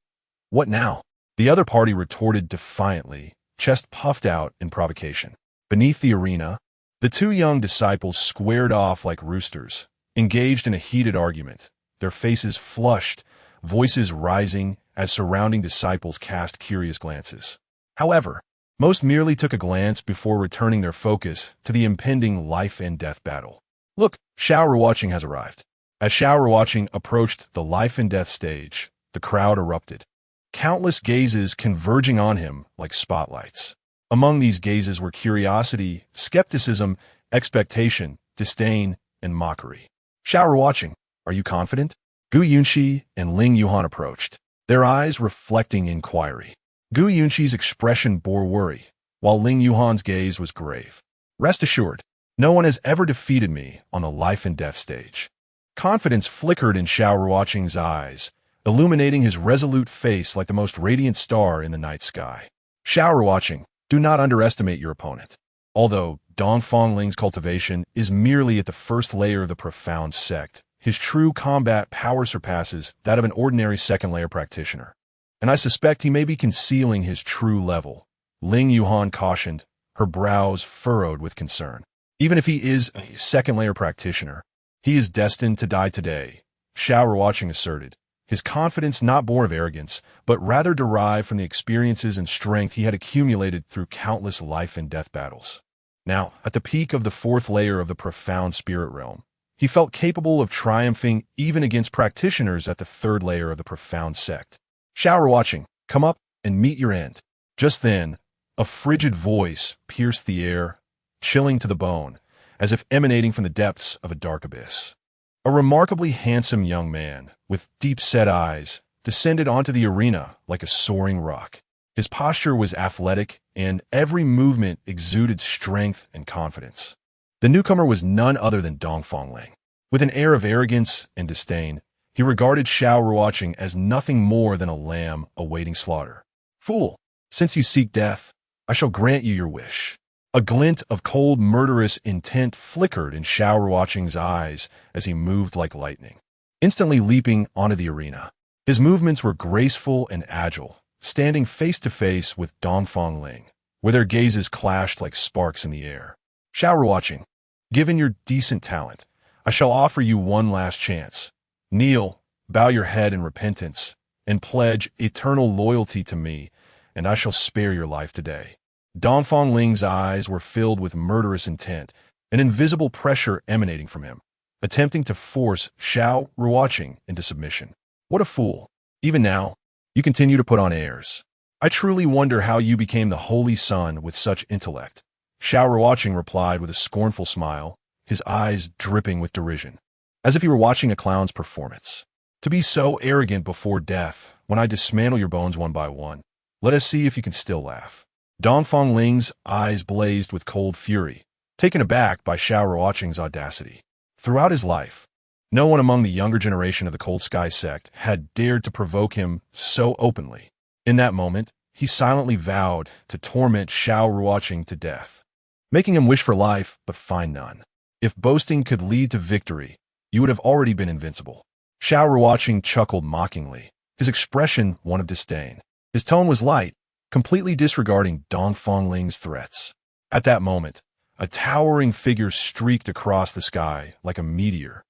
What now? The other party retorted defiantly, chest puffed out in provocation. Beneath the arena, the two young disciples squared off like roosters, engaged in a heated argument, their faces flushed, voices rising as surrounding disciples cast curious glances. However, most merely took a glance before returning their focus to the impending life-and-death battle. Look, Xiao Ruocheng has arrived. As Xiao Ruocheng approached the life-and-death stage, the crowd erupted, countless gazes converging on him like spotlights. Among these gazes were curiosity, skepticism, expectation, disdain, and mockery. Xiao Ruocheng, are you confident? Gu Yunxi and Ling Yuhan approached, their eyes reflecting inquiry. Gu Yunxi's expression bore worry, while Ling Yuhan's gaze was grave. Rest assured, no one has ever defeated me on the life-and-death stage. Confidence flickered in Xiao Ruocheng's eyes, illuminating his resolute face like the most radiant star in the night sky. Xiao Ruocheng, do not underestimate your opponent. Although Dongfang Ling's cultivation is merely at the first layer of the profound sect, his true combat power surpasses that of an ordinary second-layer practitioner. And I suspect he may be concealing his true level. Ling Yuhan cautioned, her brows furrowed with concern. Even if he is a second-layer practitioner, he is destined to die today, Xiao Ruocheng asserted, his confidence not born of arrogance, but rather derived from the experiences and strength he had accumulated through countless life-and-death battles. Now, at the peak of the fourth layer of the profound spirit realm, he felt capable of triumphing even against practitioners at the third layer of the profound sect. Xiao Ruocheng, come up and meet your end. Just then, a frigid voice pierced the air, chilling to the bone, as if emanating from the depths of a dark abyss. A remarkably handsome young man, with deep-set eyes, descended onto the arena like a soaring rock. His posture was athletic, and every movement exuded strength and confidence. The newcomer was none other than Dongfang Ling. With an air of arrogance and disdain, he regarded Xiao Ruocheng as nothing more than a lamb awaiting slaughter. Fool, since you seek death, I shall grant you your wish. A glint of cold, murderous intent flickered in Xiao Ruocheng's eyes as he moved like lightning, instantly leaping onto the arena. His movements were graceful and agile, standing face to face with Dongfang Ling, where their gazes clashed like sparks in the air. Xiao Ruocheng, given your decent talent, I shall offer you one last chance. Kneel, bow your head in repentance, and pledge eternal loyalty to me, and I shall spare your life today. Dongfang Ling's eyes were filled with murderous intent, an invisible pressure emanating from him, attempting to force Xiao Ruocheng into submission. What a fool. Even now, you continue to put on airs. I truly wonder how you became the Holy Son with such intellect. Xiao Ruocheng replied with a scornful smile, his eyes dripping with derision, as if he were watching a clown's performance. To be so arrogant before death, when I dismantle your bones one by one, let us see if you can still laugh. Dongfang Ling's eyes blazed with cold fury, taken aback by Xiao Ruocheng's audacity. Throughout his life, no one among the younger generation of the Cold Sky sect had dared to provoke him so openly. In that moment, he silently vowed to torment Xiao Ruocheng to death, making him wish for life but find none. If boasting could lead to victory, you would have already been invincible. Xiao Ruocheng chuckled mockingly, his expression one of disdain. His tone was light, completely disregarding Dongfang Ling's threats. At that moment, a towering figure streaked across the sky like a meteor.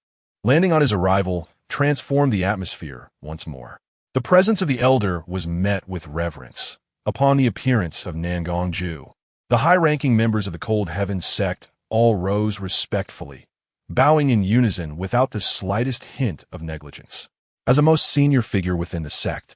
Landing on his arrival, transformed the atmosphere once more. The presence of the elder was met with reverence. Upon the appearance of Nangong Ju, the high-ranking members of the Cold Heavens sect all rose respectfully, bowing in unison without the slightest hint of negligence. as a most senior figure within the sect.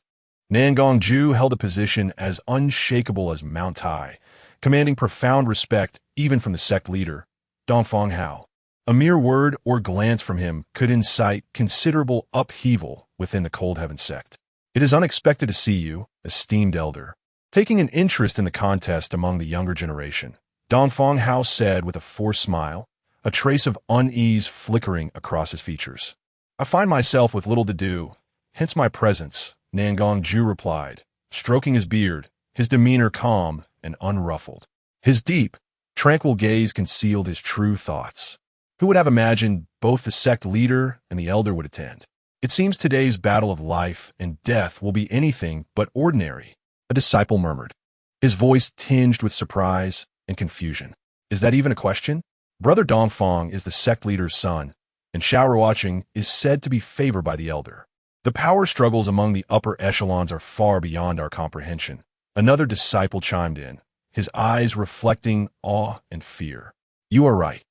Nangongju held a position as unshakable as Mount Tai, commanding profound respect even from the sect leader, Dongfang Hao. A mere word or glance from him could incite considerable upheaval within the Cold Heaven sect. It is unexpected to see you, esteemed elder, taking an interest in the contest among the younger generation, Dongfang Hao said with a forced smile, a trace of unease flickering across his features. I find myself with little to do, hence my presence, Nangongju replied, stroking his beard, his demeanor calm and unruffled. His deep, tranquil gaze concealed his true thoughts. Who would have imagined both the sect leader and the elder would attend? It seems today's battle of life and death will be anything but ordinary, a disciple murmured, his voice tinged with surprise and confusion. Is that even a question? Brother Dongfang is the sect leader's son, and Xiao Ruocheng is said to be favored by the elder. The power struggles among the upper echelons are far beyond our comprehension. Another disciple chimed in, his eyes reflecting awe and fear. You are right.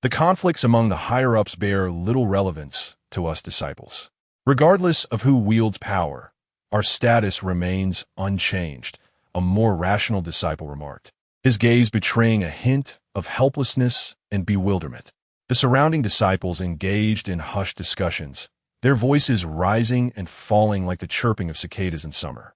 The conflicts among the higher-ups bear little relevance to us disciples. Regardless of who wields power, our status remains unchanged, a more rational disciple remarked, his gaze betraying a hint of helplessness and bewilderment. The surrounding disciples engaged in hushed discussions, their voices rising and falling like the chirping of cicadas in summer.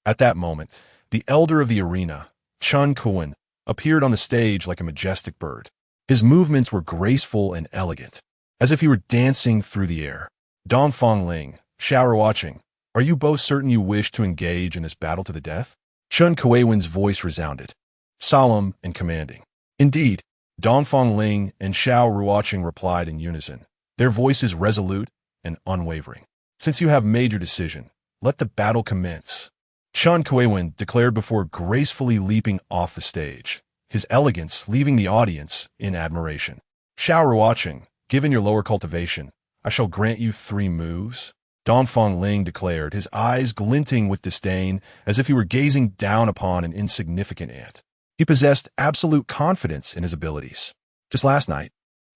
At that moment, the elder of the arena, Chun Kuan, appeared on the stage like a majestic bird. His movements were graceful and elegant, as if he were dancing through the air. Dongfang Ling, Xiao Ruocheng, are you both certain you wish to engage in this battle to the death? Chun Kuiwen's voice resounded, solemn and commanding. Indeed, Dongfang Ling and Xiao Ruocheng replied in unison, their voices resolute and unwavering. Since you have made your decision, let the battle commence. Chun Kuiwen declared before gracefully leaping off the stage, his elegance leaving the audience in admiration. Xiao Ruocheng, given your lower cultivation, I shall grant you 3 moves. Dongfang Ling declared, his eyes glinting with disdain as if he were gazing down upon an insignificant ant. He possessed absolute confidence in his abilities. Just last night,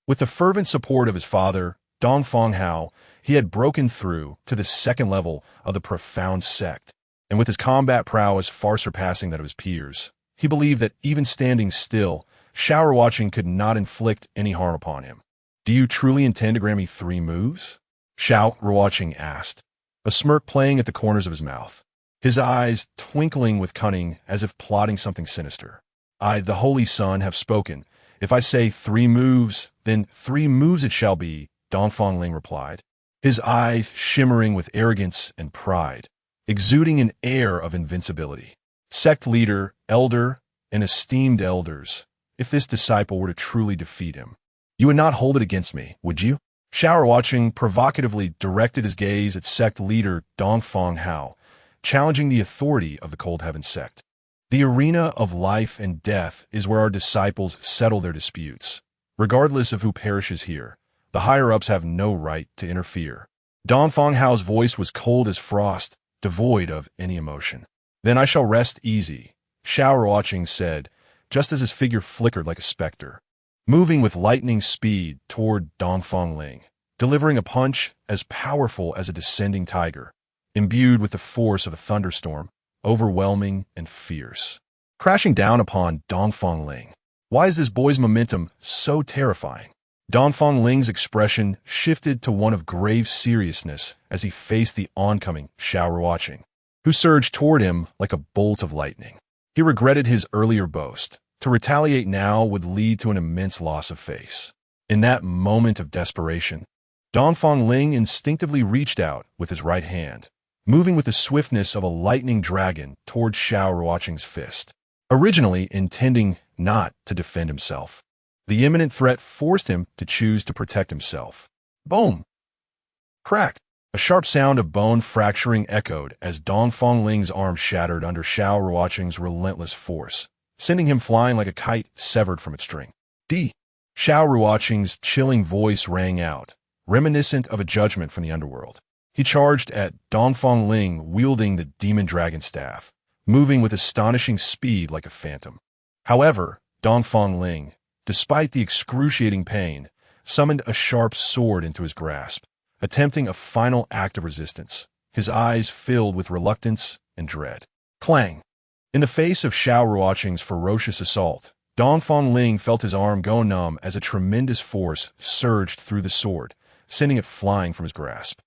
with the fervent support of his father, Dongfang Hao, he had broken through to the second level of the profound sect, and with his combat prowess far surpassing that of his peers, he believed that even standing still, Xiao Ruocheng could not inflict any harm upon him. Do you truly intend to grant me 3 moves? Xiao Ruocheng asked, a smirk playing at the corners of his mouth, his eyes twinkling with cunning as if plotting something sinister. I, the Holy Son, have spoken. If I say 3 moves, then 3 moves it shall be, Dongfang Ling replied, his eyes shimmering with arrogance and pride, exuding an air of invincibility. Sect leader, elder, and esteemed elders, if this disciple were to truly defeat him, you would not hold it against me, would you? Xiao Ruocheng provocatively directed his gaze at sect leader Dongfang Hao, challenging the authority of the Cold Heaven sect. The arena of life and death is where our disciples settle their disputes. Regardless of who perishes here, the higher-ups have no right to interfere. Dongfang Hao's voice was cold as frost, devoid of any emotion. Then I shall rest easy, Xiao Ruocheng said, just as his figure flickered like a specter, moving with lightning speed toward Dongfang Ling, delivering a punch as powerful as a descending tiger, imbued with the force of a thunderstorm, overwhelming and fierce. Crashing down upon Dongfang Ling. Why is this boy's momentum so terrifying? Dongfang Ling's expression shifted to one of grave seriousness as he faced the oncoming Xiao Ruocheng, who surged toward him like a bolt of lightning. He regretted his earlier boast. To retaliate now would lead to an immense loss of face. In that moment of desperation, Dongfang Ling instinctively reached out with his right hand, moving with the swiftness of a lightning dragon toward Xiao Ruocheng's fist, originally intending not to defend himself. The imminent threat forced him to choose to protect himself. Boom! Crack! A sharp sound of bone fracturing echoed as Dongfang Ling's arm shattered under Xiao Ruocheng's relentless force, sending him flying like a kite severed from its string. D. Xiao Ruocheng's chilling voice rang out, reminiscent of a judgment from the underworld. He charged at Dongfang Ling wielding the demon dragon staff, moving with astonishing speed like a phantom. However, Dongfang Ling, despite the excruciating pain, summoned a sharp sword into his grasp, attempting a final act of resistance, his eyes filled with reluctance and dread. Clang! In the face of Xiao Ruocheng's ferocious assault, Dongfang Ling felt his arm go numb as a tremendous force surged through the sword, sending it flying from his grasp.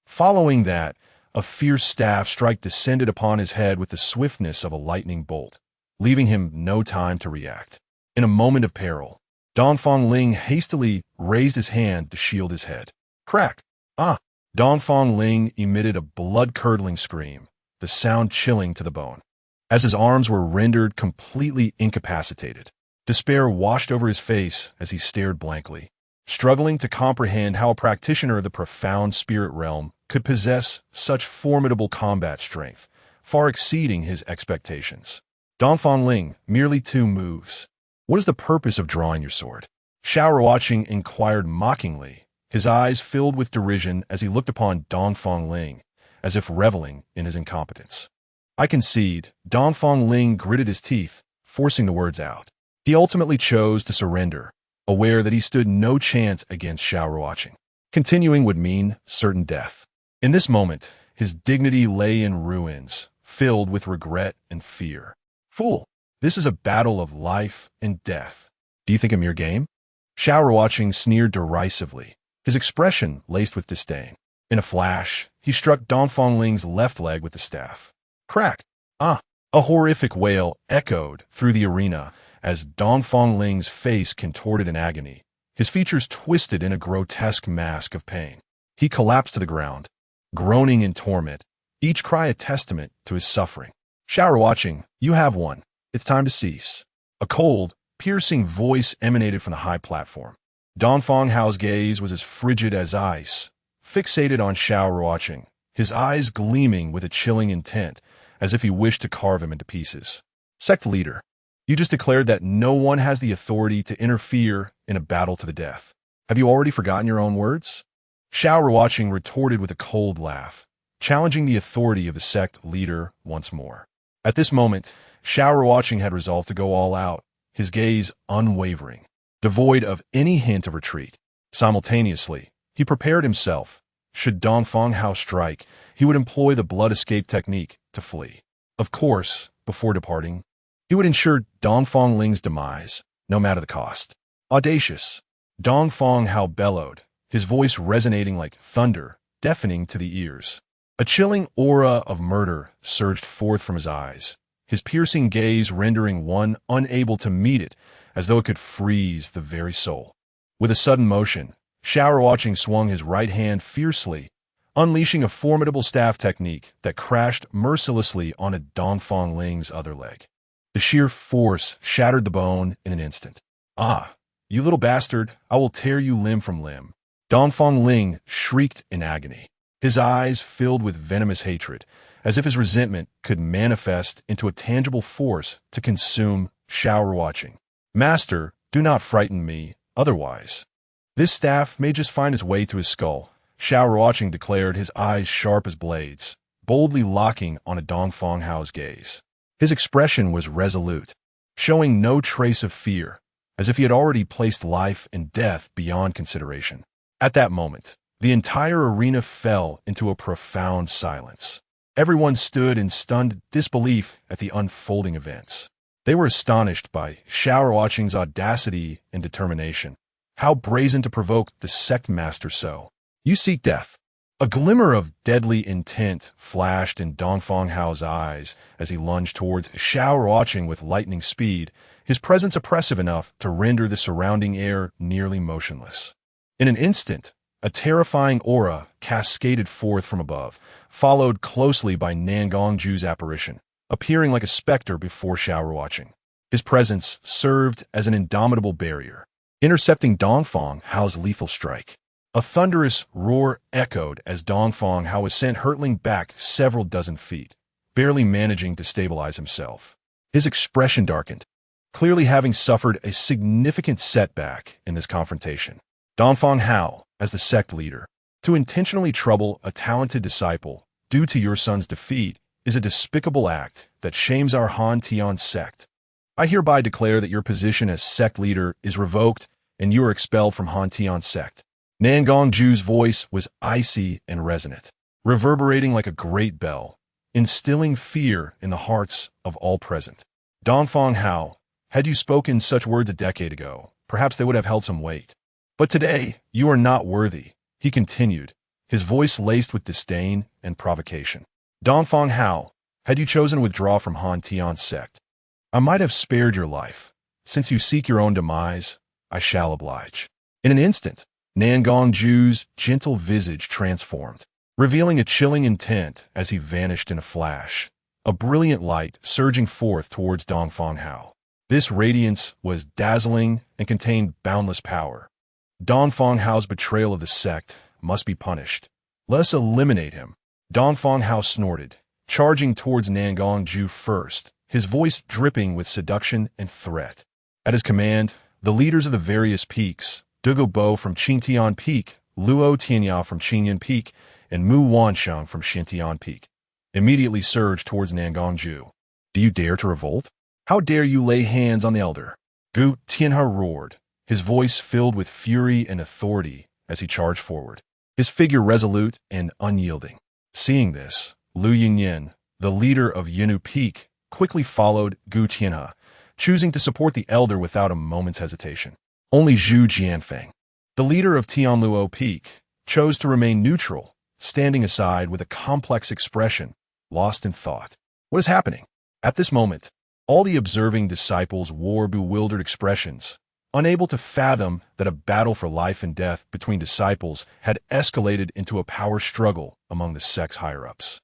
Following that, a fierce staff strike descended upon his head with the swiftness of a lightning bolt, leaving him no time to react. In a moment of peril, Dongfang Ling hastily raised his hand to shield his head. Crack! Ah! Dongfang Ling emitted a blood-curdling scream, the sound chilling to the bone. As his arms were rendered completely incapacitated, despair washed over his face as he stared blankly, struggling to comprehend how a practitioner of the profound spirit realm could possess such formidable combat strength, far exceeding his expectations. Dongfang Ling, merely 2 moves. What is the purpose of drawing your sword? Xiao Ruocheng inquired mockingly, his eyes filled with derision as he looked upon Dongfang Ling, as if reveling in his incompetence. I concede. Dongfang Ling gritted his teeth, forcing the words out. He ultimately chose to surrender, aware that he stood no chance against Xiao Ruocheng. Continuing would mean certain death. In this moment, his dignity lay in ruins, filled with regret and fear. Fool! This is a battle of life and death. Do you think a mere game? Xiao Ruocheng sneered derisively, his expression laced with disdain. In a flash, he struck Dongfang Ling's left leg with the staff. Crack! Ah! A horrific wail echoed through the arena as Dongfang Ling's face contorted in agony, his features twisted in a grotesque mask of pain. He collapsed to the ground, groaning in torment, each cry a testament to his suffering. Xiao Ruocheng, you have won. It's time to cease. A cold, piercing voice emanated from the high platform. Dongfang Hao's gaze was as frigid as ice, fixated on Xiao Ruocheng, his eyes gleaming with a chilling intent, as if he wished to carve him into pieces. Sect leader, you just declared that no one has the authority to interfere in a battle to the death. Have you already forgotten your own words? Xiao Ruocheng retorted with a cold laugh, challenging the authority of the sect leader once more. At this moment, Xiao Ruocheng had resolved to go all out, his gaze unwavering, devoid of any hint of retreat. Simultaneously, he prepared himself. Should Dongfang Hao strike, he would employ the blood escape technique to flee. Of course, before departing, he would ensure Dongfang Ling's demise, no matter the cost. Audacious! Dongfang Hao bellowed, his voice resonating like thunder, deafening to the ears. A chilling aura of murder surged forth from his eyes, his piercing gaze rendering one unable to meet it, as though it could freeze the very soul. With a sudden motion, Xiao Ruocheng swung his right hand fiercely, unleashing a formidable staff technique that crashed mercilessly onto Dongfang Ling's other leg. The sheer force shattered the bone in an instant. Ah, you little bastard, I will tear you limb from limb. Dongfang Ling shrieked in agony, his eyes filled with venomous hatred, as if his resentment could manifest into a tangible force to consume Xiao Ruocheng. Master, do not frighten me, otherwise. This staff may just find its way to his skull, Xiao Ruocheng declared, his eyes sharp as blades, boldly locking on a Dongfang Hao's gaze. His expression was resolute, showing no trace of fear, as if he had already placed life and death beyond consideration. At that moment, the entire arena fell into a profound silence. Everyone stood in stunned disbelief at the unfolding events. They were astonished by Xiao Ruocheng's audacity and determination. How brazen to provoke the sect master so. You seek death. A glimmer of deadly intent flashed in Dongfang Hao's eyes as he lunged towards Xiao Ruocheng with lightning speed, his presence oppressive enough to render the surrounding air nearly motionless. In an instant, a terrifying aura cascaded forth from above, followed closely by Nangongju's apparition, appearing like a specter before Xiao Ruocheng. His presence served as an indomitable barrier, intercepting Dongfang Hao's lethal strike. A thunderous roar echoed as Dongfang Hao was sent hurtling back several dozen feet, barely managing to stabilize himself. His expression darkened, clearly having suffered a significant setback in this confrontation. Dongfang Hao, as the sect leader, to intentionally trouble a talented disciple due to your son's defeat is a despicable act that shames our Han Tian sect. I hereby declare that your position as sect leader is revoked and you are expelled from Han Tian sect. Nangongju's voice was icy and resonant, reverberating like a great bell, instilling fear in the hearts of all present. Dongfang Hao, had you spoken such words a decade ago, perhaps they would have held some weight. But today, you are not worthy, he continued, his voice laced with disdain and provocation. Dongfang Hao, had you chosen to withdraw from Han Tian's sect, I might have spared your life. Since you seek your own demise, I shall oblige. In an instant, Nangongju's gentle visage transformed, revealing a chilling intent as he vanished in a flash, a brilliant light surging forth towards Dongfang Hao. This radiance was dazzling and contained boundless power. Dongfang Hao's betrayal of the sect must be punished. Let us eliminate him. Dongfang Hao snorted, charging towards Nangongju first, his voice dripping with seduction and threat. At his command, the leaders of the various peaks, Dugu Bo from Qingtian Peak, Luo Tianya from Qingyan Peak, and Mu Wansheng from Xintian Peak, immediately surged towards Nangongju. Do you dare to revolt? How dare you lay hands on the elder? Gu Tianhe roared, his voice filled with fury and authority as he charged forward, his figure resolute and unyielding. Seeing this, Lu Yinyan, the leader of Yinu Peak, quickly followed Gu Tianhe, choosing to support the elder without a moment's hesitation. Only Zhu Jianfeng, the leader of Tianluo Peak, chose to remain neutral, standing aside with a complex expression, lost in thought. What is happening? At this moment, all the observing disciples wore bewildered expressions, unable to fathom that a battle for life and death between disciples had escalated into a power struggle among the sect's higher-ups.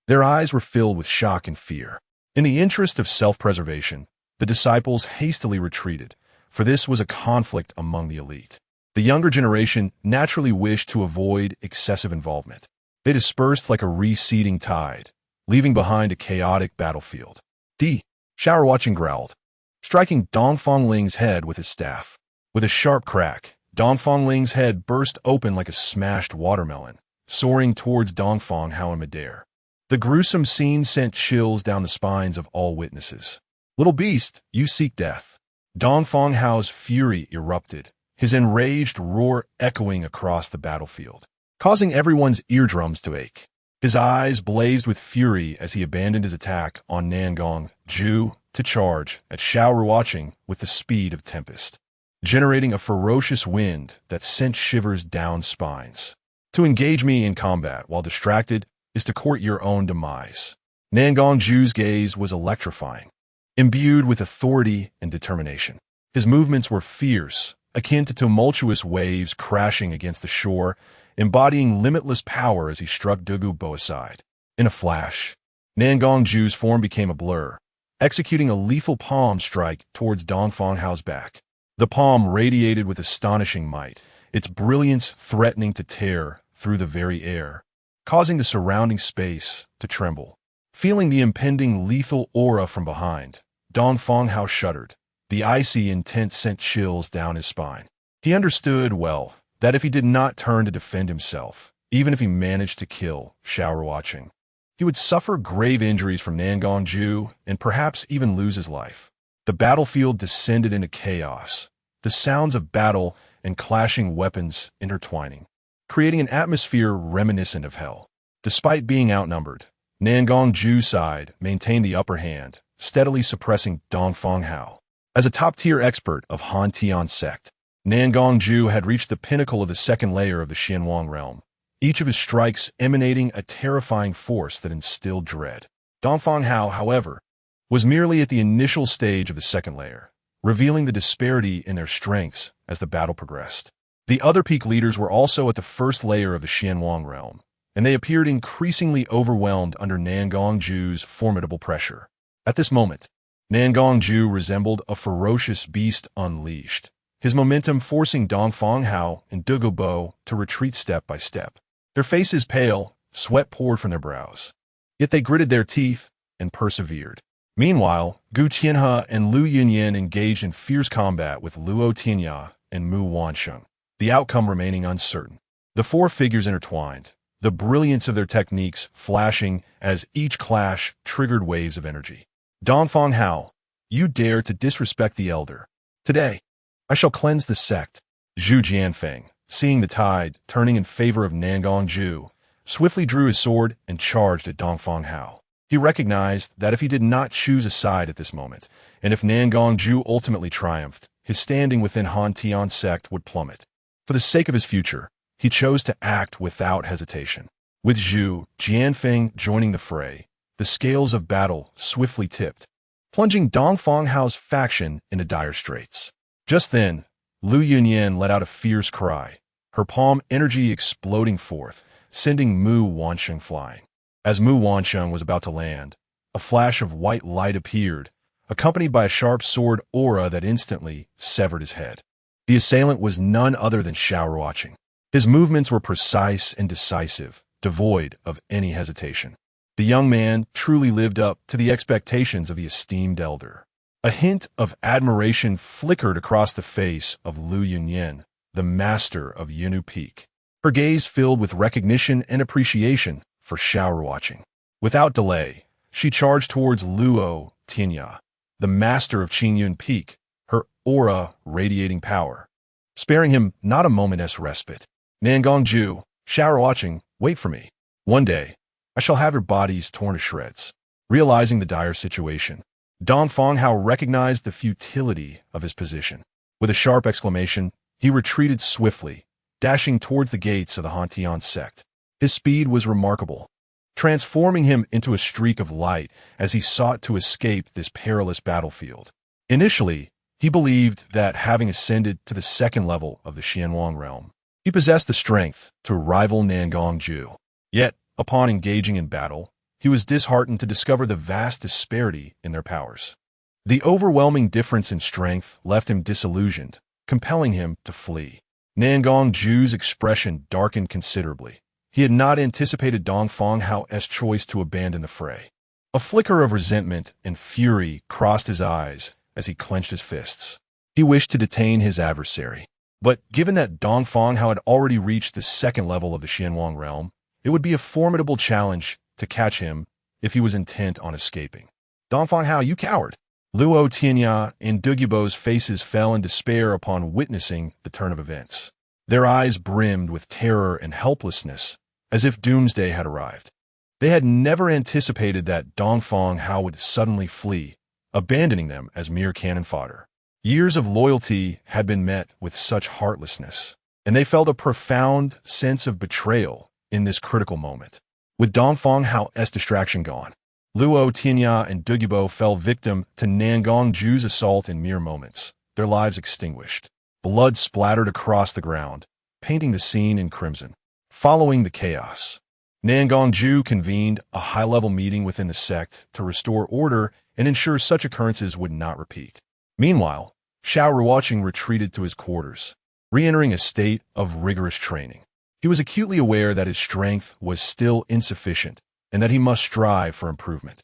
Their eyes were filled with shock and fear. In the interest of self-preservation, the disciples hastily retreated, for this was a conflict among the elite. The younger generation naturally wished to avoid excessive involvement. They dispersed like a receding tide, leaving behind a chaotic battlefield. Xiao Ruocheng growled, striking Dongfang Ling's head with his staff. With a sharp crack, Dongfang Ling's head burst open like a smashed watermelon, soaring towards Dongfang Hao in midair. The gruesome scene sent chills down the spines of all witnesses. Little beast, you seek death. Dongfang Hao's fury erupted, his enraged roar echoing across the battlefield, causing everyone's eardrums to ache. His eyes blazed with fury as he abandoned his attack on Nangongju to charge at Xiao Ruocheng with the speed of tempest, generating a ferocious wind that sent shivers down spines. To engage me in combat while distracted is to court your own demise. Nangongju's gaze was electrifying, imbued with authority and determination. His movements were fierce, akin to tumultuous waves crashing against the shore, embodying limitless power as he struck Dugu Bo aside. In a flash, Nangongju's form became a blur, executing a lethal palm strike towards Dongfang Hao's back. The palm radiated with astonishing might, its brilliance threatening to tear through the very air, causing the surrounding space to tremble. Feeling the impending lethal aura from behind, Dongfang Hao shuddered. The icy intent sent chills down his spine. He understood well that if he did not turn to defend himself, even if he managed to kill Xiao Ruocheng, he would suffer grave injuries from Nangongju and perhaps even lose his life. The battlefield descended into chaos, the sounds of battle and clashing weapons intertwining, creating an atmosphere reminiscent of hell. Despite being outnumbered, Nangongju's side maintained the upper hand, steadily suppressing Dongfang Hao. As a top-tier expert of Han Tian's sect, Nangongju had reached the pinnacle of the second layer of the Xianwang realm, each of his strikes emanating a terrifying force that instilled dread. Dongfang Hao, however, was merely at the initial stage of the second layer, revealing the disparity in their strengths as the battle progressed. The other peak leaders were also at the first layer of the Xianwang realm, and they appeared increasingly overwhelmed under Nangongju's formidable pressure. At this moment, Nangongju resembled a ferocious beast unleashed, his momentum forcing Dongfang Hao and Dugu Bo to retreat step by step. Their faces pale, sweat poured from their brows. Yet they gritted their teeth and persevered. Meanwhile, Gu Tianhe and Lu Yinyan engaged in fierce combat with Luo Tianya and Mu Wansheng, the outcome remaining uncertain. The four figures intertwined, the brilliance of their techniques flashing as each clash triggered waves of energy. Dongfang Hao, you dare to disrespect the elder. Today, I shall cleanse the sect. Zhu Jianfeng, seeing the tide turning in favor of Nangongju, swiftly drew his sword and charged at Dongfang Hao. He recognized that if he did not choose a side at this moment, and if Nangongju ultimately triumphed, his standing within Han Tian's sect would plummet. For the sake of his future, he chose to act without hesitation. With Zhu Jianfeng joining the fray, the scales of battle swiftly tipped, plunging Dongfang Hao's faction into dire straits. Just then, Lu Yunyan let out a fierce cry, her palm energy exploding forth, sending Mu Wansheng flying. As Mu Wansheng was about to land, a flash of white light appeared, accompanied by a sharp sword aura that instantly severed his head. The assailant was none other than Xiao Ruocheng. His movements were precise and decisive, devoid of any hesitation. The young man truly lived up to the expectations of the esteemed elder. A hint of admiration flickered across the face of Lu Yunyan, the master of Yunnu Peak. Her gaze filled with recognition and appreciation for Xiao Ruocheng. Without delay, she charged towards Luo Tianya, the master of Qingyun Peak, her aura radiating power, sparing him not a moment's respite. Nangongju, Xiao Ruocheng, wait for me. One day, I shall have your bodies torn to shreds. Realizing the dire situation, Dongfang Hao recognized the futility of his position. With a sharp exclamation, he retreated swiftly, dashing towards the gates of the Han Tian sect. His speed was remarkable, transforming him into a streak of light as he sought to escape this perilous battlefield. Initially, he believed that having ascended to the second level of the Xianwang realm, he possessed the strength to rival Nangongju. Yet, upon engaging in battle, he was disheartened to discover the vast disparity in their powers. The overwhelming difference in strength left him disillusioned, compelling him to flee. Nangongju's expression darkened considerably. He had not anticipated Dongfang Hao's choice to abandon the fray. A flicker of resentment and fury crossed his eyes as he clenched his fists. He wished to detain his adversary, but given that Dongfang Hao had already reached the second level of the Xianwang realm, it would be a formidable challenge to catch him if he was intent on escaping. Dongfang Hao, you coward! Luo Tianya and Dugubo's faces fell in despair upon witnessing the turn of events. Their eyes brimmed with terror and helplessness, as if doomsday had arrived. They had never anticipated that Dongfang Hao would suddenly flee, abandoning them as mere cannon fodder. Years of loyalty had been met with such heartlessness, and they felt a profound sense of betrayal in this critical moment. With Dongfang Hao's distraction gone, Luo Tianya and Dugubo fell victim to Nangongju's assault in mere moments, their lives extinguished. Blood splattered across the ground, painting the scene in crimson. Following the chaos, Nangongju convened a high-level meeting within the sect to restore order and ensure such occurrences would not repeat. Meanwhile, Xiao Ruocheng retreated to his quarters, re-entering a state of rigorous training. He was acutely aware that his strength was still insufficient and that he must strive for improvement.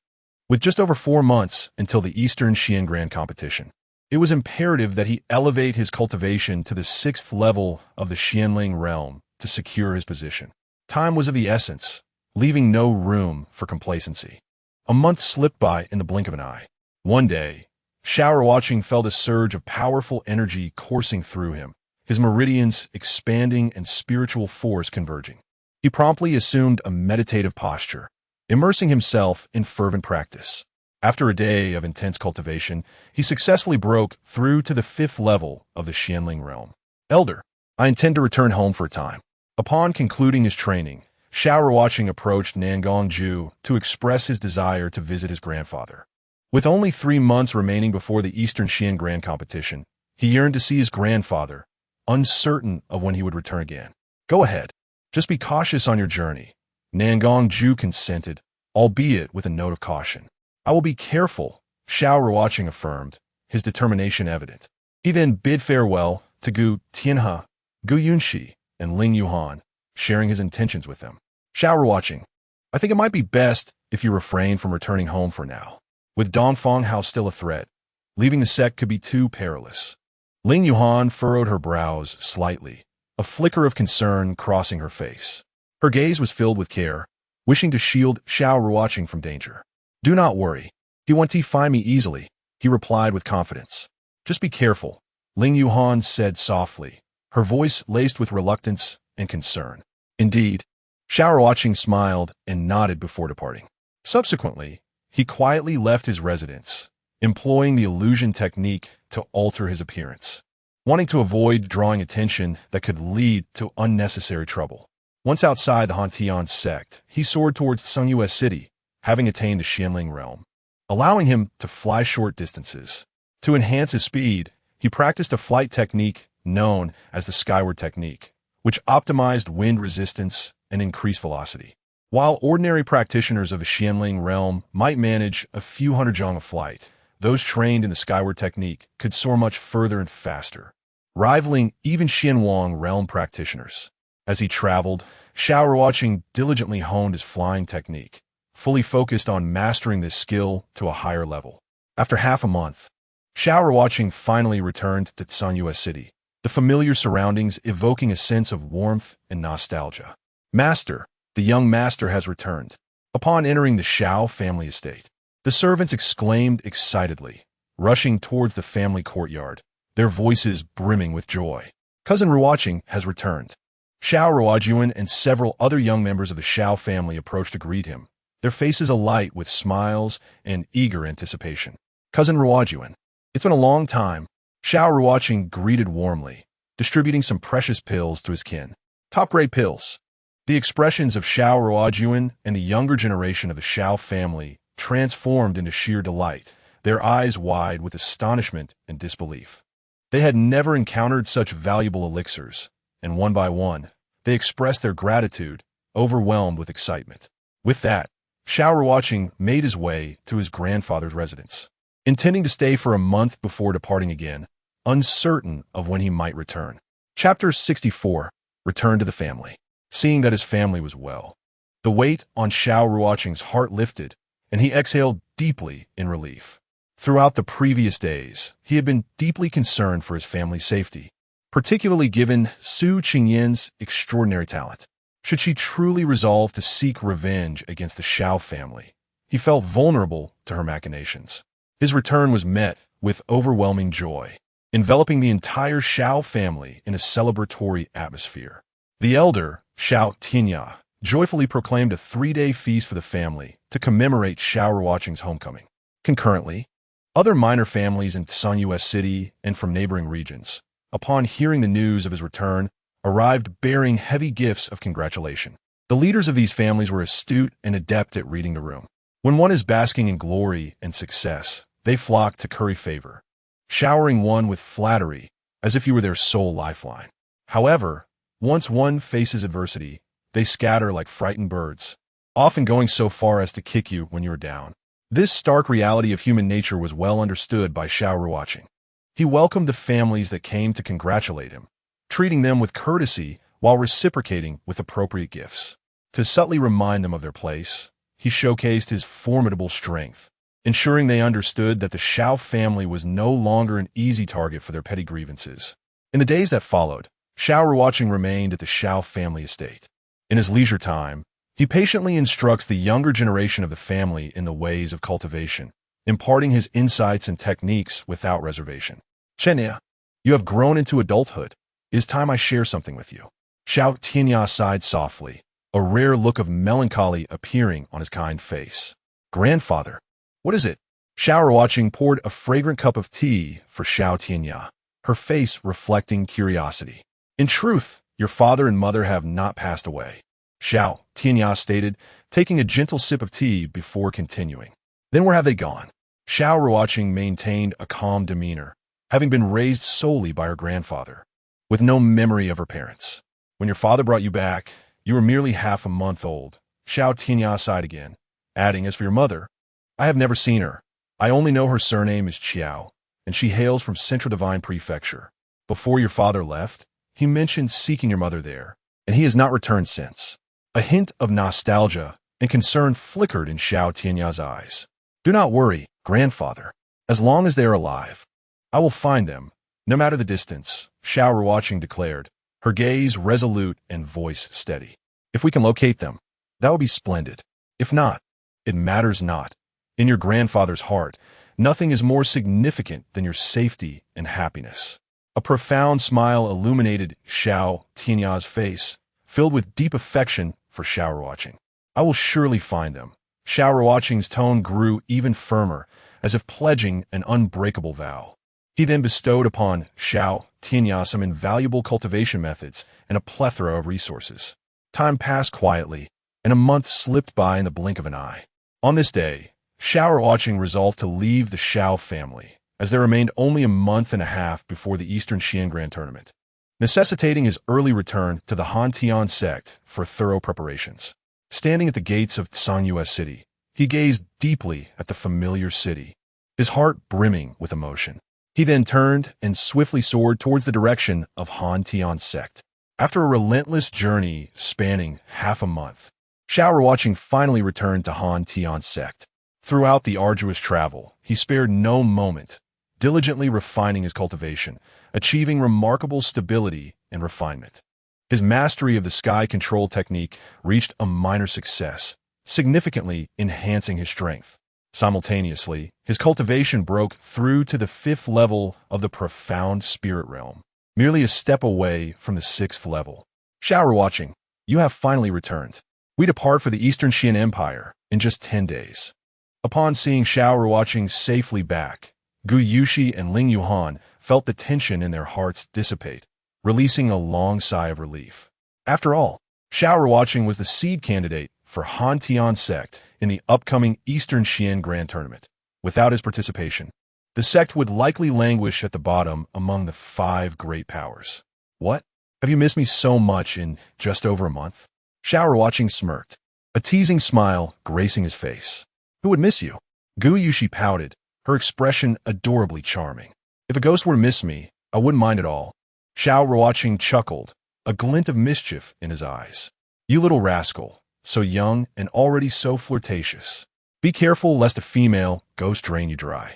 With just over 4 months until the Eastern Xian Grand Competition, it was imperative that he elevate his cultivation to the 6th level of the Xianling realm to secure his position. Time was of the essence, leaving no room for complacency. A month slipped by in the blink of an eye. One day, Xiao Ruocheng felt a surge of powerful energy coursing through him, his meridians expanding and spiritual force converging. He promptly assumed a meditative posture, immersing himself in fervent practice. After a day of intense cultivation, he successfully broke through to the 5th level of the Xianling realm. Elder, I intend to return home for a time. Upon concluding his training, Xiao Ruocheng approached Nangongju to express his desire to visit his grandfather. With only 3 months remaining before the Eastern Xian Grand Competition, he yearned to see his grandfather, uncertain of when he would return again. Go ahead. Just be cautious on your journey. Nangongju consented, albeit with a note of caution. I will be careful, Xiao Ruocheng affirmed, his determination evident. He then bid farewell to Gu Tianhe, Gu Yunxi, and Ling Yuhan, sharing his intentions with them. Xiao Ruocheng, I think it might be best if you refrain from returning home for now. With Dongfang Hao still a threat, leaving the sect could be too perilous. Ling Yuhan furrowed her brows slightly, a flicker of concern crossing her face. Her gaze was filled with care, wishing to shield Xiao Ruocheng from danger. Do not worry. He won't find me easily, he replied with confidence. Just be careful, Ling Yuhan said softly, her voice laced with reluctance and concern. Indeed, Xiao Ruocheng smiled and nodded before departing. Subsequently, he quietly left his residence, employing the illusion technique to alter his appearance, wanting to avoid drawing attention that could lead to unnecessary trouble. Once outside the Hantian Sect, he soared towards Sungyue City, having attained the Xianling realm, allowing him to fly short distances. To enhance his speed, he practiced a flight technique known as the skyward technique, which optimized wind resistance and increased velocity. While ordinary practitioners of the Xianling realm might manage a few hundred zhang of flight, those trained in the skyward technique could soar much further and faster, rivaling even Xianwang realm practitioners. As he traveled, Xiao Ruocheng diligently honed his flying technique, fully focused on mastering this skill to a higher level. After half a month, Xiao Ruocheng finally returned to Sungyue City, the familiar surroundings evoking a sense of warmth and nostalgia. Master, the young master has returned. Upon entering the Xiao family estate, the servants exclaimed excitedly, rushing towards the family courtyard, their voices brimming with joy. Cousin Ruocheng has returned. Xiao Ruocheng and several other young members of the Xiao family approached to greet him, their faces alight with smiles and eager anticipation. Cousin Ruocheng, it's been a long time. Xiao Ruocheng greeted warmly, distributing some precious pills to his kin. Top-grade pills. The expressions of Xiao Ruocheng and the younger generation of the Xiao family transformed into sheer delight, their eyes wide with astonishment and disbelief. They had never encountered such valuable elixirs, and one by one, they expressed their gratitude, overwhelmed with excitement. With that, Xiao Ruocheng made his way to his grandfather's residence, intending to stay for a month before departing again, uncertain of when he might return. Chapter 64. Return to the family. Seeing that his family was well, the weight on Xiao Ruocheng's heart lifted, and he exhaled deeply in relief. Throughout the previous days, he had been deeply concerned for his family's safety, particularly given Su Qingyan's extraordinary talent. Should she truly resolve to seek revenge against the Xiao family, he felt vulnerable to her machinations. His return was met with overwhelming joy, enveloping the entire Xiao family in a celebratory atmosphere. The elder, Xiao Tianya, joyfully proclaimed a 3-day feast for the family to commemorate Xiao Ruocheng's homecoming. Concurrently, other minor families in Sungyue City and from neighboring regions, upon hearing the news of his return, arrived bearing heavy gifts of congratulation. The leaders of these families were astute and adept at reading the room. When one is basking in glory and success, they flock to curry favor, showering one with flattery as if you were their sole lifeline. However, once one faces adversity, they scatter like frightened birds, often going so far as to kick you when you are down. This stark reality of human nature was well understood by Xiao Ruocheng. He welcomed the families that came to congratulate him, treating them with courtesy while reciprocating with appropriate gifts. To subtly remind them of their place, he showcased his formidable strength, ensuring they understood that the Xiao family was no longer an easy target for their petty grievances. In the days that followed, Xiao Ruocheng remained at the Xiao family estate. In his leisure time, he patiently instructs the younger generation of the family in the ways of cultivation, imparting his insights and techniques without reservation. Chenia, you have grown into adulthood. It is time I share something with you. Xiao Tianya sighed softly, a rare look of melancholy appearing on his kind face. Grandfather, what is it? Xiao Ruocheng poured a fragrant cup of tea for Xiao Tianya, her face reflecting curiosity. In truth, your father and mother have not passed away, Xiao Tianya stated, taking a gentle sip of tea before continuing. Then where have they gone? Xiao Ruocheng maintained a calm demeanor, having been raised solely by her grandfather, with no memory of her parents. When your father brought you back, you were merely half a month old. Xiao Tianya sighed again, adding, as for your mother, I have never seen her. I only know her surname is Qiao, and she hails from Central Divine Prefecture. Before your father left, he mentioned seeking your mother there, and he has not returned since. A hint of nostalgia and concern flickered in Xiao Tianya's eyes. Do not worry, grandfather. As long as they are alive, I will find them, no matter the distance, Xiao Ruocheng declared, her gaze resolute and voice steady. If we can locate them, that would be splendid. If not, it matters not. In your grandfather's heart, nothing is more significant than your safety and happiness. A profound smile illuminated Xiao Tianya's face, filled with deep affection for Xiao Ruocheng. I will surely find them. Xiao Ruocheng's tone grew even firmer, as if pledging an unbreakable vow. He then bestowed upon Xiao Tianya some invaluable cultivation methods and a plethora of resources. Time passed quietly, and a month slipped by in the blink of an eye. On this day, Xiao Ruocheng resolved to leave the Xiao family, as there remained only a month and a half before the Eastern Xian Grand Tournament, necessitating his early return to the Han Sect for thorough preparations. Standing at the gates of Sanyue City, he gazed deeply at the familiar city, his heart brimming with emotion. He then turned and swiftly soared towards the direction of Han Sect. After a relentless journey spanning half a month, Xiao Ruocheng finally returned to Han Sect. Throughout the arduous travel, he spared no moment, diligently refining his cultivation, achieving remarkable stability and refinement. His mastery of the sky control technique reached a minor success, significantly enhancing his strength. Simultaneously, his cultivation broke through to the 5th level of the profound spirit realm, merely a step away from the 6th level. Xiao Ruocheng, you have finally returned. We depart for the Eastern Xian Empire in just 10 days. Upon seeing Xiao Ruocheng safely back, Gu Yushi and Ling Yuhan felt the tension in their hearts dissipate, releasing a long sigh of relief. After all, Xiao Ruocheng was the seed candidate for Han Sect in the upcoming Eastern Xian Grand Tournament. Without his participation, the sect would likely languish at the bottom among the 5 great powers. What? Have you missed me so much in just over a month? Xiao Ruocheng smirked, a teasing smile gracing his face. Who would miss you? Gu Yushi pouted, her expression adorably charming. If a ghost were to miss me, I wouldn't mind at all. Xiao Ruocheng chuckled, a glint of mischief in his eyes. You little rascal, so young and already so flirtatious. Be careful lest a female ghost drain you dry.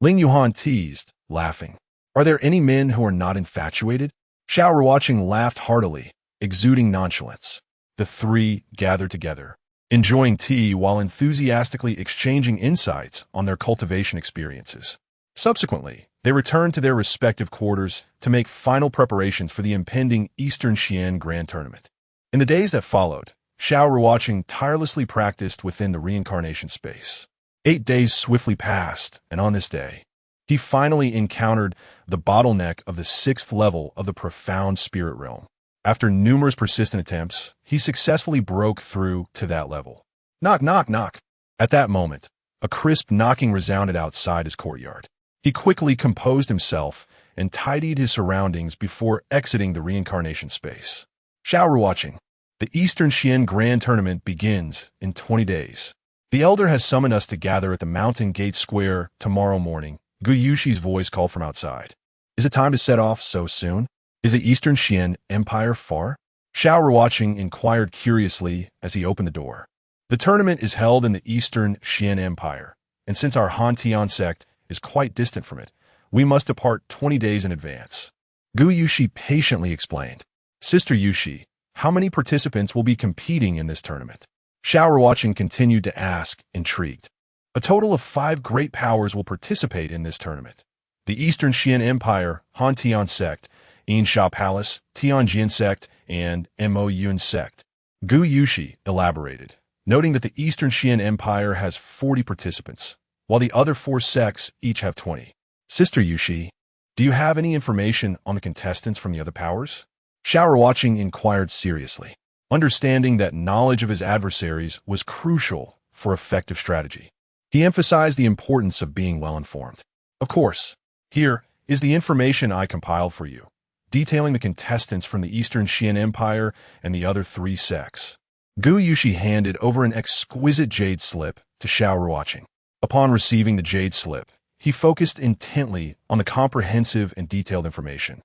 Ling Yuhan teased, laughing. Are there any men who are not infatuated? Xiao Ruocheng laughed heartily, exuding nonchalance. The 3 gathered together, enjoying tea while enthusiastically exchanging insights on their cultivation experiences. Subsequently, they returned to their respective quarters to make final preparations for the impending Eastern Xian Grand Tournament. In the days that followed, Xiao Ruocheng tirelessly practiced within the reincarnation space. 8 days swiftly passed, and on this day, he finally encountered the bottleneck of the 6th level of the profound spirit realm. After numerous persistent attempts, he successfully broke through to that level. Knock, knock, knock. At that moment, a crisp knocking resounded outside his courtyard. He quickly composed himself and tidied his surroundings before exiting the reincarnation space. Xiao Ruocheng, the Eastern Xian Grand Tournament begins in 20 days. The Elder has summoned us to gather at the Mountain Gate Square tomorrow morning. Gu Yushi's voice called from outside. Is it time to set off so soon? Is the Eastern Xian Empire far? Xiao Ruocheng inquired curiously as he opened the door. The tournament is held in the Eastern Xian Empire, and since our Han Sect is quite distant from it, we must depart 20 days in advance. Gu Yushi patiently explained. Sister Yushi, how many participants will be competing in this tournament? Xiao Ruocheng continued to ask, intrigued. A total of 5 great powers will participate in this tournament. The Eastern Xian Empire, Han Sect, Yinsha Palace, Tianjin Sect, and Mo Yun Sect. Gu Yushi elaborated, noting that the Eastern Xian Empire has 40 participants, while the other 4 sects each have 20. Sister Yushi, do you have any information on the contestants from the other powers? Xiao Ruocheng inquired seriously, understanding that knowledge of his adversaries was crucial for effective strategy. He emphasized the importance of being well-informed. Of course, here is the information I compiled for you, detailing the contestants from the Eastern Xian Empire and the other 3 sects. Gu Yushi handed over an exquisite jade slip to Xiao Ruocheng. Upon receiving the jade slip, he focused intently on the comprehensive and detailed information,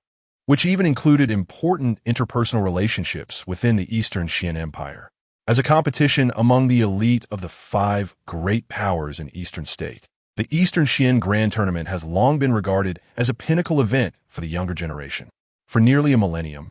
which even included important interpersonal relationships within the Eastern Xian Empire, as a competition among the elite of the 5 great powers in Eastern State. The Eastern Xian Grand Tournament has long been regarded as a pinnacle event for the younger generation. For nearly a millennium,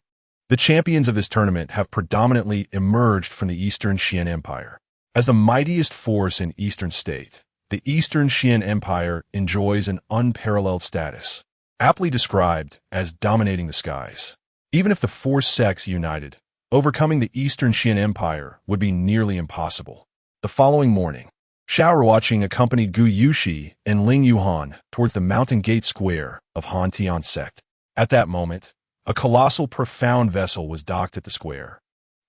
the champions of this tournament have predominantly emerged from the Eastern Xian Empire. As the mightiest force in Eastern State, the Eastern Xian Empire enjoys an unparalleled status, aptly described as dominating the skies. Even if the four sects united, overcoming the Eastern Qian Empire would be nearly impossible. The following morning, Xiao Ruocheng accompanied Gu Yushi and Ling Yuhan towards the Mountain Gate Square of Han Tian Sect. At that moment, a colossal profound vessel was docked at the square,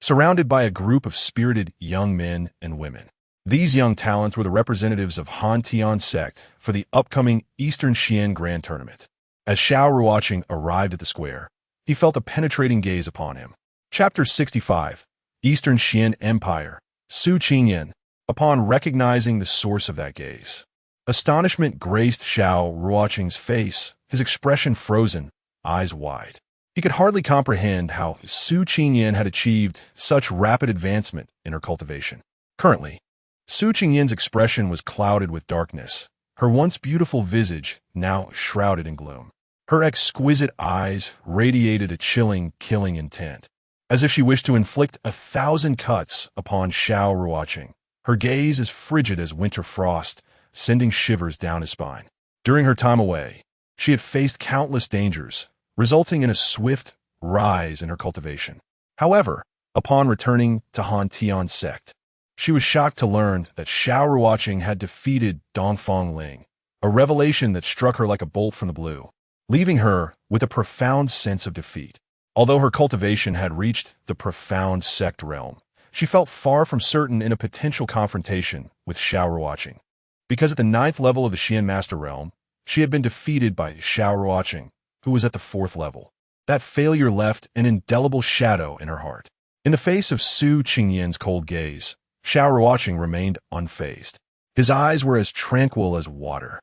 surrounded by a group of spirited young men and women. These young talents were the representatives of Han Tian Sect for the upcoming Eastern Qian Grand Tournament. As Xiao Ruocheng arrived at the square, he felt a penetrating gaze upon him. Chapter 65, Eastern Qian Empire, Su Qingyan. Upon recognizing the source of that gaze, astonishment graced Xiao Ruocheng's face, his expression frozen, eyes wide. He could hardly comprehend how Su Qingyan had achieved such rapid advancement in her cultivation. Currently, Su Qingyan's expression was clouded with darkness, her once beautiful visage now shrouded in gloom. Her exquisite eyes radiated a chilling, killing intent, as if she wished to inflict 1,000 cuts upon Xiao Ruocheng. Her gaze as frigid as winter frost, sending shivers down his spine. During her time away, she had faced countless dangers, resulting in a swift rise in her cultivation. However, upon returning to Han Tian Sect, she was shocked to learn that Xiao Ruocheng had defeated Dongfang Ling, a revelation that struck her like a bolt from the blue, leaving her with a profound sense of defeat. Although her cultivation had reached the profound sect realm, she felt far from certain in a potential confrontation with Xiao Ruocheng. Because at the 9th level of the Qian Master Realm, she had been defeated by Xiao Ruocheng, who was at the 4th level. That failure left an indelible shadow in her heart. In the face of Su Qingyan's cold gaze, Xiao Ruocheng remained unfazed. His eyes were as tranquil as water,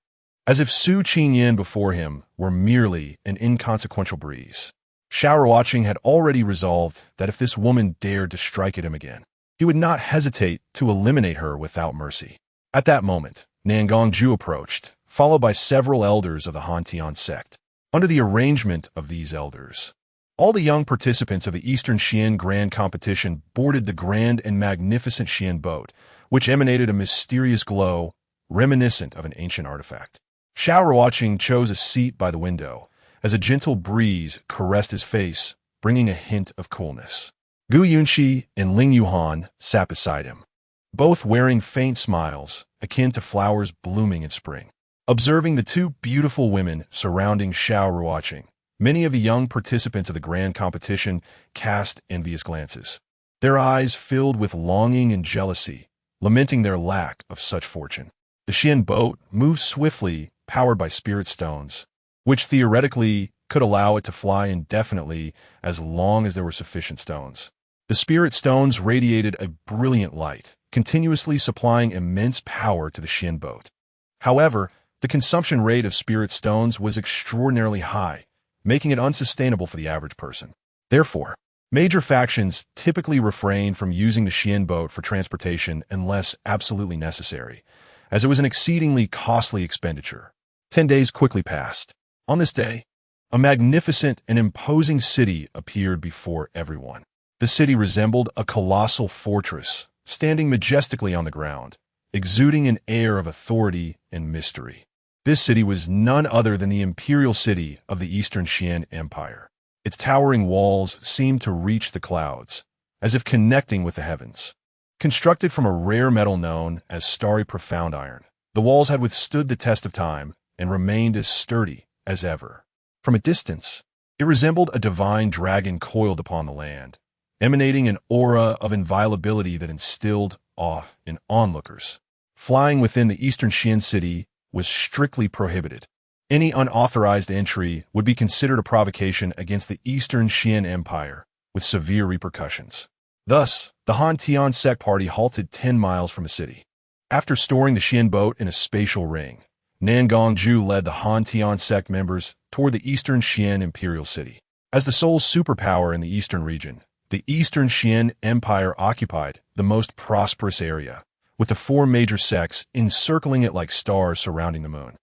as if Su Qingyan before him were merely an inconsequential breeze. Xiao Ruocheng had already resolved that if this woman dared to strike at him again, he would not hesitate to eliminate her without mercy. At that moment, Nangongju approached, followed by several elders of the Han Tian Sect. Under the arrangement of these elders, all the young participants of the Eastern Qian Grand Competition boarded the grand and magnificent Qian boat, which emanated a mysterious glow reminiscent of an ancient artifact. Xiao Ruocheng chose a seat by the window, as a gentle breeze caressed his face, bringing a hint of coolness. Gu Yunxi and Ling Yuhan sat beside him, both wearing faint smiles, akin to flowers blooming in spring. Observing the two beautiful women surrounding Xiao Ruocheng, many of the young participants of the grand competition cast envious glances. Their eyes filled with longing and jealousy, lamenting their lack of such fortune. The Qian boat moved swiftly, powered by spirit stones, which theoretically could allow it to fly indefinitely as long as there were sufficient stones. The spirit stones radiated a brilliant light, continuously supplying immense power to the Qian boat. However, the consumption rate of spirit stones was extraordinarily high, making it unsustainable for the average person. Therefore, major factions typically refrained from using the Qian boat for transportation unless absolutely necessary, as it was an exceedingly costly expenditure. 10 days quickly passed. On this day, a magnificent and imposing city appeared before everyone. The city resembled a colossal fortress, standing majestically on the ground, exuding an air of authority and mystery. This city was none other than the imperial city of the Eastern Qian Empire. Its towering walls seemed to reach the clouds, as if connecting with the heavens. Constructed from a rare metal known as starry profound iron, the walls had withstood the test of time and remained as sturdy as ever. From a distance, it resembled a divine dragon coiled upon the land, emanating an aura of inviolability that instilled awe in onlookers. Flying within the Eastern Qian city was strictly prohibited. Any unauthorized entry would be considered a provocation against the Eastern Qian Empire, with severe repercussions. Thus, the Han Tian Sect party halted 10 miles from the city. After storing the Qian boat in a spatial ring, Nangongju led the Han Tian Sect members toward the Eastern Qian Imperial City. As the sole superpower in the Eastern region, the Eastern Qian Empire occupied the most prosperous area, with the 4 major sects encircling it like stars surrounding the moon.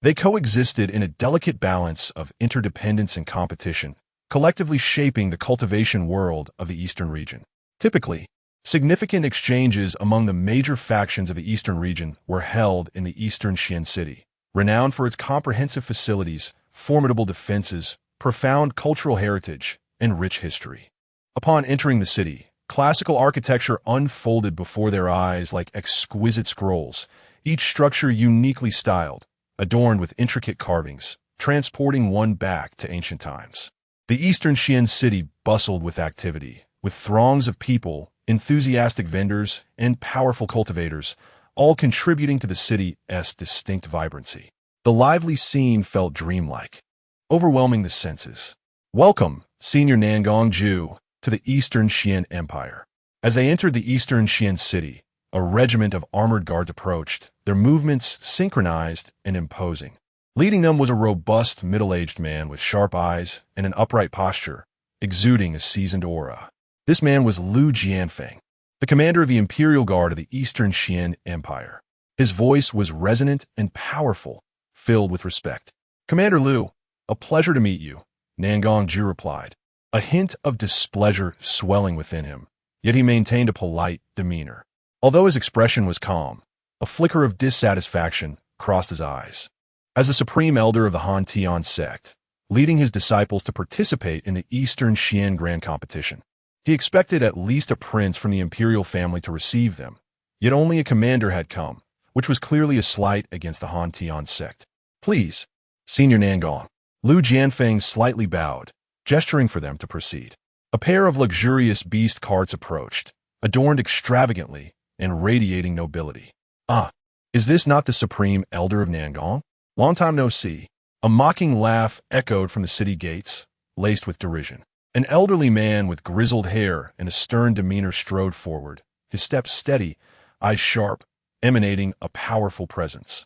They coexisted in a delicate balance of interdependence and competition, collectively shaping the cultivation world of the Eastern region. Typically, significant exchanges among the major factions of the Eastern region were held in the Eastern Qian city, renowned for its comprehensive facilities, formidable defenses, profound cultural heritage, and rich history. Upon entering the city, classical architecture unfolded before their eyes like exquisite scrolls, each structure uniquely styled, adorned with intricate carvings, transporting one back to ancient times. The eastern Xian city bustled with activity, with throngs of people, enthusiastic vendors, and powerful cultivators, all contributing to the city's distinct vibrancy. The lively scene felt dreamlike, overwhelming the senses. Welcome, Senior Nangong Ju, to the Eastern Xian Empire. As they entered the Eastern Xian city, a regiment of armored guards approached, their movements synchronized and imposing. Leading them was a robust, middle-aged man with sharp eyes and an upright posture, exuding a seasoned aura. This man was Lu Jianfeng, the commander of the Imperial Guard of the Eastern Xian Empire. His voice was resonant and powerful, filled with respect. "Commander Lu, a pleasure to meet you," Nangong Ju replied, a hint of displeasure swelling within him, yet he maintained a polite demeanor. Although his expression was calm, a flicker of dissatisfaction crossed his eyes. As the supreme elder of the Han Tian sect, leading his disciples to participate in the Eastern Xian Grand Competition, he expected at least a prince from the imperial family to receive them, yet only a commander had come, which was clearly a slight against the Han Tian sect. "Please, Senior Nangong." Lu Jianfeng slightly bowed, gesturing for them to proceed. A pair of luxurious beast carts approached, adorned extravagantly and radiating nobility. "Ah, is this not the supreme elder of Nangong? Long time no see." A mocking laugh echoed from the city gates, laced with derision. An elderly man with grizzled hair and a stern demeanor strode forward, his steps steady, eyes sharp, emanating a powerful presence.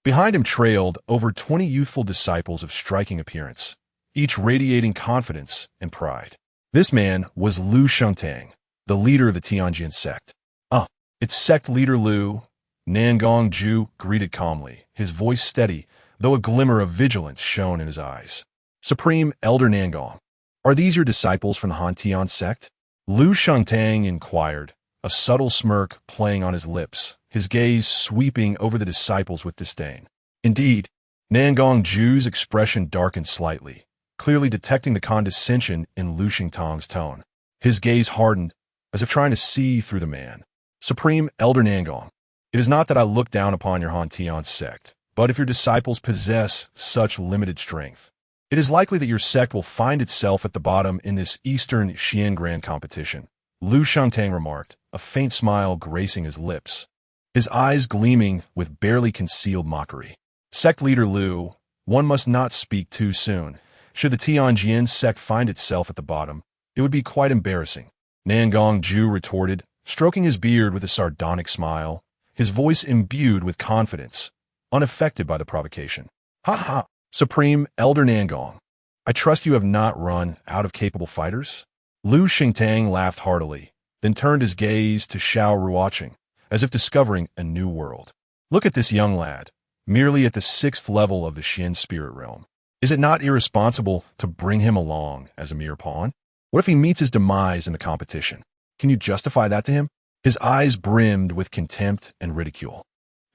Behind him trailed over 20 youthful disciples of striking appearance, each radiating confidence and pride. This man was Lu Shengtang, the leader of the Tianjin sect. "Ah, it's sect leader Lu," Nangong Ju greeted calmly, his voice steady, though a glimmer of vigilance shone in his eyes. "Supreme Elder Nangong, are these your disciples from the Han Tian sect?" Lu Shengtang inquired, a subtle smirk playing on his lips, his gaze sweeping over the disciples with disdain. "Indeed." Nangong Ju's expression darkened slightly, clearly detecting the condescension in Lu Shengtang's tone. His gaze hardened, as if trying to see through the man. "Supreme Elder Nangong, it is not that I look down upon your Han Tian sect, but if your disciples possess such limited strength, it is likely that your sect will find itself at the bottom in this Eastern Xian Grand Competition," Lu Shengtang remarked, a faint smile gracing his lips, his eyes gleaming with barely concealed mockery. "Sect leader Lu, one must not speak too soon. Should the Tianjin sect find itself at the bottom, it would be quite embarrassing," Nangong Ju retorted, stroking his beard with a sardonic smile, his voice imbued with confidence, unaffected by the provocation. "Ha ha, Supreme Elder Nangong, I trust you have not run out of capable fighters?" Lu Shengtang laughed heartily, then turned his gaze to Xiao Ruocheng, as if discovering a new world. "Look at this young lad, merely at the 6th level of the Xian spirit realm. Is it not irresponsible to bring him along as a mere pawn? What if he meets his demise in the competition? Can you justify that to him?" His eyes brimmed with contempt and ridicule,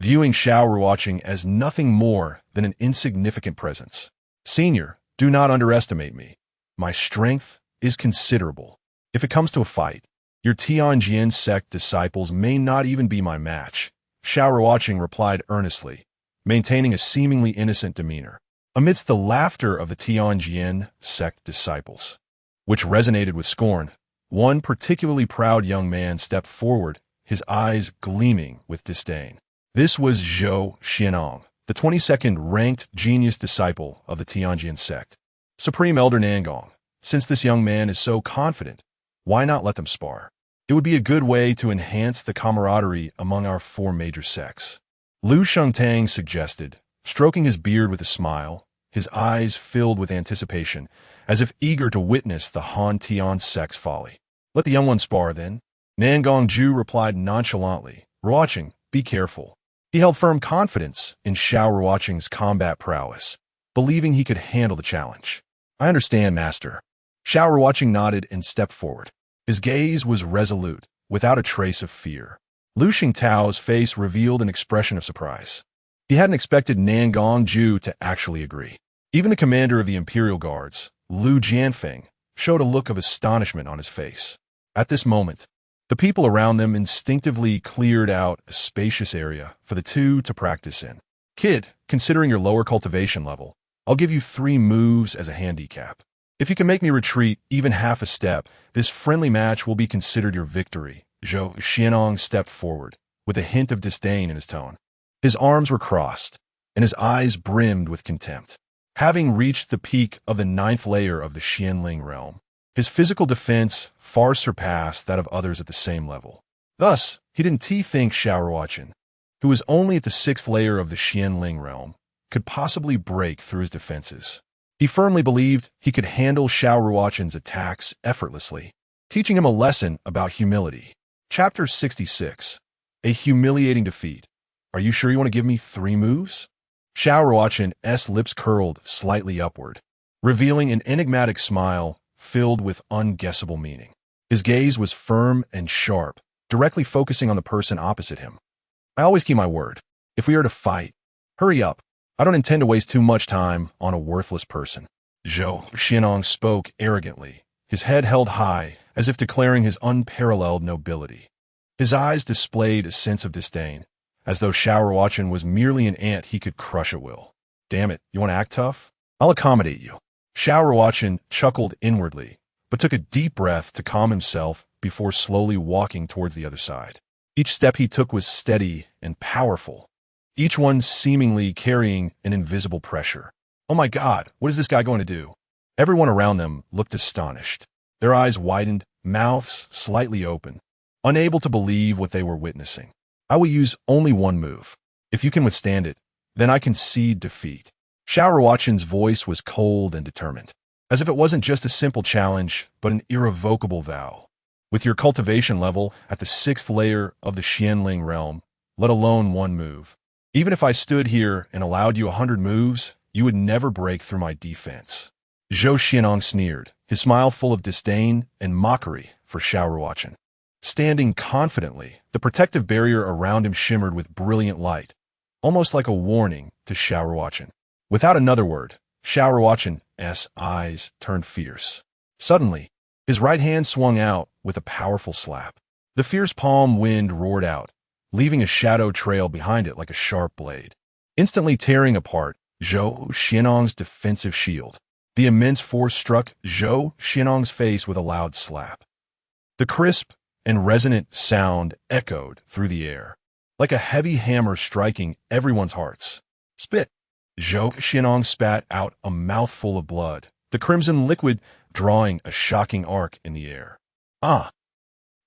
viewing Xiao Ruocheng as nothing more than an insignificant presence. "Senior, do not underestimate me. My strength is considerable. If it comes to a fight, your Tianjin sect disciples may not even be my match," Xiao Ruocheng replied earnestly, maintaining a seemingly innocent demeanor. Amidst the laughter of the Tianjin sect disciples, which resonated with scorn, one particularly proud young man stepped forward, his eyes gleaming with disdain. This was Zhou Xianong, the 22nd ranked genius disciple of the Tianjin sect. "Supreme Elder Nangong, since this young man is so confident, why not let them spar? It would be a good way to enhance the camaraderie among our 4 major sects," Lu Shengtang suggested, stroking his beard with a smile, his eyes filled with anticipation, as if eager to witness the Han Tian sect's folly. "Let the young one spar, then," Nangong Ju replied nonchalantly. "Ruocheng, be careful." He held firm confidence in Xiao Ruocheng's combat prowess, believing he could handle the challenge. "I understand, Master." Xiao Ruocheng nodded and stepped forward. His gaze was resolute, without a trace of fear. Lu Xingtao's face revealed an expression of surprise. He hadn't expected Nangong Ju to actually agree. Even the commander of the Imperial Guards, Lu Jianfeng, showed a look of astonishment on his face. At this moment, the people around them instinctively cleared out a spacious area for the two to practice in. Kid, considering your lower cultivation level, I'll give you 3 moves as a handicap. If you can make me retreat even half a step, this friendly match will be considered your victory. Zhou Xianong stepped forward, with a hint of disdain in his tone. His arms were crossed, and his eyes brimmed with contempt. Having reached the peak of the 9th layer of the Xianling realm, his physical defense far surpassed that of others at the same level. Thus, he didn't think Xiao Ruocheng, who was only at the 6th layer of the Xianling realm, could possibly break through his defenses. He firmly believed he could handle Xiao Ruocheng's attacks effortlessly, teaching him a lesson about humility. Chapter 66. A humiliating defeat. Are you sure you want to give me 3 moves? Xiao Ruocheng's lips curled slightly upward, revealing an enigmatic smile filled with unguessable meaning. His gaze was firm and sharp, directly focusing on the person opposite him. I always keep my word. If we are to fight, hurry up. I don't intend to waste too much time on a worthless person. Zhou Xianong spoke arrogantly, his head held high, as if declaring his unparalleled nobility. His eyes displayed a sense of disdain, as though Xiao Ruocheng was merely an ant he could crush at will. Damn it, you want to act tough? I'll accommodate you. Xiao Ruocheng chuckled inwardly, but took a deep breath to calm himself before slowly walking towards the other side. Each step he took was steady and powerful, each one seemingly carrying an invisible pressure. Oh my God, what is this guy going to do? Everyone around them looked astonished. Their eyes widened, mouths slightly open, unable to believe what they were witnessing. I will use only 1 move. If you can withstand it, then I concede defeat. Xiao Ruocheng's voice was cold and determined, as if it wasn't just a simple challenge, but an irrevocable vow. With your cultivation level at the 6th layer of the Xianling realm, let alone 1 move. Even if I stood here and allowed you 100 moves, you would never break through my defense. Zhou Xianong sneered, his smile full of disdain and mockery for Xiao Ruocheng. Standing confidently, the protective barrier around him shimmered with brilliant light, almost like a warning to Xiao Ruocheng. Without another word, Xiao Ruocheng's eyes turned fierce. Suddenly, his right hand swung out with a powerful slap. The fierce palm wind roared out, leaving a shadow trail behind it like a sharp blade, instantly tearing apart Zhou Xianong's defensive shield. The immense force struck Zhou Xianong's face with a loud slap. The crisp and resonant sound echoed through the air, like a heavy hammer striking everyone's hearts. Spit! Zhou Xianong spat out a mouthful of blood, the crimson liquid drawing a shocking arc in the air. Ah!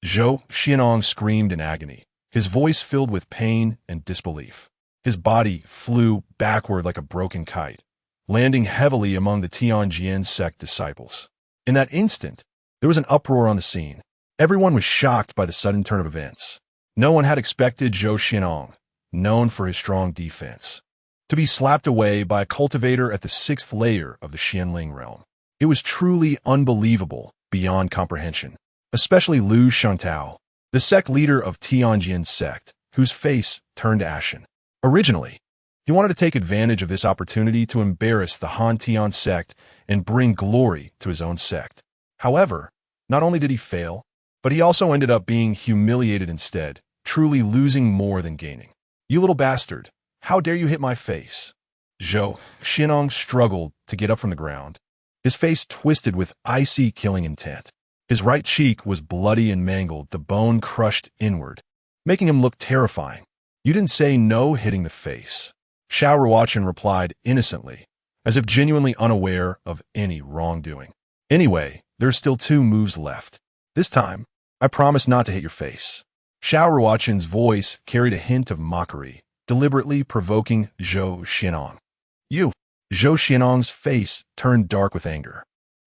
Zhou Xianong screamed in agony, his voice filled with pain and disbelief. His body flew backward like a broken kite, landing heavily among the Tianjin Sect disciples. In that instant, there was an uproar on the scene. Everyone was shocked by the sudden turn of events. No one had expected Zhou Xianong, known for his strong defense, to be slapped away by a cultivator at the 6th layer of the Xianling realm. It was truly unbelievable, beyond comprehension, especially Lu Shantao, the sect leader of Tianjin Sect, whose face turned ashen. Originally, he wanted to take advantage of this opportunity to embarrass the Han Tian sect and bring glory to his own sect. However, not only did he fail, but he also ended up being humiliated instead, truly losing more than gaining. You little bastard, how dare you hit my face? Zhou Xianong struggled to get up from the ground, his face twisted with icy killing intent. His right cheek was bloody and mangled, the bone crushed inward, making him look terrifying. You didn't say no hitting the face. Xiao Ruocheng replied innocently, as if genuinely unaware of any wrongdoing. Anyway, there's still 2 moves left. This time, I promise not to hit your face. Xiao Ruocheng's voice carried a hint of mockery, deliberately provoking Zhou Xianong. You! Zhou Xianong's face turned dark with anger,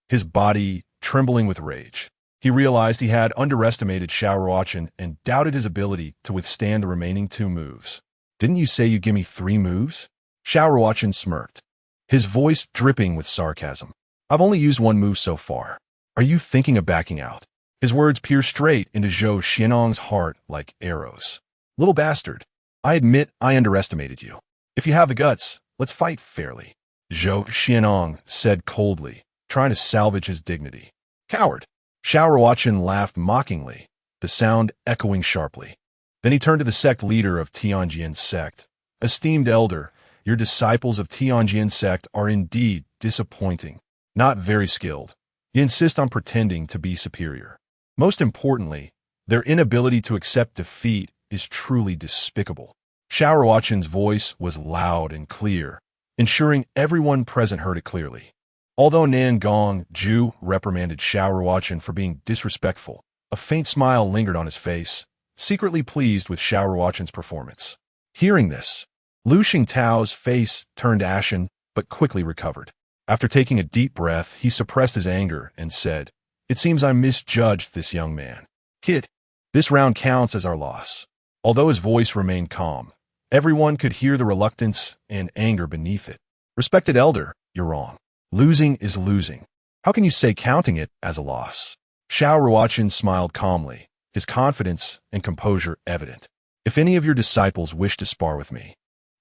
his body trembling with rage. He realized he had underestimated Xiao Ruocheng and doubted his ability to withstand the remaining 2 moves. Didn't you say you'd give me 3 moves? Xiao Ruocheng smirked, his voice dripping with sarcasm. I've only used 1 move so far. Are you thinking of backing out? His words pierced straight into Zhou Xianong's heart like arrows. Little bastard, I admit I underestimated you. If you have the guts, let's fight fairly. Zhou Xianong said coldly, trying to salvage his dignity. Coward! Xiao Ruocheng laughed mockingly, the sound echoing sharply. Then he turned to the sect leader of Tianjin Sect. Esteemed elder, your disciples of Tianjin Sect are indeed disappointing, not very skilled. You insist on pretending to be superior. Most importantly, their inability to accept defeat is truly despicable. Xiao Ruocheng's voice was loud and clear, ensuring everyone present heard it clearly. Although Nan Gongju reprimanded Xiao Ruocheng for being disrespectful, a faint smile lingered on his face, secretly pleased with Xiao Ruocheng's performance. Hearing this, Lu Xingtao's face turned ashen, but quickly recovered. After taking a deep breath, he suppressed his anger and said, "It seems I misjudged this young man. Kid, this round counts as our loss." Although his voice remained calm, everyone could hear the reluctance and anger beneath it. "Respected elder, you're wrong. Losing is losing. How can you say counting it as a loss?" Xiao Ruocheng smiled calmly, his confidence and composure evident. "If any of your disciples wish to spar with me,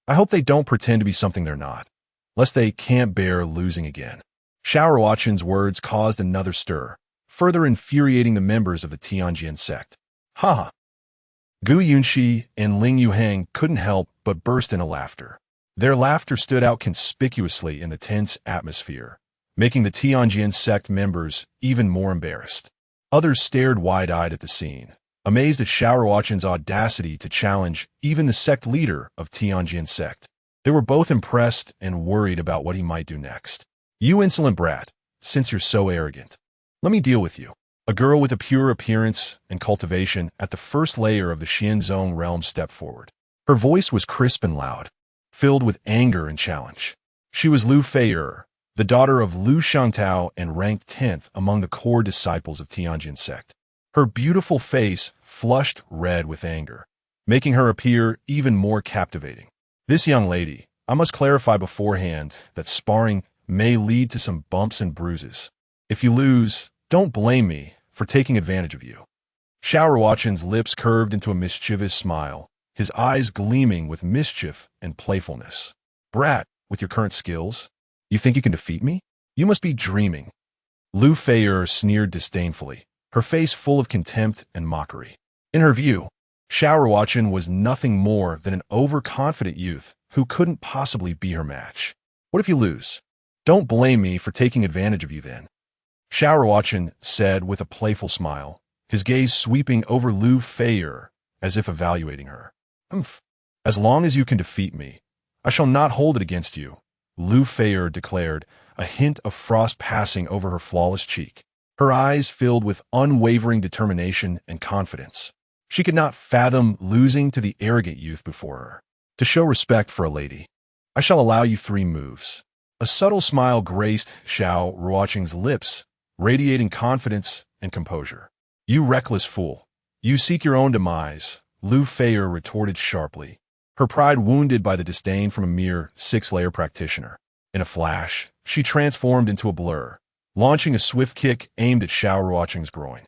I hope they don't pretend to be something they're not, lest they can't bear losing again." Xiao Ruocheng's words caused another stir, further infuriating the members of the Tianjin sect. Ha ha! Gu Yunxi and Ling Yuheng couldn't help but burst into laughter. Their laughter stood out conspicuously in the tense atmosphere, making the Tianjin sect members even more embarrassed. Others stared wide-eyed at the scene, amazed at Xiao Ruocheng's audacity to challenge even the sect leader of Tianjin sect. They were both impressed and worried about what he might do next. "You insolent brat, since you're so arrogant, let me deal with you." A girl with a pure appearance and cultivation at the first layer of the Xianzong realm stepped forward. Her voice was crisp and loud, filled with anger and challenge. She was Lu Fei'er, the daughter of Lu Shangtao and ranked 10th among the core disciples of Tianjin sect. Her beautiful face flushed red with anger, making her appear even more captivating. "This young lady, I must clarify beforehand that sparring may lead to some bumps and bruises. If you lose, don't blame me for taking advantage of you." Xiao Ruocheng's lips curved into a mischievous smile, his eyes gleaming with mischief and playfulness. "Brat, with your current skills, you think you can defeat me? You must be dreaming." Lu Fei'er sneered disdainfully, her face full of contempt and mockery. In her view, Xiao Ruocheng was nothing more than an overconfident youth who couldn't possibly be her match. "What if you lose? Don't blame me for taking advantage of you then," Xiao Ruocheng said with a playful smile, his gaze sweeping over Lu Fei'er as if evaluating her. "Umph. As long as you can defeat me, I shall not hold it against you," Lu Fei'er declared, a hint of frost passing over her flawless cheek. Her eyes filled with unwavering determination and confidence. She could not fathom losing to the arrogant youth before her. "To show respect for a lady, I shall allow you 3 moves." A subtle smile graced Xiao Ruocheng's lips, radiating confidence and composure. "You reckless fool. You seek your own demise," Lu Fei'er retorted sharply, her pride wounded by the disdain from a mere 6-layer practitioner. In a flash, she transformed into a blur, launching a swift kick aimed at Xiao Ruocheng's groin.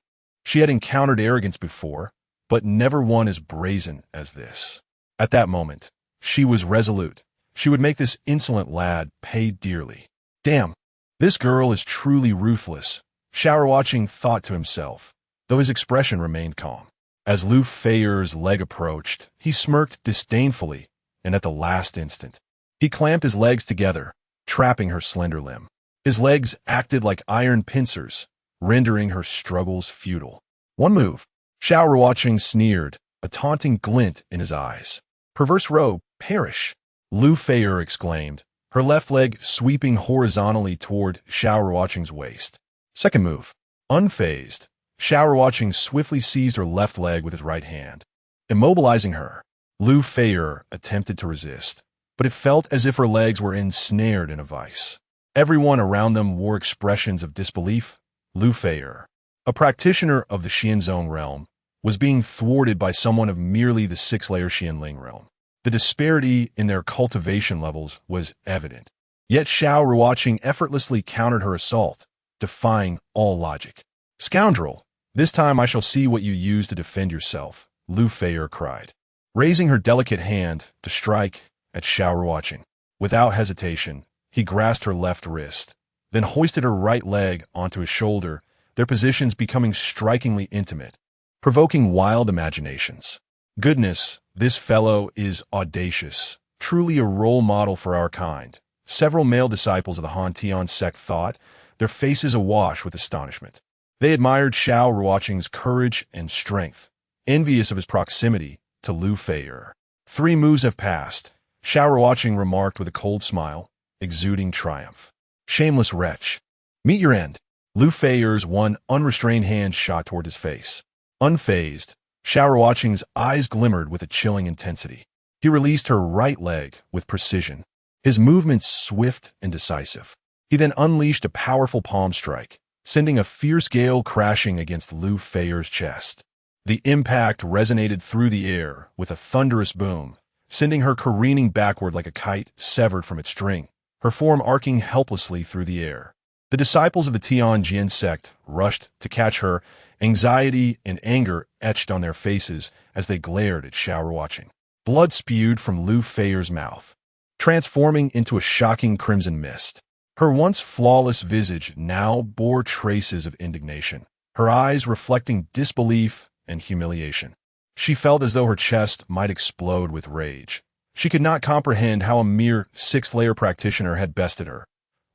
She had encountered arrogance before, but never one as brazen as this. At that moment, she was resolute. She would make this insolent lad pay dearly. "Damn, this girl is truly ruthless," Xiao Ruocheng thought to himself, though his expression remained calm. As Lu Fei'er's leg approached, he smirked disdainfully, and at the last instant, he clamped his legs together, trapping her slender limb. His legs acted like iron pincers, rendering her struggles futile. "One move," Xiao Ruocheng sneered, a taunting glint in his eyes. "Perverse rogue, perish," Lu Fei'er exclaimed, her left leg sweeping horizontally toward Xiao Ruocheng's waist. "Second move." Unfazed, Xiao Ruocheng swiftly seized her left leg with his right hand. Immobilizing her, Lu Fei'er attempted to resist, but it felt as if her legs were ensnared in a vice. Everyone around them wore expressions of disbelief. Lu Fei'er, a practitioner of the Xianzong realm, was being thwarted by someone of merely the 6-layer Xianling realm. The disparity in their cultivation levels was evident. Yet Xiao Ruocheng effortlessly countered her assault, defying all logic. "Scoundrel, this time I shall see what you use to defend yourself," Lu Fei'er cried, raising her delicate hand to strike at Xiao Ruocheng. Without hesitation, He grasped her left wrist, then hoisted her right leg onto his shoulder, their positions becoming strikingly intimate, provoking wild imaginations. Goodness, this fellow is audacious, truly a role model for our kind. Several male disciples of the Han Tian sect thought, their faces awash with astonishment. They admired Xiao Ruocheng's courage and strength, envious of his proximity to Lu Feier. 3 moves have passed, Xiao Ruocheng remarked with a cold smile, exuding triumph. Shameless wretch. Meet your end. Lu Feier's one unrestrained hand shot toward his face. Unfazed, Xiao Ruocheng's eyes glimmered with a chilling intensity. He released her right leg with precision, his movements swift and decisive. He then unleashed a powerful palm strike, sending a fierce gale crashing against Lu Feier's chest. The impact resonated through the air with a thunderous boom, sending her careening backward like a kite severed from its string, her form arcing helplessly through the air. The disciples of the Tianjin sect rushed to catch her, anxiety and anger etched on their faces as they glared at Xiao Ruocheng. Blood spewed from Lu Feier's mouth, transforming into a shocking crimson mist. Her once flawless visage now bore traces of indignation, her eyes reflecting disbelief and humiliation. She felt as though her chest might explode with rage. She could not comprehend how a mere 6th-layer practitioner had bested her,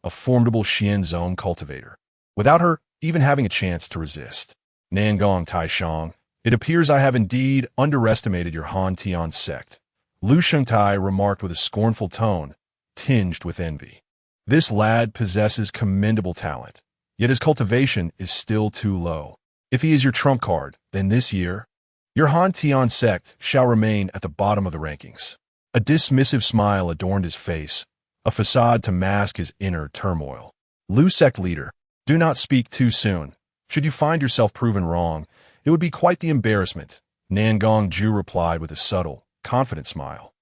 a formidable Xian zone cultivator, without her even having a chance to resist. Nangong Taishang, it appears I have indeed underestimated your Han Tian sect, Lu Shengtai remarked with a scornful tone, tinged with envy. This lad possesses commendable talent, yet his cultivation is still too low. If he is your trump card, then this year, your Han Tian sect shall remain at the bottom of the rankings. A dismissive smile adorned his face, a facade to mask his inner turmoil. Lu sect leader, do not speak too soon. Should you find yourself proven wrong, it would be quite the embarrassment, Nangong Ju replied with a subtle, confident smile.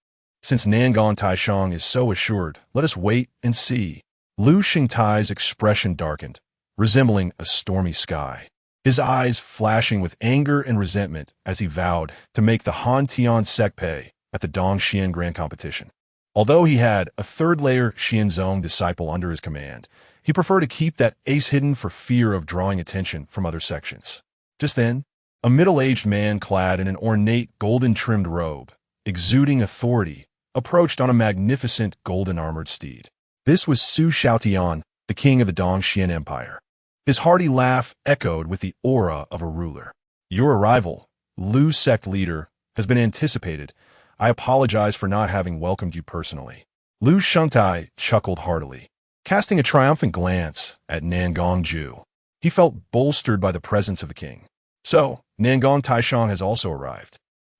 Since Nangong Taishang is so assured, let us wait and see. Lu Shengtai's expression darkened, resembling a stormy sky, his eyes flashing with anger and resentment as he vowed to make the Han Tian sect pay at the Dongxian Grand Competition. Although he had a 3rd-layer Xianzong disciple under his command, he preferred to keep that ace hidden for fear of drawing attention from other sections. Just then, a middle-aged man clad in an ornate golden-trimmed robe, exuding authority, approached on a magnificent golden-armored steed. This was Su Xiaotian, the king of the Dongxian Empire. His hearty laugh echoed with the aura of a ruler. Your arrival, Lu sect leader, has been anticipated. I apologize for not having welcomed you personally. Lu Shengtai chuckled heartily, casting a triumphant glance at Nangong Ju. He felt bolstered by the presence of the king. So, Nangong Taishang has also arrived.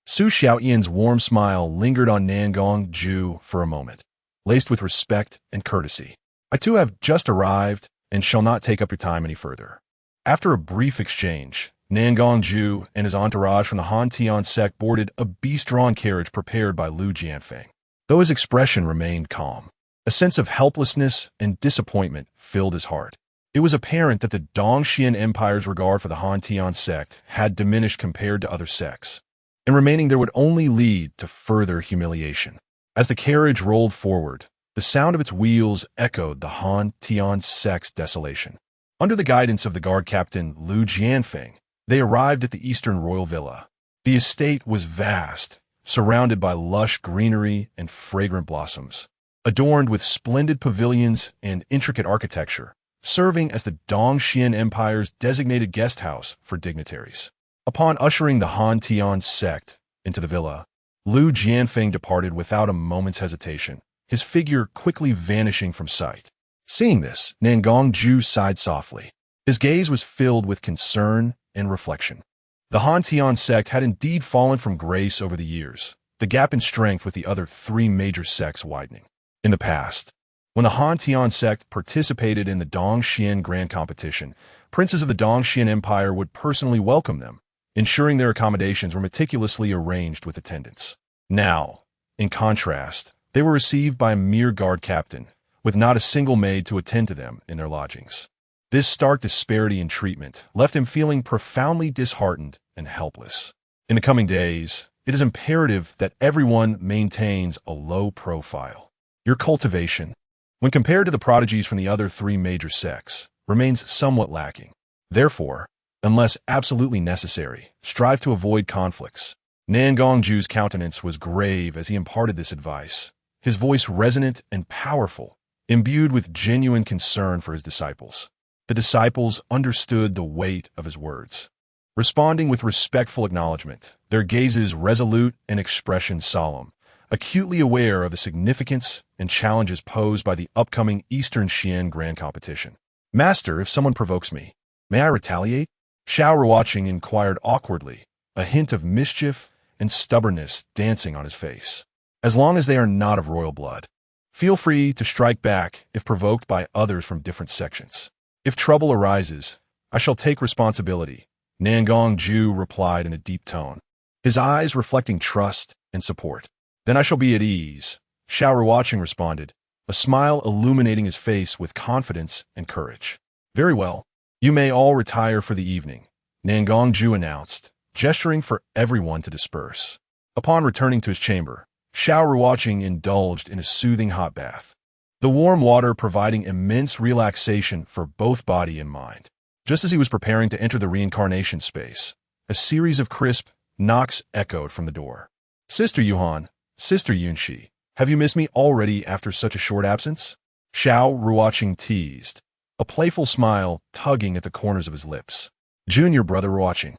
Su Xiaoyan's warm smile lingered on Nangong Ju for a moment, laced with respect and courtesy. I too have just arrived and shall not take up your time any further. After a brief exchange, Nangong Ju and his entourage from the Han Tian sect boarded a beast-drawn carriage prepared by Lu Jianfeng. Though his expression remained calm, a sense of helplessness and disappointment filled his heart. It was apparent that the Dongxian Empire's regard for the Han Tian sect had diminished compared to other sects, and remaining there would only lead to further humiliation. As the carriage rolled forward, the sound of its wheels echoed the Han Tian sect's desolation. Under the guidance of the guard captain Lu Jianfeng, they arrived at the Eastern Royal Villa. The estate was vast, surrounded by lush greenery and fragrant blossoms, adorned with splendid pavilions and intricate architecture, serving as the Dongxian Empire's designated guest house for dignitaries. Upon ushering the Han Tian sect into the villa, Lu Jianfeng departed without a moment's hesitation, his figure quickly vanishing from sight. Seeing this, Nangong Ju sighed softly. His gaze was filled with concern and reflection. The Han Tian sect had indeed fallen from grace over the years, the gap in strength with the other 3 major sects widening. In the past, when the Han Tian sect participated in the Dongxian Grand Competition, princes of the Dongxian Empire would personally welcome them, ensuring their accommodations were meticulously arranged with attendants. Now, in contrast, they were received by a mere guard captain, with not a single maid to attend to them in their lodgings. This stark disparity in treatment left him feeling profoundly disheartened and helpless. In the coming days, it is imperative that everyone maintains a low profile. Your cultivation, when compared to the prodigies from the other three major sects, remains somewhat lacking. Therefore, unless absolutely necessary, strive to avoid conflicts. Nangongju's countenance was grave as he imparted this advice, his voice resonant and powerful, imbued with genuine concern for his disciples. The disciples understood the weight of his words. Responding with respectful acknowledgement, their gazes resolute and expressions solemn, acutely aware of the significance and challenges posed by the upcoming Eastern Xian Grand Competition. Master, if someone provokes me, may I retaliate? Xiao Ruocheng inquired awkwardly, a hint of mischief and stubbornness dancing on his face. As long as they are not of royal blood. Feel free to strike back if provoked by others from different sections. If trouble arises, I shall take responsibility, Nangongju replied in a deep tone, his eyes reflecting trust and support. Then I shall be at ease, Xiao Ruocheng responded, a smile illuminating his face with confidence and courage. Very well. You may all retire for the evening, Nangongju announced, gesturing for everyone to disperse. Upon returning to his chamber, Xiao Ruocheng indulged in a soothing hot bath, the warm water providing immense relaxation for both body and mind. Just as he was preparing to enter the reincarnation space, a series of crisp knocks echoed from the door. Sister Yuhan, Sister Yunxi, have you missed me already after such a short absence? Xiao Ruocheng teased, a playful smile tugging at the corners of his lips. Junior brother Ruocheng,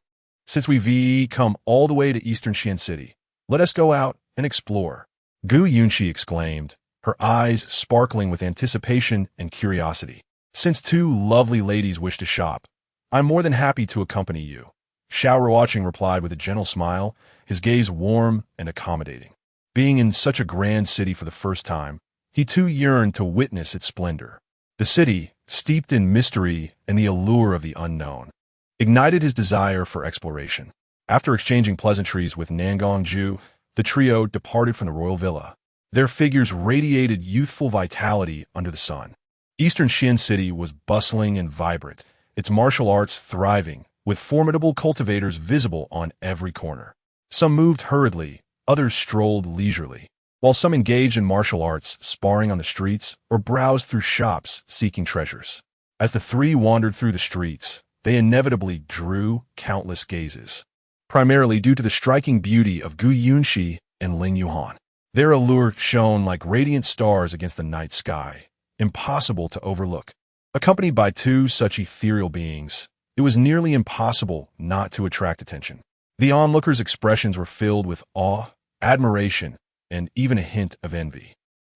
since we've come all the way to Eastern Xian City, let us go out and explore. Gu Yunxi exclaimed, her eyes sparkling with anticipation and curiosity. Since two lovely ladies wish to shop, I'm more than happy to accompany you. Xiao Ruocheng replied with a gentle smile, his gaze warm and accommodating. Being in such a grand city for the first time, he too yearned to witness its splendor. The city, steeped in mystery and the allure of the unknown, ignited his desire for exploration. After exchanging pleasantries with Nangongju, the trio departed from the royal villa. Their figures radiated youthful vitality under the sun. Eastern Xian City was bustling and vibrant, its martial arts thriving, with formidable cultivators visible on every corner. Some moved hurriedly, others strolled leisurely, while some engaged in martial arts, sparring on the streets, or browsed through shops seeking treasures. As the three wandered through the streets, they inevitably drew countless gazes, primarily due to the striking beauty of Gu Yunxi and Ling Yuhan. Their allure shone like radiant stars against the night sky, impossible to overlook. Accompanied by two such ethereal beings, it was nearly impossible not to attract attention. The onlookers' expressions were filled with awe, admiration, and even a hint of envy.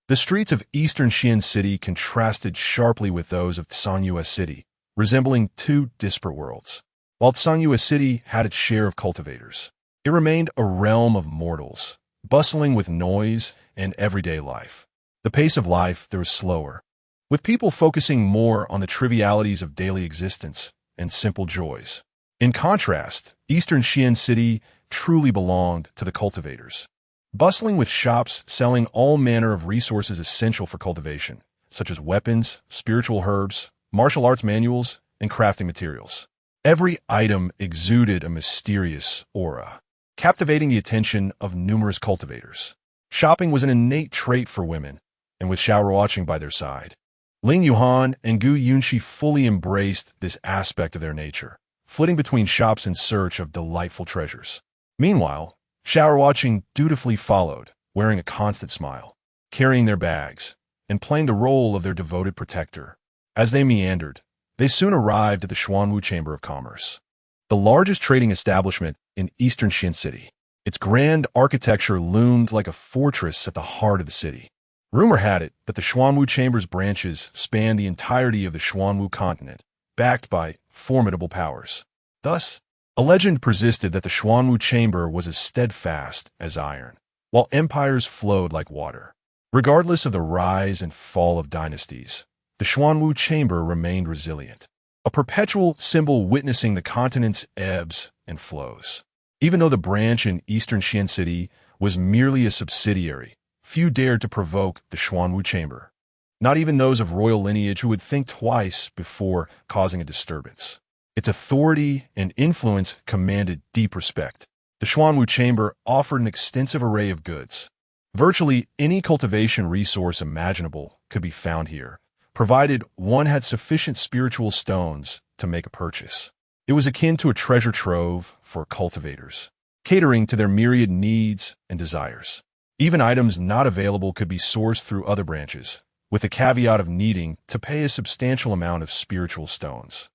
The streets of Eastern Xian City contrasted sharply with those of Sanyue City, resembling two disparate worlds. While Sanyue City had its share of cultivators, it remained a realm of mortals, bustling with noise and everyday life. The pace of life there was slower, with people focusing more on the trivialities of daily existence and simple joys. In contrast, Eastern Xian City truly belonged to the cultivators, bustling with shops selling all manner of resources essential for cultivation, such as weapons, spiritual herbs, martial arts manuals, and crafting materials. Every item exuded a mysterious aura, captivating the attention of numerous cultivators. Shopping was an innate trait for women, and with Xiao Ruocheng by their side, Ling Yuhan and Gu Yunxi fully embraced this aspect of their nature, flitting between shops in search of delightful treasures. Meanwhile, Xiao Ruocheng dutifully followed, wearing a constant smile, carrying their bags, and playing the role of their devoted protector. As they meandered, they soon arrived at the Xuanwu Chamber of Commerce, the largest trading establishment in Eastern Xian City. Its grand architecture loomed like a fortress at the heart of the city. Rumor had it that the Xuanwu Chamber's branches spanned the entirety of the Xuanwu continent, backed by formidable powers. Thus, a legend persisted that the Xuanwu Chamber was as steadfast as iron, while empires flowed like water. Regardless of the rise and fall of dynasties, the Xuanwu Chamber remained resilient, a perpetual symbol witnessing the continent's ebbs and flows. Even though the branch in Eastern Xian City was merely a subsidiary, few dared to provoke the Xuanwu Chamber, not even those of royal lineage who would think twice before causing a disturbance. Its authority and influence commanded deep respect. The Xuanwu Chamber offered an extensive array of goods, virtually any cultivation resource imaginable, could be found here, provided one had sufficient spiritual stones to make a purchase. It was akin to a treasure trove for cultivators, catering to their myriad needs and desires. Even items not available could be sourced through other branches, with the caveat of needing to pay a substantial amount of spiritual stones.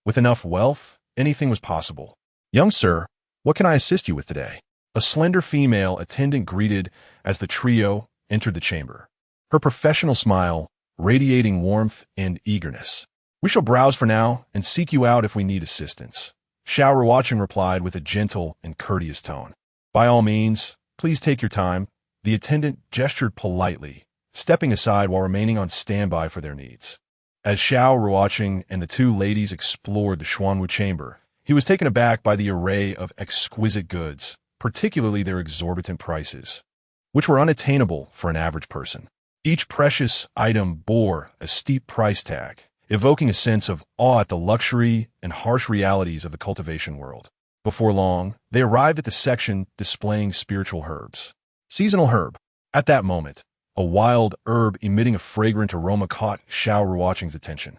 With enough wealth, anything was possible. "Young sir, what can I assist you with today?" A slender female attendant greeted as the trio entered the chamber, her professional smile radiating warmth and eagerness. "We shall browse for now and seek you out if we need assistance," Xiao Ruocheng replied with a gentle and courteous tone. "By all means, please take your time." The attendant gestured politely, stepping aside while remaining on standby for their needs. As Xiao Ruocheng and the two ladies explored the Xuanwu chamber, he was taken aback by the array of exquisite goods, particularly their exorbitant prices, which were unattainable for an average person. Each precious item bore a steep price tag, evoking a sense of awe at the luxury and harsh realities of the cultivation world. Before long, they arrived at the section displaying spiritual herbs. Seasonal herb. At that moment, a wild herb emitting a fragrant aroma caught Xiao Ruocheng's attention.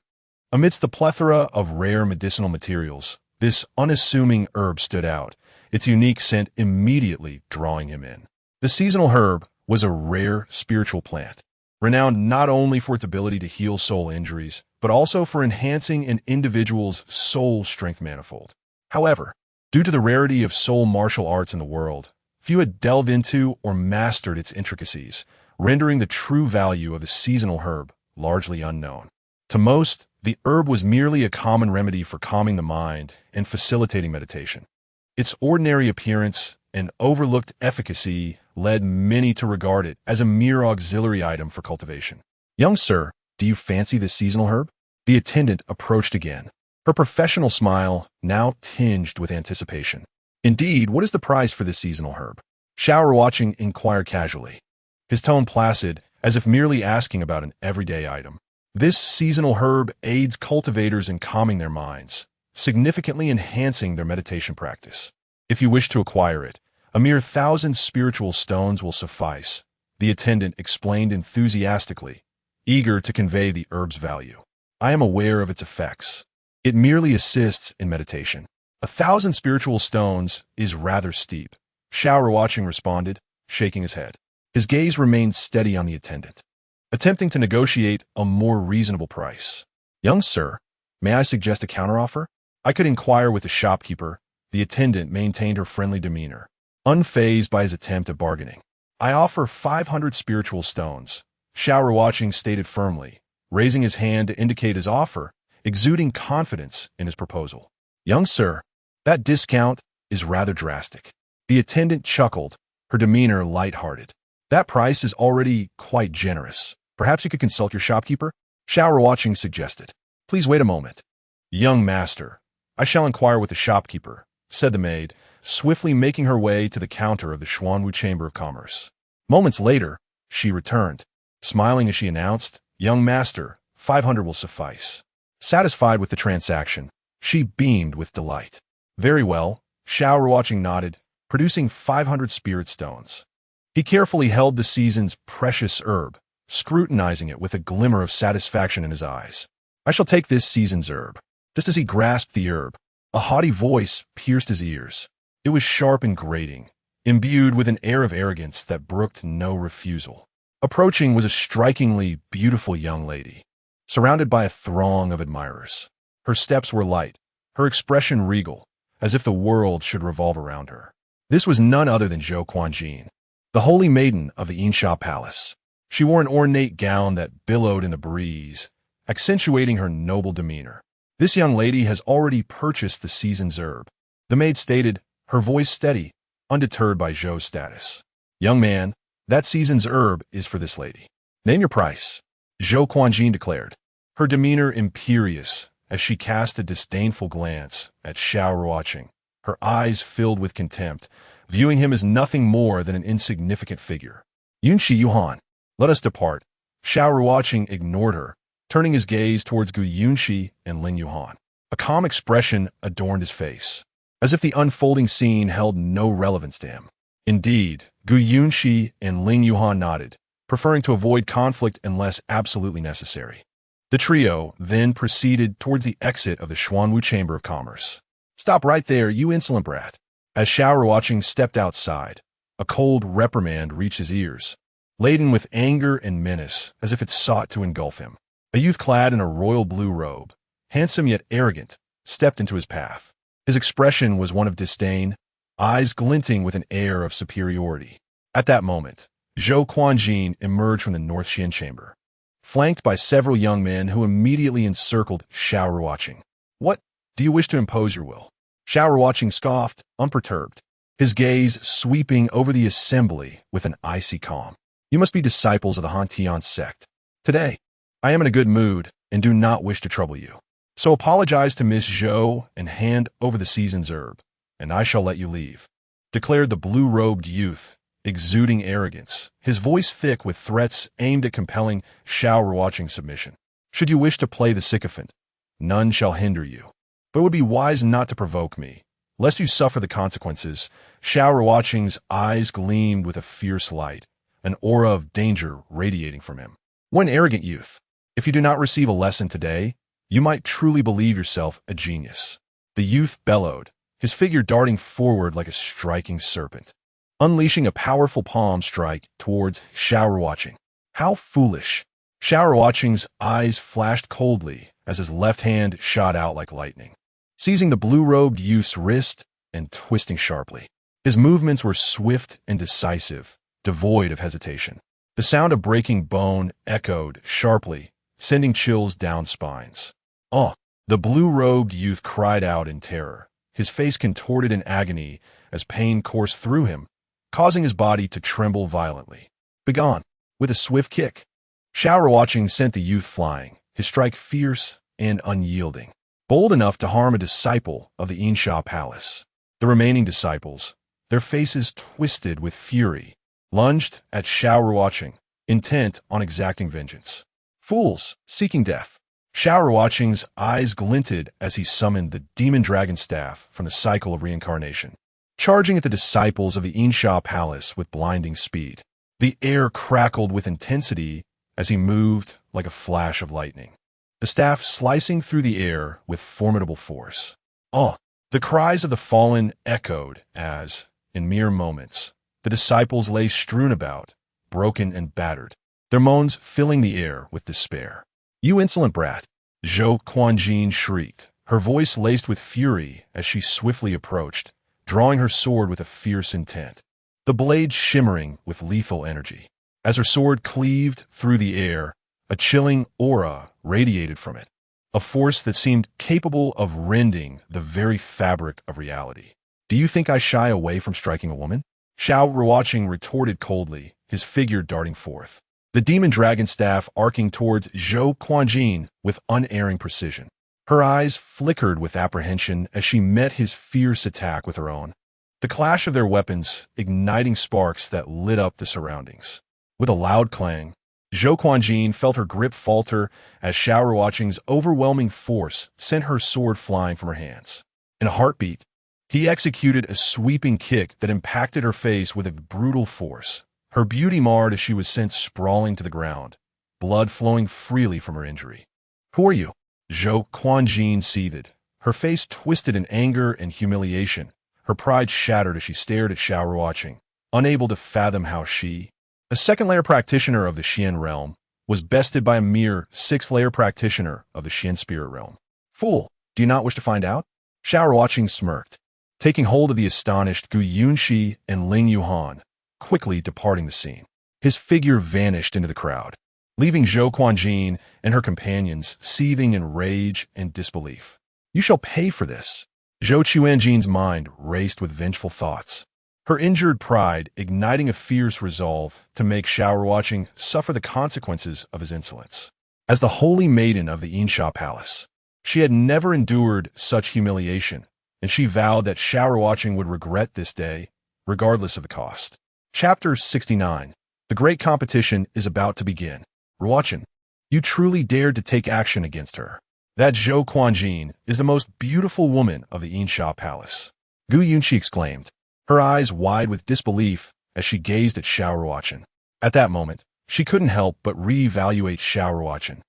Amidst the plethora of rare medicinal materials, this unassuming herb stood out, its unique scent immediately drawing him in. The seasonal herb was a rare spiritual plant, renowned not only for its ability to heal soul injuries, but also for enhancing an individual's soul strength manifold. However, due to the rarity of soul martial arts in the world, few had delved into or mastered its intricacies, rendering the true value of the seasonal herb largely unknown. To most, the herb was merely a common remedy for calming the mind and facilitating meditation. Its ordinary appearance and overlooked efficacy led many to regard it as a mere auxiliary item for cultivation. "Young sir, do you fancy this seasonal herb?" The attendant approached again, her professional smile now tinged with anticipation. "Indeed, what is the price for this seasonal herb?" Xiao Ruocheng inquired casually, his tone placid, as if merely asking about an everyday item. This seasonal herb aids cultivators in calming their minds, significantly enhancing their meditation practice. "If you wish to acquire it, a mere 1,000 spiritual stones will suffice," the attendant explained enthusiastically, eager to convey the herb's value. "I am aware of its effects. It merely assists in meditation." 1,000 spiritual stones is rather steep, Xiao Ruocheng responded, shaking his head. His gaze remained steady on the attendant, attempting to negotiate a more reasonable price. "Young sir, may I suggest a counteroffer? I could inquire with the shopkeeper." The attendant maintained her friendly demeanor, unfazed by his attempt at bargaining. "I offer 500 spiritual stones," Xiao Ruocheng stated firmly, raising his hand to indicate his offer, exuding confidence in his proposal. "Young sir, that discount is rather drastic." The attendant chuckled, her demeanor light-hearted. "That price is already quite generous. Perhaps you could consult your shopkeeper?" Xiao Ruocheng suggested. "Please wait a moment." "Young master, I shall inquire with the shopkeeper," said the maid, swiftly making her way to the counter of the Xuanwu Chamber of Commerce. Moments later, she returned, smiling as she announced, "Young master, 500 will suffice." Satisfied with the transaction, she beamed with delight. "Very well," Xiao Ruocheng nodded, producing 500 spirit stones. He carefully held the season's precious herb, scrutinizing it with a glimmer of satisfaction in his eyes. "I shall take this season's herb." Just as he grasped the herb, a haughty voice pierced his ears. It was sharp and grating, imbued with an air of arrogance that brooked no refusal. Approaching was a strikingly beautiful young lady, surrounded by a throng of admirers. Her steps were light, her expression regal, as if the world should revolve around her. This was none other than Zhou Quanjin, the holy maiden of the Yinsha Palace. She wore an ornate gown that billowed in the breeze, accentuating her noble demeanor. "This young lady has already purchased the season's herb," the maid stated, her voice steady, undeterred by Zhou's status. "Young man, that season's herb is for this lady. Name your price," Zhou Quanjin declared, her demeanor imperious as she cast a disdainful glance at Xiao Ruocheng, her eyes filled with contempt, viewing him as nothing more than an insignificant figure. "Yunshi Yuhan, let us depart." Xiao Ruocheng ignored her, turning his gaze towards Gu Yunshi and Ling Yuhan. A calm expression adorned his face, as if the unfolding scene held no relevance to him. Indeed, Gu Yunshi and Ling Yuhan nodded, preferring to avoid conflict unless absolutely necessary. The trio then proceeded towards the exit of the Xuanwu Chamber of Commerce. "Stop right there, you insolent brat." As Xiao Ruocheng stepped outside, a cold reprimand reached his ears, laden with anger and menace as if it sought to engulf him. A youth clad in a royal blue robe, handsome yet arrogant, stepped into his path. His expression was one of disdain, eyes glinting with an air of superiority. At that moment, Zhou Quanjin emerged from the North Xian chamber, flanked by several young men who immediately encircled Xiao Ruocheng. "What? Do you wish to impose your will?" Xiao Ruocheng scoffed, unperturbed, his gaze sweeping over the assembly with an icy calm. "You must be disciples of the Hantian Sect. Today, I am in a good mood and do not wish to trouble you. So apologize to Miss Zhou and hand over the season's herb, and I shall let you leave," declared the blue-robed youth, exuding arrogance, his voice thick with threats aimed at compelling Xiao Ruocheng's submission. "Should you wish to play the sycophant, none shall hinder you. But it would be wise not to provoke me, lest you suffer the consequences." Xiao Ruocheng's eyes gleamed with a fierce light, an aura of danger radiating from him. "What an arrogant youth! If you do not receive a lesson today, you might truly believe yourself a genius." The youth bellowed, his figure darting forward like a striking serpent, unleashing a powerful palm strike towards Xiao Ruocheng. "How foolish!" Xiao Ruocheng's eyes flashed coldly as his left hand shot out like lightning, seizing the blue-robed youth's wrist and twisting sharply. His movements were swift and decisive, devoid of hesitation. The sound of breaking bone echoed sharply, sending chills down spines. "Oh!" The blue-robed youth cried out in terror, his face contorted in agony as pain coursed through him, causing his body to tremble violently. "Begone!" With a swift kick, Xiao Ruocheng sent the youth flying, his strike fierce and unyielding, bold enough to harm a disciple of the Yinsha Palace. The remaining disciples, their faces twisted with fury, lunged at Xiao Ruocheng, intent on exacting vengeance. "Fools, seeking death!" Xiao Ruocheng's eyes glinted as he summoned the demon dragon staff from the cycle of reincarnation, charging at the disciples of the Yinsha Palace with blinding speed. The air crackled with intensity as he moved like a flash of lightning, the staff slicing through the air with formidable force. "Oh!" The cries of the fallen echoed as, in mere moments, the disciples lay strewn about, broken and battered, their moans filling the air with despair. "You insolent brat!" Zhou Quanjin shrieked, her voice laced with fury as she swiftly approached, drawing her sword with a fierce intent, the blade shimmering with lethal energy. As her sword cleaved through the air, a chilling aura radiated from it, a force that seemed capable of rending the very fabric of reality. "Do you think I shy away from striking a woman?" Xiao Ruocheng retorted coldly, his figure darting forth, the demon dragon staff arcing towards Zhou Quanjin with unerring precision. Her eyes flickered with apprehension as she met his fierce attack with her own, the clash of their weapons igniting sparks that lit up the surroundings. With a loud clang, Zhou Quanjin felt her grip falter as Xiao Ruocheng's overwhelming force sent her sword flying from her hands. In a heartbeat, he executed a sweeping kick that impacted her face with a brutal force, her beauty marred as she was sent sprawling to the ground, blood flowing freely from her injury. "Who are you?" Zhou Quanjin seethed, her face twisted in anger and humiliation, her pride shattered as she stared at Xiao Ruocheng, unable to fathom how she, a second-layer practitioner of the Xian realm, was bested by a mere sixth-layer practitioner of the Xian spirit realm. "Fool, do you not wish to find out?" Xiao Ruocheng smirked, taking hold of the astonished Gu Yunxi and Ling Yuhan, quickly departing the scene. His figure vanished into the crowd, leaving Zhou Quanjin and her companions seething in rage and disbelief. "You shall pay for this." Zhou Quanjin's mind raced with vengeful thoughts, her injured pride igniting a fierce resolve to make Xiao Ruocheng suffer the consequences of his insolence. As the holy maiden of the Yinsha Palace, she had never endured such humiliation, and she vowed that Xiao Ruocheng would regret this day, regardless of the cost. Chapter 69. The great competition is about to begin. "Ruocheng, you truly dared to take action against her. That Zhou Quanjin is the most beautiful woman of the Yinsha Palace," Gu Yunxi exclaimed, her eyes wide with disbelief as she gazed at Xiao Ruocheng. At that moment, She couldn't help but reevaluate Xiao Ruocheng.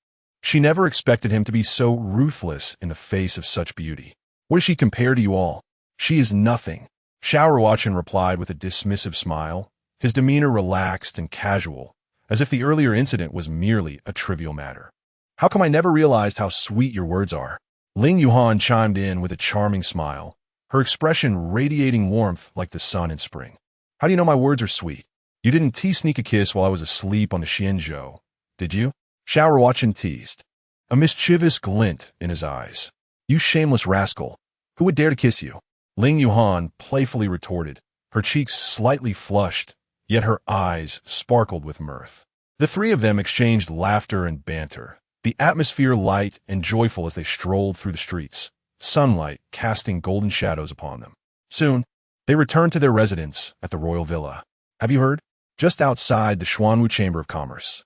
She never expected him to be so ruthless in the face of such beauty. What does she compare to you all? She is nothing. Xiao Ruocheng replied with a dismissive smile, his demeanor relaxed and casual, as if the earlier incident was merely a trivial matter. How come I never realized how sweet your words are? Ling Yuhan chimed in with a charming smile, her expression radiating warmth like the sun in spring. How do you know my words are sweet? You didn't sneak a kiss while I was asleep on the Xianzhou, did you? Xiao Ruocheng teased, a mischievous glint in his eyes. You shameless rascal. Who would dare to kiss you? Ling Yuhan playfully retorted, her cheeks slightly flushed, yet her eyes sparkled with mirth. The three of them exchanged laughter and banter, the atmosphere light and joyful as they strolled through the streets, sunlight casting golden shadows upon them. Soon, they returned to their residence at the royal villa. Have you heard? Just outside the Xuanwu Chamber of Commerce,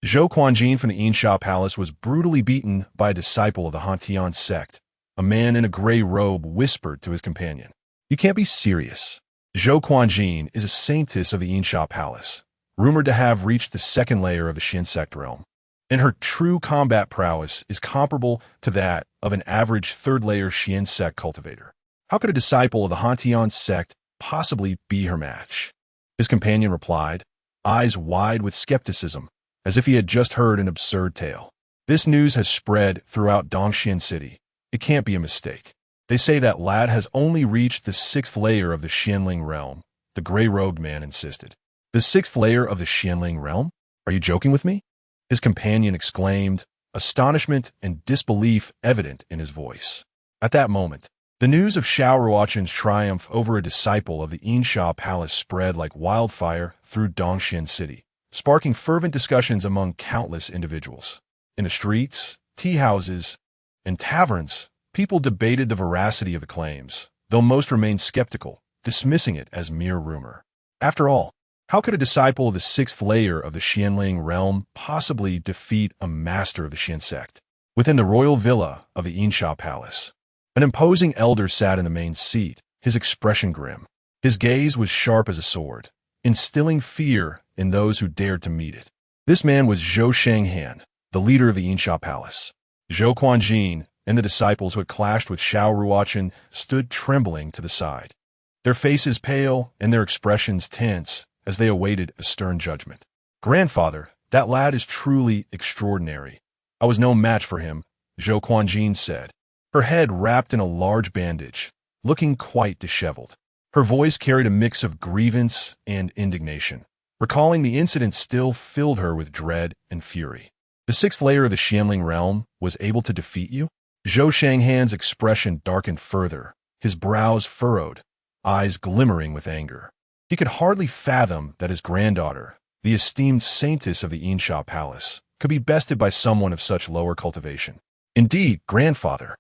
Zhou Quanjin from the Yinsha Palace was brutally beaten by a disciple of the Hantian Sect. A man in a gray robe whispered to his companion, "You can't be serious." Zhou Quanjin is a saintess of the Yinsha Palace, rumored to have reached the second layer of the Xin Sect realm, and her true combat prowess is comparable to that of an average third-layer Xian Sect cultivator. How could a disciple of the Hantian Sect possibly be her match? His companion replied, eyes wide with skepticism, as if he had just heard an absurd tale. This news has spread throughout Dongxian City. It can't be a mistake. They say that lad has only reached the 6th layer of the Xianling realm, the gray-robed man insisted. The 6th layer of the Xianling realm? Are you joking with me? His companion exclaimed, astonishment and disbelief evident in his voice. At that moment, the news of Xiao Ruocheng's triumph over a disciple of the Yinsha Palace spread like wildfire through Dongxian City, sparking fervent discussions among countless individuals. In the streets, tea houses, and taverns, people debated the veracity of the claims, though most remained skeptical, dismissing it as mere rumor. After all, how could a disciple of the 6th layer of the Xianling realm possibly defeat a master of the Xian sect? Within the royal villa of the Yinsha Palace, an imposing elder sat in the main seat, his expression grim. His gaze was sharp as a sword, instilling fear in those who dared to meet it. This man was Zhou Shanghan, the leader of the Yinsha Palace. Zhou Quanjin and the disciples who had clashed with Xiao Ruocheng stood trembling to the side, their faces pale and their expressions tense as they awaited a stern judgment. Grandfather, that lad is truly extraordinary. I was no match for him, Zhou Quanjin said, her head wrapped in a large bandage, looking quite disheveled. Her voice carried a mix of grievance and indignation. Recalling the incident still filled her with dread and fury. The 6th layer of the Xianling realm was able to defeat you? Zhou Shanghan's expression darkened further, his brows furrowed, eyes glimmering with anger. He could hardly fathom that his granddaughter, the esteemed saintess of the Yinsha Palace, could be bested by someone of such lower cultivation. Indeed, grandfather,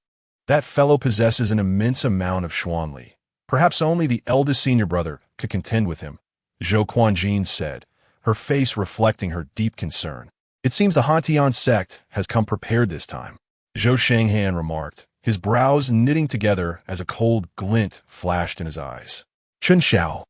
that fellow possesses an immense amount of Xuanli. Perhaps only the eldest senior brother could contend with him, Zhou Quanjin said, her face reflecting her deep concern. It seems the Hantian sect has come prepared this time, Zhou Shanghan remarked, his brows knitting together as a cold glint flashed in his eyes. Chun Xiao,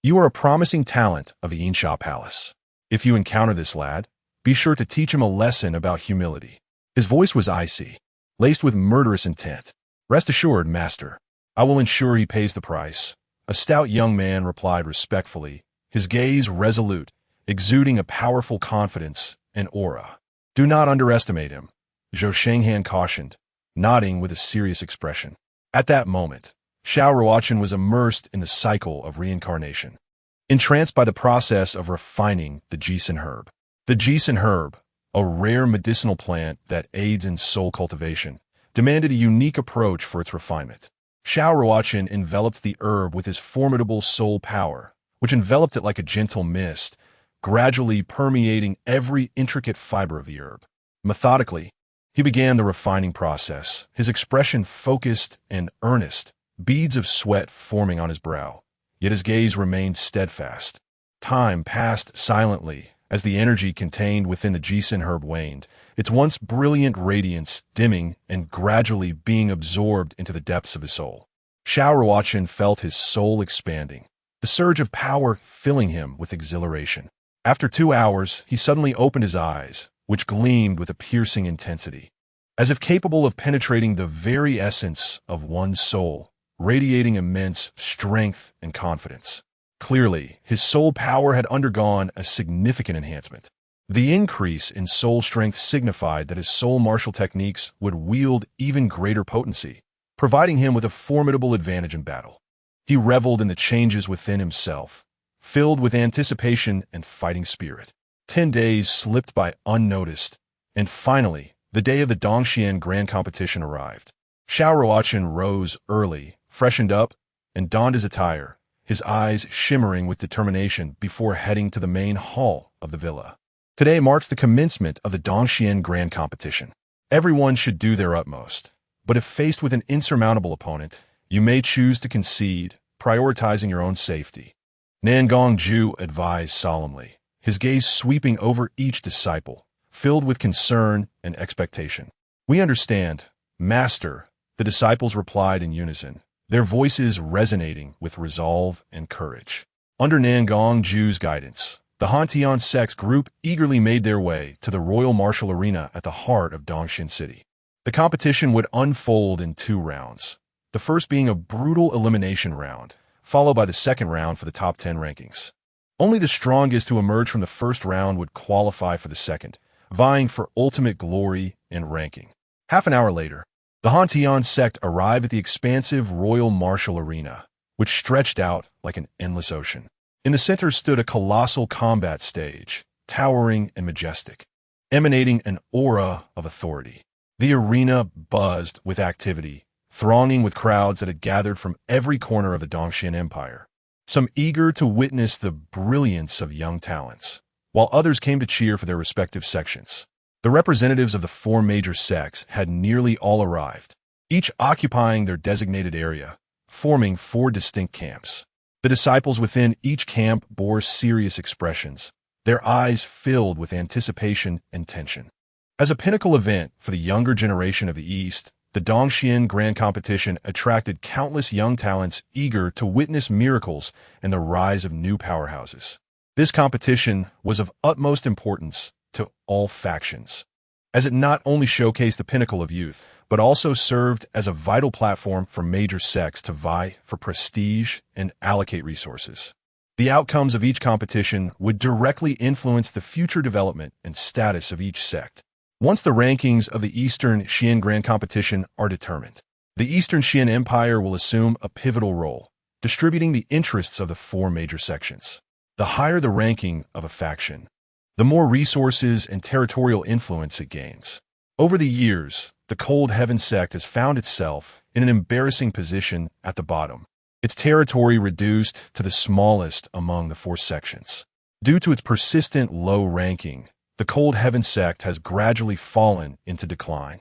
you are a promising talent of the Yinsha Palace. If you encounter this lad, be sure to teach him a lesson about humility. His voice was icy, laced with murderous intent. Rest assured, master, I will ensure he pays the price. A stout young man replied respectfully, his gaze resolute, exuding a powerful confidence and aura. Do not underestimate him, Zhou Shanghan cautioned, nodding with a serious expression. At that moment, Xiao Ruocheng was immersed in the cycle of reincarnation, entranced by the process of refining the jisun herb. The jisun herb, a rare medicinal plant that aids in soul cultivation, demanded a unique approach for its refinement. Xiao Ruocheng enveloped the herb with his formidable soul power, which enveloped it like a gentle mist, gradually permeating every intricate fiber of the herb. Methodically, he began the refining process, his expression focused and earnest, beads of sweat forming on his brow, yet his gaze remained steadfast. Time passed silently as the energy contained within the jisun herb waned, its once brilliant radiance dimming and gradually being absorbed into the depths of his soul. Xiao Ruocheng felt his soul expanding, the surge of power filling him with exhilaration. After 2 hours, he suddenly opened his eyes, which gleamed with a piercing intensity, as if capable of penetrating the very essence of one's soul, radiating immense strength and confidence. Clearly, his soul power had undergone a significant enhancement. The increase in soul strength signified that his soul martial techniques would wield even greater potency, providing him with a formidable advantage in battle. He reveled in the changes within himself, filled with anticipation and fighting spirit. 10 days slipped by unnoticed, and finally, the day of the Dongxian Grand Competition arrived. Xiao Ruocheng rose early, freshened up, and donned his attire, his eyes shimmering with determination before heading to the main hall of the villa. Today marks the commencement of the Dongxian Grand Competition. Everyone should do their utmost, but if faced with an insurmountable opponent, you may choose to concede, prioritizing your own safety. Nangong Ju advised solemnly, his gaze sweeping over each disciple, filled with concern and expectation. "We understand, Master," the disciples replied in unison, their voices resonating with resolve and courage. Under Nangong Ju's guidance, the Hantian Sect's group eagerly made their way to the Royal Martial Arena at the heart of Dongxian City. The competition would unfold in 2 rounds, the first being a brutal elimination round, followed by the second round for the top 10 rankings. Only the strongest who emerged from the first round would qualify for the second, vying for ultimate glory and ranking. Half an hour later, the Hantian Sect arrived at the expansive Royal Martial Arena, which stretched out like an endless ocean. In the center stood a colossal combat stage, towering and majestic, emanating an aura of authority. The arena buzzed with activity, thronging with crowds that had gathered from every corner of the Dongxian Empire, some eager to witness the brilliance of young talents, while others came to cheer for their respective sections. The representatives of the 4 major sects had nearly all arrived, each occupying their designated area, forming 4 distinct camps. The disciples within each camp bore serious expressions, their eyes filled with anticipation and tension. As a pinnacle event for the younger generation of the East, the Dongxian Grand Competition attracted countless young talents eager to witness miracles and the rise of new powerhouses. This competition was of utmost importance to all factions, as it not only showcased the pinnacle of youth, but also served as a vital platform for major sects to vie for prestige and allocate resources. The outcomes of each competition would directly influence the future development and status of each sect. Once the rankings of the Eastern Xian Grand Competition are determined, the Eastern Xian Empire will assume a pivotal role, distributing the interests of the 4 major sections. The higher the ranking of a faction, the more resources and territorial influence it gains. Over the years, the Cold Heaven Sect has found itself in an embarrassing position at the bottom, its territory reduced to the smallest among the 4 sections. Due to its persistent low ranking, the Cold Heaven Sect has gradually fallen into decline,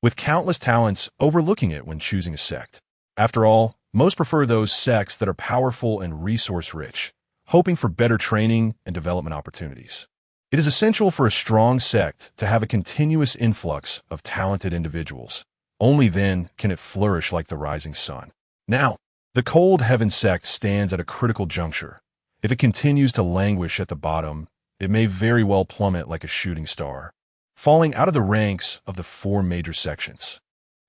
with countless talents overlooking it when choosing a sect. After all, most prefer those sects that are powerful and resource-rich, hoping for better training and development opportunities. It is essential for a strong sect to have a continuous influx of talented individuals. Only then can it flourish like the rising sun. Now, the Cold Heaven Sect stands at a critical juncture. If it continues to languish at the bottom, it may very well plummet like a shooting star, falling out of the ranks of the 4 major sections.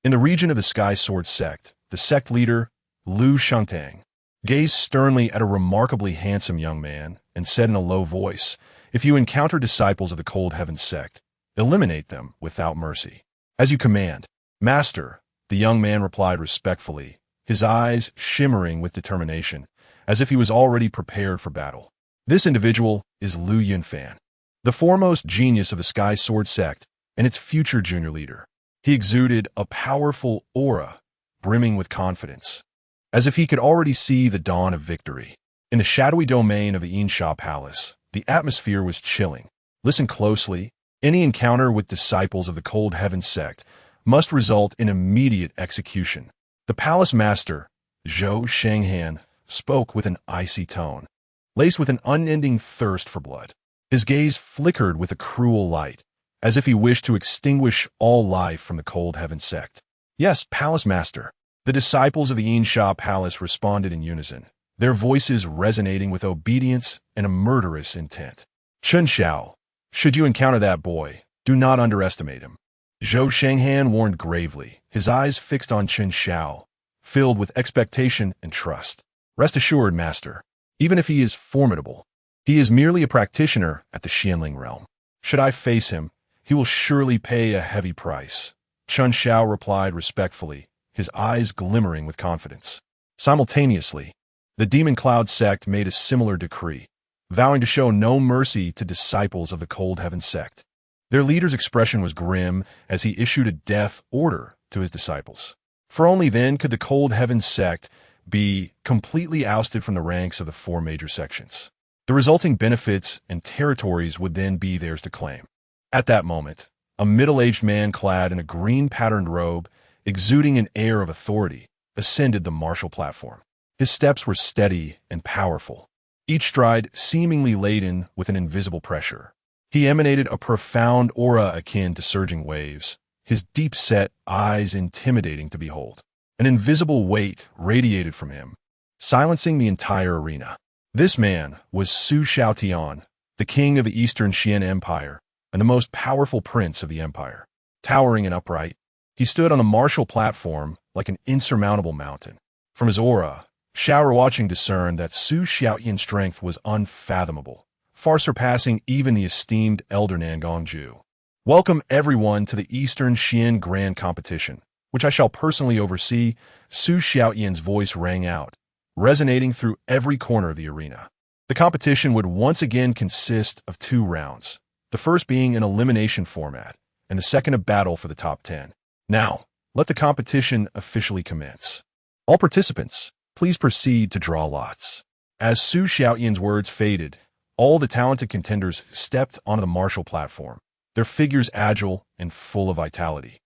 In the region of the Sky Sword Sect, the sect leader, Lu Shangtang, gazed sternly at a remarkably handsome young man and said in a low voice, "If you encounter disciples of the Cold Heaven Sect, eliminate them without mercy." "As you command, Master," the young man replied respectfully, his eyes shimmering with determination, as if he was already prepared for battle. This individual is Lu Yunfan, the foremost genius of the Sky Sword Sect and its future junior leader. He exuded a powerful aura, brimming with confidence, as if he could already see the dawn of victory. In the shadowy domain of the Yinsha Palace, the atmosphere was chilling. Listen closely. Any encounter with disciples of the Cold Heaven Sect must result in immediate execution. The palace master, Zhou Shenghan, spoke with an icy tone, laced with an unending thirst for blood. His gaze flickered with a cruel light, as if he wished to extinguish all life from the Cold Heaven Sect. "Yes, Palace Master." The disciples of the Yinsha Palace responded in unison, their voices resonating with obedience and a murderous intent. Chen Xiao, should you encounter that boy, do not underestimate him. Zhou Shenghan warned gravely, his eyes fixed on Chen Xiao, filled with expectation and trust. Rest assured, master, even if he is formidable, he is merely a practitioner at the Xianling realm. Should I face him, he will surely pay a heavy price. Chen Xiao replied respectfully, his eyes glimmering with confidence. Simultaneously, the Demon Cloud Sect made a similar decree, vowing to show no mercy to disciples of the Cold Heaven Sect. Their leader's expression was grim as he issued a death order to his disciples. For only then could the Cold Heaven Sect be completely ousted from the ranks of the four major sections. The resulting benefits and territories would then be theirs to claim. At that moment, a middle-aged man clad in a green-patterned robe, exuding an air of authority, ascended the martial platform. His steps were steady and powerful, each stride seemingly laden with an invisible pressure. He emanated a profound aura akin to surging waves, his deep-set eyes intimidating to behold. An invisible weight radiated from him, silencing the entire arena. This man was Su Xiaotian, the king of the Eastern Xian Empire and the most powerful prince of the empire. Towering and upright, he stood on the martial platform like an insurmountable mountain. From his aura, Xiao Ruocheng discerned that Su Xiaotian's strength was unfathomable, far surpassing even the esteemed elder Nangongju. Welcome everyone to the Eastern Xian Grand Competition, which I shall personally oversee. Su Xiaotian's voice rang out, resonating through every corner of the arena. The competition would once again consist of 2 rounds, the first being an elimination format, and the second a battle for the top 10. Now, let the competition officially commence. All participants, please proceed to draw lots. As Su Xiaotian's words faded, all the talented contenders stepped onto the martial platform, their figures agile and full of vitality,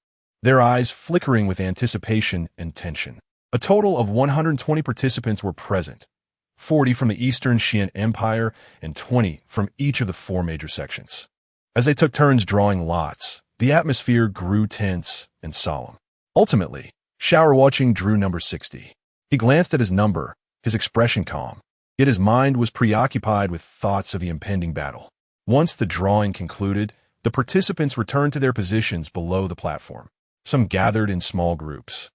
their eyes flickering with anticipation and tension. A total of 120 participants were present, 40 from the Eastern Xian Empire and 20 from each of the 4 major sections. As they took turns drawing lots, the atmosphere grew tense and solemn. Ultimately, Xiao Ruocheng drew number 60. He glanced at his number, his expression calm, yet his mind was preoccupied with thoughts of the impending battle. Once the drawing concluded, the participants returned to their positions below the platform. Some gathered in small groups,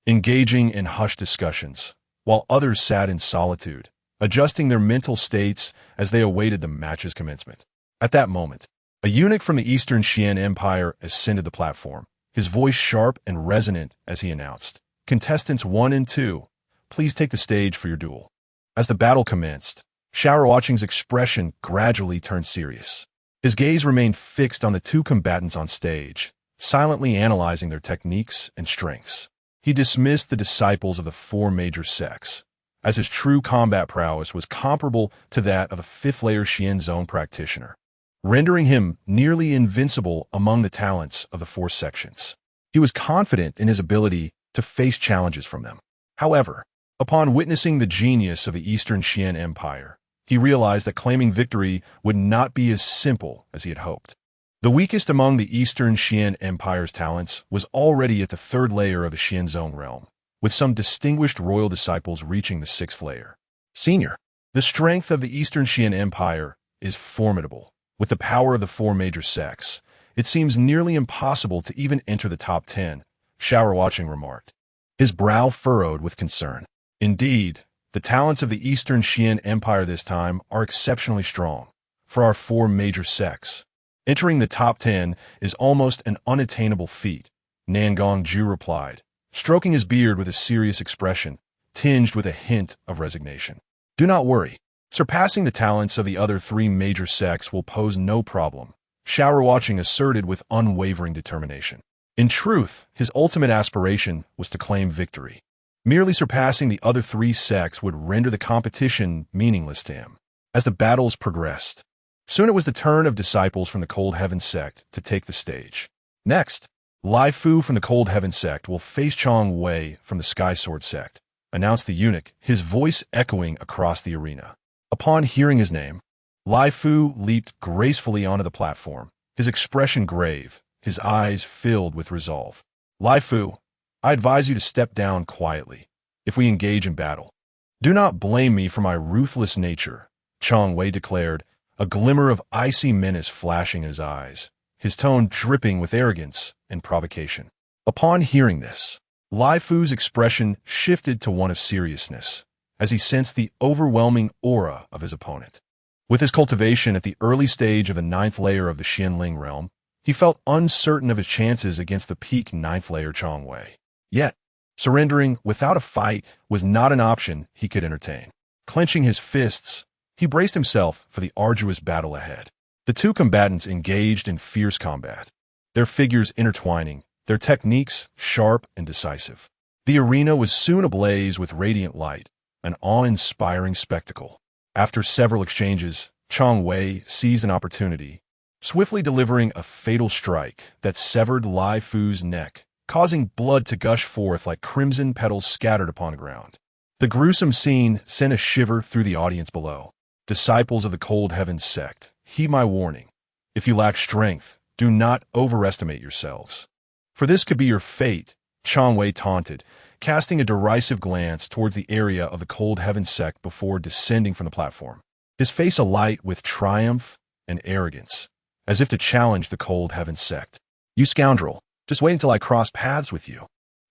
engaging in hushed discussions, while others sat in solitude, adjusting their mental states as they awaited the match's commencement. At that moment, a eunuch from the Eastern Xian Empire ascended the platform, his voice sharp and resonant as he announced, "Contestants 1 and 2, please take the stage for your duel." As the battle commenced, Xiao Ruocheng's expression gradually turned serious. His gaze remained fixed on the 2 combatants on stage, silently analyzing their techniques and strengths. He dismissed the disciples of the 4 major sects, as his true combat prowess was comparable to that of a 5th-layer Xian Zone practitioner, rendering him nearly invincible among the talents of the 4 sections. He was confident in his ability to face challenges from them. However, upon witnessing the genius of the Eastern Xian Empire, he realized that claiming victory would not be as simple as he had hoped. The weakest among the Eastern Xian Empire's talents was already at the 3rd layer of the Xian Zone realm, with some distinguished royal disciples reaching the 6th layer. Senior, the strength of the Eastern Xian Empire is formidable. With the power of the 4 major sects, it seems nearly impossible to even enter the top 10, Xiao Ruocheng remarked, his brow furrowed with concern. Indeed, the talents of the Eastern Xian Empire this time are exceptionally strong for our 4 major sects. Entering the top 10 is almost an unattainable feat, Nangongju replied, stroking his beard with a serious expression, tinged with a hint of resignation. Do not worry. Surpassing the talents of the other 3 major sects will pose no problem, Xiao Ruocheng asserted with unwavering determination. In truth, his ultimate aspiration was to claim victory. Merely surpassing the other 3 sects would render the competition meaningless to him. As the battles progressed, soon it was the turn of disciples from the Cold Heaven Sect to take the stage. Next, Lai Fu from the Cold Heaven Sect will face Chong Wei from the Sky Sword Sect, announced the eunuch, his voice echoing across the arena. Upon hearing his name, Lai Fu leaped gracefully onto the platform, his expression grave, his eyes filled with resolve. Lai Fu, I advise you to step down quietly if we engage in battle. Do not blame me for my ruthless nature, Chong Wei declared, a glimmer of icy menace flashing in his eyes, his tone dripping with arrogance and provocation. Upon hearing this, Lai Fu's expression shifted to one of seriousness, as he sensed the overwhelming aura of his opponent. With his cultivation at the early stage of the 9th layer of the Xianling realm, he felt uncertain of his chances against the peak 9th layer Changwei. Yet, surrendering without a fight was not an option he could entertain. Clenching his fists, he braced himself for the arduous battle ahead. The two combatants engaged in fierce combat, their figures intertwining, their techniques sharp and decisive. The arena was soon ablaze with radiant light, an awe-inspiring spectacle. After several exchanges, Chang Wei seized an opportunity, swiftly delivering a fatal strike that severed Lai Fu's neck, causing blood to gush forth like crimson petals scattered upon the ground. The gruesome scene sent a shiver through the audience below. Disciples of the Cold Heavens Sect, heed my warning. If you lack strength, do not overestimate yourselves. For this could be your fate, Chang Wei taunted, casting a derisive glance towards the area of the Cold Heavens Sect before descending from the platform, his face alight with triumph and arrogance, as if to challenge the Cold Heavens Sect. You scoundrel, just wait until I cross paths with you.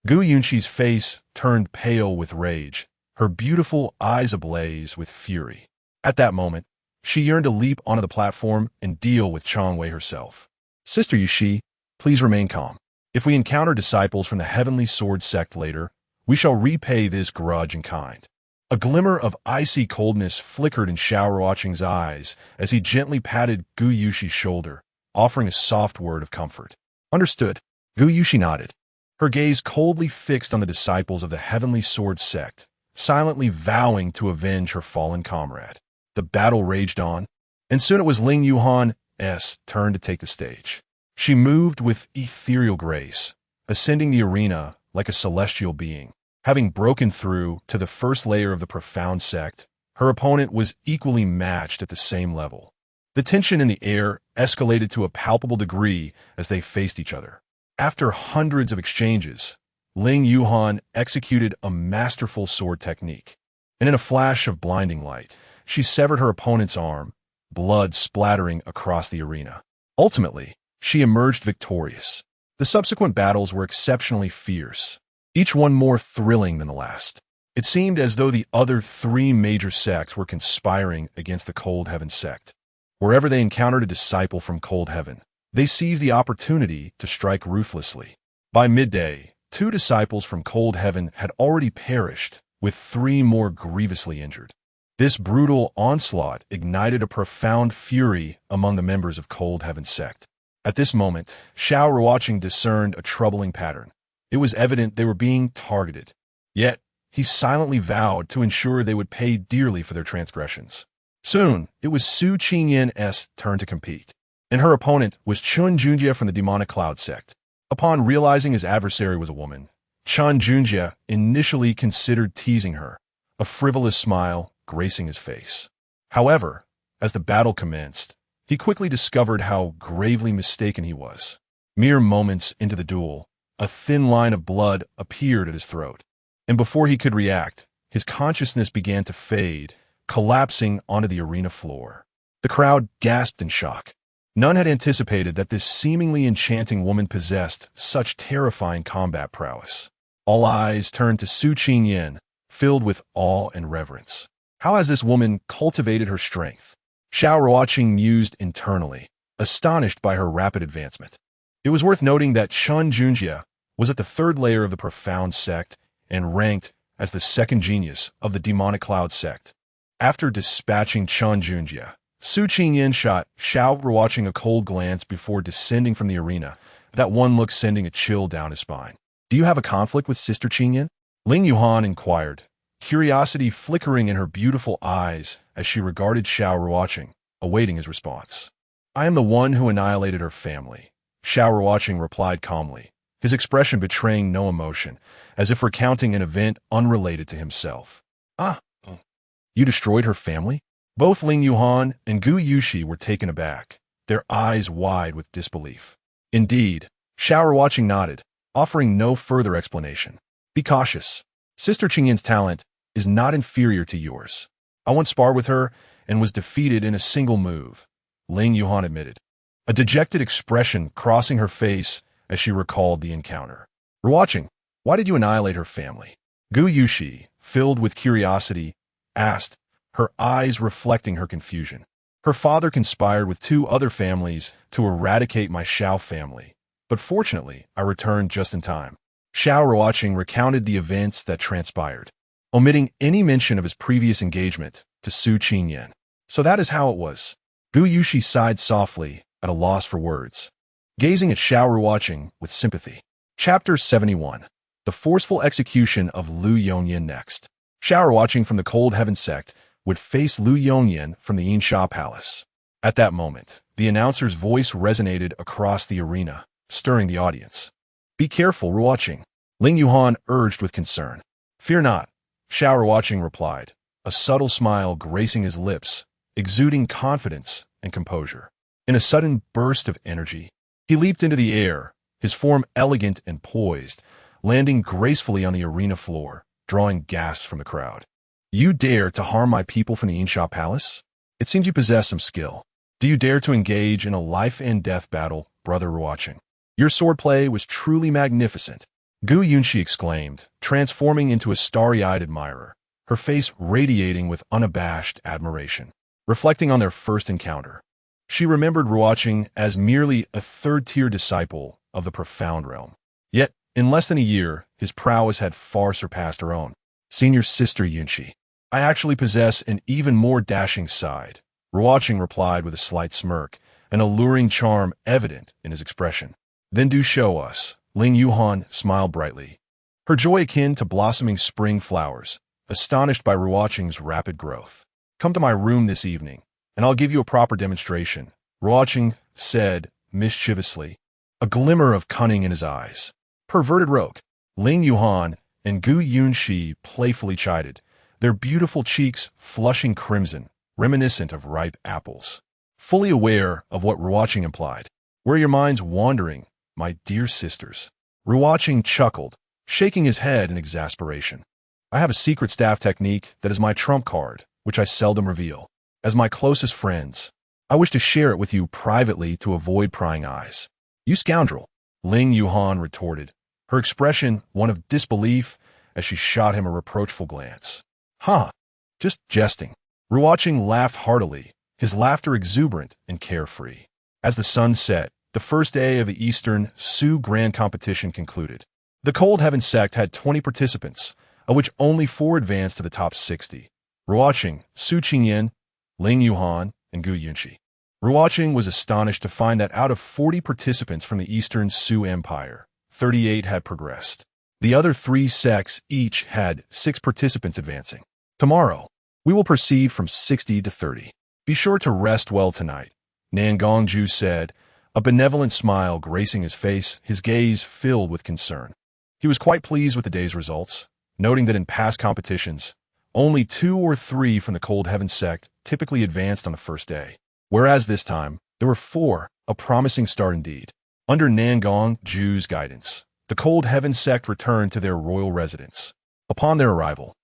Gu Yunqi's face turned pale with rage, her beautiful eyes ablaze with fury. At that moment, she yearned to leap onto the platform and deal with Chang Wei herself. Sister Yuxi, please remain calm. If we encounter disciples from the Heavenly Sword Sect later, we shall repay this grudge in kind. A glimmer of icy coldness flickered in Xiao Ruocheng's eyes as he gently patted Gu Yuxi's shoulder, offering a soft word of comfort. Understood. Gu Yuxi nodded, her gaze coldly fixed on the disciples of the Heavenly Sword Sect, silently vowing to avenge her fallen comrade. The battle raged on, and soon it was Ling Yuhan's turn to take the stage. She moved with ethereal grace, ascending the arena like a celestial being. Having broken through to the first layer of the profound sect, her opponent was equally matched at the same level. The tension in the air escalated to a palpable degree as they faced each other. After hundreds of exchanges, Ling Yuhan executed a masterful sword technique, and in a flash of blinding light, she severed her opponent's arm, blood splattering across the arena. Ultimately, she emerged victorious. The subsequent battles were exceptionally fierce, each one more thrilling than the last. It seemed as though the other three major sects were conspiring against the Cold Heaven Sect. Wherever they encountered a disciple from Cold Heaven, they seized the opportunity to strike ruthlessly. By midday, 2 disciples from Cold Heaven had already perished, with 3 more grievously injured. This brutal onslaught ignited a profound fury among the members of Cold Heaven Sect. At this moment, Xiao Ruocheng discerned a troubling pattern. It was evident they were being targeted. Yet, he silently vowed to ensure they would pay dearly for their transgressions. Soon, it was Su Qingyan's turn to compete, and her opponent was Chun Junjie from the Demonic Cloud Sect. Upon realizing his adversary was a woman, Chun Junjie initially considered teasing her, a frivolous smile gracing his face. However, as the battle commenced, he quickly discovered how gravely mistaken he was. Mere moments into the duel, a thin line of blood appeared at his throat, and before he could react, his consciousness began to fade, collapsing onto the arena floor. The crowd gasped in shock. None had anticipated that this seemingly enchanting woman possessed such terrifying combat prowess. All eyes turned to Su Qingyan, filled with awe and reverence. How has this woman cultivated her strength? Xiao Ruocheng mused internally, astonished by her rapid advancement. It was worth noting that Chun Junjie was at the 3rd layer of the Profound Sect and ranked as the 2nd genius of the Demonic Cloud Sect. After dispatching Chun Junjie, Su Qingyan shot Xiao Ruocheng a cold glance before descending from the arena, that one look sending a chill down his spine. Do you have a conflict with Sister Qingyan? Ling Yuhan inquired, curiosity flickering in her beautiful eyes as she regarded Xiao Ruocheng, awaiting his response. I am the one who annihilated her family, Xiao Ruocheng replied calmly, his expression betraying no emotion, as if recounting an event unrelated to himself. You destroyed her family? Both Ling Yuhan and Gu Yuxi were taken aback, their eyes wide with disbelief. Indeed, Xiao Ruocheng nodded, offering no further explanation. Be cautious. Sister Qingyan's talent is not inferior to yours. I once sparred with her, and was defeated in a single move, Ling Yuhan admitted, a dejected expression crossing her face as she recalled the encounter. Ruocheng, why did you annihilate her family? Gu Yushi, filled with curiosity, asked, her eyes reflecting her confusion. Her father conspired with 2 other families to eradicate my Xiao family, but fortunately, I returned just in time. Xiao Ruocheng recounted the events that transpired, omitting any mention of his previous engagement to Su Qingyan. So that is how it was. Gu Yushi sighed softly, at a loss for words, gazing at Xiao Ruocheng with sympathy. Chapter 71. The Forceful Execution of Lu Yongyan next. Xiao Ruocheng from the Cold Heaven Sect would face Lu Yongyan from the Yinsha Palace. At that moment, the announcer's voice resonated across the arena, stirring the audience. Be careful, Ruocheng, Ling Yuhan urged with concern. Fear not, Xiao Ruocheng replied, a subtle smile gracing his lips, exuding confidence and composure. In a sudden burst of energy, he leaped into the air, his form elegant and poised, landing gracefully on the arena floor, drawing gasps from the crowd. You dare to harm my people from the Yinsha Palace? It seems you possess some skill. Do you dare to engage in a life-and-death battle, Brother Ruocheng? Your swordplay was truly magnificent, Gu Yunshi exclaimed, transforming into a starry-eyed admirer, her face radiating with unabashed admiration. Reflecting on their first encounter, she remembered Ruocheng as merely a third-tier disciple of the profound realm. Yet, in less than a year, his prowess had far surpassed her own. Senior sister Yunshi, I actually possess an even more dashing side, Ruocheng replied with a slight smirk, an alluring charm evident in his expression. Then do show us, Ling Yuhan smiled brightly, her joy akin to blossoming spring flowers, astonished by Ruocheng's rapid growth. Come to my room this evening, and I'll give you a proper demonstration, Ruocheng said mischievously, a glimmer of cunning in his eyes. Perverted rogue, Ling Yuhan and Gu Yunshi playfully chided, their beautiful cheeks flushing crimson, reminiscent of ripe apples. Fully aware of what Ruocheng implied. Where are your minds wandering, my dear sisters? Ruocheng chuckled, shaking his head in exasperation. I have a secret staff technique that is my trump card, which I seldom reveal. As my closest friends, I wish to share it with you privately to avoid prying eyes. You scoundrel, Ling Yuhan retorted, her expression one of disbelief as she shot him a reproachful glance. Huh, just jesting. Ruocheng laughed heartily, his laughter exuberant and carefree. As the sun set, the first day of the Eastern Su Grand Competition concluded. The Cold Heaven Sect had 20 participants, of which only 4 advanced to the top 60. Ruocheng, Su Qingyan, Ling Yuhan, and Gu Yunshi. Ruocheng was astonished to find that out of 40 participants from the Eastern Su Empire, 38 had progressed. The other 3 sects each had 6 participants advancing. Tomorrow, we will proceed from 60 to 30. Be sure to rest well tonight, Nangongju said, a benevolent smile gracing his face, his gaze filled with concern. He was quite pleased with the day's results, noting that in past competitions, only 2 or 3 from the Cold Heaven Sect typically advanced on the first day, whereas this time, there were 4, a promising start indeed. Under Nangongju's guidance, the Cold Heaven Sect returned to their royal residence. Upon their arrival,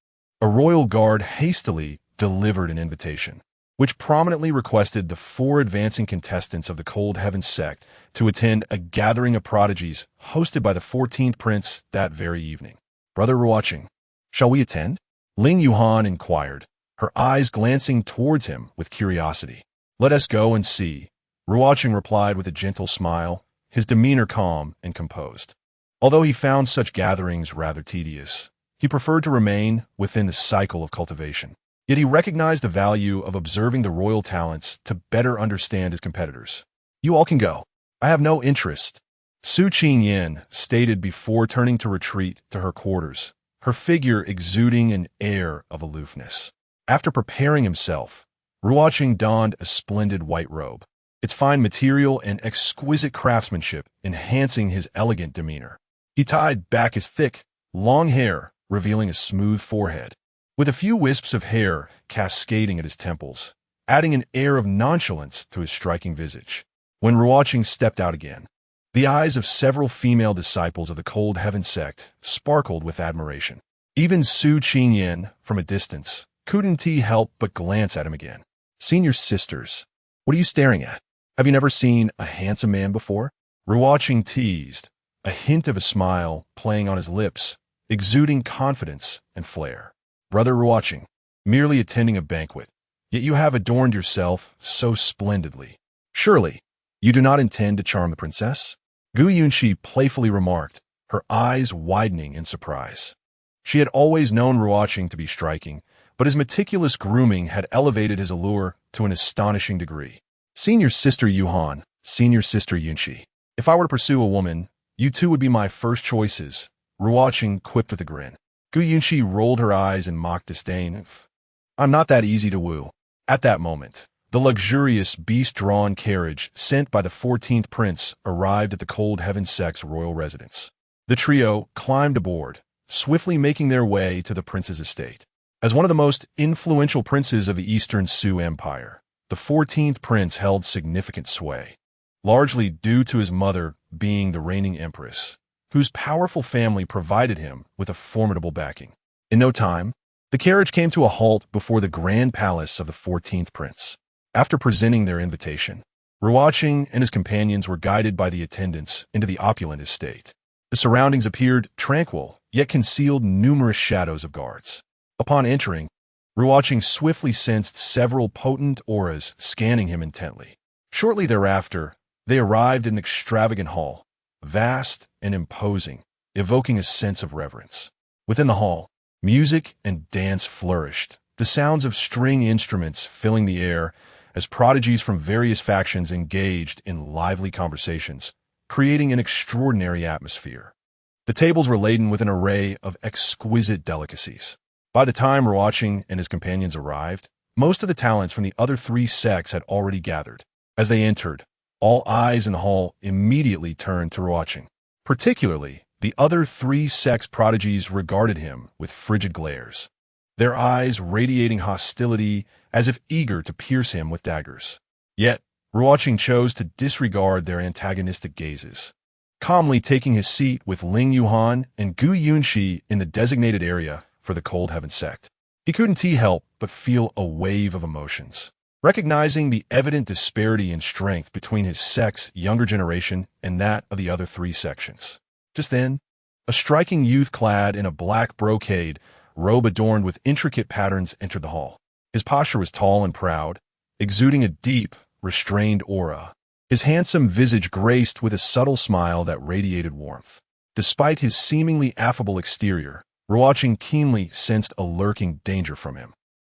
a royal guard hastily delivered an invitation, which prominently requested the 4 advancing contestants of the Cold Heaven Sect to attend a gathering of prodigies hosted by the 14th Prince that very evening. Brother Ruocheng, shall we attend? Ling Yuhan inquired, her eyes glancing towards him with curiosity. Let us go and see, Ruocheng replied with a gentle smile, his demeanor calm and composed. Although he found such gatherings rather tedious, he preferred to remain within the cycle of cultivation. Yet he recognized the value of observing the royal talents to better understand his competitors. You all can go. I have no interest, Su Qingyan stated before turning to retreat to her quarters, her figure exuding an air of aloofness. After preparing himself, Ruocheng donned a splendid white robe, its fine material and exquisite craftsmanship enhancing his elegant demeanor. He tied back his thick, long hair, revealing a smooth forehead, with a few wisps of hair cascading at his temples, adding an air of nonchalance to his striking visage. When Ruocheng stepped out again, the eyes of several female disciples of the Cold Heaven Sect sparkled with admiration. Even Su Qingyan, from a distance, couldn't he help but glance at him again. Senior sisters, what are you staring at? Have you never seen a handsome man before? Ruocheng teased, a hint of a smile playing on his lips, exuding confidence and flair. Brother Ruocheng, merely attending a banquet, yet you have adorned yourself so splendidly. Surely, you do not intend to charm the princess? Gu Yunxi playfully remarked, her eyes widening in surprise. She had always known Ruocheng to be striking, but his meticulous grooming had elevated his allure to an astonishing degree. Senior sister Yuhan, senior sister Yunxi, if I were to pursue a woman, you two would be my first choices, Ruocheng quipped with a grin. Gu Yunxi rolled her eyes in mock disdain. I'm not that easy to woo. At that moment, the luxurious beast-drawn carriage sent by the 14th prince arrived at the Cold Heaven Sect's royal residence. The trio climbed aboard, swiftly making their way to the prince's estate. As one of the most influential princes of the Eastern Su Empire, the 14th prince held significant sway, largely due to his mother being the reigning empress, whose powerful family provided him with a formidable backing. In no time, the carriage came to a halt before the grand palace of the 14th prince. After presenting their invitation, Ruocheng and his companions were guided by the attendants into the opulent estate. The surroundings appeared tranquil, yet concealed numerous shadows of guards. Upon entering, Ruocheng swiftly sensed several potent auras scanning him intently. Shortly thereafter, they arrived at an extravagant hall, vast and imposing, evoking a sense of reverence. Within the hall, music and dance flourished, the sounds of string instruments filling the air as prodigies from various factions engaged in lively conversations, creating an extraordinary atmosphere. The tables were laden with an array of exquisite delicacies. By the time Ruocheng and his companions arrived, most of the talents from the other three sects had already gathered. As they entered, all eyes in the hall immediately turned to Ruocheng. Particularly, the other three sects' prodigies regarded him with frigid glares, their eyes radiating hostility as if eager to pierce him with daggers. Yet, Ruocheng chose to disregard their antagonistic gazes, calmly taking his seat with Ling Yuhan and Gu Yunxi in the designated area for the Cold Heaven Sect. He couldn't help but feel a wave of emotions, recognizing the evident disparity in strength between his sect's younger generation and that of the other three sections. Just then, a striking youth clad in a black brocade robe adorned with intricate patterns entered the hall. His posture was tall and proud, exuding a deep, restrained aura, his handsome visage graced with a subtle smile that radiated warmth. Despite his seemingly affable exterior, Ruocheng keenly sensed a lurking danger from him.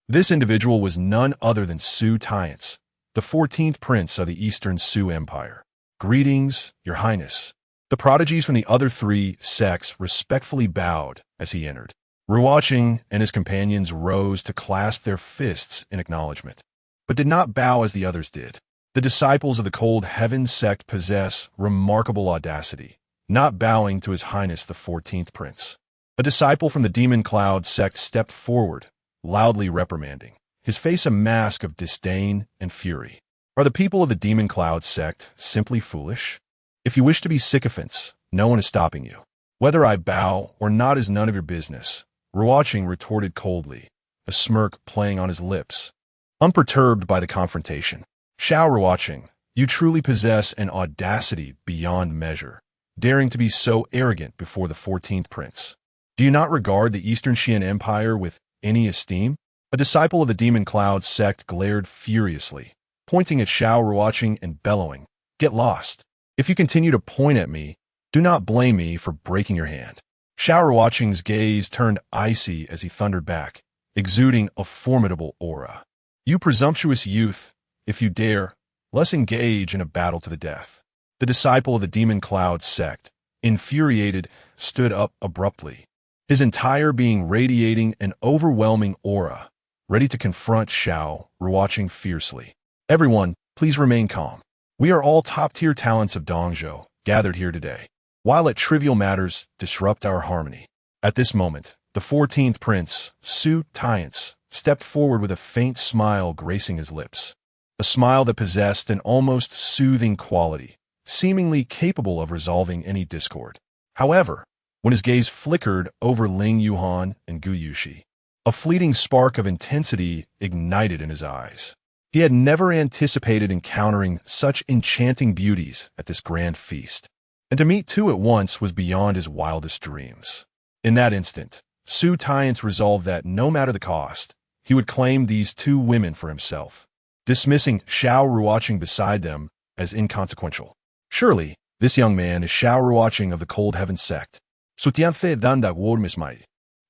This individual was none other than Su Tiance, the 14th prince of the Eastern Su Empire. Greetings, your highness. The prodigies from the other three sects respectfully bowed as he entered. Ruocheng and his companions rose to clasp their fists in acknowledgement, but did not bow as the others did. The disciples of the Cold Heaven Sect possess remarkable audacity, not bowing to His Highness the 14th Prince. A disciple from the Demon Cloud Sect stepped forward, loudly reprimanding, his face a mask of disdain and fury. Are the people of the Demon Cloud Sect simply foolish? If you wish to be sycophants, no one is stopping you. Whether I bow or not is none of your business, Ruocheng retorted coldly, a smirk playing on his lips. Unperturbed by the confrontation, Xiao Ruocheng, you truly possess an audacity beyond measure, daring to be so arrogant before the 14th Prince. Do you not regard the Eastern Xian Empire with any esteem? A disciple of the Demon Cloud Sect glared furiously, pointing at Xiao Ruocheng and bellowing, "Get lost! If you continue to point at me, do not blame me for breaking your hand." Xiao Ruocheng's gaze turned icy as he thundered back, exuding a formidable aura. You presumptuous youth, if you dare, let's engage in a battle to the death. The disciple of the Demon Cloud Sect, infuriated, stood up abruptly, his entire being radiating an overwhelming aura, ready to confront Xiao Ruocheng fiercely. Everyone, please remain calm. We are all top-tier talents of Dongzhou gathered here today, while let trivial matters disrupt our harmony. At this moment, the 14th Prince, Su Tiance, stepped forward with a faint smile gracing his lips, a smile that possessed an almost soothing quality, seemingly capable of resolving any discord. However, when his gaze flickered over Ling Yuhan and Gu Yuxi, a fleeting spark of intensity ignited in his eyes. He had never anticipated encountering such enchanting beauties at this grand feast, and to meet two at once was beyond his wildest dreams. In that instant, Su Tiance resolved that no matter the cost, he would claim these two women for himself, dismissing Xiao Ruocheng beside them as inconsequential. Surely, this young man is Xiao Ruocheng of the Cold Heaven Sect. Soutianfe danda wordmismai.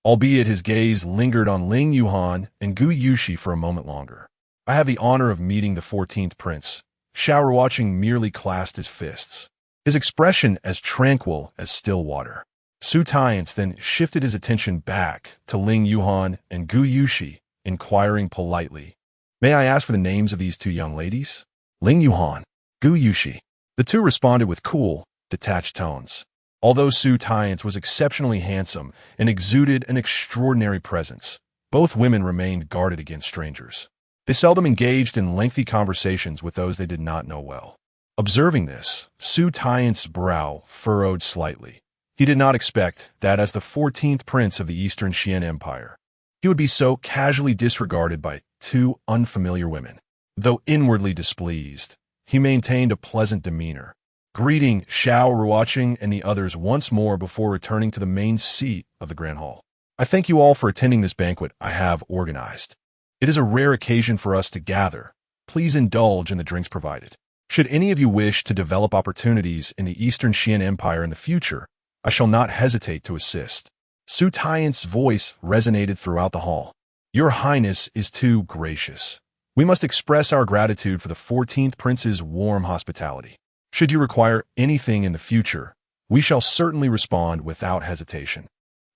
Albeit his gaze lingered on Ling Yuhan and Gu Yushi for a moment longer. I have the honor of meeting the 14th prince. Xiao Ruocheng merely clasped his fists, his expression as tranquil as still water. Su Tiance then shifted his attention back to Ling Yuhan and Gu Yushi, inquiring politely, "May I ask for the names of these two young ladies?" Ling Yuhan, Gu Yushi. The two responded with cool, detached tones. Although Su Tiance was exceptionally handsome and exuded an extraordinary presence, both women remained guarded against strangers. They seldom engaged in lengthy conversations with those they did not know well. Observing this, Su Tiance's brow furrowed slightly. He did not expect that as the 14th prince of the Eastern Xian Empire, he would be so casually disregarded by two unfamiliar women. Though inwardly displeased, he maintained a pleasant demeanor, greeting Xiao Ruocheng and the others once more before returning to the main seat of the Grand Hall. "I thank you all for attending this banquet I have organized. It is a rare occasion for us to gather. Please indulge in the drinks provided. Should any of you wish to develop opportunities in the Eastern Xian Empire in the future, I shall not hesitate to assist." Su Tiance's voice resonated throughout the hall. "Your Highness is too gracious. We must express our gratitude for the 14th Prince's warm hospitality. Should you require anything in the future, we shall certainly respond without hesitation."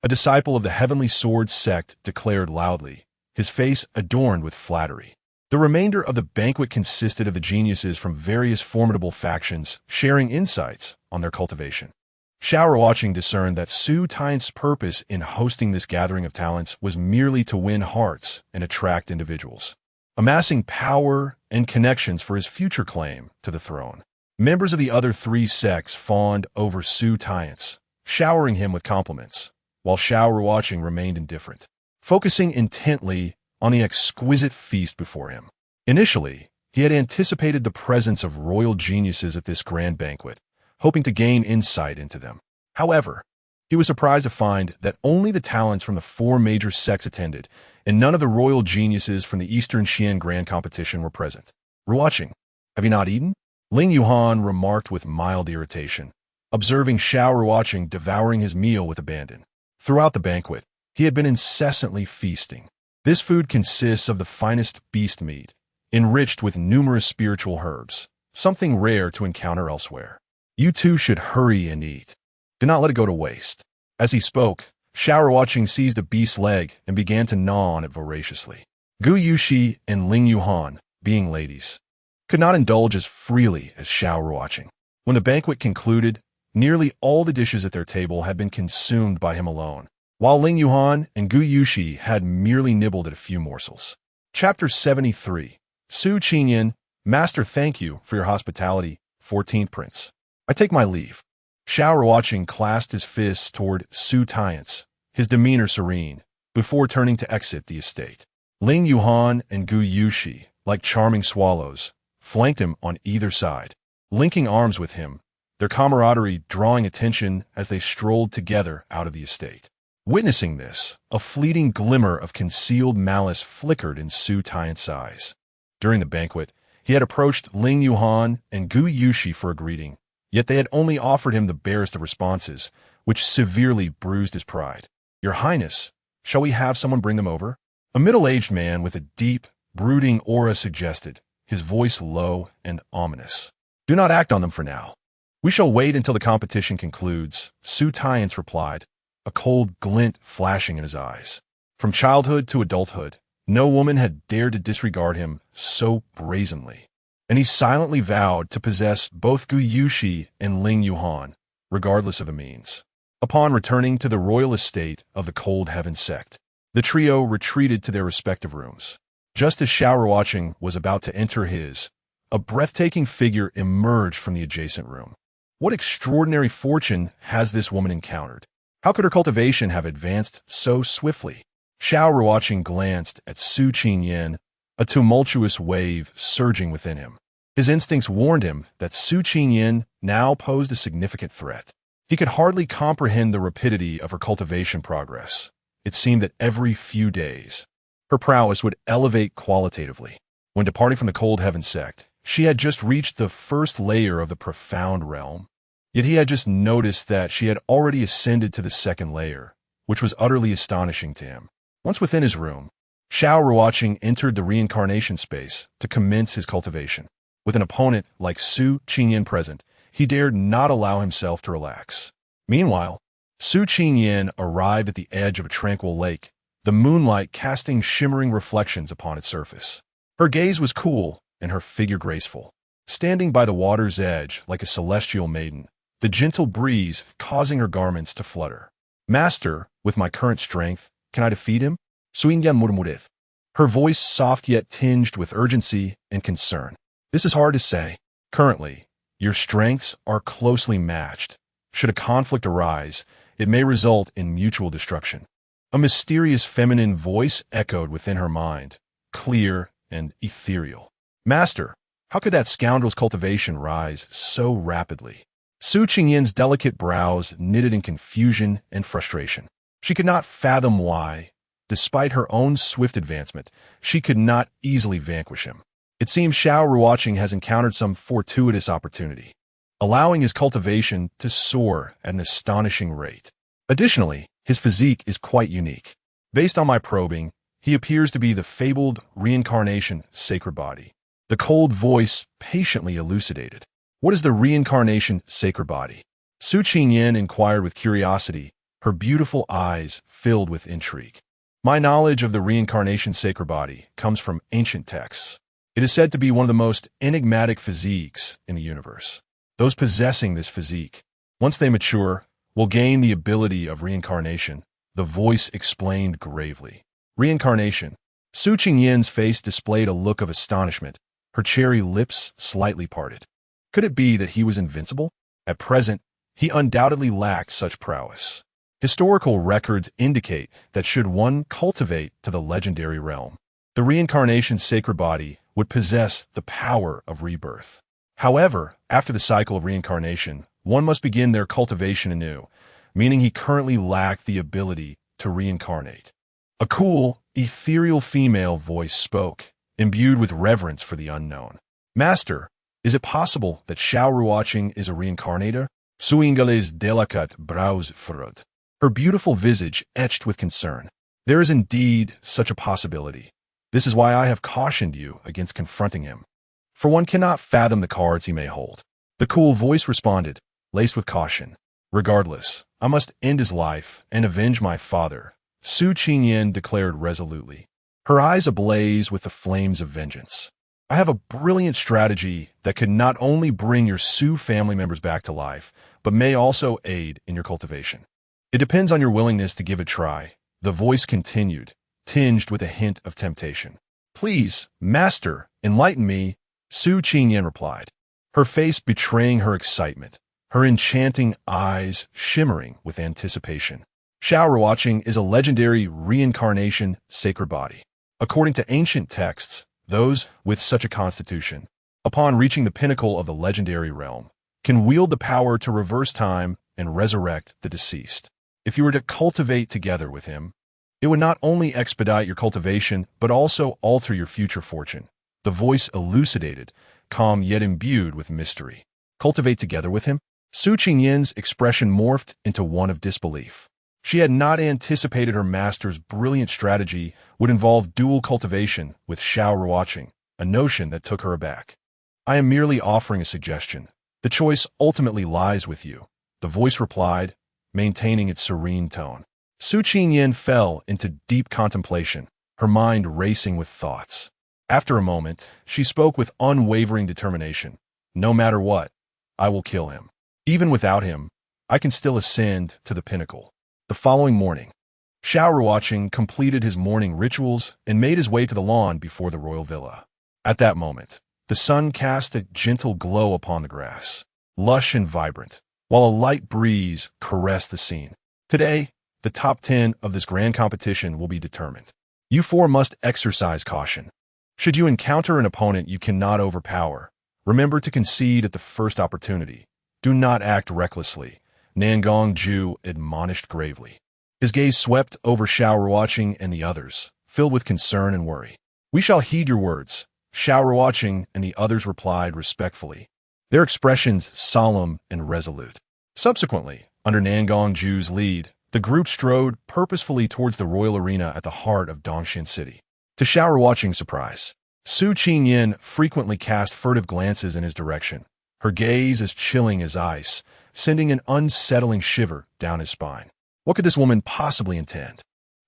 A disciple of the Heavenly Sword Sect declared loudly, his face adorned with flattery. The remainder of the banquet consisted of the geniuses from various formidable factions sharing insights on their cultivation. Xiao Ruocheng discerned that Su Tiance's purpose in hosting this gathering of talents was merely to win hearts and attract individuals, amassing power and connections for his future claim to the throne. Members of the other three sects fawned over Su Tiance, showering him with compliments, while Xiao Ruocheng remained indifferent, focusing intently on the exquisite feast before him. Initially, he had anticipated the presence of royal geniuses at this grand banquet, hoping to gain insight into them. However, he was surprised to find that only the talents from the four major sects attended, and none of the royal geniuses from the Eastern Xian Grand Competition were present. "Ruocheng, have you not eaten?" Ling Yuhan remarked with mild irritation, observing Xiao Ruocheng devouring his meal with abandon. Throughout the banquet, he had been incessantly feasting. This food consists of the finest beast meat, enriched with numerous spiritual herbs, something rare to encounter elsewhere. "You two should hurry and eat. Do not let it go to waste." As he spoke, Xiao Ruocheng seized a beast's leg and began to gnaw on it voraciously. Gu Yushi and Ling Yuhan, being ladies, could not indulge as freely as Xiao Ruocheng. When the banquet concluded, nearly all the dishes at their table had been consumed by him alone, while Ling Yuhan and Gu Yushi had merely nibbled at a few morsels. Chapter 73. Su Qingyan, Master, thank you for your hospitality, 14th Prince. I take my leave. Xiao Ruocheng clasped his fists toward Su Tiance, his demeanor serene, before turning to exit the estate. Ling Yuhan and Gu Yushi, like charming swallows, flanked him on either side, linking arms with him, their camaraderie drawing attention as they strolled together out of the estate. Witnessing this, a fleeting glimmer of concealed malice flickered in Su Tiance's eyes. During the banquet, he had approached Ling Yuhan and Gu Yushi for a greeting, yet they had only offered him the barest of responses, which severely bruised his pride. "Your Highness, shall we have someone bring them over?" A middle-aged man with a deep, brooding aura suggested, his voice low and ominous. "Do not act on them for now. We shall wait until the competition concludes," Su Tiance replied, a cold glint flashing in his eyes. From childhood to adulthood, no woman had dared to disregard him so brazenly, and he silently vowed to possess both Gu Yushi and Ling Yuhan, regardless of the means. Upon returning to the royal estate of the Cold Heaven Sect, the trio retreated to their respective rooms. Just as Xiao Ruocheng was about to enter his, a breathtaking figure emerged from the adjacent room. What extraordinary fortune has this woman encountered? How could her cultivation have advanced so swiftly? Xiao Ruocheng glanced at Su Qingyan, a tumultuous wave surging within him. His instincts warned him that Su Qingyan now posed a significant threat. He could hardly comprehend the rapidity of her cultivation progress. It seemed that every few days, her prowess would elevate qualitatively. When departing from the Cold Heaven Sect, she had just reached the first layer of the profound realm. Yet he had just noticed that she had already ascended to the second layer, which was utterly astonishing to him. Once within his room, Xiao Ruocheng entered the reincarnation space to commence his cultivation. With an opponent like Su Qingyan present, he dared not allow himself to relax. Meanwhile, Su Qingyan arrived at the edge of a tranquil lake, the moonlight casting shimmering reflections upon its surface. Her gaze was cool and her figure graceful. Standing by the water's edge like a celestial maiden, the gentle breeze causing her garments to flutter. "Master, with my current strength, can I defeat him?" Suinya murmureth, her voice soft yet tinged with urgency and concern. "This is hard to say. Currently, your strengths are closely matched. Should a conflict arise, it may result in mutual destruction." A mysterious feminine voice echoed within her mind, clear and ethereal. "Master, how could that scoundrel's cultivation rise so rapidly?" Su Qingyan's delicate brows knitted in confusion and frustration. She could not fathom why, despite her own swift advancement, she could not easily vanquish him. It seems Xiao Ruocheng has encountered some fortuitous opportunity, allowing his cultivation to soar at an astonishing rate. Additionally, his physique is quite unique. Based on my probing, he appears to be the fabled Reincarnation Sacred Body. The cold voice patiently elucidated. "What is the Reincarnation Sacred Body?" Su Qingyan inquired with curiosity, her beautiful eyes filled with intrigue. "My knowledge of the Reincarnation Sacred Body comes from ancient texts. It is said to be one of the most enigmatic physiques in the universe. Those possessing this physique, once they mature, will gain the ability of reincarnation," the voice explained gravely. Reincarnation. Su Qingyan's face displayed a look of astonishment, her cherry lips slightly parted. Could it be that he was invincible? At present, he undoubtedly lacked such prowess. Historical records indicate that should one cultivate to the legendary realm, the Reincarnation Sacred Body would possess the power of rebirth. However, after the cycle of reincarnation, one must begin their cultivation anew, meaning he currently lacked the ability to reincarnate. A cool, ethereal female voice spoke, imbued with reverence for the unknown. "Master, is it possible that Xiao Ruocheng is a reincarnator?" Suingale's delicate brows furrowed, her beautiful visage etched with concern. "There is indeed such a possibility. This is why I have cautioned you against confronting him, for one cannot fathom the cards he may hold." The cool voice responded, laced with caution. "Regardless, I must end his life and avenge my father," Su Qingyan declared resolutely, her eyes ablaze with the flames of vengeance. "I have a brilliant strategy that could not only bring your Su family members back to life, but may also aid in your cultivation. It depends on your willingness to give it a try," the voice continued, tinged with a hint of temptation. "Please, master, enlighten me," Su Qingyan replied, her face betraying her excitement, her enchanting eyes shimmering with anticipation. "Xiao Ruocheng is a legendary Reincarnation Sacred Body. According to ancient texts, those with such a constitution, upon reaching the pinnacle of the legendary realm, can wield the power to reverse time and resurrect the deceased. If you were to cultivate together with him, it would not only expedite your cultivation, but also alter your future fortune," the voice elucidated, calm yet imbued with mystery. "Cultivate together with him?" Su Qingyan's expression morphed into one of disbelief. She had not anticipated her master's brilliant strategy would involve dual cultivation with Xiao Ruocheng, a notion that took her aback. "I am merely offering a suggestion. The choice ultimately lies with you," the voice replied, maintaining its serene tone. Su Qingyan fell into deep contemplation, her mind racing with thoughts. After a moment, she spoke with unwavering determination. "No matter what, I will kill him. Even without him, I can still ascend to the pinnacle." The following morning, Xiao Ruocheng completed his morning rituals and made his way to the lawn before the royal villa. At that moment, the sun cast a gentle glow upon the grass, lush and vibrant, while a light breeze caressed the scene. "Today, the top 10 of this grand competition will be determined. You four must exercise caution. Should you encounter an opponent you cannot overpower, remember to concede at the first opportunity. Do not act recklessly, Nangong Ju admonished gravely. His gaze swept over Xiao Ruocheng and the others, filled with concern and worry. We shall heed your words, Xiao Ruocheng and the others replied respectfully, their expressions solemn and resolute. Subsequently, under Nangong Ju's lead, the group strode purposefully towards the royal arena at the heart of Dongxian City. To Xiao Ruocheng's surprise, Su Qingyan frequently cast furtive glances in his direction, her gaze as chilling as ice, sending an unsettling shiver down his spine. What could this woman possibly intend?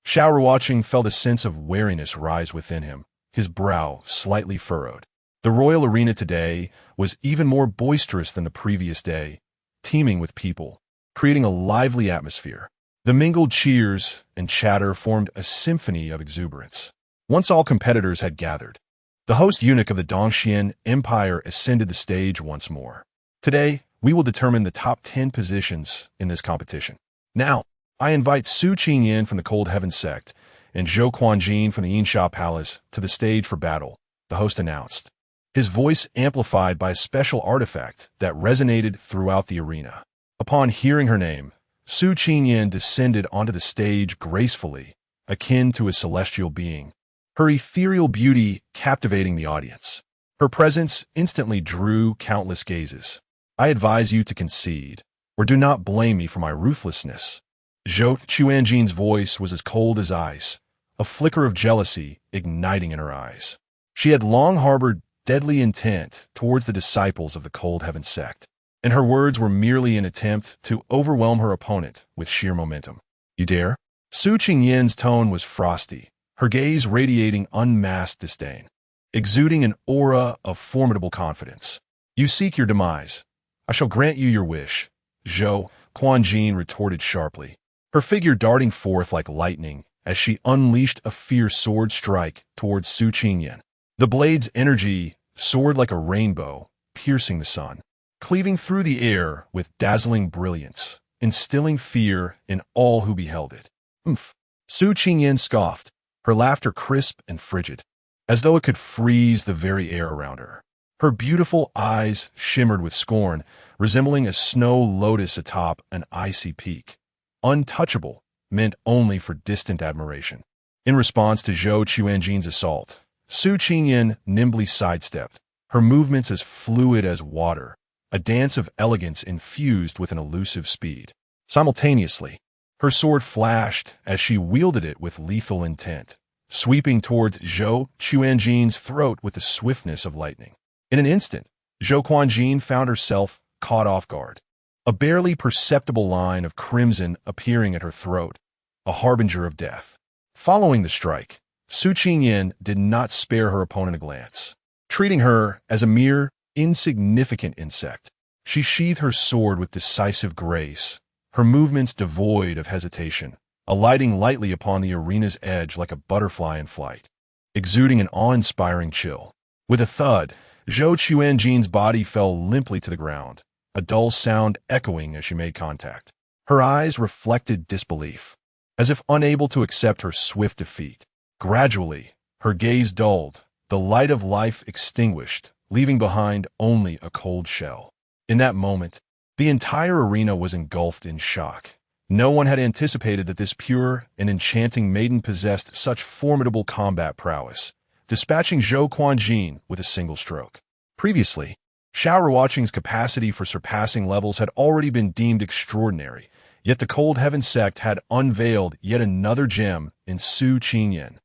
Xiao Ruocheng felt a sense of wariness rise within him, his brow slightly furrowed. The royal arena today was even more boisterous than the previous day, teeming with people, creating a lively atmosphere. The mingled cheers and chatter formed a symphony of exuberance. Once all competitors had gathered, the host eunuch of the Dongxian Empire ascended the stage once more. Today, we will determine the top 10 positions in this competition. Now, I invite Su Qingyan from the Cold Heaven Sect and Zhou Quanjin from the Yinsha Palace to the stage for battle, the host announced, his voice amplified by a special artifact that resonated throughout the arena. Upon hearing her name, Su Qingyan descended onto the stage gracefully, akin to a celestial being, her ethereal beauty captivating the audience. Her presence instantly drew countless gazes. I advise you to concede, or do not blame me for my ruthlessness. Zhou Quanjin's voice was as cold as ice, a flicker of jealousy igniting in her eyes. She had long harbored deadly intent towards the disciples of the Cold Heaven Sect, and her words were merely an attempt to overwhelm her opponent with sheer momentum. You dare? Su Qingyan's tone was frosty, her gaze radiating unmasked disdain, exuding an aura of formidable confidence. You seek your demise. I shall grant you your wish, Zhou Quanjin retorted sharply, her figure darting forth like lightning as she unleashed a fierce sword strike towards Su Qingyan. The blade's energy soared like a rainbow, piercing the sun, cleaving through the air with dazzling brilliance, instilling fear in all who beheld it. Umph! Su Qingyan scoffed, her laughter crisp and frigid, as though it could freeze the very air around her. Her beautiful eyes shimmered with scorn, resembling a snow lotus atop an icy peak. Untouchable, meant only for distant admiration. In response to Zhou Quanjin's assault, Su Qingyan nimbly sidestepped, her movements as fluid as water, a dance of elegance infused with an elusive speed. Simultaneously, her sword flashed as she wielded it with lethal intent, sweeping towards Zhou Quanjin's throat with the swiftness of lightning. In an instant, Zhou Quanjin found herself caught off guard, a barely perceptible line of crimson appearing at her throat, a harbinger of death. Following the strike, Su Qingyan did not spare her opponent a glance. Treating her as a mere insignificant insect, she sheathed her sword with decisive grace, her movements devoid of hesitation, alighting lightly upon the arena's edge like a butterfly in flight, exuding an awe-inspiring chill. With a thud, Zhou Quanjin's body fell limply to the ground, a dull sound echoing as she made contact. Her eyes reflected disbelief, as if unable to accept her swift defeat. Gradually, her gaze dulled, the light of life extinguished, leaving behind only a cold shell. In that moment, the entire arena was engulfed in shock. No one had anticipated that this pure and enchanting maiden possessed such formidable combat prowess, dispatching Zhou Quanjin with a single stroke. Previously, Xiao Ruocheng's capacity for surpassing levels had already been deemed extraordinary, yet the Cold Heaven Sect had unveiled yet another gem in Su Qingyan.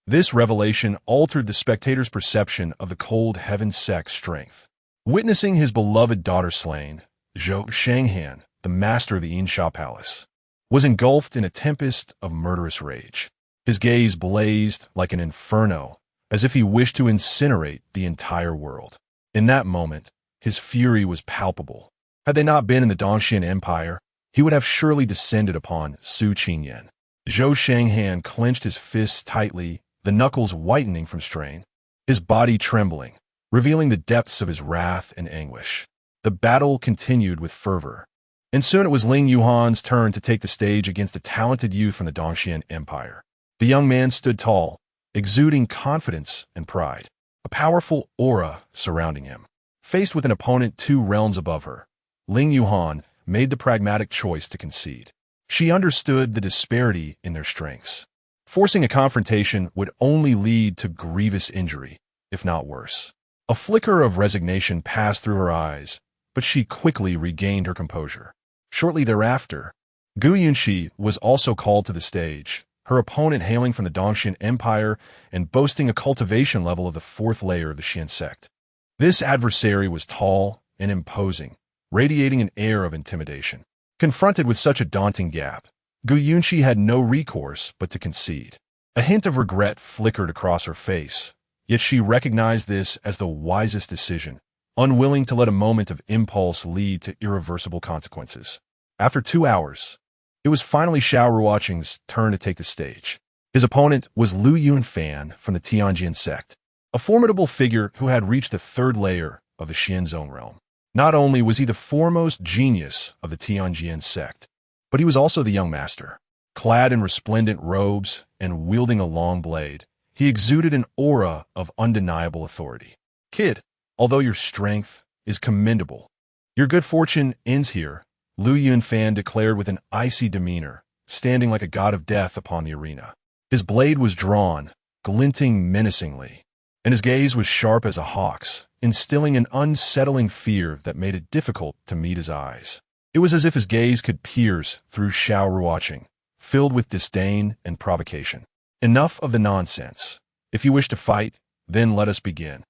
This revelation altered the spectator's perception of the Cold Heaven Sect's strength. Witnessing his beloved daughter slain, Zhou Shanghan, the master of the Yinsha Palace, was engulfed in a tempest of murderous rage. His gaze blazed like an inferno, as if he wished to incinerate the entire world. In that moment, his fury was palpable. Had they not been in the Dongxian Empire, he would have surely descended upon Su Qingyan. Zhou Shanghan clenched his fists tightly, the knuckles whitening from strain, his body trembling, revealing the depths of his wrath and anguish. The battle continued with fervor, and soon it was Ling Yuhan's turn to take the stage against a talented youth from the Dongxian Empire. The young man stood tall, exuding confidence and pride. a powerful aura surrounding him. Faced with an opponent 2 realms above her, Ling Yuhan made the pragmatic choice to concede. She understood the disparity in their strengths. Forcing a confrontation would only lead to grievous injury, if not worse. A flicker of resignation passed through her eyes, but she quickly regained her composure. Shortly thereafter, Gu Yunxi was also called to the stage, her opponent hailing from the Dongxian Empire and boasting a cultivation level of the 4th layer of the Xian Sect. This adversary was tall and imposing, radiating an air of intimidation. Confronted with such a daunting gap, Gu Yunxi had no recourse but to concede. A hint of regret flickered across her face, yet she recognized this as the wisest decision, unwilling to let a moment of impulse lead to irreversible consequences. After 2 hours, it was finally Xiao Ruocheng's turn to take the stage. His opponent was Lu Yunfan from the Tianjin Sect, a formidable figure who had reached the 3rd layer of the Xianzong realm. Not only was he the foremost genius of the Tianjin Sect, but he was also the young master. Clad in resplendent robes and wielding a long blade, he exuded an aura of undeniable authority. Kid, although your strength is commendable, your good fortune ends here, Lu Yunfan declared with an icy demeanor, standing like a god of death upon the arena. His blade was drawn, glinting menacingly, and his gaze was sharp as a hawk's, instilling an unsettling fear that made it difficult to meet his eyes. It was as if his gaze could pierce through Xiao Ruocheng, filled with disdain and provocation. Enough of the nonsense. If you wish to fight, then let us begin.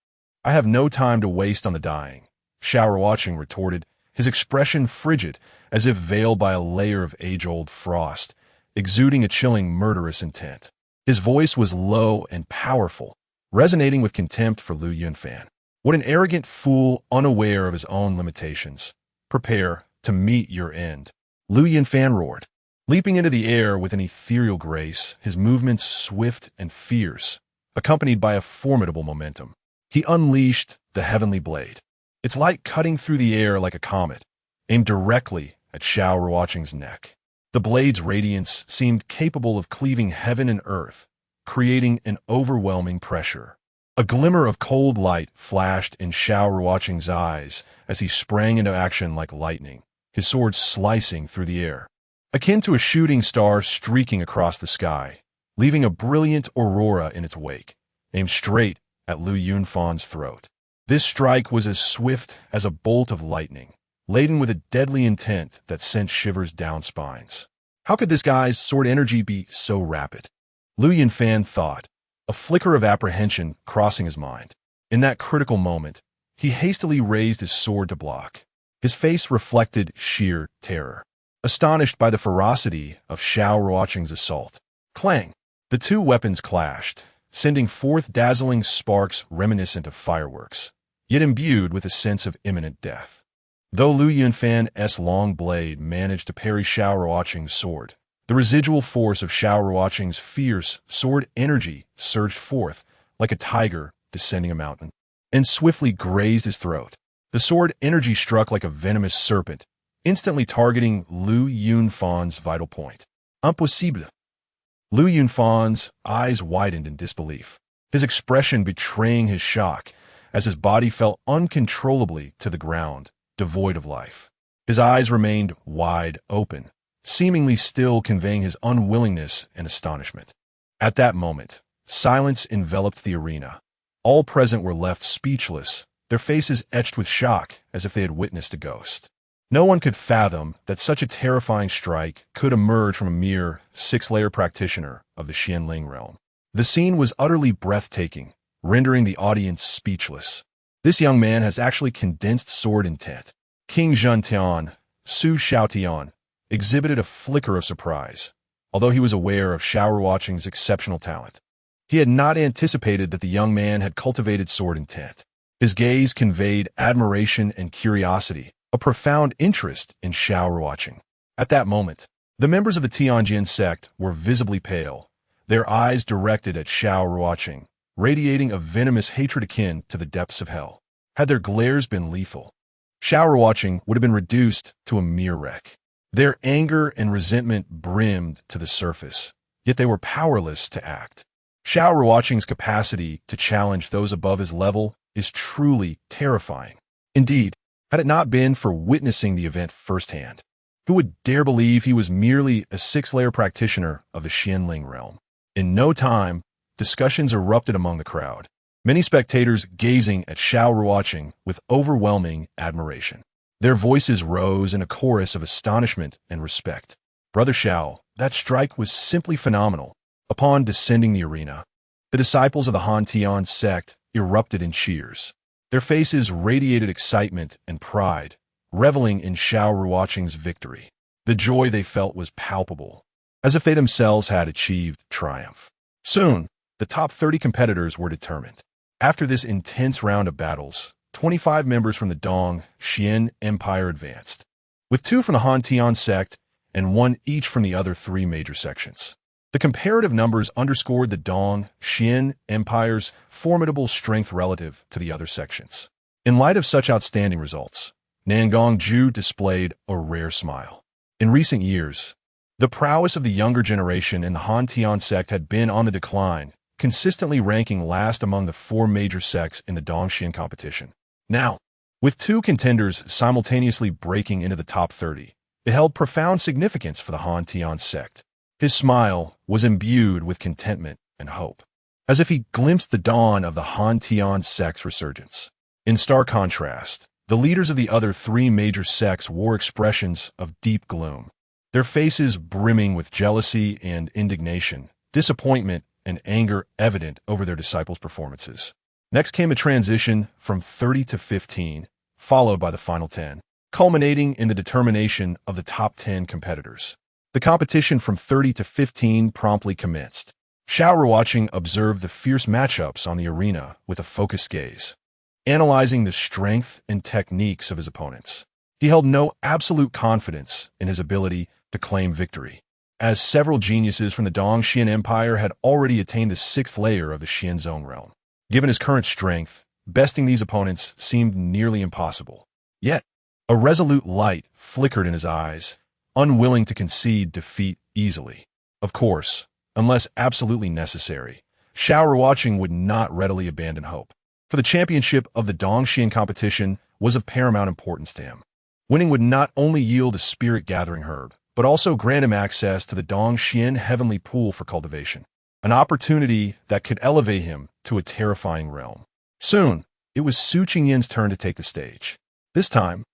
I have no time to waste on the dying, Xiao Ruocheng retorted, his expression frigid, as if veiled by a layer of age-old frost, exuding a chilling murderous intent. His voice was low and powerful, resonating with contempt for Lu Yunfan. What an arrogant fool unaware of his own limitations. Prepare to meet your end. Lu Yunfan roared. Leaping into the air with an ethereal grace, his movements swift and fierce, accompanied by a formidable momentum. He unleashed the heavenly blade. Its light cutting through the air like a comet, aimed directly at Xiao Ruocheng's neck. The blade's radiance seemed capable of cleaving heaven and earth, creating an overwhelming pressure. A glimmer of cold light flashed in Xiao Ruocheng's eyes as he sprang into action like lightning, his sword slicing through the air. Akin to a shooting star streaking across the sky, leaving a brilliant aurora in its wake, aimed straight at Lu Yunfan's throat. This strike was as swift as a bolt of lightning, laden with a deadly intent that sent shivers down spines. How could this guy's sword energy be so rapid? Lu Yunfan thought, a flicker of apprehension crossing his mind. In that critical moment, he hastily raised his sword to block. His face reflected sheer terror, astonished by the ferocity of Xiao Ruocheng's assault. Clang! The 2 weapons clashed, sending forth dazzling sparks reminiscent of fireworks, yet imbued with a sense of imminent death. Though Lu Yunfan's long blade managed to parry Xiao Ruocheng's sword, the residual force of Xiao Ruocheng's fierce sword energy surged forth like a tiger descending a mountain, and swiftly grazed his throat. The sword energy struck like a venomous serpent, instantly targeting Lu Yunfan's vital point. Impossible! Lu Yunfan's eyes widened in disbelief, his expression betraying his shock as his body fell uncontrollably to the ground, devoid of life. His eyes remained wide open, seemingly still conveying his unwillingness and astonishment. At that moment, silence enveloped the arena. All present were left speechless, their faces etched with shock as if they had witnessed a ghost. No one could fathom that such a terrifying strike could emerge from a mere 6-layer practitioner of the Xianling realm. The scene was utterly breathtaking, rendering the audience speechless. This young man has actually condensed sword intent. King Zhentian, Su Xiaotian, exhibited a flicker of surprise, although he was aware of Xiao Ruocheng's exceptional talent. He had not anticipated that the young man had cultivated sword intent. His gaze conveyed admiration and curiosity, a profound interest in Xiao Ruocheng. At that moment, the members of the Tianjin sect were visibly pale, their eyes directed at Xiao Ruocheng, radiating a venomous hatred akin to the depths of hell. Had their glares been lethal, Xiao Ruocheng would have been reduced to a mere wreck. Their anger and resentment brimmed to the surface, yet they were powerless to act. Xiao Ruocheng's capacity to challenge those above his level is truly terrifying. Indeed, had it not been for witnessing the event firsthand, who would dare believe he was merely a six-layer practitioner of the Xianling realm? In no time, discussions erupted among the crowd, many spectators gazing at Xiao Ruocheng with overwhelming admiration. Their voices rose in a chorus of astonishment and respect. Brother Xiao, that strike was simply phenomenal. Upon descending the arena, the disciples of the Han Tian sect erupted in cheers. Their faces radiated excitement and pride, reveling in Xiao Ruocheng's victory. The joy they felt was palpable, as if they themselves had achieved triumph. Soon, the top 30 competitors were determined. After this intense round of battles, 25 members from the Dong Xian Empire advanced, with 2 from the Han Tian sect and 1 each from the other 3 major sections. The comparative numbers underscored the Dong Xian Empire's formidable strength relative to the other sections. In light of such outstanding results, Nangong Ju displayed a rare smile. In recent years, the prowess of the younger generation in the Han Tian sect had been on the decline, consistently ranking last among the 4 major sects in the Dong Xian competition. Now, with 2 contenders simultaneously breaking into the top 30, it held profound significance for the Han Tian sect. His smile was imbued with contentment and hope, as if he glimpsed the dawn of the Han Tian sect's resurgence. In stark contrast, the leaders of the other 3 major sects wore expressions of deep gloom, their faces brimming with jealousy and indignation, disappointment and anger evident over their disciples' performances. Next came a transition from 30 to 15, followed by the final 10, culminating in the determination of the top 10 competitors. The competition from 30 to 15 promptly commenced. Xiao Ruocheng observed the fierce matchups on the arena with a focused gaze, analyzing the strength and techniques of his opponents. He held no absolute confidence in his ability to claim victory, as several geniuses from the Dong Xian Empire had already attained the 6th layer of the Xianzong realm. Given his current strength, besting these opponents seemed nearly impossible. Yet, a resolute light flickered in his eyes, unwilling to concede defeat easily. Of course, unless absolutely necessary, Xiao Ruocheng would not readily abandon hope. For the championship of the Dong Xian competition was of paramount importance to him. Winning would not only yield a spirit-gathering herb, but also grant him access to the Dong Xian heavenly pool for cultivation, an opportunity that could elevate him to a terrifying realm. Soon, it was Su Qingyan's turn to take the stage. This time,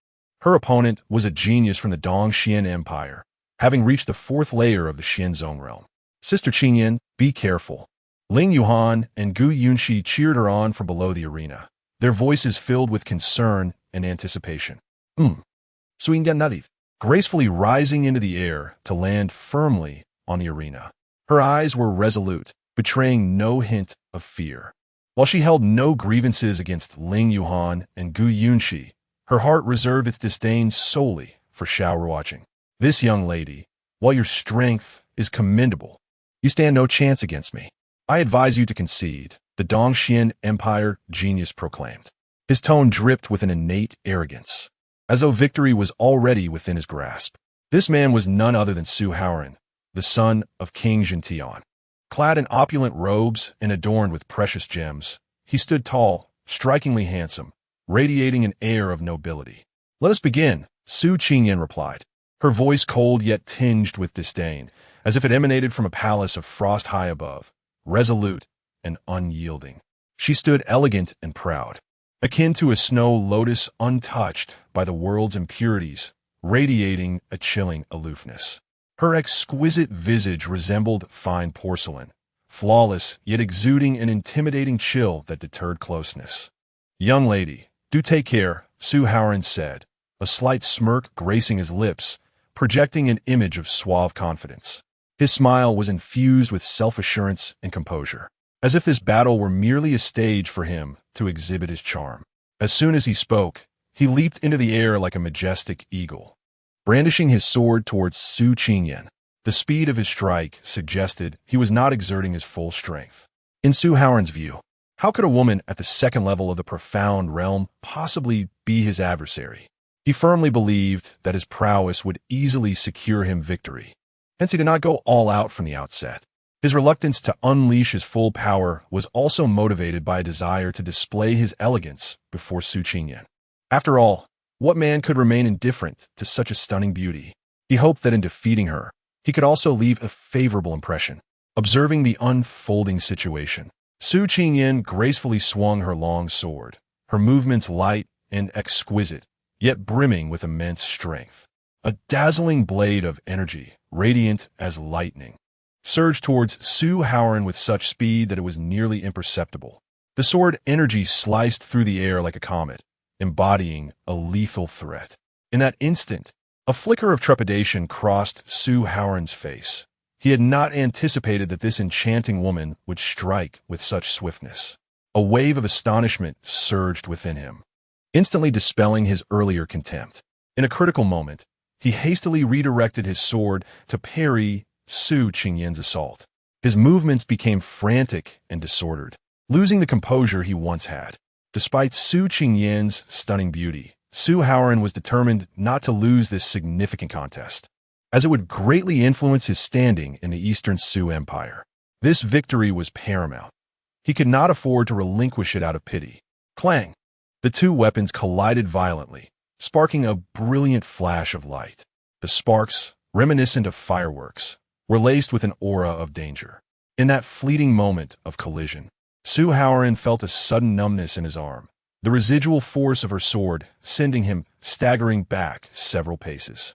her opponent was a genius from the Dong Xian Empire, having reached the 4th layer of the Xianzong realm. Sister Qingyan, be careful. Ling Yuhan and Gu Yunxi cheered her on from below the arena, their voices filled with concern and anticipation. Su Yingyan nodded, gracefully rising into the air to land firmly on the arena. Her eyes were resolute, betraying no hint of fear. While she held no grievances against Ling Yuhan and Gu Yunxi, her heart reserved its disdain solely for Xiao Ruocheng. This young lady, while your strength is commendable, you stand no chance against me. I advise you to concede, the Dong Xian Empire genius proclaimed. His tone dripped with an innate arrogance, as though victory was already within his grasp. This man was none other than Su Haoren, the son of King Jintian. Clad in opulent robes and adorned with precious gems, he stood tall, strikingly handsome, radiating an air of nobility. Let us begin, Su Qingyan replied, her voice cold yet tinged with disdain, as if it emanated from a palace of frost high above, resolute and unyielding. She stood elegant and proud, akin to a snow lotus untouched by the world's impurities, radiating a chilling aloofness. Her exquisite visage resembled fine porcelain, flawless yet exuding an intimidating chill that deterred closeness. Young lady, do take care, Su Haoren said, a slight smirk gracing his lips, projecting an image of suave confidence. His smile was infused with self-assurance and composure, as if this battle were merely a stage for him to exhibit his charm. As soon as he spoke, he leaped into the air like a majestic eagle, brandishing his sword towards Su Qingyan. The speed of his strike suggested he was not exerting his full strength. In Su Haoren's view, how could a woman at the 2nd level of the profound realm possibly be his adversary? He firmly believed that his prowess would easily secure him victory. Hence he did not go all out from the outset. His reluctance to unleash his full power was also motivated by a desire to display his elegance before Su Qingyan. After all, what man could remain indifferent to such a stunning beauty? He hoped that in defeating her, he could also leave a favorable impression. Observing the unfolding situation, Su Qingyan gracefully swung her long sword, her movements light and exquisite, yet brimming with immense strength. A dazzling blade of energy, radiant as lightning, surged towards Su Haoran with such speed that it was nearly imperceptible. The sword energy sliced through the air like a comet, embodying a lethal threat. In that instant, a flicker of trepidation crossed Su Haoran's face. He had not anticipated that this enchanting woman would strike with such swiftness. A wave of astonishment surged within him, instantly dispelling his earlier contempt. In a critical moment, he hastily redirected his sword to parry Su Qingyan's assault. His movements became frantic and disordered, losing the composure he once had. Despite Su Qingyan's stunning beauty, Su Haoran was determined not to lose this significant contest, as it would greatly influence his standing in the Eastern Su Empire. This victory was paramount. He could not afford to relinquish it out of pity. Clang! The two weapons collided violently, sparking a brilliant flash of light. The sparks, reminiscent of fireworks, were laced with an aura of danger. In that fleeting moment of collision, Su Haoran felt a sudden numbness in his arm, the residual force of her sword sending him staggering back several paces.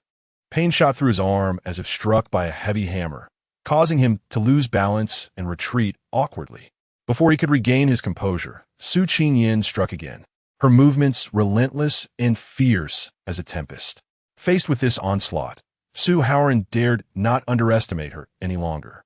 Pain shot through his arm as if struck by a heavy hammer, causing him to lose balance and retreat awkwardly. Before he could regain his composure, Su Qingyan struck again, her movements relentless and fierce as a tempest. Faced with this onslaught, Su Haoran dared not underestimate her any longer.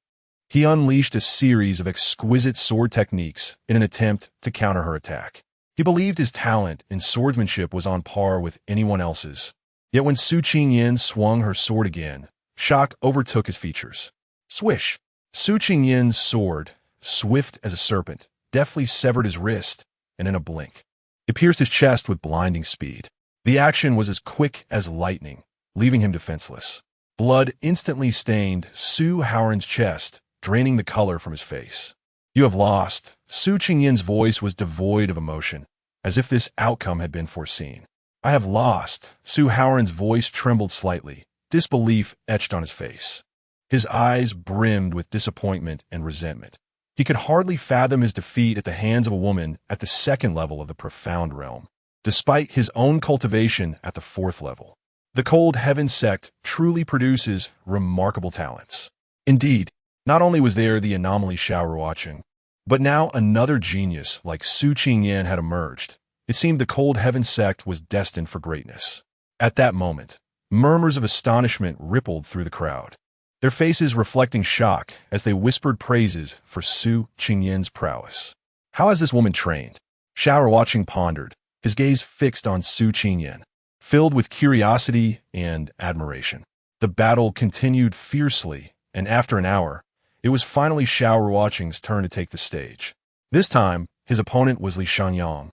He unleashed a series of exquisite sword techniques in an attempt to counter her attack. He believed his talent in swordsmanship was on par with anyone else's. Yet when Su Qingyan swung her sword again, shock overtook his features. Swish! Su Qingyan's sword, swift as a serpent, deftly severed his wrist, and in a blink, it pierced his chest with blinding speed. The action was as quick as lightning, leaving him defenseless. Blood instantly stained Su Haoran's chest, draining the color from his face. "You have lost." Su Qingyan's voice was devoid of emotion, as if this outcome had been foreseen. "I have lost." Su Haoran's voice trembled slightly, disbelief etched on his face. His eyes brimmed with disappointment and resentment. He could hardly fathom his defeat at the hands of a woman at the second level of the profound realm, despite his own cultivation at the fourth level. The Cold Heaven Sect truly produces remarkable talents. Indeed, not only was there the anomaly Xiao Ruocheng, but now another genius like Su Qingyan had emerged. It seemed the Cold Heaven Sect was destined for greatness. At that moment, murmurs of astonishment rippled through the crowd, their faces reflecting shock as they whispered praises for Su Qingyan's prowess. How has this woman trained? Xiao Ruocheng pondered, his gaze fixed on Su Qingyan, filled with curiosity and admiration. The battle continued fiercely, and after an hour, it was finally Xiao Ruocheng's turn to take the stage. This time, his opponent was Li Shangyang,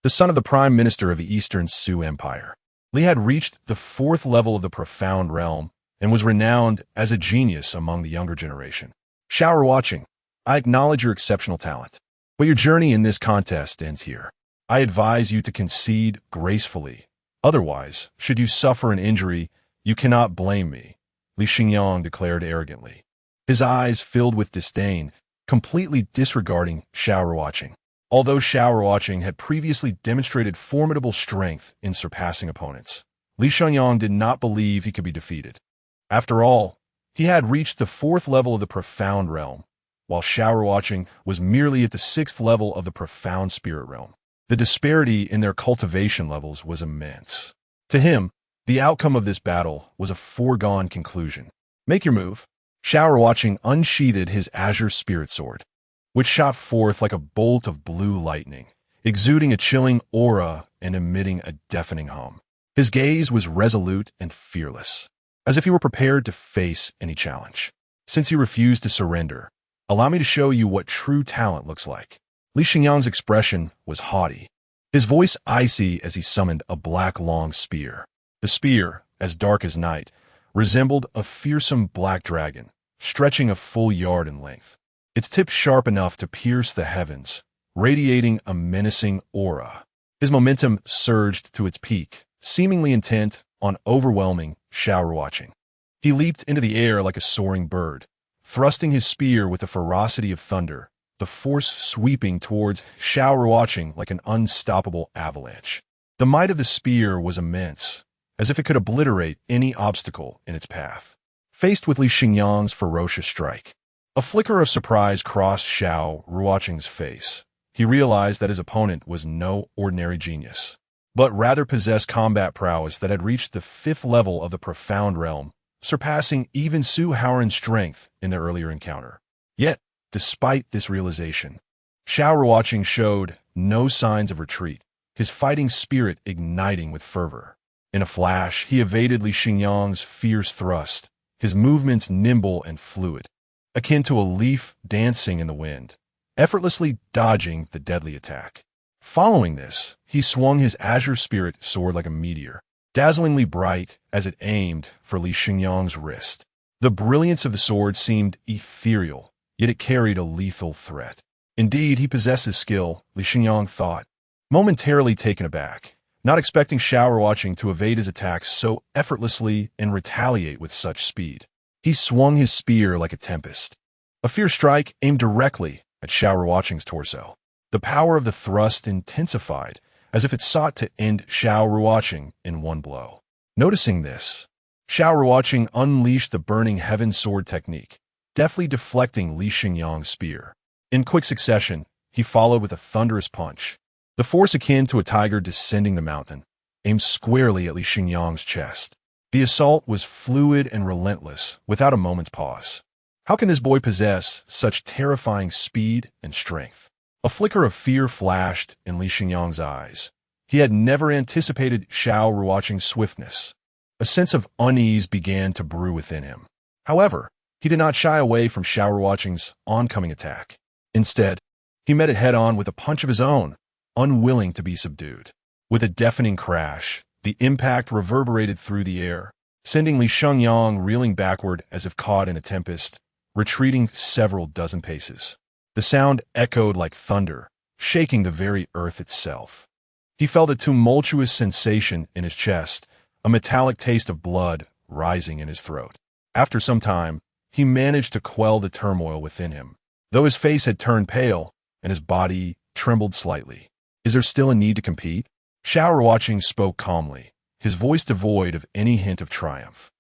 the son of the Prime Minister of the Eastern Su Empire. Li had reached the fourth level of the profound realm and was renowned as a genius among the younger generation. "Xiao Ruocheng, I acknowledge your exceptional talent, but your journey in this contest ends here. I advise you to concede gracefully. Otherwise, should you suffer an injury, you cannot blame me," Li Shangyang declared arrogantly, his eyes filled with disdain, completely disregarding Xiao Ruocheng. Although Xiao Ruocheng had previously demonstrated formidable strength in surpassing opponents, Li Shangyang did not believe he could be defeated. After all, he had reached the fourth level of the profound realm, while Xiao Ruocheng was merely at the sixth level of the profound spirit realm. The disparity in their cultivation levels was immense. To him, the outcome of this battle was a foregone conclusion. "Make your move." Xiao Ruocheng unsheathed his azure spirit sword, which shot forth like a bolt of blue lightning, exuding a chilling aura and emitting a deafening hum. His gaze was resolute and fearless, as if he were prepared to face any challenge. "Since you refuse to surrender, allow me to show you what true talent looks like." Li Shangyang's expression was haughty, his voice icy as he summoned a black long spear. The spear, as dark as night, resembled a fearsome black dragon, stretching a full yard in length. Its tip sharp enough to pierce the heavens, radiating a menacing aura. His momentum surged to its peak, seemingly intent on overwhelming Xiao Ruocheng. He leaped into the air like a soaring bird, thrusting his spear with the ferocity of thunder, the force sweeping towards Xiao Ruocheng like an unstoppable avalanche. The might of the spear was immense, as if it could obliterate any obstacle in its path. Faced with Li Xingyang's ferocious strike, a flicker of surprise crossed Xiao Ruocheng's face. He realized that his opponent was no ordinary genius, but rather possessed combat prowess that had reached the 5th level of the profound realm, surpassing even Su Haoran's strength in their earlier encounter. Yet, despite this realization, Xiao Ruocheng showed no signs of retreat, his fighting spirit igniting with fervor. In a flash, he evaded Li Xingyang's fierce thrust, his movements nimble and fluid, akin to a leaf dancing in the wind, effortlessly dodging the deadly attack. Following this, he swung his azure spirit sword like a meteor, dazzlingly bright as it aimed for Li Xingyang's wrist. The brilliance of the sword seemed ethereal, yet it carried a lethal threat. Indeed, he possessed his skill, Li Xingyang thought, momentarily taken aback, not expecting Xiao Ruocheng to evade his attacks so effortlessly and retaliate with such speed. He swung his spear like a tempest, a fierce strike aimed directly at Xiao Ruocheng's torso. The power of the thrust intensified, as if it sought to end Xiao Ruocheng in one blow. Noticing this, Xiao Ruocheng unleashed the burning heaven sword technique, deftly deflecting Li Xingyang's spear. In quick succession, he followed with a thunderous punch, the force akin to a tiger descending the mountain, aimed squarely at Li Xingyang's chest. The assault was fluid and relentless, without a moment's pause. How can this boy possess such terrifying speed and strength? A flicker of fear flashed in Li Xingyang's eyes. He had never anticipated Xiao Ruocheng's swiftness. A sense of unease began to brew within him. However, he did not shy away from Xiao Ruocheng's oncoming attack. Instead, he met it head-on with a punch of his own, unwilling to be subdued. With a deafening crash, the impact reverberated through the air, sending Li Xingyang reeling backward as if caught in a tempest, retreating several dozen paces. The sound echoed like thunder, shaking the very earth itself. He felt a tumultuous sensation in his chest, a metallic taste of blood rising in his throat. After some time, he managed to quell the turmoil within him, though his face had turned pale and his body trembled slightly. Is there still a need to compete? Xiao Ruocheng spoke calmly, his voice devoid of any hint of triumph,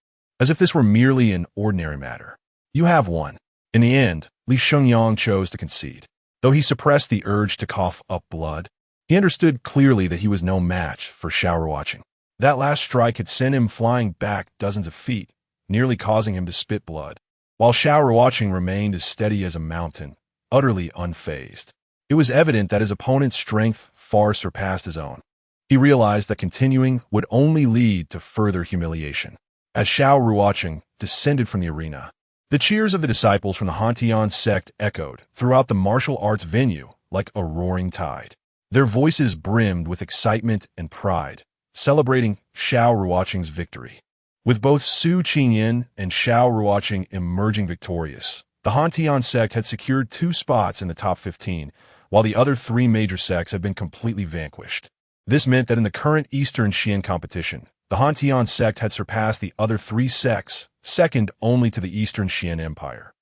as if this were merely an ordinary matter. You have won. In the end, Li Xingyang chose to concede. Though he suppressed the urge to cough up blood, he understood clearly that he was no match for Xiao Ruocheng. That last strike had sent him flying back dozens of feet, nearly causing him to spit blood, while Xiao Ruocheng remained as steady as a mountain, utterly unfazed. It was evident that his opponent's strength far surpassed his own. He realized that continuing would only lead to further humiliation. As Xiao Ruocheng descended from the arena, the cheers of the disciples from the Hantian Sect echoed throughout the martial arts venue like a roaring tide. Their voices brimmed with excitement and pride, celebrating Xiao Ruocheng's victory. With both Su Qingyin and Xiao Ruocheng emerging victorious, the Hantian Sect had secured 2 spots in the top 15, while the other 3 major sects had been completely vanquished. This meant that in the current Eastern Xian competition, the Hantian Sect had surpassed the other 3 sects, second only to the Eastern Xian Empire.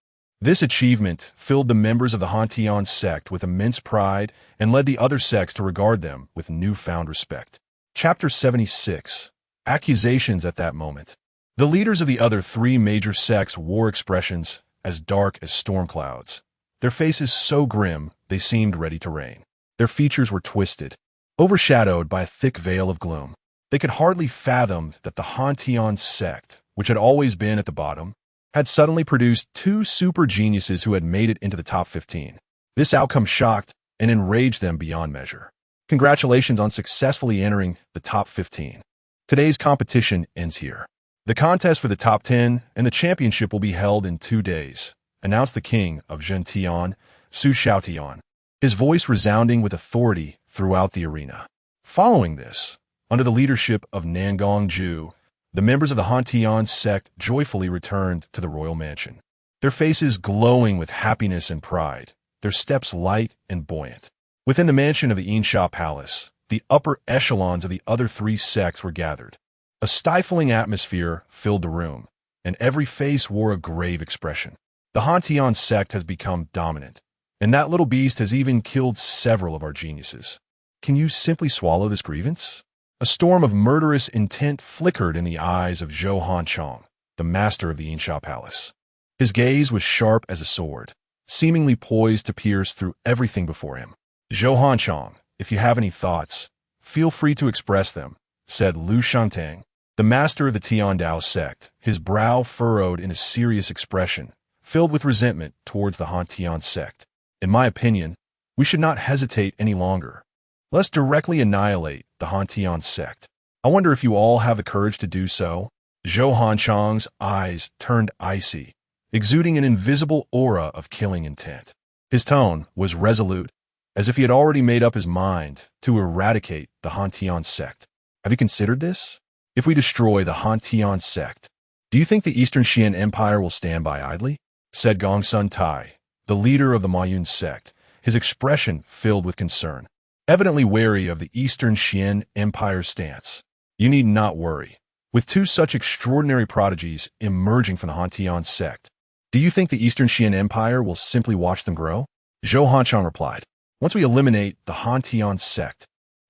This achievement filled the members of the Hantian Sect with immense pride and led the other sects to regard them with newfound respect. Chapter 76. Accusations at that moment. The leaders of the other 3 major sects wore expressions as dark as storm clouds, their faces so grim they seemed ready to rain. Their features were twisted, overshadowed by a thick veil of gloom. They could hardly fathom that the Hantian Sect, which had always been at the bottom, had suddenly produced 2 super geniuses who had made it into the top 15. This outcome shocked and enraged them beyond measure. Congratulations on successfully entering the top 15. Today's competition ends here. The contest for the top 10 and the championship will be held in 2 days, announced the king of Zhentian, Su Shaotian, his voice resounding with authority throughout the arena. Following this, under the leadership of Nangong Ju, the members of the Hantian Sect joyfully returned to the royal mansion. their faces glowing with happiness and pride, their steps light and buoyant. Within the mansion of the Insha Palace, the upper echelons of the other three sects were gathered. A stifling atmosphere filled the room, and every face wore a grave expression. The Hantian sect has become dominant, and that little beast has even killed several of our geniuses. Can you simply swallow this grievance? A storm of murderous intent flickered in the eyes of Xiao Ruocheng, the master of the Insha Palace. His gaze was sharp as a sword, seemingly poised to pierce through everything before him. Xiao Ruocheng, if you have any thoughts, feel free to express them, said Lu Shantang, the master of the Tiandao sect, his brow furrowed in a serious expression, filled with resentment towards the Hantian sect. In my opinion, we should not hesitate any longer. Let's directly annihilate the Hantian sect. I wonder if you all have the courage to do so. Xiao Ruocheng's eyes turned icy, exuding an invisible aura of killing intent. His tone was resolute, as if he had already made up his mind to eradicate the Hantian sect. Have you considered this? If we destroy the Hantian sect, do you think the Eastern Xian Empire will stand by idly? Said Gongsun Tai, the leader of the Mayun sect, his expression filled with concern, evidently wary of the Eastern Xian Empire's stance. You need not worry. With two such extraordinary prodigies emerging from the Hantian sect, do you think the Eastern Xian Empire will simply watch them grow? Xiao Ruocheng replied, once we eliminate the Hantian sect,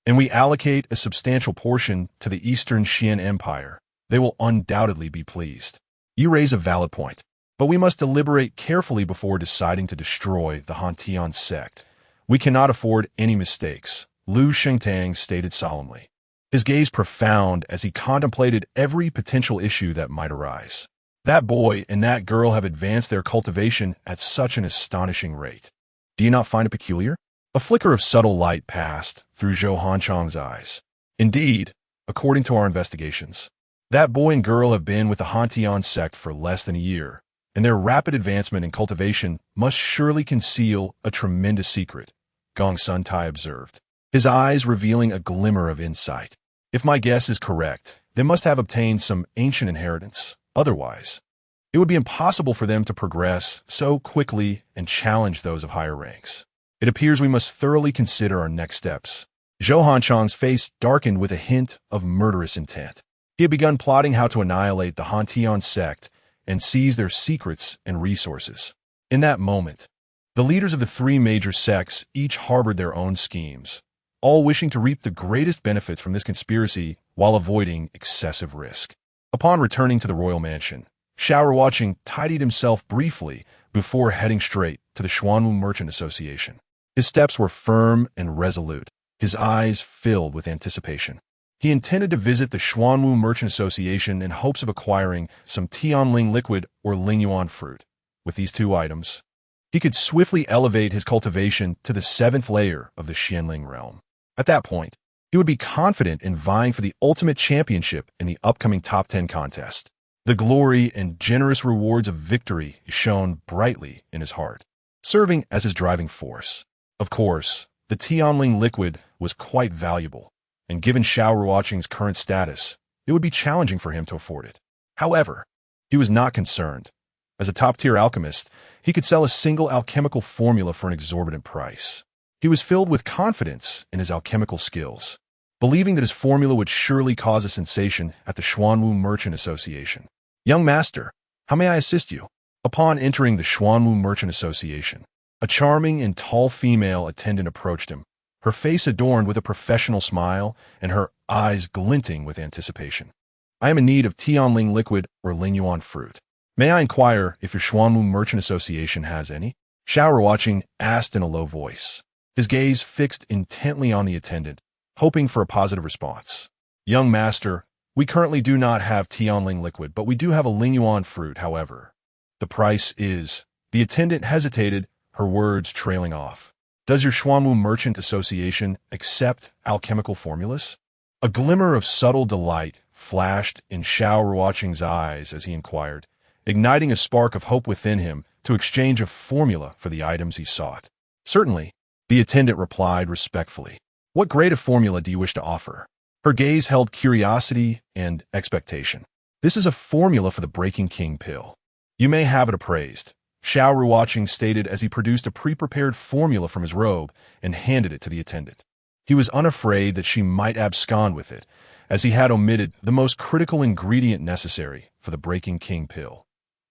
and we allocate a substantial portion to the Eastern Xian Empire, they will undoubtedly be pleased. You raise a valid point, but we must deliberate carefully before deciding to destroy the Hantian sect. We cannot afford any mistakes, Lu Shengtang stated solemnly, his gaze profound as he contemplated every potential issue that might arise. That boy and that girl have advanced their cultivation at such an astonishing rate. Do you not find it peculiar? A flicker of subtle light passed through Xiao Ruocheng's eyes. Indeed, according to our investigations, that boy and girl have been with the Hantian sect for less than a year, and their rapid advancement in cultivation must surely conceal a tremendous secret, Gongsun Tai observed, his eyes revealing a glimmer of insight. If my guess is correct, they must have obtained some ancient inheritance. Otherwise, it would be impossible for them to progress so quickly and challenge those of higher ranks. It appears we must thoroughly consider our next steps. Xiao Ruocheng's face darkened with a hint of murderous intent. He had begun plotting how to annihilate the Hantian sect and seize their secrets and resources. In that moment, the leaders of the three major sects each harbored their own schemes, all wishing to reap the greatest benefits from this conspiracy while avoiding excessive risk. Upon returning to the royal mansion, Xiao Ruocheng tidied himself briefly before heading straight to the Xuanwu Merchant Association. His steps were firm and resolute, his eyes filled with anticipation. He intended to visit the Xuanwu Merchant Association in hopes of acquiring some Tianling liquid or Lingyuan fruit. With these two items, he could swiftly elevate his cultivation to the 7th layer of the Xianling realm. At that point, he would be confident in vying for the ultimate championship in the upcoming top 10 contest. The glory and generous rewards of victory shone brightly in his heart, serving as his driving force. Of course, the Tianling liquid was quite valuable, and given Xiao Ruocheng's current status, it would be challenging for him to afford it. However, he was not concerned. As a top-tier alchemist, he could sell a single alchemical formula for an exorbitant price. He was filled with confidence in his alchemical skills, believing that his formula would surely cause a sensation at the Xuanwu Merchant Association. Young master, how may I assist you? Upon entering the Xuanwu Merchant Association, a charming and tall female attendant approached him, her face adorned with a professional smile and her eyes glinting with anticipation. I am in need of Tianling liquid or Lingyuan fruit. May I inquire if your Xuanwu Merchant Association has any? Xiao Ruocheng asked in a low voice, his gaze fixed intently on the attendant, hoping for a positive response. Young master, we currently do not have Tianling liquid, but we do have a Lingyuan fruit, however. The price is... The attendant hesitated, her words trailing off. Does your Xuanwu Merchant Association accept alchemical formulas? A glimmer of subtle delight flashed in Xiao Ruocheng's eyes as he inquired, igniting a spark of hope within him to exchange a formula for the items he sought. Certainly, the attendant replied respectfully. What grade of formula do you wish to offer? Her gaze held curiosity and expectation. This is a formula for the Breaking King pill. You may have it appraised Xiao Ruocheng stated as he produced a pre-prepared formula from his robe and handed it to the attendant. He was unafraid that she might abscond with it, as he had omitted the most critical ingredient necessary for the Breaking King pill.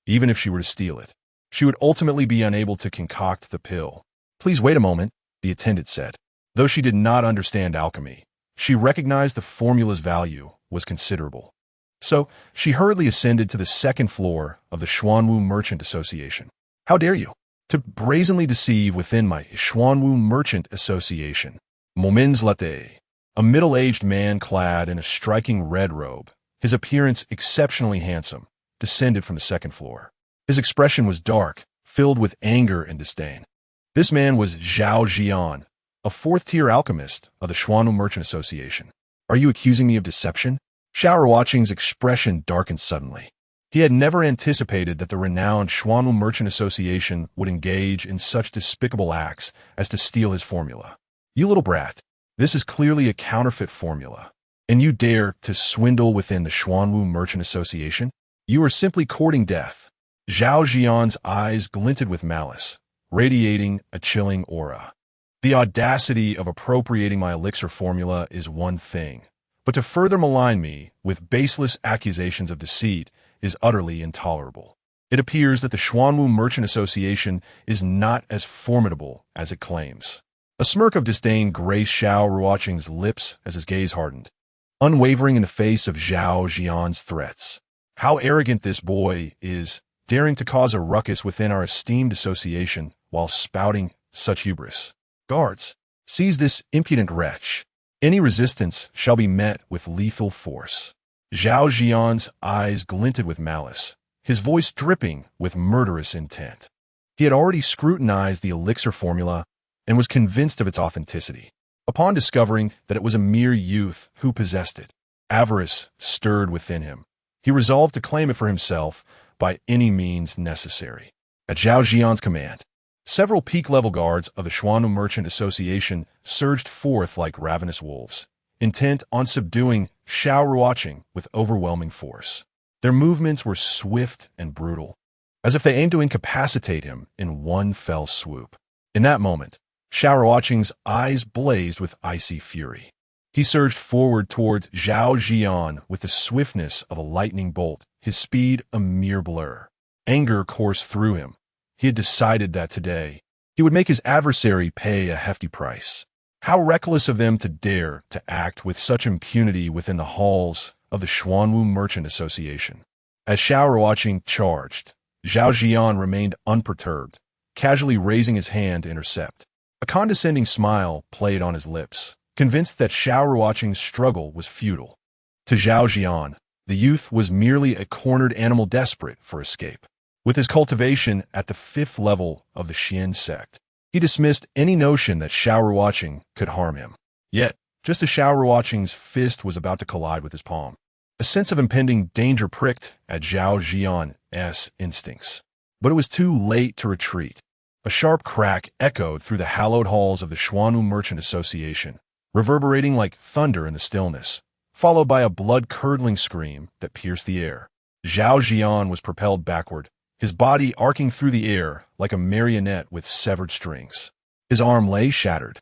Even if she were to steal it, she would ultimately be unable to concoct the pill. "Please wait a moment," the attendant said. Though she did not understand alchemy, she recognized the formula's value was considerable. So, she hurriedly ascended to the second floor of the Xuanwu Merchant Association. "How dare you to brazenly deceive within my Xuanwu Merchant Association?" Momins Latte, a middle-aged man clad in a striking red robe, his appearance exceptionally handsome, descended from the second floor. His expression was dark, filled with anger and disdain. This man was Zhao Jian, a fourth-tier alchemist of the Xuanwu Merchant Association. "Are you accusing me of deception?" Xiao Ruocheng's expression darkened suddenly. He had never anticipated that the renowned Xuanwu Merchant Association would engage in such despicable acts as to steal his formula. "You little brat, this is clearly a counterfeit formula, and you dare to swindle within the Xuanwu Merchant Association? You are simply courting death." Zhao Jian's eyes glinted with malice, radiating a chilling aura. "The audacity of appropriating my elixir formula is one thing, but to further malign me with baseless accusations of deceit is utterly intolerable. It appears that the Xuanwu Merchant Association is not as formidable as it claims." A smirk of disdain graced Xiao Ruocheng's lips as his gaze hardened, unwavering in the face of Zhao Jian's threats. How arrogant this boy is, daring to cause a ruckus within our esteemed association while spouting such hubris. "Guards, seize this impudent wretch. Any resistance shall be met with lethal force." Zhao Jian's eyes glinted with malice, his voice dripping with murderous intent. He had already scrutinized the elixir formula and was convinced of its authenticity. Upon discovering that it was a mere youth who possessed it, avarice stirred within him. He resolved to claim it for himself by any means necessary. At Zhao Jian's command, several peak-level guards of the Xuanwu Merchant Association surged forth like ravenous wolves, intent on subduing Xiao Ruocheng with overwhelming force. Their movements were swift and brutal, as if they aimed to incapacitate him in one fell swoop. In that moment, Xiao Ruocheng's eyes blazed with icy fury. He surged forward towards Zhao Jian with the swiftness of a lightning bolt, his speed a mere blur. Anger coursed through him. He had decided that today he would make his adversary pay a hefty price. How reckless of them to dare to act with such impunity within the halls of the Xuanwu Merchant Association. As Xiao Ruocheng charged, Zhao Jian remained unperturbed, casually raising his hand to intercept. A condescending smile played on his lips, convinced that Xiao Ruocheng's struggle was futile. To Zhao Jian, the youth was merely a cornered animal desperate for escape. With his cultivation at the 5th level of the Xian Sect, he dismissed any notion that Xiao Ruocheng could harm him. Yet, just as Xiao Ruocheng's fist was about to collide with his palm, a sense of impending danger pricked at Zhao Jian's instincts. But it was too late to retreat. A sharp crack echoed through the hallowed halls of the Xuanwu Merchant Association, reverberating like thunder in the stillness, followed by a blood-curdling scream that pierced the air. Zhao Jian was propelled backward, his body arcing through the air like a marionette with severed strings. His arm lay shattered,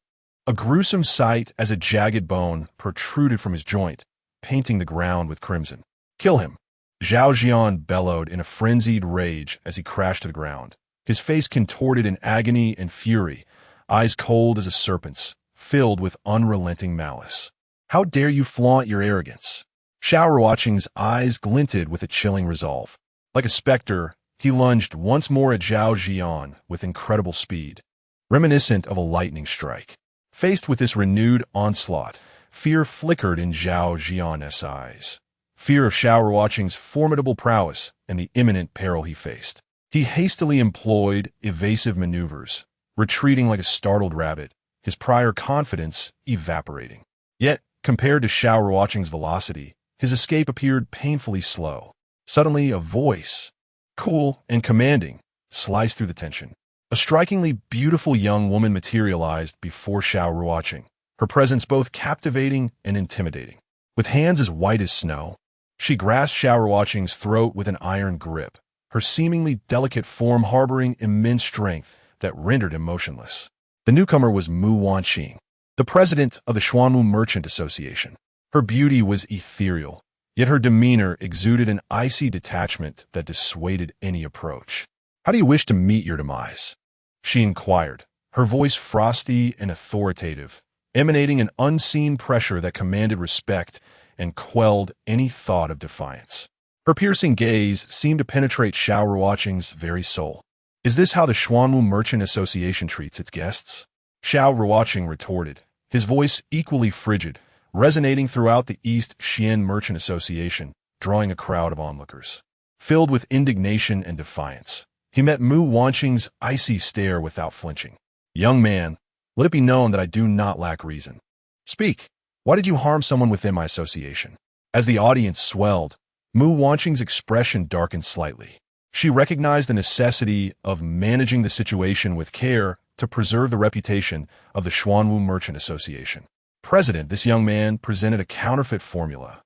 a gruesome sight as a jagged bone protruded from his joint, painting the ground with crimson. "Kill him!" Zhao Jian bellowed in a frenzied rage as he crashed to the ground, his face contorted in agony and fury, eyes cold as a serpent's, filled with unrelenting malice. "How dare you flaunt your arrogance?" Xiao Ruocheng's eyes glinted with a chilling resolve. Like a specter, he lunged once more at Zhao Jian with incredible speed, reminiscent of a lightning strike. Faced with this renewed onslaught, fear flickered in Zhao Jian's eyes. Fear of Xiao Ruocheng's formidable prowess and the imminent peril he faced. He hastily employed evasive maneuvers, retreating like a startled rabbit, his prior confidence evaporating. Yet, compared to Xiao Ruocheng's velocity, his escape appeared painfully slow. Suddenly, a voice, cool and commanding, sliced through the tension. A strikingly beautiful young woman materialized before Xiao Ruocheng, her presence both captivating and intimidating. With hands as white as snow, she grasped Xiao Ruocheng's throat with an iron grip, her seemingly delicate form harboring immense strength that rendered him motionless. The newcomer was Mu Wanqing, the president of the Xuanwu Merchant Association. Her beauty was ethereal, yet her demeanor exuded an icy detachment that dissuaded any approach. "How do you wish to meet your demise?" she inquired, her voice frosty and authoritative, emanating an unseen pressure that commanded respect and quelled any thought of defiance. Her piercing gaze seemed to penetrate Xiao Ruocheng's very soul. "Is this how the Xuanwu Merchant Association treats its guests?" Xiao Ruocheng retorted, his voice equally frigid, resonating throughout the East Xian Merchant Association, drawing a crowd of onlookers. Filled with indignation and defiance, he met Mu Wanqing's icy stare without flinching. "Young man, let it be known that I do not lack reason. Speak, why did you harm someone within my association?" As the audience swelled, Mu Wanqing's expression darkened slightly. She recognized the necessity of managing the situation with care to preserve the reputation of the Xuanwu Merchant Association. President, this young man presented a counterfeit formula,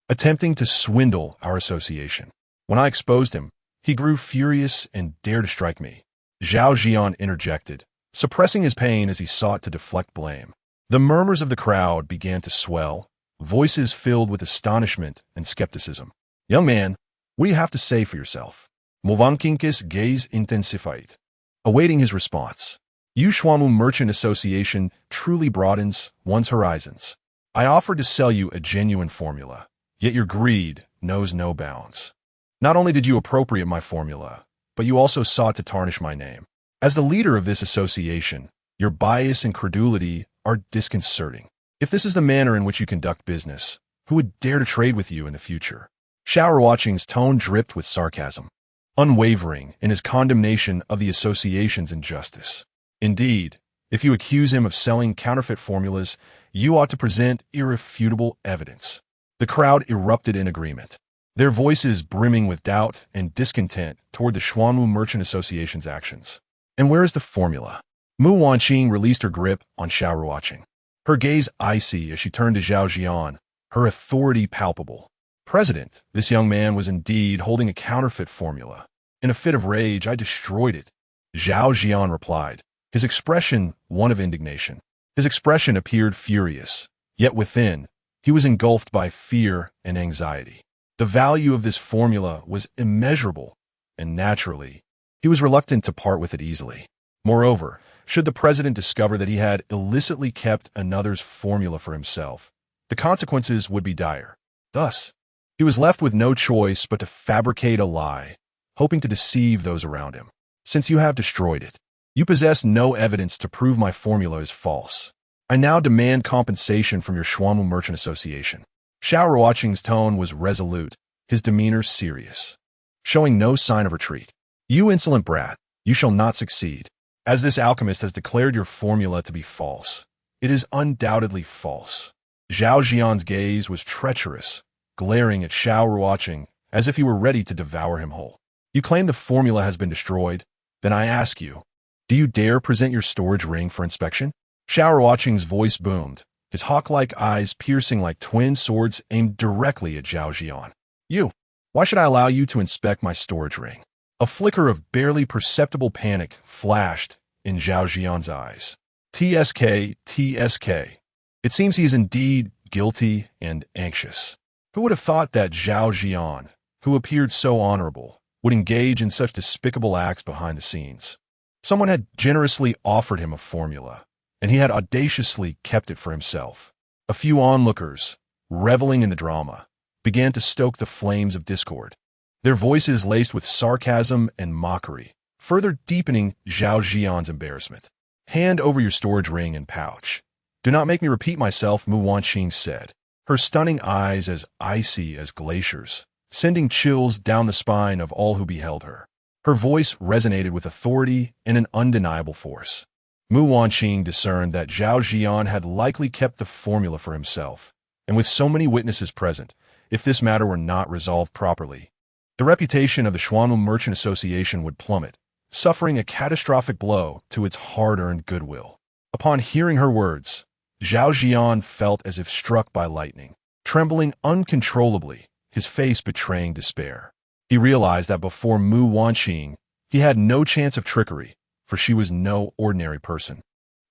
attempting to swindle our association. When I exposed him, he grew furious and dared to strike me. Zhao Jian interjected, suppressing his pain as he sought to deflect blame. The murmurs of the crowd began to swell, voices filled with astonishment and skepticism. "Young man, what do you have to say for yourself?" Mu Wanqing's gaze intensified, awaiting his response. "You Xuanwu Merchant Association truly broadens one's horizons. I offered to sell you a genuine formula, yet your greed knows no bounds. Not only did you appropriate my formula, but you also sought to tarnish my name. As the leader of this association, your bias and credulity are disconcerting. If this is the manner in which you conduct business, who would dare to trade with you in the future?" Xiao Ruocheng's tone dripped with sarcasm, unwavering in his condemnation of the association's injustice. "Indeed, if you accuse him of selling counterfeit formulas, you ought to present irrefutable evidence." The crowd erupted in agreement, their voices brimming with doubt and discontent toward the Xuanwu Merchant Association's actions. "And where is the formula?" Mu Wanqing released her grip on Xiao Ruocheng, her gaze icy as she turned to Zhao Jian, her authority palpable. "President, this young man was indeed holding a counterfeit formula. In a fit of rage, I destroyed it." Zhao Jian replied, his expression one of indignation. His expression appeared furious, yet within, he was engulfed by fear and anxiety. The value of this formula was immeasurable, and naturally, he was reluctant to part with it easily. Moreover, should the president discover that he had illicitly kept another's formula for himself, the consequences would be dire. Thus, he was left with no choice but to fabricate a lie, hoping to deceive those around him. "Since you have destroyed it, you possess no evidence to prove my formula is false. I now demand compensation from your Xuanwu Merchant Association." Xiao Ruocheng's tone was resolute, his demeanor serious, showing no sign of retreat. "You insolent brat, you shall not succeed. As this alchemist has declared your formula to be false, it is undoubtedly false." Zhao Jian's gaze was treacherous, glaring at Xiao Ruocheng as if he were ready to devour him whole. "You claim the formula has been destroyed? Then I ask you, do you dare present your storage ring for inspection?" Xiao Ruocheng's voice boomed, his hawk-like eyes piercing like twin swords aimed directly at Zhao Jian. "You! Why should I allow you to inspect my storage ring?" A flicker of barely perceptible panic flashed in Zhao Jian's eyes. "TSK, TSK. It seems he is indeed guilty and anxious." Who would have thought that Zhao Jian, who appeared so honorable, would engage in such despicable acts behind the scenes? Someone had generously offered him a formula, and he had audaciously kept it for himself. A few onlookers, reveling in the drama, began to stoke the flames of discord, their voices laced with sarcasm and mockery, further deepening Zhao Jian's embarrassment. "Hand over your storage ring and pouch. Do not make me repeat myself," Mu Wanqing said, her stunning eyes as icy as glaciers, sending chills down the spine of all who beheld her. Her voice resonated with authority and an undeniable force. Mu Wanqing discerned that Zhao Jian had likely kept the formula for himself, and with so many witnesses present, if this matter were not resolved properly, the reputation of the Xuanwu Merchant Association would plummet, suffering a catastrophic blow to its hard-earned goodwill. Upon hearing her words, Zhao Jian felt as if struck by lightning, trembling uncontrollably, his face betraying despair. He realized that before Mu Wanqing, he had no chance of trickery, for she was no ordinary person.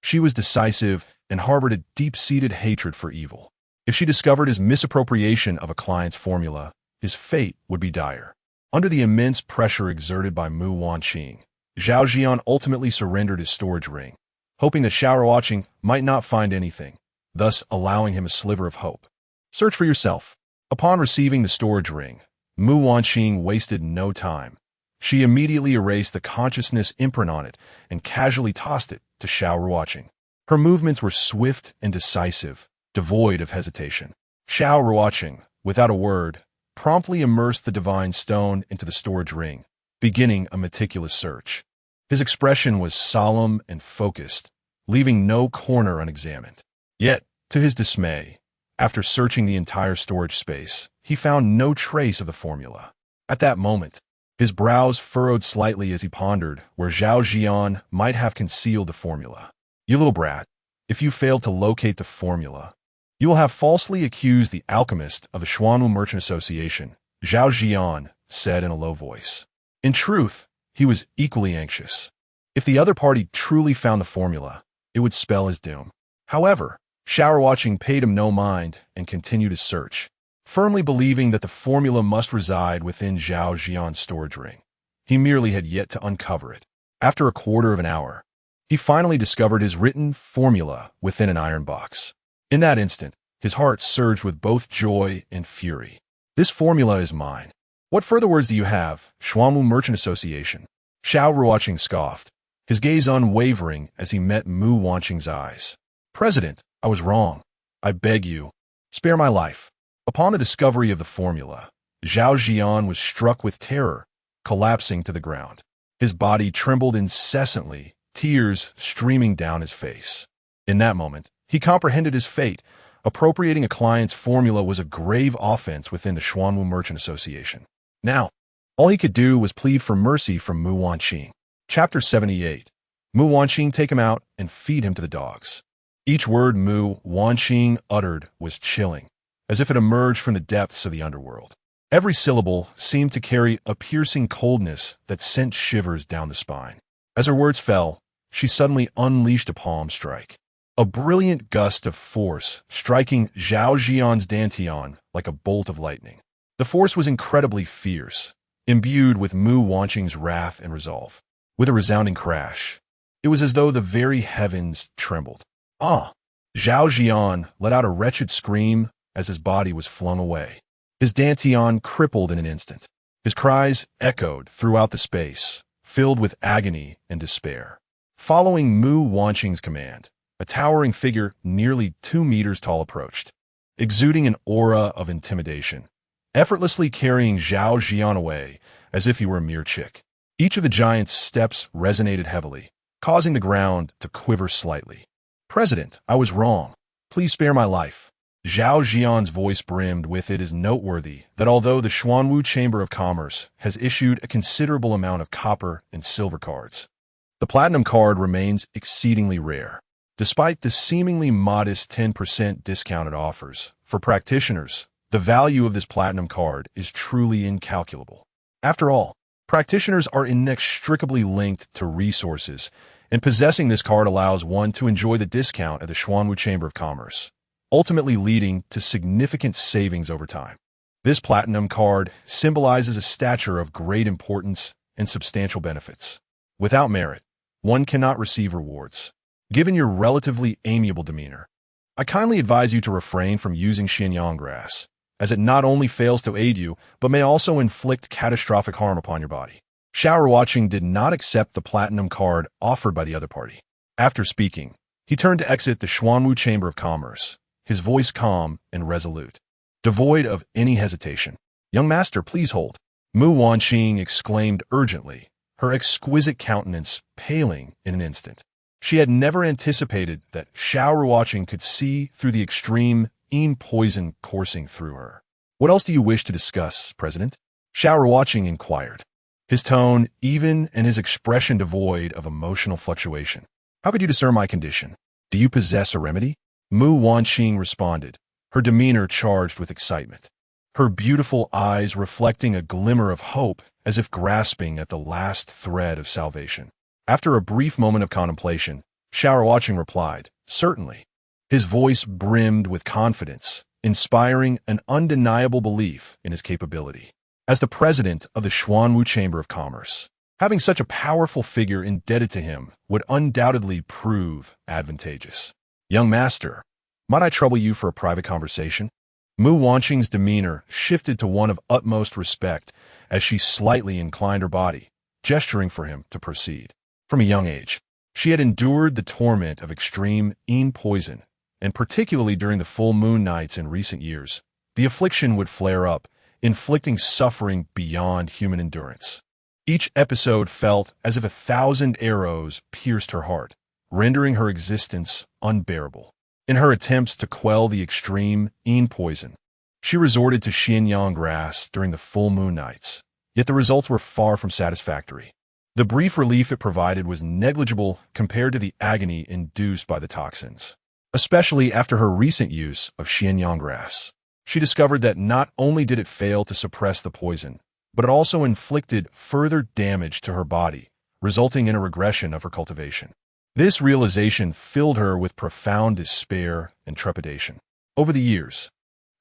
She was decisive and harbored a deep-seated hatred for evil. If she discovered his misappropriation of a client's formula, his fate would be dire. Under the immense pressure exerted by Mu Wanqing, Zhao Jian ultimately surrendered his storage ring, hoping that Xiao Ruocheng might not find anything, thus allowing him a sliver of hope. Search for yourself. Upon receiving the storage ring, Mu Wanqing wasted no time. She immediately erased the consciousness imprint on it and casually tossed it to Xiao Ruocheng. Her movements were swift and decisive, devoid of hesitation. Xiao Ruocheng, without a word, promptly immersed the divine stone into the storage ring, beginning a meticulous search. His expression was solemn and focused, leaving no corner unexamined. Yet, to his dismay, after searching the entire storage space, he found no trace of the formula. At that moment, his brows furrowed slightly as he pondered where Zhao Jian might have concealed the formula. "You little brat, if you fail to locate the formula, you will have falsely accused the alchemist of the Xuanwu Merchant Association," Zhao Jian said in a low voice. In truth, he was equally anxious. If the other party truly found the formula, it would spell his doom. However, Xiao Ruocheng paid him no mind and continued his search, firmly believing that the formula must reside within Zhao Jian's storage ring. He merely had yet to uncover it. After a quarter of an hour, he finally discovered his written formula within an iron box. In that instant, his heart surged with both joy and fury. "This formula is mine. What further words do you have, Xuanwu Merchant Association?" Xiao Ruocheng scoffed, his gaze unwavering as he met Mu Wanqing's eyes. "President, I was wrong. I beg you, spare my life." Upon the discovery of the formula, Zhao Jian was struck with terror, collapsing to the ground. His body trembled incessantly, tears streaming down his face. In that moment, he comprehended his fate. Appropriating a client's formula was a grave offense within the Xuanwu Merchant Association. Now, all he could do was plead for mercy from Mu Wanqing. Chapter 78. Mu Wanqing, take him out and feed him to the dogs. Each word Mu Wanqing uttered was chilling, as if it emerged from the depths of the underworld. Every syllable seemed to carry a piercing coldness that sent shivers down the spine. As her words fell, she suddenly unleashed a palm strike. A brilliant gust of force striking Zhao Jian's dantian like a bolt of lightning. The force was incredibly fierce, imbued with Mu Wanqing's wrath and resolve. With a resounding crash, it was as though the very heavens trembled. "Ah!" Zhao Jian let out a wretched scream as his body was flung away. His dantian crippled in an instant. His cries echoed throughout the space, filled with agony and despair. Following Mu Wanqing's command, a towering figure nearly 2 meters tall approached, exuding an aura of intimidation, effortlessly carrying Zhao Jian away as if he were a mere chick. Each of the giant's steps resonated heavily, causing the ground to quiver slightly. "President, I was wrong. Please spare my life." Zhao Jian's voice brimmed with it is noteworthy that although the Xuanwu Chamber of Commerce has issued a considerable amount of copper and silver cards, the platinum card remains exceedingly rare. Despite the seemingly modest 10% discounted offers, for practitioners, the value of this platinum card is truly incalculable. After all, practitioners are inextricably linked to resources, and possessing this card allows one to enjoy the discount at the Xuanwu Chamber of Commerce, ultimately leading to significant savings over time. This platinum card symbolizes a stature of great importance and substantial benefits. Without merit, one cannot receive rewards. Given your relatively amiable demeanor, I kindly advise you to refrain from using Xianyang grass, as it not only fails to aid you, but may also inflict catastrophic harm upon your body. Xiao Ruocheng did not accept the platinum card offered by the other party. After speaking, he turned to exit the Xuanwu Chamber of Commerce, his voice calm and resolute, devoid of any hesitation. "Young master, please hold," Mu Wanqing exclaimed urgently, her exquisite countenance paling in an instant. She had never anticipated that Xiao Ruocheng could see through the extreme poison coursing through her. "What else do you wish to discuss, President?" Xiao Ruocheng inquired, his tone even and his expression devoid of emotional fluctuation. "How could you discern my condition? Do you possess a remedy?" Mu Wanqing responded, her demeanor charged with excitement. her beautiful eyes reflecting a glimmer of hope as if grasping at the last thread of salvation. After a brief moment of contemplation, Xiao Ruocheng replied, "Certainly." His voice brimmed with confidence, inspiring an undeniable belief in his capability. As the president of the Xuanwu Chamber of Commerce, having such a powerful figure indebted to him would undoubtedly prove advantageous. "Young master, might I trouble you for a private conversation?" Mu Wanqing's demeanor shifted to one of utmost respect as she slightly inclined her body, gesturing for him to proceed. From a young age, she had endured the torment of extreme poison, and particularly during the full moon nights in recent years, the affliction would flare up, inflicting suffering beyond human endurance. Each episode felt as if 1,000 arrows pierced her heart, rendering her existence unbearable. In her attempts to quell the extreme poison, she resorted to Xianyang grass during the full moon nights, yet the results were far from satisfactory. The brief relief it provided was negligible compared to the agony induced by the toxins. Especially after her recent use of Xianyang grass, she discovered that not only did it fail to suppress the poison, but it also inflicted further damage to her body, resulting in a regression of her cultivation. This realization filled her with profound despair and trepidation. Over the years,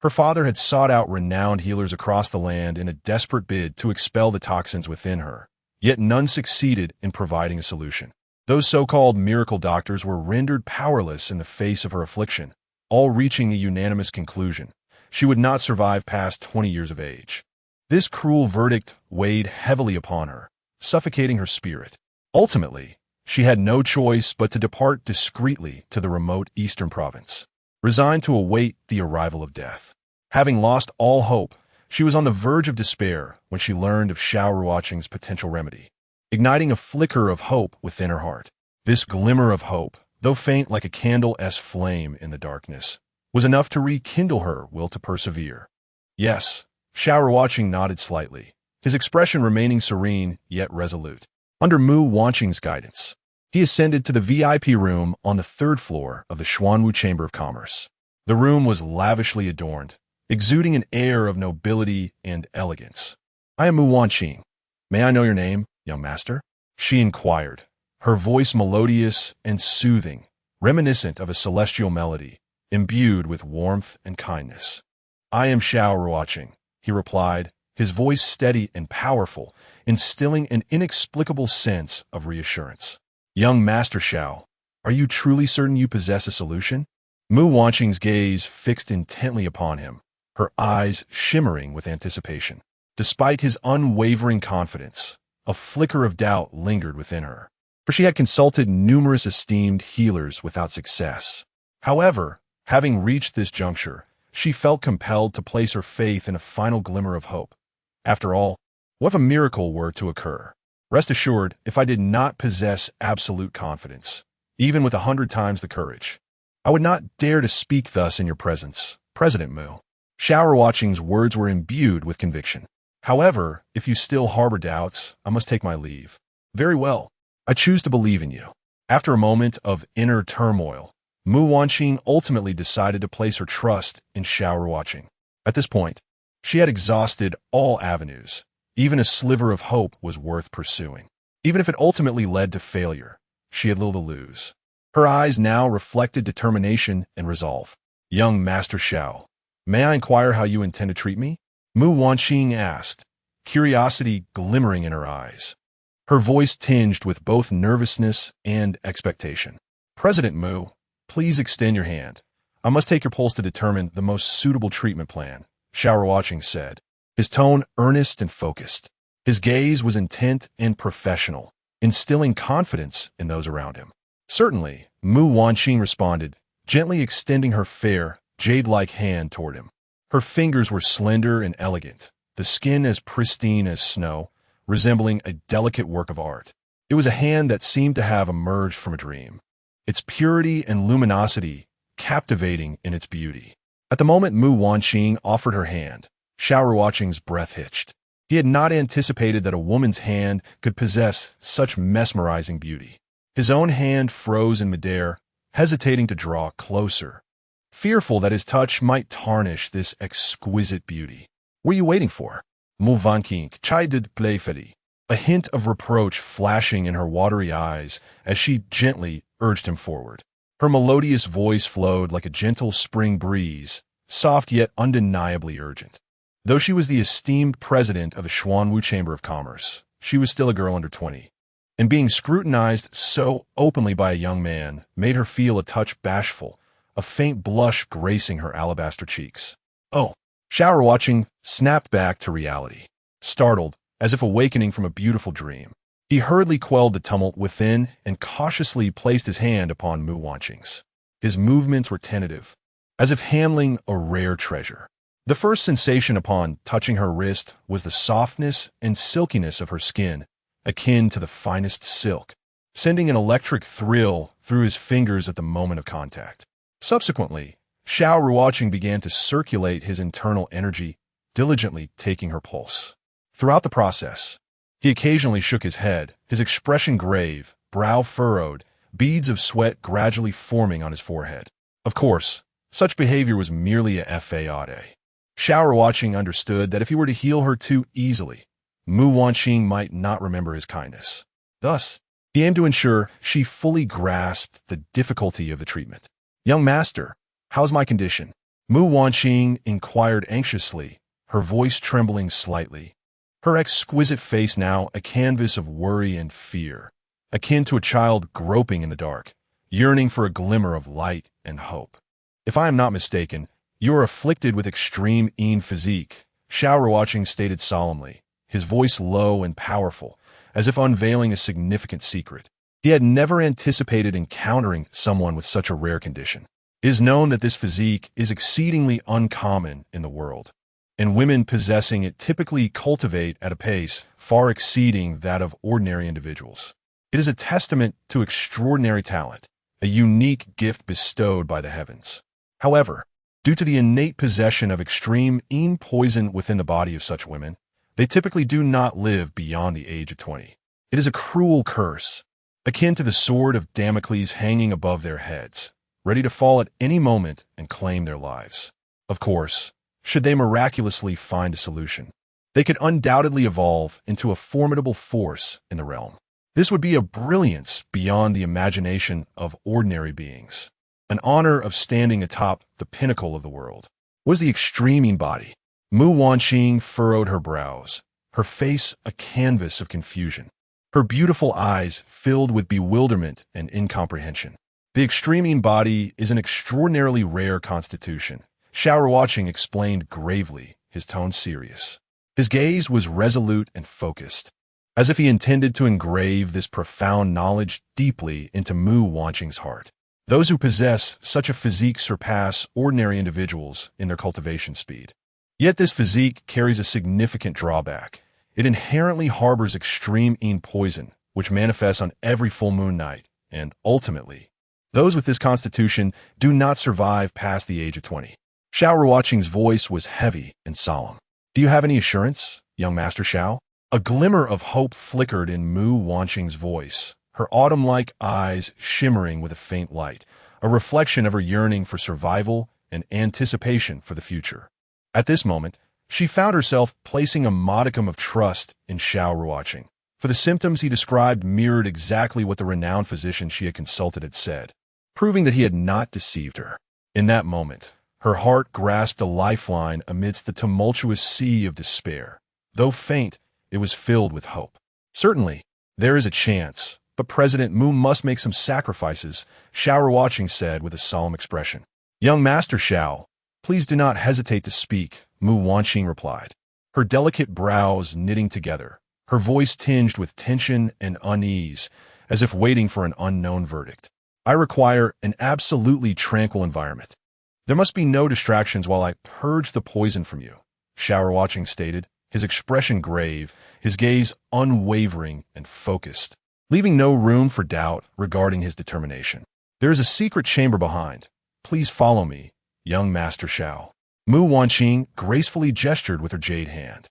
her father had sought out renowned healers across the land in a desperate bid to expel the toxins within her, yet none succeeded in providing a solution. Those so-called miracle doctors were rendered powerless in the face of her affliction, all reaching a unanimous conclusion: she would not survive past 20 years of age. This cruel verdict weighed heavily upon her, suffocating her spirit. Ultimately, she had no choice but to depart discreetly to the remote eastern province, resigned to await the arrival of death. Having lost all hope, she was on the verge of despair when she learned of Xiao Ruocheng's potential remedy, igniting a flicker of hope within her heart. This glimmer of hope, though faint like a candle's flame in the darkness, was enough to rekindle her will to persevere. Yes, Xiao Ruocheng nodded slightly, his expression remaining serene yet resolute. Under Mu Wanqing's guidance, he ascended to the VIP room on the 3rd floor of the Xuanwu Chamber of Commerce. The room was lavishly adorned, exuding an air of nobility and elegance. "I am Mu Wanqing. May I know your name, young master?" she inquired, her voice melodious and soothing, reminiscent of a celestial melody, imbued with warmth and kindness. "I am Xiao Ruocheng," he replied, his voice steady and powerful, instilling an inexplicable sense of reassurance. "Young Master Xiao, are you truly certain you possess a solution?" Mu Wanqing's gaze fixed intently upon him, her eyes shimmering with anticipation. Despite his unwavering confidence, a flicker of doubt lingered within her, for she had consulted numerous esteemed healers without success. However, having reached this juncture, she felt compelled to place her faith in a final glimmer of hope. After all, what if a miracle were to occur? Rest assured, if I did not possess absolute confidence, even with 100 times the courage, I would not dare to speak thus in your presence, President Mu. Xiao Ruocheng's words were imbued with conviction. "However, if you still harbor doubts, I must take my leave." "Very well. I choose to believe in you." After a moment of inner turmoil, Mu Wanqing ultimately decided to place her trust in Xiao Ruocheng. At this point, she had exhausted all avenues. Even a sliver of hope was worth pursuing. Even if it ultimately led to failure, she had little to lose. Her eyes now reflected determination and resolve. "Young Master Xiao, may I inquire how you intend to treat me?" Mu Wanqing asked, curiosity glimmering in her eyes, her voice tinged with both nervousness and expectation. "President Mu, please extend your hand. I must take your pulse to determine the most suitable treatment plan," Xiao Ruocheng said, his tone earnest and focused. His gaze was intent and professional, instilling confidence in those around him. "Certainly," Mu Wanqing responded, gently extending her fair, jade-like hand toward him. Her fingers were slender and elegant, the skin as pristine as snow, resembling a delicate work of art. It was a hand that seemed to have emerged from a dream, its purity and luminosity captivating in its beauty. At the moment Mu Wanqing offered her hand, Xiao Ruocheng's breath hitched. He had not anticipated that a woman's hand could possess such mesmerizing beauty. His own hand froze in midair, hesitating to draw closer, fearful that his touch might tarnish this exquisite beauty. What are you waiting for? Mu Vanking chided playfully, a hint of reproach flashing in her watery eyes as she gently urged him forward. Her melodious voice flowed like a gentle spring breeze, soft yet undeniably urgent. Though she was the esteemed president of the Xuanwu Chamber of Commerce, she was still a girl under 20. And being scrutinized so openly by a young man made her feel a touch bashful, a faint blush gracing her alabaster cheeks. Oh, Xiao Ruocheng snapped back to reality, startled, as if awakening from a beautiful dream. He hurriedly quelled the tumult within and cautiously placed his hand upon Mu Wanqing's. His movements were tentative, as if handling a rare treasure. The first sensation upon touching her wrist was the softness and silkiness of her skin, akin to the finest silk, sending an electric thrill through his fingers at the moment of contact. Subsequently, Xiao Ruocheng began to circulate his internal energy, diligently taking her pulse. Throughout the process, he occasionally shook his head, his expression grave, brow furrowed, beads of sweat gradually forming on his forehead. Of course, such behavior was merely a fade. Xiao Ruocheng understood that if he were to heal her too easily, Mu Wanqing might not remember his kindness. Thus, he aimed to ensure she fully grasped the difficulty of the treatment. "Young master, how's my condition?" Mu Wanqing inquired anxiously, her voice trembling slightly. Her exquisite face now a canvas of worry and fear, akin to a child groping in the dark, yearning for a glimmer of light and hope. "If I am not mistaken, you are afflicted with extreme physique," Xiao Ruocheng stated solemnly, his voice low and powerful, as if unveiling a significant secret. He had never anticipated encountering someone with such a rare condition. It is known that this physique is exceedingly uncommon in the world, and women possessing it typically cultivate at a pace far exceeding that of ordinary individuals. It is a testament to extraordinary talent, a unique gift bestowed by the heavens. However, due to the innate possession of extreme poison within the body of such women, they typically do not live beyond the age of 20. It is a cruel curse, akin to the sword of Damocles hanging above their heads, ready to fall at any moment and claim their lives. Of course, should they miraculously find a solution, they could undoubtedly evolve into a formidable force in the realm. This would be a brilliance beyond the imagination of ordinary beings, an honor of standing atop the pinnacle of the world. Was the extreme body? Mu Wanqing furrowed her brows, her face a canvas of confusion, her beautiful eyes filled with bewilderment and incomprehension. The extreme body is an extraordinarily rare constitution, Xiao Ruocheng explained gravely, his tone serious. His gaze was resolute and focused, as if he intended to engrave this profound knowledge deeply into Mu Wanqing's heart. Those who possess such a physique surpass ordinary individuals in their cultivation speed. Yet this physique carries a significant drawback. It inherently harbors extreme poison, which manifests on every full moon night, and ultimately, those with this constitution do not survive past the age of 20. Xiao Ruocheng's voice was heavy and solemn. "Do you have any assurance, young Master Xiao?" A glimmer of hope flickered in Mu Wanqing's voice, her autumn-like eyes shimmering with a faint light, a reflection of her yearning for survival and anticipation for the future. At this moment, she found herself placing a modicum of trust in Xiao Ruocheng, for the symptoms he described mirrored exactly what the renowned physician she had consulted had said, proving that he had not deceived her. In that moment, her heart grasped a lifeline amidst the tumultuous sea of despair. Though faint, it was filled with hope. "Certainly, there is a chance, but President Mu must make some sacrifices," Xiao Ruocheng said with a solemn expression. "Young Master Xiao, please do not hesitate to speak," Mu Wanqing replied, her delicate brows knitting together, her voice tinged with tension and unease, as if waiting for an unknown verdict. "I require an absolutely tranquil environment. There must be no distractions while I purge the poison from you," Xiao Ruocheng stated, his expression grave, his gaze unwavering and focused, leaving no room for doubt regarding his determination. "There is a secret chamber behind. Please follow me, young Master Xiao." Mu Wanqing gracefully gestured with her jade hand,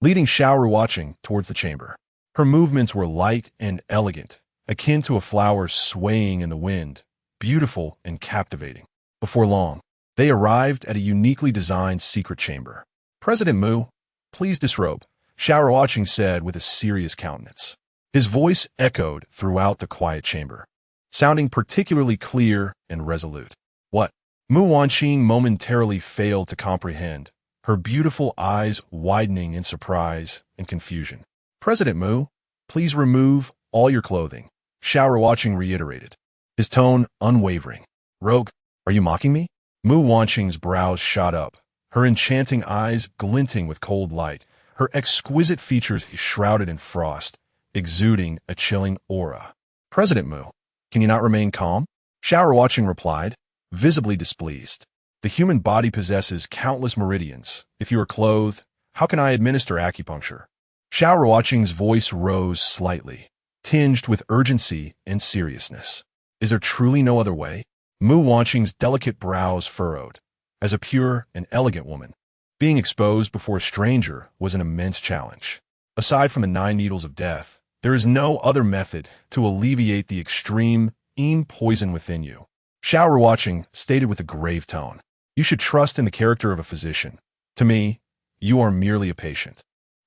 leading Xiao Ruocheng towards the chamber. Her movements were light and elegant, akin to a flower swaying in the wind, beautiful and captivating. Before long, they arrived at a uniquely designed secret chamber. "President Mu, Please disrobe, Xiao Ruocheng said with a serious countenance. His voice echoed throughout the quiet chamber, sounding particularly clear and resolute. What? Mu Wanqing momentarily failed to comprehend, her beautiful eyes widening in surprise and confusion. President Mu, please remove all your clothing, Xiao Ruocheng reiterated, his tone unwavering. Rogue, are you mocking me? Mu Wanqing's brows shot up, her enchanting eyes glinting with cold light, her exquisite features shrouded in frost, exuding a chilling aura. President Mu, can you not remain calm? Xiao Ruocheng replied, visibly displeased. The human body possesses countless meridians. If you are clothed, how can I administer acupuncture? Xiao Ruocheng's voice rose slightly, tinged with urgency and seriousness. Is there truly no other way? Mu Wanqing's delicate brows furrowed. As a pure and elegant woman, being exposed before a stranger was an immense challenge. Aside from the 9 needles of death, there is no other method to alleviate the extreme poison within you. Xiao Ruocheng stated with a grave tone. You should trust in the character of a physician. To me, you are merely a patient.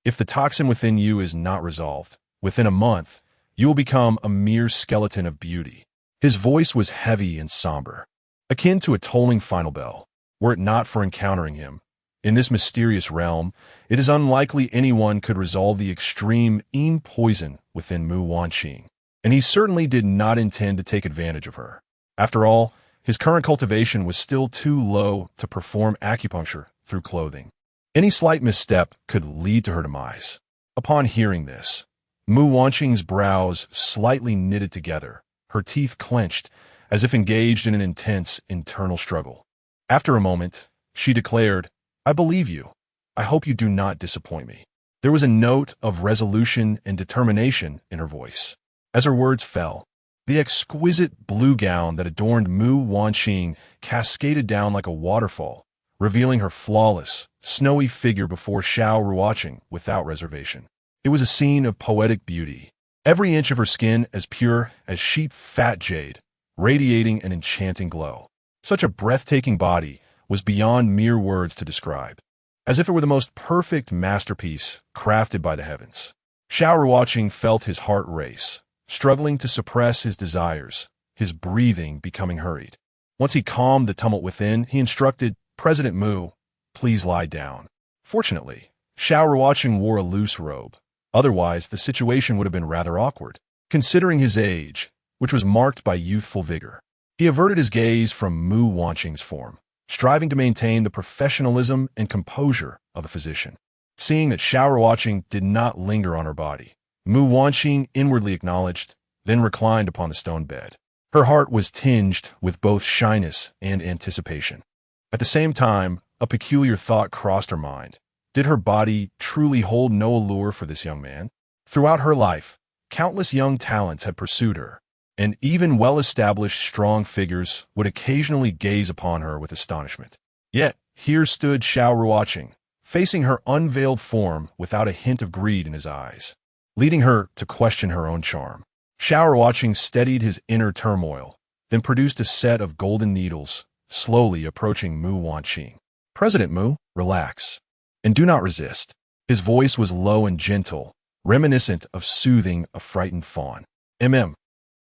If the toxin within you is not resolved, within a month, you will become a mere skeleton of beauty. His voice was heavy and somber, akin to a tolling final bell. Were it not for encountering him, in this mysterious realm, it is unlikely anyone could resolve the extreme poison within Mu Wanqing, and he certainly did not intend to take advantage of her. After all, his current cultivation was still too low to perform acupuncture through clothing. Any slight misstep could lead to her demise. Upon hearing this, Mu Wanqing's brows slightly knitted together, her teeth clenched, as if engaged in an intense internal struggle. After a moment, she declared, I believe you. I hope you do not disappoint me. There was a note of resolution and determination in her voice. As her words fell, the exquisite blue gown that adorned Mu Wanqing cascaded down like a waterfall, revealing her flawless, snowy figure before Xiao Ruocheng without reservation. It was a scene of poetic beauty, every inch of her skin as pure as sheep fat jade, radiating an enchanting glow. Such a breathtaking body was beyond mere words to describe, as if it were the most perfect masterpiece crafted by the heavens. Xiao Ruocheng felt his heart race, struggling to suppress his desires, his breathing becoming hurried. Once he calmed the tumult within, he instructed, President Mu, please lie down. Fortunately, Xiao Ruocheng wore a loose robe. Otherwise, the situation would have been rather awkward, considering his age, which was marked by youthful vigor. He averted his gaze from Mu Wanqing's form, striving to maintain the professionalism and composure of a physician. Seeing that Xiao Ruocheng did not linger on her body, Mu Wanqing inwardly acknowledged, then reclined upon the stone bed. Her heart was tinged with both shyness and anticipation. At the same time, a peculiar thought crossed her mind. Did her body truly hold no allure for this young man? Throughout her life, countless young talents had pursued her, and even well-established strong figures would occasionally gaze upon her with astonishment. Yet, here stood Xiao Ruocheng, facing her unveiled form without a hint of greed in his eyes, leading her to question her own charm. Xiao Ruocheng steadied his inner turmoil, then produced a set of golden needles, slowly approaching Mu Wanqing. President Mu, relax, and do not resist. His voice was low and gentle, reminiscent of soothing a frightened fawn.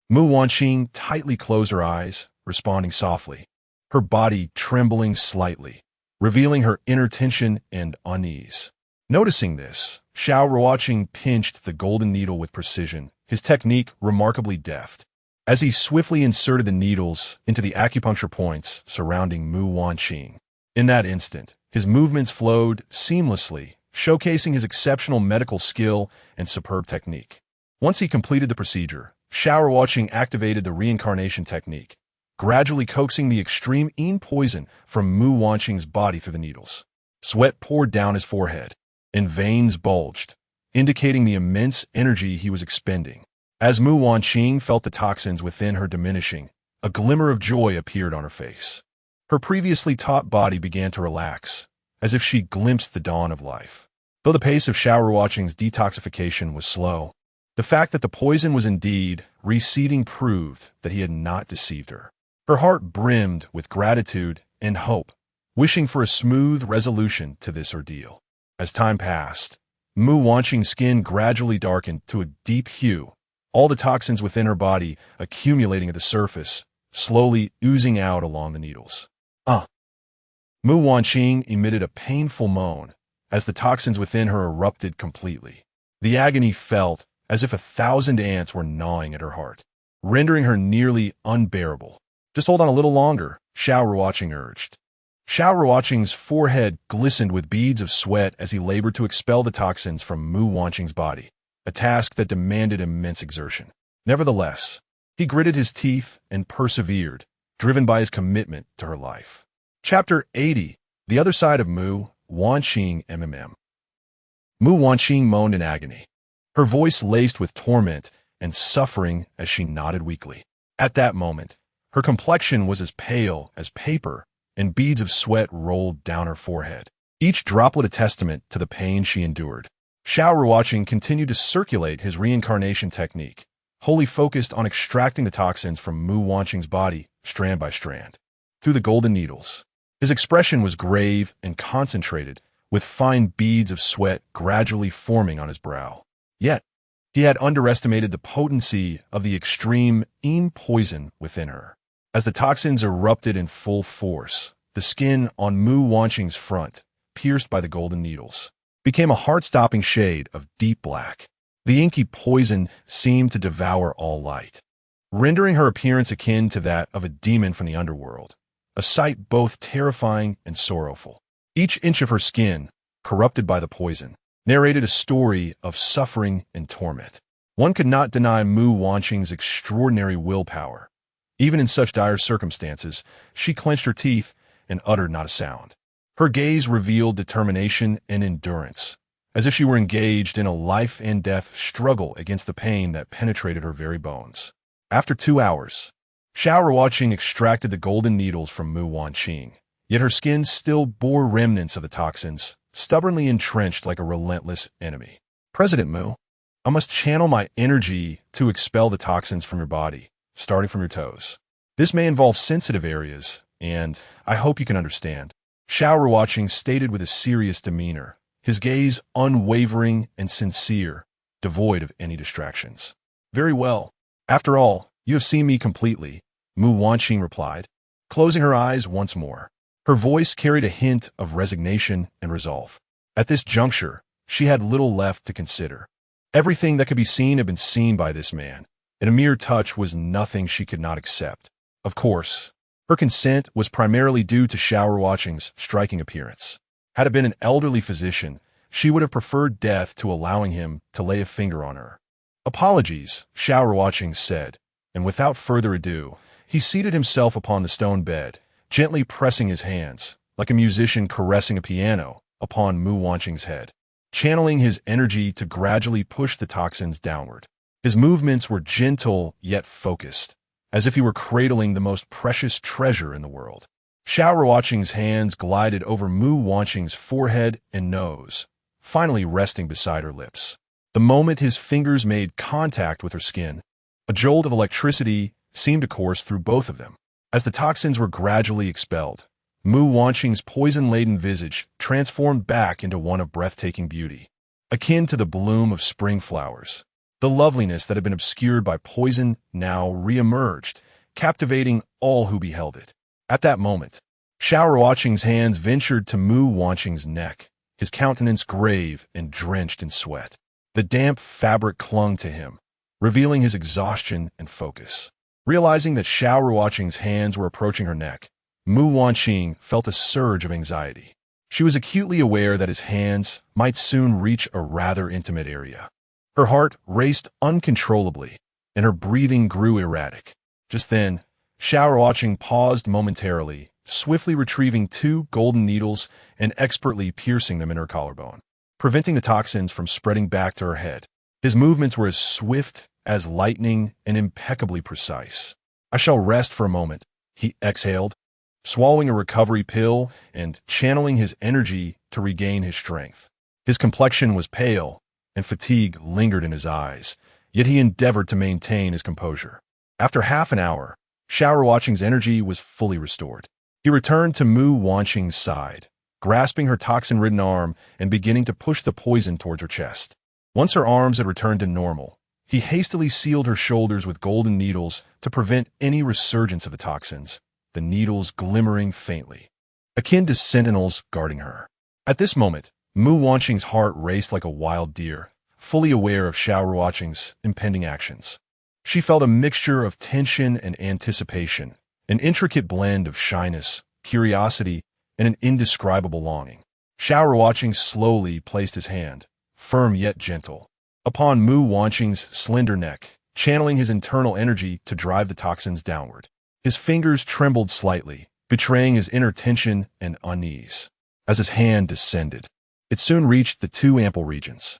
Mu Wanqing tightly closed her eyes, responding softly, her body trembling slightly, revealing her inner tension and unease. Noticing this, Xiao Ruocheng pinched the golden needle with precision, his technique remarkably deft. As he swiftly inserted the needles into the acupuncture points surrounding Mu Wanqing. In that instant, his movements flowed seamlessly, showcasing his exceptional medical skill and superb technique. Once he completed the procedure, Xiao Ruocheng activated the reincarnation technique, gradually coaxing the extreme poison from Mu Wanqing's body through the needles. Sweat poured down his forehead, and veins bulged, indicating the immense energy he was expending. As Mu Wanqing felt the toxins within her diminishing, a glimmer of joy appeared on her face. Her previously taut body began to relax, as if she glimpsed the dawn of life. Though the pace of Xiao Ruocheng's detoxification was slow, the fact that the poison was indeed receding proved that he had not deceived her. Her heart brimmed with gratitude and hope, wishing for a smooth resolution to this ordeal. As time passed, Mu Wanqing's skin gradually darkened to a deep hue, all the toxins within her body accumulating at the surface, slowly oozing out along the needles. Mu Wanqing emitted a painful moan as the toxins within her erupted completely. The agony felt as if 1,000 ants were gnawing at her heart, rendering her nearly unbearable. Just hold on a little longer, Xiao Ruocheng urged. Xiao Ruocheng's forehead glistened with beads of sweat as he labored to expel the toxins from Mu Wanqing's body, a task that demanded immense exertion. Nevertheless, he gritted his teeth and persevered, driven by his commitment to her life. Chapter 80. The Other Side of Mu Wanqing MMM. Mu Wanqing moaned in agony, her voice laced with torment and suffering as she nodded weakly. At that moment, her complexion was as pale as paper, and beads of sweat rolled down her forehead, each droplet a testament to the pain she endured. Xiao Ruocheng continued to circulate his reincarnation technique, wholly focused on extracting the toxins from Mu Wanqing's body, strand by strand, through the golden needles. His expression was grave and concentrated, with fine beads of sweat gradually forming on his brow. Yet, he had underestimated the potency of the extreme poison within her. As the toxins erupted in full force, the skin on Mu Wanqing's front, pierced by the golden needles, became a heart-stopping shade of deep black. The inky poison seemed to devour all light, rendering her appearance akin to that of a demon from the underworld, a sight both terrifying and sorrowful. Each inch of her skin, corrupted by the poison, narrated a story of suffering and torment. One could not deny Mu Wanqing's extraordinary willpower. Even in such dire circumstances, she clenched her teeth and uttered not a sound. Her gaze revealed determination and endurance, as if she were engaged in a life-and-death struggle against the pain that penetrated her very bones. After 2 hours, Xiao Ruocheng extracted the golden needles from Mu Wanqing, yet her skin still bore remnants of the toxins, stubbornly entrenched like a relentless enemy. President Mu, I must channel my energy to expel the toxins from your body, starting from your toes. This may involve sensitive areas, and I hope you can understand. Xiao Ruocheng stated with a serious demeanor, his gaze unwavering and sincere, devoid of any distractions. Very well. After all, you have seen me completely, Mu Wanqing replied, closing her eyes once more. Her voice carried a hint of resignation and resolve. At this juncture, she had little left to consider. Everything that could be seen had been seen by this man, and a mere touch was nothing she could not accept. Of course, her consent was primarily due to Xiao Ruocheng's striking appearance. Had it been an elderly physician, she would have preferred death to allowing him to lay a finger on her. Apologies, Xiao Ruocheng said, and without further ado, he seated himself upon the stone bed, gently pressing his hands, like a musician caressing a piano, upon Mu Wanqing's head, channeling his energy to gradually push the toxins downward. His movements were gentle yet focused, as if he were cradling the most precious treasure in the world. Xiao Ruocheng's hands glided over Mu Wanqing's forehead and nose, finally resting beside her lips. The moment his fingers made contact with her skin, a jolt of electricity seemed to course through both of them. As the toxins were gradually expelled, Mu Wanqing's poison-laden visage transformed back into one of breathtaking beauty, akin to the bloom of spring flowers. The loveliness that had been obscured by poison now re-emerged, captivating all who beheld it. At that moment, Xiao Ruocheng's hands ventured to Mu Wanqing's neck, his countenance grave and drenched in sweat. The damp fabric clung to him, revealing his exhaustion and focus. Realizing that Xiao Ruocheng's hands were approaching her neck, Mu Wanqing felt a surge of anxiety. She was acutely aware that his hands might soon reach a rather intimate area. Her heart raced uncontrollably, and her breathing grew erratic. Just then, Xiao Ruocheng paused momentarily, swiftly retrieving 2 golden needles and expertly piercing them in her collarbone, preventing the toxins from spreading back to her head. His movements were as swift as lightning and impeccably precise. I shall rest for a moment, he exhaled, swallowing a recovery pill and channeling his energy to regain his strength. His complexion was pale, and fatigue lingered in his eyes, yet he endeavored to maintain his composure. After half an hour, Xiao Ruocheng's energy was fully restored. He returned to Mu Wanqing's side, grasping her toxin-ridden arm and beginning to push the poison towards her chest. Once her arms had returned to normal, he hastily sealed her shoulders with golden needles to prevent any resurgence of the toxins, the needles glimmering faintly, akin to sentinels guarding her. At this moment, Mu Wanqing's heart raced like a wild deer, fully aware of Xiao Ruocheng's impending actions. She felt a mixture of tension and anticipation, an intricate blend of shyness, curiosity, and an indescribable longing. Xiao Ruocheng slowly placed his hand, firm yet gentle, upon Mu Wanqing's slender neck, channeling his internal energy to drive the toxins downward. His fingers trembled slightly, betraying his inner tension and unease. As his hand descended, it soon reached the two ample regions.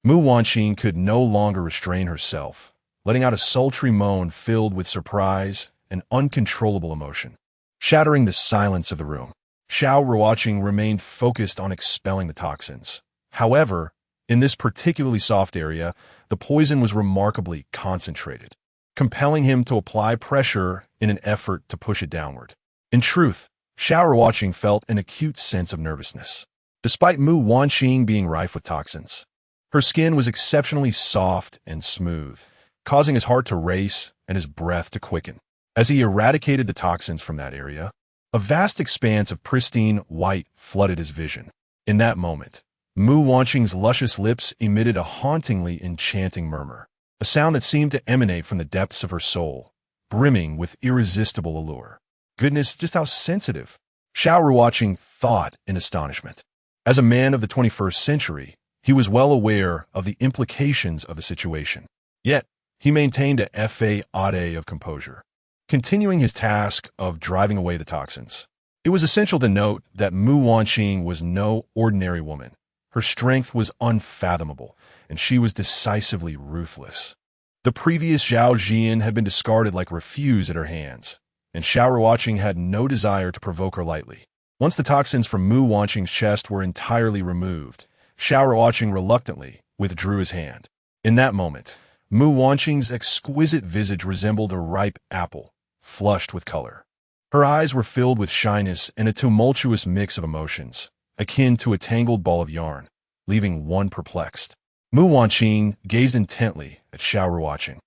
Mu Wanqing could no longer restrain herself, letting out a sultry moan filled with surprise and uncontrollable emotion. Shattering the silence of the room, Xiao Ruocheng remained focused on expelling the toxins. However, in this particularly soft area, the poison was remarkably concentrated, compelling him to apply pressure in an effort to push it downward. In truth, Xiao Ruocheng felt an acute sense of nervousness. Despite Mu Wanqing being rife with toxins, her skin was exceptionally soft and smooth, causing his heart to race and his breath to quicken. As he eradicated the toxins from that area, a vast expanse of pristine white flooded his vision. In that moment, Mu Wanqing's luscious lips emitted a hauntingly enchanting murmur, a sound that seemed to emanate from the depths of her soul, brimming with irresistible allure. Goodness, just how sensitive! Xiao Ruocheng thought in astonishment. As a man of the 21st century, he was well aware of the implications of the situation. Yet, he maintained a facade of composure, continuing his task of driving away the toxins. It was essential to note that Mu Wanqing was no ordinary woman. Her strength was unfathomable, and she was decisively ruthless. The previous Zhao Jian had been discarded like refuse at her hands, and Xiao Ruocheng had no desire to provoke her lightly. Once the toxins from Mu Wanqing's chest were entirely removed, Xiao Ruocheng reluctantly withdrew his hand. In that moment, Mu Wanqing's exquisite visage resembled a ripe apple, flushed with color. Her eyes were filled with shyness and a tumultuous mix of emotions, akin to a tangled ball of yarn, leaving one perplexed. Mu Wanqing gazed intently at Xiao Ruocheng,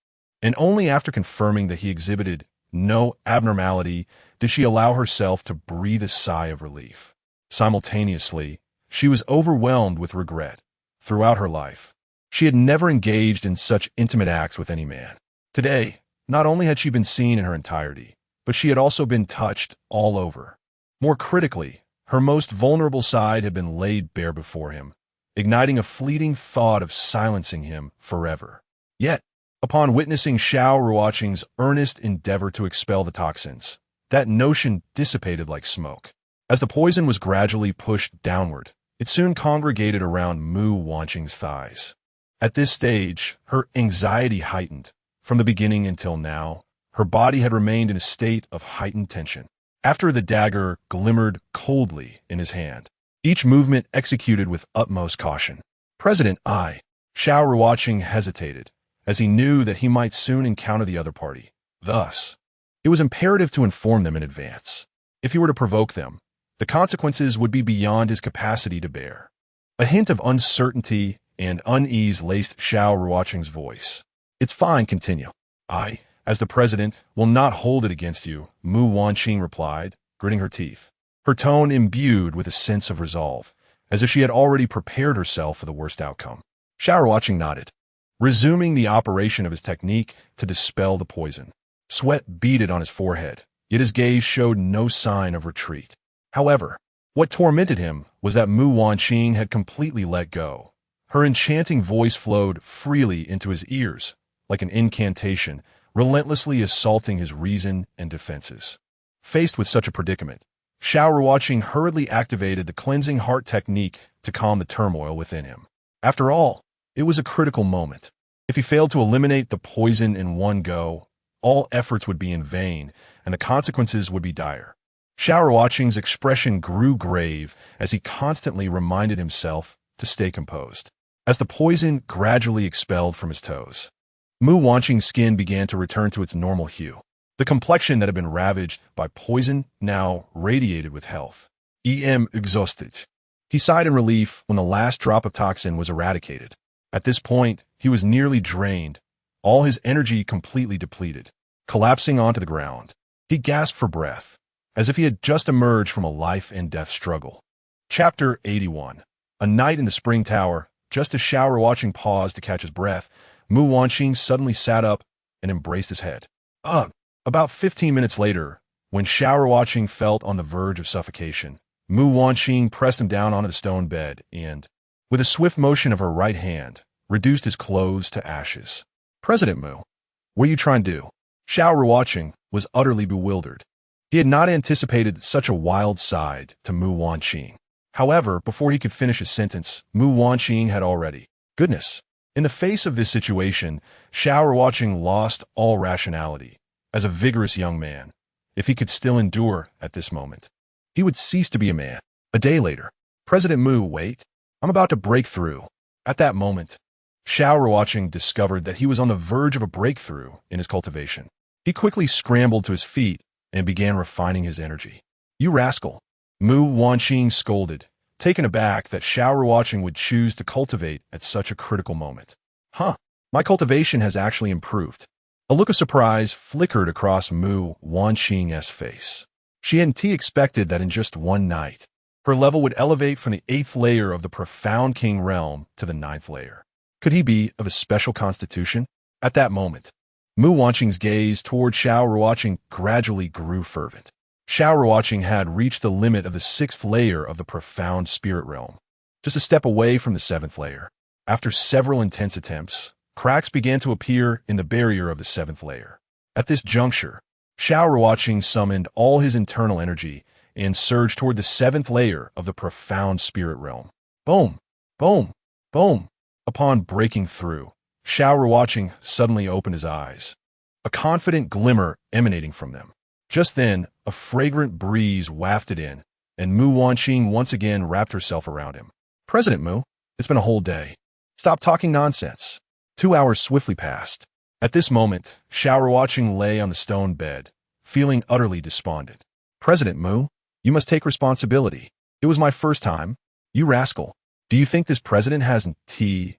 and only after confirming that he exhibited no abnormality did she allow herself to breathe a sigh of relief. Simultaneously, she was overwhelmed with regret. Throughout her life, she had never engaged in such intimate acts with any man. Today, not only had she been seen in her entirety, but she had also been touched all over. More critically, her most vulnerable side had been laid bare before him, igniting a fleeting thought of silencing him forever. Yet, upon witnessing Xiao Ruocheng's earnest endeavor to expel the toxins, that notion dissipated like smoke. As the poison was gradually pushed downward, it soon congregated around Mu Wanqing's thighs. At this stage, her anxiety heightened. From the beginning until now, her body had remained in a state of heightened tension. After the dagger glimmered coldly in his hand, each movement executed with utmost caution. President Xiao Ruocheng hesitated, as he knew that he might soon encounter the other party. Thus, it was imperative to inform them in advance. If he were to provoke them, the consequences would be beyond his capacity to bear. A hint of uncertainty and unease laced Xiao Ruocheng's voice. It's fine, continue. I, as the president, will not hold it against you, Mu Wanqing replied, gritting her teeth, her tone imbued with a sense of resolve, as if she had already prepared herself for the worst outcome. Xiao Ruocheng nodded, resuming the operation of his technique to dispel the poison. Sweat beaded on his forehead, yet his gaze showed no sign of retreat. However, what tormented him was that Mu Wanqing had completely let go. Her enchanting voice flowed freely into his ears, like an incantation, relentlessly assaulting his reason and defenses. Faced with such a predicament, Xiao Ruocheng hurriedly activated the cleansing heart technique to calm the turmoil within him. After all, it was a critical moment. If he failed to eliminate the poison in one go, all efforts would be in vain, and the consequences would be dire. Xiao Ruocheng's expression grew grave as he constantly reminded himself to stay composed. As the poison gradually expelled from his toes, Mu Wanqing's skin began to return to its normal hue. The complexion that had been ravaged by poison now radiated with health. exhausted. He sighed in relief when the last drop of toxin was eradicated. At this point, he was nearly drained, all his energy completely depleted. Collapsing onto the ground, he gasped for breath, as if he had just emerged from a life-and-death struggle. Chapter 81. A night in the Spring Tower. Just as Xiao Ruocheng paused to catch his breath, Mu Wanqing suddenly sat up and embraced his head. Ugh! About 15 minutes later, when Xiao Ruocheng felt on the verge of suffocation, Mu Wanqing pressed him down onto the stone bed and, with a swift motion of her right hand, reduced his clothes to ashes. President Mu, what are you trying to do? Xiao Ruocheng was utterly bewildered. He had not anticipated such a wild side to Mu Wanqing. However, before he could finish his sentence, Mu Wanqing had already. Goodness! In the face of this situation, Xiao Ruocheng lost all rationality. As a vigorous young man, if he could still endure at this moment, he would cease to be a man. A day later, President Mu, wait, I'm about to break through. At that moment, Xiao Ruocheng discovered that he was on the verge of a breakthrough in his cultivation. He quickly scrambled to his feet and began refining his energy. You rascal! Mu Wanqing scolded, taken aback that Xiao Ruocheng would choose to cultivate at such a critical moment. Huh, my cultivation has actually improved. A look of surprise flickered across Mu Wanqing's face. She hadn't expected that in just one night, her level would elevate from the 8th layer of the profound king realm to the 9th layer. Could he be of a special constitution? At that moment, Mu Wanqing's gaze toward Xiao Ruocheng gradually grew fervent. Xiao Ruocheng had reached the limit of the 6th layer of the profound spirit realm, just a step away from the 7th layer. After several intense attempts, cracks began to appear in the barrier of the 7th layer. At this juncture, Xiao Ruocheng summoned all his internal energy and surged toward the 7th layer of the profound spirit realm. Boom! Boom! Boom! Upon breaking through, Xiao Ruocheng suddenly opened his eyes, a confident glimmer emanating from them. Just then, a fragrant breeze wafted in, and Mu Wanqing once again wrapped herself around him. President Mu, it's been a whole day. Stop talking nonsense. 2 hours swiftly passed. At this moment, Xiao Ruocheng lay on the stone bed, feeling utterly despondent. President Mu, you must take responsibility. It was my first time. You rascal. Do you think this president hasn't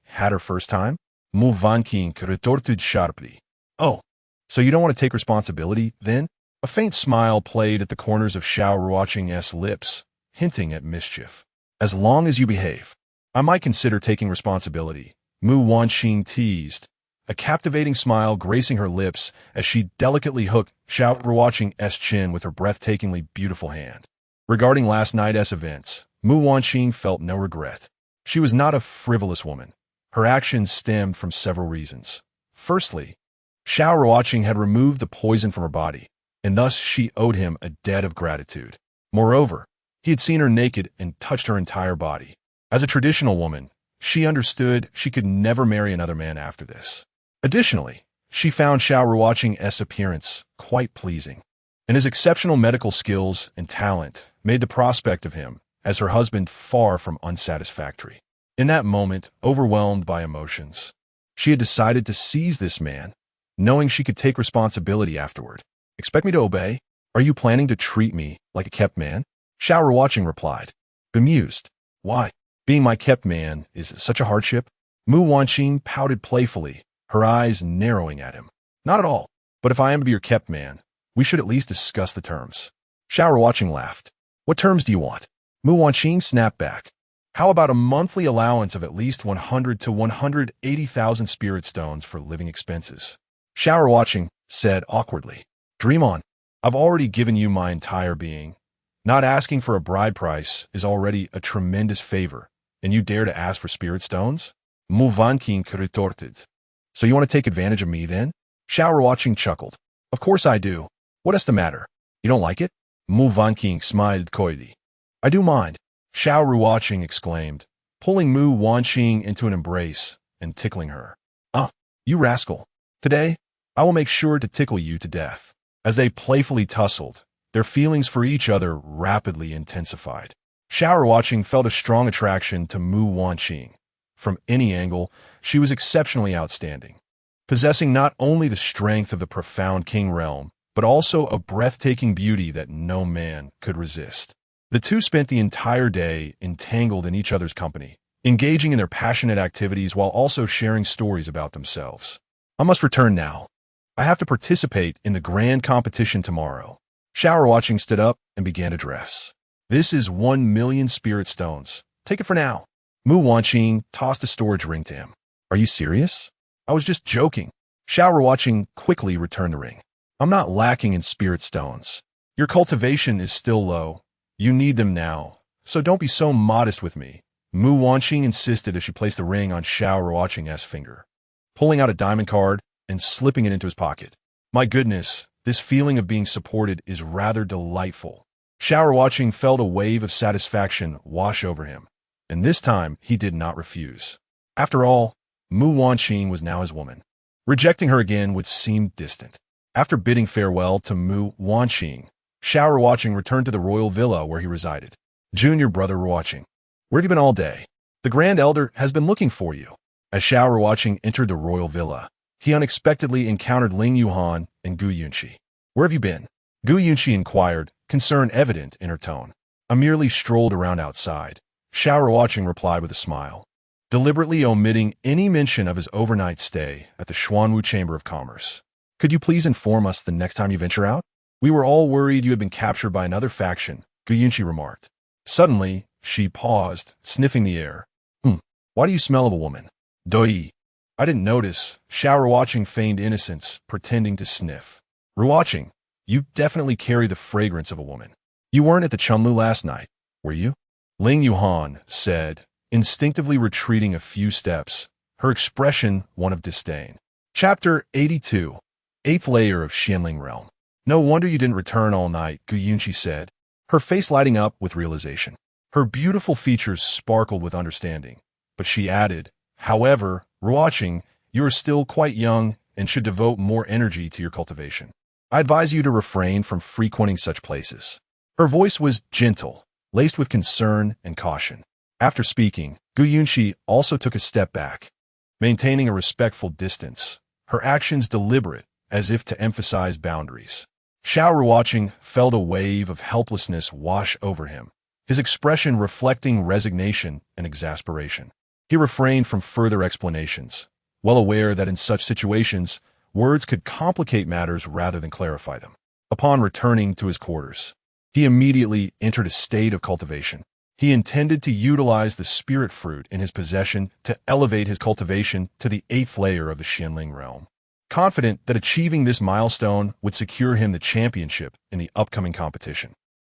had her first time? Mu Wanqing retorted sharply. Oh, so you don't want to take responsibility, then? A faint smile played at the corners of Xiao Ruocheng's lips, hinting at mischief. As long as you behave, I might consider taking responsibility, Mu Wanqing teased, a captivating smile gracing her lips as she delicately hooked Xiao Ruocheng's chin with her breathtakingly beautiful hand. Regarding last night's events, Mu Wanqing felt no regret. She was not a frivolous woman. Her actions stemmed from several reasons. Firstly, Xiao Ruocheng had removed the poison from her body, and thus she owed him a debt of gratitude. Moreover, he had seen her naked and touched her entire body. As a traditional woman, she understood she could never marry another man after this. Additionally, she found Xiao Ruocheng's appearance quite pleasing, and his exceptional medical skills and talent made the prospect of him as her husband far from unsatisfactory. In that moment, overwhelmed by emotions, she had decided to seize this man, knowing she could take responsibility afterward. Expect me to obey? Are you planning to treat me like a kept man? Xiao Ruocheng replied, bemused. Why? Being my kept man is such a hardship? Mu Wanqing pouted playfully, her eyes narrowing at him. Not at all, but if I am to be your kept man, we should at least discuss the terms. Xiao Ruocheng laughed. What terms do you want? Mu Wanqing snapped back. How about a monthly allowance of at least 100 to 180,000 spirit stones for living expenses? Xiao Ruocheng said awkwardly. Dream on. I've already given you my entire being. Not asking for a bride price is already a tremendous favor, and you dare to ask for spirit stones? Mu Wanqing retorted. So you want to take advantage of me then? Xiao Ruocheng chuckled. Of course I do. What is the matter? You don't like it? Mu Wanqing smiled coyly. I do mind, Xiao Ruocheng exclaimed, pulling Mu Wanqing into an embrace and tickling her. You rascal. Today, I will make sure to tickle you to death. As they playfully tussled, their feelings for each other rapidly intensified. Xiao Ruocheng felt a strong attraction to Mu Wanqing. From any angle, she was exceptionally outstanding, possessing not only the strength of the profound king realm, but also a breathtaking beauty that no man could resist. The two spent the entire day entangled in each other's company, engaging in their passionate activities while also sharing stories about themselves. I must return now. I have to participate in the grand competition tomorrow. Xiao Ruocheng stood up and began to dress. This is 1,000,000 spirit stones. Take it for now. Mu Wanqing tossed a storage ring to him. Are you serious? I was just joking. Xiao Ruocheng quickly returned the ring. I'm not lacking in spirit stones. Your cultivation is still low. You need them now, so don't be so modest with me. Mu Wanqing insisted as she placed the ring on Xiao Ruocheng's finger, pulling out a diamond card and slipping it into his pocket. My goodness, this feeling of being supported is rather delightful. Xiao Ruocheng felt a wave of satisfaction wash over him, and this time he did not refuse. After all, Mu Wanqing was now his woman. Rejecting her again would seem distant. After bidding farewell to Mu Wanqing, Xiao Ruocheng returned to the royal villa where he resided. Junior brother Ruocheng, where have you been all day? The Grand Elder has been looking for you. As Xiao Ruocheng entered the royal villa, he unexpectedly encountered Ling Yuhan and Gu Yunqi. Where have you been? Gu Yunqi inquired, concern evident in her tone. I merely strolled around outside. Xiao Ruocheng replied with a smile, deliberately omitting any mention of his overnight stay at the Xuanwu Chamber of Commerce. Could you please inform us the next time you venture out? We were all worried you had been captured by another faction, Gu Yunqi remarked. Suddenly, she paused, sniffing the air. Why do you smell of a woman? Doi. I didn't notice. Xiao Ruocheng feigned innocence, pretending to sniff. Ruocheng, you definitely carry the fragrance of a woman. You weren't at the Chunlu last night, were you? Ling Yuhan said, instinctively retreating a few steps, her expression one of disdain. Chapter 82. 8th Layer of Xianling Realm. No wonder you didn't return all night, Gu Yunqi said, her face lighting up with realization. Her beautiful features sparkled with understanding, but she added, however, Ruocheng, you are still quite young and should devote more energy to your cultivation. I advise you to refrain from frequenting such places. Her voice was gentle, laced with concern and caution. After speaking, Gu Yunqi also took a step back, maintaining a respectful distance, her actions deliberate, as if to emphasize boundaries. Xiao Ruocheng felt a wave of helplessness wash over him, his expression reflecting resignation and exasperation. He refrained from further explanations, well aware that in such situations, words could complicate matters rather than clarify them. Upon returning to his quarters, he immediately entered a state of cultivation. He intended to utilize the spirit fruit in his possession to elevate his cultivation to the 8th layer of the Xianling realm, confident that achieving this milestone would secure him the championship in the upcoming competition.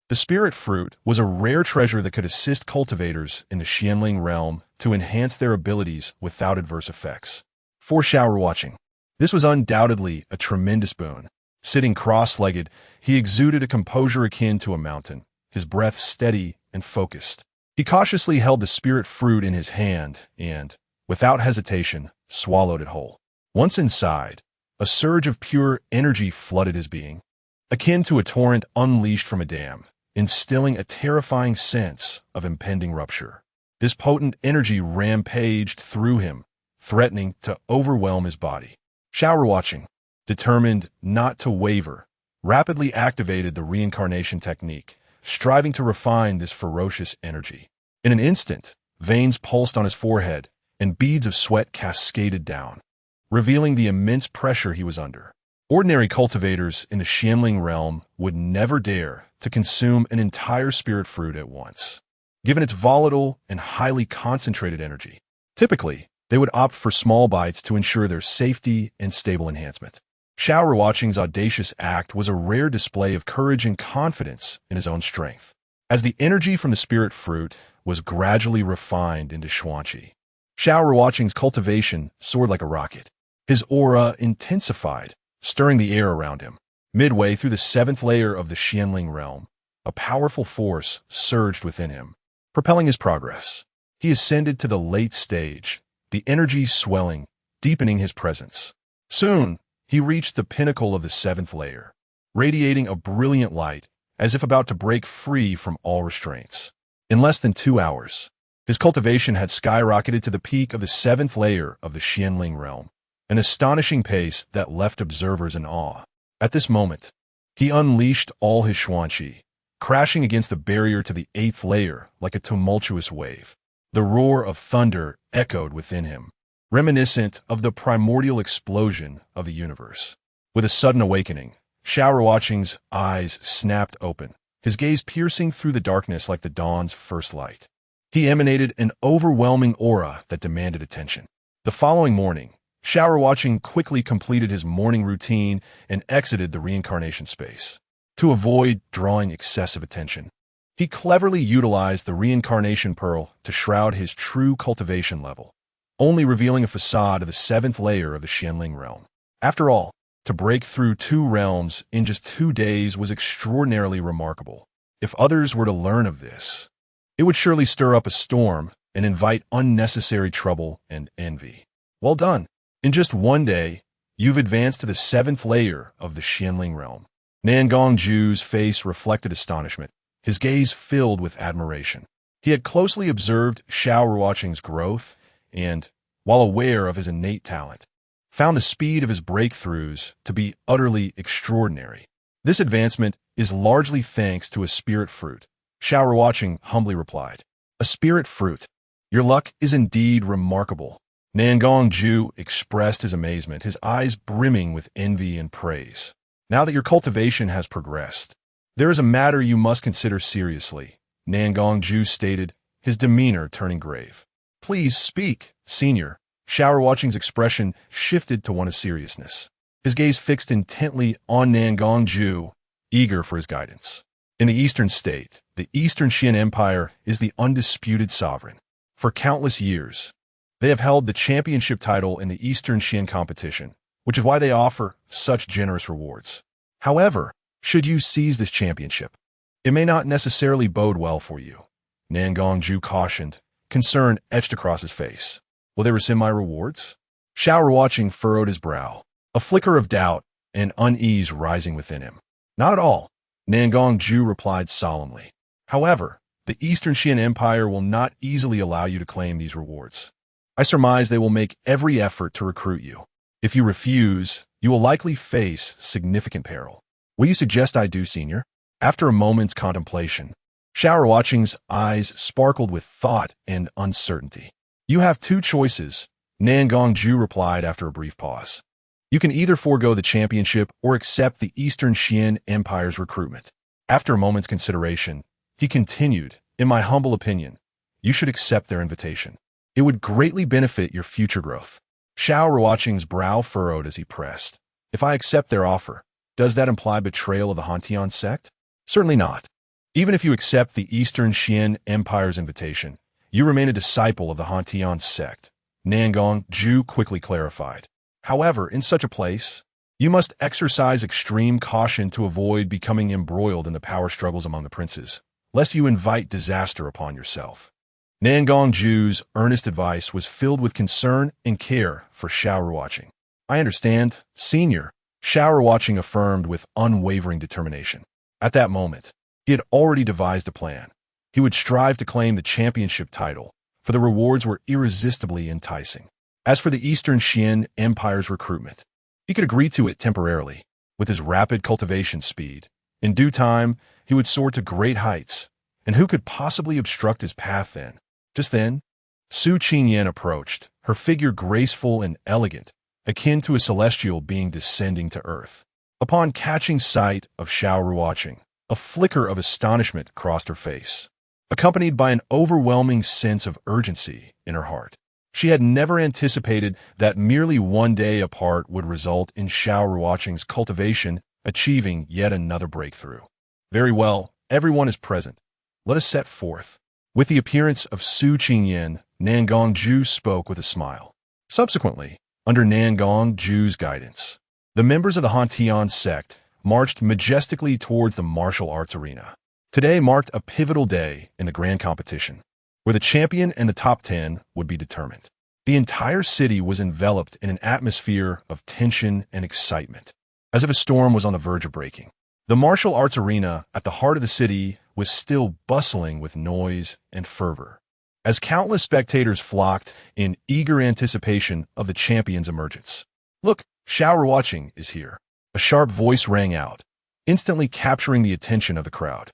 The spirit fruit was a rare treasure that could assist cultivators in the Xianling realm to enhance their abilities without adverse effects. For Xiao Ruocheng, this was undoubtedly a tremendous boon. Sitting cross-legged, he exuded a composure akin to a mountain, his breath steady and focused. He cautiously held the spirit fruit in his hand and, without hesitation, swallowed it whole. Once inside, a surge of pure energy flooded his being, akin to a torrent unleashed from a dam, instilling a terrifying sense of impending rupture. This potent energy rampaged through him, threatening to overwhelm his body. Xiao Ruocheng, determined not to waver, rapidly activated the reincarnation technique, striving to refine this ferocious energy. In an instant, veins pulsed on his forehead, and beads of sweat cascaded down, revealing the immense pressure he was under. Ordinary cultivators in the Xianling realm would never dare to consume an entire spirit fruit at once, given its volatile and highly concentrated energy. Typically, they would opt for small bites to ensure their safety and stable enhancement. Xiao Ruocheng's audacious act was a rare display of courage and confidence in his own strength. As the energy from the spirit fruit was gradually refined into xuanqi, Xiao Ruocheng's cultivation soared like a rocket. His aura intensified, stirring the air around him. Midway through the 7th layer of the Xianling realm, a powerful force surged within him, propelling his progress. He ascended to the late stage, the energy swelling, deepening his presence. Soon, he reached the pinnacle of the 7th layer, radiating a brilliant light as if about to break free from all restraints. In less than 2 hours, his cultivation had skyrocketed to the peak of the 7th layer of the Xianling realm, an astonishing pace that left observers in awe. At this moment, he unleashed all his xuanqi, crashing against the barrier to the 8th layer like a tumultuous wave. The roar of thunder echoed within him, reminiscent of the primordial explosion of the universe. With a sudden awakening, Xiao Ruocheng's eyes snapped open, his gaze piercing through the darkness like the dawn's first light. He emanated an overwhelming aura that demanded attention. The following morning, Xiao Ruocheng quickly completed his morning routine and exited the reincarnation space. To avoid drawing excessive attention, he cleverly utilized the reincarnation pearl to shroud his true cultivation level, only revealing a facade of the 7th layer of the Xianling realm. After all, to break through 2 realms in just 2 days was extraordinarily remarkable. If others were to learn of this, it would surely stir up a storm and invite unnecessary trouble and envy. Well done. In just 1 day, you've advanced to the 7th layer of the Xianling realm. Nangongju's face reflected astonishment, his gaze filled with admiration. He had closely observed Xiao Ruocheng's growth and, while aware of his innate talent, found the speed of his breakthroughs to be utterly extraordinary. This advancement is largely thanks to a spirit fruit, Xiao Ruocheng humbly replied. A spirit fruit. Your luck is indeed remarkable. Nangongju expressed his amazement, his eyes brimming with envy and praise. Now that your cultivation has progressed, there is a matter you must consider seriously, Nangongju stated, his demeanor turning grave. Please speak, senior. Xiao Ruocheng's expression shifted to one of seriousness. His gaze fixed intently on Nangongju, eager for his guidance. In the Eastern State, the Eastern Xian Empire is the undisputed sovereign. For countless years, they have held the championship title in the Eastern Xian competition, which is why they offer such generous rewards. However, should you seize this championship, it may not necessarily bode well for you, Nangongju cautioned, concern etched across his face. Will they rescind my rewards? Xiao Ruocheng furrowed his brow, a flicker of doubt and unease rising within him. Not at all, Nangongju replied solemnly. However, the Eastern Xian Empire will not easily allow you to claim these rewards. I surmise they will make every effort to recruit you. If you refuse, you will likely face significant peril. Will you suggest I do, senior? After a moment's contemplation, Xiao Ruocheng's eyes sparkled with thought and uncertainty. You have 2 choices, Nangongju replied after a brief pause. You can either forego the championship or accept the Eastern Xian Empire's recruitment. After a moment's consideration, he continued, in my humble opinion, you should accept their invitation. It would greatly benefit your future growth. Xiao Ruocheng's brow furrowed as he pressed. If I accept their offer, does that imply betrayal of the Hantian sect? Certainly not. Even if you accept the Eastern Xian Empire's invitation, you remain a disciple of the Hantian sect, Nangongju quickly clarified. However, in such a place, you must exercise extreme caution to avoid becoming embroiled in the power struggles among the princes, lest you invite disaster upon yourself. Nangongju's earnest advice was filled with concern and care for Xiao Ruocheng. I understand, senior, Xiao Ruocheng affirmed with unwavering determination. At that moment, he had already devised a plan. He would strive to claim the championship title, for the rewards were irresistibly enticing. As for the Eastern Xian Empire's recruitment, he could agree to it temporarily. With his rapid cultivation speed, in due time, he would soar to great heights, and who could possibly obstruct his path then? Just then, Su Qingyan approached, her figure graceful and elegant, akin to a celestial being descending to earth. Upon catching sight of Xiao Ruocheng, a flicker of astonishment crossed her face, accompanied by an overwhelming sense of urgency in her heart. She had never anticipated that merely 1 day apart would result in Xiao Ruocheng's cultivation achieving yet another breakthrough. Very well, everyone is present. Let us set forth. With the appearance of Su Qingyan, Nangongju spoke with a smile. Subsequently, under Nangongju's guidance, the members of the Hantian sect marched majestically towards the martial arts arena. Today marked a pivotal day in the grand competition, where the champion and the top 10 would be determined. The entire city was enveloped in an atmosphere of tension and excitement, as if a storm was on the verge of breaking. The martial arts arena at the heart of the city was still bustling with noise and fervor, as countless spectators flocked in eager anticipation of the champion's emergence. Look, Xiao Ruocheng is here. A sharp voice rang out, instantly capturing the attention of the crowd.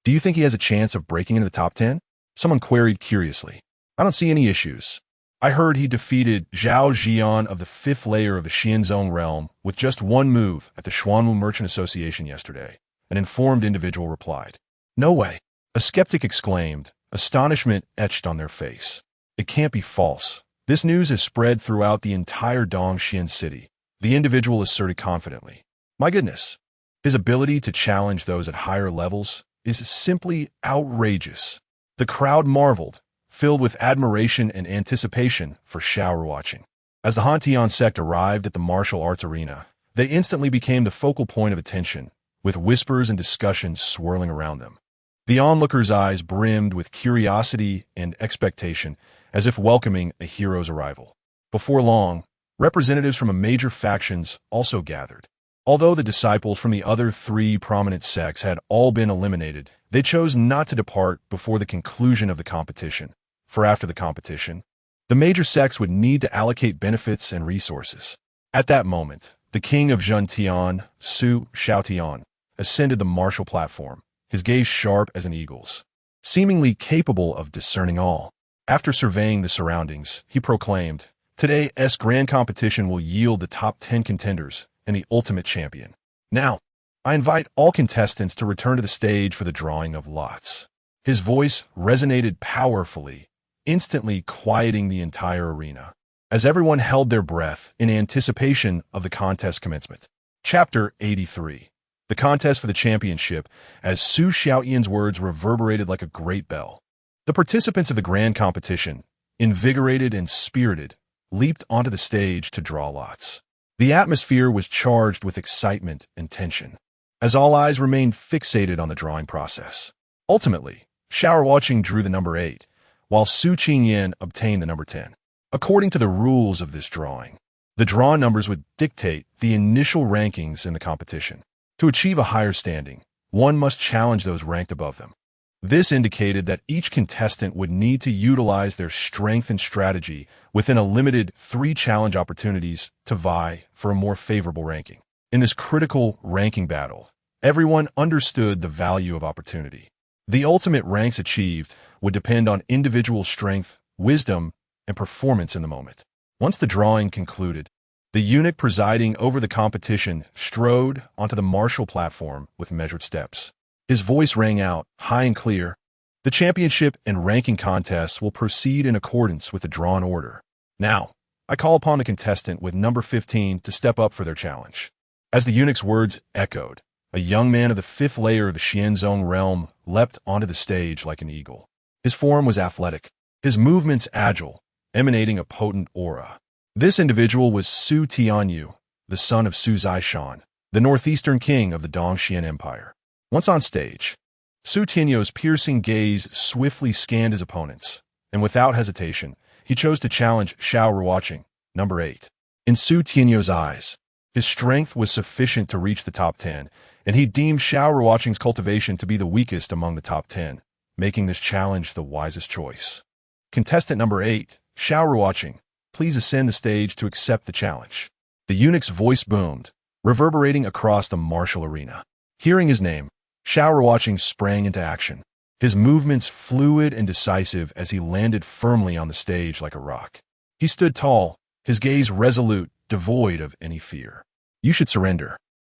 Do you think he has a chance of breaking into the top 10? Someone queried curiously. I don't see any issues. I heard he defeated Zhao Jian of the 5th layer of the Xianzong realm with just one move at the Xuanwu Merchant Association yesterday, an informed individual replied. No way. A skeptic exclaimed, astonishment etched on their face. It can't be false. This news has spread throughout the entire Dongxian city, the individual asserted confidently. My goodness. His ability to challenge those at higher levels is simply outrageous. The crowd marveled, filled with admiration and anticipation for Xiao Ruocheng. As the Hantian sect arrived at the martial arts arena, they instantly became the focal point of attention, with whispers and discussions swirling around them. The onlookers' eyes brimmed with curiosity and expectation, as if welcoming a hero's arrival. Before long, representatives from major factions also gathered. Although the disciples from the other 3 prominent sects had all been eliminated, they chose not to depart before the conclusion of the competition. For after the competition, the major sects would need to allocate benefits and resources. At that moment, the king of Zhentian, Su Xiaotian, ascended the martial platform, his gaze sharp as an eagle's, seemingly capable of discerning all. After surveying the surroundings, he proclaimed, Today's grand competition will yield the top 10 contenders and the ultimate champion. Now, I invite all contestants to return to the stage for the drawing of lots. His voice resonated powerfully, instantly quieting the entire arena, as everyone held their breath in anticipation of the contest commencement. Chapter 83. The contest for the championship, as Su Xiaoyan's words reverberated like a great bell. The participants of the grand competition, invigorated and spirited, leaped onto the stage to draw lots. The atmosphere was charged with excitement and tension, as all eyes remained fixated on the drawing process. Ultimately, Xiao Ruocheng drew the number 8, while Su Qingyan obtained the number 10. According to the rules of this drawing, the draw numbers would dictate the initial rankings in the competition. To achieve a higher standing, one must challenge those ranked above them. This indicated that each contestant would need to utilize their strength and strategy within a limited 3 challenge opportunities to vie for a more favorable ranking. In this critical ranking battle, everyone understood the value of opportunity. The ultimate ranks achieved would depend on individual strength, wisdom, and performance in the moment. Once the drawing concluded, the eunuch presiding over the competition strode onto the martial platform with measured steps. His voice rang out, high and clear. The championship and ranking contests will proceed in accordance with the drawn order. Now, I call upon the contestant with number 15 to step up for their challenge. As the eunuch's words echoed, a young man of the 5th layer of the Xianzong realm leapt onto the stage like an eagle. His form was athletic, his movements agile, emanating a potent aura. This individual was Su Tianyu, the son of Su Zhaishan, the northeastern king of the Dongxian Empire. Once on stage, Su Tianyu's piercing gaze swiftly scanned his opponents, and without hesitation, he chose to challenge Xiao Ruocheng, number 8. In Su Tianyu's eyes, his strength was sufficient to reach the top 10, and he deemed Xiao Ruocheng's cultivation to be the weakest among the top 10, making this challenge the wisest choice. Contestant number 8, Xiao Ruocheng, please ascend the stage to accept the challenge. The eunuch's voice boomed, reverberating across the martial arena. Hearing his name, Xiao Ruocheng sprang into action, his movements fluid and decisive as he landed firmly on the stage like a rock. He stood tall, his gaze resolute, devoid of any fear. You should surrender.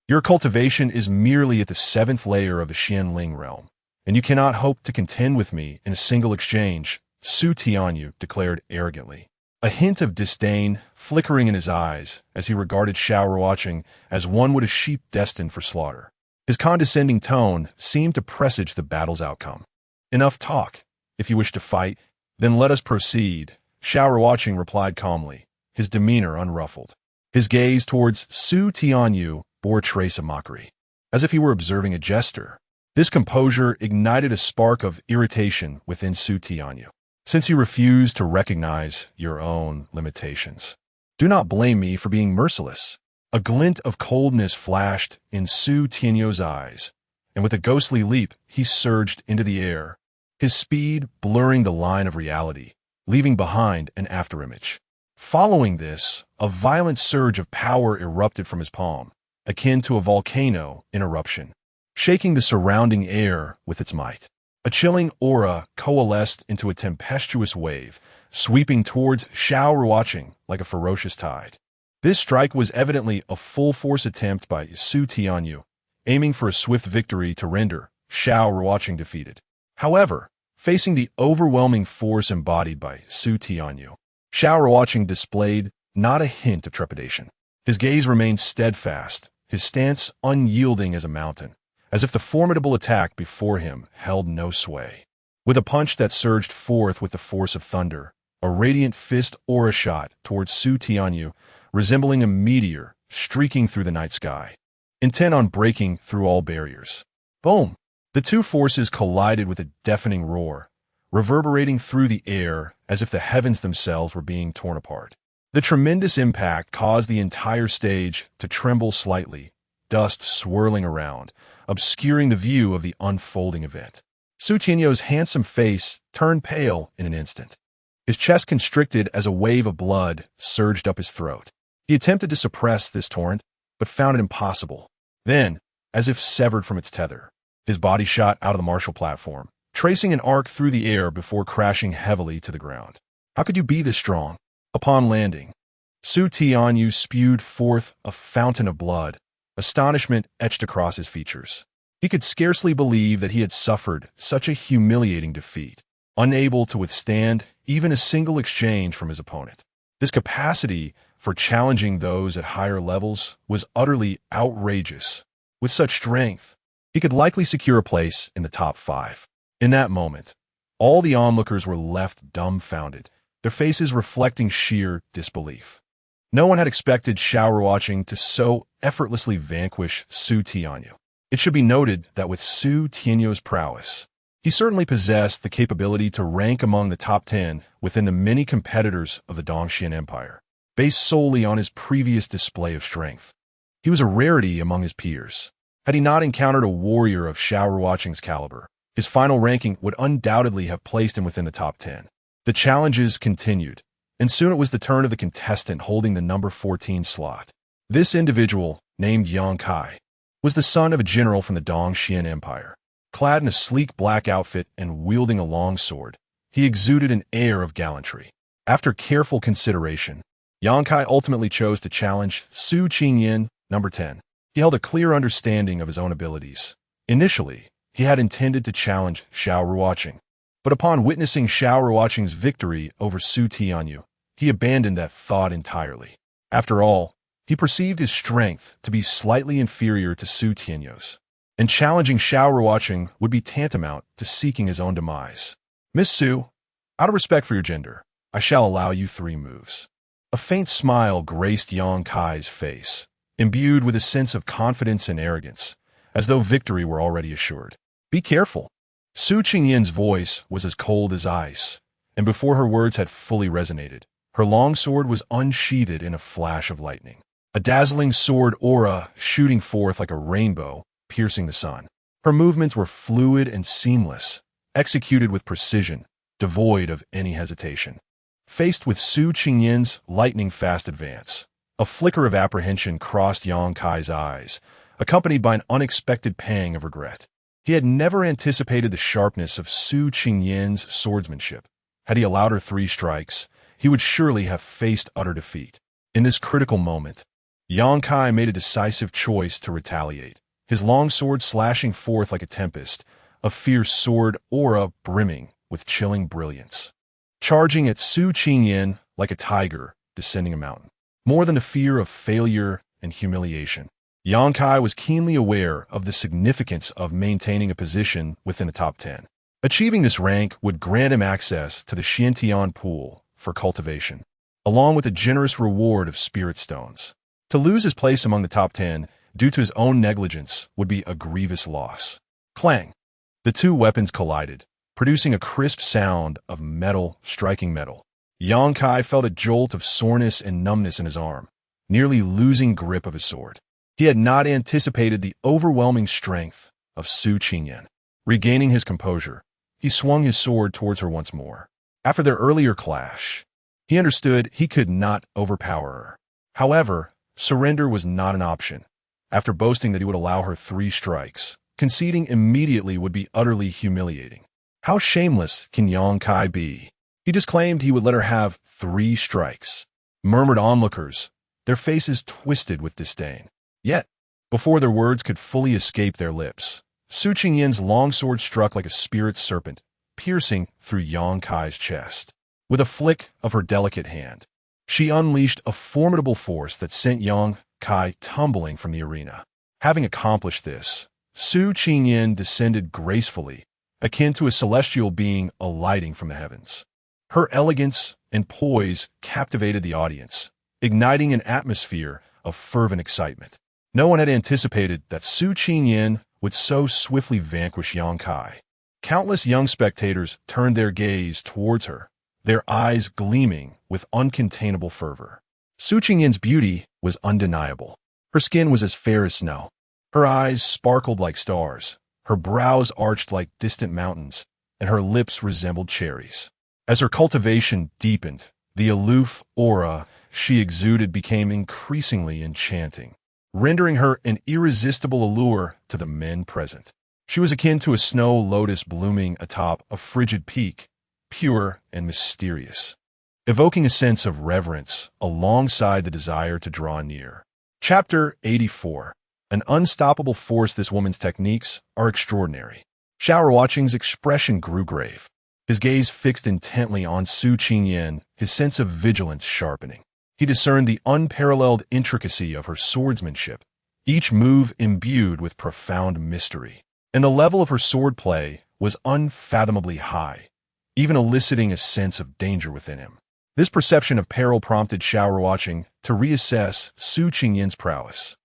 Your cultivation is merely at the 7th layer of the Xianling realm, and you cannot hope to contend with me in a single exchange, Su Tianyu declared arrogantly, a hint of disdain flickering in his eyes as he regarded Xiao Ruocheng as one would a sheep destined for slaughter. His condescending tone seemed to presage the battle's outcome. Enough talk. If you wish to fight, then let us proceed, Xiao Ruocheng replied calmly, his demeanor unruffled. His gaze towards Su Tianyu bore a trace of mockery, as if he were observing a jester. This composure ignited a spark of irritation within Su Tianyu, since he refused to recognize your own limitations. Do not blame me for being merciless. A glint of coldness flashed in Su Tianyu's eyes, and with a ghostly leap, he surged into the air, his speed blurring the line of reality, leaving behind an afterimage. Following this, a violent surge of power erupted from his palm, akin to a volcano in eruption. shaking the surrounding air with its might. A chilling aura coalesced into a tempestuous wave, sweeping towards Xiao Ruocheng like a ferocious tide. This strike was evidently a full-force attempt by Su Tianyu, aiming for a swift victory to render Xiao Ruocheng defeated. However, facing the overwhelming force embodied by Su Tianyu, Xiao Ruocheng displayed not a hint of trepidation. His gaze remained steadfast, his stance unyielding as a mountain, as if the formidable attack before him held no sway. With a punch that surged forth with the force of thunder, a radiant fist aura shot towards Su Tianyu, resembling a meteor streaking through the night sky, intent on breaking through all barriers. Boom! The two forces collided with a deafening roar, reverberating through the air as if the heavens themselves were being torn apart. The tremendous impact caused the entire stage to tremble slightly, dust swirling around, obscuring the view of the unfolding event. Su Tianyu's handsome face turned pale in an instant. His chest constricted as a wave of blood surged up his throat. He attempted to suppress this torrent, but found it impossible. Then, as if severed from its tether, his body shot out of the martial platform, tracing an arc through the air before crashing heavily to the ground. How could you be this strong? Upon landing, Su Tianyu spewed forth a fountain of blood, astonishment etched across his features. He could scarcely believe that he had suffered such a humiliating defeat, unable to withstand even a single exchange from his opponent. His capacity for challenging those at higher levels was utterly outrageous. With such strength, he could likely secure a place in the top 5. In that moment, all the onlookers were left dumbfounded, their faces reflecting sheer disbelief. No one had expected Xiao Ruocheng to so effortlessly vanquish Su Tianyu. It should be noted that with Su Tianyu's prowess, he certainly possessed the capability to rank among the top 10 within the many competitors of the Dongxian Empire, based solely on his previous display of strength. He was a rarity among his peers. Had he not encountered a warrior of Xiao Ruocheng's caliber, his final ranking would undoubtedly have placed him within the top 10. The challenges continued, and soon it was the turn of the contestant holding the number 14 slot. This individual, named Yang Kai, was the son of a general from the Dongxian Empire. Clad in a sleek black outfit and wielding a long sword, he exuded an air of gallantry. After careful consideration, Yang Kai ultimately chose to challenge Su Qingyan, number 10. He held a clear understanding of his own abilities. Initially, he had intended to challenge Xiao Ruocheng, but upon witnessing Xiao Ruocheng's victory over Su Tianyu, he abandoned that thought entirely. After all, he perceived his strength to be slightly inferior to Su Tianyu's, and challenging Xiao Ruocheng would be tantamount to seeking his own demise. Miss Su, out of respect for your gender, I shall allow you 3 moves. A faint smile graced Yang Kai's face, imbued with a sense of confidence and arrogance, as though victory were already assured. Be careful. Su Qingyan's voice was as cold as ice, and before her words had fully resonated, her long sword was unsheathed in a flash of lightning. A dazzling sword aura shooting forth like a rainbow, piercing the sun. Her movements were fluid and seamless, executed with precision, devoid of any hesitation. Faced with Su Qingyan's lightning-fast advance, a flicker of apprehension crossed Yang Kai's eyes, accompanied by an unexpected pang of regret. He had never anticipated the sharpness of Su Qingyan's swordsmanship. Had he allowed her 3 strikes, he would surely have faced utter defeat. In this critical moment, Yang Kai made a decisive choice to retaliate, his long sword slashing forth like a tempest, a fierce sword aura brimming with chilling brilliance. Charging at Su Qingyan like a tiger descending a mountain. More than a fear of failure and humiliation, Yang Kai was keenly aware of the significance of maintaining a position within the top 10. Achieving this rank would grant him access to the Xiantian pool for cultivation, along with a generous reward of spirit stones. To lose his place among the top 10 due to his own negligence would be a grievous loss. Clang! The 2 weapons collided, producing a crisp sound of metal striking metal. Yang Kai felt a jolt of soreness and numbness in his arm, nearly losing grip of his sword. He had not anticipated the overwhelming strength of Su Qingyan. Regaining his composure, he swung his sword towards her once more. After their earlier clash, he understood he could not overpower her. However, surrender was not an option. After boasting that he would allow her 3 strikes, conceding immediately would be utterly humiliating. How shameless can Yang Kai be? He just claimed he would let her have 3 strikes, murmured onlookers, their faces twisted with disdain. Yet, before their words could fully escape their lips, Su Qingyin's longsword struck like a spirit serpent, piercing through Yang Kai's chest. With a flick of her delicate hand, she unleashed a formidable force that sent Yang Kai tumbling from the arena. Having accomplished this, Su Qingyin descended gracefully, akin to a celestial being alighting from the heavens. Her elegance and poise captivated the audience, igniting an atmosphere of fervent excitement. No one had anticipated that Su Qingyin would so swiftly vanquish Yang Kai. Countless young spectators turned their gaze towards her, their eyes gleaming with uncontainable fervor. Su Qingyin's beauty was undeniable. Her skin was as fair as snow. Her eyes sparkled like stars, her brows arched like distant mountains, and her lips resembled cherries. As her cultivation deepened, the aloof aura she exuded became increasingly enchanting, rendering her an irresistible allure to the men present. She was akin to a snow lotus blooming atop a frigid peak, pure and mysterious, evoking a sense of reverence alongside the desire to draw near. Chapter 84. An unstoppable force. This woman's techniques are extraordinary. Xiao Ruocheng's expression grew grave, his gaze fixed intently on Su Qingyin, his sense of vigilance sharpening. He discerned the unparalleled intricacy of her swordsmanship, each move imbued with profound mystery. And the level of her swordplay was unfathomably high, even eliciting a sense of danger within him. This perception of peril prompted Xiao Ruocheng to reassess Su Qingyin's prowess.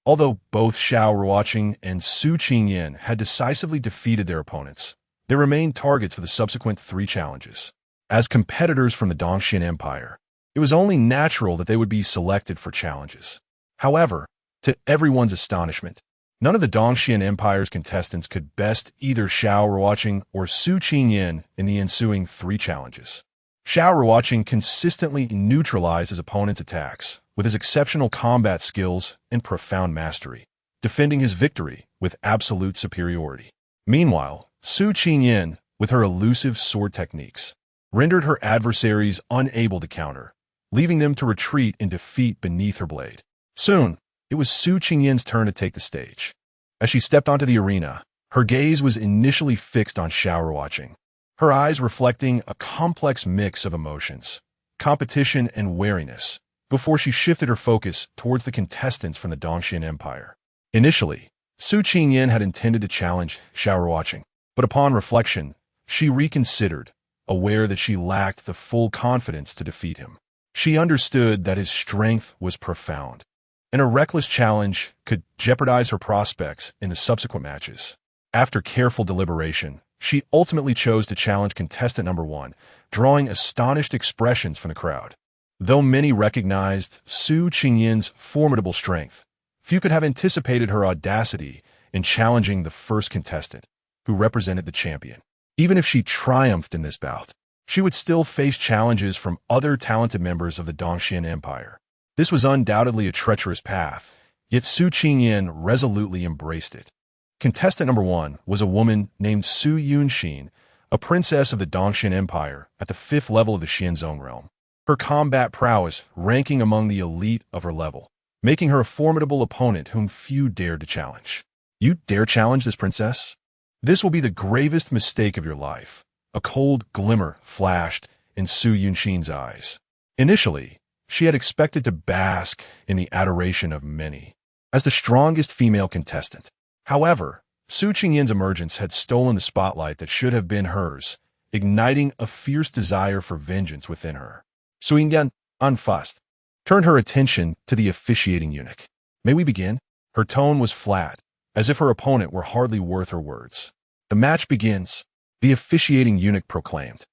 Although both Xiao Ruocheng and Su Qingyin had decisively defeated their opponents, they remained targets for the subsequent 3 challenges. As competitors from the Dongxian Empire, it was only natural that they would be selected for challenges. However, to everyone's astonishment, none of the Dongxian Empire's contestants could best either Xiao Ruocheng or Su Qingyin in the ensuing 3 challenges. Xiao Ruocheng consistently neutralized his opponent's attacks with his exceptional combat skills and profound mastery, defending his victory with absolute superiority. Meanwhile, Su Qingyin, with her elusive sword techniques, rendered her adversaries unable to counter, leaving them to retreat in defeat beneath her blade. Soon, it was Su Qingyin's turn to take the stage. As she stepped onto the arena, her gaze was initially fixed on Xiao Ruocheng, her eyes reflecting a complex mix of emotions, competition and wariness, before she shifted her focus towards the contestants from the Dongxian Empire. Initially, Su Qingyin had intended to challenge Xiao Ruocheng, but upon reflection, she reconsidered, aware that she lacked the full confidence to defeat him. She understood that his strength was profound, and a reckless challenge could jeopardize her prospects in the subsequent matches. After careful deliberation, she ultimately chose to challenge contestant number 1, drawing astonished expressions from the crowd. Though many recognized Su Qingyin's formidable strength, few could have anticipated her audacity in challenging the first contestant, who represented the champion. Even if she triumphed in this bout, she would still face challenges from other talented members of the Dongxian Empire. This was undoubtedly a treacherous path, yet Su Qingyin resolutely embraced it. Contestant number 1 was a woman named Su Yunxin, a princess of the Dongxian Empire at the 5th level of the Xianzong realm. Her combat prowess ranking among the elite of her level, making her a formidable opponent whom few dared to challenge. You dare challenge this princess? This will be the gravest mistake of your life. A cold glimmer flashed in Su Yunxin's eyes. Initially, she had expected to bask in the adoration of many as the strongest female contestant. However, Su Qingyin's emergence had stolen the spotlight that should have been hers, igniting a fierce desire for vengeance within her. Su Yingyan, unfussed, turned her attention to the officiating eunuch. May we begin? Her tone was flat, as if her opponent were hardly worth her words. The match begins, the officiating eunuch proclaimed.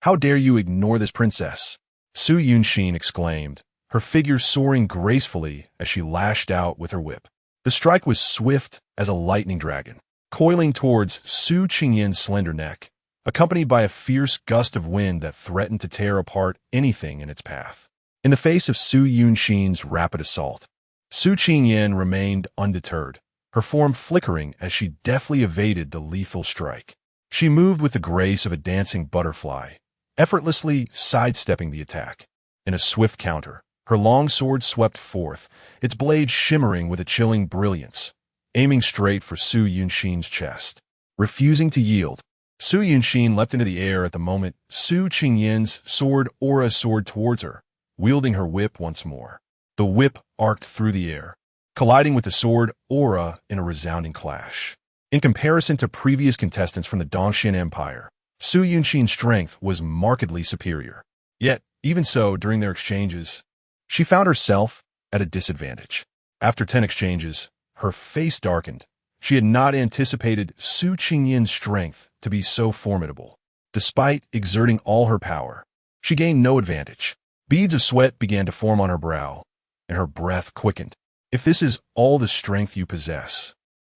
How dare you ignore this princess? Su Yunxin exclaimed, her figure soaring gracefully as she lashed out with her whip. The strike was swift as a lightning dragon, coiling towards Su Qingyin's slender neck, accompanied by a fierce gust of wind that threatened to tear apart anything in its path. In the face of Su Yunxin's rapid assault, Su Qingyin remained undeterred, her form flickering as she deftly evaded the lethal strike. She moved with the grace of a dancing butterfly, effortlessly sidestepping the attack. In a swift counter, her long sword swept forth, its blade shimmering with a chilling brilliance, aiming straight for Su Yunxin's chest. Refusing to yield, Su Yunxin leapt into the air at the moment Su Qingyin's sword aura soared towards her, wielding her whip once more. The whip arced through the air, colliding with the sword aura in a resounding clash. In comparison to previous contestants from the Dongxian Empire, Su Yunxin's strength was markedly superior. Yet, even so, during their exchanges, she found herself at a disadvantage. After 10 exchanges, her face darkened. She had not anticipated Su Qingyin's strength to be so formidable. Despite exerting all her power, she gained no advantage. Beads of sweat began to form on her brow, and her breath quickened. If this is all the strength you possess,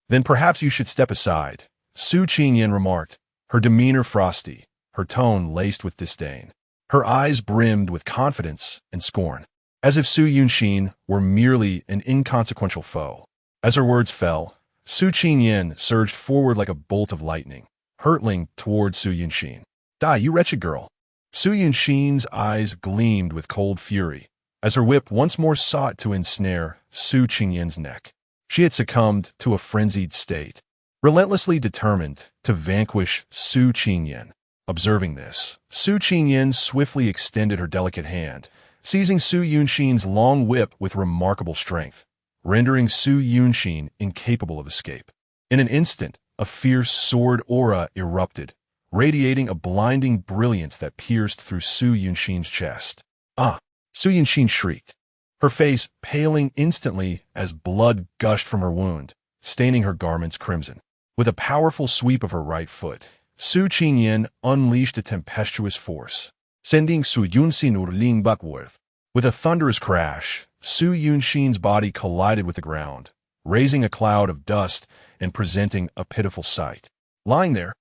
then perhaps you should step aside, Su Qingyin remarked, her demeanor frosty, her tone laced with disdain. Her eyes brimmed with confidence and scorn, as if Su Yunxin were merely an inconsequential foe. As her words fell, Su Qingyin surged forward like a bolt of lightning, hurtling towards Su Yunxin. Die, you wretched girl! Su Yunxin's eyes gleamed with cold fury, as her whip once more sought to ensnare Su Qingyin's neck. She had succumbed to a frenzied state, relentlessly determined to vanquish Su Qingyin. Observing this, Su Qingyin swiftly extended her delicate hand, seizing Su Yunxin's long whip with remarkable strength, rendering Su Yunxin incapable of escape. In an instant, a fierce sword aura erupted, radiating a blinding brilliance that pierced through Su Yunxin's chest. Ah! Su Yunxin shrieked, her face paling instantly as blood gushed from her wound, staining her garments crimson. With a powerful sweep of her right foot, Su Qingyin unleashed a tempestuous force, sending Su Yunxin hurling backward. With a thunderous crash, Su Yunxin's body collided with the ground, raising a cloud of dust and presenting a pitiful sight. Lying there,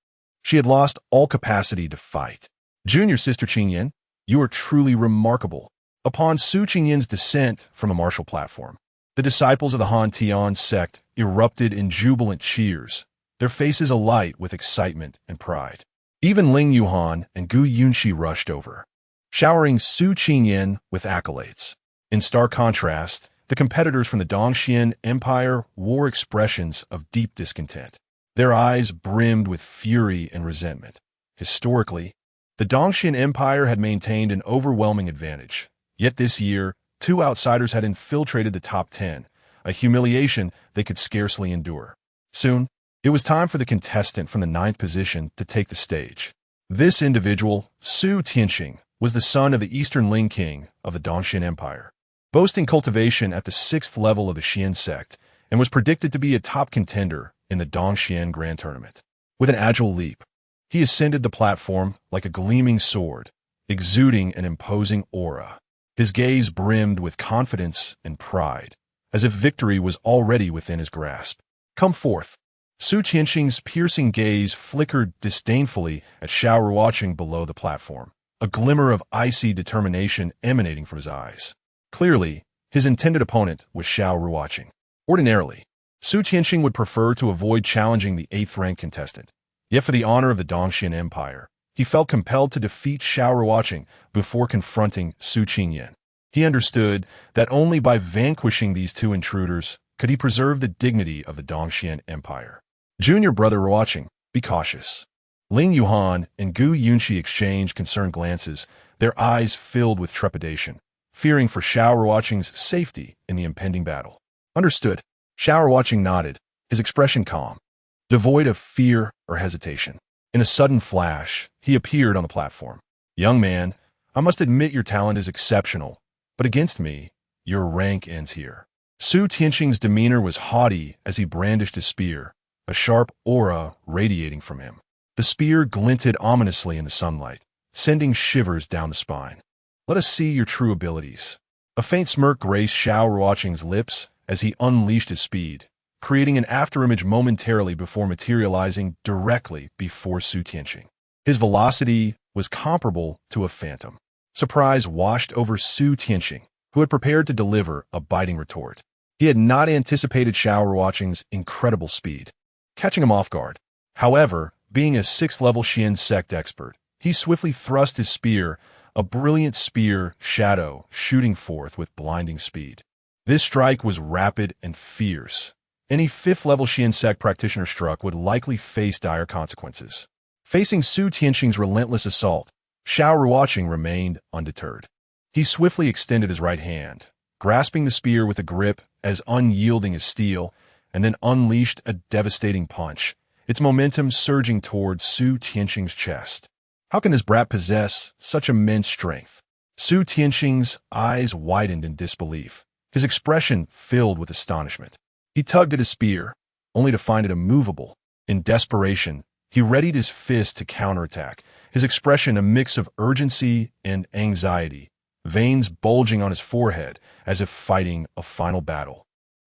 she had lost all capacity to fight. Junior sister Qingyin, you are truly remarkable. Upon Su Qingyin's descent from a martial platform, the disciples of the Han Tian sect erupted in jubilant cheers, their faces alight with excitement and pride. Even Ling Yuhan and Gu Yunxi rushed over, showering Su Qingyin with accolades. In stark contrast, the competitors from the Dongxian Empire wore expressions of deep discontent. Their eyes brimmed with fury and resentment. Historically, the Dongxian Empire had maintained an overwhelming advantage. Yet this year, 2 outsiders had infiltrated the top 10, a humiliation they could scarcely endure. Soon, it was time for the contestant from the 9th position to take the stage. This individual, Su Tianxing, was the son of the Eastern Ling King of the Dongxian Empire, boasting cultivation at the 6th level of the Xian Sect, and was predicted to be a top contender in the Dongxian Grand Tournament. With an agile leap, he ascended the platform like a gleaming sword, exuding an imposing aura. His gaze brimmed with confidence and pride, as if victory was already within his grasp. Come forth. Su Tianxing's piercing gaze flickered disdainfully at Xiao Ruocheng below the platform, a glimmer of icy determination emanating from his eyes. Clearly, his intended opponent was Xiao Ruocheng. Ordinarily, Su Tianxing would prefer to avoid challenging the 8th-ranked contestant. Yet for the honor of the Dongxian Empire, he felt compelled to defeat Xiao Ruocheng before confronting Su Qingyin. He understood that only by vanquishing these 2 intruders could he preserve the dignity of the Dongxian Empire. Junior brother Ruocheng, be cautious. Ling Yuhan and Gu Yunxi exchanged concerned glances, their eyes filled with trepidation, fearing for Xiao Ruocheng's safety in the impending battle. Understood. Xiao Ruocheng nodded, his expression calm, devoid of fear or hesitation. In a sudden flash, he appeared on the platform. Young man, I must admit your talent is exceptional, but against me, your rank ends here. Su Tianxing's demeanor was haughty as he brandished his spear, a sharp aura radiating from him. The spear glinted ominously in the sunlight, sending shivers down the spine. Let us see your true abilities. A faint smirk graced Xiao Ruocheng's lips as he unleashed his speed, creating an afterimage momentarily before materializing directly before Su Tianxing. His velocity was comparable to a phantom. Surprise washed over Su Tianxing, who had prepared to deliver a biting retort. He had not anticipated Xiao Ruocheng's incredible speed, catching him off guard. However, being a 6th-level Xian Sect expert, he swiftly thrust his spear, a brilliant spear shadow shooting forth with blinding speed. This strike was rapid and fierce. Any 5th-level Xian Sect practitioner struck would likely face dire consequences. Facing Su Tianxing's relentless assault, Xiao Ruocheng remained undeterred. He swiftly extended his right hand, grasping the spear with a grip as unyielding as steel, and then unleashed a devastating punch, its momentum surging towards Su Tianxing's chest. How can this brat possess such immense strength? Su Tianxing's eyes widened in disbelief, his expression filled with astonishment. He tugged at his spear, only to find it immovable. In desperation, he readied his fist to counterattack, his expression a mix of urgency and anxiety, veins bulging on his forehead as if fighting a final battle.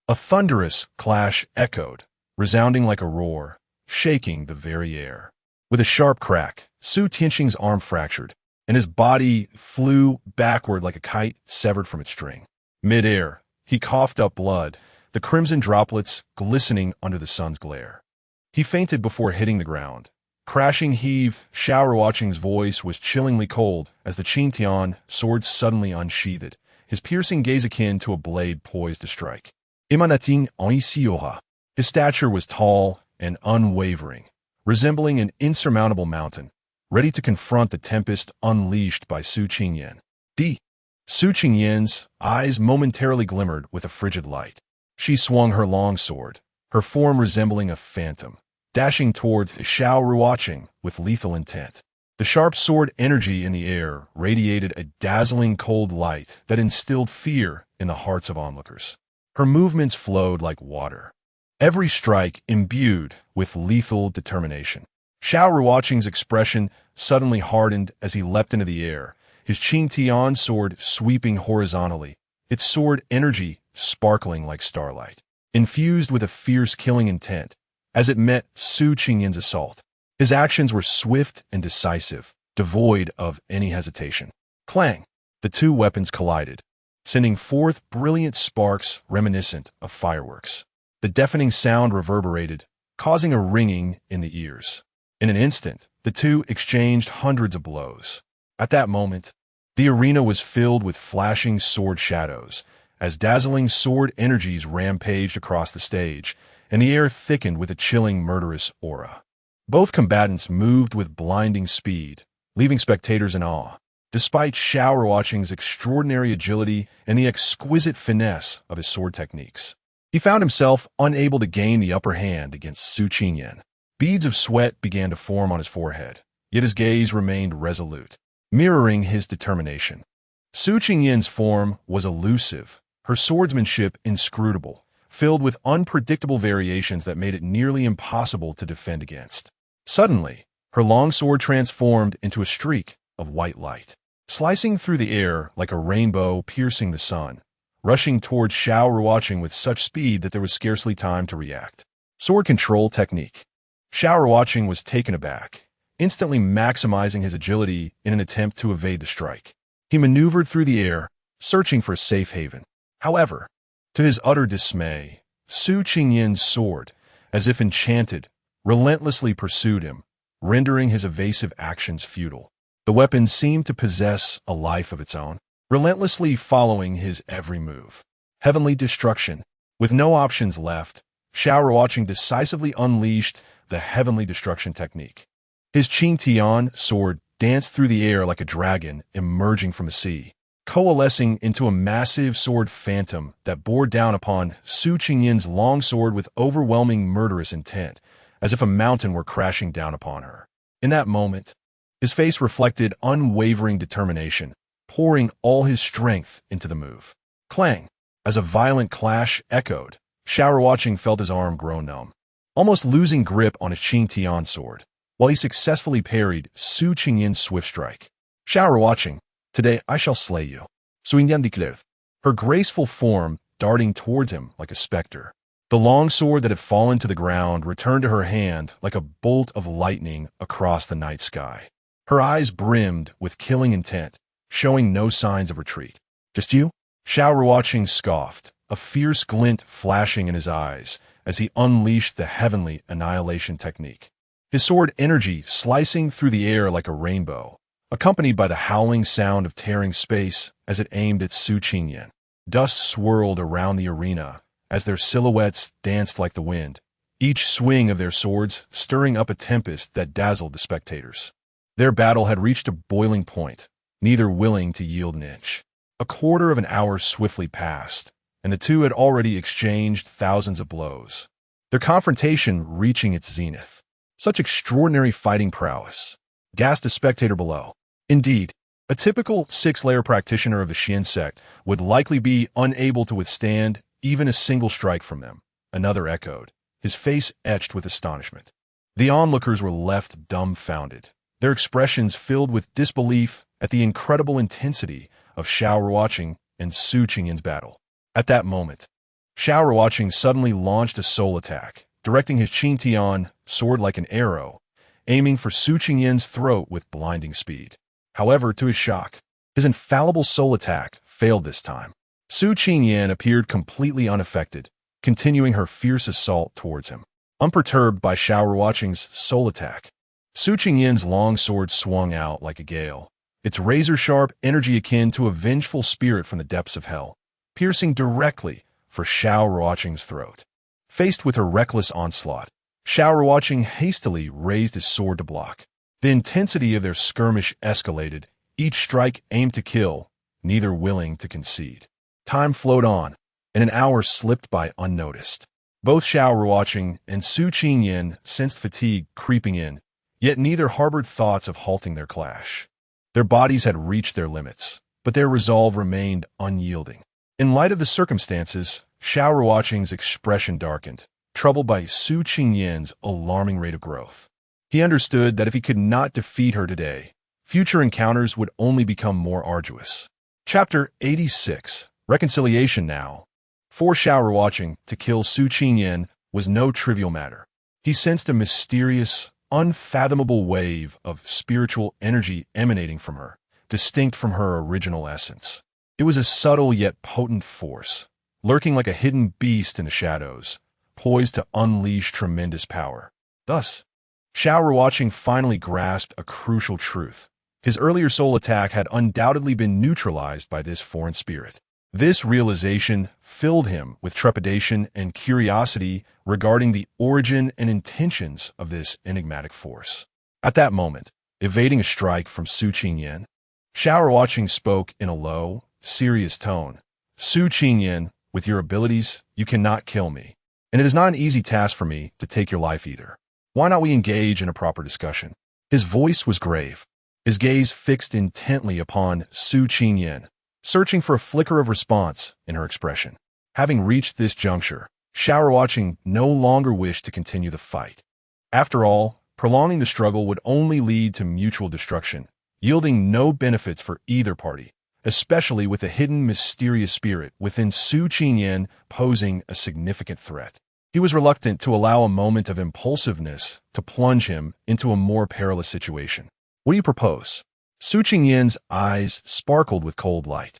A thunderous clash echoed, resounding like a roar, shaking the very air. With a sharp crack, Su Tianxing's arm fractured, and his body flew backward like a kite severed from its string. Mid-air, he coughed up blood, the crimson droplets glistening under the sun's glare. He fainted before hitting the ground. Crashing heave, Xiao Ruocheng's voice was chillingly cold as the Qing Tian sword suddenly unsheathed, his piercing gaze akin to a blade poised to strike. Emanating en ici. His stature was tall and unwavering, resembling an insurmountable mountain, ready to confront the tempest unleashed by Su Qingyan. Su Qingyan's eyes momentarily glimmered with a frigid light. She swung her long sword, her form resembling a phantom, dashing towards Xiao Ruocheng with lethal intent. The sharp sword energy in the air radiated a dazzling cold light that instilled fear in the hearts of onlookers. Her movements flowed like water, every strike imbued with lethal determination. Xiao Ruocheng's expression suddenly hardened as he leapt into the air, his Qing Tian sword sweeping horizontally, its sword energy sparkling like starlight, infused with a fierce killing intent as it met Su Qingyan's assault. His actions were swift and decisive, devoid of any hesitation. Clang! The two weapons collided, sending forth brilliant sparks reminiscent of fireworks. The deafening sound reverberated, causing a ringing in the ears. In an instant, the two exchanged hundreds of blows. At that moment, the arena was filled with flashing sword shadows, as dazzling sword energies rampaged across the stage, and the air thickened with a chilling, murderous aura. Both combatants moved with blinding speed, leaving spectators in awe, despite Xiao Ruocheng's extraordinary agility and the exquisite finesse of his sword techniques. He found himself unable to gain the upper hand against Su Qingyan. Beads of sweat began to form on his forehead, yet his gaze remained resolute, mirroring his determination. Su Qingyan's form was elusive, her swordsmanship inscrutable, filled with unpredictable variations that made it nearly impossible to defend against. Suddenly, her long sword transformed into a streak of white light, slicing through the air like a rainbow piercing the sun, rushing towards Xiao Ruocheng with such speed that there was scarcely time to react. Sword control technique. Xiao Ruocheng was taken aback, instantly maximizing his agility in an attempt to evade the strike. He maneuvered through the air, searching for a safe haven. However, to his utter dismay, Su Qingyan's sword, as if enchanted, relentlessly pursued him, rendering his evasive actions futile. The weapon seemed to possess a life of its own, relentlessly following his every move. Heavenly destruction. With no options left, Xiao Ruocheng decisively unleashed the heavenly destruction technique. His Qing Tian sword danced through the air like a dragon emerging from the sea, coalescing into a massive sword phantom that bore down upon Su Qingyan's long sword with overwhelming murderous intent, as if a mountain were crashing down upon her. In that moment, his face reflected unwavering determination, pouring all his strength into the move. Clang! As a violent clash echoed, Xiao Ruocheng felt his arm grow numb, almost losing grip on his Qing Tian sword, while he successfully parried Su Qingyan's swift strike. Xiao Ruocheng, today I shall slay you. Su Qingyan declared, her graceful form darting towards him like a specter. The long sword that had fallen to the ground returned to her hand like a bolt of lightning across the night sky. Her eyes brimmed with killing intent, showing no signs of retreat. Just you? Xiao Ruocheng scoffed, a fierce glint flashing in his eyes as he unleashed the heavenly Annihilation technique. His sword energy slicing through the air like a rainbow, accompanied by the howling sound of tearing space as it aimed at Su Qingyan. Dust swirled around the arena as their silhouettes danced like the wind, each swing of their swords stirring up a tempest that dazzled the spectators. Their battle had reached a boiling point, neither willing to yield an inch. A quarter of an hour swiftly passed, and the two had already exchanged thousands of blows, their confrontation reaching its zenith. Such extraordinary fighting prowess, gasped a spectator below. Indeed, a typical six-layer practitioner of the Xian sect would likely be unable to withstand even a single strike from them, another echoed, his face etched with astonishment. The onlookers were left dumbfounded, their expressions filled with disbelief at the incredible intensity of Xiao Ruocheng and Su Qingyan's battle. At that moment, Xiao Ruocheng suddenly launched a soul attack, directing his Qing Tian sword like an arrow, aiming for Su Qingyan's throat with blinding speed. However, to his shock, his infallible soul attack failed this time. Su Qingyan appeared completely unaffected, continuing her fierce assault towards him. Unperturbed by Xiao Ruocheng's soul attack, Su Qingyan's long sword swung out like a gale, its razor-sharp energy akin to a vengeful spirit from the depths of hell, piercing directly for Xiao Ruocheng's throat. Faced with her reckless onslaught, Xiao Ruocheng hastily raised his sword to block. The intensity of their skirmish escalated, each strike aimed to kill, neither willing to concede. Time flowed on, and an hour slipped by unnoticed. Both Xiao Ruocheng and Su Qingyan sensed fatigue creeping in, yet neither harbored thoughts of halting their clash. Their bodies had reached their limits, but their resolve remained unyielding. In light of the circumstances, Xiao Ruocheng's expression darkened, troubled by Su Qingyan's alarming rate of growth. He understood that if he could not defeat her today, future encounters would only become more arduous. Chapter 86. Reconciliation Now. For Xiao Ruocheng to kill Su Qingyan was no trivial matter. He sensed a mysterious, unfathomable wave of spiritual energy emanating from her, distinct from her original essence. It was a subtle yet potent force, lurking like a hidden beast in the shadows, poised to unleash tremendous power. Thus, Xiao Ruocheng finally grasped a crucial truth. His earlier soul attack had undoubtedly been neutralized by this foreign spirit. This realization filled him with trepidation and curiosity regarding the origin and intentions of this enigmatic force. At that moment, evading a strike from Su Qingyan, Xiao Ruocheng spoke in a low, serious tone. Su Qingyan, with your abilities, you cannot kill me, and it is not an easy task for me to take your life either. Why not we engage in a proper discussion? His voice was grave, his gaze fixed intently upon Su Qingyan, searching for a flicker of response in her expression. Having reached this juncture, Xiao Ruocheng no longer wished to continue the fight. After all, prolonging the struggle would only lead to mutual destruction, yielding no benefits for either party, especially with a hidden mysterious spirit within Su Qingyan posing a significant threat. He was reluctant to allow a moment of impulsiveness to plunge him into a more perilous situation. What do you propose? Su Qingyan's eyes sparkled with cold light,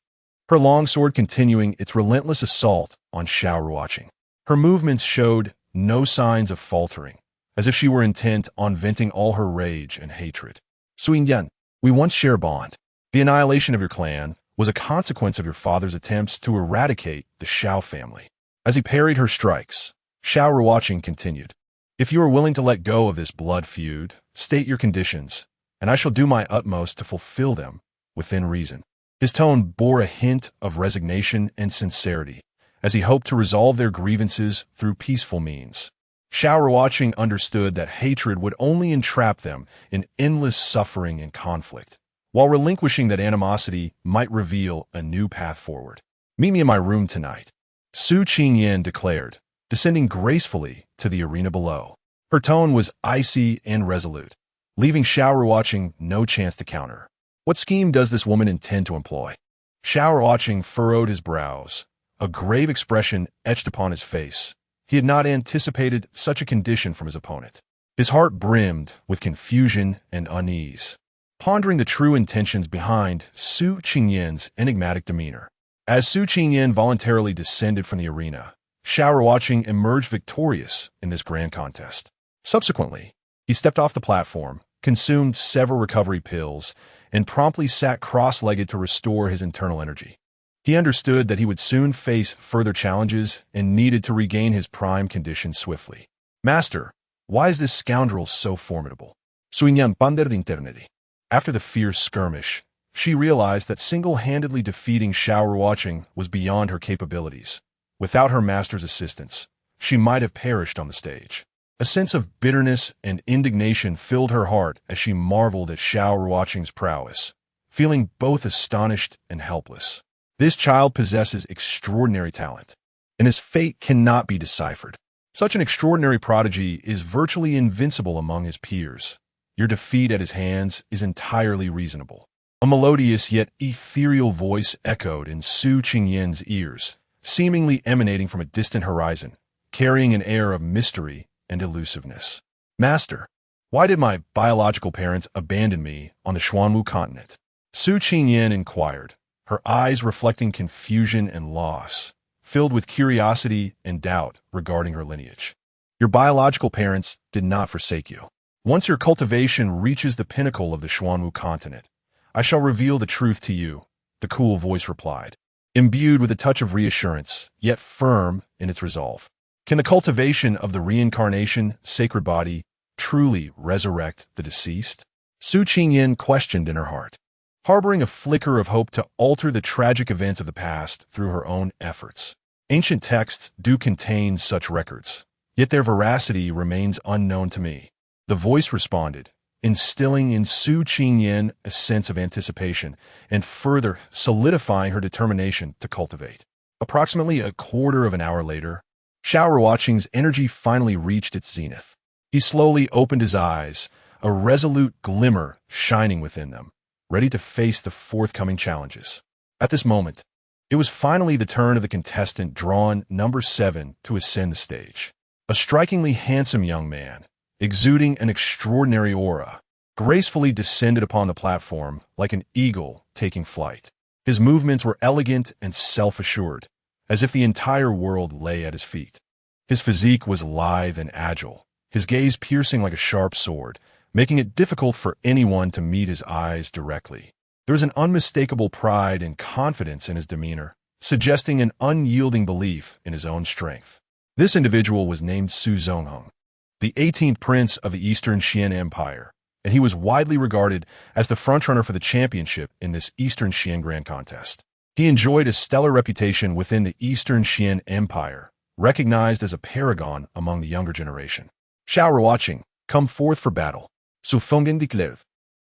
her long sword continuing its relentless assault on Xiao Ruocheng. Her movements showed no signs of faltering, as if she were intent on venting all her rage and hatred. Su Qingyan, we once shared a bond. The annihilation of your clan was a consequence of your father's attempts to eradicate the Xiao family. As he parried her strikes, Xiao Ruocheng continued, if you are willing to let go of this blood feud, state your conditions, and I shall do my utmost to fulfill them within reason. His tone bore a hint of resignation and sincerity, as he hoped to resolve their grievances through peaceful means. Xiao Ruocheng understood that hatred would only entrap them in endless suffering and conflict, while relinquishing that animosity might reveal a new path forward. Meet me in my room tonight, Su Qingyan declared, descending gracefully to the arena below. Her tone was icy and resolute, leaving Xiao Ruocheng no chance to counter. What scheme does this woman intend to employ? Xiao Ruocheng furrowed his brows, a grave expression etched upon his face. He had not anticipated such a condition from his opponent. His heart brimmed with confusion and unease, pondering the true intentions behind Su Qingyan's enigmatic demeanor. As Su Qingyan voluntarily descended from the arena, Xiao Ruocheng emerged victorious in this grand contest. Subsequently, he stepped off the platform, consumed several recovery pills, and promptly sat cross-legged to restore his internal energy. He understood that he would soon face further challenges and needed to regain his prime condition swiftly. Master, why is this scoundrel so formidable? Suinyan pander de internet. After the fierce skirmish, she realized that single-handedly defeating Xiao Ruocheng was beyond her capabilities. Without her master's assistance, she might have perished on the stage. A sense of bitterness and indignation filled her heart as she marveled at Xiao Ruocheng's prowess, feeling both astonished and helpless. This child possesses extraordinary talent, and his fate cannot be deciphered. Such an extraordinary prodigy is virtually invincible among his peers. Your defeat at his hands is entirely reasonable. A melodious yet ethereal voice echoed in Su Qingyan's ears, seemingly emanating from a distant horizon, carrying an air of mystery and elusiveness. Master, why did my biological parents abandon me on the Xuanwu continent? Su Qingyan inquired, her eyes reflecting confusion and loss, filled with curiosity and doubt regarding her lineage. Your biological parents did not forsake you. Once your cultivation reaches the pinnacle of the Xuanwu continent, I shall reveal the truth to you, the cool voice replied, imbued with a touch of reassurance, yet firm in its resolve. Can the cultivation of the Reincarnation Sacred Body truly resurrect the deceased? Su Qingyan questioned in her heart, harboring a flicker of hope to alter the tragic events of the past through her own efforts. Ancient texts do contain such records, yet their veracity remains unknown to me. The voice responded, instilling in Su Qingyan a sense of anticipation and further solidifying her determination to cultivate. Approximately a quarter of an hour later, Xiao Ruocheng's energy finally reached its zenith. He slowly opened his eyes, a resolute glimmer shining within them, ready to face the forthcoming challenges. At this moment, it was finally the turn of the contestant drawn number 7 to ascend the stage. A strikingly handsome young man, exuding an extraordinary aura, gracefully descended upon the platform like an eagle taking flight. His movements were elegant and self-assured, as if the entire world lay at his feet. His physique was lithe and agile, his gaze piercing like a sharp sword, making it difficult for anyone to meet his eyes directly. There was an unmistakable pride and confidence in his demeanor, suggesting an unyielding belief in his own strength. This individual was named Su Zongheng, the 18th prince of the Eastern Xian Empire, and he was widely regarded as the frontrunner for the championship in this Eastern Xian Grand Contest. He enjoyed a stellar reputation within the Eastern Xian Empire, recognized as a paragon among the younger generation. Xiao Ruocheng, come forth for battle. Su Fenggen declared.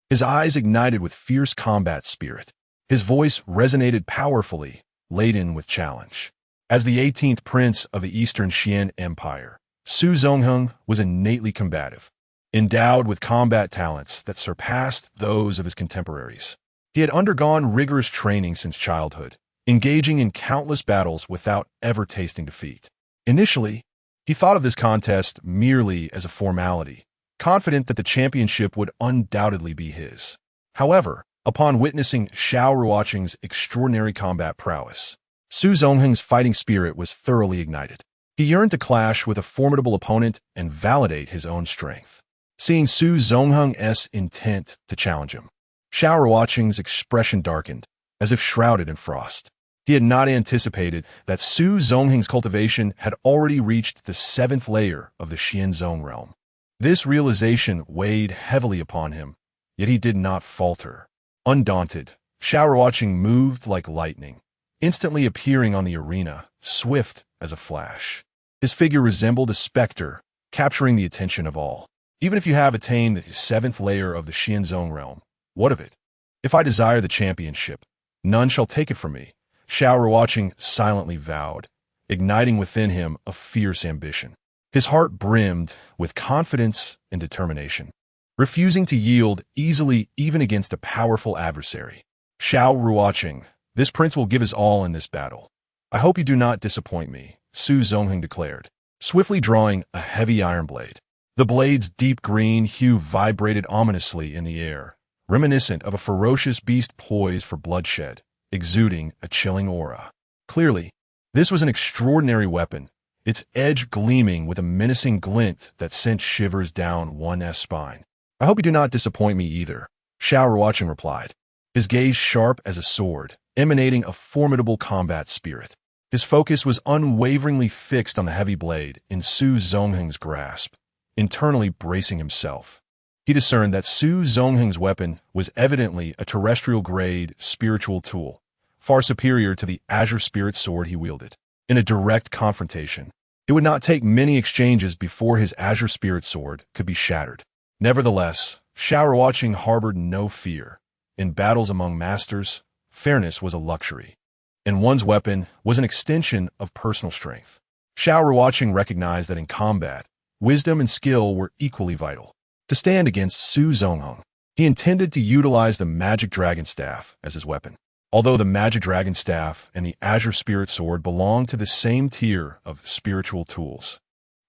His eyes ignited with fierce combat spirit. His voice resonated powerfully, laden with challenge. As the 18th prince of the Eastern Xian Empire, Su Zongheng was innately combative, endowed with combat talents that surpassed those of his contemporaries. He had undergone rigorous training since childhood, engaging in countless battles without ever tasting defeat. Initially, he thought of this contest merely as a formality, confident that the championship would undoubtedly be his. However, upon witnessing Xiao Ruocheng's extraordinary combat prowess, Su Zongheng's fighting spirit was thoroughly ignited. He yearned to clash with a formidable opponent and validate his own strength. Seeing Su Zongheng's intent to challenge him, Xiao Ruocheng's expression darkened, as if shrouded in frost. He had not anticipated that Su Zongheng's cultivation had already reached the 7th layer of the Xianzong realm. This realization weighed heavily upon him, yet he did not falter. Undaunted, Xiao Ruocheng moved like lightning, instantly appearing on the arena, swift as a flash. His figure resembled a specter, capturing the attention of all. Even if you have attained the 7th layer of the Xianzong realm, what of it? If I desire the championship, none shall take it from me, Xiao Ruocheng silently vowed, igniting within him a fierce ambition. His heart brimmed with confidence and determination, refusing to yield easily even against a powerful adversary. Xiao Ruocheng, this prince will give his all in this battle. I hope you do not disappoint me, Su Zongheng declared, swiftly drawing a heavy iron blade. The blade's deep green hue vibrated ominously in the air, reminiscent of a ferocious beast poised for bloodshed, exuding a chilling aura. Clearly, this was an extraordinary weapon, its edge gleaming with a menacing glint that sent shivers down one's spine. "I hope you do not disappoint me either," Xiao Ruocheng replied, his gaze sharp as a sword, emanating a formidable combat spirit. His focus was unwaveringly fixed on the heavy blade in Su Zongheng's grasp, internally bracing himself. He discerned that Su Zongheng's weapon was evidently a terrestrial-grade spiritual tool, far superior to the azure spirit sword he wielded. In a direct confrontation, it would not take many exchanges before his azure spirit sword could be shattered. Nevertheless, Xiao Ruocheng harbored no fear. In battles among masters, fairness was a luxury, and one's weapon was an extension of personal strength. Xiao Ruocheng recognized that in combat, wisdom and skill were equally vital. To stand against Su Zongheng, he intended to utilize the magic dragon staff as his weapon. Although the magic dragon staff and the azure spirit sword belonged to the same tier of spiritual tools,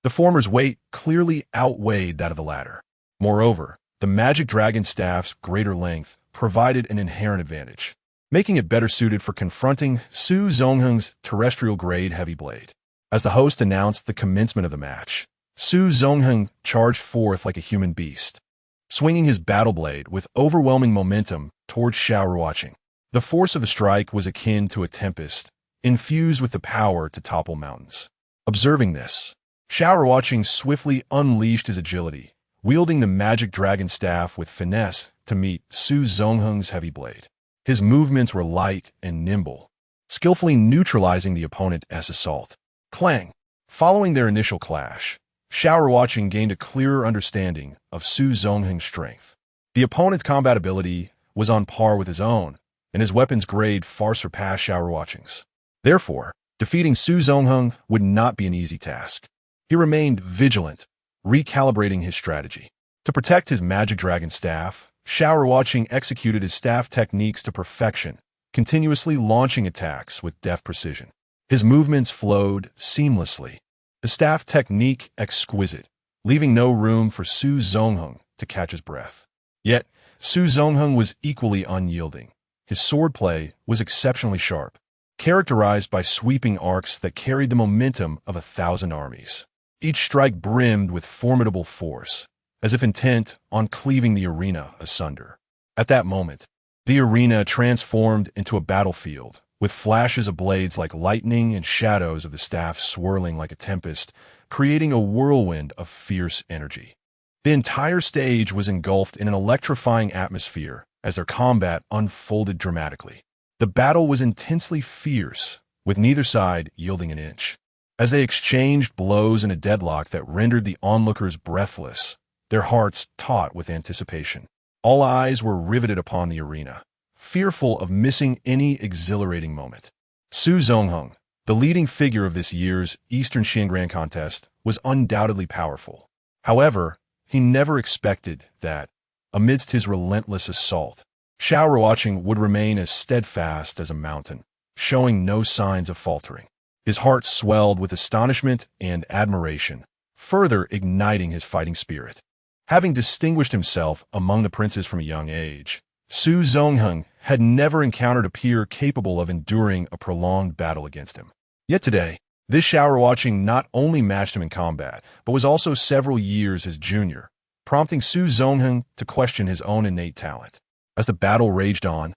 the former's weight clearly outweighed that of the latter. Moreover, the magic dragon staff's greater length provided an inherent advantage, making it better suited for confronting Su Zongheng's terrestrial-grade heavy blade. As the host announced the commencement of the match, Su Zongheng charged forth like a human beast, swinging his battle blade with overwhelming momentum towards Xiao Ruocheng. The force of the strike was akin to a tempest, infused with the power to topple mountains. Observing this, Xiao Ruocheng swiftly unleashed his agility, wielding the magic dragon staff with finesse to meet Su Zongheng's heavy blade. His movements were light and nimble, skillfully neutralizing the opponent's assault. Clang! Following their initial clash, Xiao Ruocheng gained a clearer understanding of Su Zongheng's strength. The opponent's combat ability was on par with his own, and his weapon's grade far surpassed Xiao Ruocheng's. Therefore, defeating Su Zongheng would not be an easy task. He remained vigilant, recalibrating his strategy. To protect his magic dragon staff, Xiao Ruocheng executed his staff techniques to perfection, continuously launching attacks with deft precision. His movements flowed seamlessly, the staff technique exquisite, leaving no room for Su Zongheng to catch his breath. Yet, Su Zongheng was equally unyielding. His swordplay was exceptionally sharp, characterized by sweeping arcs that carried the momentum of 1,000 armies. Each strike brimmed with formidable force, as if intent on cleaving the arena asunder. At that moment, the arena transformed into a battlefield, with flashes of blades like lightning and shadows of the staff swirling like a tempest, creating a whirlwind of fierce energy. The entire stage was engulfed in an electrifying atmosphere as their combat unfolded dramatically. The battle was intensely fierce, with neither side yielding an inch. As they exchanged blows in a deadlock that rendered the onlookers breathless, their hearts taut with anticipation. All eyes were riveted upon the arena, fearful of missing any exhilarating moment. Su Zongheng, the leading figure of this year's Eastern Xiangran contest, was undoubtedly powerful. However, he never expected that, amidst his relentless assault, Xiao Ruocheng would remain as steadfast as a mountain, showing no signs of faltering. His heart swelled with astonishment and admiration, further igniting his fighting spirit. Having distinguished himself among the princes from a young age, Su Zongheng had never encountered a peer capable of enduring a prolonged battle against him. Yet today, this Xiao Ruocheng not only matched him in combat, but was also several years his junior, prompting Su Zongheng to question his own innate talent. As the battle raged on,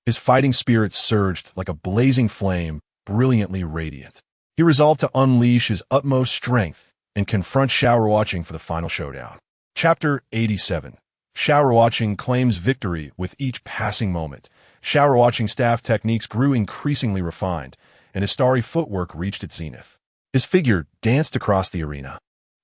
his fighting spirit surged like a blazing flame, brilliantly radiant. He resolved to unleash his utmost strength and confront Xiao Ruocheng for the final showdown. Chapter 87. Xiao Ruocheng claims victory with each passing moment. Xiao Ruocheng's staff techniques grew increasingly refined, and his starry footwork reached its zenith. His figure danced across the arena,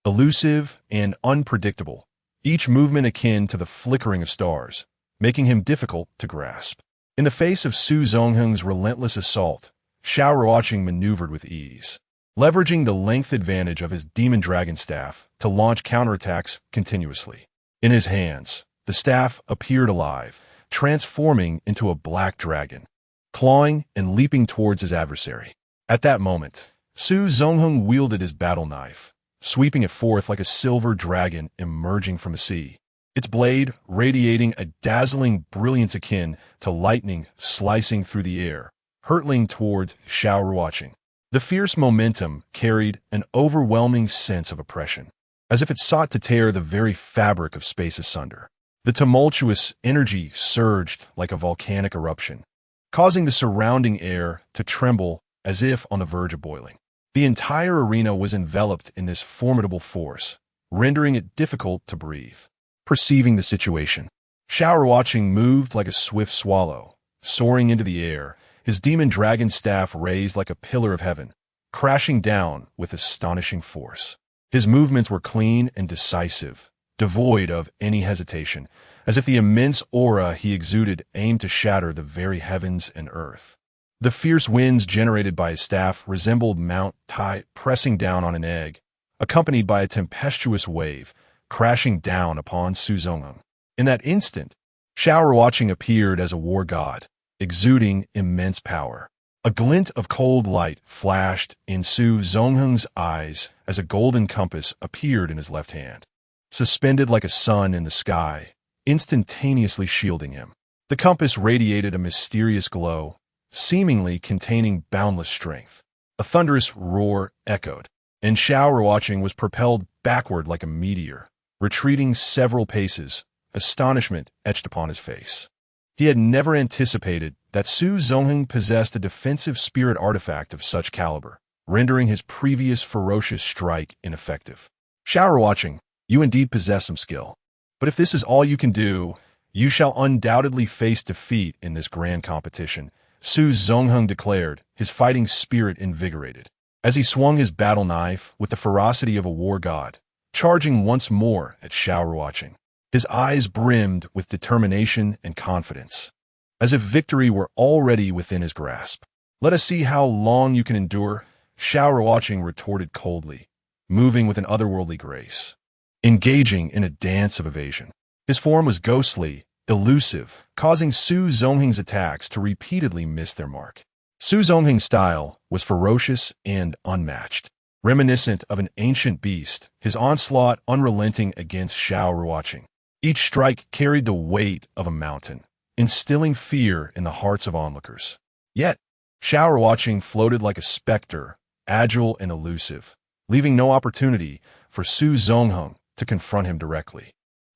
elusive and unpredictable, each movement akin to the flickering of stars, making him difficult to grasp. In the face of Su Zongheng's relentless assault, Xiao Ruocheng maneuvered with ease, leveraging the length advantage of his demon dragon staff to launch counterattacks continuously. In his hands, the staff appeared alive, transforming into a black dragon, clawing and leaping towards his adversary. At that moment, Su Zongheng wielded his battle knife, sweeping it forth like a silver dragon emerging from the sea, its blade radiating a dazzling brilliance akin to lightning slicing through the air, hurtling towards Xiao Ruocheng. The fierce momentum carried an overwhelming sense of oppression, as if it sought to tear the very fabric of space asunder. The tumultuous energy surged like a volcanic eruption, causing the surrounding air to tremble as if on the verge of boiling. The entire arena was enveloped in this formidable force, rendering it difficult to breathe. Perceiving the situation, Xiao Ruocheng moved like a swift swallow, soaring into the air, his demon dragon staff raised like a pillar of heaven, crashing down with astonishing force. His movements were clean and decisive, devoid of any hesitation, as if the immense aura he exuded aimed to shatter the very heavens and earth. The fierce winds generated by his staff resembled Mount Tai pressing down on an egg, accompanied by a tempestuous wave, crashing down upon Su Zongheng. In that instant, Xiao Ruocheng appeared as a war god, exuding immense power. A glint of cold light flashed in Su Zongheng's eyes as a golden compass appeared in his left hand, suspended like a sun in the sky, instantaneously shielding him. The compass radiated a mysterious glow, seemingly containing boundless strength. A thunderous roar echoed, and Xiao Ruocheng was propelled backward like a meteor, retreating several paces, astonishment etched upon his face. He had never anticipated that Su Zongheng possessed a defensive spirit artifact of such caliber, rendering his previous ferocious strike ineffective. Xiao Ruocheng, you indeed possess some skill. But if this is all you can do, you shall undoubtedly face defeat in this grand competition, Su Zongheng declared, his fighting spirit invigorated. As he swung his battle knife with the ferocity of a war god, charging once more at Xiao Ruocheng. His eyes brimmed with determination and confidence, as if victory were already within his grasp. Let us see how long you can endure, Xiao Ruocheng retorted coldly, moving with an otherworldly grace, engaging in a dance of evasion. His form was ghostly, elusive, causing Su Zongheng's attacks to repeatedly miss their mark. Su Zongheng's style was ferocious and unmatched. Reminiscent of an ancient beast, his onslaught unrelenting against Xiao Ruocheng. Each strike carried the weight of a mountain, instilling fear in the hearts of onlookers. Yet, Xiao Ruocheng floated like a specter, agile and elusive, leaving no opportunity for Su Zongheng to confront him directly.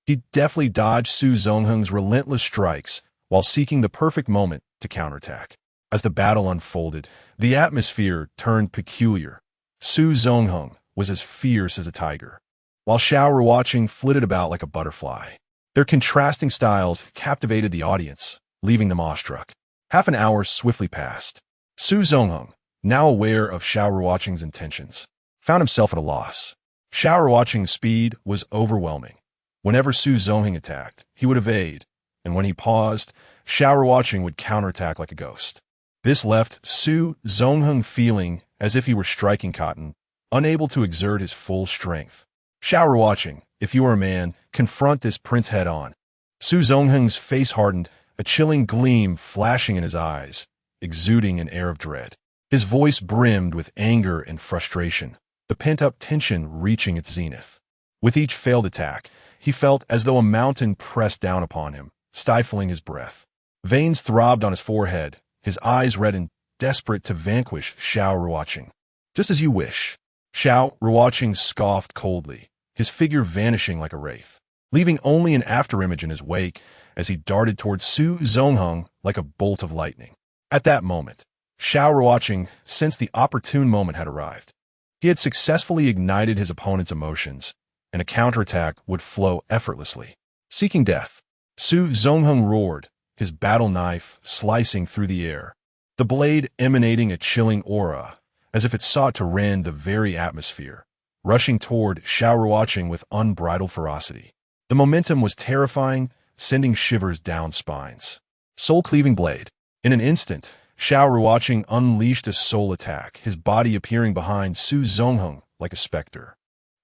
He deftly dodged Su Zongheng's relentless strikes while seeking the perfect moment to counterattack. As the battle unfolded, the atmosphere turned peculiar. Su Zongheng was as fierce as a tiger, while Xiao Ruocheng flitted about like a butterfly. Their contrasting styles captivated the audience, leaving them awestruck. Half an hour swiftly passed. Su Zongheng, now aware of Xiao Ruocheng's intentions, found himself at a loss. Xiao Ruocheng's speed was overwhelming. Whenever Su Zongheng attacked, he would evade, and when he paused, Xiao Ruocheng would counterattack like a ghost. This left Su Zongheng feeling as if he were striking cotton, unable to exert his full strength. Xiao Ruocheng, if you are a man, confront this prince head-on. Su Zongheng's face hardened, a chilling gleam flashing in his eyes, exuding an air of dread. His voice brimmed with anger and frustration, the pent-up tension reaching its zenith. With each failed attack, he felt as though a mountain pressed down upon him, stifling his breath. Veins throbbed on his forehead, his eyes reddened, desperate to vanquish Xiao Ruocheng. Just as you wish. Xiao Ruocheng scoffed coldly, his figure vanishing like a wraith, leaving only an afterimage in his wake as he darted towards Su Zongheng like a bolt of lightning. At that moment, Xiao Ruocheng sensed the opportune moment had arrived. He had successfully ignited his opponent's emotions, and a counterattack would flow effortlessly. Seeking death, Su Zongheng roared, his battle knife slicing through the air, the blade emanating a chilling aura, as if it sought to rend the very atmosphere, rushing toward Xiao Ruocheng with unbridled ferocity. The momentum was terrifying, sending shivers down spines. Soul-cleaving blade. In an instant, Xiao Ruocheng unleashed a soul attack, his body appearing behind Su Zongheng like a specter.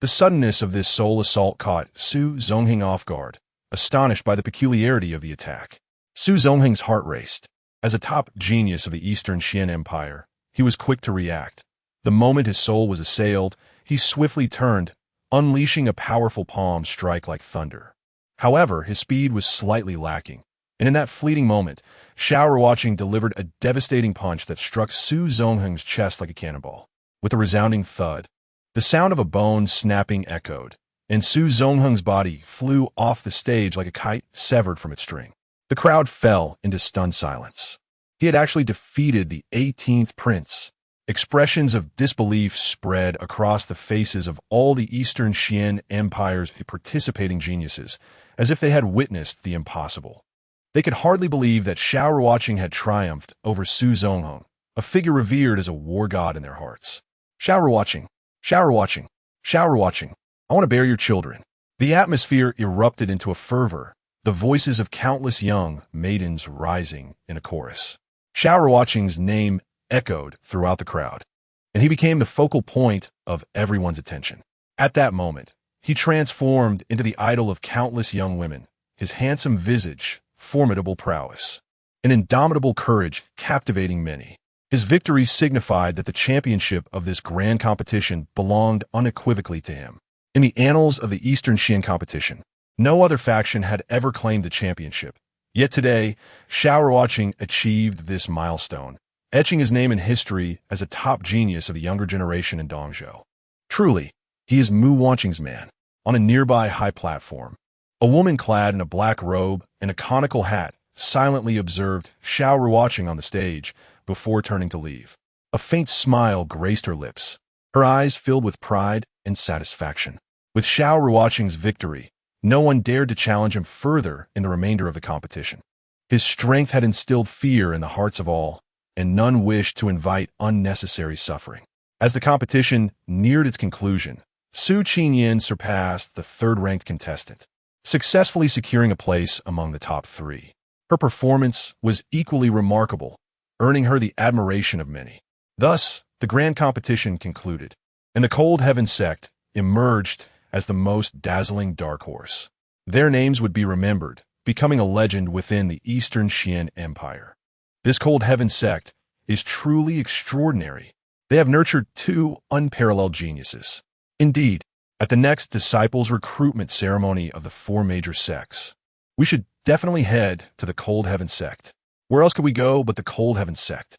The suddenness of this soul assault caught Su Zongheng off guard, astonished by the peculiarity of the attack. Su Zongheng's heart raced. As a top genius of the Eastern Qian Empire, he was quick to react. The moment his soul was assailed, he swiftly turned, unleashing a powerful palm strike like thunder. However, his speed was slightly lacking, and in that fleeting moment, Xiao Ruocheng delivered a devastating punch that struck Su Zongheng's chest like a cannonball. With a resounding thud, the sound of a bone snapping echoed, and Su Zongheng's body flew off the stage like a kite severed from its string. The crowd fell into stunned silence. He had actually defeated the 18th prince. Expressions of disbelief spread across the faces of all the Eastern Xian Empire's participating geniuses, as if they had witnessed the impossible. They could hardly believe that Xiao Ruocheng had triumphed over Su Zongheng, a figure revered as a war god in their hearts. Xiao Ruocheng, Xiao Ruocheng, Xiao Ruocheng, I want to bear your children. The atmosphere erupted into a fervor, the voices of countless young maidens rising in a chorus. Xiao Ruocheng's name echoed throughout the crowd, and he became the focal point of everyone's attention. At that moment, he transformed into the idol of countless young women, his handsome visage, formidable prowess, and indomitable courage captivating many. His victory signified that the championship of this grand competition belonged unequivocally to him. In the annals of the Eastern Xian competition, no other faction had ever claimed the championship. Yet today, Xiao Ruocheng achieved this milestone, etching his name in history as a top genius of the younger generation in Dongzhou. Truly, he is Mu Wanqing's man. On a nearby high platform, a woman clad in a black robe and a conical hat silently observed Xiao Ruocheng on the stage before turning to leave. A faint smile graced her lips, her eyes filled with pride and satisfaction. With Xiao Ruocheng's victory, no one dared to challenge him further in the remainder of the competition. His strength had instilled fear in the hearts of all, and none wished to invite unnecessary suffering. As the competition neared its conclusion, Su Qingyan surpassed the third-ranked contestant, successfully securing a place among the top 3. Her performance was equally remarkable, earning her the admiration of many. Thus, the grand competition concluded, and the Cold Heaven Sect emerged as the most dazzling dark horse. Their names would be remembered, becoming a legend within the Eastern Xian Empire. This Cold Heaven Sect is truly extraordinary. They have nurtured 2 unparalleled geniuses. Indeed, at the next disciples recruitment ceremony of the 4 major sects, we should definitely head to the Cold Heaven Sect. Where else could we go but the Cold Heaven Sect?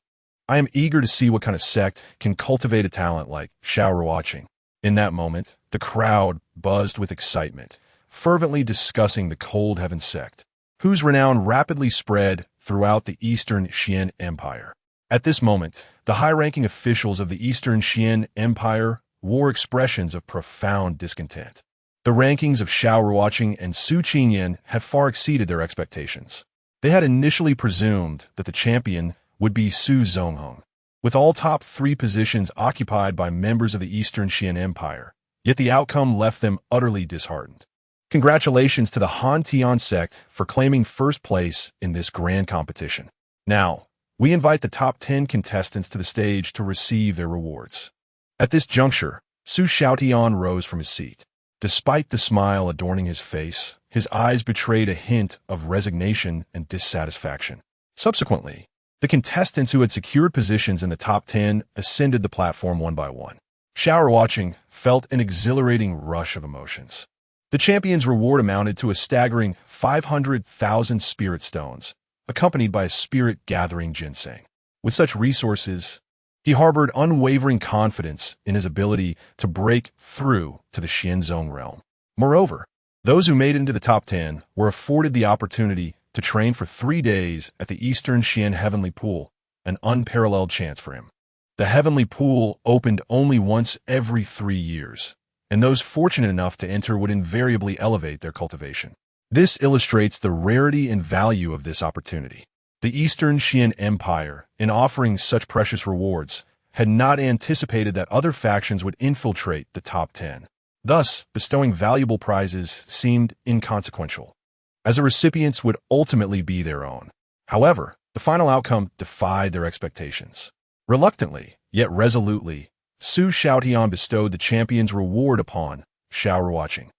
I am eager to see what kind of sect can cultivate a talent like Xiao Ruocheng. In that moment, the crowd buzzed with excitement, fervently discussing the Cold Heaven Sect, whose renown rapidly spread throughout the Eastern Xian Empire. At this moment, the high-ranking officials of the Eastern Xian Empire wore expressions of profound discontent. The rankings of Xiao Ruocheng and Su Qingyan had far exceeded their expectations. They had initially presumed that the champion would be Su Zongheng, with all top 3 positions occupied by members of the Eastern Xian Empire, yet the outcome left them utterly disheartened. Congratulations to the Han Tian sect for claiming first place in this grand competition. Now, we invite the top 10 contestants to the stage to receive their rewards. At this juncture, Su Xiaotian rose from his seat. Despite the smile adorning his face, his eyes betrayed a hint of resignation and dissatisfaction. Subsequently, the contestants who had secured positions in the top 10 ascended the platform one by one. Xiao Ruocheng felt an exhilarating rush of emotions. The champion's reward amounted to a staggering 500,000 spirit stones, accompanied by a spirit-gathering ginseng. With such resources, he harbored unwavering confidence in his ability to break through to the Xianzong realm. Moreover, those who made it into the top 10 were afforded the opportunity to train for 3 days at the Eastern Xian Heavenly Pool, an unparalleled chance for him. The Heavenly Pool opened only once every 3 years, and those fortunate enough to enter would invariably elevate their cultivation. This illustrates the rarity and value of this opportunity. The Eastern Xian Empire, in offering such precious rewards, had not anticipated that other factions would infiltrate the top 10. Thus, bestowing valuable prizes seemed inconsequential, as the recipients would ultimately be their own. However, the final outcome defied their expectations. Reluctantly, yet resolutely, Su Xiaotian bestowed the champion's reward upon Xiao Ruocheng.